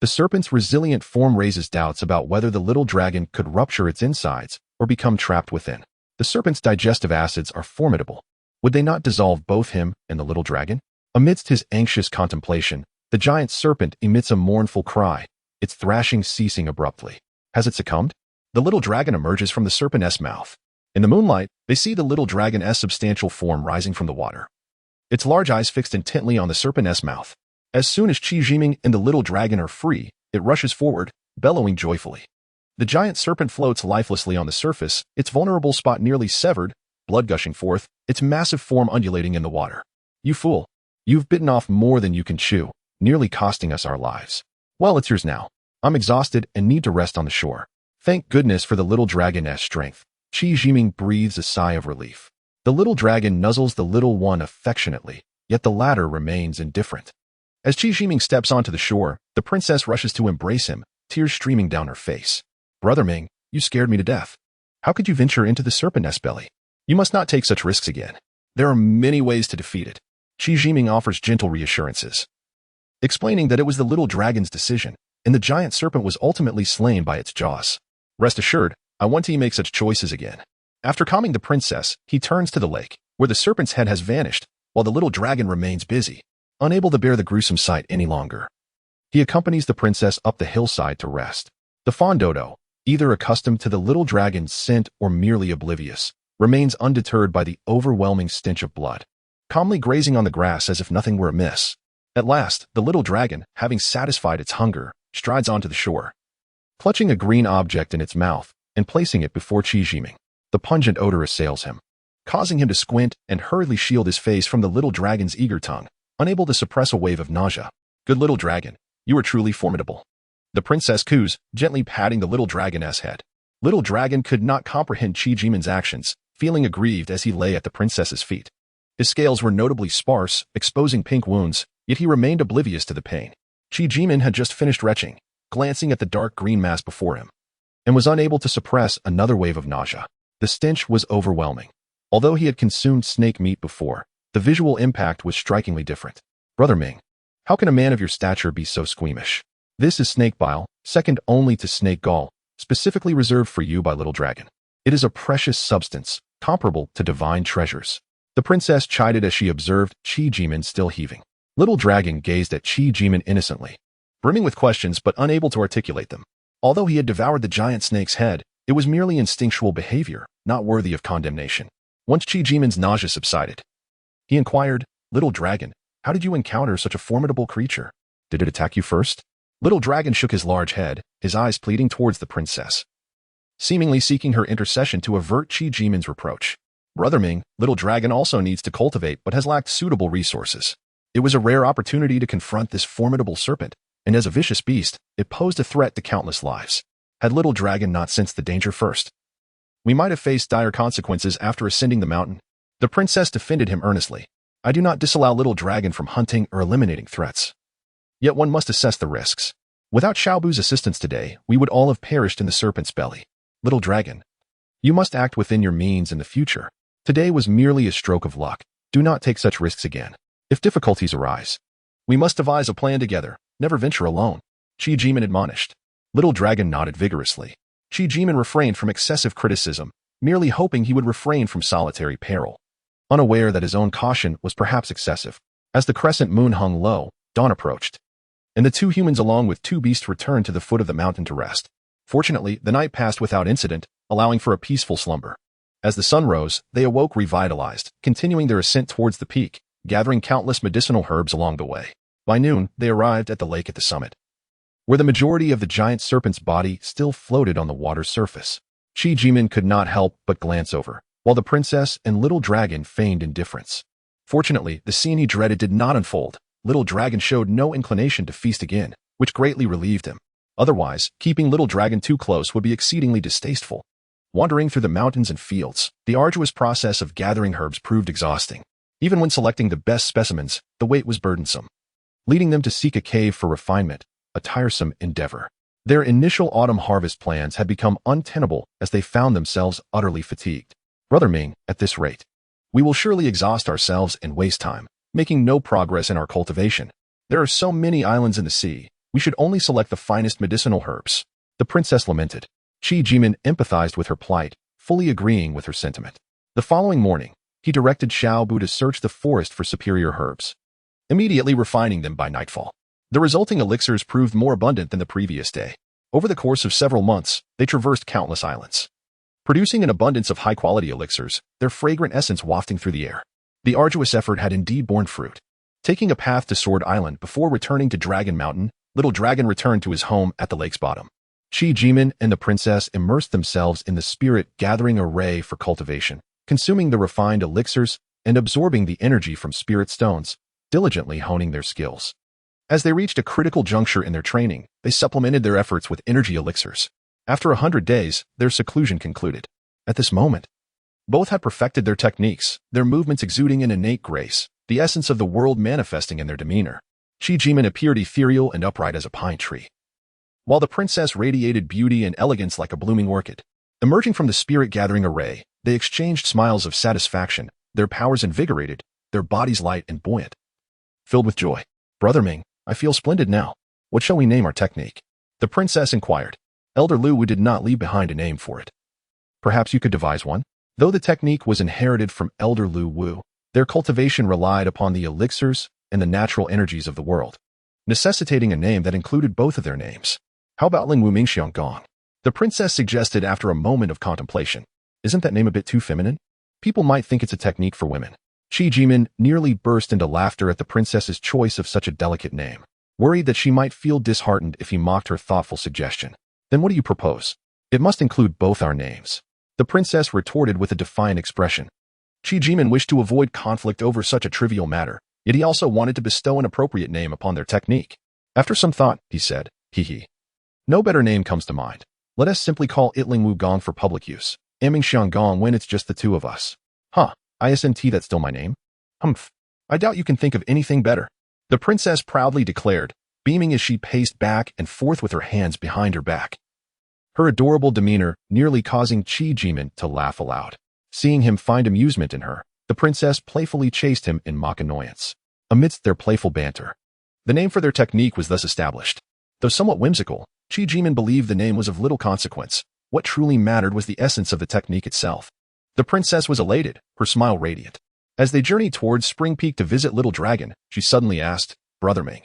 the serpent's resilient form raises doubts about whether the little dragon could rupture its insides or become trapped within. The serpent's digestive acids are formidable. Would they not dissolve both him and the little dragon? Amidst his anxious contemplation, the giant serpent emits a mournful cry, its thrashing ceasing abruptly. Has it succumbed? The little dragon emerges from the serpent's mouth. In the moonlight, they see the little dragon's substantial form rising from the water, its large eyes fixed intently on the serpent's mouth. As soon as Qi Jiming and the little dragon are free, it rushes forward, bellowing joyfully. The giant serpent floats lifelessly on the surface, its vulnerable spot nearly severed, blood gushing forth, its massive form undulating in the water. You fool! You've bitten off more than you can chew, nearly costing us our lives. Well, it's yours now. I'm exhausted and need to rest on the shore. Thank goodness for the little dragon's strength. Qi Jiming breathes a sigh of relief. The little dragon nuzzles the little one affectionately, yet the latter remains indifferent. As Qi Jiming steps onto the shore, the princess rushes to embrace him, tears streaming down her face. Brother Ming, you scared me to death. How could you venture into the serpent's belly? You must not take such risks again. There are many ways to defeat it. Qi Jiming offers gentle reassurances, explaining that it was the little dragon's decision, and the giant serpent was ultimately slain by its jaws. Rest assured, I won't make such choices again. After calming the princess, he turns to the lake, where the serpent's head has vanished, while the little dragon remains busy, unable to bear the gruesome sight any longer. He accompanies the princess up the hillside to rest. The fawn Dodo, either accustomed to the little dragon's scent or merely oblivious, remains undeterred by the overwhelming stench of blood, calmly grazing on the grass as if nothing were amiss. At last, the little dragon, having satisfied its hunger, strides onto the shore, clutching a green object in its mouth and placing it before Qi Jiming. The pungent odor assails him, causing him to squint and hurriedly shield his face from the little dragon's eager tongue, unable to suppress a wave of nausea. Good little dragon, you are truly formidable. The princess coos, gently patting the little dragon's head. Little Dragon could not comprehend Qi Jimin's actions, feeling aggrieved as he lay at the princess's feet. His scales were notably sparse, exposing pink wounds, yet he remained oblivious to the pain. Qi Jimin had just finished retching, glancing at the dark green mass before him, and was unable to suppress another wave of nausea. The stench was overwhelming. Although he had consumed snake meat before, the visual impact was strikingly different. Brother Ming, how can a man of your stature be so squeamish? This is snake bile, second only to snake gall, specifically reserved for you by Little Dragon. It is a precious substance, comparable to divine treasures. The princess chided as she observed Qi Jimin still heaving. Little Dragon gazed at Qi Jimin innocently, brimming with questions but unable to articulate them. Although he had devoured the giant snake's head, it was merely instinctual behavior, not worthy of condemnation. Once Qi Jimin's nausea subsided, he inquired, Little Dragon, how did you encounter such a formidable creature? Did it attack you first? Little Dragon shook his large head, his eyes pleading towards the princess, seemingly seeking her intercession to avert Qi Jimin's reproach. Brother Ming, Little Dragon also needs to cultivate but has lacked suitable resources. It was a rare opportunity to confront this formidable serpent, and as a vicious beast, it posed a threat to countless lives. Had Little Dragon not sensed the danger first, we might have faced dire consequences after ascending the mountain. The princess defended him earnestly. I do not disallow Little Dragon from hunting or eliminating threats. Yet one must assess the risks. Without Xiaobu's assistance today, we would all have perished in the serpent's belly. Little Dragon, you must act within your means in the future. Today was merely a stroke of luck. Do not take such risks again. If difficulties arise, we must devise a plan together. Never venture alone. Qi Jimin admonished. Little Dragon nodded vigorously. Qi Jimin refrained from excessive criticism, merely hoping he would refrain from solitary peril, unaware that his own caution was perhaps excessive. As the crescent moon hung low, dawn approached, and the two humans along with two beasts returned to the foot of the mountain to rest. Fortunately, the night passed without incident, allowing for a peaceful slumber. As the sun rose, they awoke revitalized, continuing their ascent towards the peak, gathering countless medicinal herbs along the way. By noon, they arrived at the lake at the summit, where the majority of the giant serpent's body still floated on the water's surface. Qi Jimin could not help but glance over, while the princess and Little Dragon feigned indifference. Fortunately, the scene he dreaded did not unfold. Little Dragon showed no inclination to feast again, which greatly relieved him. Otherwise, keeping Little Dragon too close would be exceedingly distasteful. Wandering through the mountains and fields, the arduous process of gathering herbs proved exhausting. Even when selecting the best specimens, the wait was burdensome, leading them to seek a cave for refinement, a tiresome endeavor. Their initial autumn harvest plans had become untenable as they found themselves utterly fatigued. Brother Ming, at this rate, we will surely exhaust ourselves and waste time, making no progress in our cultivation. There are so many islands in the sea, we should only select the finest medicinal herbs. The princess lamented. Qi Jimin empathized with her plight, fully agreeing with her sentiment. The following morning, he directed Xiaobu to search the forest for superior herbs, immediately refining them by nightfall. The resulting elixirs proved more abundant than the previous day. Over the course of several months, they traversed countless islands, producing an abundance of high-quality elixirs, their fragrant essence wafting through the air. The arduous effort had indeed borne fruit. Taking a path to Sword Island before returning to Dragon Mountain, Little Dragon returned to his home at the lake's bottom. Qi Jimin and the princess immersed themselves in the spirit-gathering array for cultivation, consuming the refined elixirs and absorbing the energy from spirit stones, diligently honing their skills. As they reached a critical juncture in their training, they supplemented their efforts with energy elixirs. After 100 days, their seclusion concluded. At this moment, both had perfected their techniques, their movements exuding an innate grace, the essence of the world manifesting in their demeanor. Qi Jimin appeared ethereal and upright as a pine tree, while the princess radiated beauty and elegance like a blooming orchid. Emerging from the spirit-gathering array, they exchanged smiles of satisfaction, their powers invigorated, their bodies light and buoyant. Filled with joy, Brother Ming, I feel splendid now. What shall we name our technique? The princess inquired. Elder Lu Wu did not leave behind a name for it. Perhaps you could devise one? Though the technique was inherited from Elder Lu Wu, their cultivation relied upon the elixirs and the natural energies of the world, necessitating a name that included both of their names. How about Ling Wu Mingxiang Gong? The princess suggested after a moment of contemplation. Isn't that name a bit too feminine? People might think it's a technique for women. Qi Jimin nearly burst into laughter at the princess's choice of such a delicate name, worried that she might feel disheartened if he mocked her thoughtful suggestion. Then what do you propose? It must include both our names. The princess retorted with a defiant expression. Qi Jimin wished to avoid conflict over such a trivial matter, yet he also wanted to bestow an appropriate name upon their technique. After some thought, he said, hee hee. No better name comes to mind. Let us simply call Itling Wu Gong for public use. Aming Xiang Gong when it's just the two of us. Huh, ISNT, that's still my name? Humph. I doubt you can think of anything better. The princess proudly declared, beaming as she paced back and forth with her hands behind her back. Her adorable demeanor nearly causing Qi Jimin to laugh aloud. Seeing him find amusement in her, the princess playfully chased him in mock annoyance. Amidst their playful banter, the name for their technique was thus established. Though somewhat whimsical, Qi Jimin believed the name was of little consequence. What truly mattered was the essence of the technique itself. The princess was elated, her smile radiant. As they journeyed towards Spring Peak to visit Little Dragon, she suddenly asked, Brother Ming,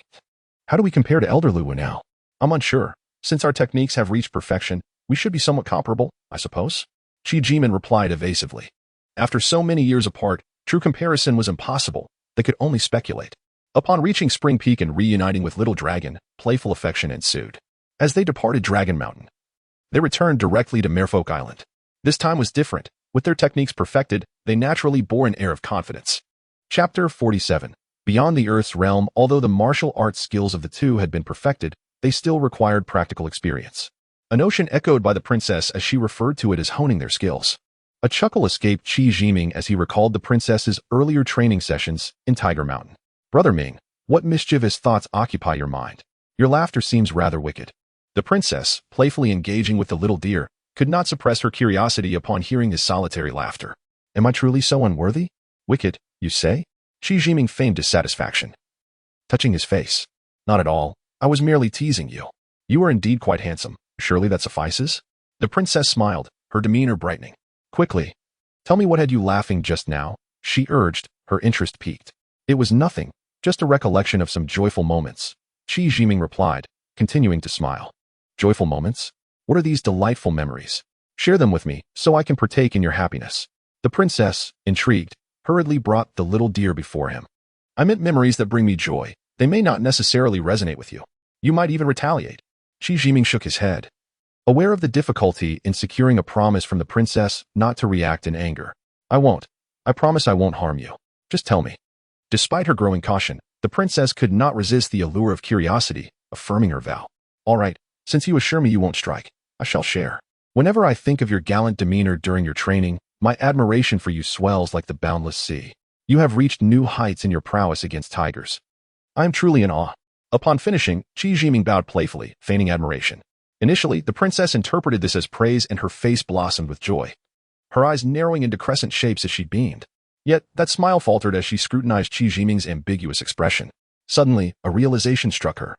how do we compare to Elder Luwu now? I'm unsure. Since our techniques have reached perfection, we should be somewhat comparable, I suppose. Qi Jimin replied evasively. After so many years apart, true comparison was impossible. They could only speculate. Upon reaching Spring Peak and reuniting with Little Dragon, playful affection ensued. As they departed Dragon Mountain, they returned directly to Merfolk Island. This time was different. With their techniques perfected, they naturally bore an air of confidence. Chapter 47. Beyond the Earth's realm, although the martial arts skills of the two had been perfected, they still required practical experience. A notion echoed by the princess as she referred to it as honing their skills. A chuckle escaped Qi Jiming as he recalled the princess's earlier training sessions in Tiger Mountain. Brother Ming, what mischievous thoughts occupy your mind? Your laughter seems rather wicked. The princess, playfully engaging with the little deer, could not suppress her curiosity upon hearing his solitary laughter. Am I truly so unworthy? Wicked, you say? Qi Jiming feigned dissatisfaction, touching his face. Not at all. I was merely teasing you. You are indeed quite handsome. Surely that suffices? The princess smiled, her demeanor brightening. Quickly, tell me what had you laughing just now, she urged, her interest piqued. It was nothing, just a recollection of some joyful moments, Qi Jiming replied, continuing to smile. Joyful moments? What are these delightful memories? Share them with me, so I can partake in your happiness. The princess, intrigued, hurriedly brought the little deer before him. I meant memories that bring me joy. They may not necessarily resonate with you. You might even retaliate. Qi Jiming shook his head, aware of the difficulty in securing a promise from the princess not to react in anger. I won't. I promise I won't harm you. Just tell me. Despite her growing caution, the princess could not resist the allure of curiosity, affirming her vow. All right, since you assure me you won't strike, I shall share. Whenever I think of your gallant demeanor during your training, my admiration for you swells like the boundless sea. You have reached new heights in your prowess against tigers. I am truly in awe. Upon finishing, Qi Jiming bowed playfully, feigning admiration. Initially, the princess interpreted this as praise and her face blossomed with joy, her eyes narrowing into crescent shapes as she beamed. Yet, that smile faltered as she scrutinized Qi Jiming's ambiguous expression. Suddenly, a realization struck her.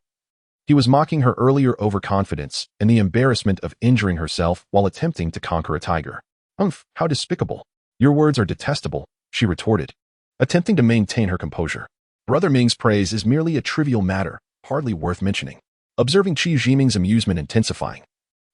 He was mocking her earlier overconfidence and the embarrassment of injuring herself while attempting to conquer a tiger. Humph, how despicable. Your words are detestable, she retorted, attempting to maintain her composure. Brother Ming's praise is merely a trivial matter, hardly worth mentioning. Observing Qi Jiming's amusement intensifying,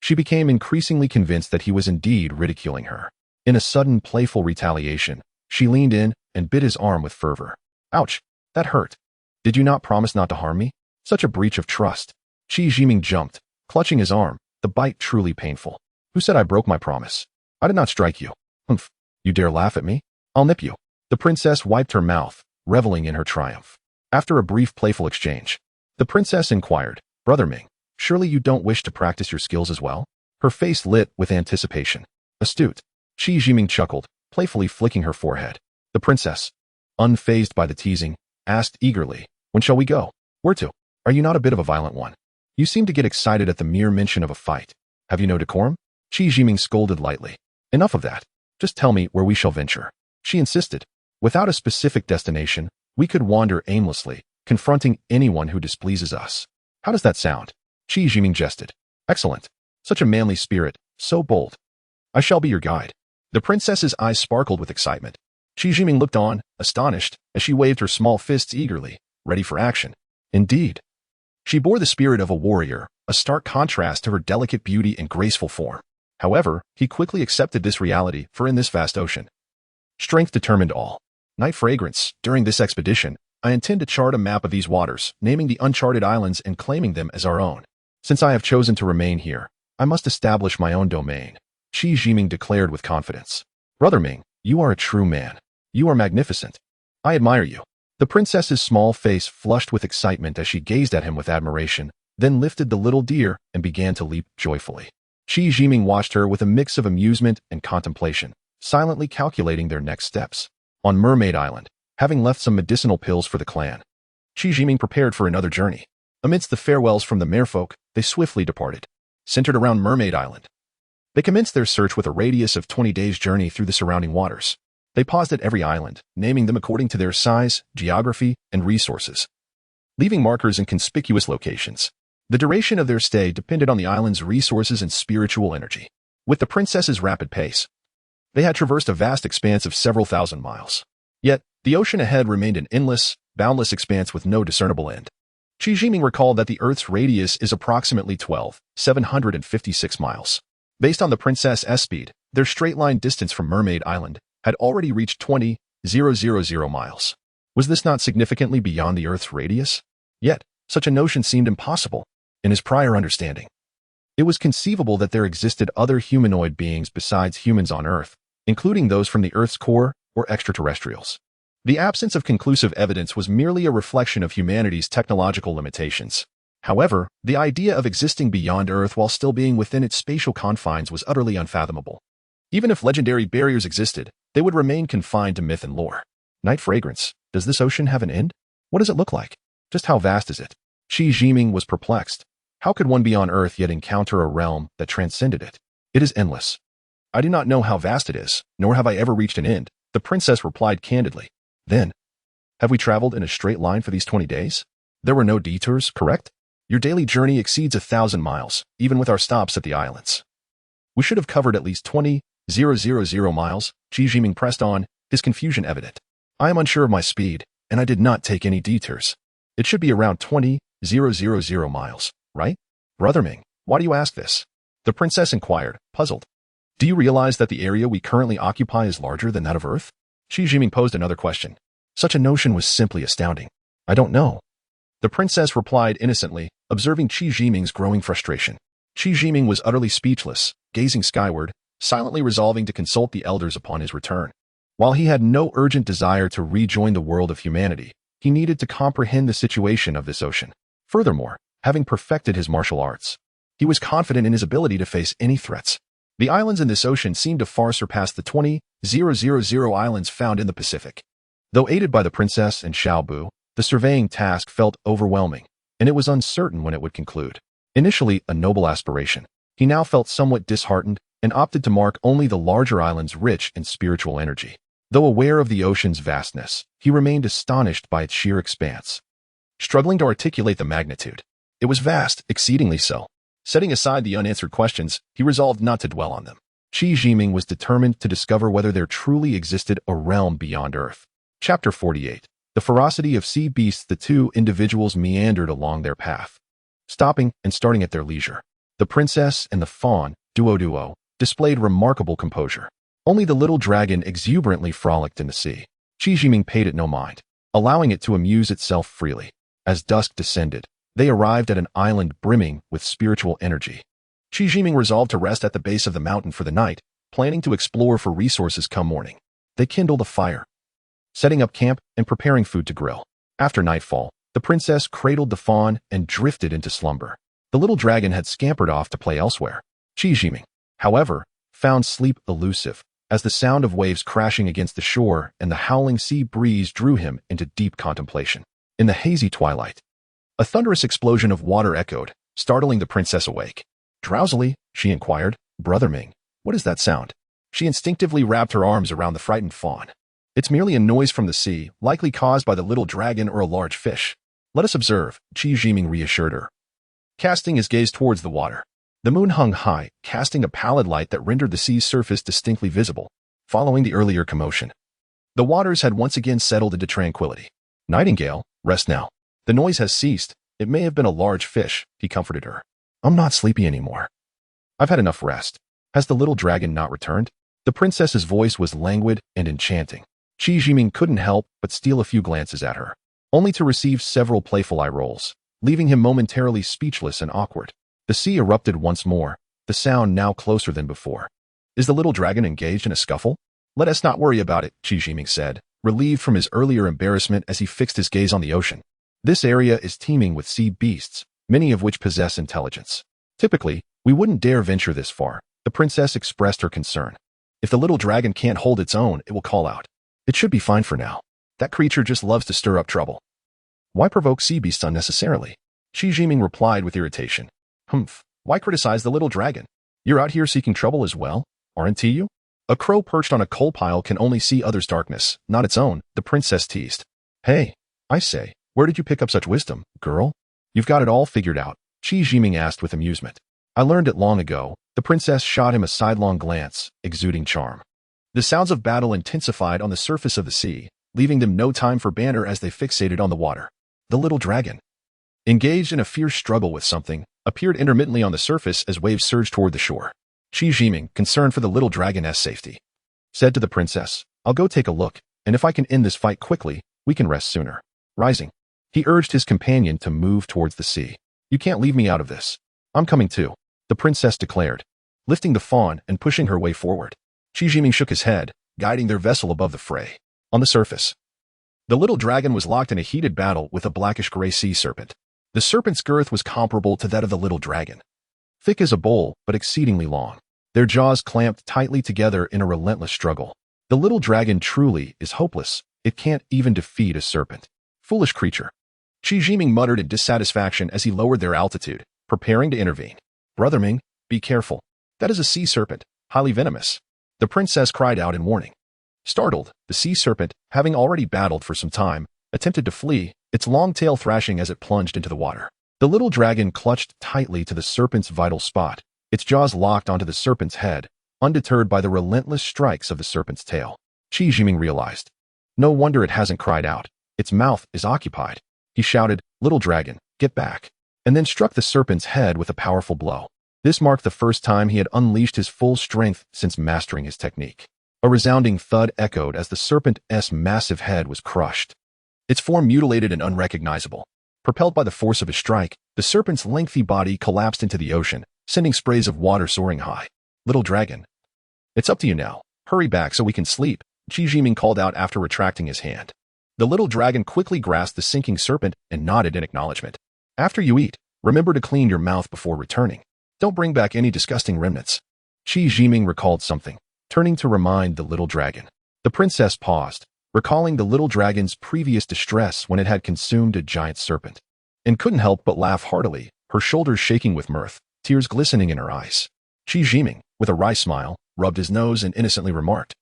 she became increasingly convinced that he was indeed ridiculing her. In a sudden playful retaliation, she leaned in and bit his arm with fervor. Ouch, that hurt. Did you not promise not to harm me? Such a breach of trust. Qi Jiming jumped, clutching his arm, the bite truly painful. Who said I broke my promise? I did not strike you. Humph, you dare laugh at me? I'll nip you. The princess wiped her mouth, reveling in her triumph. After a brief playful exchange, the princess inquired, Brother Ming, surely you don't wish to practice your skills as well? Her face lit with anticipation. Astute. Qi Jiming chuckled, playfully flicking her forehead. The princess, unfazed by the teasing, asked eagerly, when shall we go? Where to? Are you not a bit of a violent one? You seem to get excited at the mere mention of a fight. Have you no decorum? Qi Jiming scolded lightly. Enough of that. Just tell me where we shall venture. She insisted. Without a specific destination, we could wander aimlessly, confronting anyone who displeases us. How does that sound? Qi Jiming jested. Excellent. Such a manly spirit, so bold. I shall be your guide. The princess's eyes sparkled with excitement. Qi Jiming looked on, astonished, as she waved her small fists eagerly, ready for action. Indeed. She bore the spirit of a warrior, a stark contrast to her delicate beauty and graceful form. However, he quickly accepted this reality, for in this vast ocean, strength determined all. Night fragrance. During this expedition, I intend to chart a map of these waters, naming the uncharted islands and claiming them as our own. Since I have chosen to remain here, I must establish my own domain, Qi Jiming declared with confidence. Brother Ming, you are a true man. You are magnificent. I admire you. The princess's small face flushed with excitement as she gazed at him with admiration, then lifted the little deer and began to leap joyfully. Qi Jiming watched her with a mix of amusement and contemplation, silently calculating their next steps. On Mermaid Island, having left some medicinal pills for the clan, Qi Jiming prepared for another journey. Amidst the farewells from the merfolk, they swiftly departed. Centered around Mermaid Island, they commenced their search with a radius of 20 days' journey through the surrounding waters. They paused at every island, naming them according to their size, geography, and resources, leaving markers in conspicuous locations. The duration of their stay depended on the island's resources and spiritual energy. With the princess's rapid pace, they had traversed a vast expanse of several thousand miles. Yet, the ocean ahead remained an endless, boundless expanse with no discernible end. Qi Jiming recalled that the Earth's radius is approximately 12,756 miles. Based on the princess's speed, their straight-line distance from Mermaid Island had already reached 20,000 miles. Was this not significantly beyond the Earth's radius? Yet, such a notion seemed impossible. In his prior understanding, it was conceivable that there existed other humanoid beings besides humans on Earth, including those from the Earth's core or extraterrestrials. The absence of conclusive evidence was merely a reflection of humanity's technological limitations. However, the idea of existing beyond Earth while still being within its spatial confines was utterly unfathomable. Even if legendary barriers existed, they would remain confined to myth and lore. Night fragrance. Does this ocean have an end? What does it look like? Just how vast is it? Qi Jiming was perplexed. How could one be on Earth yet encounter a realm that transcended it? It is endless. I do not know how vast it is, nor have I ever reached an end, the princess replied candidly. Then, have we traveled in a straight line for these 20 days? There were no detours, correct? Your daily journey exceeds 1,000 miles, even with our stops at the islands. We should have covered at least 20,000 miles, Qi Jiming pressed on, his confusion evident. I am unsure of my speed, and I did not take any detours. It should be around 20,000 miles, right? Brother Ming, why do you ask this? The princess inquired, puzzled. Do you realize that the area we currently occupy is larger than that of Earth? Qi Jiming posed another question. Such a notion was simply astounding. I don't know. The princess replied innocently, observing Qi Jiming's growing frustration. Qi Jiming was utterly speechless, gazing skyward, silently resolving to consult the elders upon his return. While he had no urgent desire to rejoin the world of humanity, he needed to comprehend the situation of this ocean. Furthermore, having perfected his martial arts, he was confident in his ability to face any threats. The islands in this ocean seemed to far surpass the 20,000 islands found in the Pacific. Though aided by the princess and Xiao Bu, the surveying task felt overwhelming, and it was uncertain when it would conclude. Initially a noble aspiration, he now felt somewhat disheartened and opted to mark only the larger islands rich in spiritual energy. Though aware of the ocean's vastness, he remained astonished by its sheer expanse, struggling to articulate the magnitude. It was vast, exceedingly so. Setting aside the unanswered questions, he resolved not to dwell on them. Qi Jiming was determined to discover whether there truly existed a realm beyond Earth. Chapter 48. The ferocity of sea beasts. The two individuals meandered along their path, stopping and starting at their leisure. The princess and the fawn, duo, displayed remarkable composure. Only the little dragon exuberantly frolicked in the sea. Qi Jiming paid it no mind, allowing it to amuse itself freely. As dusk descended, they arrived at an island brimming with spiritual energy. Qi Jiming resolved to rest at the base of the mountain for the night, planning to explore for resources come morning. They kindled a fire, setting up camp and preparing food to grill. After nightfall, the princess cradled the fawn and drifted into slumber. The little dragon had scampered off to play elsewhere. Qi Jiming, however, found sleep elusive, as the sound of waves crashing against the shore and the howling sea breeze drew him into deep contemplation. In the hazy twilight, a thunderous explosion of water echoed, startling the princess awake. Drowsily, she inquired, Brother Ming, what is that sound? She instinctively wrapped her arms around the frightened fawn. It's merely a noise from the sea, likely caused by the little dragon or a large fish. Let us observe, Qi Jiming reassured her, casting his gaze towards the water. The moon hung high, casting a pallid light that rendered the sea's surface distinctly visible. Following the earlier commotion, the waters had once again settled into tranquility. Nightingale, rest now. The noise has ceased. It may have been a large fish, he comforted her. I'm not sleepy anymore. I've had enough rest. Has the little dragon not returned? The princess's voice was languid and enchanting. Qi Jiming couldn't help but steal a few glances at her, only to receive several playful eye rolls, leaving him momentarily speechless and awkward. The sea erupted once more, the sound now closer than before. Is the little dragon engaged in a scuffle? Let us not worry about it, Qi Jiming said, relieved from his earlier embarrassment as he fixed his gaze on the ocean. This area is teeming with sea beasts, many of which possess intelligence. Typically, We wouldn't dare venture this far. The princess expressed her concern. If the little dragon can't hold its own, it will call out. It should be fine for now. That creature just loves to stir up trouble. Why provoke sea beasts unnecessarily? Shi Jiming replied with irritation. Humph, why criticize the little dragon? You're out here seeking trouble as well, aren't you? A crow perched on a coal pile can only see others' darkness, not its own, the princess teased. Hey, I say, where did you pick up such wisdom, girl? You've got it all figured out, Shi Jiming asked with amusement. I learned it long ago. The princess shot him a sidelong glance, exuding charm. The sounds of battle intensified on the surface of the sea, leaving them no time for banter as they fixated on the water. The little dragon, engaged in a fierce struggle with something, appeared intermittently on the surface as waves surged toward the shore. Shi Jiming, concerned for the little dragon's safety, said to the princess, I'll go take a look, and if I can end this fight quickly, we can rest sooner. Rising, he urged his companion to move towards the sea. You can't leave me out of this. I'm coming too, the princess declared, lifting the fawn and pushing her way forward. Shi Jiming shook his head, guiding their vessel above the fray. On the surface, the little dragon was locked in a heated battle with a blackish-gray sea serpent. The serpent's girth was comparable to that of the little dragon. Thick as a bowl, but exceedingly long. Their jaws clamped tightly together in a relentless struggle. The little dragon truly is hopeless. It can't even defeat a serpent. Foolish creature. Shi Jiming muttered in dissatisfaction as he lowered their altitude, preparing to intervene. Brother Ming, be careful. That is a sea serpent, highly venomous. The princess cried out in warning. Startled, the sea serpent, having already battled for some time, attempted to flee, its long tail thrashing as it plunged into the water. The little dragon clutched tightly to the serpent's vital spot, its jaws locked onto the serpent's head, undeterred by the relentless strikes of the serpent's tail. Shi Jiming realized. No wonder it hasn't cried out. Its mouth is occupied. He shouted, Little dragon, get back, and then struck the serpent's head with a powerful blow. This marked the first time he had unleashed his full strength since mastering his technique. A resounding thud echoed as the serpent's massive head was crushed, its form mutilated and unrecognizable. Propelled by the force of his strike, the serpent's lengthy body collapsed into the ocean, sending sprays of water soaring high. Little dragon, it's up to you now. Hurry back so we can sleep, Shi Jiming called out after retracting his hand. The little dragon quickly grasped the sinking serpent and nodded in acknowledgement. After you eat, remember to clean your mouth before returning. Don't bring back any disgusting remnants. Shi Jiming recalled something, turning to remind the little dragon. The princess paused, recalling the little dragon's previous distress when it had consumed a giant serpent, and couldn't help but laugh heartily, her shoulders shaking with mirth, tears glistening in her eyes. Shi Jiming, with a wry smile, rubbed his nose and innocently remarked,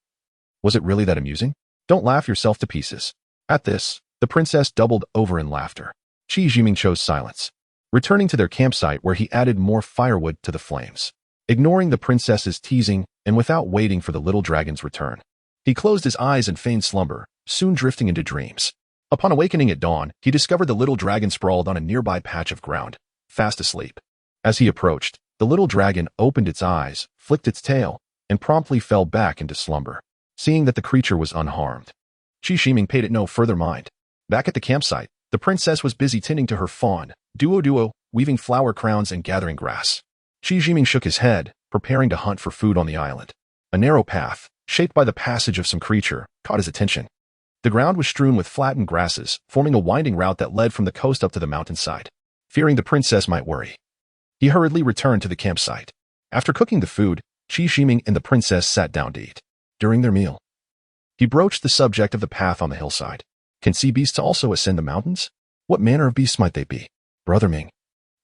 Was it really that amusing? Don't laugh yourself to pieces. At this, the princess doubled over in laughter. Shi Jiming chose silence, returning to their campsite where he added more firewood to the flames. Ignoring the princess's teasing and without waiting for the little dragon's return, he closed his eyes and feigned slumber, soon drifting into dreams. Upon awakening at dawn, he discovered the little dragon sprawled on a nearby patch of ground, fast asleep. As he approached, the little dragon opened its eyes, flicked its tail, and promptly fell back into slumber. Seeing that the creature was unharmed, Shi Jiming paid it no further mind. Back at the campsite, the princess was busy tending to her fawn, Duo, weaving flower crowns and gathering grass. Shi Jiming shook his head, preparing to hunt for food on the island. A narrow path, shaped by the passage of some creature, caught his attention. The ground was strewn with flattened grasses, forming a winding route that led from the coast up to the mountainside. Fearing the princess might worry, he hurriedly returned to the campsite. After cooking the food, Shi Jiming and the princess sat down to eat. During their meal, he broached the subject of the path on the hillside. Can sea beasts also ascend the mountains? What manner of beasts might they be? Brother Ming,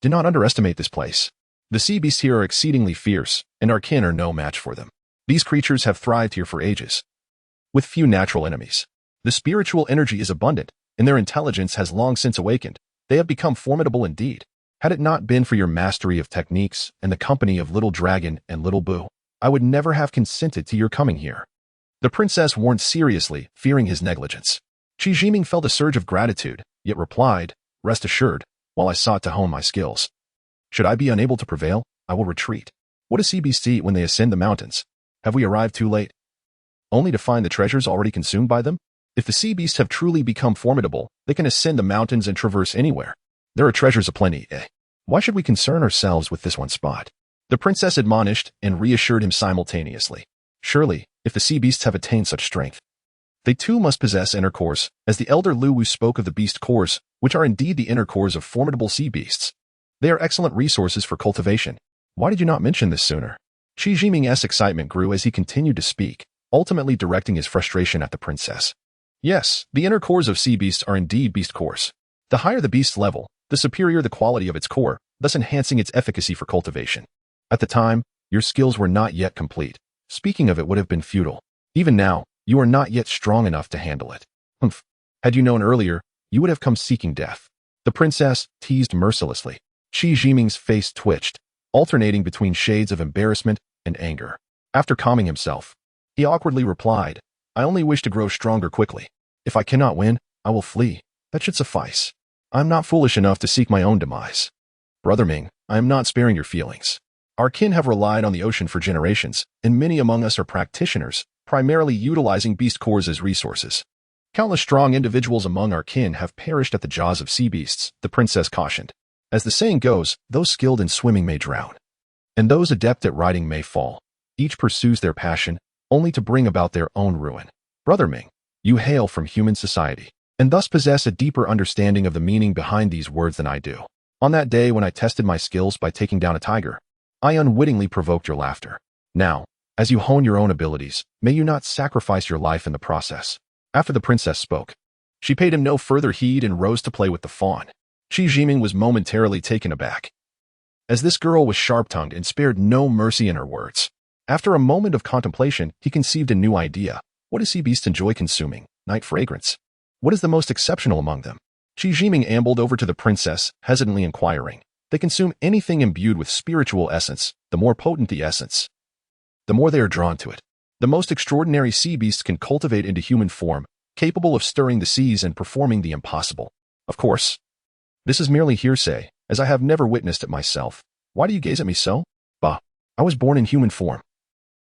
do not underestimate this place. The sea beasts here are exceedingly fierce, and our kin are no match for them. These creatures have thrived here for ages, with few natural enemies. The spiritual energy is abundant, and their intelligence has long since awakened. They have become formidable indeed. Had it not been for your mastery of techniques and the company of Little Dragon and Little Boo, I would never have consented to your coming here. The princess warned seriously, fearing his negligence. Shi Jiming felt a surge of gratitude, yet replied, Rest assured, while I sought to hone my skills. Should I be unable to prevail, I will retreat. What do sea beasts eat when they ascend the mountains? Have we arrived too late, only to find the treasures already consumed by them? If the sea beasts have truly become formidable, they can ascend the mountains and traverse anywhere. There are treasures aplenty, eh? Why should we concern ourselves with this one spot? The princess admonished and reassured him simultaneously. Surely, if the sea beasts have attained such strength, they too must possess inner cores, as the elder Lu Wu spoke of the beast cores, which are indeed the inner cores of formidable sea beasts. They are excellent resources for cultivation. Why did you not mention this sooner? Qi Jiming's excitement grew as he continued to speak, ultimately directing his frustration at the princess. Yes, the inner cores of sea beasts are indeed beast cores. The higher the beast's level, the superior the quality of its core, thus enhancing its efficacy for cultivation. At the time, your skills were not yet complete. Speaking of it would have been futile. Even now, you are not yet strong enough to handle it. Humph. Had you known earlier, you would have come seeking death. The princess teased mercilessly. Qi Jiming's face twitched, alternating between shades of embarrassment and anger. After calming himself, he awkwardly replied, I only wish to grow stronger quickly. If I cannot win, I will flee. That should suffice. I am not foolish enough to seek my own demise. Brother Ming, I am not sparing your feelings. Our kin have relied on the ocean for generations, and many among us are practitioners, primarily utilizing beast cores as resources. Countless strong individuals among our kin have perished at the jaws of sea beasts, the princess cautioned. As the saying goes, those skilled in swimming may drown, and those adept at riding may fall. Each pursues their passion, only to bring about their own ruin. Brother Ming, you hail from human society, and thus possess a deeper understanding of the meaning behind these words than I do. On that day when I tested my skills by taking down a tiger, I unwittingly provoked your laughter. Now, as you hone your own abilities, may you not sacrifice your life in the process. After the princess spoke, she paid him no further heed and rose to play with the fawn. Qi Jiming was momentarily taken aback, as this girl was sharp-tongued and spared no mercy in her words. After a moment of contemplation, he conceived a new idea. What do sea beasts enjoy consuming? Night fragrance. What is the most exceptional among them? Qi Jiming ambled over to the princess, hesitantly inquiring. They consume anything imbued with spiritual essence. The more potent the essence, the more they are drawn to it. The most extraordinary sea beasts can cultivate into human form, capable of stirring the seas and performing the impossible. Of course, this is merely hearsay, as I have never witnessed it myself. Why do you gaze at me so? Bah, I was born in human form.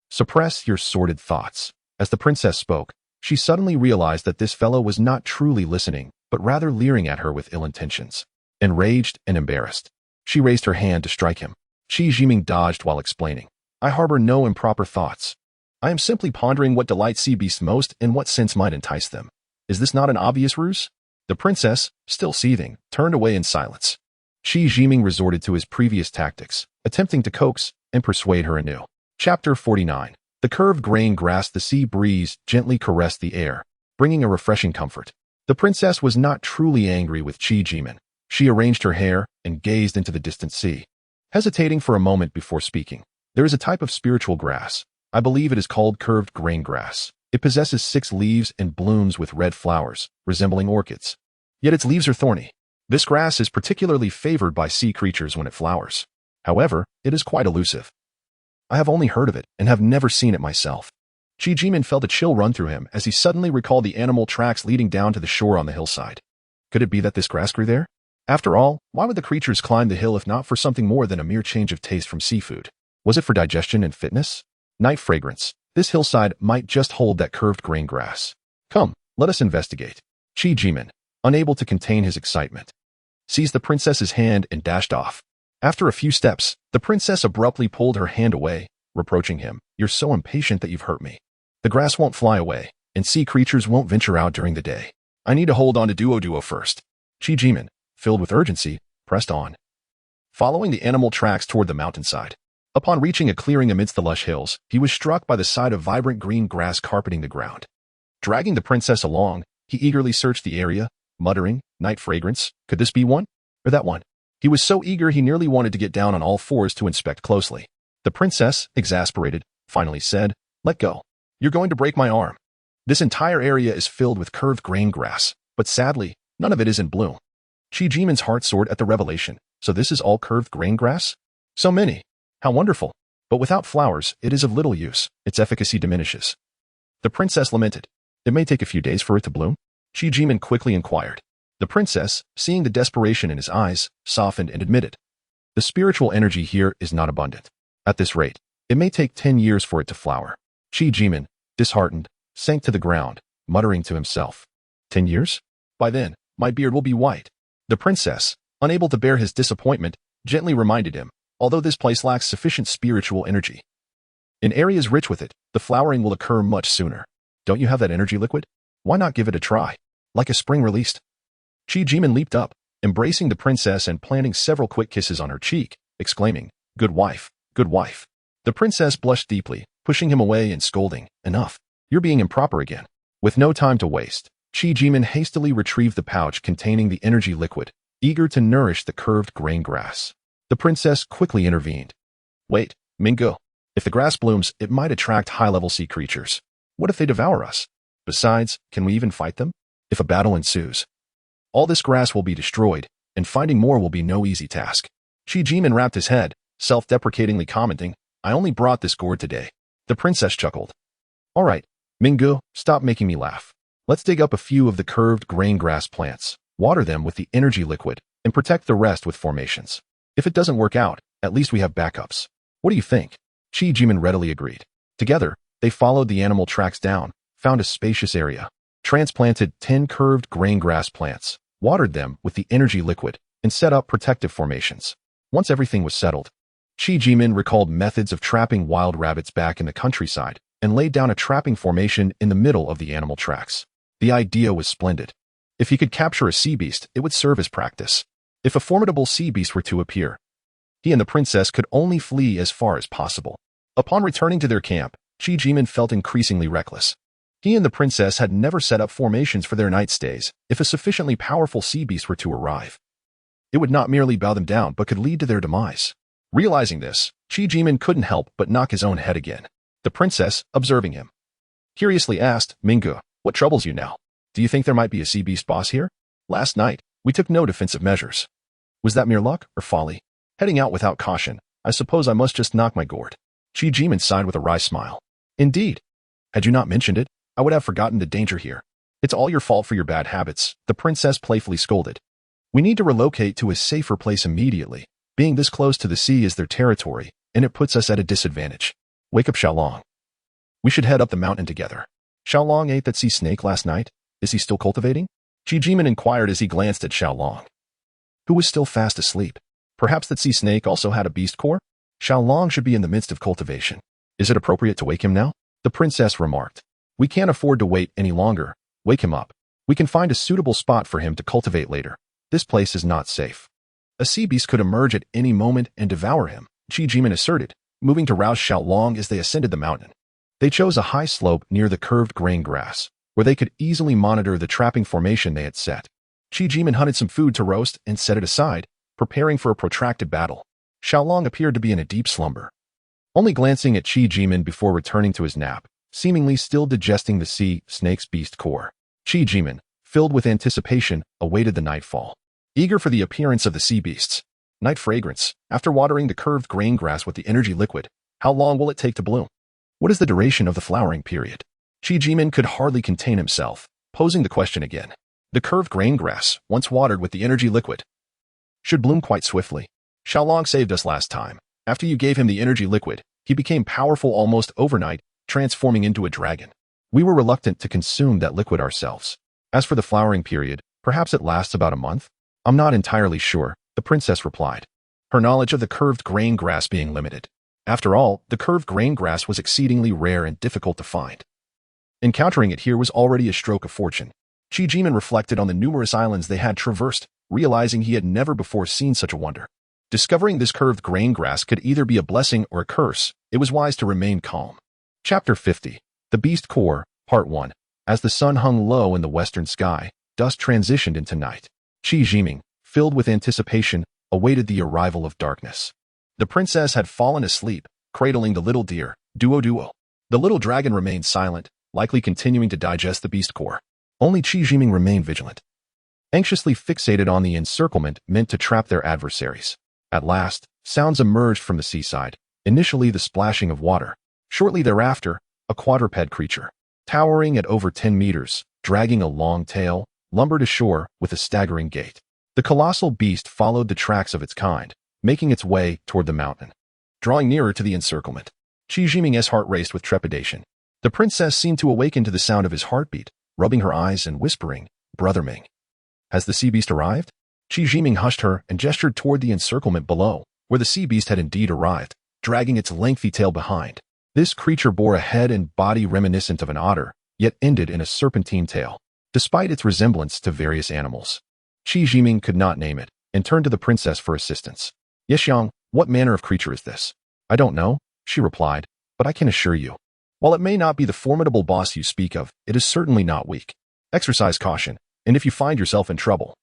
Suppress your sordid thoughts. As the princess spoke, she suddenly realized that this fellow was not truly listening, but rather leering at her with ill intentions. Enraged and embarrassed, she raised her hand to strike him. Qi Jiming dodged while explaining. I harbor no improper thoughts. I am simply pondering what delights sea beasts most and what sense might entice them. Is this not an obvious ruse? The princess, still seething, turned away in silence. Qi Jiming resorted to his previous tactics, attempting to coax and persuade her anew. Chapter 49. The curved grain grass, the sea breeze gently caressed the air, bringing a refreshing comfort. The princess was not truly angry with Qi Jiming. She arranged her hair and gazed into the distant sea, hesitating for a moment before speaking. There is a type of spiritual grass. I believe it is called curved grain grass. It possesses 6 leaves and blooms with red flowers, resembling orchids. Yet its leaves are thorny. This grass is particularly favored by sea creatures when it flowers. However, it is quite elusive. I have only heard of it and have never seen it myself. Qi Jiming felt a chill run through him as he suddenly recalled the animal tracks leading down to the shore on the hillside. Could it be that this grass grew there? After all, why would the creatures climb the hill if not for something more than a mere change of taste from seafood? Was it for digestion and fitness? Night fragrance. This hillside might just hold that curved grain grass. Come, let us investigate. Qi Jiming, unable to contain his excitement, seized the princess's hand and dashed off. After a few steps, the princess abruptly pulled her hand away, reproaching him. You're so impatient that you've hurt me. The grass won't fly away, and sea creatures won't venture out during the day. I need to hold on to Duo first. Qi Jiming, filled with urgency, pressed on, following the animal tracks toward the mountainside. Upon reaching a clearing amidst the lush hills, he was struck by the sight of vibrant green grass carpeting the ground. Dragging the princess along, he eagerly searched the area, muttering, night fragrance, could this be one? Or that one? He was so eager he nearly wanted to get down on all fours to inspect closely. The princess, exasperated, finally said, let go. You're going to break my arm. This entire area is filled with curved grain grass, but sadly, none of it is in bloom. Qi Jiming's heart soared at the revelation. So this is all curved grain grass? So many. How wonderful. But without flowers, it is of little use. Its efficacy diminishes. The princess lamented. It may take a few days for it to bloom. Qi Jiming quickly inquired. The princess, seeing the desperation in his eyes, softened and admitted. The spiritual energy here is not abundant. At this rate, it may take 10 years for it to flower. Qi Jiming, disheartened, sank to the ground, muttering to himself. 10 years? By then, my beard will be white. The princess, unable to bear his disappointment, gently reminded him, although this place lacks sufficient spiritual energy, in areas rich with it, the flowering will occur much sooner. Don't you have that energy liquid? Why not give it a try? Like a spring released. Qi Jiming leaped up, embracing the princess and planting several quick kisses on her cheek, exclaiming, good wife, Good wife. The princess blushed deeply, pushing him away and scolding, "Enough. You're being improper again." With no time to waste, Chi Jimin hastily retrieved the pouch containing the energy liquid, eager to nourish the curved grain grass. The princess quickly intervened. "Wait, Mingo. If the grass blooms, it might attract high-level sea creatures. What if they devour us? Besides, can we even fight them? If a battle ensues, all this grass will be destroyed, and finding more will be no easy task." Chi Jimin wrapped his head, self-deprecatingly commenting, "I only brought this gourd today." The princess chuckled. "All right, Mingo, stop making me laugh. Let's dig up a few of the curved grain grass plants, water them with the energy liquid, and protect the rest with formations. If it doesn't work out, at least we have backups. What do you think?" Chi Jimin readily agreed. Together, they followed the animal tracks down, found a spacious area, transplanted 10 curved grain grass plants, watered them with the energy liquid, and set up protective formations. Once everything was settled, Chi Jimin recalled methods of trapping wild rabbits back in the countryside and laid down a trapping formation in the middle of the animal tracks. The idea was splendid. If he could capture a sea beast, it would serve as practice. If a formidable sea beast were to appear, he and the princess could only flee as far as possible. Upon returning to their camp, Chi Jimin felt increasingly reckless. He and the princess had never set up formations for their night stays. If a sufficiently powerful sea beast were to arrive, it would not merely bow them down but could lead to their demise. Realizing this, Chi Jimin couldn't help but knock his own head again. The princess, observing him, curiously asked, "Mingo, what troubles you now? Do you think there might be a sea beast boss here? Last night, we took no defensive measures. Was that mere luck or folly? Heading out without caution, I suppose I must just knock my gourd." Chi Jimin sighed with a wry smile. "Indeed. Had you not mentioned it, I would have forgotten the danger here. It's all your fault for your bad habits," the princess playfully scolded. "We need to relocate to a safer place immediately. Being this close to the sea is their territory, and it puts us at a disadvantage. Wake up Xiaolong. We should head up the mountain together." "Xiaolong ate that sea snake last night. Is he still cultivating?" Chi Jimin inquired as he glanced at Xiaolong, who was still fast asleep. Perhaps that sea snake also had a beast core? Xiaolong should be in the midst of cultivation. "Is it appropriate to wake him now?" the princess remarked. "We can't afford to wait any longer. Wake him up. We can find a suitable spot for him to cultivate later. This place is not safe. A sea beast could emerge at any moment and devour him," Chi Jimin asserted, moving to rouse Xiaolong as they ascended the mountain. They chose a high slope near the curved grain grass, where they could easily monitor the trapping formation they had set. Chi Jimin hunted some food to roast and set it aside, preparing for a protracted battle. Xiaolong appeared to be in a deep slumber, only glancing at Chi Jimin before returning to his nap, seemingly still digesting the sea snake's beast core. Chi Jimin, filled with anticipation, awaited the nightfall, eager for the appearance of the sea beasts. Night fragrance. After watering the curved grain grass with the energy liquid, how long will it take to bloom? What is the duration of the flowering period? Chi Jimin could hardly contain himself, posing the question again. The curved grain grass, once watered with the energy liquid, should bloom quite swiftly. Xiaolong saved us last time. After you gave him the energy liquid, he became powerful almost overnight, transforming into a dragon. We were reluctant to consume that liquid ourselves. As for the flowering period, perhaps it lasts about a month? I'm not entirely sure, the princess replied, her knowledge of the curved grain grass being limited. After all, the curved grain grass was exceedingly rare and difficult to find. Encountering it here was already a stroke of fortune. Chi Jimin reflected on the numerous islands they had traversed, realizing he had never before seen such a wonder. Discovering this curved grain grass could either be a blessing or a curse. It was wise to remain calm. Chapter 50. The Beast Core, Part 1. As the sun hung low in the western sky, dusk transitioned into night. Chi Jimin, filled with anticipation, awaited the arrival of darkness. The princess had fallen asleep, cradling the little deer, Duo. The little dragon remained silent, likely continuing to digest the beast core. Only Chi Jimin remained vigilant, anxiously fixated on the encirclement meant to trap their adversaries. At last, sounds emerged from the seaside, initially the splashing of water. Shortly thereafter, a quadruped creature, towering at over 10 meters, dragging a long tail, lumbered ashore with a staggering gait. The colossal beast followed the tracks of its kind, making its way toward the mountain. Drawing nearer to the encirclement, Chi Jimin's heart raced with trepidation. The princess seemed to awaken to the sound of his heartbeat, rubbing her eyes and whispering, "Brother Ming, has the sea beast arrived?" Chi Jimin hushed her and gestured toward the encirclement below, where the sea beast had indeed arrived, dragging its lengthy tail behind. This creature bore a head and body reminiscent of an otter, yet ended in a serpentine tail, despite its resemblance to various animals. Chi Jimin could not name it, and turned to the princess for assistance. "Yexiang, what manner of creature is this? I don't know, she replied, but I can assure you. While it may not be the formidable boss you speak of, it is certainly not weak. Exercise caution, and if you find yourself in trouble,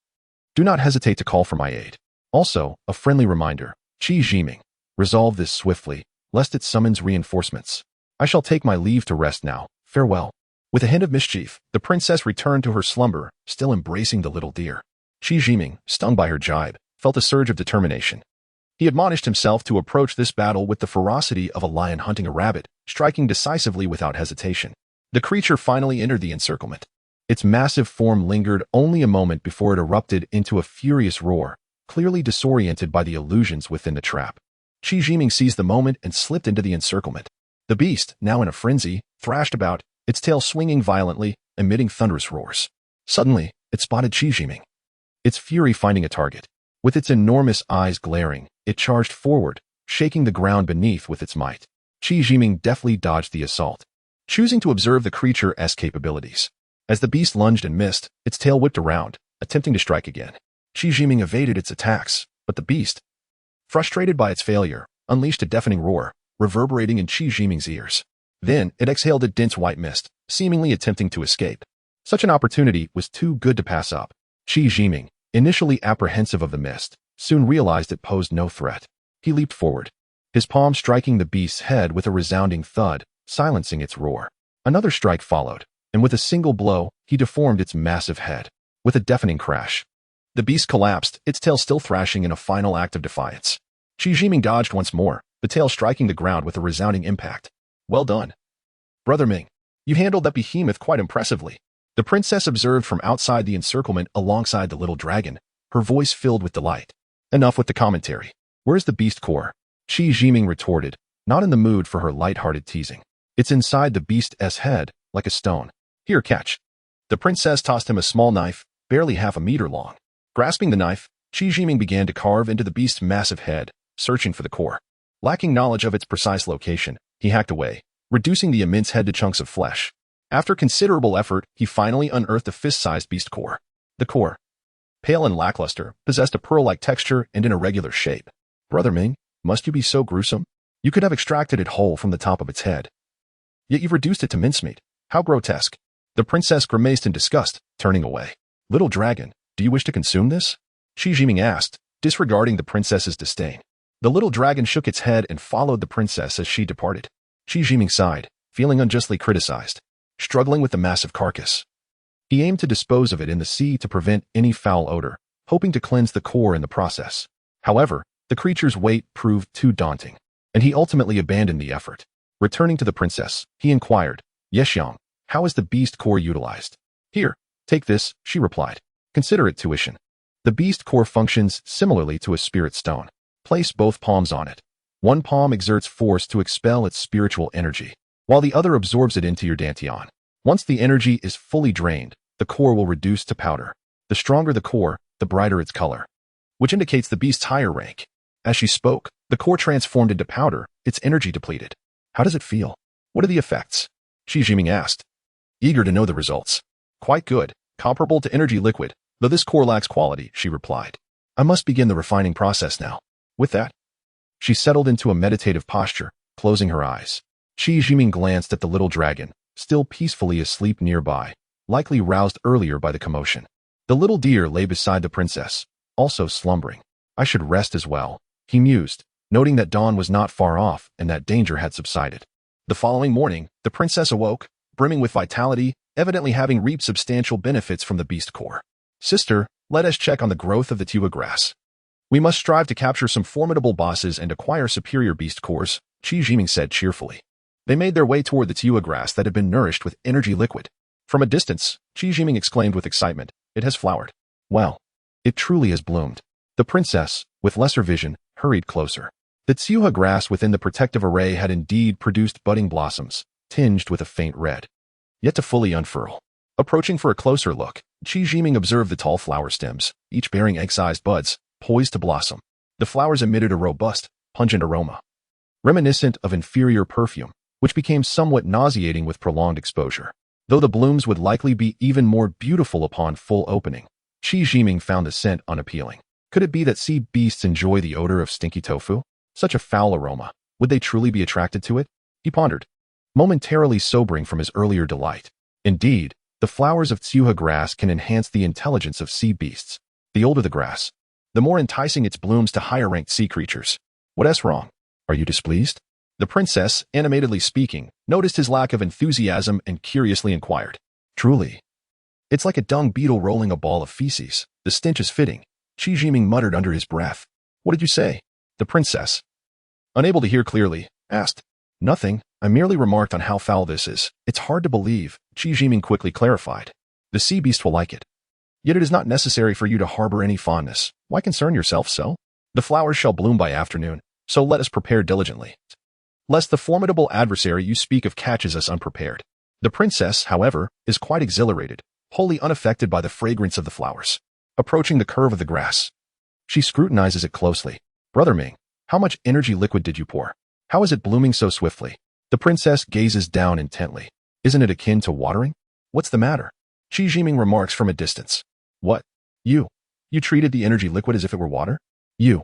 do not hesitate to call for my aid. Also, a friendly reminder, Qi Jiming, resolve this swiftly, lest it summons reinforcements. I shall take my leave to rest now. Farewell. With a hint of mischief, the princess returned to her slumber, still embracing the little deer. Qi Jiming, stung by her jibe, felt a surge of determination. He admonished himself to approach this battle with the ferocity of a lion hunting a rabbit, striking decisively without hesitation. The creature finally entered the encirclement. Its massive form lingered only a moment before it erupted into a furious roar, clearly disoriented by the illusions within the trap. Qi Jiming seized the moment and slipped into the encirclement. The beast, now in a frenzy, thrashed about, its tail swinging violently, emitting thunderous roars. Suddenly, it spotted Qi Jiming. Its fury finding a target. With its enormous eyes glaring, it charged forward, shaking the ground beneath with its might. Qi Jiming deftly dodged the assault, choosing to observe the creature's capabilities. As the beast lunged and missed, its tail whipped around, attempting to strike again. Qi Jiming evaded its attacks, but the beast, frustrated by its failure, unleashed a deafening roar, reverberating in Qi Jiming's ears. Then, it exhaled a dense white mist, seemingly attempting to escape. Such an opportunity was too good to pass up. Qi Jiming, initially apprehensive of the mist, soon realized it posed no threat. He leaped forward, his palm striking the beast's head with a resounding thud, silencing its roar. Another strike followed, and with a single blow, he deformed its massive head. With a deafening crash, the beast collapsed, its tail still thrashing in a final act of defiance. Qi Jiming dodged once more, the tail striking the ground with a resounding impact. Well done, Brother Ming. You handled that behemoth quite impressively. The princess observed from outside the encirclement alongside the little dragon, her voice filled with delight. Enough with the commentary. Where's the beast core? Qi Jiming retorted, not in the mood for her light-hearted teasing. It's inside the beast's head, like a stone. Here, catch. The princess tossed him a small knife, barely half a meter long. Grasping the knife, Qi Jiming began to carve into the beast's massive head, searching for the core. Lacking knowledge of its precise location, he hacked away, reducing the immense head to chunks of flesh. After considerable effort, he finally unearthed a fist-sized beast core. The core, pale and lackluster, possessed a pearl-like texture and an irregular shape. Brother Ming, must you be so gruesome? You could have extracted it whole from the top of its head. Yet you've reduced it to mincemeat. How grotesque. The princess grimaced in disgust, turning away. Little dragon, do you wish to consume this? Qi Jiming asked, disregarding the princess's disdain. The little dragon shook its head and followed the princess as she departed. Qi Jiming sighed, feeling unjustly criticized. Struggling with the massive carcass, he aimed to dispose of it in the sea to prevent any foul odor, hoping to cleanse the core in the process. However, the creature's weight proved too daunting, and he ultimately abandoned the effort. Returning to the princess, he inquired, Yexiang, how is the beast core utilized? Here, take this, she replied. Consider it tuition. The beast core functions similarly to a spirit stone. Place both palms on it. One palm exerts force to expel its spiritual energy, while the other absorbs it into your dantian. Once the energy is fully drained, the core will reduce to powder. The stronger the core, the brighter its color, which indicates the beast's higher rank. As she spoke, the core transformed into powder, its energy depleted. How does it feel? What are the effects? Qi Jiming asked, eager to know the results. Quite good, comparable to energy liquid, though this core lacks quality, she replied. I must begin the refining process now. With that, she settled into a meditative posture, closing her eyes. Qi Jiming glanced at the little dragon, still peacefully asleep nearby, likely roused earlier by the commotion. The little deer lay beside the princess, also slumbering. I should rest as well, he mused, noting that dawn was not far off and that danger had subsided. The following morning, the princess awoke, brimming with vitality, evidently having reaped substantial benefits from the beast core. Sister, let us check on the growth of the tuba grass. We must strive to capture some formidable bosses and acquire superior beast cores, Qi Jiming said cheerfully. They made their way toward the tuba grass that had been nourished with energy liquid. From a distance, Qi Jiming exclaimed with excitement, it has flowered. Well, it truly has bloomed. The princess, with lesser vision, hurried closer. The tuba grass within the protective array had indeed produced budding blossoms, tinged with a faint red, yet to fully unfurl. Approaching for a closer look, Qi Jiming observed the tall flower stems, each bearing egg-sized buds, poised to blossom. The flowers emitted a robust, pungent aroma, reminiscent of inferior perfume, which became somewhat nauseating with prolonged exposure. Though the blooms would likely be even more beautiful upon full opening, Qi Jiming found the scent unappealing. Could it be that sea beasts enjoy the odor of stinky tofu? Such a foul aroma, Would they truly be attracted to it? He pondered, momentarily sobering from his earlier delight. Indeed, the flowers of tsuha grass can enhance the intelligence of sea beasts. The older the grass, the more enticing its blooms to higher-ranked sea creatures. What's wrong? Are you displeased? The princess, animatedly speaking, noticed his lack of enthusiasm and curiously inquired. Truly. It's like a dung beetle rolling a ball of feces. The stench is fitting. Qi Jiming muttered under his breath. What did you say? The princess, unable to hear clearly, asked. Nothing. I merely remarked on how foul this is. It's hard to believe, Qi Jiming quickly clarified. The sea beast will like it. Yet it is not necessary for you to harbor any fondness. Why concern yourself so? The flowers shall bloom by afternoon, so let us prepare diligently, lest the formidable adversary you speak of catches us unprepared. The princess, however, is quite exhilarated, wholly unaffected by the fragrance of the flowers. Approaching the curve of the grass, she scrutinizes it closely. Brother Ming, how much energy liquid did you pour? How is it blooming so swiftly? The princess gazes down intently. Isn't it akin to watering? What's the matter? Qi Jiming remarks from a distance. What? You treated the energy liquid as if it were water? You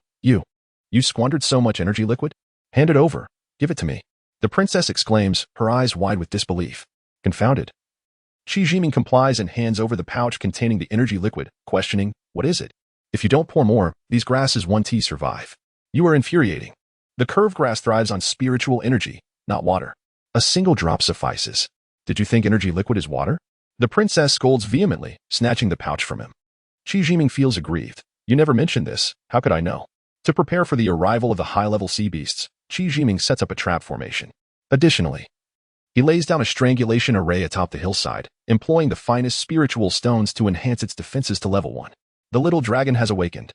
squandered so much energy liquid? Hand it over. Give it to me. The princess exclaims, her eyes wide with disbelief. Confounded. Qi Jiming complies and hands over the pouch containing the energy liquid, questioning, what is it? If you don't pour more, these grasses won't survive. You are infuriating. The curved grass thrives on spiritual energy, not water. A single drop suffices. Did you think energy liquid is water? The princess scolds vehemently, snatching the pouch from him. Qi Jiming feels aggrieved. You never mentioned this. How could I know? To prepare for the arrival of the high-level sea beasts, Qi Jiming sets up a trap formation. Additionally, he lays down a strangulation array atop the hillside, employing the finest spiritual stones to enhance its defenses to level 1. The little dragon has awakened,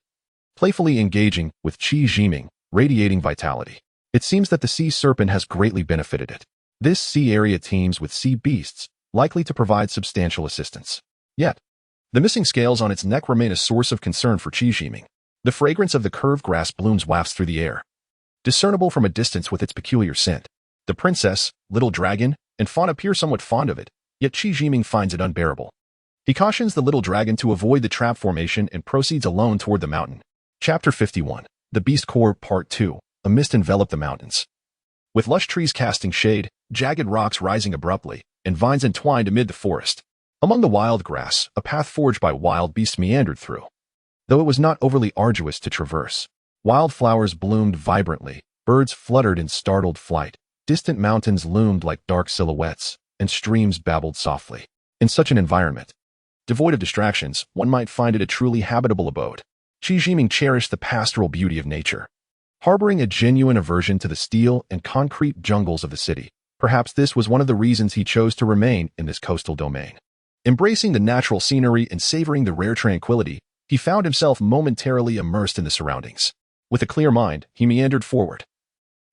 playfully engaging with Qi Jiming, radiating vitality. It seems that the sea serpent has greatly benefited it. This sea area teems with sea beasts, likely to provide substantial assistance. Yet, the missing scales on its neck remain a source of concern for Qi Jiming. The fragrance of the curved grass blooms wafts through the air, discernible from a distance with its peculiar scent. The princess, little dragon, and fawn appear somewhat fond of it, yet Qi Jiming finds it unbearable. He cautions the little dragon to avoid the trap formation and proceeds alone toward the mountain. Chapter 51. The Beast Core, Part 2. A mist enveloped the mountains, with lush trees casting shade, jagged rocks rising abruptly, and vines entwined amid the forest. Among the wild grass, a path forged by wild beasts meandered through, though it was not overly arduous to traverse. Wildflowers bloomed vibrantly, birds fluttered in startled flight, distant mountains loomed like dark silhouettes, and streams babbled softly. In such an environment, devoid of distractions, one might find it a truly habitable abode. Qi Jiming cherished the pastoral beauty of nature, harboring a genuine aversion to the steel and concrete jungles of the city. Perhaps this was one of the reasons he chose to remain in this coastal domain. Embracing the natural scenery and savoring the rare tranquility, he found himself momentarily immersed in the surroundings. With a clear mind, he meandered forward,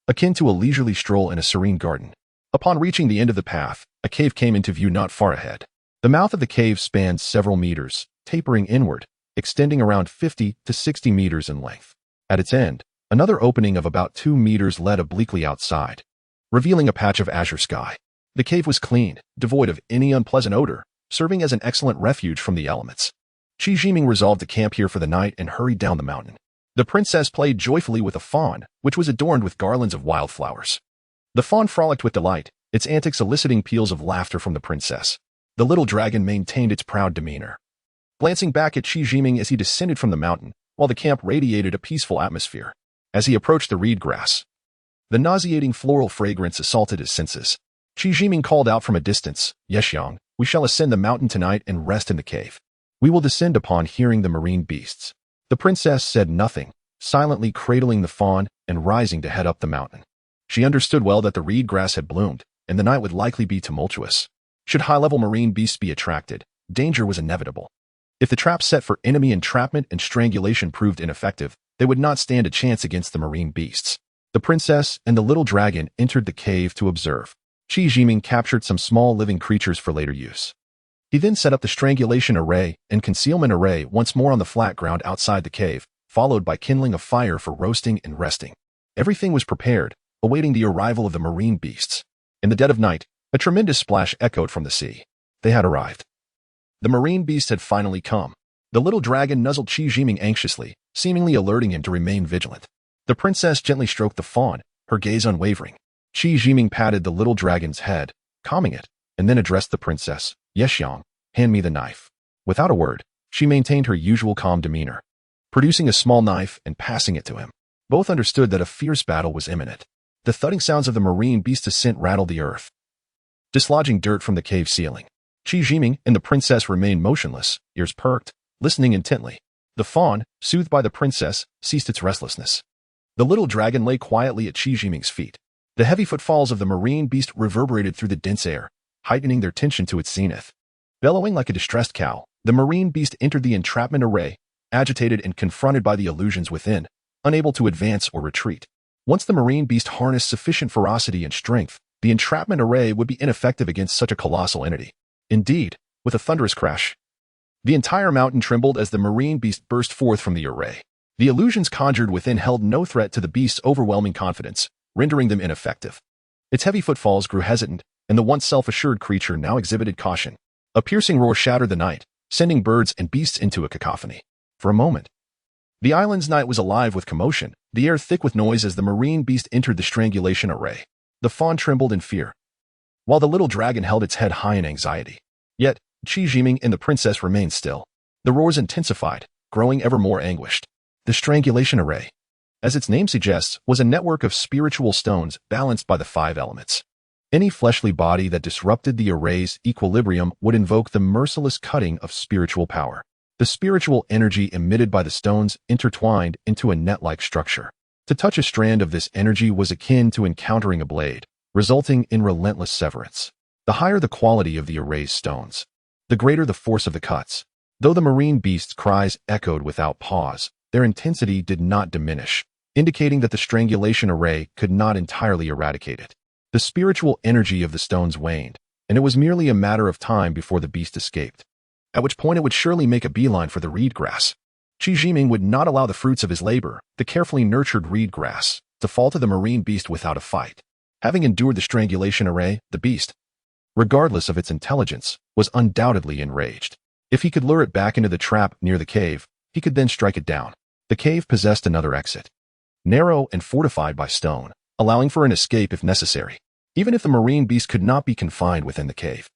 akin to a leisurely stroll in a serene garden. Upon reaching the end of the path, a cave came into view not far ahead. The mouth of the cave spanned several meters, tapering inward, extending around 50 to 60 meters in length. At its end, another opening of about 2 meters led obliquely outside, revealing a patch of azure sky. The cave was clean, devoid of any unpleasant odor, serving as an excellent refuge from the elements. Qi Jiming resolved to camp here for the night and hurried down the mountain. The princess played joyfully with a fawn, which was adorned with garlands of wildflowers. The fawn frolicked with delight, its antics eliciting peals of laughter from the princess. The little dragon maintained its proud demeanor, glancing back at Qi Jiming as he descended from the mountain, while the camp radiated a peaceful atmosphere. As he approached the reed grass, the nauseating floral fragrance assaulted his senses. Qi Jiming called out from a distance, Yeshiang, we shall ascend the mountain tonight and rest in the cave. We will descend upon hearing the marine beasts. The princess said nothing, silently cradling the fawn and rising to head up the mountain. She understood well that the reed grass had bloomed, and the night would likely be tumultuous. Should high-level marine beasts be attracted, danger was inevitable. If the trap set for enemy entrapment and strangulation proved ineffective, they would not stand a chance against the marine beasts. The princess and the little dragon entered the cave to observe. Qi Jiming captured some small living creatures for later use. He then set up the strangulation array and concealment array once more on the flat ground outside the cave, followed by kindling a fire for roasting and resting. Everything was prepared, awaiting the arrival of the marine beasts. In the dead of night, a tremendous splash echoed from the sea. They had arrived. The marine beast had finally come. The little dragon nuzzled Qi Jiming anxiously, seemingly alerting him to remain vigilant. The princess gently stroked the fawn, her gaze unwavering. Qi Jiming patted the little dragon's head, calming it, and then addressed the princess. Yes, Xiang, hand me the knife. Without a word, she maintained her usual calm demeanor, producing a small knife and passing it to him. Both understood that a fierce battle was imminent. The thudding sounds of the marine beast's ascent rattled the earth, dislodging dirt from the cave ceiling. Qi Jiming and the princess remained motionless, ears perked, listening intently. The fawn, soothed by the princess, ceased its restlessness. The little dragon lay quietly at Qi Jiming's feet. The heavy footfalls of the marine beast reverberated through the dense air, heightening their tension to its zenith. Bellowing like a distressed cow, the marine beast entered the entrapment array, agitated and confronted by the illusions within, unable to advance or retreat. Once the marine beast harnessed sufficient ferocity and strength, the entrapment array would be ineffective against such a colossal entity. Indeed, with a thunderous crash, the entire mountain trembled as the marine beast burst forth from the array. The illusions conjured within held no threat to the beast's overwhelming confidence, rendering them ineffective. Its heavy footfalls grew hesitant, and the once self-assured creature now exhibited caution. A piercing roar shattered the night, sending birds and beasts into a cacophony. For a moment, the island's night was alive with commotion, the air thick with noise as the marine beast entered the strangulation array. The fawn trembled in fear, while the little dragon held its head high in anxiety. Yet, Qi Jiming and the princess remained still. The roars intensified, growing ever more anguished. The strangulation array, as its name suggests, was a network of spiritual stones balanced by the 5 elements. Any fleshly body that disrupted the array's equilibrium would invoke the merciless cutting of spiritual power. The spiritual energy emitted by the stones intertwined into a net-like structure. To touch a strand of this energy was akin to encountering a blade, resulting in relentless severance. The higher the quality of the array's stones, the greater the force of the cuts. Though the marine beast's cries echoed without pause, their intensity did not diminish, indicating that the strangulation array could not entirely eradicate it. The spiritual energy of the stones waned, and it was merely a matter of time before the beast escaped, at which point it would surely make a beeline for the reed grass. Qi Jiming would not allow the fruits of his labor, the carefully nurtured reed grass, to fall to the marine beast without a fight. Having endured the strangulation array, the beast, regardless of its intelligence, was undoubtedly enraged. If he could lure it back into the trap near the cave, he could then strike it down. The cave possessed another exit, narrow and fortified by stone, allowing for an escape if necessary. Even if the marine beast could not be confined within the cave,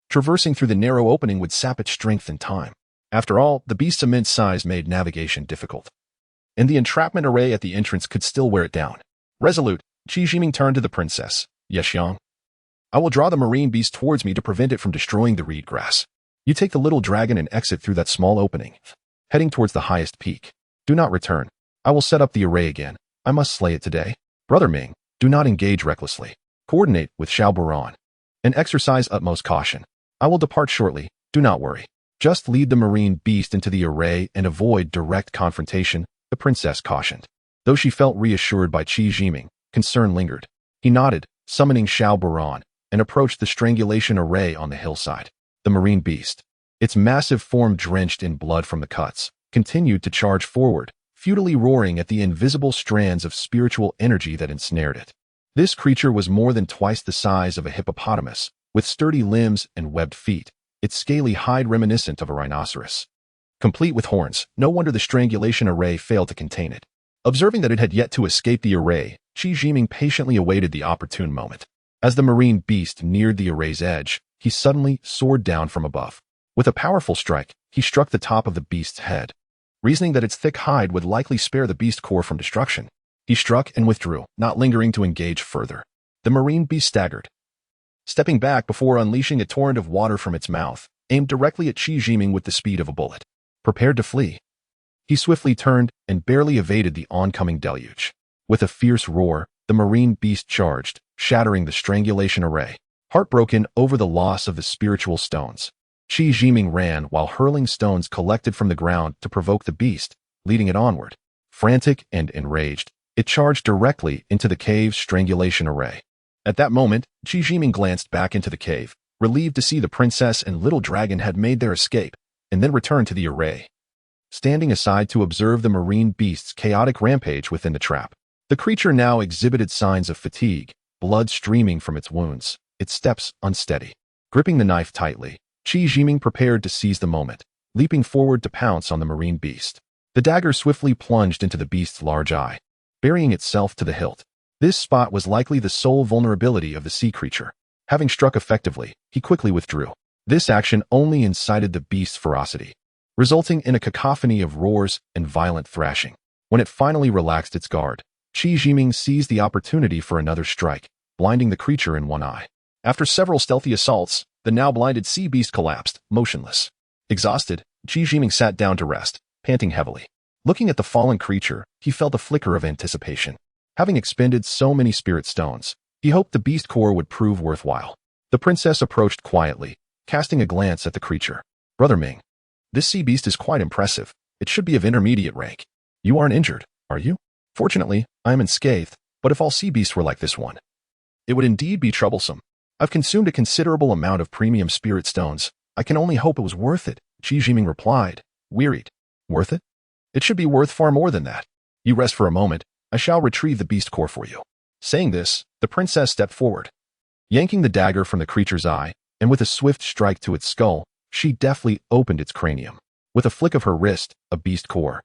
traversing through the narrow opening would sap its strength and time. After all, the beast's immense size made navigation difficult, and the entrapment array at the entrance could still wear it down. Resolute, Qi Jiming turned to the princess. Yes, Xiang. I will draw the marine beast towards me to prevent it from destroying the reed grass. You take the little dragon and exit through that small opening, heading towards the highest peak. Do not return. I will set up the array again. I must slay it today. Brother Ming, do not engage recklessly. Coordinate with Xiao Buran and exercise utmost caution. I will depart shortly. Do not worry. Just lead the marine beast into the array and avoid direct confrontation, the princess cautioned. Though she felt reassured by Qi Jiming, concern lingered. He nodded, summoning Xiao Buran, and approached the strangulation array on the hillside. The marine beast, its massive form drenched in blood from the cuts, continued to charge forward, futilely roaring at the invisible strands of spiritual energy that ensnared it. This creature was more than twice the size of a hippopotamus, with sturdy limbs and webbed feet, its scaly hide reminiscent of a rhinoceros. Complete with horns, no wonder the strangulation array failed to contain it. Observing that it had yet to escape the array, Qi Jiming patiently awaited the opportune moment. As the marine beast neared the array's edge, he suddenly soared down from above. With a powerful strike, he struck the top of the beast's head. Reasoning that its thick hide would likely spare the beast core from destruction, he struck and withdrew, not lingering to engage further. The marine beast staggered, stepping back before unleashing a torrent of water from its mouth, aimed directly at Qi Jiming with the speed of a bullet. Prepared to flee, he swiftly turned and barely evaded the oncoming deluge. With a fierce roar, the marine beast charged, shattering the strangulation array. Heartbroken over the loss of the spiritual stones, Qi Jiming ran while hurling stones collected from the ground to provoke the beast, leading it onward. Frantic and enraged, it charged directly into the cave's strangulation array. At that moment, Qi Jiming glanced back into the cave, relieved to see the princess and little dragon had made their escape, and then returned to the array, standing aside to observe the marine beast's chaotic rampage within the trap. The creature now exhibited signs of fatigue, blood streaming from its wounds, its steps unsteady. Gripping the knife tightly, Qi Jiming prepared to seize the moment, leaping forward to pounce on the marine beast. The dagger swiftly plunged into the beast's large eye, burying itself to the hilt. This spot was likely the sole vulnerability of the sea creature. Having struck effectively, he quickly withdrew. This action only incited the beast's ferocity, resulting in a cacophony of roars and violent thrashing. When it finally relaxed its guard, Qi Jiming seized the opportunity for another strike, blinding the creature in one eye. After several stealthy assaults, the now blinded sea beast collapsed, motionless. Exhausted, Qi Jiming sat down to rest, panting heavily. Looking at the fallen creature, he felt a flicker of anticipation. Having expended so many spirit stones, he hoped the beast core would prove worthwhile. The princess approached quietly, casting a glance at the creature. "Brother Ming, this sea beast is quite impressive. It should be of intermediate rank. You aren't injured, are you?" "Fortunately, I am unscathed, but if all sea beasts were like this one, it would indeed be troublesome. I've consumed a considerable amount of premium spirit stones. I can only hope it was worth it," Qi Jiming replied, wearied. "Worth it? It should be worth far more than that. You rest for a moment. I shall retrieve the beast core for you." Saying this, the princess stepped forward. Yanking the dagger from the creature's eye, and with a swift strike to its skull, she deftly opened its cranium. With a flick of her wrist, a beast core,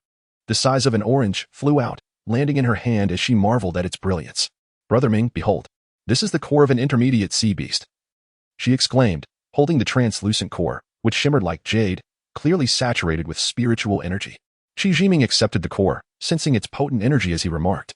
the size of an orange, flew out, landing in her hand as she marveled at its brilliance. "Brother Ming, behold, this is the core of an intermediate sea beast," she exclaimed, holding the translucent core, which shimmered like jade, clearly saturated with spiritual energy. Qi Jiming accepted the core, sensing its potent energy as he remarked,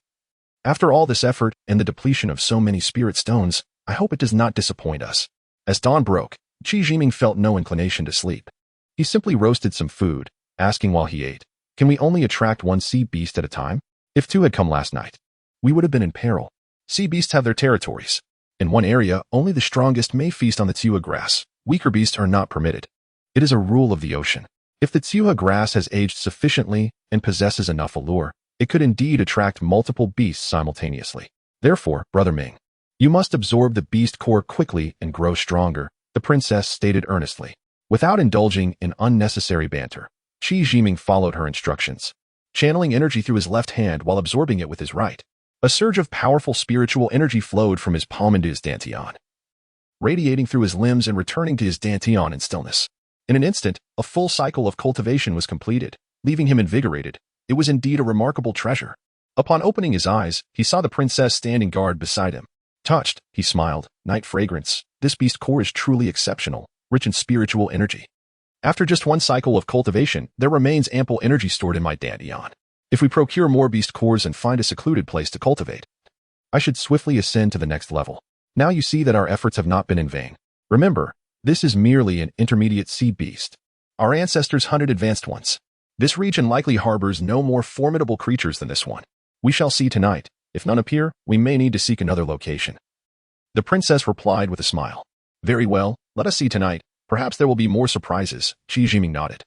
"After all this effort and the depletion of so many spirit stones, I hope it does not disappoint us." As dawn broke, Qi Jiming felt no inclination to sleep. He simply roasted some food, asking while he ate, "Can we only attract one sea beast at a time? If two had come last night, we would have been in peril. Sea beasts have their territories. In one area, only the strongest may feast on the tsuha grass. Weaker beasts are not permitted. It is a rule of the ocean. If the tsuha grass has aged sufficiently and possesses enough allure, it could indeed attract multiple beasts simultaneously. Therefore, Brother Ming, you must absorb the beast core quickly and grow stronger," the princess stated earnestly. Without indulging in unnecessary banter, Qi Jiming followed her instructions, channeling energy through his left hand while absorbing it with his right. A surge of powerful spiritual energy flowed from his palm into his dantian, radiating through his limbs and returning to his dantian in stillness. In an instant, a full cycle of cultivation was completed, leaving him invigorated. It was indeed a remarkable treasure. Upon opening his eyes, he saw the princess standing guard beside him. Touched, he smiled. "Night fragrance. This beast core is truly exceptional, rich in spiritual energy. After just one cycle of cultivation, there remains ample energy stored in my dantian. If we procure more beast cores and find a secluded place to cultivate, I should swiftly ascend to the next level. Now you see that our efforts have not been in vain. Remember, this is merely an intermediate sea beast. Our ancestors hunted advanced ones. This region likely harbors no more formidable creatures than this one. We shall see tonight. If none appear, we may need to seek another location." The princess replied with a smile. "Very well, let us see tonight. Perhaps there will be more surprises." Qi Jiming nodded,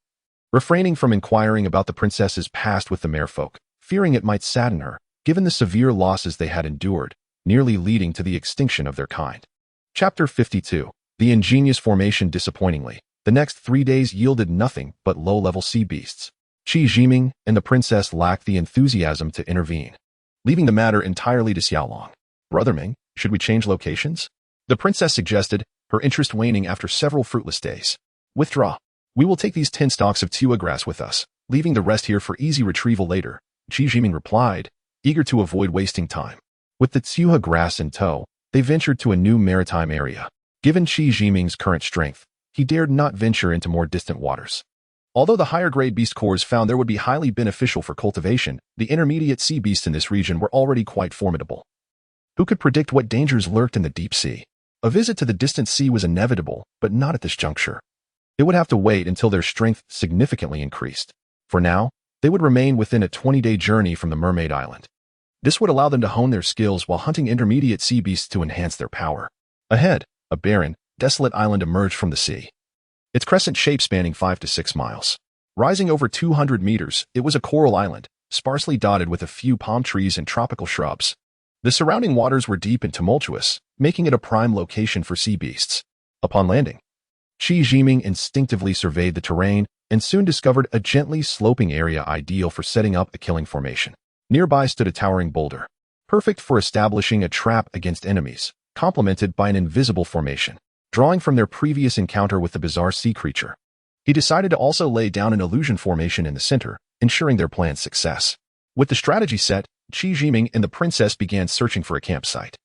refraining from inquiring about the princess's past with the merfolk, fearing it might sadden her, given the severe losses they had endured, nearly leading to the extinction of their kind. Chapter 52. The ingenious formation. Disappointingly, the next 3 days yielded nothing but low-level sea beasts. Qi Jiming and the princess lacked the enthusiasm to intervene, leaving the matter entirely to Xiaolong. "Brother Ming, should we change locations?" the princess suggested, her interest waning after several fruitless days. "Withdraw. We will take these 10 stalks of tsuha grass with us, leaving the rest here for easy retrieval later," Qi Jiming replied, eager to avoid wasting time. With the tsuha grass in tow, they ventured to a new maritime area. Given Qi Jiming's current strength, he dared not venture into more distant waters. Although the higher-grade beast cores found there would be highly beneficial for cultivation, the intermediate sea beasts in this region were already quite formidable. Who could predict what dangers lurked in the deep sea? A visit to the distant sea was inevitable, but not at this juncture. It would have to wait until their strength significantly increased. For now, they would remain within a 20-day journey from the Mermaid Island. This would allow them to hone their skills while hunting intermediate sea beasts to enhance their power. Ahead, a barren, desolate island emerged from the sea, its crescent shape spanning 5 to 6 miles. Rising over 200 meters, it was a coral island, sparsely dotted with a few palm trees and tropical shrubs. The surrounding waters were deep and tumultuous, making it a prime location for sea beasts. Upon landing, Qi Jiming instinctively surveyed the terrain and soon discovered a gently sloping area ideal for setting up a killing formation. Nearby stood a towering boulder, perfect for establishing a trap against enemies, complemented by an invisible formation. Drawing from their previous encounter with the bizarre sea creature, he decided to also lay down an illusion formation in the center, ensuring their plan's success. With the strategy set, Qi Jiming and the princess began searching for a campsite.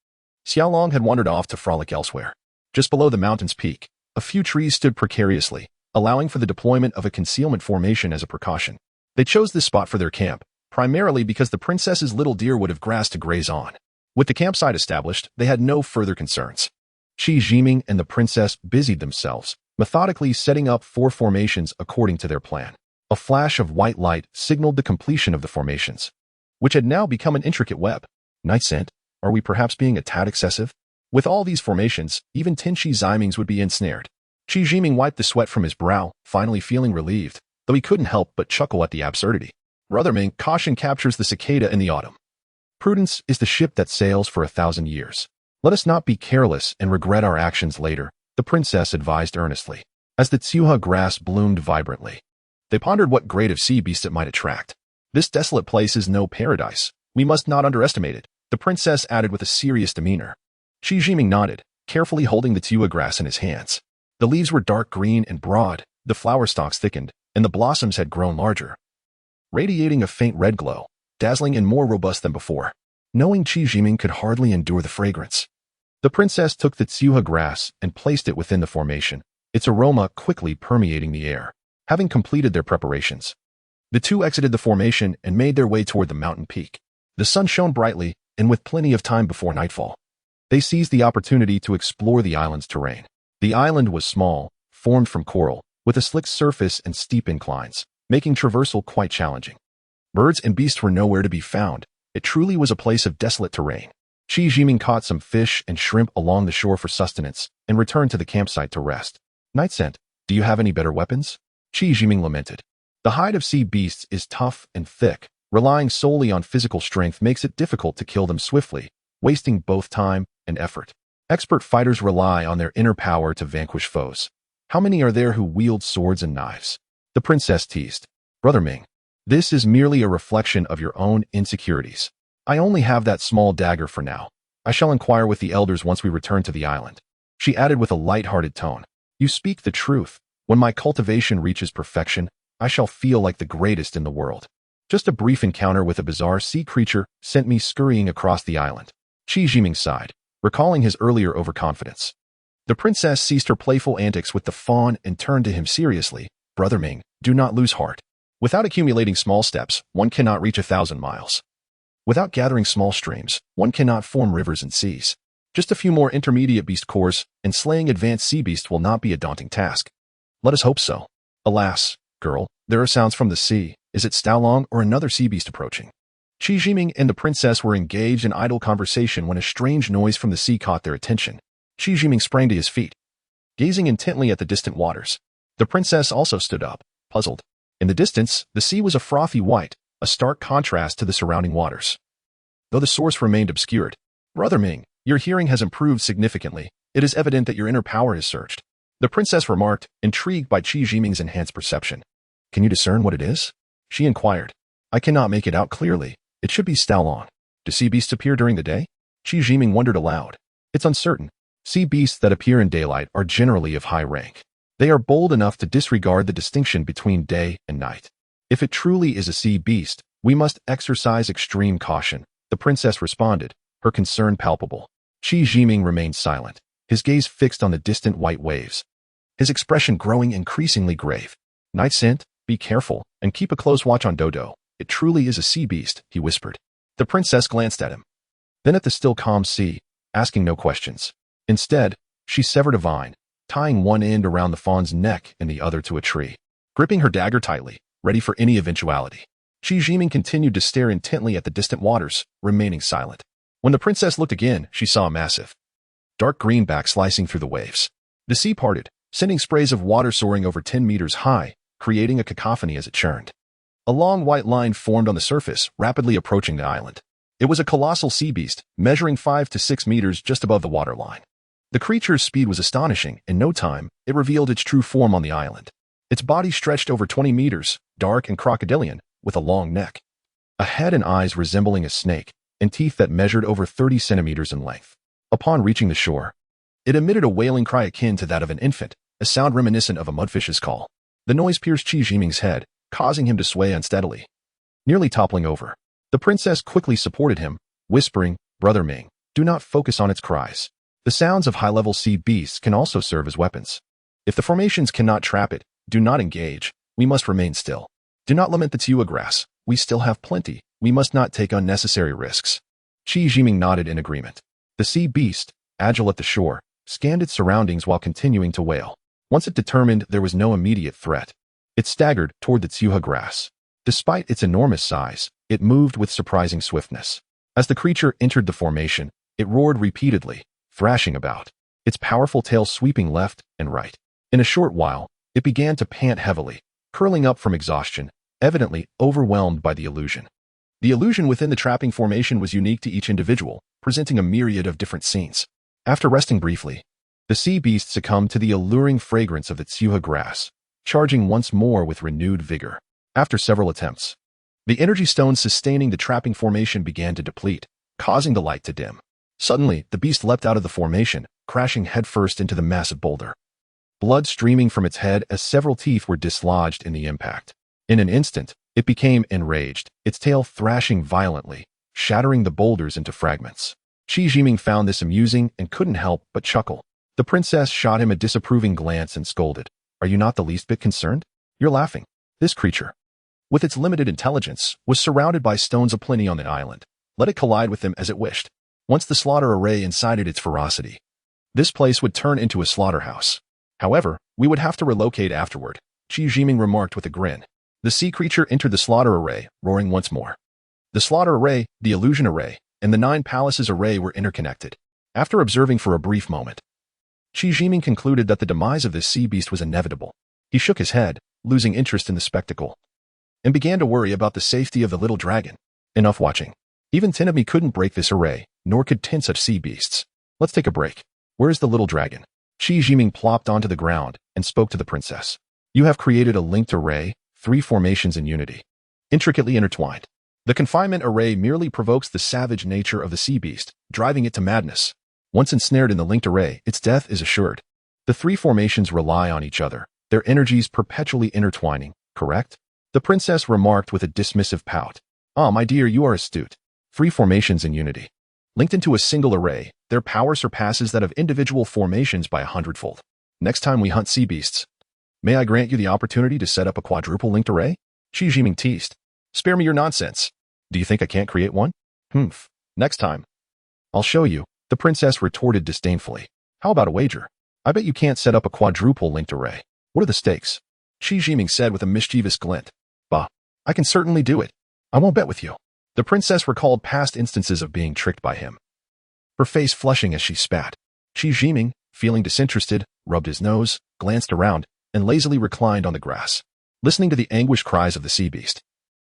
Xiaolong had wandered off to frolic elsewhere. Just below the mountain's peak, a few trees stood precariously, allowing for the deployment of a concealment formation as a precaution. They chose this spot for their camp, primarily because the princess's little deer would have grass to graze on. With the campsite established, they had no further concerns. Qi Jiming and the princess busied themselves, methodically setting up 4 formations according to their plan. A flash of white light signaled the completion of the formations, which had now become an intricate web. Night scent, are we perhaps being a tad excessive? With all these formations, even Tenchi Zimings would be ensnared. Qi Jiming wiped the sweat from his brow, finally feeling relieved, though he couldn't help but chuckle at the absurdity. Brother Ming, caution captures the cicada in the autumn. Prudence is the ship that sails for 1,000 years. Let us not be careless and regret our actions later, the princess advised earnestly. As the tsuha grass bloomed vibrantly, they pondered what grade of sea beast it might attract. This desolate place is no paradise. We must not underestimate it, the princess added with a serious demeanor. Qi Jiming nodded, carefully holding the tsuha grass in his hands. The leaves were dark green and broad, the flower stalks thickened, and the blossoms had grown larger, radiating a faint red glow, dazzling and more robust than before. Knowing Qi Jiming could hardly endure the fragrance, the princess took the tsuha grass and placed it within the formation, its aroma quickly permeating the air. Having completed their preparations, the two exited the formation and made their way toward the mountain peak. The sun shone brightly, and with plenty of time before nightfall, they seized the opportunity to explore the island's terrain. The island was small, formed from coral, with a slick surface and steep inclines, making traversal quite challenging. Birds and beasts were nowhere to be found. It truly was a place of desolate terrain. Qi Jiming caught some fish and shrimp along the shore for sustenance and returned to the campsite to rest. Night scent, do you have any better weapons? Qi Jiming lamented. The hide of sea beasts is tough and thick. Relying solely on physical strength makes it difficult to kill them swiftly, wasting both time and effort. Expert fighters rely on their inner power to vanquish foes. How many are there who wield swords and knives? The princess teased. Brother Ming, this is merely a reflection of your own insecurities. I only have that small dagger for now. I shall inquire with the elders once we return to the island. She added with a light-hearted tone. You speak the truth. When my cultivation reaches perfection, I shall feel like the greatest in the world. Just a brief encounter with a bizarre sea creature sent me scurrying across the island. Qi Jiming sighed, recalling his earlier overconfidence. The princess ceased her playful antics with the fawn and turned to him seriously. Brother Ming, do not lose heart. Without accumulating small steps, one cannot reach 1,000 miles. Without gathering small streams, one cannot form rivers and seas. Just a few more intermediate beast cores, and slaying advanced sea beasts will not be a daunting task. Let us hope so. Alas, girl, there are sounds from the sea. Is it Xiaolong or another sea beast approaching? Qi Jiming and the princess were engaged in idle conversation when a strange noise from the sea caught their attention. Qi Jiming sprang to his feet, gazing intently at the distant waters. The princess also stood up, puzzled. In the distance, the sea was a frothy white, a stark contrast to the surrounding waters, though the source remained obscured. Brother Ming, your hearing has improved significantly. It is evident that your inner power is surged. The princess remarked, intrigued by Qi Jiming's enhanced perception. Can you discern what it is? She inquired. I cannot make it out clearly. It should be Xiaolong. Do sea beasts appear during the day? Qi Jiming wondered aloud. It's uncertain. Sea beasts that appear in daylight are generally of high rank. They are bold enough to disregard the distinction between day and night. If it truly is a sea beast, we must exercise extreme caution, the princess responded, her concern palpable. Qi Jiming remained silent, his gaze fixed on the distant white waves, his expression growing increasingly grave. Night scent, be careful, and keep a close watch on Dodo. It truly is a sea beast, he whispered. The princess glanced at him, then at the still calm sea, asking no questions. Instead, she severed a vine, tying one end around the fawn's neck and the other to a tree. Gripping her dagger tightly, ready for any eventuality, Qi Jiming continued to stare intently at the distant waters, remaining silent. When the princess looked again, she saw a massive, dark green back slicing through the waves. The sea parted, sending sprays of water soaring over 10 meters high, creating a cacophony as it churned. A long white line formed on the surface, rapidly approaching the island. It was a colossal sea beast, measuring 5 to 6 meters just above the waterline. The creature's speed was astonishing. In no time, it revealed its true form on the island. Its body stretched over 20 meters, dark and crocodilian, with a long neck, a head and eyes resembling a snake, and teeth that measured over 30 centimeters in length. Upon reaching the shore, it emitted a wailing cry akin to that of an infant, a sound reminiscent of a mudfish's call. The noise pierced Qi Jiming's head, causing him to sway unsteadily, nearly toppling over. The princess quickly supported him, whispering, "Brother Ming, do not focus on its cries. The sounds of high-level sea beasts can also serve as weapons. If the formations cannot trap it, do not engage. We must remain still. Do not lament the Tua grass. We still have plenty. We must not take unnecessary risks." Qi Jiming nodded in agreement. The sea beast, agile at the shore, scanned its surroundings while continuing to wail. Once it determined there was no immediate threat, it staggered toward the Tsuha grass. Despite its enormous size, it moved with surprising swiftness. As the creature entered the formation, it roared repeatedly, thrashing about, its powerful tail sweeping left and right. In a short while, it began to pant heavily, curling up from exhaustion, evidently overwhelmed by the illusion. The illusion within the trapping formation was unique to each individual, presenting a myriad of different scenes. After resting briefly, the sea beast succumbed to the alluring fragrance of the Tsuha grass, charging once more with renewed vigor. After several attempts, the energy stones sustaining the trapping formation began to deplete, causing the light to dim. Suddenly, the beast leapt out of the formation, crashing headfirst into the massive boulder. Blood streaming from its head as several teeth were dislodged in the impact. In an instant, it became enraged, its tail thrashing violently, shattering the boulders into fragments. Qi Jiming found this amusing and couldn't help but chuckle. The princess shot him a disapproving glance and scolded, "Are you not the least bit concerned? You're laughing." This creature, with its limited intelligence, was surrounded by stones aplenty on the island. Let it collide with them as it wished. Once the slaughter array incited its ferocity, this place would turn into a slaughterhouse. However, we would have to relocate afterward, Qi Jiming remarked with a grin. The sea creature entered the slaughter array, roaring once more. The slaughter array, the illusion array, and the 9 palaces array were interconnected. After observing for a brief moment, Qi Jiming concluded that the demise of this sea beast was inevitable. He shook his head, losing interest in the spectacle, and began to worry about the safety of the little dragon. Enough watching. Even 10 of me couldn't break this array, nor could 10 such sea beasts. Let's take a break. Where is the little dragon? Qi Jiming plopped onto the ground and spoke to the princess. You have created a linked array, 3 formations in unity, intricately intertwined. The confinement array merely provokes the savage nature of the sea beast, driving it to madness. Once ensnared in the linked array, its death is assured. The 3 formations rely on each other, their energies perpetually intertwining, correct? The princess remarked with a dismissive pout. Ah, my dear, you are astute. 3 formations in unity. Linked into a single array, their power surpasses that of individual formations by 100-fold. Next time we hunt sea beasts, may I grant you the opportunity to set up a quadruple linked array? Qi Jiming teased. Spare me your nonsense. Do you think I can't create one? Humph. Next time. I'll show you, the princess retorted disdainfully. How about a wager? I bet you can't set up a quadruple linked array. What are the stakes? Qi Jiming said with a mischievous glint. Bah, I can certainly do it. I won't bet with you. The princess recalled past instances of being tricked by him, her face flushing as she spat. Qi Jiming, feeling disinterested, rubbed his nose, glanced around, and lazily reclined on the grass, listening to the anguished cries of the sea beast.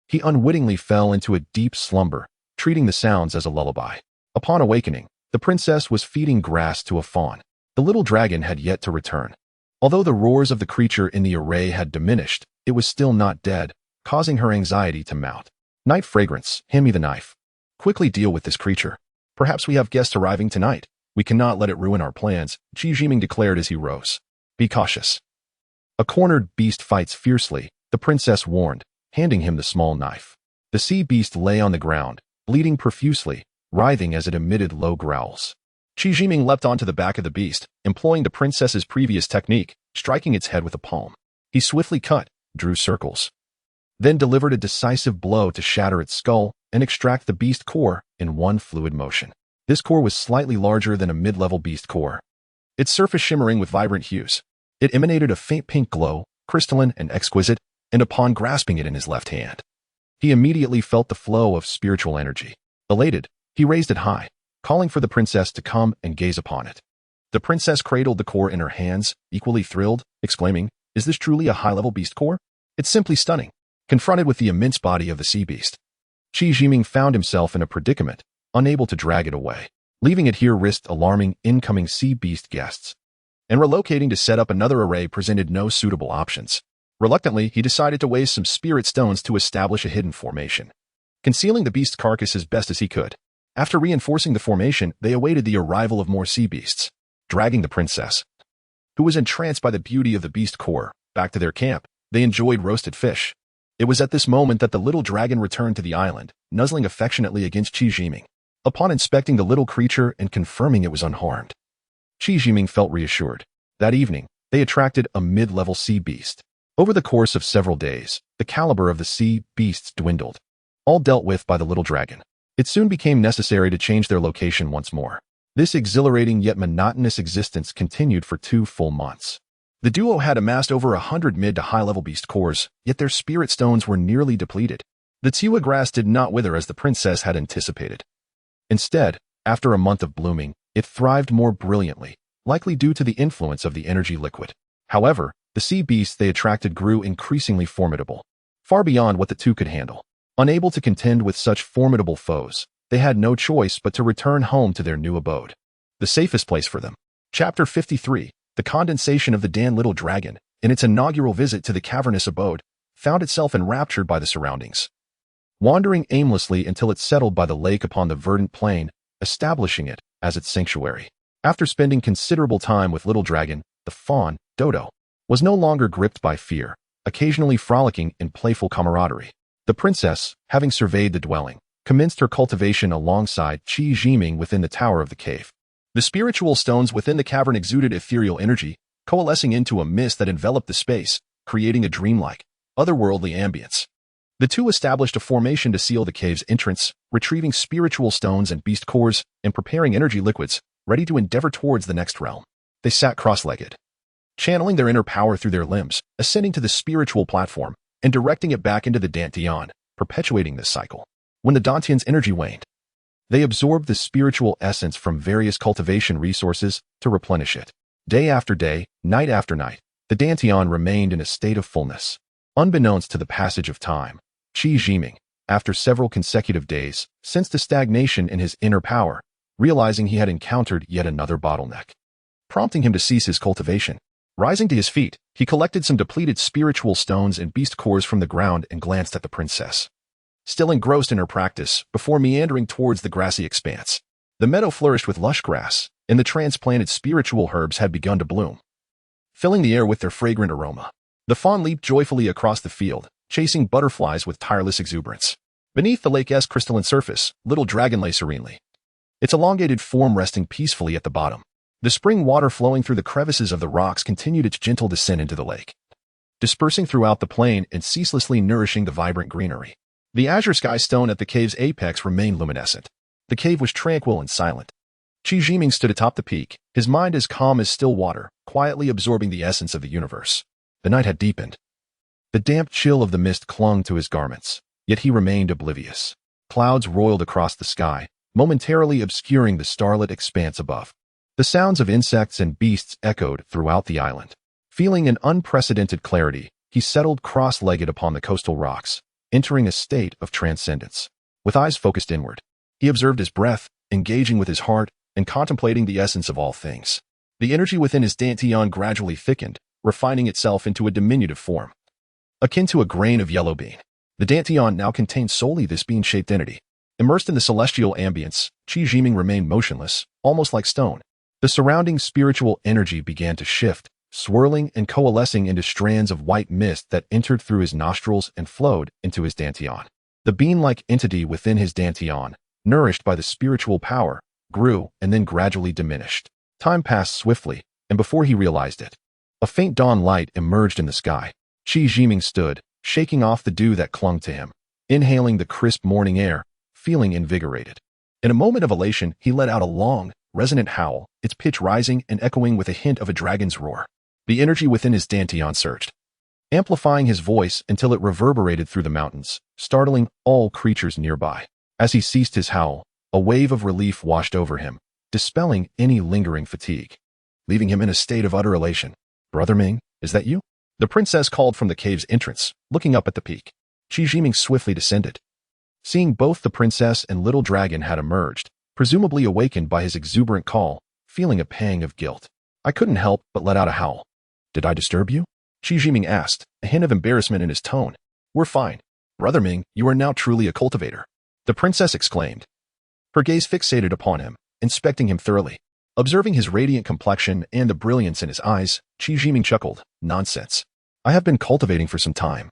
He unwittingly fell into a deep slumber, treating the sounds as a lullaby. Upon awakening, the princess was feeding grass to a fawn. The little dragon had yet to return. Although the roars of the creature in the array had diminished, it was still not dead, causing her anxiety to mount. Night fragrance, hand me the knife. Quickly deal with this creature. Perhaps we have guests arriving tonight. We cannot let it ruin our plans, Qi Jiming declared as he rose. Be cautious. A cornered beast fights fiercely, the princess warned, handing him the small knife. The sea beast lay on the ground, bleeding profusely, writhing as it emitted low growls. Qi Jiming leapt onto the back of the beast, employing the princess's previous technique, striking its head with a palm. He swiftly cut, drew circles, then delivered a decisive blow to shatter its skull and extract the beast core in one fluid motion. This core was slightly larger than a mid-level beast core, its surface shimmering with vibrant hues. It emanated a faint pink glow, crystalline and exquisite, and upon grasping it in his left hand, he immediately felt the flow of spiritual energy. Elated, he raised it high, calling for the princess to come and gaze upon it. The princess cradled the core in her hands, equally thrilled, exclaiming, "Is this truly a high-level beast core? It's simply stunning." Confronted with the immense body of the sea beast, Qi Jiming found himself in a predicament, unable to drag it away. Leaving it here risked alarming incoming sea beast guests, and relocating to set up another array presented no suitable options. Reluctantly, he decided to waste some spirit stones to establish a hidden formation, concealing the beast's carcass as best as he could. After reinforcing the formation, they awaited the arrival of more sea beasts, dragging the princess, who was entranced by the beauty of the beast core, back to their camp. They enjoyed roasted fish, It was at this moment that the little dragon returned to the island, nuzzling affectionately against Qi Jiming. Upon inspecting the little creature and confirming it was unharmed, Qi Jiming felt reassured. That evening, they attracted a mid-level sea beast. Over the course of several days, the caliber of the sea beasts dwindled, all dealt with by the little dragon. It soon became necessary to change their location once more. This exhilarating yet monotonous existence continued for 2 full months. The duo had amassed over 100 mid to high-level beast cores, yet their spirit stones were nearly depleted. The Tiwa grass did not wither as the princess had anticipated. Instead, after a month of blooming, it thrived more brilliantly, likely due to the influence of the energy liquid. However, the sea beasts they attracted grew increasingly formidable, far beyond what the two could handle. Unable to contend with such formidable foes, they had no choice but to return home to their new abode, the safest place for them. Chapter 53. The condensation of the Dan Little Dragon, in its inaugural visit to the cavernous abode, found itself enraptured by the surroundings. Wandering aimlessly until it settled by the lake upon the verdant plain, establishing it as its sanctuary. After spending considerable time with Little Dragon, the fawn, Dodo, was no longer gripped by fear, occasionally frolicking in playful camaraderie. The princess, having surveyed the dwelling, commenced her cultivation alongside Qi Jiming within the tower of the cave. The spiritual stones within the cavern exuded ethereal energy, coalescing into a mist that enveloped the space, creating a dreamlike, otherworldly ambience. The two established a formation to seal the cave's entrance, retrieving spiritual stones and beast cores, and preparing energy liquids, ready to endeavor towards the next realm. They sat cross-legged, channeling their inner power through their limbs, ascending to the spiritual platform, and directing it back into the Dantian, perpetuating this cycle. When the Dantian's energy waned, they absorbed the spiritual essence from various cultivation resources to replenish it. Day after day, night after night, the Dantian remained in a state of fullness. Unbeknownst to the passage of time, Qi Jiming, after several consecutive days, sensed a stagnation in his inner power, realizing he had encountered yet another bottleneck, prompting him to cease his cultivation. Rising to his feet, he collected some depleted spiritual stones and beast cores from the ground and glanced at the princess, still engrossed in her practice, before meandering towards the grassy expanse. The meadow flourished with lush grass, and the transplanted spiritual herbs had begun to bloom, filling the air with their fragrant aroma. The fawn leaped joyfully across the field, chasing butterflies with tireless exuberance. Beneath the lake's crystalline surface, Little Dragon lay serenely, its elongated form resting peacefully at the bottom. The spring water flowing through the crevices of the rocks continued its gentle descent into the lake, dispersing throughout the plain and ceaselessly nourishing the vibrant greenery. The azure sky stone at the cave's apex remained luminescent. The cave was tranquil and silent. Qi Jiming stood atop the peak, his mind as calm as still water, quietly absorbing the essence of the universe. The night had deepened. The damp chill of the mist clung to his garments, yet he remained oblivious. Clouds roiled across the sky, momentarily obscuring the starlit expanse above. The sounds of insects and beasts echoed throughout the island. Feeling an unprecedented clarity, he settled cross-legged upon the coastal rocks, entering a state of transcendence. With eyes focused inward, he observed his breath, engaging with his heart, and contemplating the essence of all things. The energy within his Dantian gradually thickened, refining itself into a diminutive form, akin to a grain of yellow bean. The Dantian now contained solely this bean-shaped entity. Immersed in the celestial ambience, Qi Jiming remained motionless, almost like stone. The surrounding spiritual energy began to shift, swirling and coalescing into strands of white mist that entered through his nostrils and flowed into his Dantian. The bean-like entity within his Dantian, nourished by the spiritual power, grew and then gradually diminished. Time passed swiftly, and before he realized it, a faint dawn light emerged in the sky. Qi Jiming stood, shaking off the dew that clung to him, inhaling the crisp morning air, feeling invigorated. In a moment of elation, he let out a long, resonant howl, its pitch rising and echoing with a hint of a dragon's roar. The energy within his Dantian surged, amplifying his voice until it reverberated through the mountains, startling all creatures nearby. As he ceased his howl, a wave of relief washed over him, dispelling any lingering fatigue, leaving him in a state of utter elation. "Brother Ming, is that you?" The princess called from the cave's entrance, looking up at the peak. Qi Jiming swiftly descended. Seeing both the princess and Little Dragon had emerged, presumably awakened by his exuberant call, feeling a pang of guilt. "I couldn't help but let out a howl. Did I disturb you?" Qi Jiming asked, a hint of embarrassment in his tone. "We're fine. Brother Ming, you are now truly a cultivator," the princess exclaimed, her gaze fixated upon him, inspecting him thoroughly. Observing his radiant complexion and the brilliance in his eyes, Qi Jiming chuckled. "Nonsense. I have been cultivating for some time.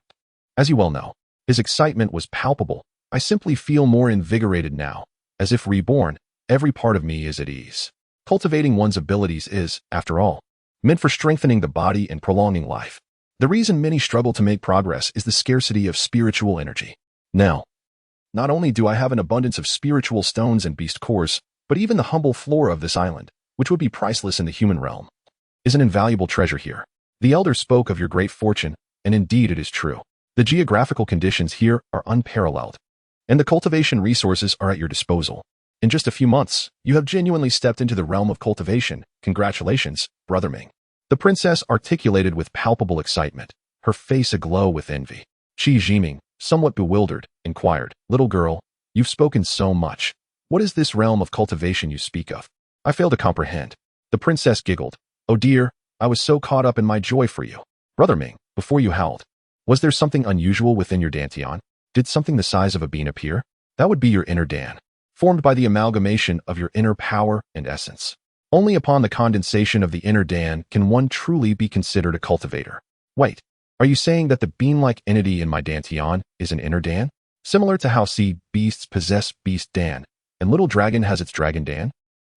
As you well know, His excitement was palpable. I simply feel more invigorated now. As if reborn, every part of me is at ease. Cultivating one's abilities is, after all, meant for strengthening the body and prolonging life. The reason many struggle to make progress is the scarcity of spiritual energy. Now, not only do I have an abundance of spiritual stones and beast cores, but even the humble flora of this island, which would be priceless in the human realm, is an invaluable treasure here. The elder spoke of your great fortune, and indeed it is true. The geographical conditions here are unparalleled, and the cultivation resources are at your disposal. In just a few months, you have genuinely stepped into the realm of cultivation. Congratulations, Brother Ming. The princess articulated with palpable excitement, her face aglow with envy. Qi Jiming, somewhat bewildered, inquired, "Little girl, you've spoken so much. What is this realm of cultivation you speak of?" I fail to comprehend. The princess giggled. "Oh dear, I was so caught up in my joy for you. Brother Ming, before you howled. Was there something unusual within your dantian? Did something the size of a bean appear? That would be your inner dan, formed by the amalgamation of your inner power and essence. Only upon the condensation of the inner dan can one truly be considered a cultivator. Wait, are you saying that the bean-like entity in my dantian is an inner dan? Similar to how sea beasts possess beast dan, and little dragon has its dragon dan?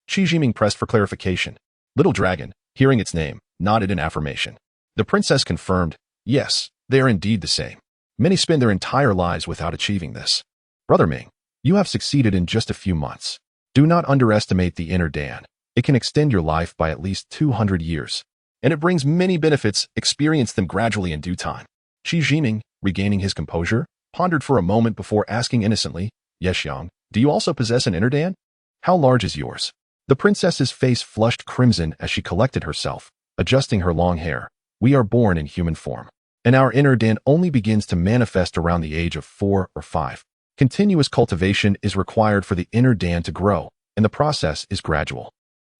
Qi Jiming pressed for clarification. Little dragon, hearing its name, nodded in affirmation. The princess confirmed, yes, they are indeed the same. Many spend their entire lives without achieving this. Brother Ming, you have succeeded in just a few months. Do not underestimate the inner dan. It can extend your life by at least 200 years, and it brings many benefits. Experience them gradually in due time. Qi Jiming, regaining his composure, pondered for a moment before asking innocently, "Yes, Yang, do you also possess an inner dan? How large is yours?" The princess's face flushed crimson as she collected herself, adjusting her long hair. "We are born in human form, and our inner dan only begins to manifest around the age of 4 or 5. Continuous cultivation is required for the inner dan to grow, and the process is gradual.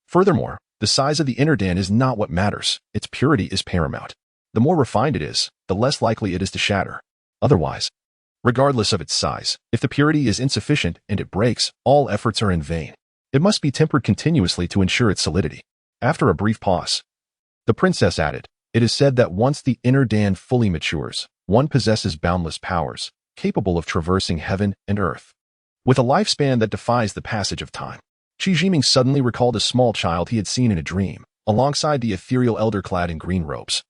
Furthermore, the size of the inner dan is not what matters. Its purity is paramount. The more refined it is, the less likely it is to shatter. Otherwise, regardless of its size, if the purity is insufficient and it breaks, all efforts are in vain. It must be tempered continuously to ensure its solidity." After a brief pause, the princess added, "It is said that once the inner dan fully matures, one possesses boundless powers, capable of traversing heaven and earth, with a lifespan that defies the passage of time." Qi Jiming suddenly recalled a small child he had seen in a dream, alongside the ethereal elder clad in green robes.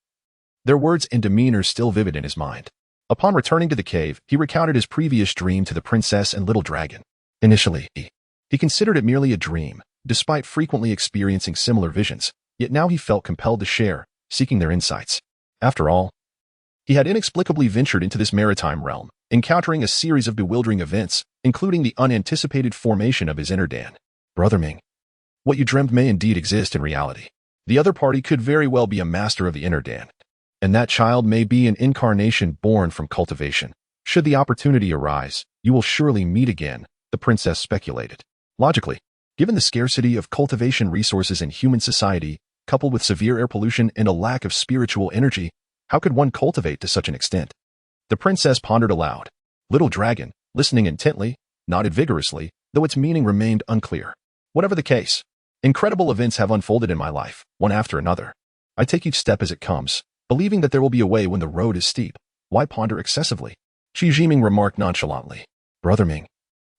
Their words and demeanor still vivid in his mind. Upon returning to the cave, he recounted his previous dream to the princess and little dragon. Initially, he considered it merely a dream, despite frequently experiencing similar visions, yet now he felt compelled to share, seeking their insights. After all, he had inexplicably ventured into this maritime realm, encountering a series of bewildering events, including the unanticipated formation of his inner dan. Brother Ming, what you dreamt may indeed exist in reality. The other party could very well be a master of the inner dan, and that child may be an incarnation born from cultivation. Should the opportunity arise, you will surely meet again, the princess speculated. Logically, given the scarcity of cultivation resources in human society, coupled with severe air pollution and a lack of spiritual energy, how could one cultivate to such an extent? The princess pondered aloud. Little dragon, listening intently, nodded vigorously, though its meaning remained unclear. Whatever the case, incredible events have unfolded in my life, one after another. I take each step as it comes, believing that there will be a way when the road is steep. Why ponder excessively? Qi Jiming remarked nonchalantly. Brother Ming,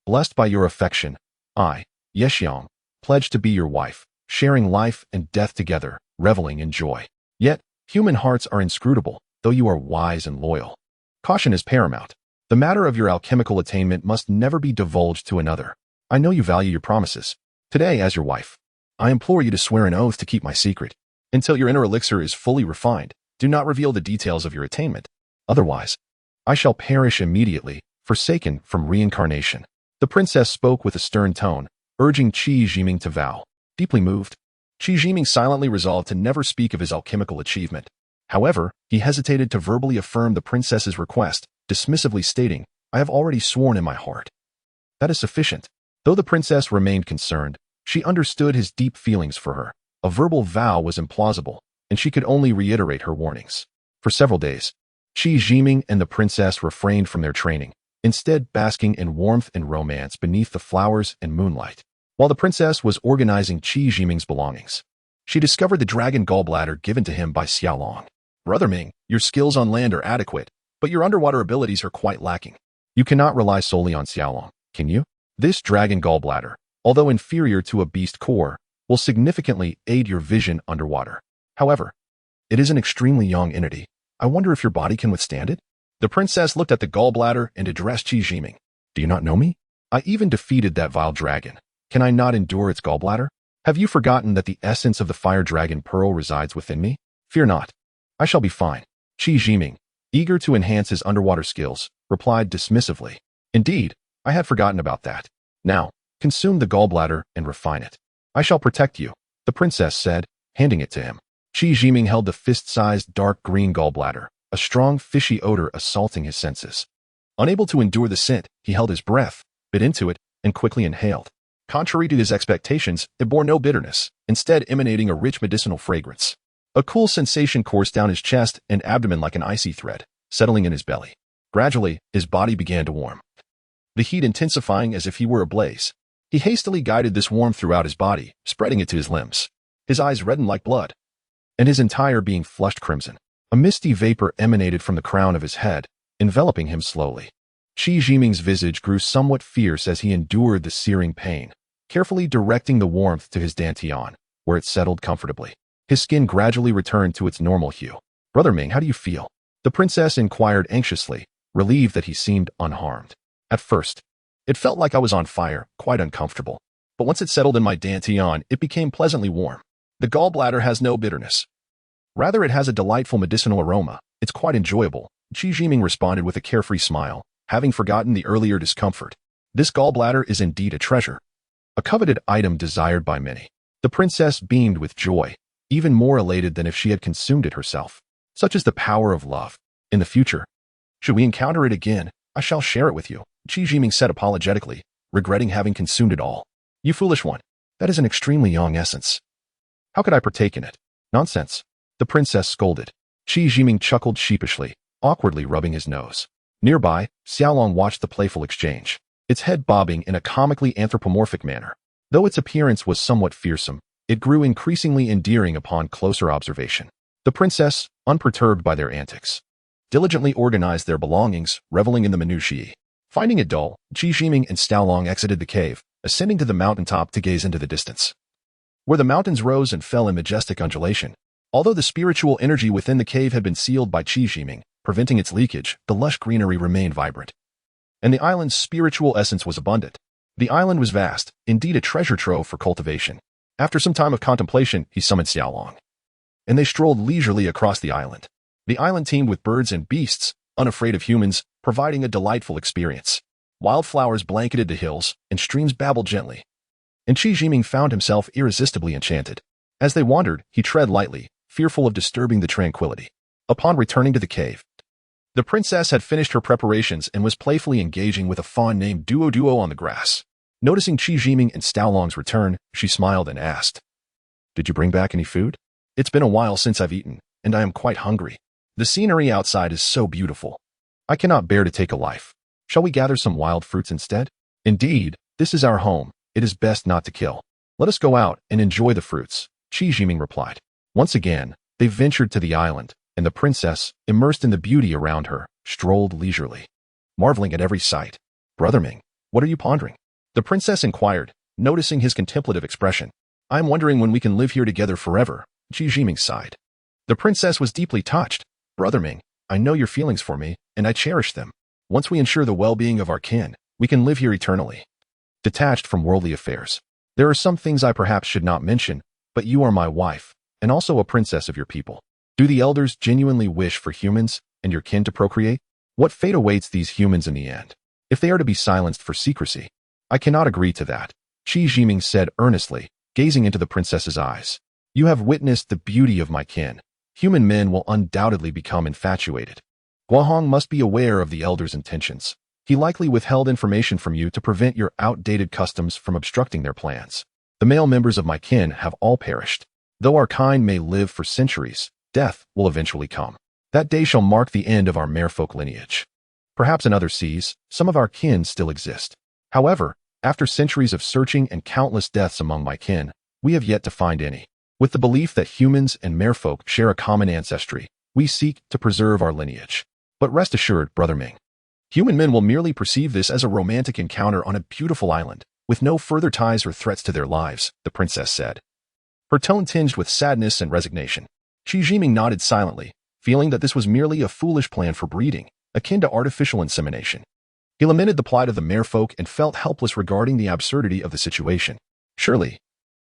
blessed by your affection, I, Yexiang, pledge to be your wife, sharing life and death together, reveling in joy. Yet, human hearts are inscrutable, though you are wise and loyal. Caution is paramount. The matter of your alchemical attainment must never be divulged to another. I know you value your promises. Today, as your wife, I implore you to swear an oath to keep my secret. Until your inner elixir is fully refined, do not reveal the details of your attainment. Otherwise, I shall perish immediately, forsaken from reincarnation. The princess spoke with a stern tone, urging Qi Jiming to vow. Deeply moved, Qi Jiming silently resolved to never speak of his alchemical achievement. However, he hesitated to verbally affirm the princess's request, dismissively stating, I have already sworn in my heart. That is sufficient. Though the princess remained concerned, she understood his deep feelings for her. A verbal vow was implausible, and she could only reiterate her warnings. For several days, Qi Jiming and the princess refrained from their training, instead basking in warmth and romance beneath the flowers and moonlight. While the princess was organizing Qi Jiming's belongings, she discovered the dragon gallbladder given to him by Xiaolong. Brother Ming, your skills on land are adequate, but your underwater abilities are quite lacking. You cannot rely solely on Xiaolong, can you? This dragon gallbladder, although inferior to a beast core, will significantly aid your vision underwater. However, it is an extremely young entity. I wonder if your body can withstand it? The princess looked at the gallbladder and addressed Qi Jiming. Do you not know me? I even defeated that vile dragon. Can I not endure its gallbladder? Have you forgotten that the essence of the fire dragon pearl resides within me? Fear not. I shall be fine. Qi Jiming, eager to enhance his underwater skills, replied dismissively. Indeed, I had forgotten about that. Now, consume the gallbladder and refine it. I shall protect you, the princess said, handing it to him. Qi Jiming held the fist-sized dark green gallbladder, a strong fishy odor assaulting his senses. Unable to endure the scent, he held his breath, bit into it, and quickly inhaled. Contrary to his expectations, it bore no bitterness, instead emanating a rich medicinal fragrance. A cool sensation coursed down his chest and abdomen like an icy thread, settling in his belly. Gradually, his body began to warm, the heat intensifying as if he were ablaze. He hastily guided this warmth throughout his body, spreading it to his limbs. His eyes reddened like blood, and his entire being flushed crimson. A misty vapor emanated from the crown of his head, enveloping him slowly. Qi Jiming's visage grew somewhat fierce as he endured the searing pain, carefully directing the warmth to his dantian, where it settled comfortably. His skin gradually returned to its normal hue. Brother Ming, how do you feel? The princess inquired anxiously, relieved that he seemed unharmed. At first, it felt like I was on fire, quite uncomfortable. But once it settled in my dantian, it became pleasantly warm. The gallbladder has no bitterness. Rather, it has a delightful medicinal aroma. It's quite enjoyable. Qi Jiming responded with a carefree smile, having forgotten the earlier discomfort. This gallbladder is indeed a treasure, a coveted item desired by many. The princess beamed with joy, even more elated than if she had consumed it herself. Such is the power of love. In the future, should we encounter it again, I shall share it with you, Qi Jiming said apologetically, regretting having consumed it all. You foolish one. That is an extremely young essence. How could I partake in it? Nonsense. The princess scolded. Qi Jiming chuckled sheepishly, awkwardly rubbing his nose. Nearby, Xiaolong watched the playful exchange, its head bobbing in a comically anthropomorphic manner. Though its appearance was somewhat fearsome, it grew increasingly endearing upon closer observation. The princess, unperturbed by their antics, diligently organized their belongings, reveling in the minutiae. Finding it dull, Qi Jiming and Xiaolong exited the cave, ascending to the mountaintop to gaze into the distance, where the mountains rose and fell in majestic undulation. Although the spiritual energy within the cave had been sealed by Qi Jiming, preventing its leakage, the lush greenery remained vibrant, and the island's spiritual essence was abundant. The island was vast, indeed a treasure trove for cultivation. After some time of contemplation, he summoned Xiaolong, and they strolled leisurely across the island. The island teemed with birds and beasts, unafraid of humans, providing a delightful experience. Wildflowers blanketed the hills, and streams babbled gently, and Qi Jiming found himself irresistibly enchanted. As they wandered, he tread lightly, fearful of disturbing the tranquility. Upon returning to the cave, the princess had finished her preparations and was playfully engaging with a fawn named Duo on the grass. Noticing Qi Jiming and Xiaolong's return, she smiled and asked, "Did you bring back any food? It's been a while since I've eaten, and I am quite hungry. The scenery outside is so beautiful. I cannot bear to take a life. Shall we gather some wild fruits instead? Indeed, this is our home. It is best not to kill. Let us go out and enjoy the fruits," Qi Jiming replied. Once again, they ventured to the island, and the princess, immersed in the beauty around her, strolled leisurely, marveling at every sight. "Brother Ming, what are you pondering?" the princess inquired, noticing his contemplative expression. "I am wondering when we can live here together forever," Qi Jiming sighed. The princess was deeply touched. "Brother Ming, I know your feelings for me, and I cherish them. Once we ensure the well-being of our kin, we can live here eternally, detached from worldly affairs. There are some things I perhaps should not mention, but you are my wife, and also a princess of your people. Do the elders genuinely wish for humans and your kin to procreate? What fate awaits these humans in the end, if they are to be silenced for secrecy? I cannot agree to that," Qi Jiming said earnestly, gazing into the princess's eyes. "You have witnessed the beauty of my kin. Human men will undoubtedly become infatuated. Guahong must be aware of the elder's intentions. He likely withheld information from you to prevent your outdated customs from obstructing their plans. The male members of my kin have all perished. Though our kind may live for centuries, death will eventually come. That day shall mark the end of our merfolk lineage. Perhaps in other seas, some of our kin still exist. However, after centuries of searching and countless deaths among my kin, we have yet to find any. With the belief that humans and merfolk share a common ancestry, we seek to preserve our lineage. But rest assured, Brother Ming, human men will merely perceive this as a romantic encounter on a beautiful island, with no further ties or threats to their lives, the princess said. Her tone tinged with sadness and resignation. Qi Jiming nodded silently, feeling that this was merely a foolish plan for breeding, akin to artificial insemination. He lamented the plight of the merfolk and felt helpless regarding the absurdity of the situation. Surely,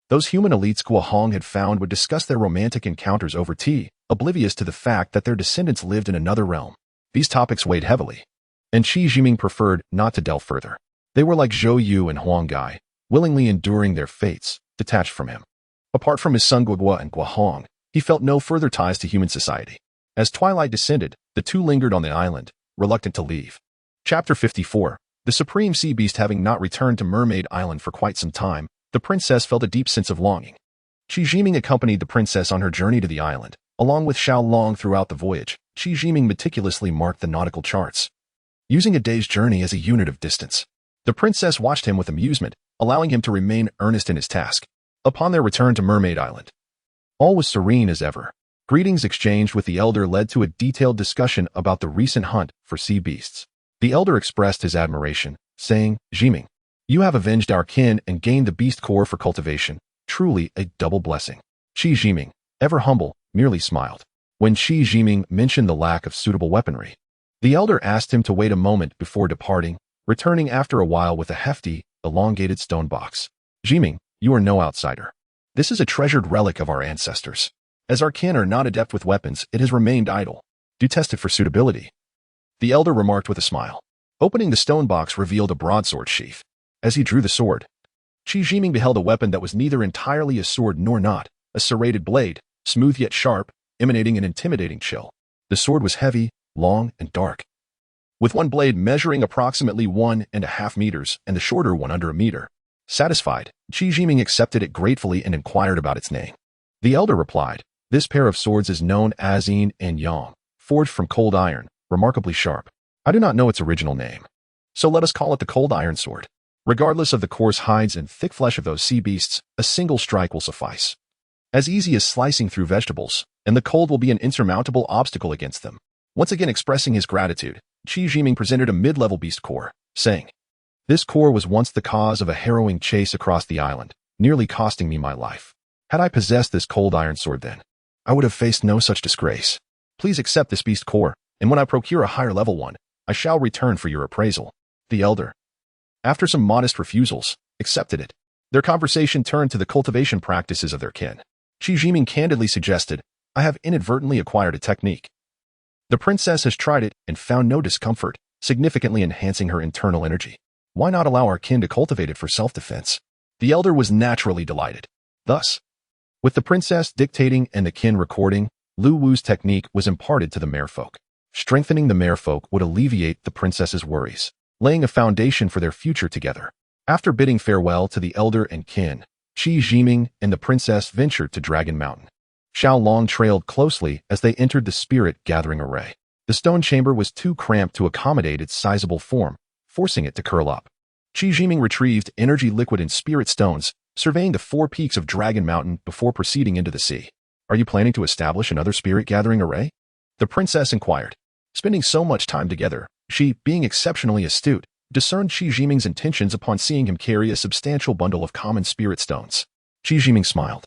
those human elites Guo Hong had found would discuss their romantic encounters over tea, oblivious to the fact that their descendants lived in another realm. These topics weighed heavily, and Qi Jiming preferred not to delve further. They were like Zhou Yu and Huang Gai, willingly enduring their fates, detached from him. Apart from his son Guo and Guo Hong, he felt no further ties to human society. As twilight descended, the two lingered on the island, reluctant to leave. Chapter 54. The supreme sea beast having not returned to Mermaid Island for quite some time, the princess felt a deep sense of longing. Qi Jiming accompanied the princess on her journey to the island. Along with Xiao Long throughout the voyage, Qi Jiming meticulously marked the nautical charts, using a day's journey as a unit of distance. The princess watched him with amusement, allowing him to remain earnest in his task. Upon their return to Mermaid Island, all was serene as ever. Greetings exchanged with the elder led to a detailed discussion about the recent hunt for sea beasts. The elder expressed his admiration, saying, Jiming, you have avenged our kin and gained the beast core for cultivation. Truly a double blessing. Qi Jiming, ever humble, merely smiled. When Qi Jiming mentioned the lack of suitable weaponry, the elder asked him to wait a moment before departing, returning after a while with a hefty, elongated stone box. Jiming, you are no outsider. This is a treasured relic of our ancestors. As our kin are not adept with weapons, it has remained idle. Do test it for suitability. The elder remarked with a smile. Opening the stone box revealed a broadsword sheath. As he drew the sword, Qi Jiming beheld a weapon that was neither entirely a sword nor not, a serrated blade, smooth yet sharp, emanating an intimidating chill. The sword was heavy, long, and dark, with one blade measuring approximately 1.5 meters and the shorter one under a meter. Satisfied, Qi Jiming accepted it gratefully and inquired about its name. The elder replied, this pair of swords is known as Yin and Yang, forged from cold iron, remarkably sharp. I do not know its original name, so let us call it the cold iron sword. Regardless of the coarse hides and thick flesh of those sea beasts, a single strike will suffice. As easy as slicing through vegetables, and the cold will be an insurmountable obstacle against them. Once again expressing his gratitude, Qi Jiming presented a mid-level beast core, saying, this core was once the cause of a harrowing chase across the island, nearly costing me my life. Had I possessed this cold iron sword then, I would have faced no such disgrace. Please accept this beast core, and when I procure a higher level one, I shall return for your appraisal. The elder, after some modest refusals, accepted it. Their conversation turned to the cultivation practices of their kin. Qi Jiming candidly suggested, I have inadvertently acquired a technique. The princess has tried it and found no discomfort, significantly enhancing her internal energy. Why not allow our kin to cultivate it for self-defense? The elder was naturally delighted. Thus, with the princess dictating and the kin recording, Lu Wu's technique was imparted to the merfolk. Strengthening the merfolk would alleviate the princess's worries, laying a foundation for their future together. After bidding farewell to the elder and kin, Qi Jiming and the princess ventured to Dragon Mountain. Xiao Long trailed closely as they entered the spirit-gathering array. The stone chamber was too cramped to accommodate its sizable form, forcing it to curl up. Qi Jiming retrieved energy liquid and spirit stones, surveying the 4 peaks of Dragon Mountain before proceeding into the sea. Are you planning to establish another spirit-gathering array? The princess inquired. Spending so much time together, she, being exceptionally astute, discerned Qi Jiming's intentions upon seeing him carry a substantial bundle of common spirit stones. Qi Jiming smiled.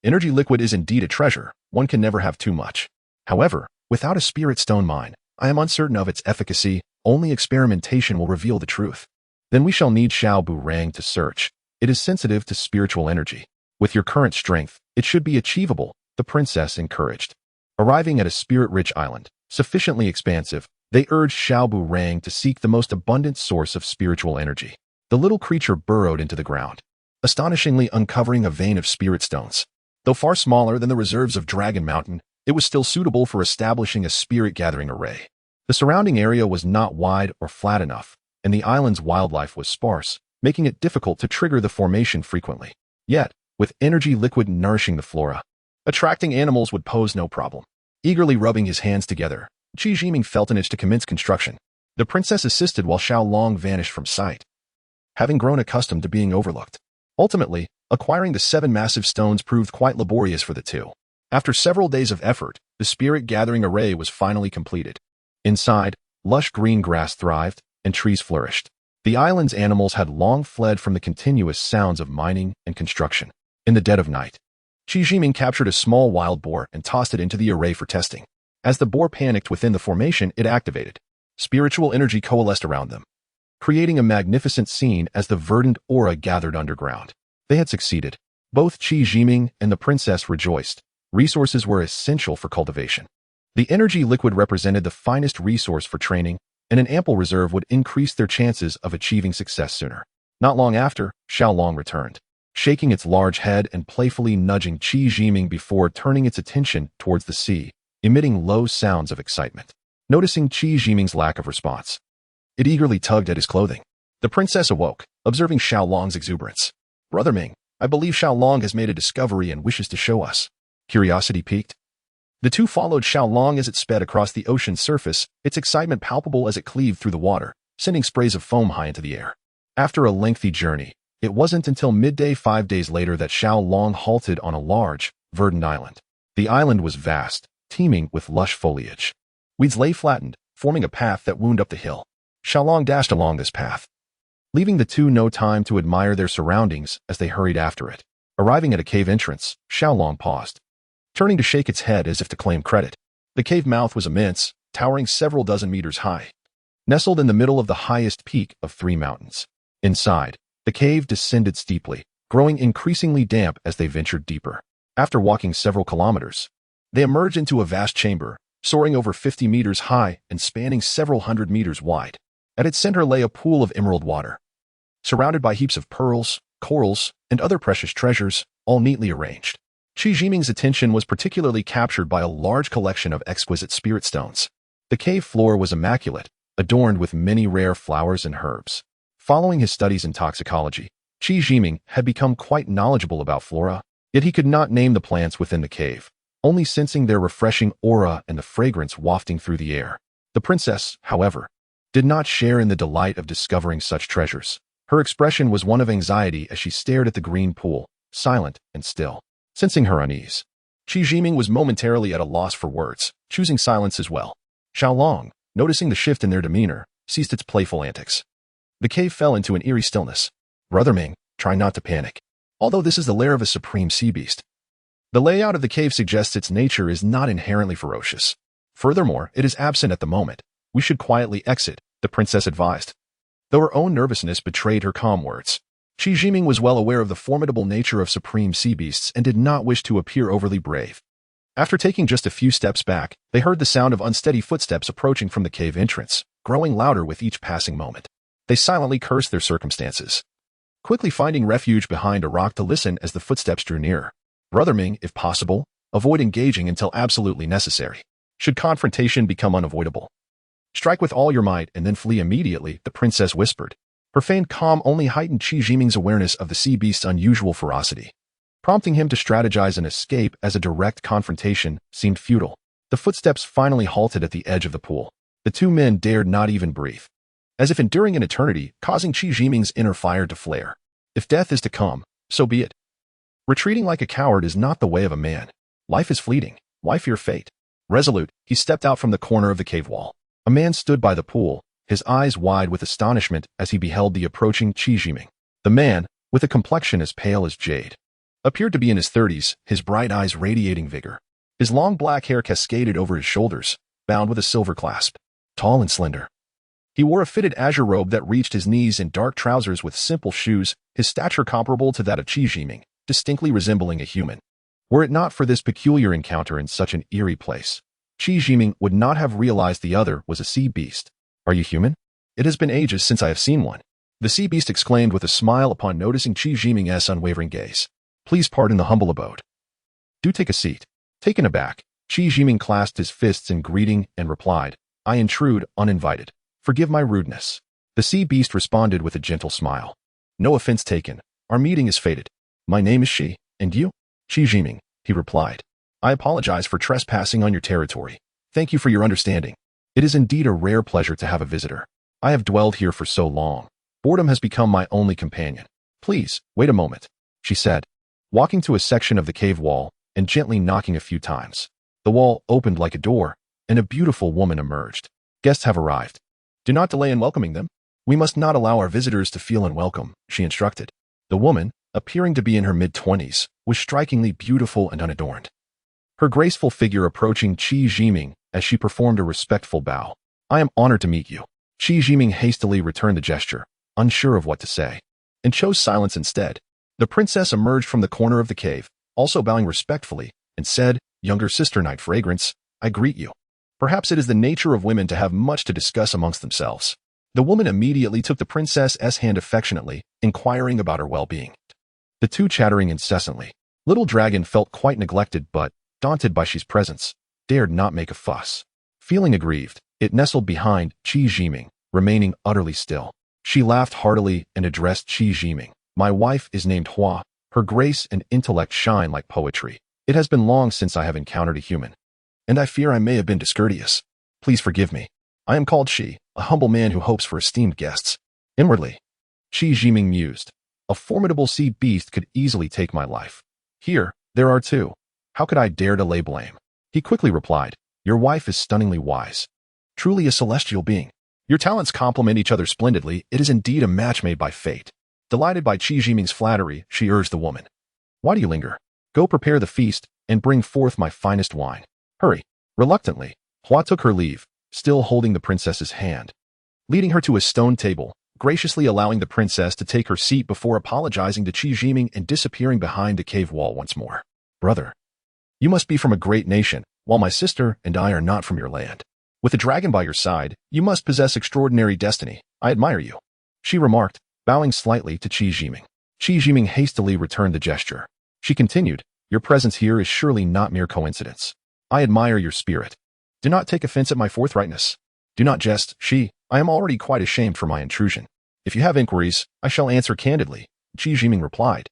Energy liquid is indeed a treasure, one can never have too much. However, without a spirit stone mine, I am uncertain of its efficacy, only experimentation will reveal the truth. Then we shall need Xiao Bu Rang to search. It is sensitive to spiritual energy. With your current strength, it should be achievable, the princess encouraged. Arriving at a spirit-rich island, sufficiently expansive, they urged Xiao Bu Rang to seek the most abundant source of spiritual energy. The little creature burrowed into the ground, astonishingly uncovering a vein of spirit stones. Though far smaller than the reserves of Dragon Mountain, it was still suitable for establishing a spirit-gathering array. The surrounding area was not wide or flat enough, and the island's wildlife was sparse, making it difficult to trigger the formation frequently. Yet, with energy liquid nourishing the flora, attracting animals would pose no problem. Eagerly rubbing his hands together, Qi Jiming felt an itch to commence construction. The princess assisted while Xiao Long vanished from sight, having grown accustomed to being overlooked. Ultimately, acquiring the 7 massive stones proved quite laborious for the two. After several days of effort, the spirit-gathering array was finally completed. Inside, lush green grass thrived, and trees flourished. The island's animals had long fled from the continuous sounds of mining and construction. In the dead of night, Qi Jiming captured a small wild boar and tossed it into the array for testing. As the boar panicked within the formation, it activated. Spiritual energy coalesced around them, creating a magnificent scene as the verdant aura gathered underground. They had succeeded. Both Qi Jiming and the princess rejoiced. Resources were essential for cultivation. The energy liquid represented the finest resource for training, and an ample reserve would increase their chances of achieving success sooner. Not long after, Xiaolong returned, shaking its large head and playfully nudging Qi Jiming before turning its attention towards the sea, emitting low sounds of excitement. Noticing Qi Jiming's lack of response, it eagerly tugged at his clothing. The princess awoke, observing Xiaolong's exuberance. "Brother Ming, I believe Xiaolong has made a discovery and wishes to show us." Curiosity piqued. The two followed Xiaolong as it sped across the ocean's surface, its excitement palpable as it cleaved through the water, sending sprays of foam high into the air. After a lengthy journey, it wasn't until midday 5 days later that Xiaolong halted on a large, verdant island. The island was vast, teeming with lush foliage. Weeds lay flattened, forming a path that wound up the hill. Xiaolong dashed along this path, leaving the two no time to admire their surroundings as they hurried after it. Arriving at a cave entrance, Xiaolong paused, turning to shake its head as if to claim credit. The cave mouth was immense, towering several dozen meters high, nestled in the middle of the highest peak of 3 mountains. Inside, the cave descended steeply, growing increasingly damp as they ventured deeper. After walking several kilometers, they emerged into a vast chamber, soaring over 50 meters high and spanning several hundred meters wide. At its center lay a pool of emerald water, surrounded by heaps of pearls, corals, and other precious treasures, all neatly arranged. Qi Jiming's attention was particularly captured by a large collection of exquisite spirit stones. The cave floor was immaculate, adorned with many rare flowers and herbs. Following his studies in toxicology, Qi Jiming had become quite knowledgeable about flora, yet he could not name the plants within the cave, only sensing their refreshing aura and the fragrance wafting through the air. The princess, however, did not share in the delight of discovering such treasures. Her expression was one of anxiety as she stared at the green pool, silent and still. Sensing her unease, Qi Jiming was momentarily at a loss for words, choosing silence as well. Xiaolong, noticing the shift in their demeanor, ceased its playful antics. The cave fell into an eerie stillness. "Brother Ming, try not to panic. Although this is the lair of a supreme sea beast, the layout of the cave suggests its nature is not inherently ferocious. Furthermore, it is absent at the moment. We should quietly exit," the princess advised. Though her own nervousness betrayed her calm words, Qi Jiming was well aware of the formidable nature of supreme sea beasts and did not wish to appear overly brave. After taking just a few steps back, they heard the sound of unsteady footsteps approaching from the cave entrance, growing louder with each passing moment. They silently cursed their circumstances, quickly finding refuge behind a rock to listen as the footsteps drew nearer. "Brother Ming, if possible, avoid engaging until absolutely necessary. Should confrontation become unavoidable, strike with all your might and then flee immediately," the princess whispered. Her feigned calm only heightened Qi Jiming's awareness of the sea beast's unusual ferocity, prompting him to strategize an escape as a direct confrontation seemed futile. The footsteps finally halted at the edge of the pool. The two men dared not even breathe, as if enduring an eternity, causing Qi Jiming's inner fire to flare. If death is to come, so be it. Retreating like a coward is not the way of a man. Life is fleeting. Why fear fate? Resolute, he stepped out from the corner of the cave wall. A man stood by the pool, his eyes wide with astonishment as he beheld the approaching Qi Jiming. The man, with a complexion as pale as jade, appeared to be in his 30s, his bright eyes radiating vigor. His long black hair cascaded over his shoulders, bound with a silver clasp. Tall and slender, he wore a fitted azure robe that reached his knees and dark trousers with simple shoes, his stature comparable to that of Qi Jiming, distinctly resembling a human. Were it not for this peculiar encounter in such an eerie place, Qi Jiming would not have realized the other was a sea beast. "Are you human? It has been ages since I have seen one," the sea beast exclaimed with a smile upon noticing Qi Jiming's unwavering gaze. "Please pardon the humble abode. Do take a seat." Taken aback, Qi Jiming clasped his fists in greeting and replied, "I intrude uninvited. Forgive my rudeness." The sea beast responded with a gentle smile. "No offense taken. Our meeting is fated. My name is Shi, and you?" "Qi Jiming," he replied. "I apologize for trespassing on your territory. Thank you for your understanding. It is indeed a rare pleasure to have a visitor. I have dwelled here for so long. Boredom has become my only companion. Please, wait a moment," she said, walking to a section of the cave wall and gently knocking a few times. The wall opened like a door, and a beautiful woman emerged. Guests have arrived. Do not delay in welcoming them. We must not allow our visitors to feel unwelcome, she instructed. The woman, appearing to be in her mid-20s, was strikingly beautiful and unadorned. Her graceful figure approaching Qi Jiming as she performed a respectful bow. I am honored to meet you. Qi Jiming hastily returned the gesture, unsure of what to say, and chose silence instead. The princess emerged from the corner of the cave, also bowing respectfully, and said, Younger sister Night Fragrance, I greet you. Perhaps it is the nature of women to have much to discuss amongst themselves. The woman immediately took the princess's hand affectionately, inquiring about her well-being. The two chattering incessantly. Little Dragon felt quite neglected but, daunted by Xi's presence, dared not make a fuss. Feeling aggrieved, it nestled behind Qi Jiming, remaining utterly still. She laughed heartily and addressed Qi Jiming. My wife is named Hua. Her grace and intellect shine like poetry. It has been long since I have encountered a human, and I fear I may have been discourteous. Please forgive me. I am called Xi, a humble man who hopes for esteemed guests. Inwardly, Qi Jiming mused. A formidable sea beast could easily take my life. Here, there are two. How could I dare to lay blame? He quickly replied, Your wife is stunningly wise. Truly a celestial being. Your talents complement each other splendidly. It is indeed a match made by fate. Delighted by Qi Jiming's flattery, she urged the woman. Why do you linger? Go prepare the feast and bring forth my finest wine. Hurry. Reluctantly, Hua took her leave, still holding the princess's hand. Leading her to a stone table, graciously allowing the princess to take her seat before apologizing to Qi Jiming and disappearing behind the cave wall once more. Brother, you must be from a great nation, while my sister and I are not from your land. With a dragon by your side, you must possess extraordinary destiny. I admire you, she remarked, bowing slightly to Qi Jiming. Qi Jiming hastily returned the gesture. She continued, Your presence here is surely not mere coincidence. I admire your spirit. Do not take offense at my forthrightness. Do not jest, Xi. I am already quite ashamed for my intrusion. If you have inquiries, I shall answer candidly, Qi Jiming replied.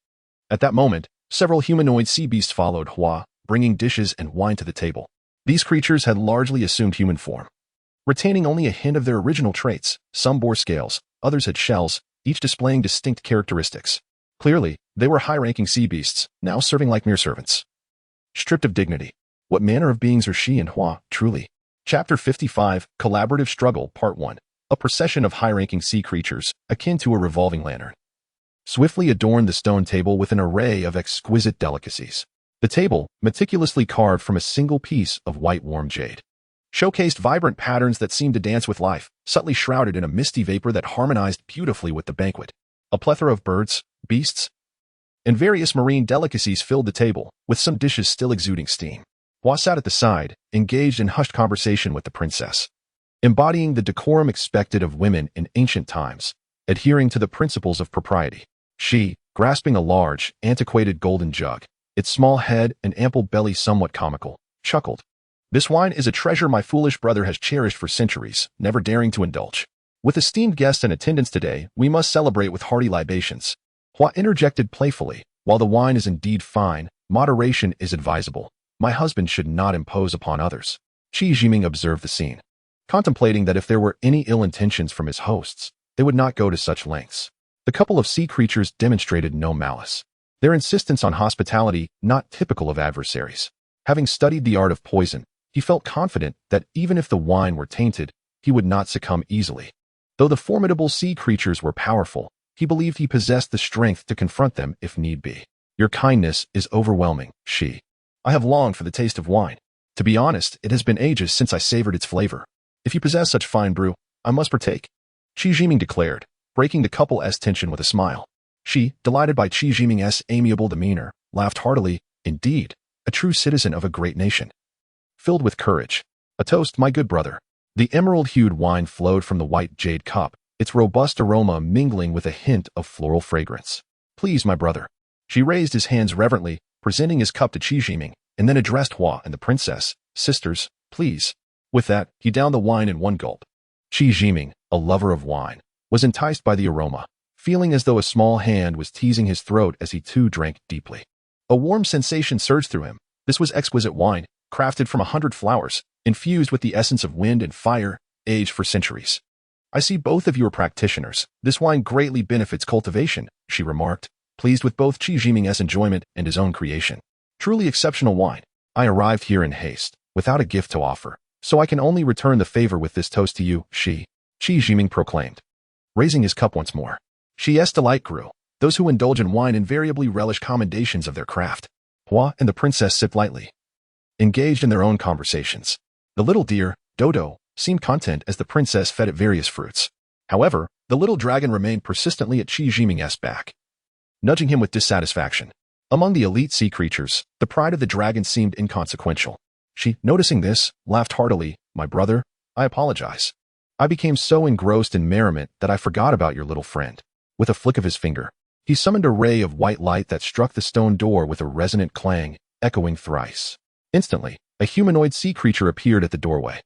At that moment, several humanoid sea beasts followed Hua, bringing dishes and wine to the table. These creatures had largely assumed human form, retaining only a hint of their original traits. Some bore scales, others had shells, each displaying distinct characteristics. Clearly, they were high-ranking sea beasts, now serving like mere servants. Stripped of dignity. What manner of beings are Xi and Hua, truly? Chapter 55, Collaborative Struggle, Part 1. A procession of high-ranking sea creatures, akin to a revolving lantern, swiftly adorned the stone table with an array of exquisite delicacies. The table, meticulously carved from a single piece of white warm jade, showcased vibrant patterns that seemed to dance with life, subtly shrouded in a misty vapor that harmonized beautifully with the banquet. A plethora of birds, beasts, and various marine delicacies filled the table, with some dishes still exuding steam. Hua sat at the side, engaged in hushed conversation with the princess, embodying the decorum expected of women in ancient times, adhering to the principles of propriety. She, grasping a large, antiquated golden jug, its small head and ample belly somewhat comical, chuckled. This wine is a treasure my foolish brother has cherished for centuries, never daring to indulge. With esteemed guests in attendance today, we must celebrate with hearty libations. Hua interjected playfully, while the wine is indeed fine, moderation is advisable. My husband should not impose upon others. Qi Jiming observed the scene, contemplating that if there were any ill intentions from his hosts, they would not go to such lengths. The couple of sea creatures demonstrated no malice, their insistence on hospitality not typical of adversaries. Having studied the art of poison, he felt confident that even if the wine were tainted, he would not succumb easily. Though the formidable sea creatures were powerful, he believed he possessed the strength to confront them if need be. Your kindness is overwhelming, Xi. I have longed for the taste of wine. To be honest, it has been ages since I savored its flavor. If you possess such fine brew, I must partake, Qi Jiming declared, breaking the couple's tension with a smile. She, delighted by Qi Jiming's amiable demeanor, laughed heartily. Indeed, a true citizen of a great nation, filled with courage. A toast, my good brother. The emerald-hued wine flowed from the white jade cup, its robust aroma mingling with a hint of floral fragrance. Please, my brother. She raised his hands reverently, presenting his cup to Qi Jiming, and then addressed Hua and the princess. Sisters, please. With that, he downed the wine in one gulp. Qi Jiming, a lover of wine, was enticed by the aroma, feeling as though a small hand was teasing his throat as he too drank deeply. A warm sensation surged through him. This was exquisite wine, crafted from 100 flowers, infused with the essence of wind and fire, aged for centuries. I see both of you are practitioners. This wine greatly benefits cultivation, she remarked, pleased with both Qi Jiming's enjoyment and his own creation. Truly exceptional wine. I arrived here in haste, without a gift to offer, So I can only return the favor with this toast to you, Qi Jiming proclaimed, raising his cup once more. Xi's delight grew. Those who indulge in wine invariably relish commendations of their craft. Hua and the princess sipped lightly, engaged in their own conversations. The little deer, Dodo, seemed content as the princess fed it various fruits. However, the little dragon remained persistently at Qi Jiming's back, nudging him with dissatisfaction. Among the elite sea creatures, the pride of the dragon seemed inconsequential. She, noticing this, laughed heartily. My brother, I apologize. I became so engrossed in merriment that I forgot about your little friend. With a flick of his finger, he summoned a ray of white light that struck the stone door with a resonant clang, echoing thrice. Instantly, a humanoid sea creature appeared at the doorway.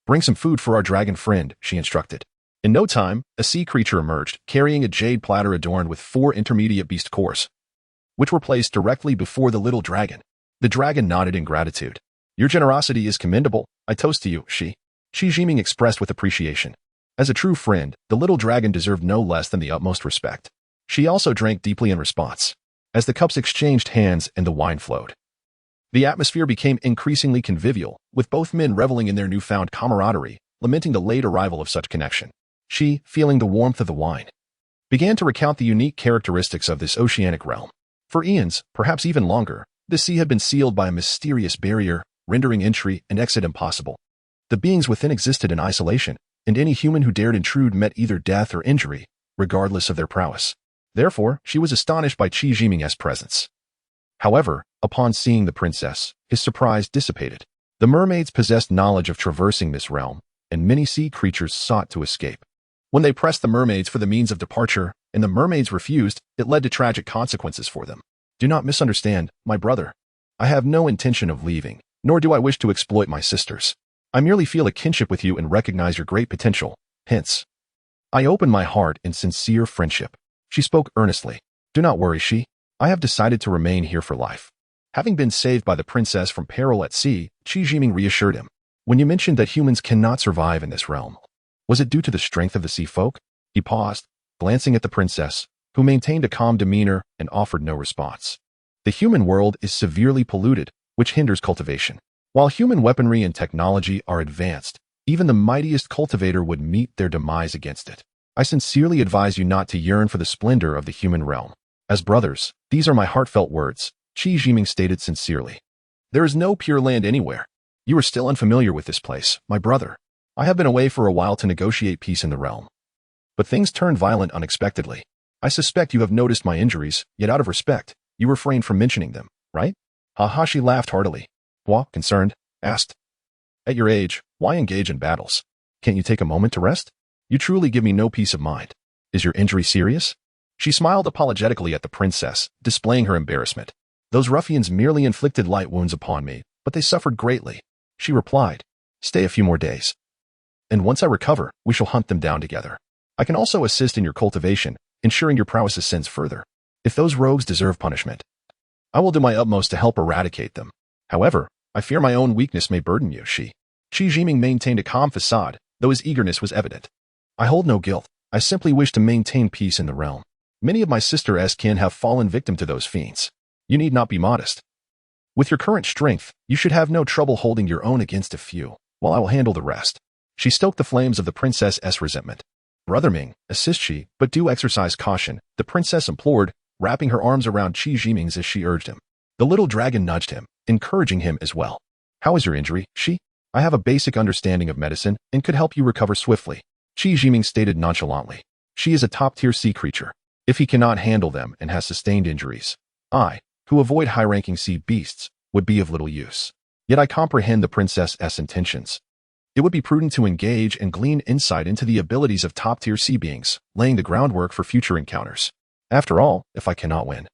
Bring some food for our dragon friend, she instructed. In no time, a sea creature emerged, carrying a jade platter adorned with 4 intermediate beast cores, which were placed directly before the little dragon. The dragon nodded in gratitude. Your generosity is commendable. I toast to you, Qi Jiming expressed with appreciation. As a true friend, the little dragon deserved no less than the utmost respect. She also drank deeply in response. As the cups exchanged hands and the wine flowed, the atmosphere became increasingly convivial, with both men reveling in their newfound camaraderie, lamenting the late arrival of such connection. She, feeling the warmth of the wine, began to recount the unique characteristics of this oceanic realm. For eons, perhaps even longer, the sea had been sealed by a mysterious barrier, rendering entry and exit impossible. The beings within existed in isolation, and any human who dared intrude met either death or injury, regardless of their prowess. Therefore, she was astonished by Qi Jiming's presence. However, upon seeing the princess, his surprise dissipated. The mermaids possessed knowledge of traversing this realm, and many sea creatures sought to escape. When they pressed the mermaids for the means of departure, and the mermaids refused, it led to tragic consequences for them. Do not misunderstand, my brother. I have no intention of leaving, nor do I wish to exploit my sisters. I merely feel a kinship with you and recognize your great potential. Hence, I open my heart in sincere friendship. She spoke earnestly. Do not worry, Qi. I have decided to remain here for life. Having been saved by the princess from peril at sea, Qi Jiming reassured him. When you mentioned that humans cannot survive in this realm, was it due to the strength of the sea folk? He paused, glancing at the princess, who maintained a calm demeanor and offered no response. The human world is severely polluted, which hinders cultivation. While human weaponry and technology are advanced, even the mightiest cultivator would meet their demise against it. I sincerely advise you not to yearn for the splendor of the human realm. As brothers, these are my heartfelt words, Qi Jiming stated sincerely. There is no pure land anywhere. You are still unfamiliar with this place, my brother. I have been away for a while to negotiate peace in the realm. But things turned violent unexpectedly. I suspect you have noticed my injuries, yet out of respect, you refrained from mentioning them, right? Hahashi laughed heartily. Hua, concerned, asked. At your age, why engage in battles? Can't you take a moment to rest? You truly give me no peace of mind. Is your injury serious? She smiled apologetically at the princess, displaying her embarrassment. Those ruffians merely inflicted light wounds upon me, but they suffered greatly. She replied, stay a few more days. And once I recover, we shall hunt them down together. I can also assist in your cultivation, ensuring your prowess ascends further. If those rogues deserve punishment, I will do my utmost to help eradicate them. However, I fear my own weakness may burden you, Qi Jiming maintained a calm facade, though his eagerness was evident. I hold no guilt. I simply wish to maintain peace in the realm. Many of my sister's kin have fallen victim to those fiends. You need not be modest. With your current strength, you should have no trouble holding your own against a few, while I will handle the rest. She stoked the flames of the princess's resentment. Brother Ming, assist Qi, but do exercise caution, the princess implored, wrapping her arms around Qi Jiming's as she urged him. The little dragon nudged him, encouraging him as well. How is your injury, Qi? I have a basic understanding of medicine and could help you recover swiftly, Qi Jiming stated nonchalantly. She is a top-tier sea creature. If he cannot handle them and has sustained injuries, I, who avoid high-ranking sea beasts, would be of little use. Yet I comprehend the princess's intentions. It would be prudent to engage and glean insight into the abilities of top-tier sea beings, laying the groundwork for future encounters. After all, if I cannot win,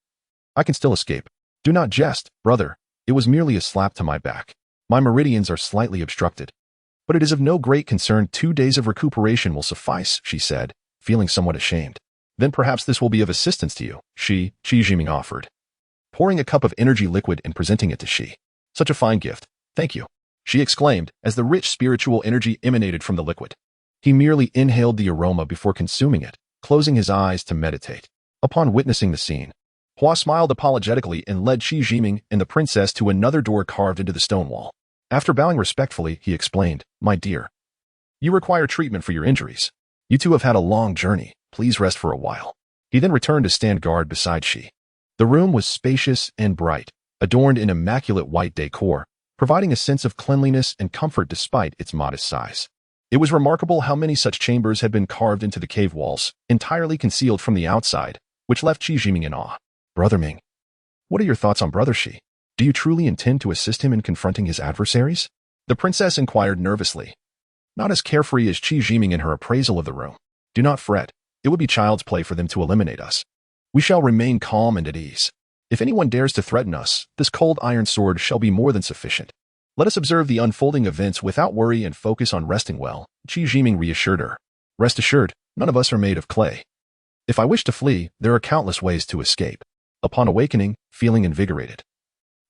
I can still escape. Do not jest, brother. It was merely a slap to my back. My meridians are slightly obstructed. But it is of no great concern. 2 days of recuperation will suffice, she said, feeling somewhat ashamed. Then perhaps this will be of assistance to you, Qi Jiming offered, pouring a cup of energy liquid and presenting it to Qi. Such a fine gift. Thank you, she exclaimed as the rich spiritual energy emanated from the liquid. He merely inhaled the aroma before consuming it, closing his eyes to meditate. Upon witnessing the scene, Hua smiled apologetically and led Qi Jiming and the princess to another door carved into the stone wall. After bowing respectfully, he explained, "My dear, you require treatment for your injuries. You two have had a long journey. Please rest for a while." He then returned to stand guard beside she. The room was spacious and bright, adorned in immaculate white decor, providing a sense of cleanliness and comfort despite its modest size. It was remarkable how many such chambers had been carved into the cave walls, entirely concealed from the outside, which left Qi Jiming in awe. "Brother Ming, what are your thoughts on Brother Shi? Do you truly intend to assist him in confronting his adversaries?" The princess inquired nervously, not as carefree as Qi Jiming in her appraisal of the room. "Do not fret. It would be child's play for them to eliminate us. We shall remain calm and at ease. If anyone dares to threaten us, this cold iron sword shall be more than sufficient. Let us observe the unfolding events without worry and focus on resting well," Qi Jiming reassured her. "Rest assured, none of us are made of clay. If I wish to flee, there are countless ways to escape." Upon awakening, feeling invigorated,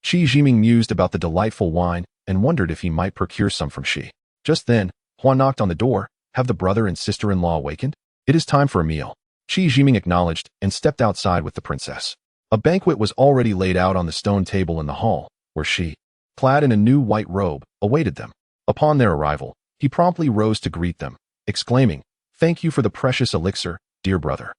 Qi Jiming mused about the delightful wine and wondered if he might procure some from Shi. Just then, Huan knocked on the door. "Have the brother and sister-in-law awakened? It is time for a meal." Qi Jiming acknowledged and stepped outside with the princess. A banquet was already laid out on the stone table in the hall, where she, clad in a new white robe, awaited them. Upon their arrival, he promptly rose to greet them, exclaiming, "Thank you for the precious elixir, dear brother.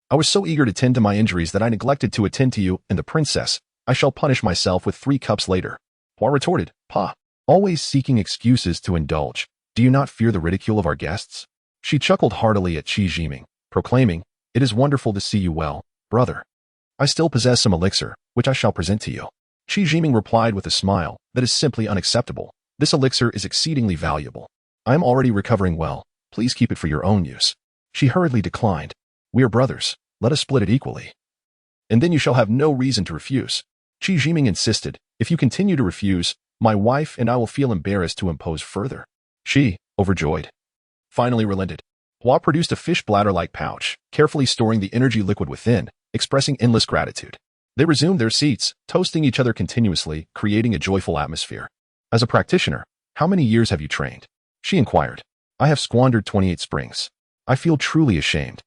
I was so eager to tend to my injuries that I neglected to attend to you and the princess. I shall punish myself with 3 cups later." Hua retorted, "Pa, always seeking excuses to indulge. Do you not fear the ridicule of our guests?" She chuckled heartily at Qi Jiming, proclaiming, "It is wonderful to see you well, brother. I still possess some elixir, which I shall present to you." Qi Jiming replied with a smile, "That is simply unacceptable. This elixir is exceedingly valuable. I am already recovering well. Please keep it for your own use." She hurriedly declined, "We are brothers. Let us split it equally. And then you shall have no reason to refuse." Qi Jiming insisted, "If you continue to refuse, my wife and I will feel embarrassed to impose further." She, overjoyed, finally relented. Hua produced a fish bladder-like pouch, carefully storing the energy liquid within, expressing endless gratitude. They resumed their seats, toasting each other continuously, creating a joyful atmosphere. "As a practitioner, how many years have you trained?" she inquired. "I have squandered 28 springs. I feel truly ashamed.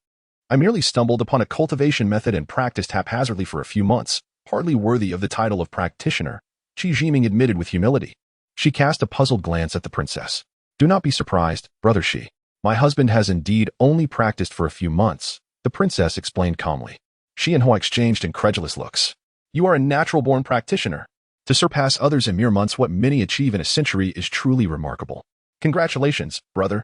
I merely stumbled upon a cultivation method and practiced haphazardly for a few months, hardly worthy of the title of practitioner," Qi Jiming admitted with humility. She cast a puzzled glance at the princess. "Do not be surprised, brother Shi. My husband has indeed only practiced for a few months," the princess explained calmly. She and Hua exchanged incredulous looks. "You are a natural-born practitioner. To surpass others in mere months what many achieve in a century is truly remarkable. Congratulations, brother,"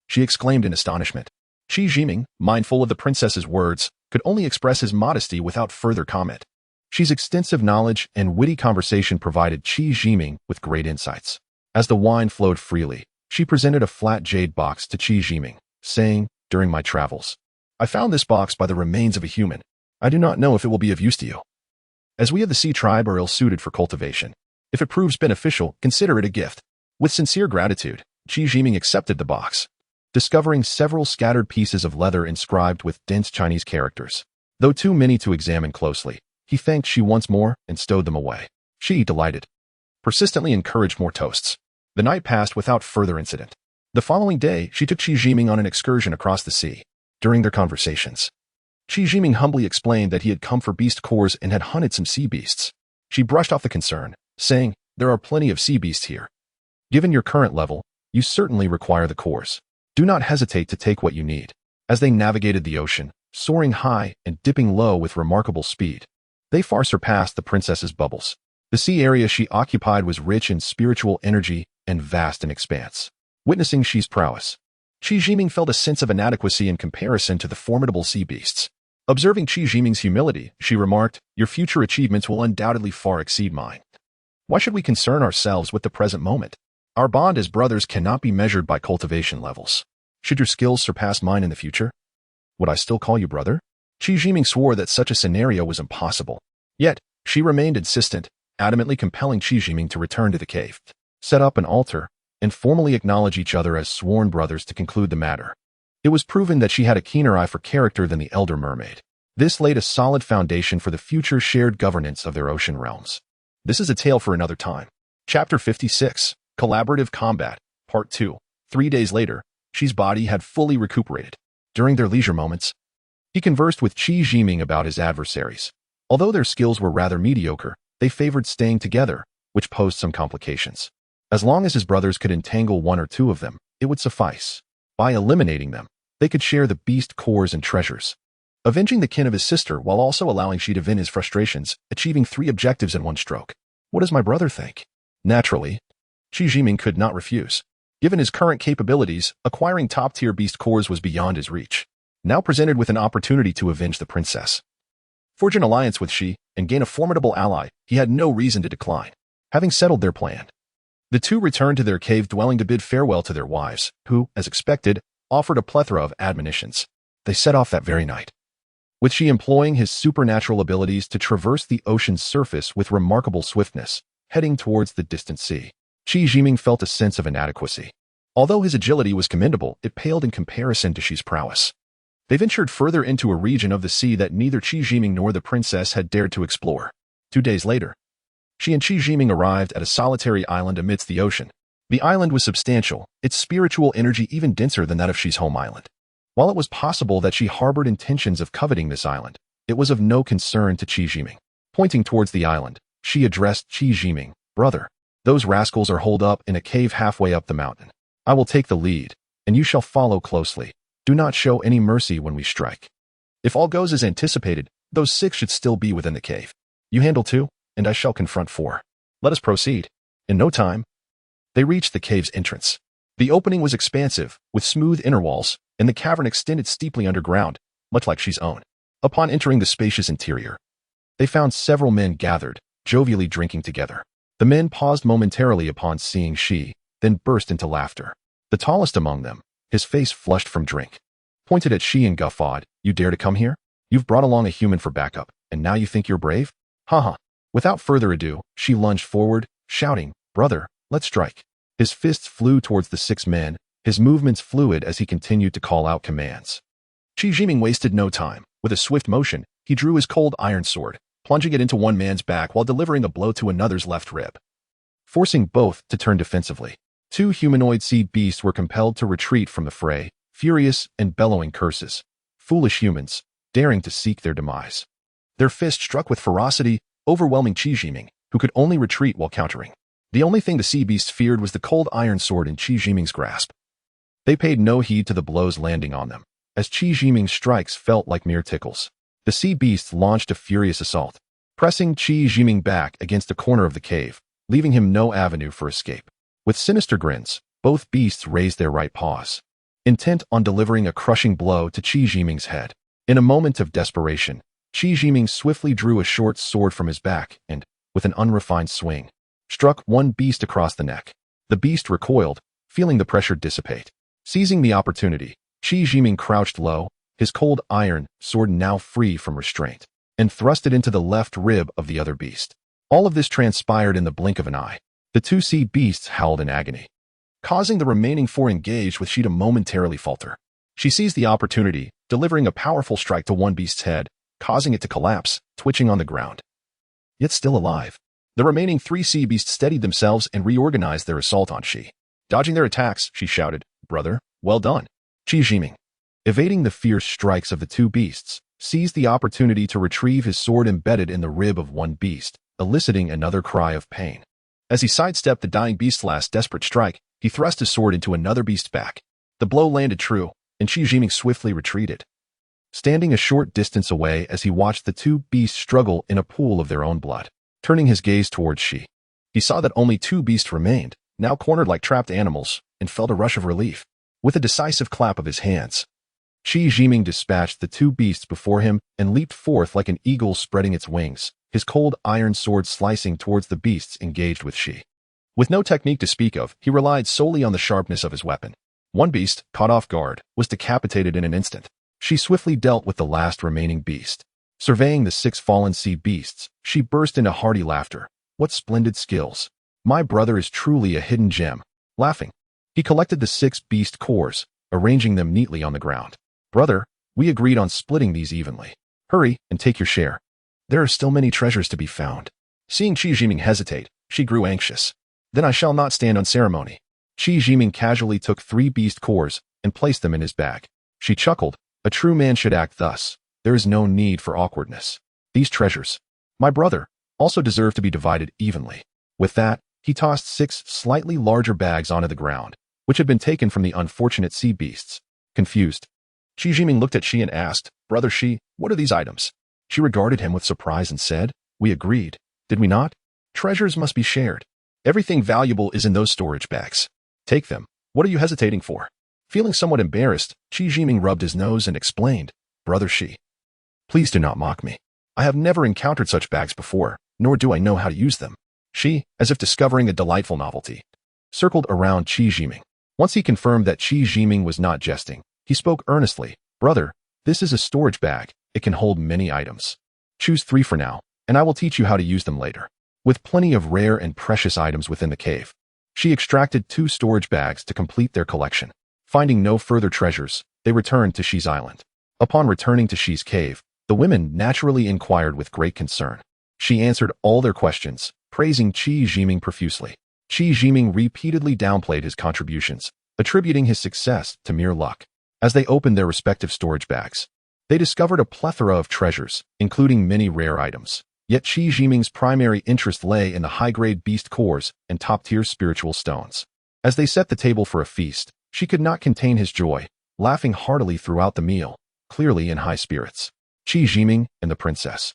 she exclaimed in astonishment. Qi Jiming, mindful of the princess's words, could only express his modesty without further comment. She's extensive knowledge and witty conversation provided Qi Jiming with great insights. As the wine flowed freely, she presented a flat jade box to Qi Jiming, saying, "During my travels, I found this box by the remains of a human. I do not know if it will be of use to you. As we of the Sea tribe are ill-suited for cultivation, if it proves beneficial, consider it a gift." With sincere gratitude, Qi Jiming accepted the box, discovering several scattered pieces of leather inscribed with dense Chinese characters. Though too many to examine closely, he thanked Shi once more and stowed them away. She, delighted, persistently encouraged more toasts. The night passed without further incident. The following day, she took Qi Jiming on an excursion across the sea. During their conversations, Qi Jiming humbly explained that he had come for beast cores and had hunted some sea beasts. She brushed off the concern, saying, "There are plenty of sea beasts here. Given your current level, you certainly require the cores. Do not hesitate to take what you need." As they navigated the ocean, soaring high and dipping low with remarkable speed, they far surpassed the princess's bubbles. The sea area she occupied was rich in spiritual energy and vast in expanse. Witnessing Shi's prowess, Qi Jiming felt a sense of inadequacy in comparison to the formidable sea beasts. Observing Qi Jiming's humility, she remarked, "Your future achievements will undoubtedly far exceed mine. Why should we concern ourselves with the present moment? Our bond as brothers cannot be measured by cultivation levels. Should your skills surpass mine in the future, would I still call you brother?" Qi Jiming swore that such a scenario was impossible. Yet, she remained insistent, adamantly compelling Qi Jiming to return to the cave, set up an altar, and formally acknowledge each other as sworn brothers to conclude the matter. It was proven that she had a keener eye for character than the elder mermaid. This laid a solid foundation for the future shared governance of their ocean realms. This is a tale for another time. Chapter 56, Collaborative Combat, Part 2. 3 days later, Shi's body had fully recuperated. During their leisure moments, he conversed with Qi Jiming about his adversaries. Although their skills were rather mediocre, they favored staying together, which posed some complications. As long as his brothers could entangle one or two of them, it would suffice. By eliminating them, they could share the beast cores and treasures, avenging the kin of his sister while also allowing Shi to vent his frustrations, achieving 3 objectives in one stroke. What does my brother think? Naturally, Shi Jiming could not refuse. Given his current capabilities, acquiring top-tier beast cores was beyond his reach. Now presented with an opportunity to avenge the princess, forge an alliance with Shi, and gain a formidable ally, he had no reason to decline. Having settled their plan, the two returned to their cave dwelling to bid farewell to their wives, who, as expected, offered a plethora of admonitions. They set off that very night, with Shi employing his supernatural abilities to traverse the ocean's surface with remarkable swiftness, heading towards the distant sea. Shi Jiming felt a sense of inadequacy. Although his agility was commendable, it paled in comparison to Shi's prowess. They ventured further into a region of the sea that neither Shi Jiming nor the princess had dared to explore. 2 days later, Shi and Shi Jiming arrived at a solitary island amidst the ocean. The island was substantial, its spiritual energy even denser than that of Shi's home island. While it was possible that Shi harbored intentions of coveting this island, it was of no concern to Shi Jiming. Pointing towards the island, Shi addressed Shi Jiming, "Brother, those rascals are holed up in a cave halfway up the mountain. I will take the lead, and you shall follow closely. Do not show any mercy when we strike. If all goes as anticipated, those 6 should still be within the cave. You handle 2, and I shall confront 4. Let us proceed." In no time, they reached the cave's entrance. The opening was expansive, with smooth inner walls, and the cavern extended steeply underground, much like Shi's own. Upon entering the spacious interior, they found several men gathered, jovially drinking together. The men paused momentarily upon seeing Shi, then burst into laughter. The tallest among them, his face flushed from drink, pointed at Shi and guffawed, "You dare to come here? You've brought along a human for backup, and now you think you're brave? Haha." Without further ado, Shi lunged forward, shouting, "Brother, let's strike." His fists flew towards the 6 men, his movements fluid as he continued to call out commands. Shi Jiming wasted no time. With a swift motion, he drew his cold iron sword, plunging it into one man's back while delivering a blow to another's left rib, forcing both to turn defensively. 2 humanoid sea beasts were compelled to retreat from the fray, furious and bellowing curses. Foolish humans, daring to seek their demise. Their fists struck with ferocity, overwhelming Shi Jiming, who could only retreat while countering. The only thing the sea beasts feared was the cold iron sword in Shi Jiming's grasp. They paid no heed to the blows landing on them, as Shi Jiming's strikes felt like mere tickles. The sea beasts launched a furious assault, pressing Shi Jiming back against the corner of the cave, leaving him no avenue for escape. With sinister grins, both beasts raised their right paws, intent on delivering a crushing blow to Shi Jiming's head. In a moment of desperation, Shi Jiming swiftly drew a short sword from his back and, with an unrefined swing, struck one beast across the neck. The beast recoiled, feeling the pressure dissipate. Seizing the opportunity, Shi Jiming crouched low, his cold iron sword now free from restraint, and thrust it into the left rib of the other beast. All of this transpired in the blink of an eye. The 2 sea beasts howled in agony, causing the remaining 4 engaged with Shi to momentarily falter. She seized the opportunity, delivering a powerful strike to one beast's head, causing it to collapse, twitching on the ground. Yet still alive, the remaining 3 sea beasts steadied themselves and reorganized their assault on Shi. Dodging their attacks, she shouted, "Brother, well done." Shi Jiming, evading the fierce strikes of the 2 beasts, seized the opportunity to retrieve his sword embedded in the rib of one beast, eliciting another cry of pain. As he sidestepped the dying beast's last desperate strike, he thrust his sword into another beast's back. The blow landed true, and Shi Jiming swiftly retreated, standing a short distance away as he watched the 2 beasts struggle in a pool of their own blood. Turning his gaze towards Shi, he saw that only 2 beasts remained, now cornered like trapped animals, and felt a rush of relief. With a decisive clap of his hands, Shi Jiming dispatched the 2 beasts before him and leaped forth like an eagle spreading its wings, his cold iron sword slicing towards the beasts engaged with Shi. With no technique to speak of, he relied solely on the sharpness of his weapon. One beast, caught off guard, was decapitated in an instant. She swiftly dealt with the last remaining beast. Surveying the 6 fallen sea beasts, she burst into hearty laughter. "What splendid skills! My brother is truly a hidden gem." Laughing, he collected the 6 beast cores, arranging them neatly on the ground. "Brother, we agreed on splitting these evenly. Hurry and take your share. There are still many treasures to be found." Seeing Shi Jiming hesitate, she grew anxious. "Then I shall not stand on ceremony." Shi Jiming casually took 3 beast cores and placed them in his bag. She chuckled. "A true man should act thus. There is no need for awkwardness. These treasures, my brother, also deserve to be divided evenly." With that, He tossed 6 slightly larger bags onto the ground, which had been taken from the unfortunate sea beasts. Confused, Qi Jiming looked at Shi and asked, "Brother Shi, what are these items?" She regarded him with surprise and said, "We agreed, did we not? Treasures must be shared. Everything valuable is in those storage bags. Take them. What are you hesitating for?" Feeling somewhat embarrassed, Qi Jiming rubbed his nose and explained, "Brother Shi, please do not mock me. I have never encountered such bags before, nor do I know how to use them." Shi, as if discovering a delightful novelty, circled around Qi Jiming. Once he confirmed that Qi Jiming was not jesting, he spoke earnestly, "Brother, this is a storage bag. It can hold many items. Choose 3 for now, and I will teach you how to use them later." With plenty of rare and precious items within the cave, she extracted 2 storage bags to complete their collection. Finding no further treasures, they returned to Shi's island. Upon returning to Shi's cave, the women naturally inquired with great concern. She answered all their questions, praising Qi Jiming profusely. Qi Jiming repeatedly downplayed his contributions, attributing his success to mere luck. As they opened their respective storage bags, they discovered a plethora of treasures, including many rare items. Yet Qi Jiming's primary interest lay in the high-grade beast cores and top-tier spiritual stones. As they set the table for a feast, she could not contain his joy, laughing heartily throughout the meal, clearly in high spirits. Qi Jiming and the princess,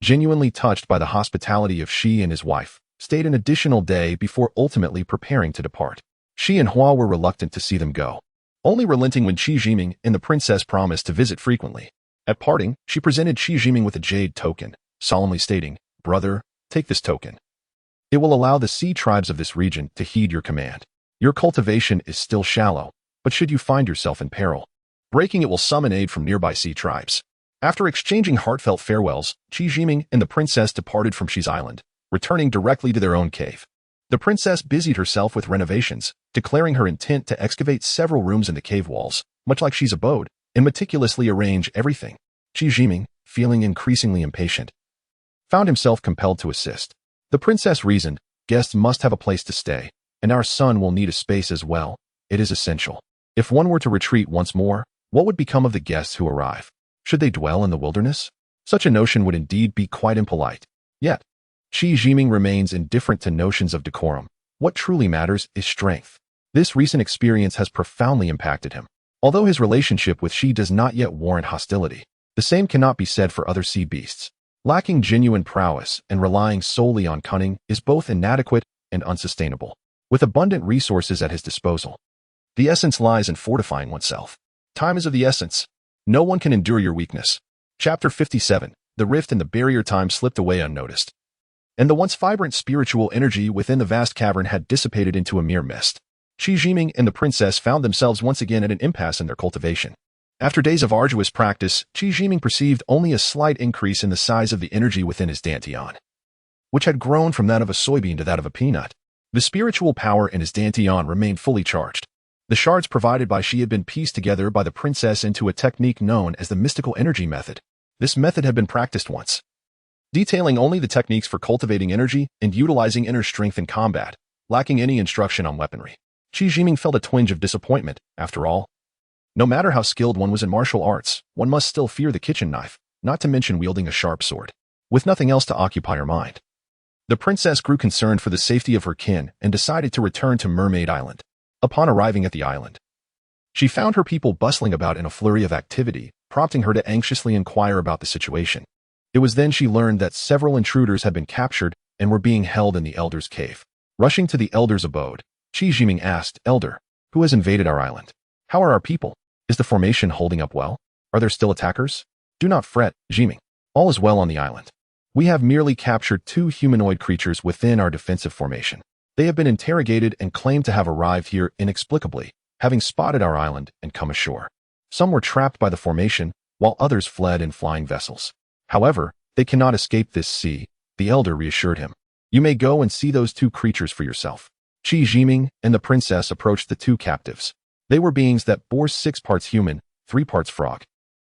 genuinely touched by the hospitality of Shi and his wife, stayed an additional day before ultimately preparing to depart. Shi and Hua were reluctant to see them go, only relenting when Qi Jiming and the princess promised to visit frequently. At parting, she presented Qi Jiming with a jade token, solemnly stating, "Brother, take this token. It will allow the sea tribes of this region to heed your command. Your cultivation is still shallow, but should you find yourself in peril, breaking it will summon aid from nearby sea tribes." After exchanging heartfelt farewells, Qi Jiming and the princess departed from Shi's island, returning directly to their own cave. The princess busied herself with renovations, declaring her intent to excavate several rooms in the cave walls, much like Shi's abode, and meticulously arrange everything. Qi Jiming, feeling increasingly impatient, found himself compelled to assist. The princess reasoned, "Guests must have a place to stay, and our son will need a space as well. It is essential. If one were to retreat once more, what would become of the guests who arrive? Should they dwell in the wilderness? Such a notion would indeed be quite impolite." Yet, Qi Jiming remains indifferent to notions of decorum. What truly matters is strength. This recent experience has profoundly impacted him. Although his relationship with Shi does not yet warrant hostility, the same cannot be said for other sea beasts. Lacking genuine prowess and relying solely on cunning is both inadequate and unsustainable. With abundant resources at his disposal, the essence lies in fortifying oneself. Time is of the essence. No one can endure your weakness. Chapter 57. The rift and the barrier. Time slipped away unnoticed, and the once vibrant spiritual energy within the vast cavern had dissipated into a mere mist. Qi Jiming and the princess found themselves once again at an impasse in their cultivation. After days of arduous practice, Qi Jiming perceived only a slight increase in the size of the energy within his dantian, which had grown from that of a soybean to that of a peanut. The spiritual power in his dantian remained fully charged. The shards provided by Shi had been pieced together by the princess into a technique known as the mystical energy method. This method had been practiced once, detailing only the techniques for cultivating energy and utilizing inner strength in combat, lacking any instruction on weaponry. Qi Jiming felt a twinge of disappointment. After all, no matter how skilled one was in martial arts, one must still fear the kitchen knife, not to mention wielding a sharp sword, with nothing else to occupy her mind. The princess grew concerned for the safety of her kin and decided to return to Mermaid Island. Upon arriving at the island, she found her people bustling about in a flurry of activity, prompting her to anxiously inquire about the situation. It was then she learned that several intruders had been captured and were being held in the Elder's cave. Rushing to the Elder's abode, Qi Jiming asked, "Elder, who has invaded our island? How are our people? Is the formation holding up well? Are there still attackers?" "Do not fret, Jiming. All is well on the island. We have merely captured 2 humanoid creatures within our defensive formation. They have been interrogated and claimed to have arrived here inexplicably, having spotted our island and come ashore. Some were trapped by the formation, while others fled in flying vessels. However, they cannot escape this sea," the elder reassured him. "You may go and see those 2 creatures for yourself." Qi Jiming and the princess approached the 2 captives. They were beings that bore 6 parts human, 3 parts frog,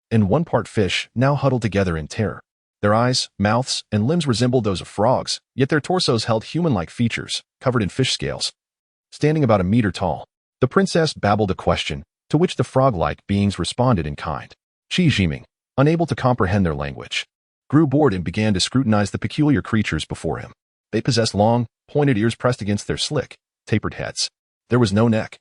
and 1 part fish, now huddled together in terror. Their eyes, mouths, and limbs resembled those of frogs, yet their torsos held human-like features, covered in fish scales. Standing about a meter tall, the princess babbled a question, to which the frog-like beings responded in kind. Qi Jiming, unable to comprehend their language, grew bored and began to scrutinize the peculiar creatures before him. They possessed long, pointed ears pressed against their slick, tapered heads. There was no neck,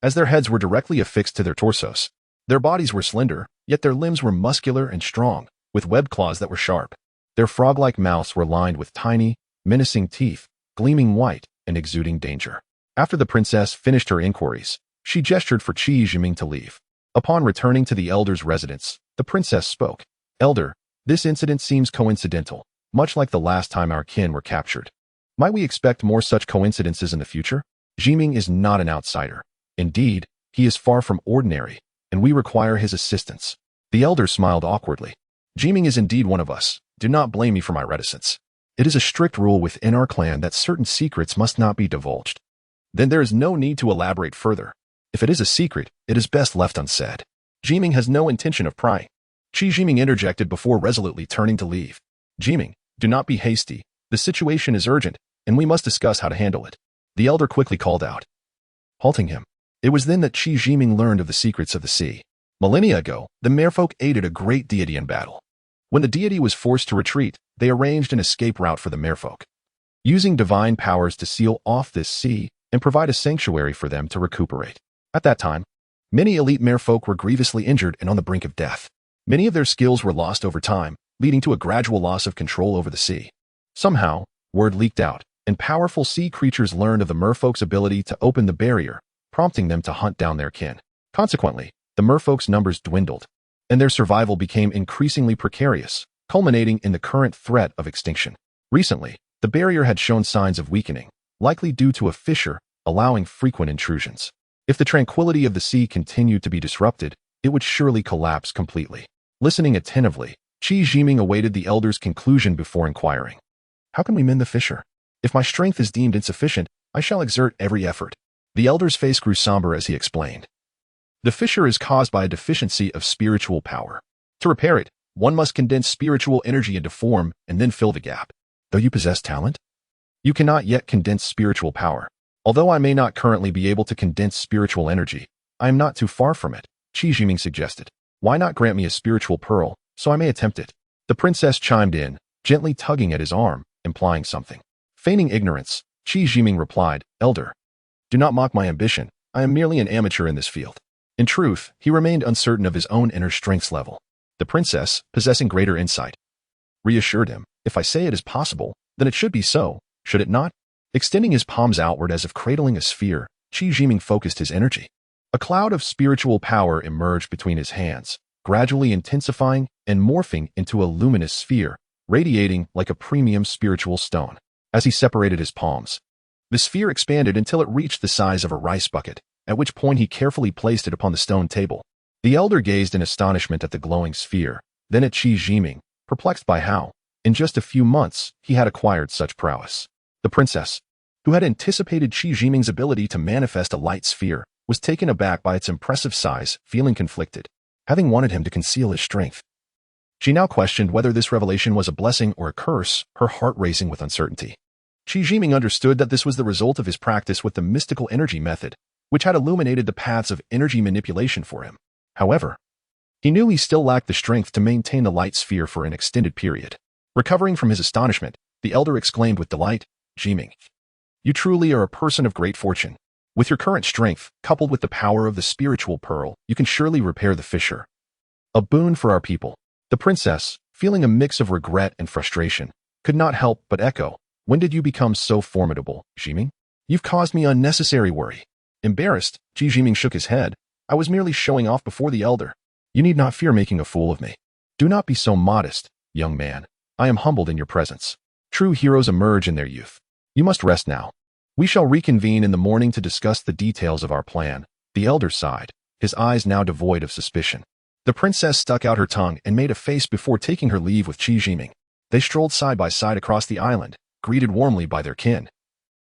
as their heads were directly affixed to their torsos. Their bodies were slender, yet their limbs were muscular and strong, with webbed claws that were sharp. Their frog-like mouths were lined with tiny, menacing teeth, gleaming white and exuding danger. After the princess finished her inquiries, she gestured for Qi Jiming to leave. Upon returning to the elder's residence, the princess spoke. Elder, this incident seems coincidental, much like the last time our kin were captured. Might we expect more such coincidences in the future? Jiming is not an outsider. Indeed, he is far from ordinary, and we require his assistance. The elder smiled awkwardly. Jiming is indeed one of us. Do not blame me for my reticence. It is a strict rule within our clan that certain secrets must not be divulged. Then there is no need to elaborate further. If it is a secret, it is best left unsaid. Jiming has no intention of prying. Qi Jiming interjected before resolutely turning to leave. Jiming, do not be hasty. The situation is urgent, and we must discuss how to handle it. The elder quickly called out, halting him. It was then that Qi Jiming learned of the secrets of the sea. Millennia ago, the merfolk aided a great deity in battle. When the deity was forced to retreat, they arranged an escape route for the merfolk, using divine powers to seal off this sea and provide a sanctuary for them to recuperate. At that time, many elite merfolk were grievously injured and on the brink of death. Many of their skills were lost over time, leading to a gradual loss of control over the sea. Somehow, word leaked out, and powerful sea creatures learned of the merfolk's ability to open the barrier, prompting them to hunt down their kin. Consequently, the merfolk's numbers dwindled, and their survival became increasingly precarious, culminating in the current threat of extinction. Recently, the barrier had shown signs of weakening, likely due to a fissure, allowing frequent intrusions. If the tranquility of the sea continued to be disrupted, it would surely collapse completely. Listening attentively, Qi Jiming awaited the elder's conclusion before inquiring. How can we mend the fissure? If my strength is deemed insufficient, I shall exert every effort. The elder's face grew somber as he explained. The fissure is caused by a deficiency of spiritual power. To repair it, one must condense spiritual energy into form and then fill the gap. Though you possess talent, you cannot yet condense spiritual power. Although I may not currently be able to condense spiritual energy, I am not too far from it, Qi Jiming suggested. Why not grant me a spiritual pearl, so I may attempt it? The princess chimed in, gently tugging at his arm, implying something. Feigning ignorance, Qi Jiming replied, Elder, do not mock my ambition. I am merely an amateur in this field. In truth, he remained uncertain of his own inner strength's level. The princess, possessing greater insight, reassured him, if I say it is possible, then it should be so, should it not? Extending his palms outward as if cradling a sphere, Qi Jiming focused his energy. A cloud of spiritual power emerged between his hands, gradually intensifying and morphing into a luminous sphere, radiating like a premium spiritual stone. As he separated his palms, the sphere expanded until it reached the size of a rice bucket, at which point he carefully placed it upon the stone table. The elder gazed in astonishment at the glowing sphere, then at Qi Jiming, perplexed by how, in just a few months, he had acquired such prowess. The princess, who had anticipated Qi Jiming's ability to manifest a light sphere, was taken aback by its impressive size, feeling conflicted. Having wanted him to conceal his strength, she now questioned whether this revelation was a blessing or a curse, her heart racing with uncertainty. Qi Jiming understood that this was the result of his practice with the mystical energy method, which had illuminated the paths of energy manipulation for him. However, he knew he still lacked the strength to maintain the light sphere for an extended period. Recovering from his astonishment, the elder exclaimed with delight, Jiming, you truly are a person of great fortune. With your current strength, coupled with the power of the spiritual pearl, you can surely repair the fissure. A boon for our people. The princess, feeling a mix of regret and frustration, could not help but echo, when did you become so formidable, Jiming? You've caused me unnecessary worry. Embarrassed, Qi Jiming shook his head. I was merely showing off before the elder. You need not fear making a fool of me. Do not be so modest, young man. I am humbled in your presence. True heroes emerge in their youth. You must rest now. We shall reconvene in the morning to discuss the details of our plan. The elder sighed, his eyes now devoid of suspicion. The princess stuck out her tongue and made a face before taking her leave with Qi Jiming. They strolled side by side across the island, greeted warmly by their kin.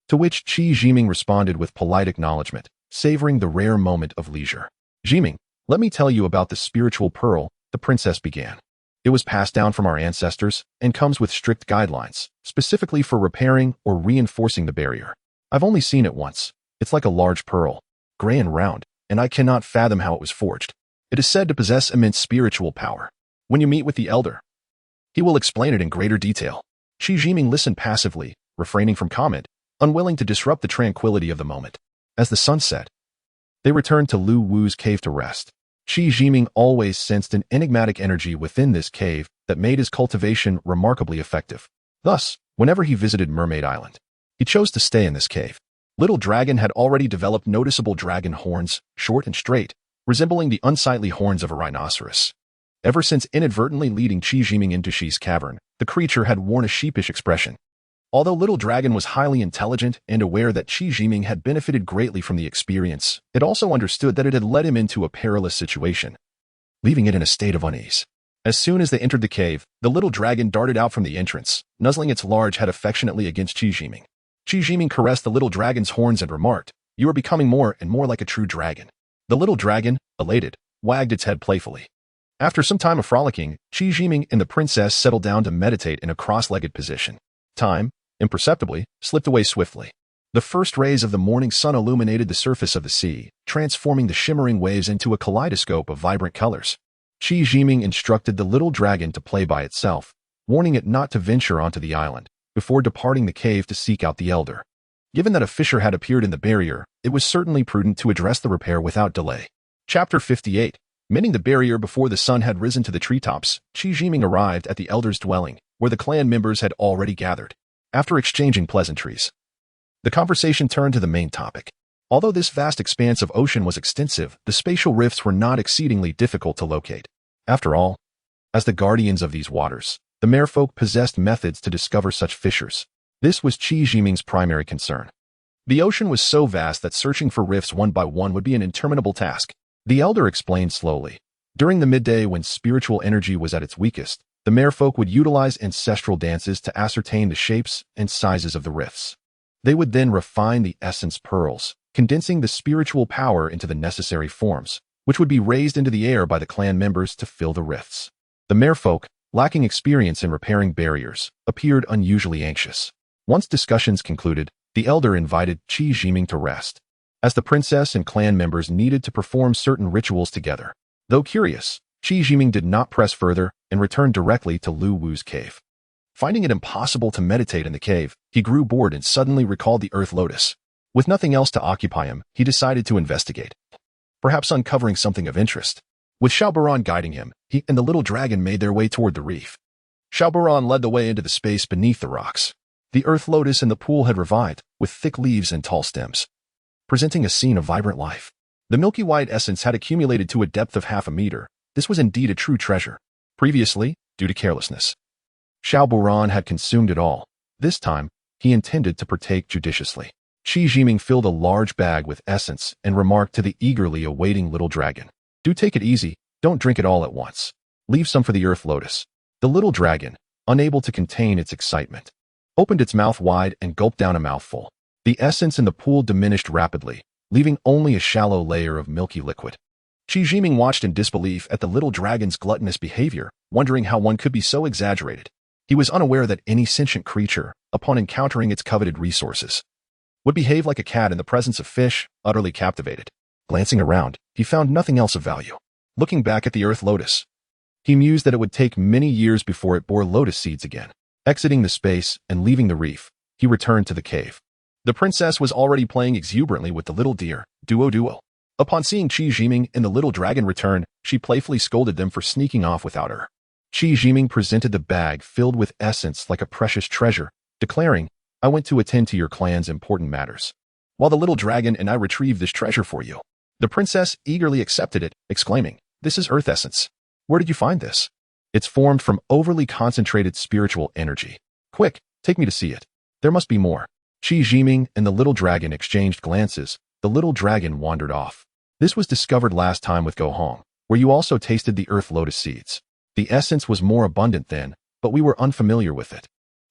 To which Qi Jiming responded with polite acknowledgement, savoring the rare moment of leisure. Jiming, let me tell you about the spiritual pearl, the princess began. It was passed down from our ancestors and comes with strict guidelines, specifically for repairing or reinforcing the barrier. I've only seen it once. It's like a large pearl, gray and round, and I cannot fathom how it was forged. It is said to possess immense spiritual power. When you meet with the elder, he will explain it in greater detail. Qi Jiming listened passively, refraining from comment, unwilling to disrupt the tranquility of the moment. As the sun set, they returned to Lu Wu's cave to rest. Qi Jiming always sensed an enigmatic energy within this cave that made his cultivation remarkably effective. Thus, whenever he visited Mermaid Island, he chose to stay in this cave. Little Dragon had already developed noticeable dragon horns, short and straight, resembling the unsightly horns of a rhinoceros. Ever since inadvertently leading Qi Jiming into Xi's cavern, the creature had worn a sheepish expression. Although Little Dragon was highly intelligent and aware that Qi Jiming had benefited greatly from the experience, it also understood that it had led him into a perilous situation, leaving it in a state of unease. As soon as they entered the cave, the Little Dragon darted out from the entrance, nuzzling its large head affectionately against Qi Jiming. Qi Jiming caressed the Little Dragon's horns and remarked, "You are becoming more and more like a true dragon." The Little Dragon, elated, wagged its head playfully. After some time of frolicking, Qi Jiming and the princess settled down to meditate in a cross-legged position. Time, imperceptibly, slipped away swiftly. The first rays of the morning sun illuminated the surface of the sea, transforming the shimmering waves into a kaleidoscope of vibrant colors. Qi Jiming instructed the Little Dragon to play by itself, warning it not to venture onto the island, before departing the cave to seek out the elder. Given that a fissure had appeared in the barrier, it was certainly prudent to address the repair without delay. Chapter 58. Mending the barrier before the sun had risen to the treetops, Qi Jiming arrived at the elder's dwelling, where the clan members had already gathered. After exchanging pleasantries, the conversation turned to the main topic. Although this vast expanse of ocean was extensive, the spatial rifts were not exceedingly difficult to locate. After all, as the guardians of these waters, the merfolk possessed methods to discover such fissures. This was Qi Jiming's primary concern. The ocean was so vast that searching for rifts one by one would be an interminable task. The elder explained slowly. During the midday when spiritual energy was at its weakest, the merfolk would utilize ancestral dances to ascertain the shapes and sizes of the rifts. They would then refine the essence pearls, condensing the spiritual power into the necessary forms, which would be raised into the air by the clan members to fill the rifts. The merfolk, lacking experience in repairing barriers, appeared unusually anxious. Once discussions concluded, the elder invited Qi Jiming to rest, as the princess and clan members needed to perform certain rituals together. Though curious, Qi Jiming did not press further and returned directly to Lu Wu's cave. Finding it impossible to meditate in the cave, he grew bored and suddenly recalled the earth lotus. With nothing else to occupy him, he decided to investigate, perhaps uncovering something of interest. With Xiaobaran guiding him, he and the Little Dragon made their way toward the reef. Xiaobaran led the way into the space beneath the rocks. The earth lotus in the pool had revived, with thick leaves and tall stems, presenting a scene of vibrant life. The milky white essence had accumulated to a depth of half a meter. This was indeed a true treasure. Previously, due to carelessness, Xiaobaran had consumed it all. This time, he intended to partake judiciously. Qi Jiming filled a large bag with essence and remarked to the eagerly awaiting Little Dragon, "Do take it easy, don't drink it all at once. Leave some for the earth lotus." The Little Dragon, unable to contain its excitement, opened its mouth wide and gulped down a mouthful. The essence in the pool diminished rapidly, leaving only a shallow layer of milky liquid. Qi Jiming watched in disbelief at the Little Dragon's gluttonous behavior, wondering how one could be so exaggerated. He was unaware that any sentient creature, upon encountering its coveted resources, would behave like a cat in the presence of fish, utterly captivated. Glancing around, he found nothing else of value. Looking back at the earth lotus, he mused that it would take many years before it bore lotus seeds again. Exiting the space and leaving the reef, he returned to the cave. The princess was already playing exuberantly with the little deer, Duo. Upon seeing Qi Jiming and the Little Dragon return, she playfully scolded them for sneaking off without her. Qi Jiming presented the bag filled with essence like a precious treasure, declaring, "I went to attend to your clan's important matters, while the Little Dragon and I retrieved this treasure for you." The princess eagerly accepted it, exclaiming, "This is earth essence. Where did you find this? It's formed from overly concentrated spiritual energy. Quick, take me to see it. There must be more." Qi Jiming and the Little Dragon exchanged glances. The Little Dragon wandered off. "This was discovered last time with Go Hong, where you also tasted the earth lotus seeds. The essence was more abundant then, but we were unfamiliar with it.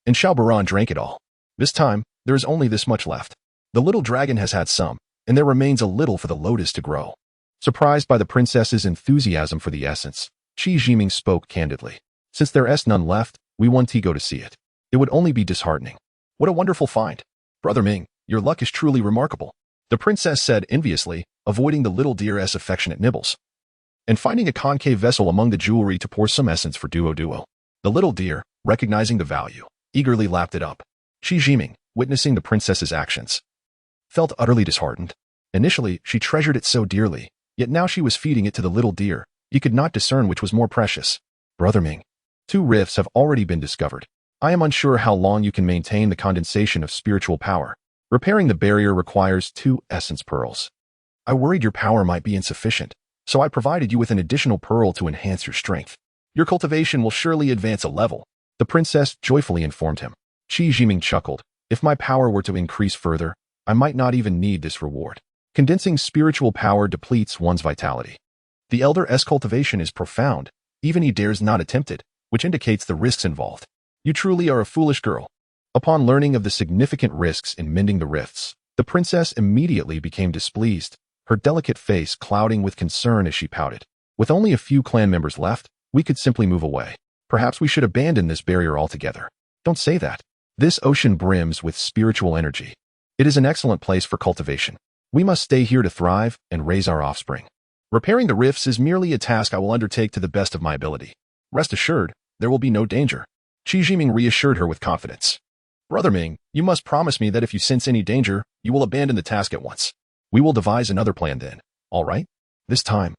And Xiaobaran drank it all. This time, there is only this much left. The Little Dragon has had some, and there remains a little for the lotus to grow." Surprised by the princess's enthusiasm for the essence, Qi Jiming spoke candidly. "Since there is none left, we want to go to see it. It would only be disheartening." "What a wonderful find. Brother Ming, your luck is truly remarkable," the princess said enviously, avoiding the little deer's affectionate nibbles, and finding a concave vessel among the jewelry to pour some essence for Duo. The little deer, recognizing the value, eagerly lapped it up. "Qi Jiming, witnessing the princess's actions, felt utterly disheartened. Initially, she treasured it so dearly, yet now she was feeding it to the little deer. He could not discern which was more precious. Brother Ming, 2 rifts have already been discovered. I am unsure how long you can maintain the condensation of spiritual power. Repairing the barrier requires 2 essence pearls. I worried your power might be insufficient, so I provided you with an additional pearl to enhance your strength. Your cultivation will surely advance a level, the princess joyfully informed him. Qi Jiming chuckled. If my power were to increase further, I might not even need this reward. Condensing spiritual power depletes one's vitality. The elder's cultivation is profound, even he dares not attempt it, which indicates the risks involved. You truly are a foolish girl. Upon learning of the significant risks in mending the rifts, the princess immediately became displeased, her delicate face clouding with concern as she pouted. With only a few clan members left, we could simply move away. Perhaps we should abandon this barrier altogether. Don't say that. This ocean brims with spiritual energy. It is an excellent place for cultivation. We must stay here to thrive and raise our offspring. Repairing the rifts is merely a task I will undertake to the best of my ability. Rest assured, there will be no danger. Qi Jiming reassured her with confidence. Brother Ming, you must promise me that if you sense any danger, you will abandon the task at once. We will devise another plan then, all right? This time.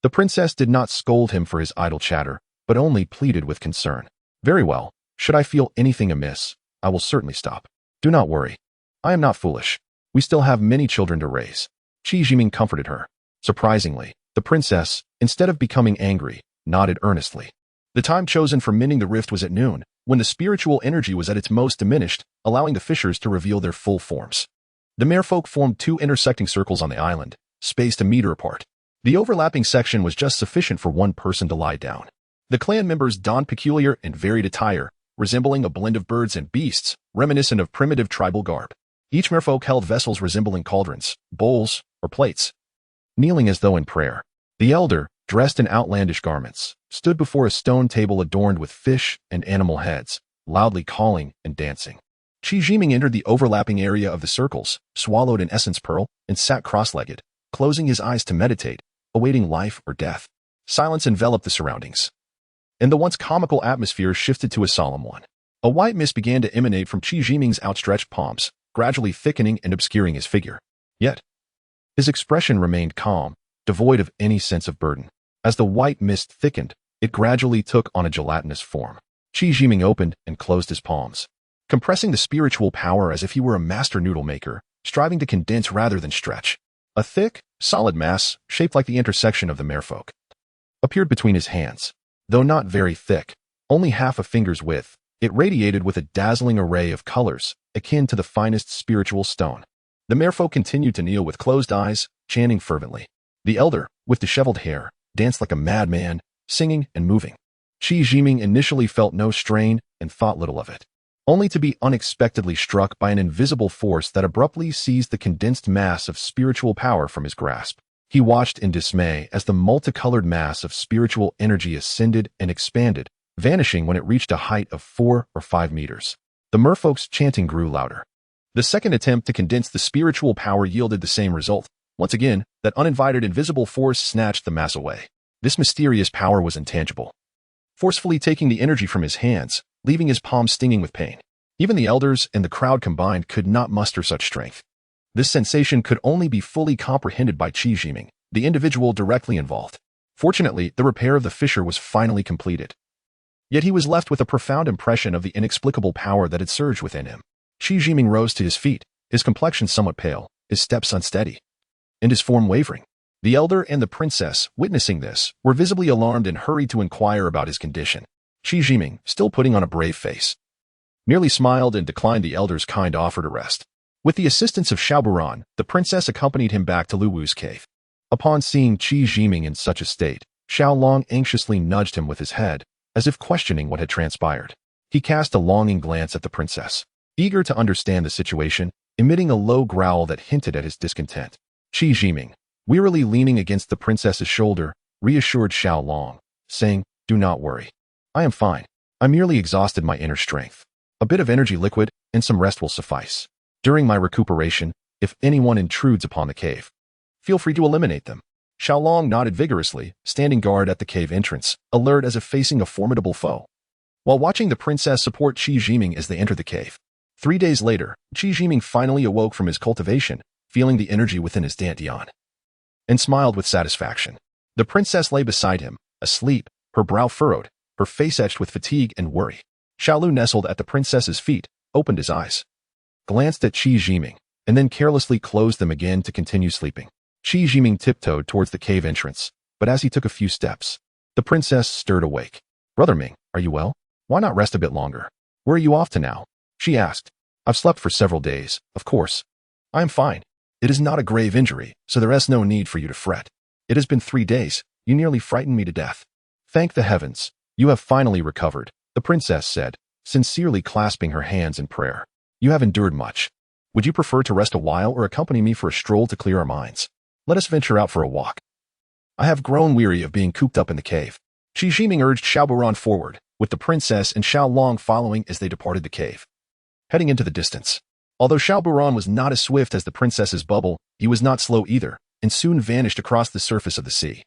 The princess did not scold him for his idle chatter, but only pleaded with concern. Very well, should I feel anything amiss, I will certainly stop. Do not worry. I am not foolish. We still have many children to raise. Qi Jiming comforted her. Surprisingly, the princess, instead of becoming angry, nodded earnestly. The time chosen for mending the rift was at noon, when the spiritual energy was at its most diminished, allowing the fissures to reveal their full forms. The merfolk formed 2 intersecting circles on the island, spaced a meter apart. The overlapping section was just sufficient for one person to lie down. The clan members donned peculiar and varied attire, resembling a blend of birds and beasts, reminiscent of primitive tribal garb. Each merfolk held vessels resembling cauldrons, bowls, or plates. Kneeling as though in prayer, the elder, dressed in outlandish garments, stood before a stone table adorned with fish and animal heads, loudly calling and dancing. Qi Jiming entered the overlapping area of the circles, swallowed an essence pearl, and sat cross-legged, closing his eyes to meditate, awaiting life or death. Silence enveloped the surroundings, and the once comical atmosphere shifted to a solemn one. A white mist began to emanate from Qi Jiming's outstretched palms, gradually thickening and obscuring his figure. Yet, his expression remained calm, devoid of any sense of burden. As the white mist thickened, it gradually took on a gelatinous form. Qi Jiming opened and closed his palms, compressing the spiritual power as if he were a master noodle maker, striving to condense rather than stretch. A thick, solid mass, shaped like the intersection of the merfolk, appeared between his hands. Though not very thick, only half a finger's width, it radiated with a dazzling array of colors, akin to the finest spiritual stone. The merfolk continued to kneel with closed eyes, chanting fervently. The elder, with disheveled hair, danced like a madman, singing and moving. Qi Jiming initially felt no strain and thought little of it, only to be unexpectedly struck by an invisible force that abruptly seized the condensed mass of spiritual power from his grasp. He watched in dismay as the multicolored mass of spiritual energy ascended and expanded, vanishing when it reached a height of 4 or 5 meters. The merfolk's chanting grew louder. The second attempt to condense the spiritual power yielded the same result. Once again, that uninvited invisible force snatched the mass away. This mysterious power was intangible, forcefully taking the energy from his hands, leaving his palms stinging with pain. Even the elders and the crowd combined could not muster such strength. This sensation could only be fully comprehended by Qi Jiming, the individual directly involved. Fortunately, the repair of the fissure was finally completed. Yet he was left with a profound impression of the inexplicable power that had surged within him. Qi Jiming rose to his feet, his complexion somewhat pale, his steps unsteady, and his form wavering. The elder and the princess, witnessing this, were visibly alarmed and hurried to inquire about his condition. Qi Jiming, still putting on a brave face, merely smiled and declined the elder's kind offer to rest. With the assistance of Xiaoburan, the princess accompanied him back to Lu Wu's cave. Upon seeing Qi Jiming in such a state, Xiao Long anxiously nudged him with his head, as if questioning what had transpired. He cast a longing glance at the princess, eager to understand the situation, emitting a low growl that hinted at his discontent. Qi Jiming, wearily leaning against the princess's shoulder, reassured Xiao Long, saying, "Do not worry. I am fine. I merely exhausted my inner strength. A bit of energy liquid and some rest will suffice. During my recuperation, if anyone intrudes upon the cave, feel free to eliminate them." Xiao Long nodded vigorously, standing guard at the cave entrance, alert as if facing a formidable foe. While watching the princess support Qi Jiming as they entered the cave, 3 days later, Qi Jiming finally awoke from his cultivation, feeling the energy within his dantian, and smiled with satisfaction. The princess lay beside him, asleep, her brow furrowed, her face etched with fatigue and worry. Xiaolu nestled at the princess's feet, opened his eyes, glanced at Qi Jiming, and then carelessly closed them again to continue sleeping. Qi Jiming tiptoed towards the cave entrance, but as he took a few steps, the princess stirred awake. "Brother Ming, are you well? Why not rest a bit longer? Where are you off to now?" she asked. "I've slept for several days, of course. I am fine. It is not a grave injury, so there is no need for you to fret. It has been 3 days. You nearly frightened me to death." "Thank the heavens, you have finally recovered," the princess said, sincerely clasping her hands in prayer. "You have endured much. Would you prefer to rest a while or accompany me for a stroll to clear our minds? Let us venture out for a walk. I have grown weary of being cooped up in the cave." Qi Jiming urged Xiaoburan forward, with the princess and Xiao Long following as they departed the cave, heading into the distance. Although Xiaoburan was not as swift as the princess's bubble, he was not slow either, and soon vanished across the surface of the sea.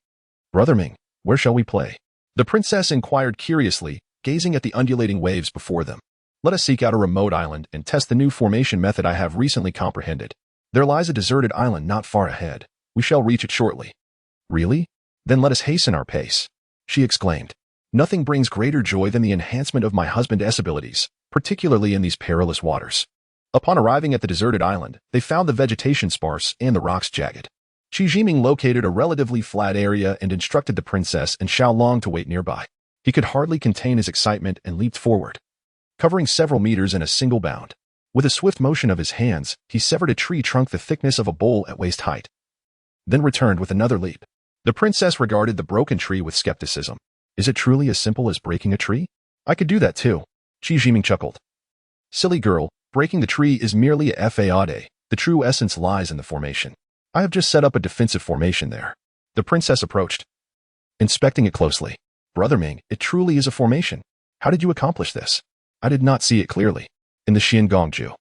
"Brother Ming, where shall we play?" the princess inquired curiously, gazing at the undulating waves before them. "Let us seek out a remote island and test the new formation method I have recently comprehended. There lies a deserted island not far ahead. We shall reach it shortly." "Really? Then let us hasten our pace," she exclaimed. "Nothing brings greater joy than the enhancement of my husband's abilities, particularly in these perilous waters." Upon arriving at the deserted island, they found the vegetation sparse and the rocks jagged. Qi Jiming located a relatively flat area and instructed the princess and Xiao Long to wait nearby. He could hardly contain his excitement and leaped forward, covering several meters in a single bound. With a swift motion of his hands, he severed a tree trunk the thickness of a bowl at waist height, then returned with another leap. The princess regarded the broken tree with skepticism. "Is it truly as simple as breaking a tree? I could do that too." Qi Jiming chuckled. "Silly girl, breaking the tree is merely a fade. The true essence lies in the formation. I have just set up a defensive formation there." The princess approached, inspecting it closely. "Brother Ming, it truly is a formation. How did you accomplish this?" "I did not see it clearly." In the Xiangongju,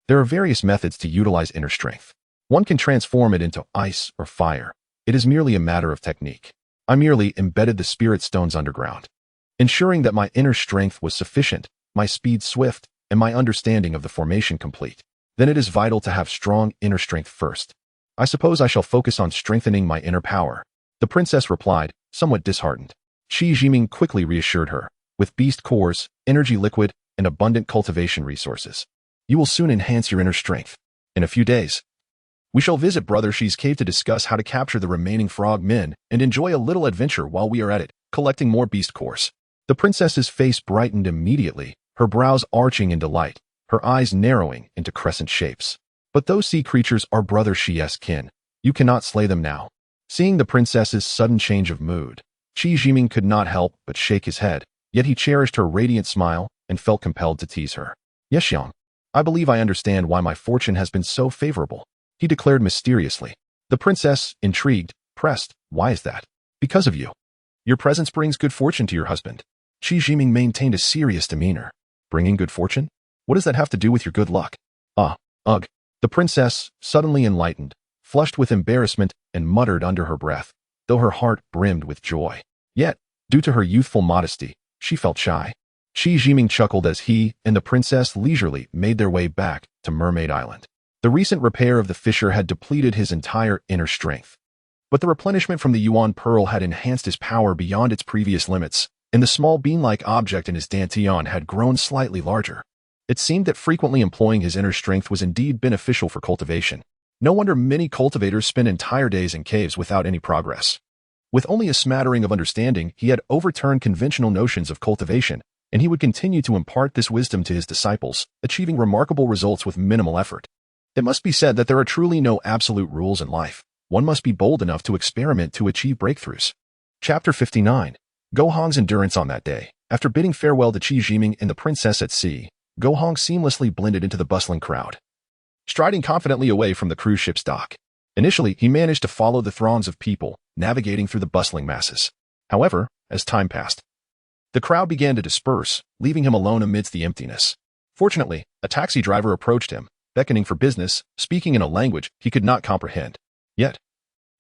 there are various methods to utilize inner strength. One can transform it into ice or fire. It is merely a matter of technique. I merely embedded the spirit stones underground, ensuring that my inner strength was sufficient, my speed swift, and my understanding of the formation complete. Then it is vital to have strong inner strength first. I suppose I shall focus on strengthening my inner power," the princess replied, somewhat disheartened. Qi Jiming quickly reassured her. "With beast cores, energy liquid, and abundant cultivation resources, you will soon enhance your inner strength. In a few days, we shall visit Brother Xi's cave to discuss how to capture the remaining frog men and enjoy a little adventure while we are at it, collecting more beast cores." The princess's face brightened immediately, her brows arching in delight, her eyes narrowing into crescent shapes. "But those sea creatures are Brother Xi's kin. You cannot slay them now." Seeing the princess's sudden change of mood, Qi Jiming could not help but shake his head, yet he cherished her radiant smile and felt compelled to tease her. "Yes, Xiang, I believe I understand why my fortune has been so favorable," he declared mysteriously. The princess, intrigued, pressed, "Why is that?" "Because of you. Your presence brings good fortune to your husband." Qi Jiming maintained a serious demeanor. "Bringing good fortune? What does that have to do with your good luck?" Ugh. The princess, suddenly enlightened, flushed with embarrassment and muttered under her breath, though her heart brimmed with joy. Yet, due to her youthful modesty, she felt shy. Qi Jiming chuckled as he and the princess leisurely made their way back to Mermaid Island. The recent repair of the fissure had depleted his entire inner strength, but the replenishment from the Yuan Pearl had enhanced his power beyond its previous limits, and the small bean-like object in his dantian had grown slightly larger. It seemed that frequently employing his inner strength was indeed beneficial for cultivation. No wonder many cultivators spend entire days in caves without any progress. With only a smattering of understanding, he had overturned conventional notions of cultivation, and he would continue to impart this wisdom to his disciples, achieving remarkable results with minimal effort. It must be said that there are truly no absolute rules in life. One must be bold enough to experiment to achieve breakthroughs. Chapter 59. Go Hong's endurance on that day. After bidding farewell to Qi Jiming and the princess at sea, Go Hong seamlessly blended into the bustling crowd, striding confidently away from the cruise ship's dock. Initially, he managed to follow the throngs of people, navigating through the bustling masses. However, as time passed, the crowd began to disperse, leaving him alone amidst the emptiness. Fortunately, a taxi driver approached him, beckoning for business, speaking in a language he could not comprehend. Yet,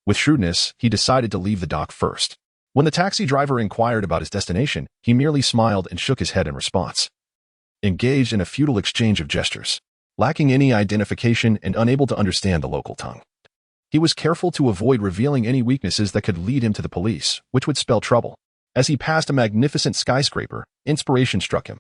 with shrewdness, he decided to leave the dock first. When the taxi driver inquired about his destination, he merely smiled and shook his head in response, engaged in a futile exchange of gestures. lacking any identification and unable to understand the local tongue. He was careful to avoid revealing any weaknesses that could lead him to the police, which would spell trouble. As he passed a magnificent skyscraper, inspiration struck him,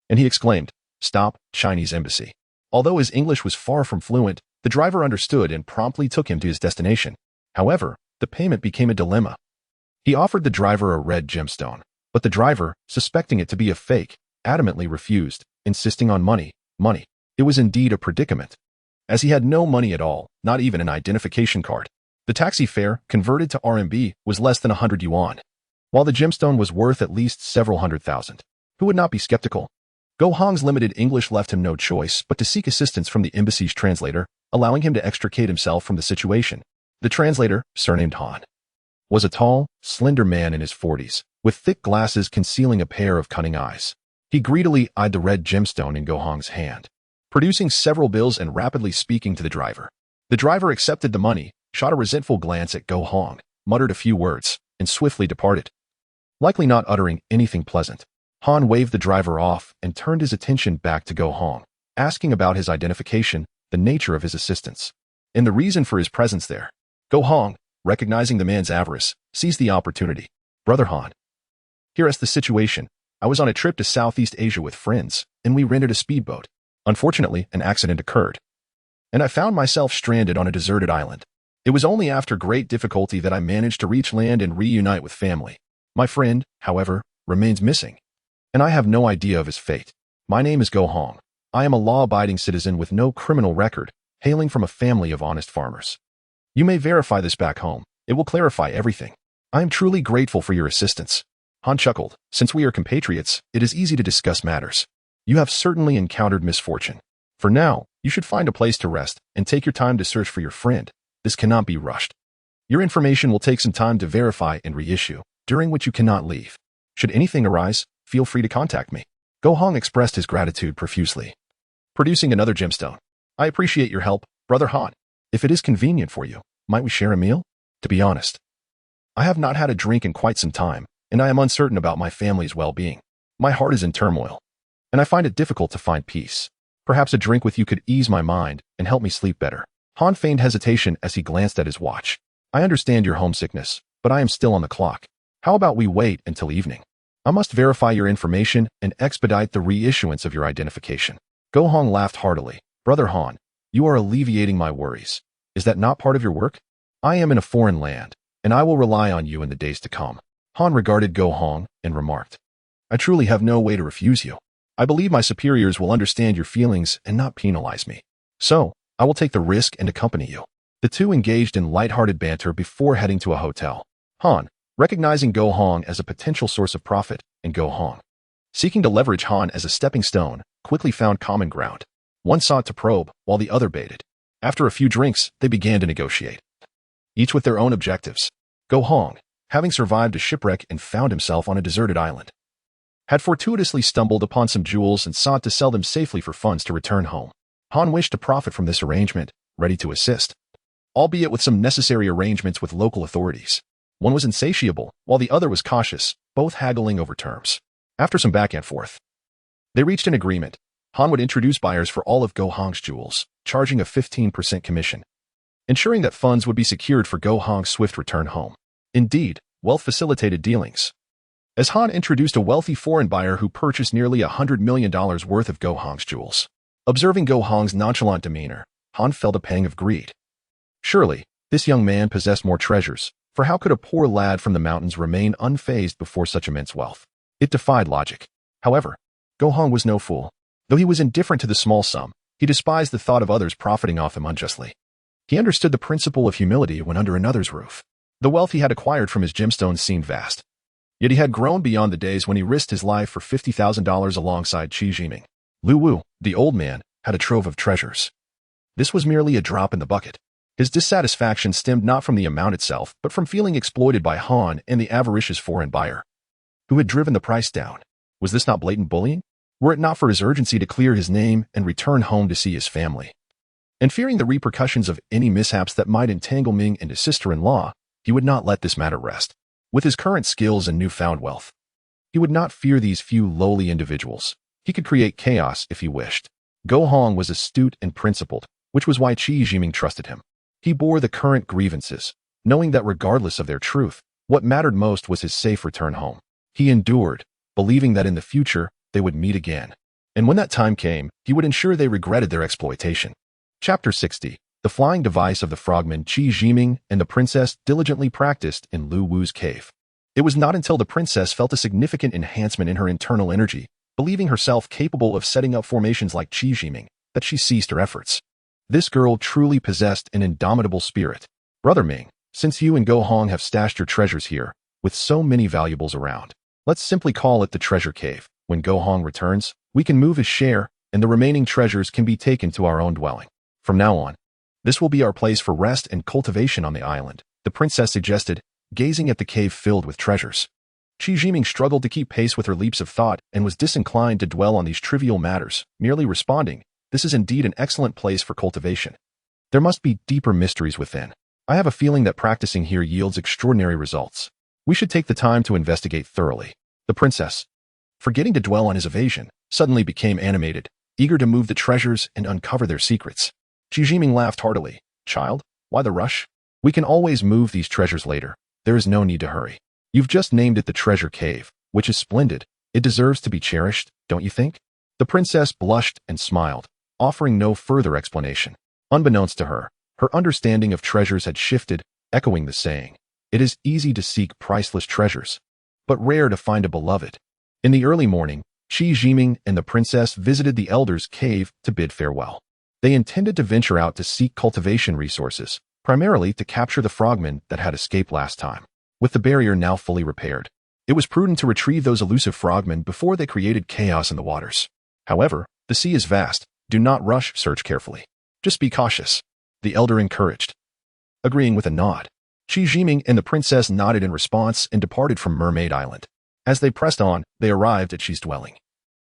and he exclaimed, "Stop, Chinese embassy." Although his English was far from fluent, the driver understood and promptly took him to his destination. However, the payment became a dilemma. He offered the driver a red gemstone, but the driver, suspecting it to be a fake, adamantly refused, insisting on money. It was indeed a predicament, as he had no money at all, not even an identification card. The taxi fare, converted to RMB, was less than 100 yuan, while the gemstone was worth at least several hundred thousand. Who would not be skeptical? Go Hong's limited English left him no choice but to seek assistance from the embassy's translator, allowing him to extricate himself from the situation. The translator, surnamed Han, was a tall, slender man in his 40s, with thick glasses concealing a pair of cunning eyes. He greedily eyed the red gemstone in Go Hong's hand, producing several bills and rapidly speaking to the driver. The driver accepted the money, shot a resentful glance at Go Hong, muttered a few words, and swiftly departed. Likely not uttering anything pleasant, Han waved the driver off and turned his attention back to Go Hong, asking about his identification, the nature of his assistance, and the reason for his presence there. Go Hong, recognizing the man's avarice, seized the opportunity. "Brother Han, here is the situation. I was on a trip to Southeast Asia with friends, and we rented a speedboat. Unfortunately, an accident occurred, and I found myself stranded on a deserted island. It was only after great difficulty that I managed to reach land and reunite with family. My friend, however, remains missing, and I have no idea of his fate. My name is Go Hong. I am a law-abiding citizen with no criminal record, hailing from a family of honest farmers. You may verify this back home. It will clarify everything. I am truly grateful for your assistance." Han chuckled. "Since we are compatriots, it is easy to discuss matters. You have certainly encountered misfortune. For now, you should find a place to rest and take your time to search for your friend. This cannot be rushed. Your information will take some time to verify and reissue, during which you cannot leave. Should anything arise, feel free to contact me." Go Hong expressed his gratitude profusely, producing another gemstone. "I appreciate your help, Brother Han. If it is convenient for you, might we share a meal? To be honest, I have not had a drink in quite some time, and I am uncertain about my family's well-being. My heart is in turmoil, and I find it difficult to find peace. Perhaps a drink with you could ease my mind and help me sleep better." Han feigned hesitation as he glanced at his watch. "I understand your homesickness, but I am still on the clock. How about we wait until evening? I must verify your information and expedite the reissuance of your identification." Go Hong laughed heartily. "Brother Han, you are alleviating my worries. Is that not part of your work? I am in a foreign land, and I will rely on you in the days to come." Han regarded Go Hong and remarked, "I truly have no way to refuse you. I believe my superiors will understand your feelings and not penalize me. So, I will take the risk and accompany you." The two engaged in light-hearted banter before heading to a hotel. Han, recognizing Go Hong as a potential source of profit, and Go Hong, seeking to leverage Han as a stepping stone, quickly found common ground. One sought to probe, while the other baited. After a few drinks, they began to negotiate, each with their own objectives. Go Hong, having survived a shipwreck and found himself on a deserted island, had fortuitously stumbled upon some jewels and sought to sell them safely for funds to return home. Han wished to profit from this arrangement, ready to assist, albeit with some necessary arrangements with local authorities. One was insatiable, while the other was cautious, both haggling over terms. After some back and forth, they reached an agreement. Han would introduce buyers for all of Go Hong's jewels, charging a 15% commission, ensuring that funds would be secured for Go Hong's swift return home. Indeed, wealth facilitated dealings, as Han introduced a wealthy foreign buyer who purchased nearly $100 million worth of Go Hong's jewels. Observing Go Hong's nonchalant demeanor, Han felt a pang of greed. Surely, this young man possessed more treasures, for how could a poor lad from the mountains remain unfazed before such immense wealth? It defied logic. However, Go Hong was no fool. Though he was indifferent to the small sum, he despised the thought of others profiting off him unjustly. He understood the principle of humility when under another's roof. The wealth he had acquired from his gemstones seemed vast. Yet he had grown beyond the days when he risked his life for $50,000 alongside Qi Jiming. Lu Wu, the old man, had a trove of treasures. This was merely a drop in the bucket. His dissatisfaction stemmed not from the amount itself, but from feeling exploited by Han and the avaricious foreign buyer, who had driven the price down. Was this not blatant bullying? Were it not for his urgency to clear his name and return home to see his family, and fearing the repercussions of any mishaps that might entangle Ming and his sister-in-law, he would not let this matter rest. With his current skills and newfound wealth, he would not fear these few lowly individuals. He could create chaos if he wished. Go Hong was astute and principled, which was why Qi Jiming trusted him. He bore the current grievances, knowing that regardless of their truth, what mattered most was his safe return home. He endured, believing that in the future they would meet again. And when that time came, he would ensure they regretted their exploitation. Chapter 60. The flying device of the frogman Qi Jiming and the princess diligently practiced in Lu Wu's cave. It was not until the princess felt a significant enhancement in her internal energy, believing herself capable of setting up formations like Qi Jiming, that she ceased her efforts. This girl truly possessed an indomitable spirit. Brother Ming, since you and Go Hong have stashed your treasures here, with so many valuables around, let's simply call it the treasure cave. When Go Hong returns, we can move his share, and the remaining treasures can be taken to our own dwelling. From now on, this will be our place for rest and cultivation on the island, the princess suggested, gazing at the cave filled with treasures. Qi Jiming struggled to keep pace with her leaps of thought and was disinclined to dwell on these trivial matters, merely responding, "This is indeed an excellent place for cultivation. There must be deeper mysteries within. I have a feeling that practicing here yields extraordinary results. We should take the time to investigate thoroughly." The princess, forgetting to dwell on his evasion, suddenly became animated, eager to move the treasures and uncover their secrets. Qi Jiming laughed heartily. "Child, why the rush? We can always move these treasures later. There is no need to hurry. You've just named it the treasure cave, which is splendid. It deserves to be cherished, don't you think?" The princess blushed and smiled, offering no further explanation. Unbeknownst to her, her understanding of treasures had shifted, echoing the saying, "It is easy to seek priceless treasures, but rare to find a beloved." In the early morning, Qi Jiming and the princess visited the elder's cave to bid farewell. They intended to venture out to seek cultivation resources, primarily to capture the frogmen that had escaped last time. With the barrier now fully repaired, it was prudent to retrieve those elusive frogmen before they created chaos in the waters. However, the sea is vast. Do not rush, search carefully. Just be cautious, the elder encouraged. Agreeing with a nod, Qi Jiming and the princess nodded in response and departed from Mermaid Island. As they pressed on, they arrived at Qi's dwelling,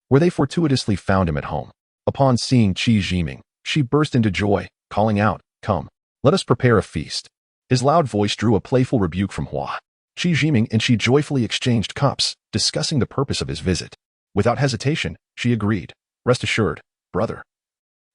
where they fortuitously found him at home. Upon seeing Qi Jiming, she burst into joy, calling out, "Come, let us prepare a feast." His loud voice drew a playful rebuke from Hua. Qi Jiming and she joyfully exchanged cups, discussing the purpose of his visit. Without hesitation, she agreed. "Rest assured, brother.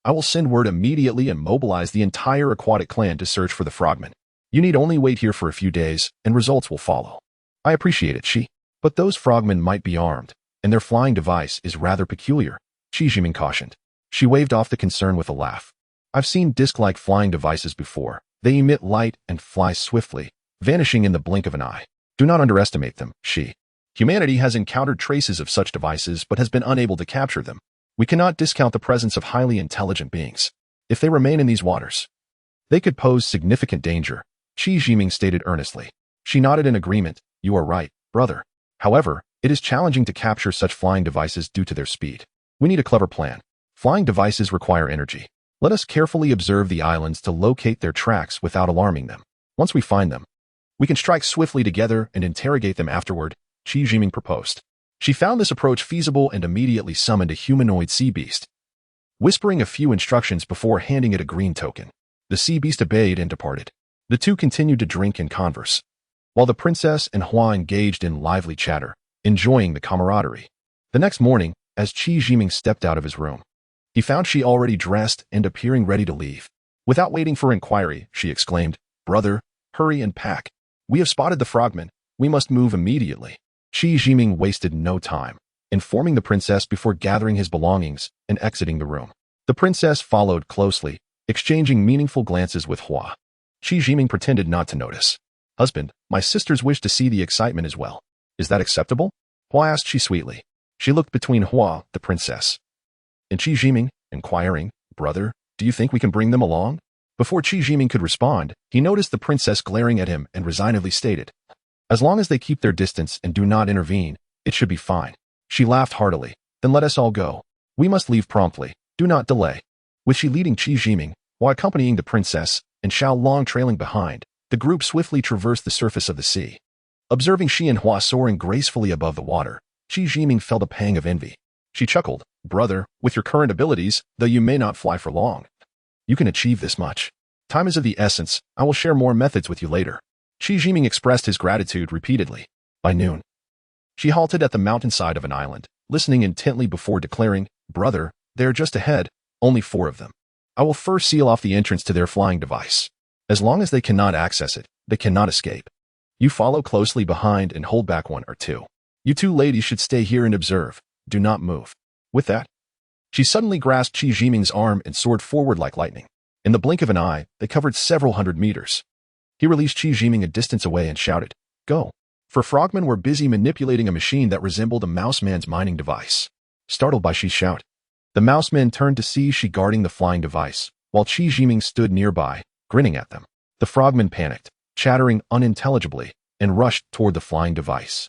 I will send word immediately and mobilize the entire aquatic clan to search for the frogmen. You need only wait here for a few days, and results will follow." "I appreciate it, Qi. But those frogmen might be armed, and their flying device is rather peculiar," Qi Jiming cautioned. She waved off the concern with a laugh. "I've seen disc-like flying devices before. They emit light and fly swiftly, vanishing in the blink of an eye. Do not underestimate them, Qi. Humanity has encountered traces of such devices but has been unable to capture them. We cannot discount the presence of highly intelligent beings. If they remain in these waters, they could pose significant danger," Qi Jiming stated earnestly. She nodded in agreement. "You are right, brother. However, it is challenging to capture such flying devices due to their speed. We need a clever plan. Flying devices require energy. Let us carefully observe the islands to locate their tracks without alarming them. Once we find them, we can strike swiftly together and interrogate them afterward," Qi Jiming proposed. She found this approach feasible and immediately summoned a humanoid sea beast, whispering a few instructions before handing it a green token. The sea beast obeyed and departed. The two continued to drink and converse, while the princess and Hua engaged in lively chatter, enjoying the camaraderie. The next morning, as Qi Jiming stepped out of his room, he found she already dressed and appearing ready to leave. Without waiting for inquiry, she exclaimed, "Brother, hurry and pack. We have spotted the frogmen. We must move immediately." Qi Jiming wasted no time, informing the princess before gathering his belongings and exiting the room. The princess followed closely, exchanging meaningful glances with Hua. Qi Jiming pretended not to notice. "Husband, my sisters wish to see the excitement as well. Is that acceptable?" Hua asked she sweetly. She looked between Hua, the princess, and Qi Jiming, inquiring, "Brother, do you think we can bring them along?" Before Qi Jiming could respond, he noticed the princess glaring at him and resignedly stated, "As long as they keep their distance and do not intervene, it should be fine." She laughed heartily. "Then let us all go. We must leave promptly. Do not delay." With she leading Qi Jiming, while accompanying the princess, and Xiao Long trailing behind, the group swiftly traversed the surface of the sea. Observing Xi and Hua soaring gracefully above the water, Qi Jiming felt a pang of envy. She chuckled, "Brother, with your current abilities, though you may not fly for long, you can achieve this much. Time is of the essence. I will share more methods with you later." Qi Jiming expressed his gratitude repeatedly. By noon, she halted at the mountainside of an island, listening intently before declaring, "Brother, they are just ahead. Only 4 of them. I will first seal off the entrance to their flying device. As long as they cannot access it, they cannot escape. You follow closely behind and hold back 1 or 2. You 2 ladies should stay here and observe. Do not move. With that, she suddenly grasped Qi Jiming's arm and soared forward like lightning. In the blink of an eye, they covered several hundred meters. He released Qi Jiming a distance away and shouted, "Go." For frogmen were busy manipulating a machine that resembled a mouseman's mining device. Startled by Qi's shout, the mousemen turned to see Qi guarding the flying device, while Qi Jiming stood nearby, grinning at them. The frogmen panicked, chattering unintelligibly, and rushed toward the flying device.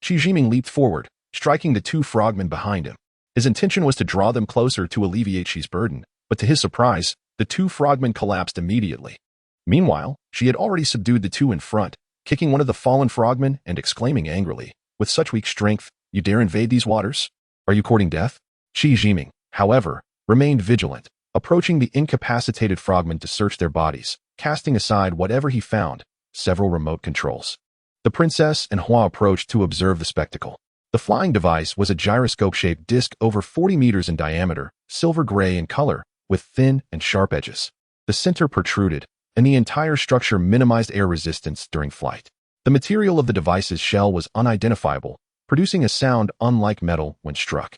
Qi Jiming leaped forward, striking the 2 frogmen behind him. His intention was to draw them closer to alleviate Qi's burden, but to his surprise, the 2 frogmen collapsed immediately. Meanwhile, she had already subdued the 2 in front, kicking one of the fallen frogmen and exclaiming angrily, "With such weak strength, you dare invade these waters? Are you courting death?" Qi Jiming, however, remained vigilant, approaching the incapacitated frogmen to search their bodies, casting aside whatever he found, several remote controls. The princess and Hua approached to observe the spectacle. The flying device was a gyroscope-shaped disc over 40 meters in diameter, silver-gray in color, with thin and sharp edges. The center protruded, and the entire structure minimized air resistance during flight. The material of the device's shell was unidentifiable, producing a sound unlike metal when struck.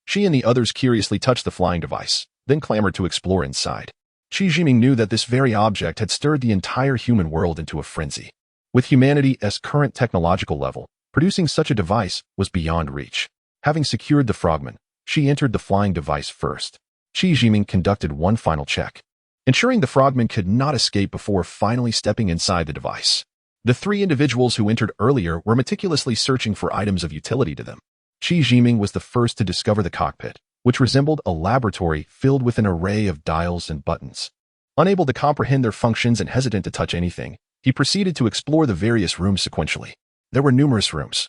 She and the others curiously touched the flying device, then clamored to explore inside. Qi Jiming knew that this very object had stirred the entire human world into a frenzy. With humanity's current technological level, producing such a device was beyond reach. Having secured the frogmen, she entered the flying device first. Qi Jiming conducted one final check, ensuring the frogmen could not escape before finally stepping inside the device. The 3 individuals who entered earlier were meticulously searching for items of utility to them. Qi Jiming was the first to discover the cockpit, which resembled a laboratory filled with an array of dials and buttons. Unable to comprehend their functions and hesitant to touch anything, he proceeded to explore the various rooms sequentially. There were numerous rooms,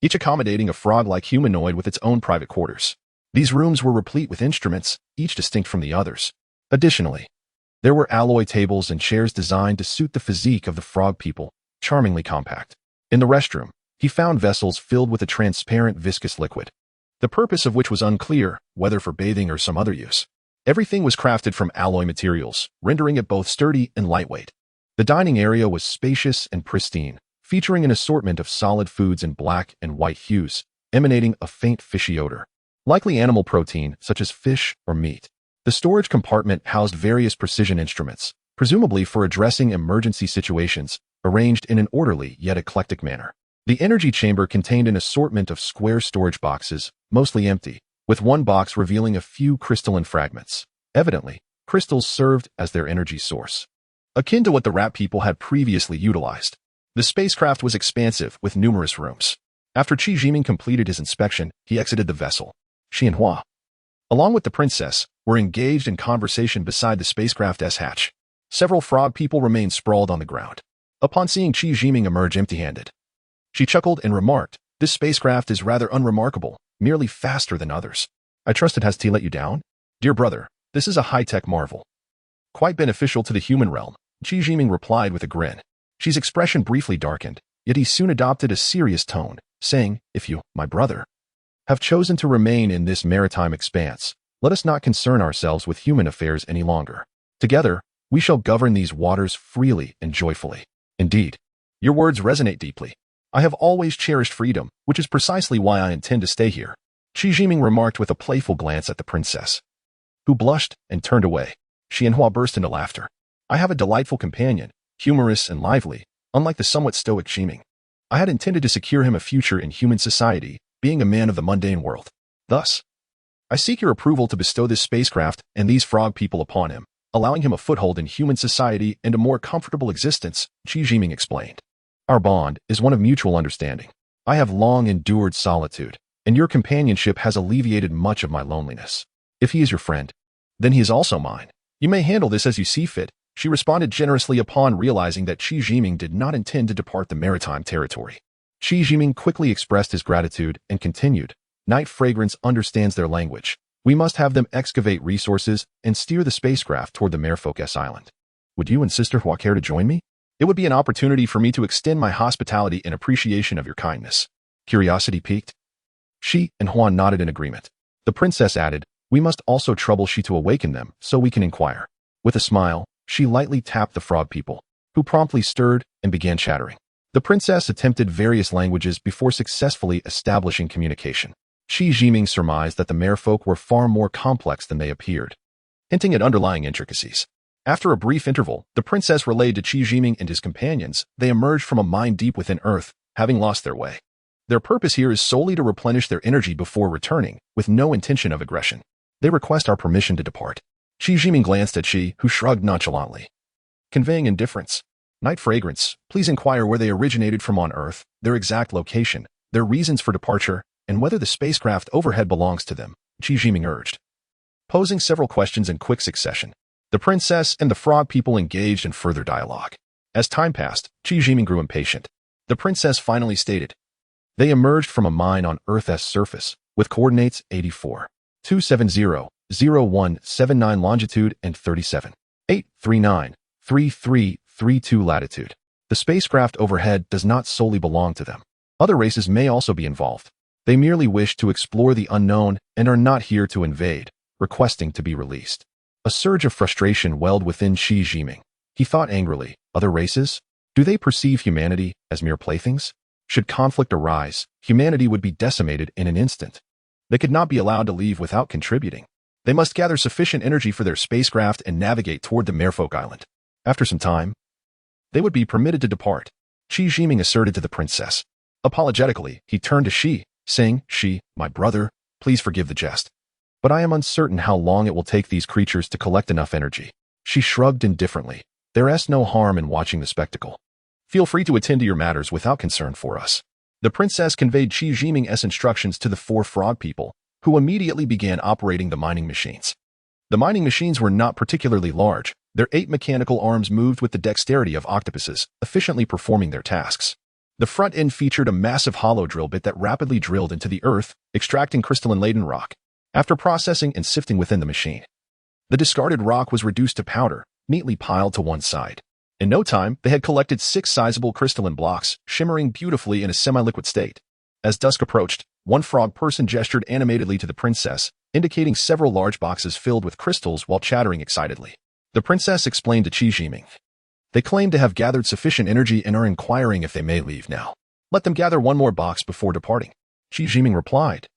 each accommodating a frog-like humanoid with its own private quarters. These rooms were replete with instruments, each distinct from the others. Additionally, there were alloy tables and chairs designed to suit the physique of the frog people, charmingly compact. In the restroom, he found vessels filled with a transparent viscous liquid, the purpose of which was unclear, whether for bathing or some other use. Everything was crafted from alloy materials, rendering it both sturdy and lightweight. The dining area was spacious and pristine, featuring an assortment of solid foods in black and white hues, emanating a faint fishy odor, likely animal protein such as fish or meat. The storage compartment housed various precision instruments, presumably for addressing emergency situations, arranged in an orderly yet eclectic manner. The energy chamber contained an assortment of square storage boxes, mostly empty, with one box revealing a few crystalline fragments. Evidently, crystals served as their energy source, akin to what the rat people had previously utilized. The spacecraft was expansive, with numerous rooms. After Qi Jiming completed his inspection, he exited the vessel. She and Hua, along with the princess, were engaged in conversation beside the spacecraft's hatch. Several frog people remained sprawled on the ground. Upon seeing Qi Jiming emerge empty-handed, she chuckled and remarked, "This spacecraft is rather unremarkable, merely faster than others. I trust it has let you down? Dear brother, this is a high-tech marvel, quite beneficial to the human realm," Qi Jiming replied with a grin. Qi's expression briefly darkened, yet he soon adopted a serious tone, saying, "If you, my brother, have chosen to remain in this maritime expanse, let us not concern ourselves with human affairs any longer. Together, we shall govern these waters freely and joyfully. Indeed, your words resonate deeply. I have always cherished freedom, which is precisely why I intend to stay here," Qi Jiming remarked with a playful glance at the princess, who blushed and turned away. She and Hua burst into laughter. "I have a delightful companion, humorous and lively, unlike the somewhat stoic Jiming. I had intended to secure him a future in human society, being a man of the mundane world. Thus, I seek your approval to bestow this spacecraft and these frog people upon him, allowing him a foothold in human society and a more comfortable existence," Qi Jiming explained. "Our bond is one of mutual understanding. I have long endured solitude, and your companionship has alleviated much of my loneliness. If he is your friend, then he is also mine. You may handle this as you see fit," she responded generously upon realizing that Qi Jiming did not intend to depart the maritime territory. Qi Jiming quickly expressed his gratitude and continued, "Night Fragrance understands their language. We must have them excavate resources and steer the spacecraft toward the merfolk's island. Would you and Sister Hua care to join me? It would be an opportunity for me to extend my hospitality in appreciation of your kindness." Curiosity piqued, She and Hua nodded in agreement. The princess added, We must also trouble She to awaken them, so we can inquire. With a smile, she lightly tapped the frog people, who promptly stirred and began chattering. The princess attempted various languages before successfully establishing communication. Shi Jiming surmised that the merfolk were far more complex than they appeared, hinting at underlying intricacies. After a brief interval, the princess relayed to Qi Jiming and his companions they emerged from a mine deep within Earth, having lost their way. Their purpose here is solely to replenish their energy before returning, with no intention of aggression. They request our permission to depart. Qi Jiming glanced at Qi, who shrugged nonchalantly, conveying indifference. Night fragrance, please inquire where they originated from on Earth, their exact location, their reasons for departure, and whether the spacecraft overhead belongs to them, Qi Jiming urged. Posing several questions in quick succession, the princess and the frog people engaged in further dialogue. As time passed, Qi Jiming grew impatient. The princess finally stated, they emerged from a mine on Earth's surface, with coordinates 84.270.0179 longitude and 37.839.3332 latitude. The spacecraft overhead does not solely belong to them. Other races may also be involved. They merely wish to explore the unknown and are not here to invade, requesting to be released. A surge of frustration welled within Qi Jiming. He thought angrily, other races? Do they perceive humanity as mere playthings? Should conflict arise, humanity would be decimated in an instant. They could not be allowed to leave without contributing. They must gather sufficient energy for their spacecraft and navigate toward the Merfolk Island. After some time, they would be permitted to depart, Qi Jiming asserted to the princess. Apologetically, he turned to Shi, saying, Shi, my brother, please forgive the jest. But I am uncertain how long it will take these creatures to collect enough energy. She shrugged indifferently. There is no harm in watching the spectacle. Feel free to attend to your matters without concern for us. The princess conveyed Qi Jiming's instructions to the 4 frog people, who immediately began operating the mining machines. The mining machines were not particularly large. Their 8 mechanical arms moved with the dexterity of octopuses, efficiently performing their tasks. The front end featured a massive hollow drill bit that rapidly drilled into the earth, extracting crystalline-laden rock. After processing and sifting within the machine, the discarded rock was reduced to powder, neatly piled to one side. In no time, they had collected 6 sizable crystalline blocks, shimmering beautifully in a semi-liquid state. As dusk approached, one frog person gestured animatedly to the princess, indicating several large boxes filled with crystals while chattering excitedly. The princess explained to Qi Jiming. They claim to have gathered sufficient energy and are inquiring if they may leave now. Let them gather one more box before departing. Qi Jiming replied,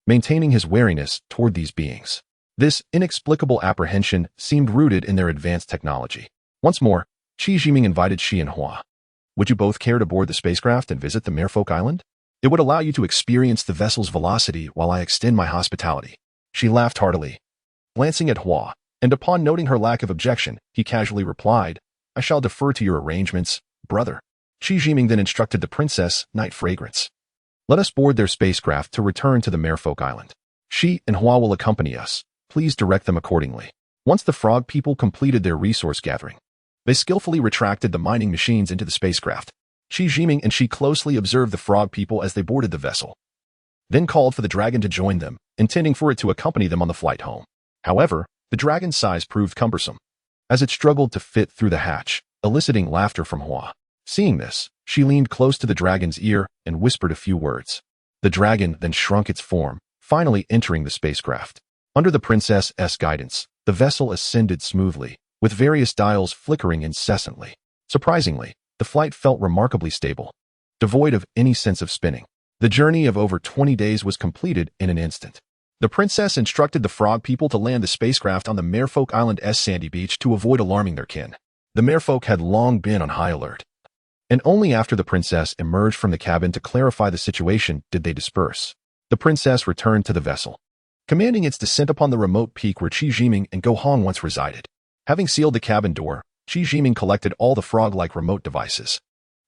maintaining his wariness toward these beings. This inexplicable apprehension seemed rooted in their advanced technology. Once more, Qi Jiming invited Shi and Hua. Would you both care to board the spacecraft and visit the Merfolk Island? It would allow you to experience the vessel's velocity while I extend my hospitality. She laughed heartily, glancing at Hua, and upon noting her lack of objection, he casually replied, I shall defer to your arrangements, brother. Qi Jiming then instructed the princess, Night Fragrance. Let us board their spacecraft to return to the Merfolk Island. Shi and Hua will accompany us. Please direct them accordingly. Once the frog people completed their resource gathering, they skillfully retracted the mining machines into the spacecraft. Qi Jiming and Shi closely observed the frog people as they boarded the vessel, then called for the dragon to join them, intending for it to accompany them on the flight home. However, the dragon's size proved cumbersome, as it struggled to fit through the hatch, eliciting laughter from Hua. Seeing this, she leaned close to the dragon's ear and whispered a few words. The dragon then shrunk its form, finally entering the spacecraft. Under the princess's guidance, the vessel ascended smoothly, with various dials flickering incessantly. Surprisingly, the flight felt remarkably stable, devoid of any sense of spinning. The journey of over 20 days was completed in an instant. The princess instructed the frog people to land the spacecraft on the Merfolk Island's sandy beach to avoid alarming their kin. The merfolk had long been on high alert, and only after the princess emerged from the cabin to clarify the situation did they disperse. The princess returned to the vessel, commanding its descent upon the remote peak where Qi Jiming and Go Hong once resided. Having sealed the cabin door, Qi Jiming collected all the frog-like remote devices.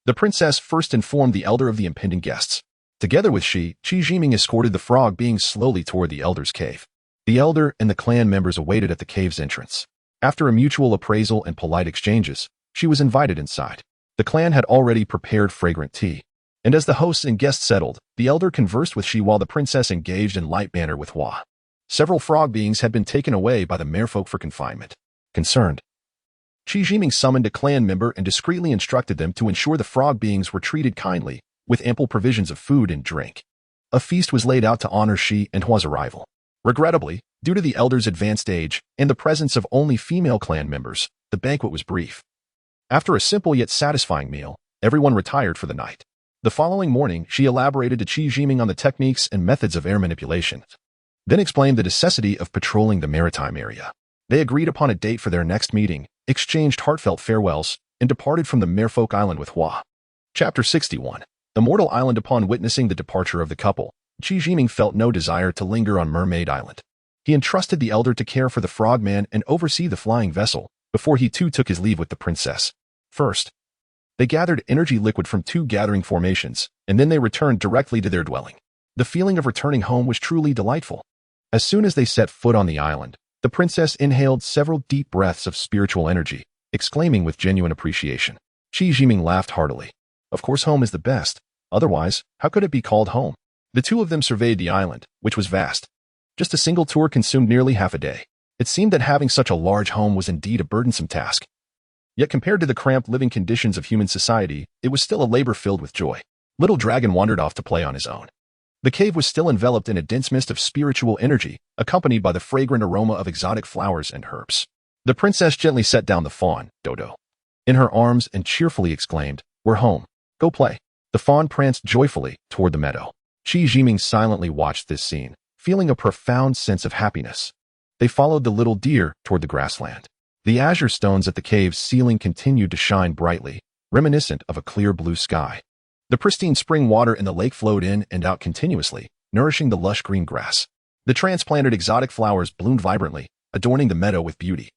The princess first informed the elder of the impending guests. Together with Qi Jiming escorted the frog beings slowly toward the elder's cave. The elder and the clan members awaited at the cave's entrance. After a mutual appraisal and polite exchanges, she was invited inside. The clan had already prepared fragrant tea, and as the hosts and guests settled, the elder conversed with Qi while the princess engaged in light banter with Hua. Several frog beings had been taken away by the merfolk for confinement. Concerned, Qi Jiming summoned a clan member and discreetly instructed them to ensure the frog beings were treated kindly, with ample provisions of food and drink. A feast was laid out to honor Shi and Hua's arrival. Regrettably, Due to the elders' advanced age and the presence of only female clan members, the banquet was brief. After a simple yet satisfying meal, everyone retired for the night. The following morning, she elaborated to Qi Jiming on the techniques and methods of air manipulation, then explained the necessity of patrolling the maritime area. They agreed upon a date for their next meeting, exchanged heartfelt farewells, and departed from the merfolk island with Hua. Chapter 61. Immortal Island. Upon witnessing the departure of the couple, Qi Jiming felt no desire to linger on Mermaid Island. He entrusted the elder to care for the frogman and oversee the flying vessel, before he too took his leave with the princess. First, they gathered energy liquid from 2 gathering formations, and then they returned directly to their dwelling. The feeling of returning home was truly delightful. As soon as they set foot on the island, the princess inhaled several deep breaths of spiritual energy, exclaiming with genuine appreciation. Qi Jiming laughed heartily. Of course home is the best. Otherwise, how could it be called home? The two of them surveyed the island, which was vast. Just a single tour consumed nearly half a day. It seemed that having such a large home was indeed a burdensome task. Yet compared to the cramped living conditions of human society, it was still a labor filled with joy. Little Dragon wandered off to play on his own. The cave was still enveloped in a dense mist of spiritual energy, accompanied by the fragrant aroma of exotic flowers and herbs. The princess gently set down the fawn, Dodo, in her arms and cheerfully exclaimed, "We're home. Go play." The fawn pranced joyfully toward the meadow. Qi Jiming silently watched this scene, feeling a profound sense of happiness. They followed the little deer toward the grassland. The azure stones at the cave's ceiling continued to shine brightly, reminiscent of a clear blue sky. The pristine spring water in the lake flowed in and out continuously, nourishing the lush green grass. The transplanted exotic flowers bloomed vibrantly, adorning the meadow with beauty.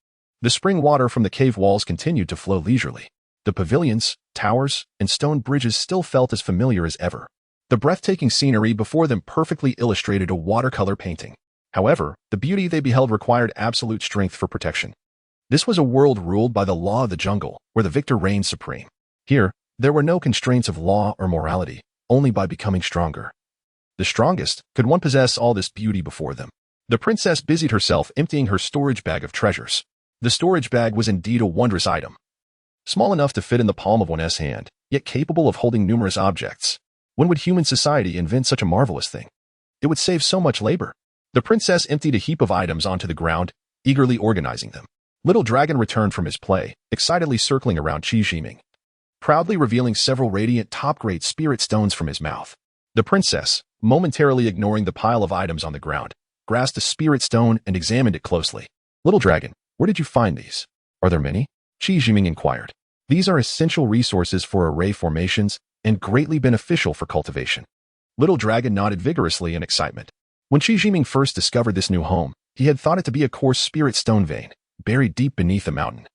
The spring water from the cave walls continued to flow leisurely. The pavilions, towers, and stone bridges still felt as familiar as ever. The breathtaking scenery before them perfectly illustrated a watercolor painting. However, the beauty they beheld required absolute strength for protection. This was a world ruled by the law of the jungle, where the victor reigned supreme. Here, there were no constraints of law or morality, only by becoming stronger. The strongest could one possess all this beauty before them. The princess busied herself emptying her storage bag of treasures. The storage bag was indeed a wondrous item. Small enough to fit in the palm of one's hand, yet capable of holding numerous objects. When would human society invent such a marvelous thing? It would save so much labor. The princess emptied a heap of items onto the ground, eagerly organizing them. Little Dragon returned from his play, excitedly circling around Qi Jiming, proudly revealing several radiant top-grade spirit stones from his mouth. The princess, momentarily ignoring the pile of items on the ground, grasped a spirit stone and examined it closely. "Little Dragon, where did you find these? Are there many?" Qi Jiming inquired. "These are essential resources for array formations and greatly beneficial for cultivation." Little Dragon nodded vigorously in excitement. When Qi Jiming first discovered this new home, he had thought it to be a coarse spirit stone vein, buried deep beneath the mountain,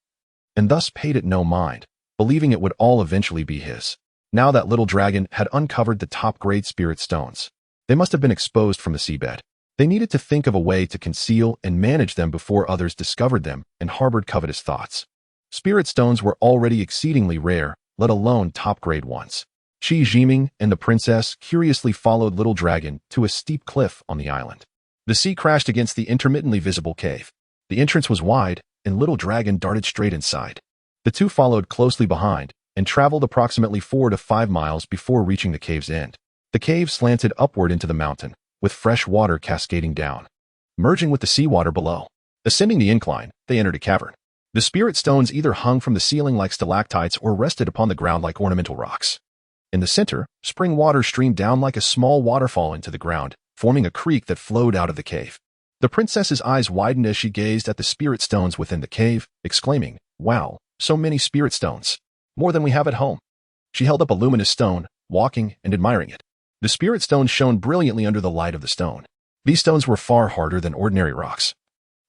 and thus paid it no mind, believing it would all eventually be his. Now that Little Dragon had uncovered the top-grade spirit stones, they must have been exposed from the seabed. They needed to think of a way to conceal and manage them before others discovered them and harbored covetous thoughts. Spirit stones were already exceedingly rare, let alone top-grade ones. Qi Jiming and the princess curiously followed Little Dragon to a steep cliff on the island. The sea crashed against the intermittently visible cave. The entrance was wide, and Little Dragon darted straight inside. The two followed closely behind and traveled approximately 4 to 5 miles before reaching the cave's end. The cave slanted upward into the mountain, with fresh water cascading down, merging with the seawater below. Ascending the incline, they entered a cavern. The spirit stones either hung from the ceiling like stalactites or rested upon the ground like ornamental rocks. In the center, spring water streamed down like a small waterfall into the ground, forming a creek that flowed out of the cave. The princess's eyes widened as she gazed at the spirit stones within the cave, exclaiming, "Wow, so many spirit stones. More than we have at home." She held up a luminous stone, walking and admiring it. The spirit stones shone brilliantly under the light of the stone. These stones were far harder than ordinary rocks,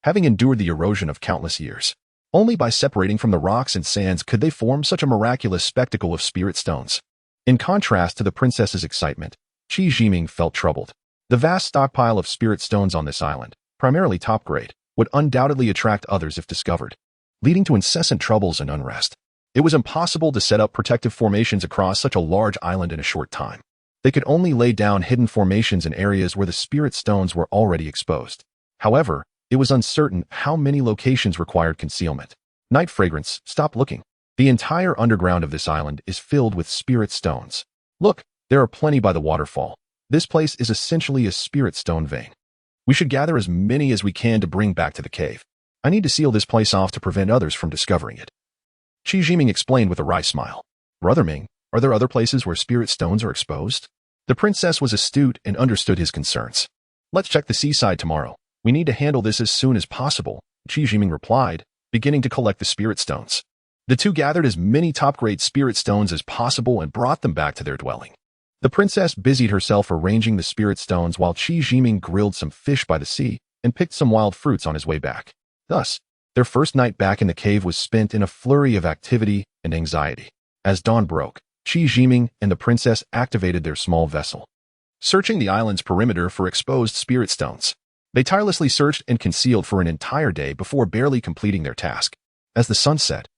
having endured the erosion of countless years. Only by separating from the rocks and sands could they form such a miraculous spectacle of spirit stones. In contrast to the princess's excitement, Qi Jiming felt troubled. The vast stockpile of spirit stones on this island, primarily top-grade, would undoubtedly attract others if discovered, leading to incessant troubles and unrest. It was impossible to set up protective formations across such a large island in a short time. They could only lay down hidden formations in areas where the spirit stones were already exposed. However, it was uncertain how many locations required concealment. Night Fragrance, stop looking. The entire underground of this island is filled with spirit stones. Look, there are plenty by the waterfall. This place is essentially a spirit stone vein. We should gather as many as we can to bring back to the cave. I need to seal this place off to prevent others from discovering it. Qi Jiming explained with a wry smile. Brother Ming, are there other places where spirit stones are exposed? The princess was astute and understood his concerns. Let's check the seaside tomorrow. We need to handle this as soon as possible, Qi Jiming replied, beginning to collect the spirit stones. The two gathered as many top-grade spirit stones as possible and brought them back to their dwelling. The princess busied herself arranging the spirit stones while Qi Jiming grilled some fish by the sea and picked some wild fruits on his way back. Thus, their first night back in the cave was spent in a flurry of activity and anxiety. As dawn broke, Qi Jiming and the princess activated their small vessel, searching the island's perimeter for exposed spirit stones. They tirelessly searched and concealed for an entire day before barely completing their task. As the sun set,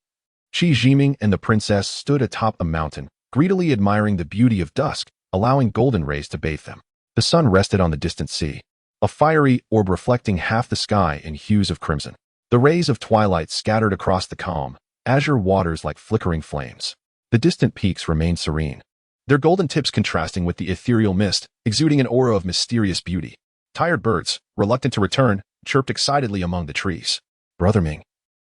Qi Jiming and the princess stood atop a mountain, greedily admiring the beauty of dusk, allowing golden rays to bathe them. The sun rested on the distant sea, a fiery orb reflecting half the sky in hues of crimson. The rays of twilight scattered across the calm, azure waters like flickering flames. The distant peaks remained serene, their golden tips contrasting with the ethereal mist, exuding an aura of mysterious beauty. Tired birds, reluctant to return, chirped excitedly among the trees. Brother Ming,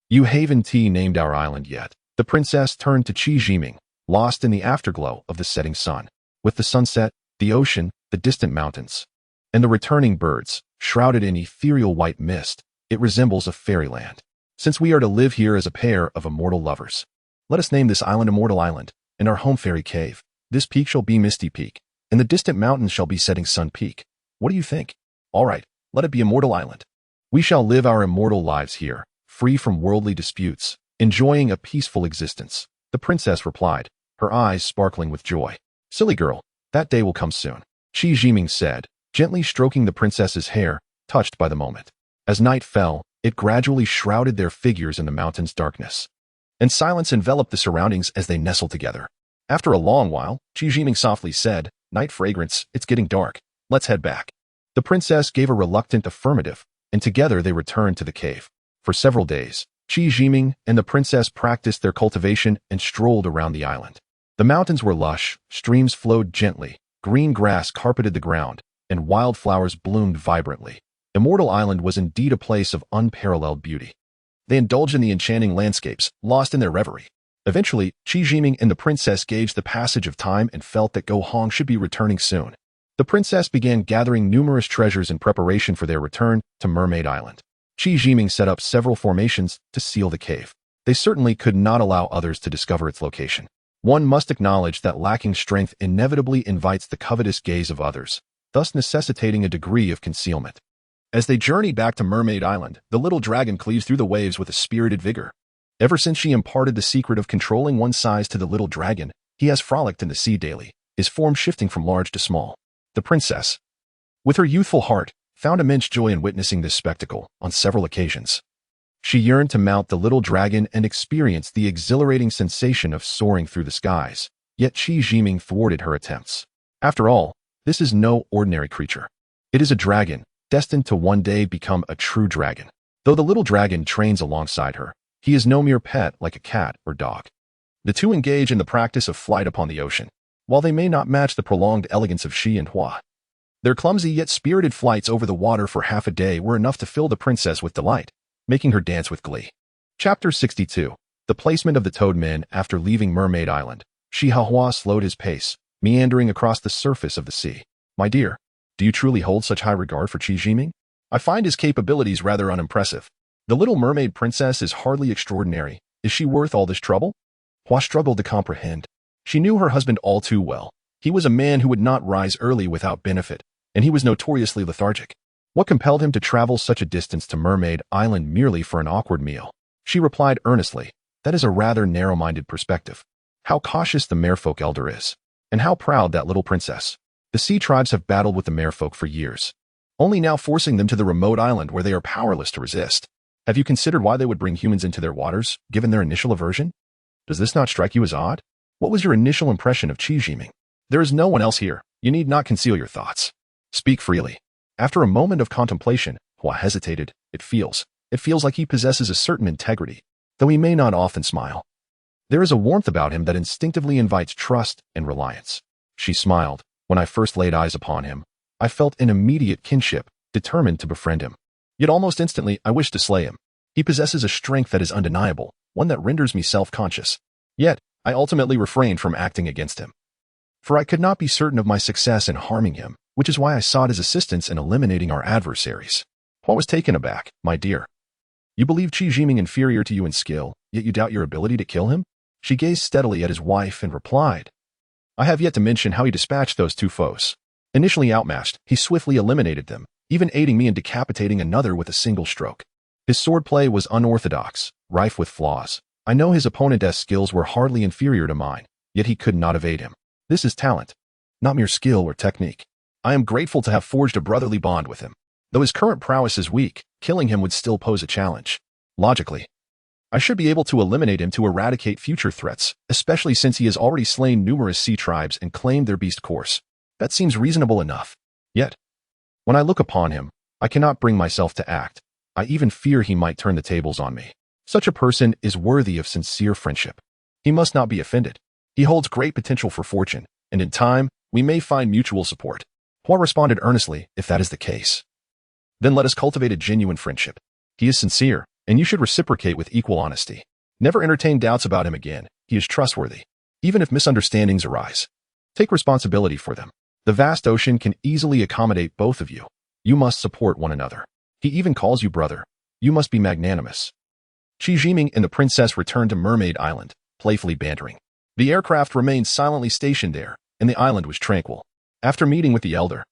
you haven't named our island yet. The princess turned to Qi Jiming, lost in the afterglow of the setting sun. With the sunset, the ocean, the distant mountains, and the returning birds, shrouded in ethereal white mist, it resembles a fairyland. Since we are to live here as a pair of immortal lovers, let us name this island Immortal Island, and our home fairy cave. This peak shall be Misty Peak, and the distant mountains shall be Setting Sun Peak. What do you think? All right, let it be Immortal Island. We shall live our immortal lives here, free from worldly disputes, enjoying a peaceful existence. The princess replied, her eyes sparkling with joy. Silly girl, that day will come soon, Qi Jiming said, gently stroking the princess's hair, touched by the moment. As night fell, it gradually shrouded their figures in the mountain's darkness, and silence enveloped the surroundings as they nestled together. After a long while, Qi Jiming softly said, Night fragrance, it's getting dark. Let's head back. The princess gave a reluctant affirmative, and together they returned to the cave. For several days, Qi Jiming and the princess practiced their cultivation and strolled around the island. The mountains were lush, streams flowed gently, green grass carpeted the ground, and wildflowers bloomed vibrantly. Immortal Island was indeed a place of unparalleled beauty. They indulged in the enchanting landscapes, lost in their reverie. Eventually, Qi Jiming and the princess gauged the passage of time and felt that Go Hong should be returning soon. The princess began gathering numerous treasures in preparation for their return to Mermaid Island. Qi Jiming set up several formations to seal the cave. They certainly could not allow others to discover its location. One must acknowledge that lacking strength inevitably invites the covetous gaze of others, thus necessitating a degree of concealment. As they journeyed back to Mermaid Island, the little dragon cleaves through the waves with a spirited vigor. Ever since she imparted the secret of controlling one's size to the little dragon, he has frolicked in the sea daily, his form shifting from large to small. The princess, with her youthful heart, found immense joy in witnessing this spectacle on several occasions. She yearned to mount the little dragon and experience the exhilarating sensation of soaring through the skies, yet Qi Jiming thwarted her attempts. After all, this is no ordinary creature. It is a dragon, destined to one day become a true dragon. Though the little dragon trains alongside her, he is no mere pet like a cat or dog. The two engage in the practice of flight upon the ocean. While they may not match the prolonged elegance of Shi and Hua, their clumsy yet spirited flights over the water for half a day were enough to fill the princess with delight, making her dance with glee. Chapter 62. The placement of the Toadmen after leaving Mermaid Island. Shi Hua slowed his pace, meandering across the surface of the sea. My dear, do you truly hold such high regard for Qi Jiming? I find his capabilities rather unimpressive. The little mermaid princess is hardly extraordinary. Is she worth all this trouble? Hua struggled to comprehend. She knew her husband all too well. He was a man who would not rise early without benefit, and he was notoriously lethargic. What compelled him to travel such a distance to Mermaid Island merely for an awkward meal? She replied earnestly, that is a rather narrow-minded perspective. How cautious the merfolk elder is, and how proud that little princess. The sea tribes have battled with the merfolk for years, only now forcing them to the remote island where they are powerless to resist. Have you considered why they would bring humans into their waters, given their initial aversion? Does this not strike you as odd? What was your initial impression of Qi Jiming? There is no one else here. You need not conceal your thoughts. Speak freely. After a moment of contemplation, Hua hesitated. It feels like he possesses a certain integrity, though he may not often smile. There is a warmth about him that instinctively invites trust and reliance. She smiled. When I first laid eyes upon him, I felt an immediate kinship, determined to befriend him. Yet almost instantly, I wish to slay him. He possesses a strength that is undeniable, one that renders me self-conscious. Yet, I ultimately refrained from acting against him. For I could not be certain of my success in harming him, which is why I sought his assistance in eliminating our adversaries. I was taken aback, my dear. You believe Qi Jiming inferior to you in skill, yet you doubt your ability to kill him? She gazed steadily at his wife and replied, I have yet to mention how he dispatched those two foes. Initially outmatched, he swiftly eliminated them, even aiding me in decapitating another with a single stroke. His swordplay was unorthodox, rife with flaws. I know his opponent's skills were hardly inferior to mine, yet he could not evade him. This is talent, not mere skill or technique. I am grateful to have forged a brotherly bond with him. Though his current prowess is weak, killing him would still pose a challenge. Logically, I should be able to eliminate him to eradicate future threats, especially since he has already slain numerous sea tribes and claimed their beast course. That seems reasonable enough. Yet, when I look upon him, I cannot bring myself to act. I even fear he might turn the tables on me. Such a person is worthy of sincere friendship. He must not be offended. He holds great potential for fortune, and in time, we may find mutual support. Hua responded earnestly, if that is the case. Then let us cultivate a genuine friendship. He is sincere, and you should reciprocate with equal honesty. Never entertain doubts about him again. He is trustworthy. Even if misunderstandings arise, take responsibility for them. The vast ocean can easily accommodate both of you. You must support one another. He even calls you brother. You must be magnanimous. Qi Jiming and the princess returned to Mermaid Island, playfully bantering. The aircraft remained silently stationed there, and the island was tranquil. After meeting with the elder,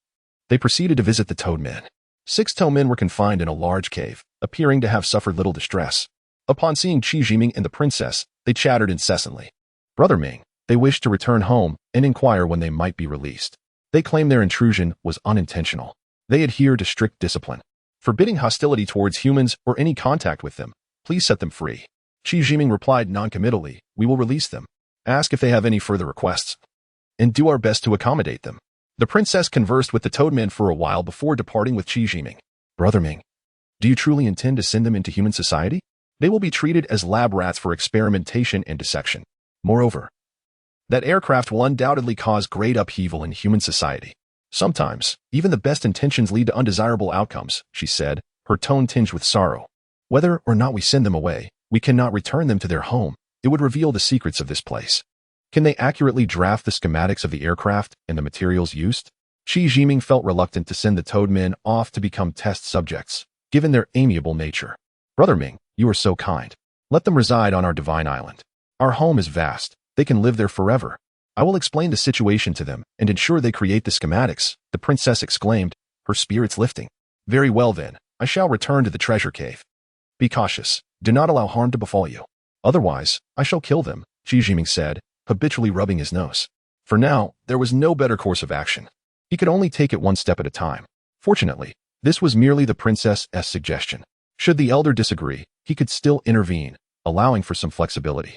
they proceeded to visit the toadmen. 6 toadmen were confined in a large cave, appearing to have suffered little distress. Upon seeing Qi Jiming and the princess, they chattered incessantly. Brother Ming, they wished to return home and inquire when they might be released. They claimed their intrusion was unintentional. They adhere to strict discipline, forbidding hostility towards humans or any contact with them. Please set them free. Qi Jiming replied noncommittally, we will release them. Ask if they have any further requests, and do our best to accommodate them. The princess conversed with the toadmen for a while before departing with Qi Jiming. Brother Ming, do you truly intend to send them into human society? They will be treated as lab rats for experimentation and dissection. Moreover, that aircraft will undoubtedly cause great upheaval in human society. Sometimes, even the best intentions lead to undesirable outcomes, she said, her tone tinged with sorrow. Whether or not we send them away, we cannot return them to their home. It would reveal the secrets of this place. Can they accurately draft the schematics of the aircraft and the materials used? Qi Jiming felt reluctant to send the toadmen off to become test subjects, given their amiable nature. Brother Ming, you are so kind. Let them reside on our divine island. Our home is vast. They can live there forever. I will explain the situation to them and ensure they create the schematics, the princess exclaimed, her spirits lifting. Very well then, I shall return to the treasure cave. Be cautious. Do not allow harm to befall you. Otherwise, I shall kill them, Qi Jiming said, habitually rubbing his nose. For now, there was no better course of action. He could only take it one step at a time. Fortunately, this was merely the princess's suggestion. Should the elder disagree, he could still intervene, allowing for some flexibility.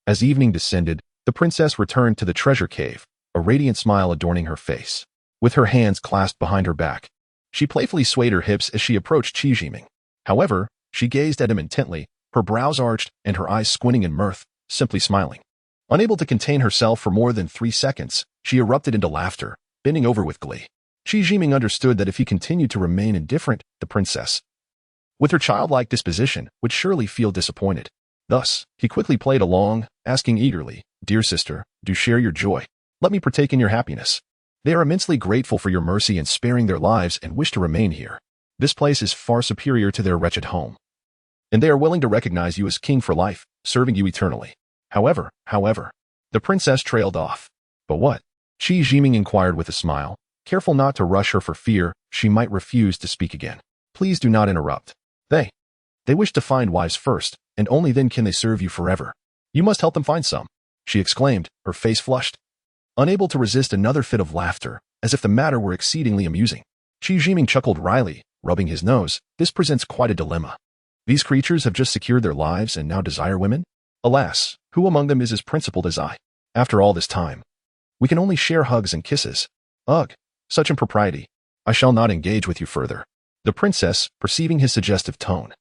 As evening descended, the princess returned to the treasure cave, a radiant smile adorning her face. With her hands clasped behind her back, she playfully swayed her hips as she approached Qi Jiming. However, she gazed at him intently, her brows arched and her eyes squinting in mirth, simply smiling. Unable to contain herself for more than 3 seconds, she erupted into laughter, bending over with glee. Qi Jiming understood that if he continued to remain indifferent, the princess, with her childlike disposition, would surely feel disappointed. Thus, he quickly played along, asking eagerly, Dear sister, do share your joy. Let me partake in your happiness. They are immensely grateful for your mercy in sparing their lives and wish to remain here. This place is far superior to their wretched home, and they are willing to recognize you as king for life, serving you eternally. However, the princess trailed off. But what? Qi Jiming inquired with a smile, careful not to rush her for fear she might refuse to speak again. Please do not interrupt. They wish to find wives first, and only then can they serve you forever. You must help them find some, she exclaimed, her face flushed. Unable to resist another fit of laughter, as if the matter were exceedingly amusing. Qi Jiming chuckled wryly, rubbing his nose. This presents quite a dilemma. These creatures have just secured their lives and now desire women? Alas, who among them is as principled as I? After all this time, we can only share hugs and kisses. Ugh, such impropriety. I shall not engage with you further. The princess, perceiving his suggestive tone,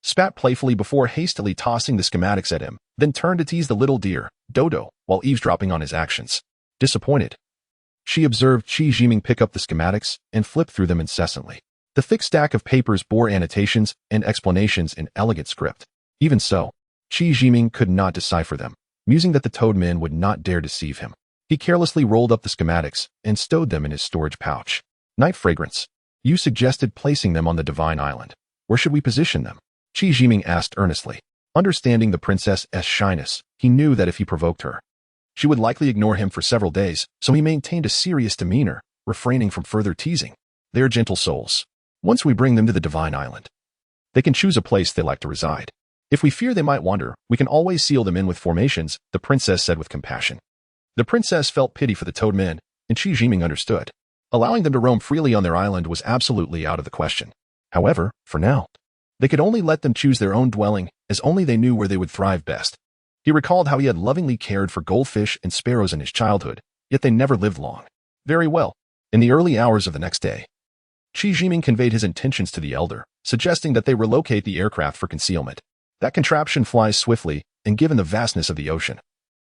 spat playfully before hastily tossing the schematics at him, then turned to tease the little deer, Dodo, while eavesdropping on his actions. Disappointed, she observed Qi Jiming pick up the schematics and flip through them incessantly. The thick stack of papers bore annotations and explanations in elegant script. Even so, Qi Jiming could not decipher them, musing that the toadmen would not dare deceive him. He carelessly rolled up the schematics and stowed them in his storage pouch. Night fragrance. You suggested placing them on the Divine Island. Where should we position them? Qi Jiming asked earnestly. Understanding the princess's shyness, he knew that if he provoked her, she would likely ignore him for several days, so he maintained a serious demeanor, refraining from further teasing. They are gentle souls. Once we bring them to the Divine Island, they can choose a place they like to reside. If we fear they might wander, we can always seal them in with formations, the princess said with compassion. The princess felt pity for the toadmen, and Qi Jiming understood. Allowing them to roam freely on their island was absolutely out of the question. However, for now, they could only let them choose their own dwelling, as only they knew where they would thrive best. He recalled how he had lovingly cared for goldfish and sparrows in his childhood, yet they never lived long. Very well. In the early hours of the next day, Qi Jiming conveyed his intentions to the elder, suggesting that they relocate the aircraft for concealment. That contraption flies swiftly, and given the vastness of the ocean,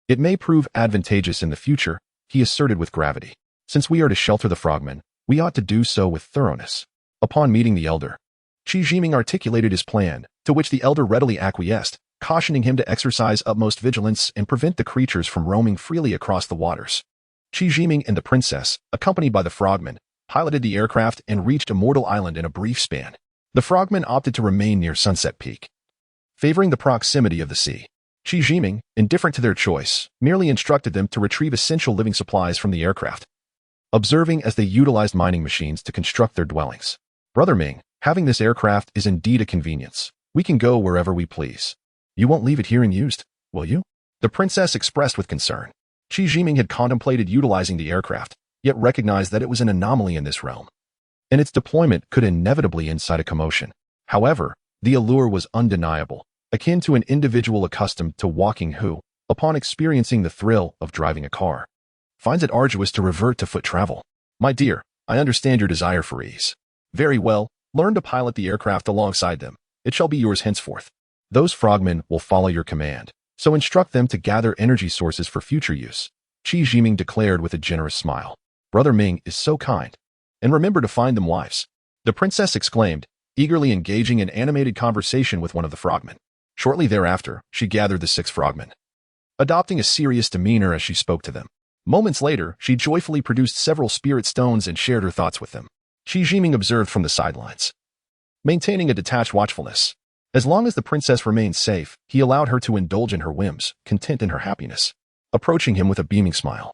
it may prove advantageous in the future, he asserted with gravity. Since we are to shelter the frogmen, we ought to do so with thoroughness. Upon meeting the elder, Qi Jiming articulated his plan, to which the elder readily acquiesced, cautioning him to exercise utmost vigilance and prevent the creatures from roaming freely across the waters. Qi Jiming and the princess, accompanied by the frogmen, piloted the aircraft and reached Immortal Island in a brief span. The frogmen opted to remain near Sunset Peak, favoring the proximity of the sea. Qi Jiming, indifferent to their choice, merely instructed them to retrieve essential living supplies from the aircraft, observing as they utilized mining machines to construct their dwellings. Brother Ming, having this aircraft is indeed a convenience. We can go wherever we please. You won't leave it here unused, will you? The princess expressed with concern. Qi Jiming had contemplated utilizing the aircraft, yet recognized that it was an anomaly in this realm, and its deployment could inevitably incite a commotion. However, the allure was undeniable, akin to an individual accustomed to walking who, upon experiencing the thrill of driving a car, finds it arduous to revert to foot travel. My dear, I understand your desire for ease. Very well, learn to pilot the aircraft alongside them. It shall be yours henceforth. Those frogmen will follow your command, so instruct them to gather energy sources for future use, Qi Jiming declared with a generous smile. Brother Ming is so kind. And remember to find them wives. The princess exclaimed, eagerly engaging in animated conversation with one of the frogmen. Shortly thereafter, she gathered the 6 frogmen, adopting a serious demeanor as she spoke to them. Moments later, she joyfully produced several spirit stones and shared her thoughts with them. Qi Jiming observed from the sidelines, maintaining a detached watchfulness. As long as the princess remained safe, he allowed her to indulge in her whims, content in her happiness, approaching him with a beaming smile.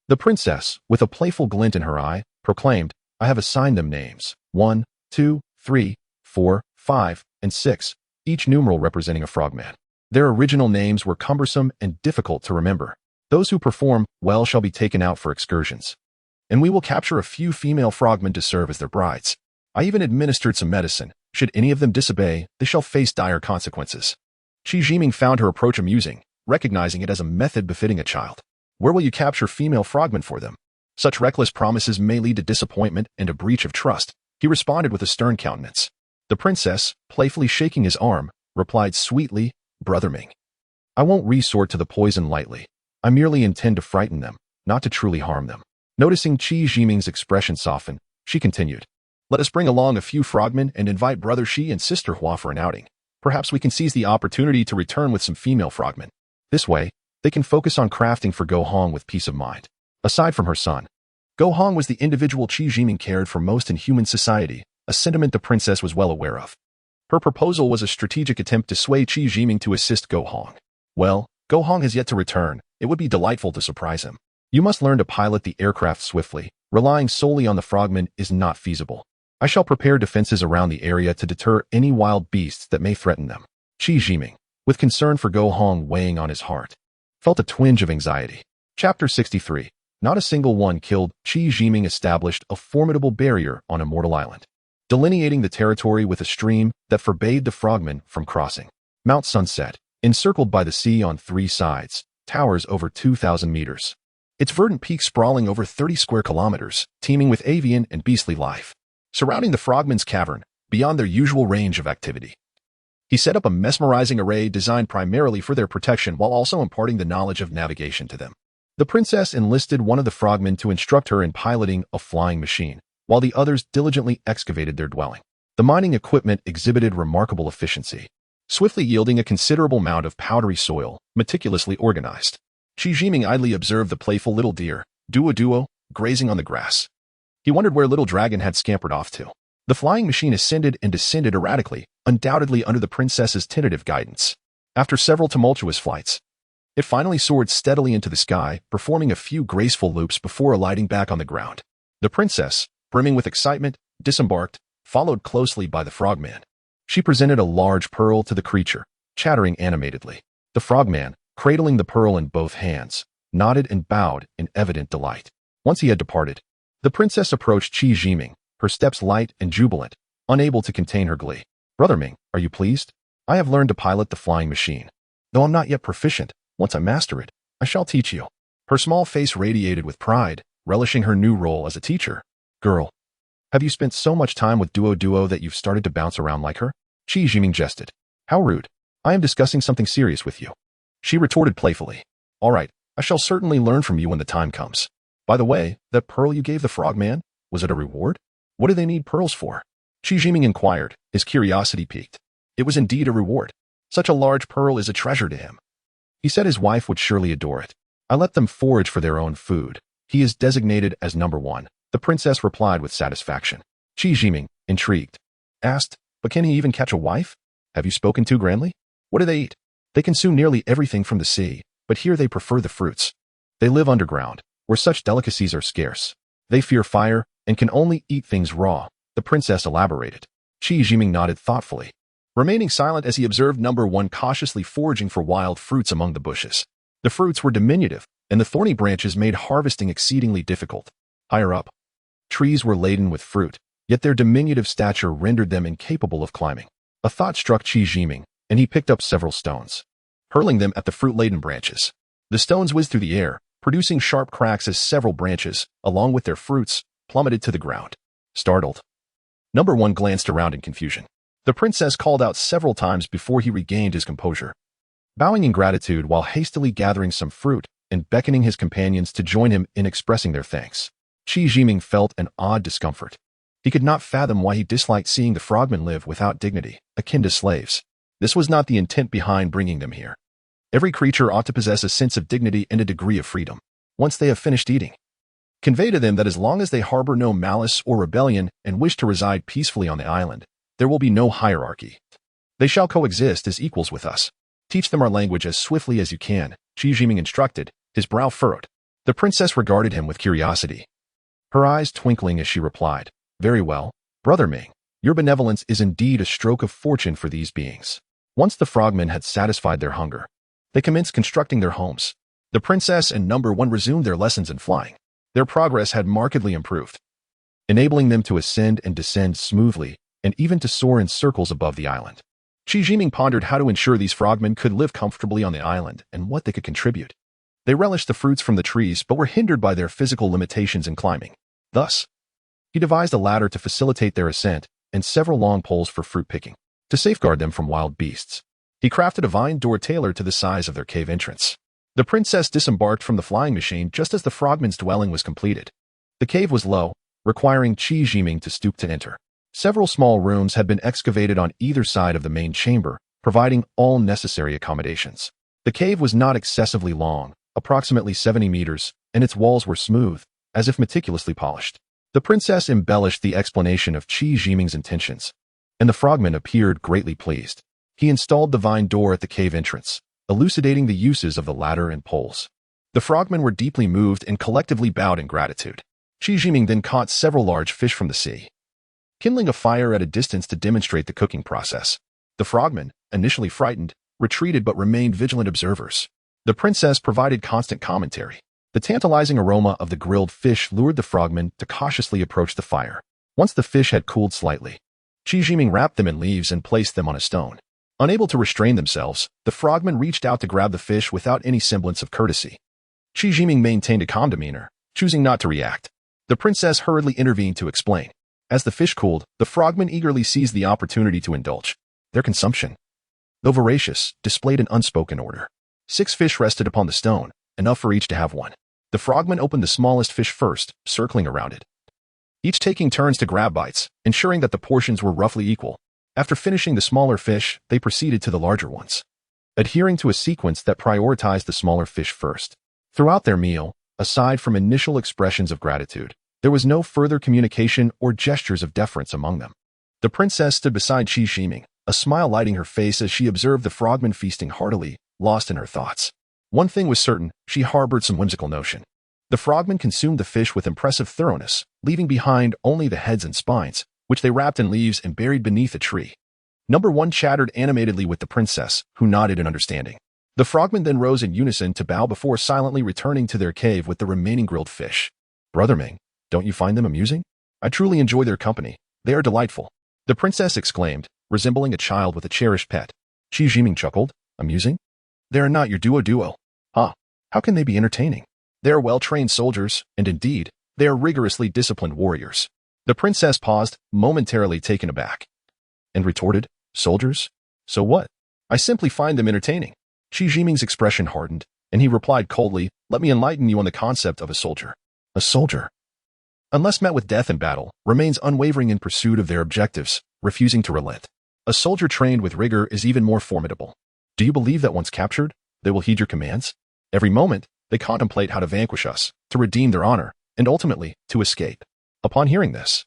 The princess, with a playful glint in her eye, proclaimed, I have assigned them names, 1, 2, 3, 4, 5, and 6, each numeral representing a frogman. Their original names were cumbersome and difficult to remember. Those who perform well shall be taken out for excursions, and we will capture a few female frogmen to serve as their brides. I even administered some medicine. Should any of them disobey, they shall face dire consequences. Qi Jiming found her approach amusing, recognizing it as a method befitting a child. Where will you capture female frogmen for them? Such reckless promises may lead to disappointment and a breach of trust, he responded with a stern countenance. The princess, playfully shaking his arm, replied sweetly, Brother Ming, I won't resort to the poison lightly. I merely intend to frighten them, not to truly harm them. Noticing Qi Jiming's expression soften, she continued, Let us bring along a few frogmen and invite Brother Shi and Sister Hua for an outing. Perhaps we can seize the opportunity to return with some female frogmen. This way, they can focus on crafting for Go Hong with peace of mind. Aside from her son, Go Hong was the individual Qi Jiming cared for most in human society, a sentiment the princess was well aware of. Her proposal was a strategic attempt to sway Qi Jiming to assist Go Hong. Well, Go Hong has yet to return. It would be delightful to surprise him. You must learn to pilot the aircraft swiftly. Relying solely on the frogmen is not feasible. I shall prepare defenses around the area to deter any wild beasts that may threaten them. Qi Jiming, with concern for Go Hong weighing on his heart, felt a twinge of anxiety. Chapter 63. Not a single one killed. Qi Jiming established a formidable barrier on Immortal Island, delineating the territory with a stream that forbade the frogmen from crossing. Mount Sunset, encircled by the sea on 3 sides, towers over 2,000 meters. Its verdant peak sprawling over 30 square kilometers, teeming with avian and beastly life. Surrounding the frogmen's cavern, beyond their usual range of activity, he set up a mesmerizing array designed primarily for their protection while also imparting the knowledge of navigation to them. The princess enlisted one of the frogmen to instruct her in piloting a flying machine, while the others diligently excavated their dwelling. The mining equipment exhibited remarkable efficiency, swiftly yielding a considerable amount of powdery soil, meticulously organized. Qi Jiming idly observed the playful little deer, duo, grazing on the grass. He wondered where Little Dragon had scampered off to. The flying machine ascended and descended erratically, undoubtedly under the princess's tentative guidance. After several tumultuous flights, it finally soared steadily into the sky, performing a few graceful loops before alighting back on the ground. The princess, brimming with excitement, disembarked, followed closely by the frogman. She presented a large pearl to the creature, chattering animatedly. The frogman, cradling the pearl in both hands, nodded and bowed in evident delight. Once he had departed, the princess approached Qi Jiming, her steps light and jubilant, unable to contain her glee. "Brother Ming, are you pleased? I have learned to pilot the flying machine. Though I'm not yet proficient, once I master it, I shall teach you." Her small face radiated with pride, relishing her new role as a teacher. "Girl, have you spent so much time with Duo that you've started to bounce around like her?" Qi Jiming jested. "How rude. I am discussing something serious with you." She retorted playfully. "All right, I shall certainly learn from you when the time comes. By the way, that pearl you gave the frogman, was it a reward? What do they need pearls for?" Qi Jiming inquired, his curiosity piqued. It was indeed a reward. Such a large pearl is a treasure to him. He said his wife would surely adore it. "I let them forage for their own food. He is designated as number 1. The princess replied with satisfaction. Qi Jiming, intrigued, asked, "But can he even catch a wife? Have you spoken too grandly? What do they eat?" "They consume nearly everything from the sea, but here they prefer the fruits. They live underground, where such delicacies are scarce. They fear fire and can only eat things raw," the princess elaborated. Qi Jiming nodded thoughtfully, remaining silent as he observed number 1 cautiously foraging for wild fruits among the bushes. The fruits were diminutive, and the thorny branches made harvesting exceedingly difficult. Higher up, trees were laden with fruit, yet their diminutive stature rendered them incapable of climbing. A thought struck Qi Jiming, and he picked up several stones, hurling them at the fruit-laden branches. The stones whizzed through the air, producing sharp cracks as several branches, along with their fruits, plummeted to the ground. Startled, number 1 glanced around in confusion. The princess called out several times before he regained his composure. Bowing in gratitude while hastily gathering some fruit and beckoning his companions to join him in expressing their thanks, Qi Jiming felt an odd discomfort. He could not fathom why he disliked seeing the frogmen live without dignity, akin to slaves. This was not the intent behind bringing them here. Every creature ought to possess a sense of dignity and a degree of freedom. Once they have finished eating, convey to them that as long as they harbor no malice or rebellion and wish to reside peacefully on the island, there will be no hierarchy. They shall coexist as equals with us. Teach them our language as swiftly as you can, Qi Jiming instructed, his brow furrowed. The princess regarded him with curiosity, her eyes twinkling as she replied, "Very well, Brother Ming. Your benevolence is indeed a stroke of fortune for these beings." Once the frogmen had satisfied their hunger, they commenced constructing their homes. The princess and number 1 resumed their lessons in flying. Their progress had markedly improved, enabling them to ascend and descend smoothly and even to soar in circles above the island. Qi Jiming pondered how to ensure these frogmen could live comfortably on the island and what they could contribute. They relished the fruits from the trees but were hindered by their physical limitations in climbing. Thus, he devised a ladder to facilitate their ascent and several long poles for fruit picking, to safeguard them from wild beasts. He crafted a vine door tailored to the size of their cave entrance. The princess disembarked from the flying machine just as the frogmen's dwelling was completed. The cave was low, requiring Qi Jiming to stoop to enter. Several small rooms had been excavated on either side of the main chamber, providing all necessary accommodations. The cave was not excessively long, approximately 70 meters, and its walls were smooth, as if meticulously polished. The princess embellished the explanation of Qi Jiming's intentions, and the frogman appeared greatly pleased. He installed the vine door at the cave entrance, elucidating the uses of the ladder and poles. The frogmen were deeply moved and collectively bowed in gratitude. Qi Jiming then caught several large fish from the sea, kindling a fire at a distance to demonstrate the cooking process. The frogmen, initially frightened, retreated but remained vigilant observers. The princess provided constant commentary. The tantalizing aroma of the grilled fish lured the frogmen to cautiously approach the fire. Once the fish had cooled slightly, Qi Jiming wrapped them in leaves and placed them on a stone. Unable to restrain themselves, the frogmen reached out to grab the fish without any semblance of courtesy. Qi Jiming maintained a calm demeanor, choosing not to react. The princess hurriedly intervened to explain. As the fish cooled, the frogmen eagerly seized the opportunity to indulge. Their consumption, though voracious, displayed an unspoken order. 6 fish rested upon the stone, enough for each to have one. The frogmen opened the smallest fish first, circling around it. each taking turns to grab bites, ensuring that the portions were roughly equal. After finishing the smaller fish, they proceeded to the larger ones, adhering to a sequence that prioritized the smaller fish first. Throughout their meal, aside from initial expressions of gratitude, there was no further communication or gestures of deference among them. The princess stood beside Qi Ximing, a smile lighting her face as she observed the frogmen feasting heartily, lost in her thoughts. One thing was certain, she harbored some whimsical notion. The frogmen consumed the fish with impressive thoroughness, leaving behind only the heads and spines, which they wrapped in leaves and buried beneath a tree. Number 1 chattered animatedly with the princess, who nodded in understanding. The frogmen then rose in unison to bow before silently returning to their cave with the remaining grilled fish. Brother Ming, don't you find them amusing? I truly enjoy their company. They are delightful. The princess exclaimed, resembling a child with a cherished pet. Qi Ximing chuckled. Amusing? They are not your duo. Huh? How can they be entertaining? They are well-trained soldiers, and indeed, they are rigorously disciplined warriors. The princess paused, momentarily taken aback, and retorted, soldiers? So what? I simply find them entertaining. Qi Ximing's expression hardened, and he replied coldly, let me enlighten you on the concept of a soldier. A soldier, unless met with death in battle, remains unwavering in pursuit of their objectives, refusing to relent. A soldier trained with rigor is even more formidable. Do you believe that once captured, they will heed your commands? Every moment, they contemplate how to vanquish us, to redeem their honor, and ultimately, to escape. Upon hearing this,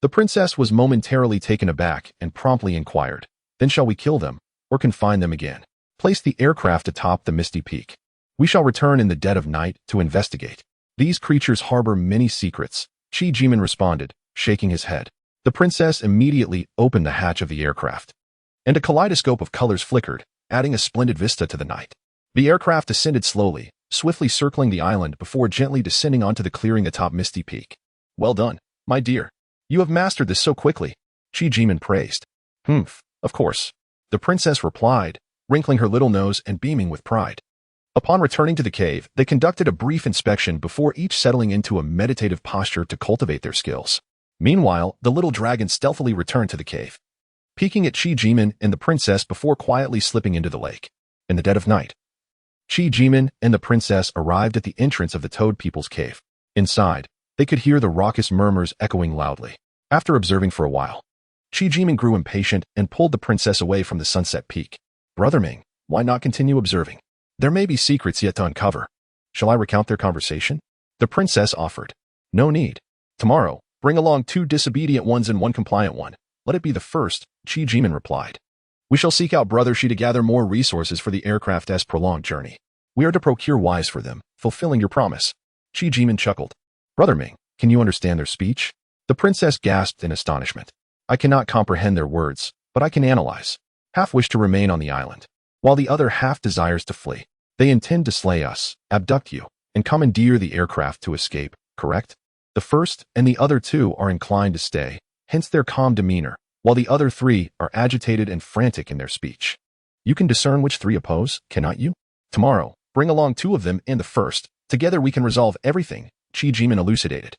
the princess was momentarily taken aback and promptly inquired, then shall we kill them, or confine them again? Place the aircraft atop the misty peak. We shall return in the dead of night to investigate. These creatures harbor many secrets, Qi Ximing responded, shaking his head. The princess immediately opened the hatch of the aircraft, and a kaleidoscope of colors flickered, adding a splendid vista to the night. The aircraft descended slowly, swiftly circling the island before gently descending onto the clearing atop Misty Peak. Well done, my dear. You have mastered this so quickly, Qi Ximing praised. Of course. The princess replied, wrinkling her little nose and beaming with pride. Upon returning to the cave, they conducted a brief inspection before each settling into a meditative posture to cultivate their skills. Meanwhile, the little dragon stealthily returned to the cave, peeking at Qi Ximing and the princess before quietly slipping into the lake. In the dead of night, Qi Ximing and the princess arrived at the entrance of the Toad People's cave. Inside, they could hear the raucous murmurs echoing loudly. After observing for a while, Qi Ximing grew impatient and pulled the princess away from the sunset peak. Brother Ming, why not continue observing? There may be secrets yet to uncover. Shall I recount their conversation? The princess offered. No need. Tomorrow, bring along 2 disobedient ones and 1 compliant one. Let it be the first, Qi Ximing replied. We shall seek out Brother Shi to gather more resources for the aircraft's prolonged journey. We are to procure wise for them, fulfilling your promise. Qi Ximing chuckled. Brother Ming, can you understand their speech? The princess gasped in astonishment. I cannot comprehend their words, but I can analyze. Half wish to remain on the island, while the other half desires to flee. They intend to slay us, abduct you, and commandeer the aircraft to escape, correct? The first and the other 2 are inclined to stay, hence their calm demeanor, while the other 3 are agitated and frantic in their speech. You can discern which 3 oppose, cannot you? Tomorrow, bring along 2 of them and the first. Together we can resolve everything, Qi Ximing elucidated.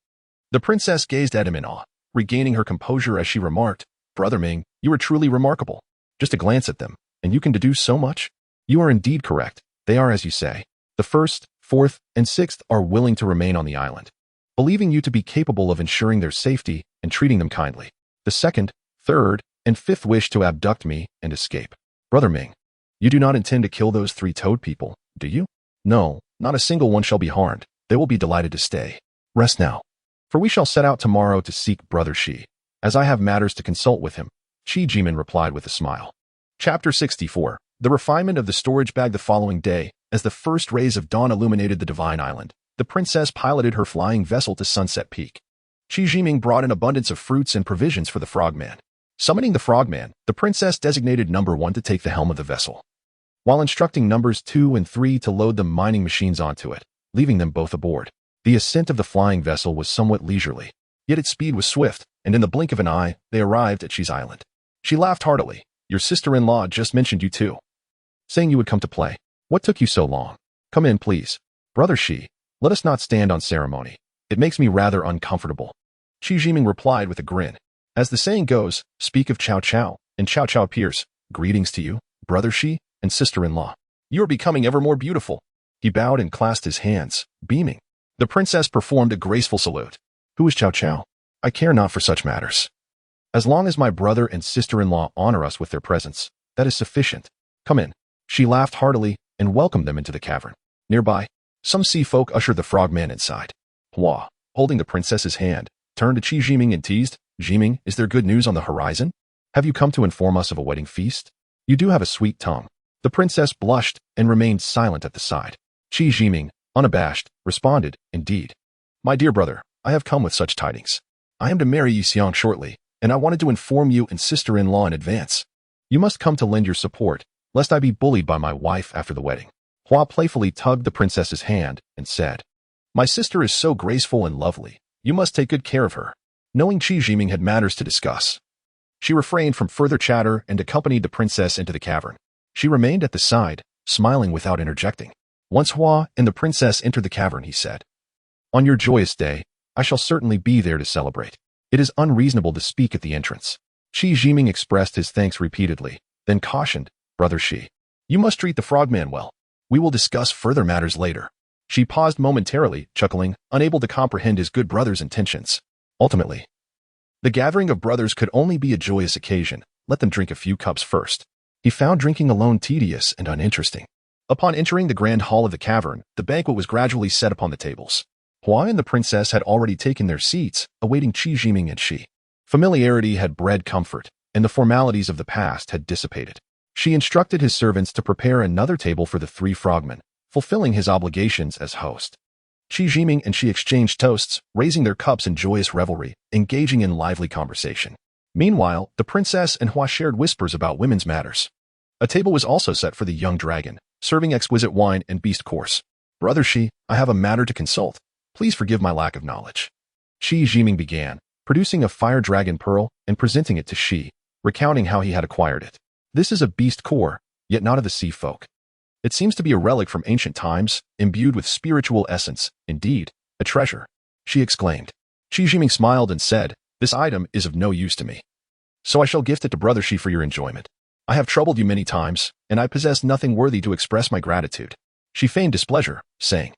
The princess gazed at him in awe, regaining her composure as she remarked, Brother Ming, you are truly remarkable. Just a glance at them, and you can deduce so much? You are indeed correct. They are as you say. The first, 4th, and 6th are willing to remain on the island, believing you to be capable of ensuring their safety and treating them kindly. The 2nd, 3rd, and 5th wish to abduct me and escape. Brother Ming, you do not intend to kill those 3 toad people, do you? No, not a single one shall be harmed. They will be delighted to stay. Rest now, for we shall set out tomorrow to seek Brother Shi, as I have matters to consult with him, Qi Ximing replied with a smile. Chapter 64. The refinement of the storage bag. The following day, as the first rays of dawn illuminated the divine island, the princess piloted her flying vessel to Sunset Peak. Qi Ximing brought an abundance of fruits and provisions for the frogman. Summoning the frogman, the princess designated number 1 to take the helm of the vessel, while instructing numbers 2 and 3 to load the mining machines onto it, leaving them both aboard. The ascent of the flying vessel was somewhat leisurely, yet its speed was swift, and in the blink of an eye, they arrived at Qi's island. She laughed heartily. Your sister-in-law just mentioned you too, saying you would come to play. What took you so long? Come in, please. Brother Shi, let us not stand on ceremony. It makes me rather uncomfortable. Qi Ximing replied with a grin. As the saying goes, speak of Chow Chow, and Chow Chow appears. Greetings to you, Brother Shi, and sister-in-law. You are becoming ever more beautiful. He bowed and clasped his hands, beaming. The princess performed a graceful salute. Who is Chow Chow? I care not for such matters. As long as my brother and sister-in-law honor us with their presence, that is sufficient. Come in." She laughed heartily and welcomed them into the cavern. Nearby, some sea folk ushered the frogman inside. Hua, holding the princess's hand, turned to Qi Jiming and teased, "Jiming, is there good news on the horizon? Have you come to inform us of a wedding feast? You do have a sweet tongue." The princess blushed and remained silent at the side. Qi Jiming, unabashed, responded, "Indeed. My dear brother, I have come with such tidings. I am to marry Yixiang shortly, and I wanted to inform you and sister-in-law in advance. You must come to lend your support, lest I be bullied by my wife after the wedding." Hua playfully tugged the princess's hand and said, "My sister is so graceful and lovely. You must take good care of her." Knowing Qi Jiming had matters to discuss, she refrained from further chatter and accompanied the princess into the cavern. She remained at the side, smiling without interjecting. Once Hua and the princess entered the cavern, he said, "On your joyous day, I shall certainly be there to celebrate. It is unreasonable to speak at the entrance." Qi Jiming expressed his thanks repeatedly, then cautioned, "Brother Shi, you must treat the frogman well. We will discuss further matters later." She paused momentarily, chuckling, unable to comprehend his good brother's intentions. Ultimately, the gathering of brothers could only be a joyous occasion. Let them drink a few cups first. He found drinking alone tedious and uninteresting. Upon entering the grand hall of the cavern, the banquet was gradually set upon the tables. Hua and the princess had already taken their seats, awaiting Qi Jiming and Shi. Familiarity had bred comfort, and the formalities of the past had dissipated. She instructed his servants to prepare another table for the three frogmen, fulfilling his obligations as host. Qi Jiming and Shi exchanged toasts, raising their cups in joyous revelry, engaging in lively conversation. Meanwhile, the princess and Hua shared whispers about women's matters. A table was also set for the young dragon, serving exquisite wine and beast course. "Brother Shi, I have a matter to consult. Please forgive my lack of knowledge." Qi Jiming began, producing a fire dragon pearl and presenting it to Shi, recounting how he had acquired it. "This is a beast core, yet not of the sea folk. It seems to be a relic from ancient times, imbued with spiritual essence, indeed, a treasure," she exclaimed. Qi Jiming smiled and said, "This item is of no use to me, so I shall gift it to Brother Shi for your enjoyment. I have troubled you many times, and I possess nothing worthy to express my gratitude." She feigned displeasure, saying,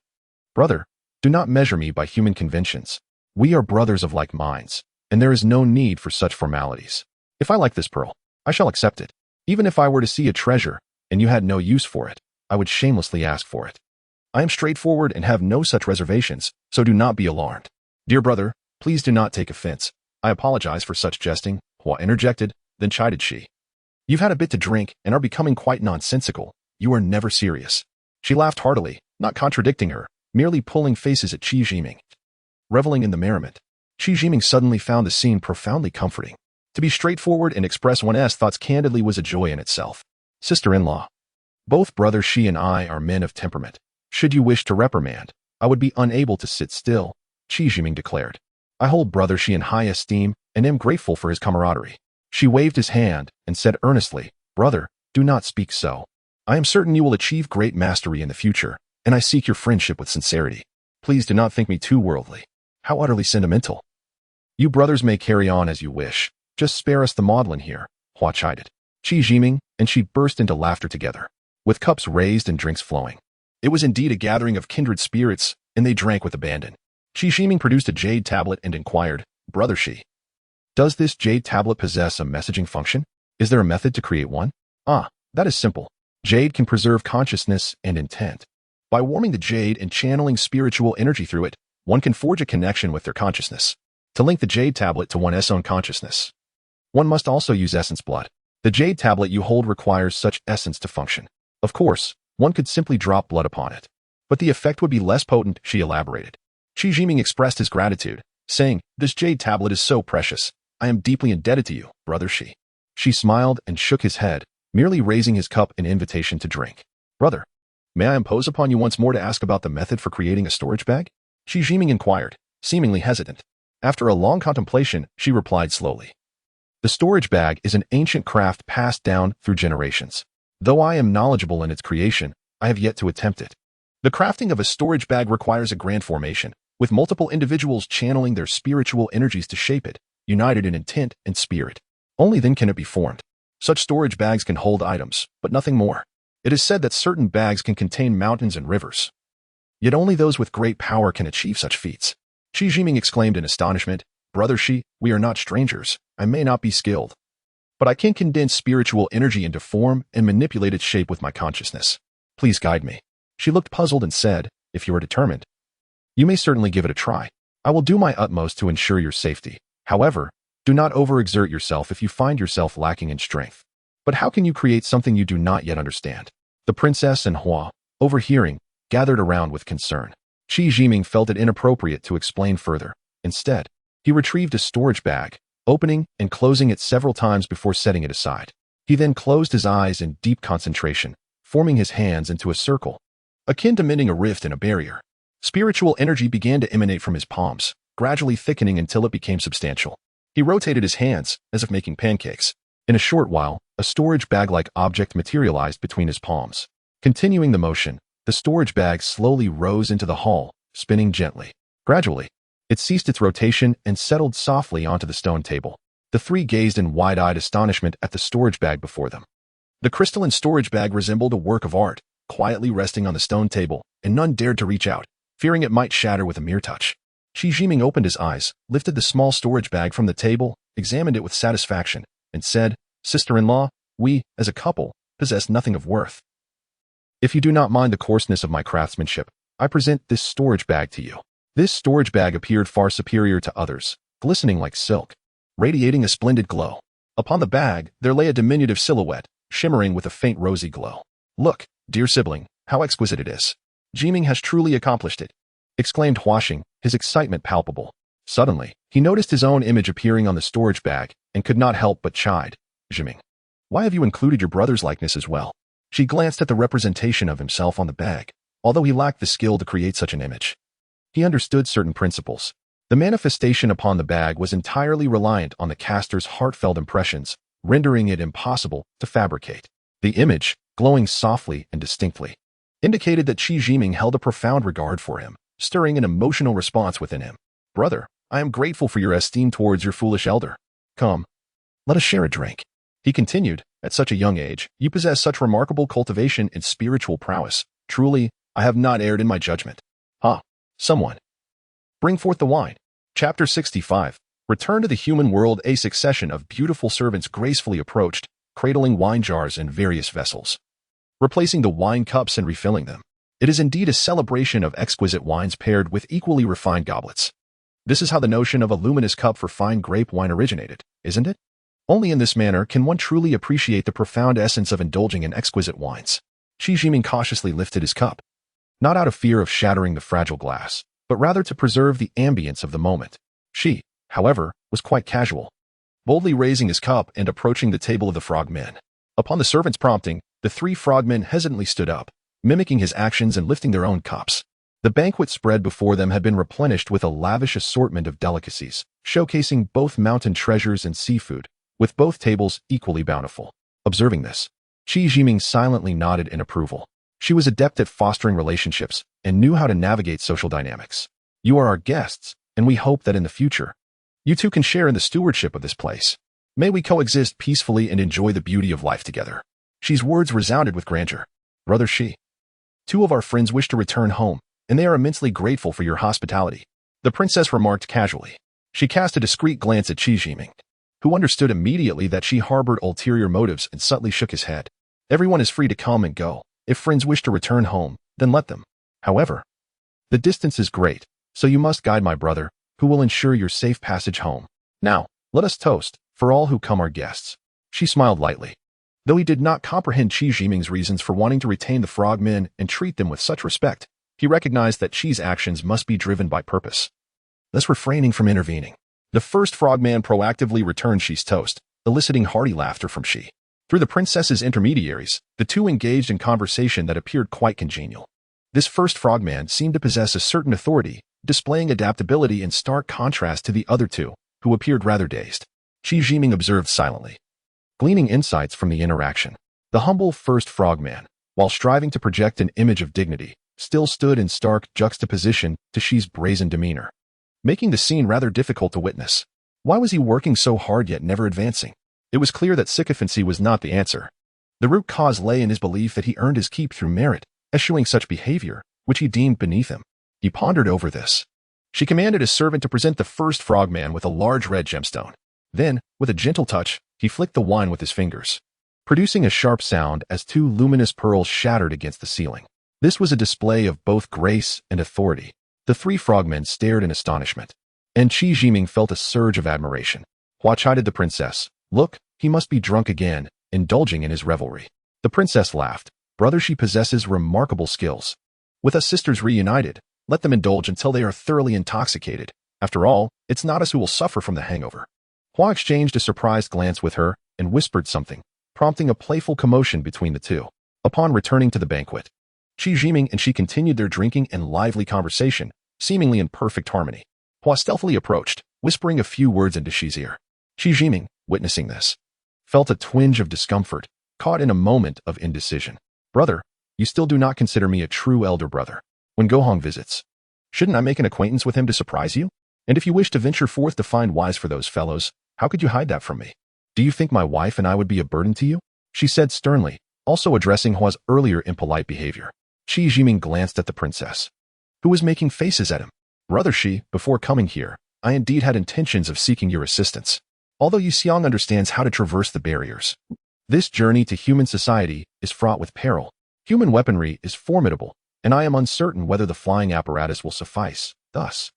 "Brother, do not measure me by human conventions. We are brothers of like minds, and there is no need for such formalities. If I like this pearl, I shall accept it. Even if I were to see a treasure, and you had no use for it, I would shamelessly ask for it. I am straightforward and have no such reservations, so do not be alarmed. Dear brother, please do not take offense. I apologize for such jesting," Hua interjected, then chided Shi. "You've had a bit to drink and are becoming quite nonsensical. You are never serious." She laughed heartily, not contradicting her, merely pulling faces at Qi Jiming. Reveling in the merriment, Qi Jiming suddenly found the scene profoundly comforting. To be straightforward and express one's thoughts candidly was a joy in itself. "Sister-in-law, both Brother Shi and I are men of temperament. Should you wish to reprimand, I would be unable to sit still," Qi Jiming declared. "I hold Brother Shi in high esteem and am grateful for his camaraderie." She waved his hand and said earnestly, "Brother, do not speak so. I am certain you will achieve great mastery in the future, and I seek your friendship with sincerity. Please do not think me too worldly. How utterly sentimental. You brothers may carry on as you wish. Just spare us the maudlin here," Hua chided. Qi Jiming and she burst into laughter together, with cups raised and drinks flowing. It was indeed a gathering of kindred spirits, and they drank with abandon. Qi Jiming produced a jade tablet and inquired, "Brother Shi, does this jade tablet possess a messaging function? Is there a method to create one?" "Ah, that is simple. Jade can preserve consciousness and intent. By warming the jade and channeling spiritual energy through it, one can forge a connection with their consciousness. To link the jade tablet to one's own consciousness, one must also use essence blood. The jade tablet you hold requires such essence to function. Of course, one could simply drop blood upon it, but the effect would be less potent," she elaborated. Qi Jiming expressed his gratitude, saying, "This jade tablet is so precious. I am deeply indebted to you, Brother Shi." She smiled and shook his head, merely raising his cup in invitation to drink. "Brother, may I impose upon you once more to ask about the method for creating a storage bag?" Qi Jiming inquired, seemingly hesitant. After a long contemplation, she replied slowly, "The storage bag is an ancient craft passed down through generations. Though I am knowledgeable in its creation, I have yet to attempt it. The crafting of a storage bag requires a grand formation, with multiple individuals channeling their spiritual energies to shape it, united in intent and spirit. Only then can it be formed. Such storage bags can hold items, but nothing more. It is said that certain bags can contain mountains and rivers. Yet only those with great power can achieve such feats." Qi Jiming exclaimed in astonishment, Brother Shi, we are not strangers. I may not be skilled, but I can condense spiritual energy into form and manipulate its shape with my consciousness. Please guide me. She looked puzzled and said, if you are determined, you may certainly give it a try. I will do my utmost to ensure your safety. However, do not overexert yourself if you find yourself lacking in strength. But how can you create something you do not yet understand? The princess and Hua, overhearing, gathered around with concern. Qi Jiming felt it inappropriate to explain further. Instead, he retrieved a storage bag, opening and closing it several times before setting it aside. He then closed his eyes in deep concentration, forming his hands into a circle, akin to mending a rift in a barrier. Spiritual energy began to emanate from his palms, gradually thickening until it became substantial. He rotated his hands, as if making pancakes. In a short while, a storage bag-like object materialized between his palms. Continuing the motion, the storage bag slowly rose into the hall, spinning gently. Gradually, it ceased its rotation and settled softly onto the stone table. The three gazed in wide-eyed astonishment at the storage bag before them. The crystalline storage bag resembled a work of art, quietly resting on the stone table, and none dared to reach out, fearing it might shatter with a mere touch. Qi Jiming opened his eyes, lifted the small storage bag from the table, examined it with satisfaction, and said, Sister-in-law, we, as a couple, possess nothing of worth. If you do not mind the coarseness of my craftsmanship, I present this storage bag to you. This storage bag appeared far superior to others, glistening like silk, radiating a splendid glow. Upon the bag, there lay a diminutive silhouette, shimmering with a faint rosy glow. Look, dear sibling, how exquisite it is. Jiming has truly accomplished it, exclaimed Huaxing, his excitement palpable. Suddenly, he noticed his own image appearing on the storage bag and could not help but chide. Jiming, why have you included your brother's likeness as well? She glanced at the representation of himself on the bag. Although he lacked the skill to create such an image, he understood certain principles. The manifestation upon the bag was entirely reliant on the caster's heartfelt impressions, rendering it impossible to fabricate. The image, glowing softly and distinctly, indicated that Qi Jiming held a profound regard for him, stirring an emotional response within him. Brother, I am grateful for your esteem towards your foolish elder. Come, let us share a drink. He continued, at such a young age, you possess such remarkable cultivation and spiritual prowess. Truly, I have not erred in my judgment. Someone, bring forth the wine. Chapter 65. Return to the human world. A succession of beautiful servants gracefully approached, cradling wine jars in various vessels, replacing the wine cups and refilling them. It is indeed a celebration of exquisite wines paired with equally refined goblets. This is how the notion of a luminous cup for fine grape wine originated, isn't it? Only in this manner can one truly appreciate the profound essence of indulging in exquisite wines. Qi Jiming cautiously lifted his cup, not out of fear of shattering the fragile glass, but rather to preserve the ambience of the moment. She, however, was quite casual, boldly raising his cup and approaching the table of the frogmen. Upon the servant's prompting, the three frogmen hesitantly stood up, mimicking his actions and lifting their own cups. The banquet spread before them had been replenished with a lavish assortment of delicacies, showcasing both mountain treasures and seafood, with both tables equally bountiful. Observing this, Qi Jiming silently nodded in approval. She was adept at fostering relationships and knew how to navigate social dynamics. You are our guests, and we hope that in the future, you two can share in the stewardship of this place. May we coexist peacefully and enjoy the beauty of life together. Xi's words resounded with grandeur. Brother Xi, two of our friends wish to return home, and they are immensely grateful for your hospitality, the princess remarked casually. She cast a discreet glance at Qi Jiming, who understood immediately that she harbored ulterior motives and subtly shook his head. Everyone is free to come and go. If friends wish to return home, then let them. However, the distance is great, so you must guide my brother, who will ensure your safe passage home. Now, let us toast, for all who come are guests. She smiled lightly. Though he did not comprehend Qi Jiming's reasons for wanting to retain the frogmen and treat them with such respect, he recognized that Qi's actions must be driven by purpose, thus refraining from intervening. The first frogman proactively returned Xi's toast, eliciting hearty laughter from Qi. Through the princess's intermediaries, the two engaged in conversation that appeared quite congenial. This first frogman seemed to possess a certain authority, displaying adaptability in stark contrast to the other two, who appeared rather dazed. Qi Jiming observed silently, gleaning insights from the interaction. The humble first frogman, while striving to project an image of dignity, still stood in stark juxtaposition to Xi's brazen demeanor, making the scene rather difficult to witness. Why was he working so hard yet never advancing? It was clear that sycophancy was not the answer. The root cause lay in his belief that he earned his keep through merit, eschewing such behavior, which he deemed beneath him. He pondered over this, She commanded a servant to present the first frogman with a large red gemstone. Then, with a gentle touch, he flicked the wine with his fingers, producing a sharp sound as two luminous pearls shattered against the ceiling. This was a display of both grace and authority. The three frogmen stared in astonishment, and Qi Jiming felt a surge of admiration. Hua chided the princess. Look, he must be drunk again, indulging in his revelry. The princess laughed. Brother, she possesses remarkable skills. With us sisters reunited, let them indulge until they are thoroughly intoxicated. After all, it's not us who will suffer from the hangover. Hua exchanged a surprised glance with her and whispered something, prompting a playful commotion between the two. Upon returning to the banquet, Qi Jiming and she continued their drinking and lively conversation, seemingly in perfect harmony. Hua stealthily approached, whispering a few words into Xi's ear. Qi Jiming, witnessing this, felt a twinge of discomfort, caught in a moment of indecision. Brother, you still do not consider me a true elder brother. When Gohong visits, shouldn't I make an acquaintance with him to surprise you? And if you wish to venture forth to find wise for those fellows, how could you hide that from me? Do you think my wife and I would be a burden to you? She said sternly, also addressing Hua's earlier impolite behavior. Qi Jiming glanced at the princess, who was making faces at him. Brother Xi, before coming here, I indeed had intentions of seeking your assistance. Although Yu Xiang understands how to traverse the barriers, this journey to human society is fraught with peril. Human weaponry is formidable, and I am uncertain whether the flying apparatus will suffice. Thus,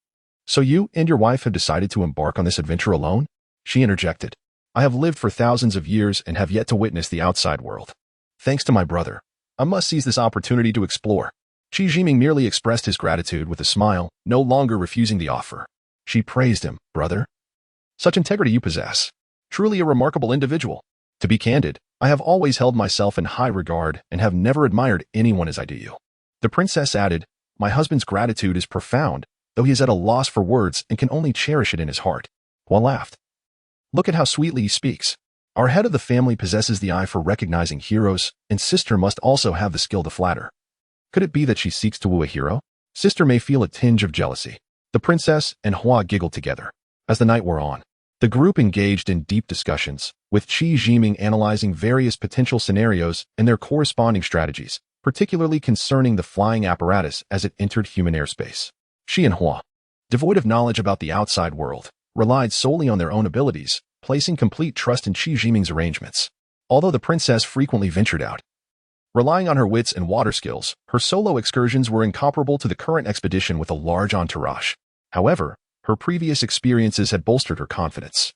so you and your wife have decided to embark on this adventure alone? She interjected. I have lived for thousands of years and have yet to witness the outside world. Thanks to my brother, I must seize this opportunity to explore. Qi Jiming merely expressed his gratitude with a smile, no longer refusing the offer. She praised him. Brother, such integrity you possess. Truly a remarkable individual. To be candid, I have always held myself in high regard and have never admired anyone as I do you. The princess added, my husband's gratitude is profound, though he is at a loss for words and can only cherish it in his heart. Hua laughed. Look at how sweetly he speaks. Our head of the family possesses the eye for recognizing heroes, and sister must also have the skill to flatter. Could it be that she seeks to woo a hero? Sister may feel a tinge of jealousy. The princess and Hua giggled together. As the night wore on, the group engaged in deep discussions, with Qi Jiming analyzing various potential scenarios and their corresponding strategies, particularly concerning the flying apparatus as it entered human airspace. Xi and Hua, devoid of knowledge about the outside world, relied solely on their own abilities, placing complete trust in Qi Jiming's arrangements. Although the princess frequently ventured out, relying on her wits and water skills, her solo excursions were incomparable to the current expedition with a large entourage. However, her previous experiences had bolstered her confidence,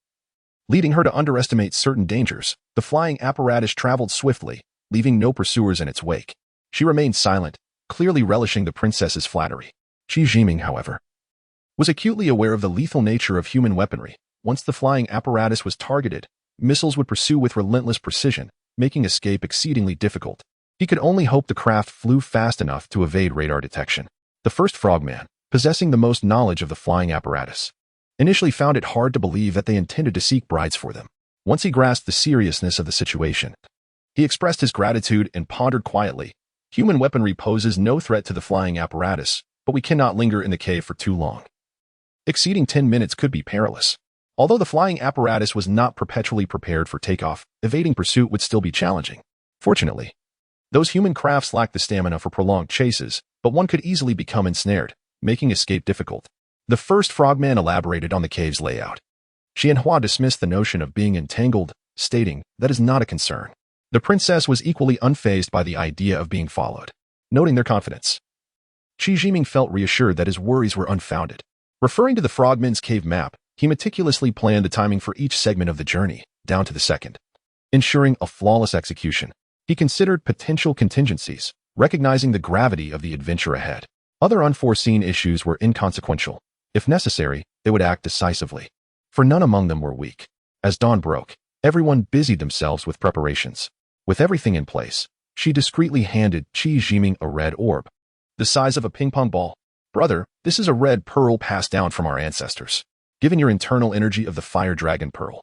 leading her to underestimate certain dangers. The flying apparatus traveled swiftly, leaving no pursuers in its wake. She remained silent, clearly relishing the princess's flattery. Qi Jiming, however, was acutely aware of the lethal nature of human weaponry. Once the flying apparatus was targeted, missiles would pursue with relentless precision, making escape exceedingly difficult. He could only hope the craft flew fast enough to evade radar detection. The first frogman, possessing the most knowledge of the flying apparatus, initially found it hard to believe that they intended to seek brides for them. Once he grasped the seriousness of the situation, he expressed his gratitude and pondered quietly. Human weaponry poses no threat to the flying apparatus, but we cannot linger in the cave for too long. Exceeding 10 minutes could be perilous. Although the flying apparatus was not perpetually prepared for takeoff, evading pursuit would still be challenging. Fortunately, those human crafts lacked the stamina for prolonged chases, but one could easily become ensnared, making escape difficult. The first frogman elaborated on the cave's layout. Xi and Hua dismissed the notion of being entangled, stating that is not a concern. The princess was equally unfazed by the idea of being followed. Noting their confidence, Qi Jiming felt reassured that his worries were unfounded. Referring to the frogman's cave map, he meticulously planned the timing for each segment of the journey, down to the second, ensuring a flawless execution. He considered potential contingencies, recognizing the gravity of the adventure ahead. Other unforeseen issues were inconsequential. If necessary, they would act decisively, for none among them were weak. As dawn broke, everyone busied themselves with preparations. With everything in place, she discreetly handed Qi Jiming a red orb, the size of a ping-pong ball. Brother, this is a red pearl passed down from our ancestors. Given your internal energy of the fire dragon pearl,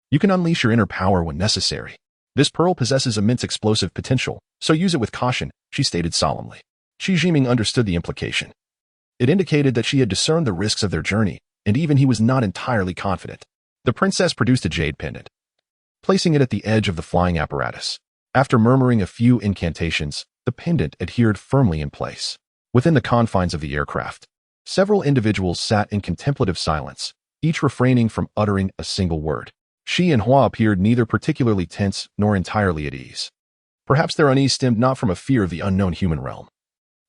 you can unleash your inner power when necessary. This pearl possesses immense explosive potential, so use it with caution, she stated solemnly. Qi Jiming understood the implication. It indicated that she had discerned the risks of their journey, and even he was not entirely confident. The princess produced a jade pendant, placing it at the edge of the flying apparatus. After murmuring a few incantations, the pendant adhered firmly in place, within the confines of the aircraft. Several individuals sat in contemplative silence, each refraining from uttering a single word. She and Hua appeared neither particularly tense nor entirely at ease. Perhaps their unease stemmed not from a fear of the unknown human realm,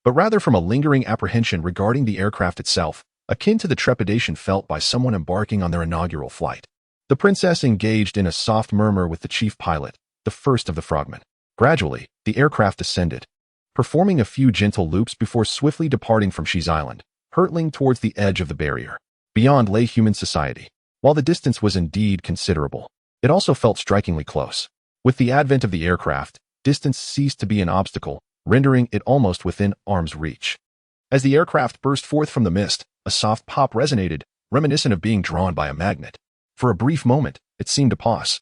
but rather from a lingering apprehension regarding the aircraft itself, akin to the trepidation felt by someone embarking on their inaugural flight. The princess engaged in a soft murmur with the chief pilot, the first of the frogmen. Gradually, the aircraft descended, performing a few gentle loops before swiftly departing from She's Island, hurtling towards the edge of the barrier. Beyond lay human society. While the distance was indeed considerable, it also felt strikingly close. With the advent of the aircraft, distance ceased to be an obstacle, rendering it almost within arm's reach. As the aircraft burst forth from the mist, a soft pop resonated, reminiscent of being drawn by a magnet. For a brief moment, it seemed to pause,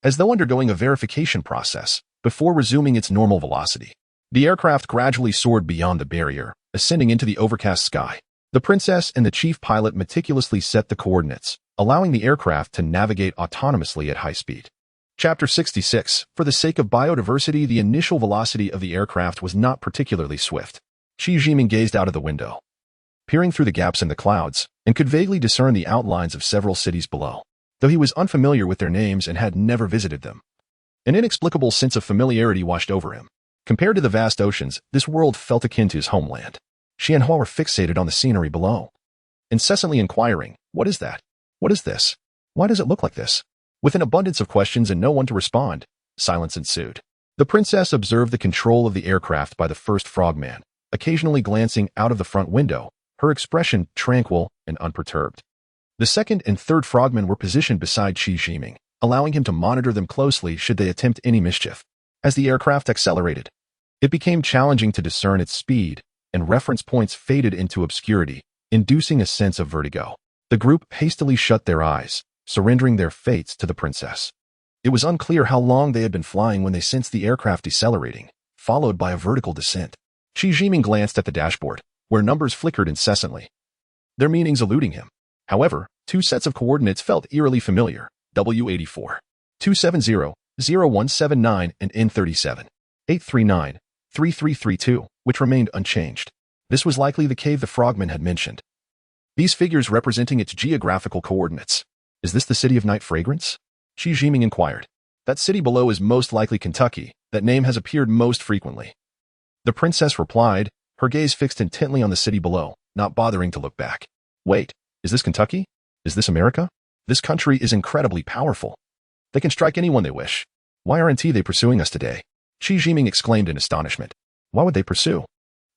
as though undergoing a verification process, before resuming its normal velocity. The aircraft gradually soared beyond the barrier, ascending into the overcast sky. The princess and the chief pilot meticulously set the coordinates, allowing the aircraft to navigate autonomously at high speed. Chapter 66. For the sake of biodiversity, the initial velocity of the aircraft was not particularly swift. Shi Jiming gazed out of the window, peering through the gaps in the clouds, and could vaguely discern the outlines of several cities below, though he was unfamiliar with their names and had never visited them. An inexplicable sense of familiarity washed over him. Compared to the vast oceans, this world felt akin to his homeland. She and Hua were fixated on the scenery below, incessantly inquiring, "What is that? What is this? Why does it look like this?" With an abundance of questions and no one to respond, silence ensued. The princess observed the control of the aircraft by the first frogman, occasionally glancing out of the front window, her expression tranquil and unperturbed. The second and third frogmen were positioned beside Shi Jiming, allowing him to monitor them closely should they attempt any mischief. As the aircraft accelerated, it became challenging to discern its speed, and reference points faded into obscurity, inducing a sense of vertigo. The group hastily shut their eyes, surrendering their fates to the princess. It was unclear how long they had been flying when they sensed the aircraft decelerating, followed by a vertical descent. Shi Jiming glanced at the dashboard, where numbers flickered incessantly, their meanings eluding him. However, two sets of coordinates felt eerily familiar: W84, 270, 0179 and N37, 839, 3332, which remained unchanged. This was likely the cave the frogman had mentioned, these figures representing its geographical coordinates. "Is this the city of night fragrance?" Shi Jiming inquired. "That city below is most likely Kentucky. That name has appeared most frequently." The princess replied, her gaze fixed intently on the city below, not bothering to look back. "Wait, is this Kentucky? Is this America? This country is incredibly powerful. They can strike anyone they wish. Why aren't they pursuing us today?" Shi Jiming exclaimed in astonishment. "Why would they pursue?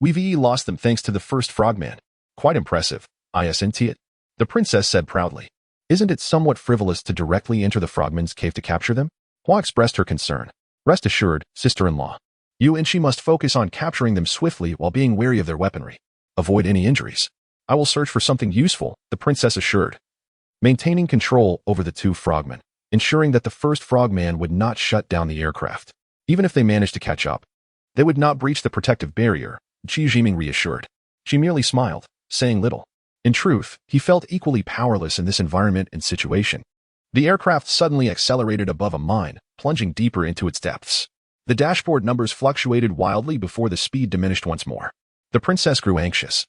We've lost them thanks to the first frogman. Quite impressive, isn't it?" The princess said proudly. "Isn't it somewhat frivolous to directly enter the frogman's cave to capture them?" Hua expressed her concern. "Rest assured, sister-in-law, you and she must focus on capturing them swiftly while being wary of their weaponry. Avoid any injuries." "I will search for something useful," the princess assured, maintaining control over the two frogmen, ensuring that the first frogman would not shut down the aircraft. Even if they managed to catch up, they would not breach the protective barrier, Shi Jiming reassured. She merely smiled, saying little. In truth, he felt equally powerless in this environment and situation. The aircraft suddenly accelerated above a mine, plunging deeper into its depths. The dashboard numbers fluctuated wildly before the speed diminished once more. The princess grew anxious,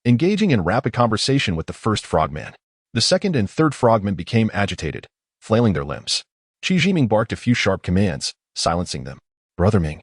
engaging in rapid conversation with the first frogman. The second and third frogmen became agitated, flailing their limbs. Shi Jiming barked a few sharp commands, silencing them. "Brother Ming,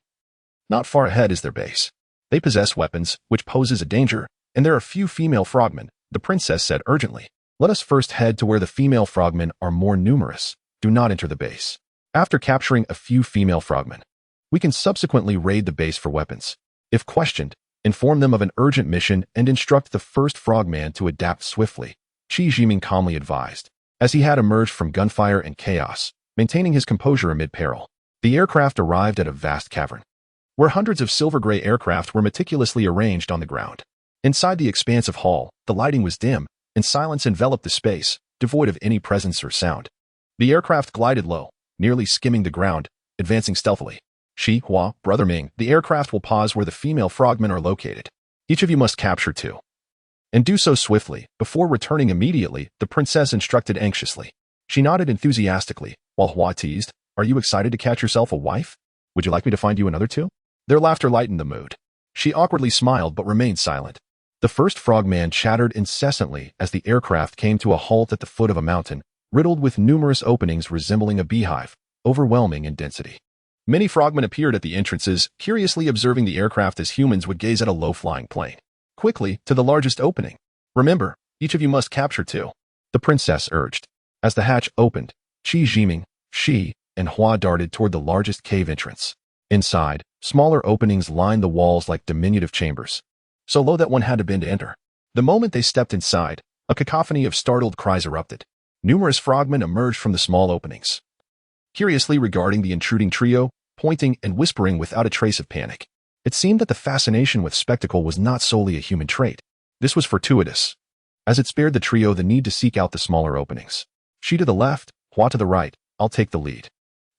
not far ahead is their base. They possess weapons, which poses a danger, and there are few female frogmen," the princess said urgently. "Let us first head to where the female frogmen are more numerous. Do not enter the base. After capturing a few female frogmen, we can subsequently raid the base for weapons. If questioned, inform them of an urgent mission and instruct the first frogman to adapt swiftly," Shi Jiming calmly advised, as he had emerged from gunfire and chaos, maintaining his composure amid peril. The aircraft arrived at a vast cavern, where hundreds of silver-gray aircraft were meticulously arranged on the ground. Inside the expansive hall, the lighting was dim, and silence enveloped the space, devoid of any presence or sound. The aircraft glided low, nearly skimming the ground, advancing stealthily. "Shi, Hua, Brother Ming, the aircraft will pause where the female frogmen are located. Each of you must capture two, and do so swiftly." Before returning immediately, the princess instructed anxiously. She nodded enthusiastically, while Hua teased, "Are you excited to catch yourself a wife? Would you like me to find you another two?" Their laughter lightened the mood. She awkwardly smiled but remained silent. The first frogman chattered incessantly as the aircraft came to a halt at the foot of a mountain, riddled with numerous openings resembling a beehive, overwhelming in density. Many frogmen appeared at the entrances, curiously observing the aircraft as humans would gaze at a low-flying plane. Quickly, to the largest opening. Remember, each of you must capture two, the princess urged. As the hatch opened, Qi Jiming, Shi, and Hua darted toward the largest cave entrance. Inside, smaller openings lined the walls like diminutive chambers, so low that one had to bend to enter. The moment they stepped inside, a cacophony of startled cries erupted. Numerous frogmen emerged from the small openings, curiously regarding the intruding trio, pointing and whispering without a trace of panic. It seemed that the fascination with spectacle was not solely a human trait. This was fortuitous, as it spared the trio the need to seek out the smaller openings. She to the left, Hua to the right, I'll take the lead.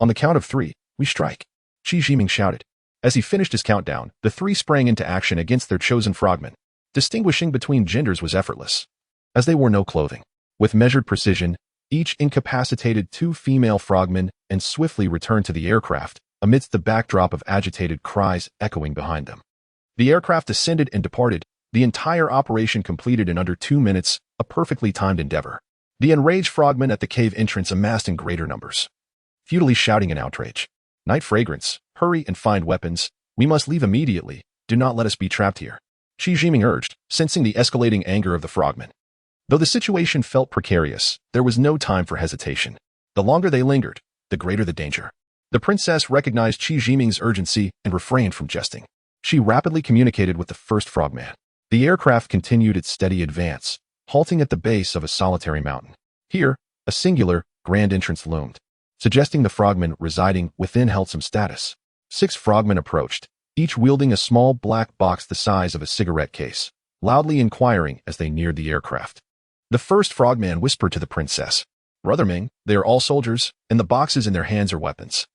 On the count of 3, we strike, Qi Jiming shouted. As he finished his countdown, the 3 sprang into action against their chosen frogmen. Distinguishing between genders was effortless, as they wore no clothing. With measured precision, each incapacitated 2 female frogmen and swiftly returned to the aircraft, amidst the backdrop of agitated cries echoing behind them. The aircraft descended and departed, the entire operation completed in under 2 minutes, a perfectly timed endeavor. The enraged frogmen at the cave entrance amassed in greater numbers, futilely shouting in outrage. Night fragrance, hurry and find weapons. We must leave immediately. Do not let us be trapped here, Qi Jiming urged, sensing the escalating anger of the frogmen. Though the situation felt precarious, there was no time for hesitation. The longer they lingered, the greater the danger. The princess recognized Qi Jiming's urgency and refrained from jesting. She rapidly communicated with the first frogman. The aircraft continued its steady advance, halting at the base of a solitary mountain. Here, a singular, grand entrance loomed, suggesting the frogmen residing within held some status. 6 frogmen approached, each wielding a small black box the size of a cigarette case, loudly inquiring as they neared the aircraft. The first frogman whispered to the princess, Brother Ming, they are all soldiers, and the boxes in their hands are weapons.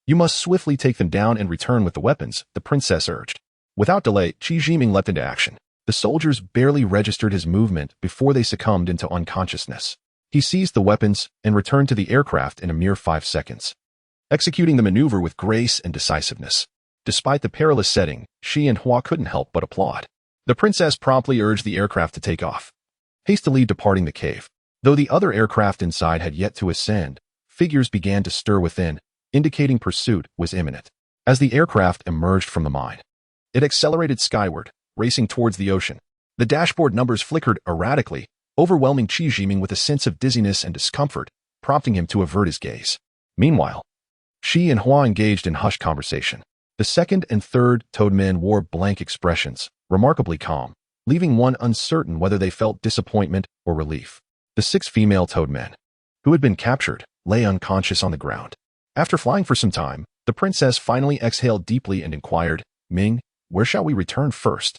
You must swiftly take them down and return with the weapons, the princess urged. Without delay, Qi Jiming leapt into action. The soldiers barely registered his movement before they succumbed into unconsciousness. He seized the weapons and returned to the aircraft in a mere 5 seconds, executing the maneuver with grace and decisiveness. Despite the perilous setting, she and Hua couldn't help but applaud. The princess promptly urged the aircraft to take off, hastily departing the cave. Though the other aircraft inside had yet to ascend, figures began to stir within, indicating pursuit was imminent. As the aircraft emerged from the mine, it accelerated skyward, racing towards the ocean. The dashboard numbers flickered erratically, overwhelming Qi Jiming with a sense of dizziness and discomfort, prompting him to avert his gaze. Meanwhile, Shi and Hua engaged in hushed conversation. The second and third toadmen wore blank expressions, remarkably calm, leaving one uncertain whether they felt disappointment or relief. The 6 female toadmen, who had been captured, lay unconscious on the ground. After flying for some time, the princess finally exhaled deeply and inquired, Ming, where shall we return first?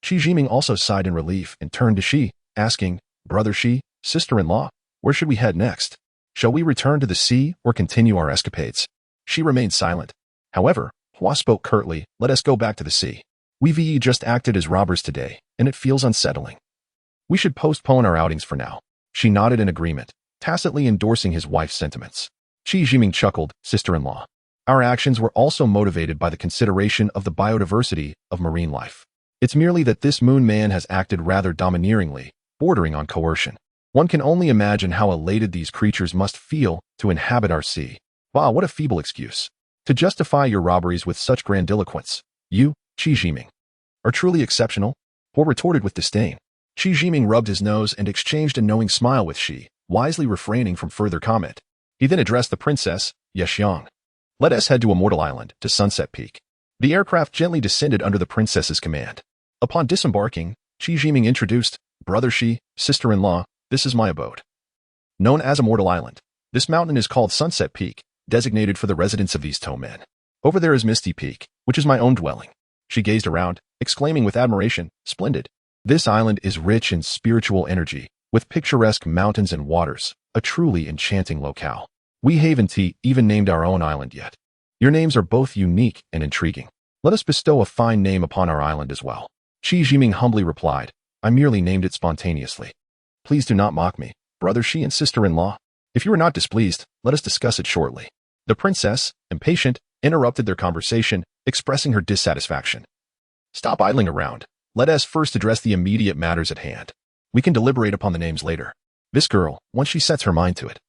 Qi Jiming also sighed in relief and turned to Shi, asking, Brother Shi, sister-in-law, where should we head next? Shall we return to the sea or continue our escapades? She remained silent. However, Hua spoke curtly, let us go back to the sea. We just acted as robbers today, and it feels unsettling. We should postpone our outings for now. She nodded in agreement, tacitly endorsing his wife's sentiments. Qi Jiming chuckled, sister-in-law. Our actions were also motivated by the consideration of the biodiversity of marine life. It's merely that this moon man has acted rather domineeringly, bordering on coercion. One can only imagine how elated these creatures must feel to inhabit our sea. Wow, what a feeble excuse. To justify your robberies with such grandiloquence, you, Qi Jiming, are truly exceptional, Hua retorted with disdain. Qi Jiming rubbed his nose and exchanged a knowing smile with Shi, wisely refraining from further comment. He then addressed the princess, Yexiang. Let us head to Immortal Island, to Sunset Peak. The aircraft gently descended under the princess's command. Upon disembarking, Qi Jiming introduced, Brother Shi, sister-in-law, this is my abode. Known as Immortal Island, this mountain is called Sunset Peak, designated for the residence of these toadmen. Over there is Misty Peak, which is my own dwelling. She gazed around, exclaiming with admiration, Splendid. This island is rich in spiritual energy, with picturesque mountains and waters, a truly enchanting locale. We haven't even named our own island yet. Your names are both unique and intriguing. Let us bestow a fine name upon our island as well. Qi Jiming humbly replied, I merely named it spontaneously. Please do not mock me, brother Shi and sister-in-law. If you are not displeased, let us discuss it shortly. The princess, impatient, interrupted their conversation, expressing her dissatisfaction. Stop idling around. Let us first address the immediate matters at hand. We can deliberate upon the names later. This girl, once she sets her mind to it,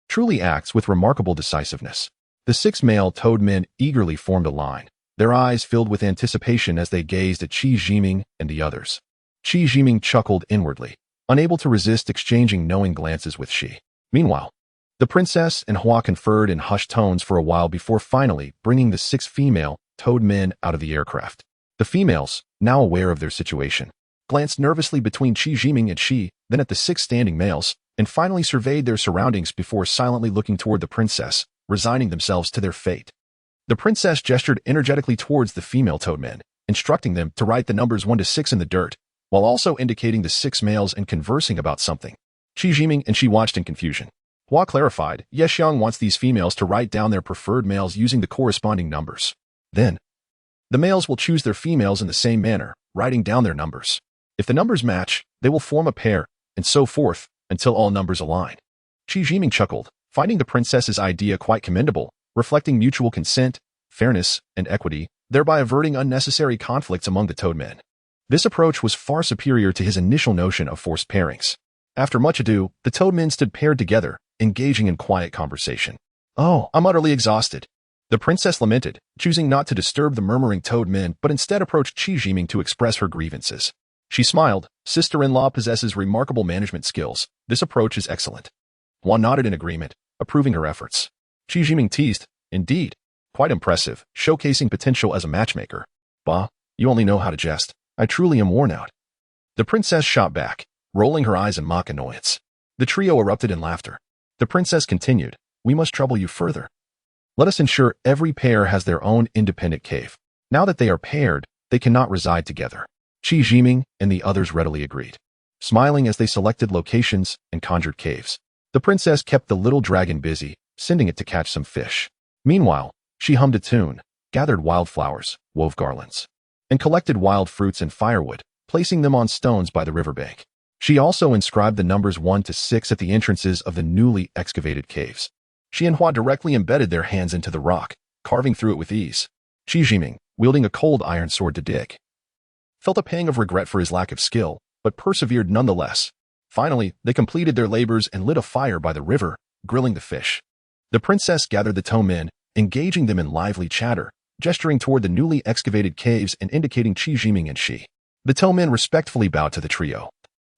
truly acts with remarkable decisiveness. The 6 male toadmen eagerly formed a line, their eyes filled with anticipation as they gazed at Qi Jiming and the others. Qi Jiming chuckled inwardly, unable to resist exchanging knowing glances with Shi. Meanwhile, the princess and Hua conferred in hushed tones for a while before finally bringing the 6 female toadmen out of the aircraft. The females, now aware of their situation, glanced nervously between Qi Jiming and Shi, then at the 6 standing males, and finally surveyed their surroundings before silently looking toward the princess, resigning themselves to their fate. The princess gestured energetically towards the female toadmen, instructing them to write the numbers 1 to 6 in the dirt, while also indicating the 6 males and conversing about something. Qi Jiming and Shi watched in confusion. Hua clarified, Yexiang wants these females to write down their preferred males using the corresponding numbers. Then, the males will choose their females in the same manner, writing down their numbers. If the numbers match, they will form a pair, and so forth, until all numbers align. Qi Jiming chuckled, finding the princess's idea quite commendable, reflecting mutual consent, fairness, and equity, thereby averting unnecessary conflicts among the toadmen. This approach was far superior to his initial notion of forced pairings. After much ado, the toadmen stood paired together, engaging in quiet conversation. "Oh, I'm utterly exhausted," the princess lamented, choosing not to disturb the murmuring toadmen but instead approached Qi Jiming to express her grievances. She smiled. Sister-in-law possesses remarkable management skills. This approach is excellent. Hua nodded in agreement, approving her efforts. Qi Jiming teased, "Indeed, quite impressive, showcasing potential as a matchmaker. Bah, you only know how to jest. I truly am worn out." The princess shot back, rolling her eyes in mock annoyance. The trio erupted in laughter. The princess continued, "We must trouble you further. Let us ensure every pair has their own independent cave. Now that they are paired, they cannot reside together." Qi Jiming and the others readily agreed, smiling as they selected locations and conjured caves. The princess kept the little dragon busy, sending it to catch some fish. Meanwhile, she hummed a tune, gathered wildflowers, wove garlands, and collected wild fruits and firewood, placing them on stones by the riverbank. She also inscribed the numbers 1 to 6 at the entrances of the newly excavated caves. She and Hua directly embedded their hands into the rock, carving through it with ease. Qi Jiming, wielding a cold iron sword to dig, felt a pang of regret for his lack of skill, but persevered nonetheless. Finally, they completed their labors and lit a fire by the river, grilling the fish. The princess gathered the toadmen, engaging them in lively chatter, gesturing toward the newly excavated caves and indicating Qi Jiming and Shi. The toadmen respectfully bowed to the trio,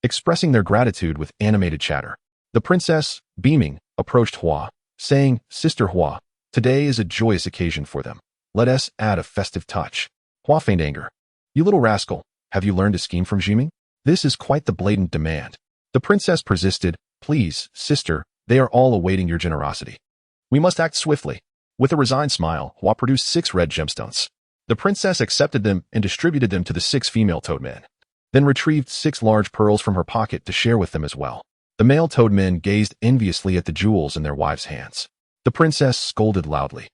expressing their gratitude with animated chatter. The princess, beaming, approached Hua, saying, "Sister Hua, today is a joyous occasion for them. Let us add a festive touch." Hua feigned anger. "You little rascal, have you learned to scheme from Jiming? This is quite the blatant demand." The princess persisted, "Please, sister, they are all awaiting your generosity. We must act swiftly." With a resigned smile, Hua produced 6 red gemstones. The princess accepted them and distributed them to the 6 female toadmen, then retrieved 6 large pearls from her pocket to share with them as well. The male toadmen gazed enviously at the jewels in their wives' hands. The princess scolded loudly,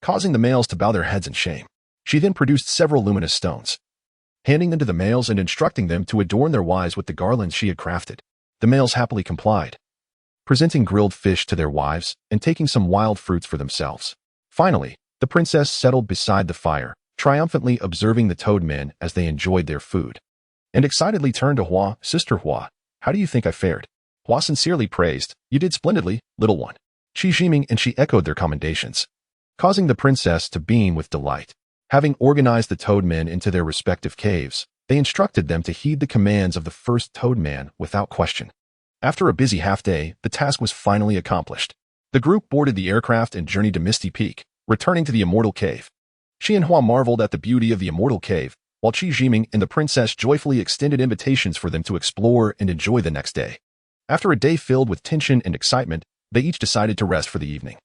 causing the males to bow their heads in shame. She then produced several luminous stones, handing them to the males and instructing them to adorn their wives with the garlands she had crafted. The males happily complied, presenting grilled fish to their wives and taking some wild fruits for themselves. Finally, the princess settled beside the fire, triumphantly observing the toadmen as they enjoyed their food, and excitedly turned to Hua, "Sister Hua, how do you think I fared?" Hua sincerely praised, "You did splendidly, little one." Qi Jiming and she echoed their commendations, causing the princess to beam with delight. Having organized the toadmen into their respective caves, they instructed them to heed the commands of the first toadman without question. After a busy half-day, the task was finally accomplished. The group boarded the aircraft and journeyed to Misty Peak, returning to the Immortal Cave. She and Hua marveled at the beauty of the Immortal Cave, while Qi Jiming and the princess joyfully extended invitations for them to explore and enjoy the next day. After a day filled with tension and excitement, they each decided to rest for the evening.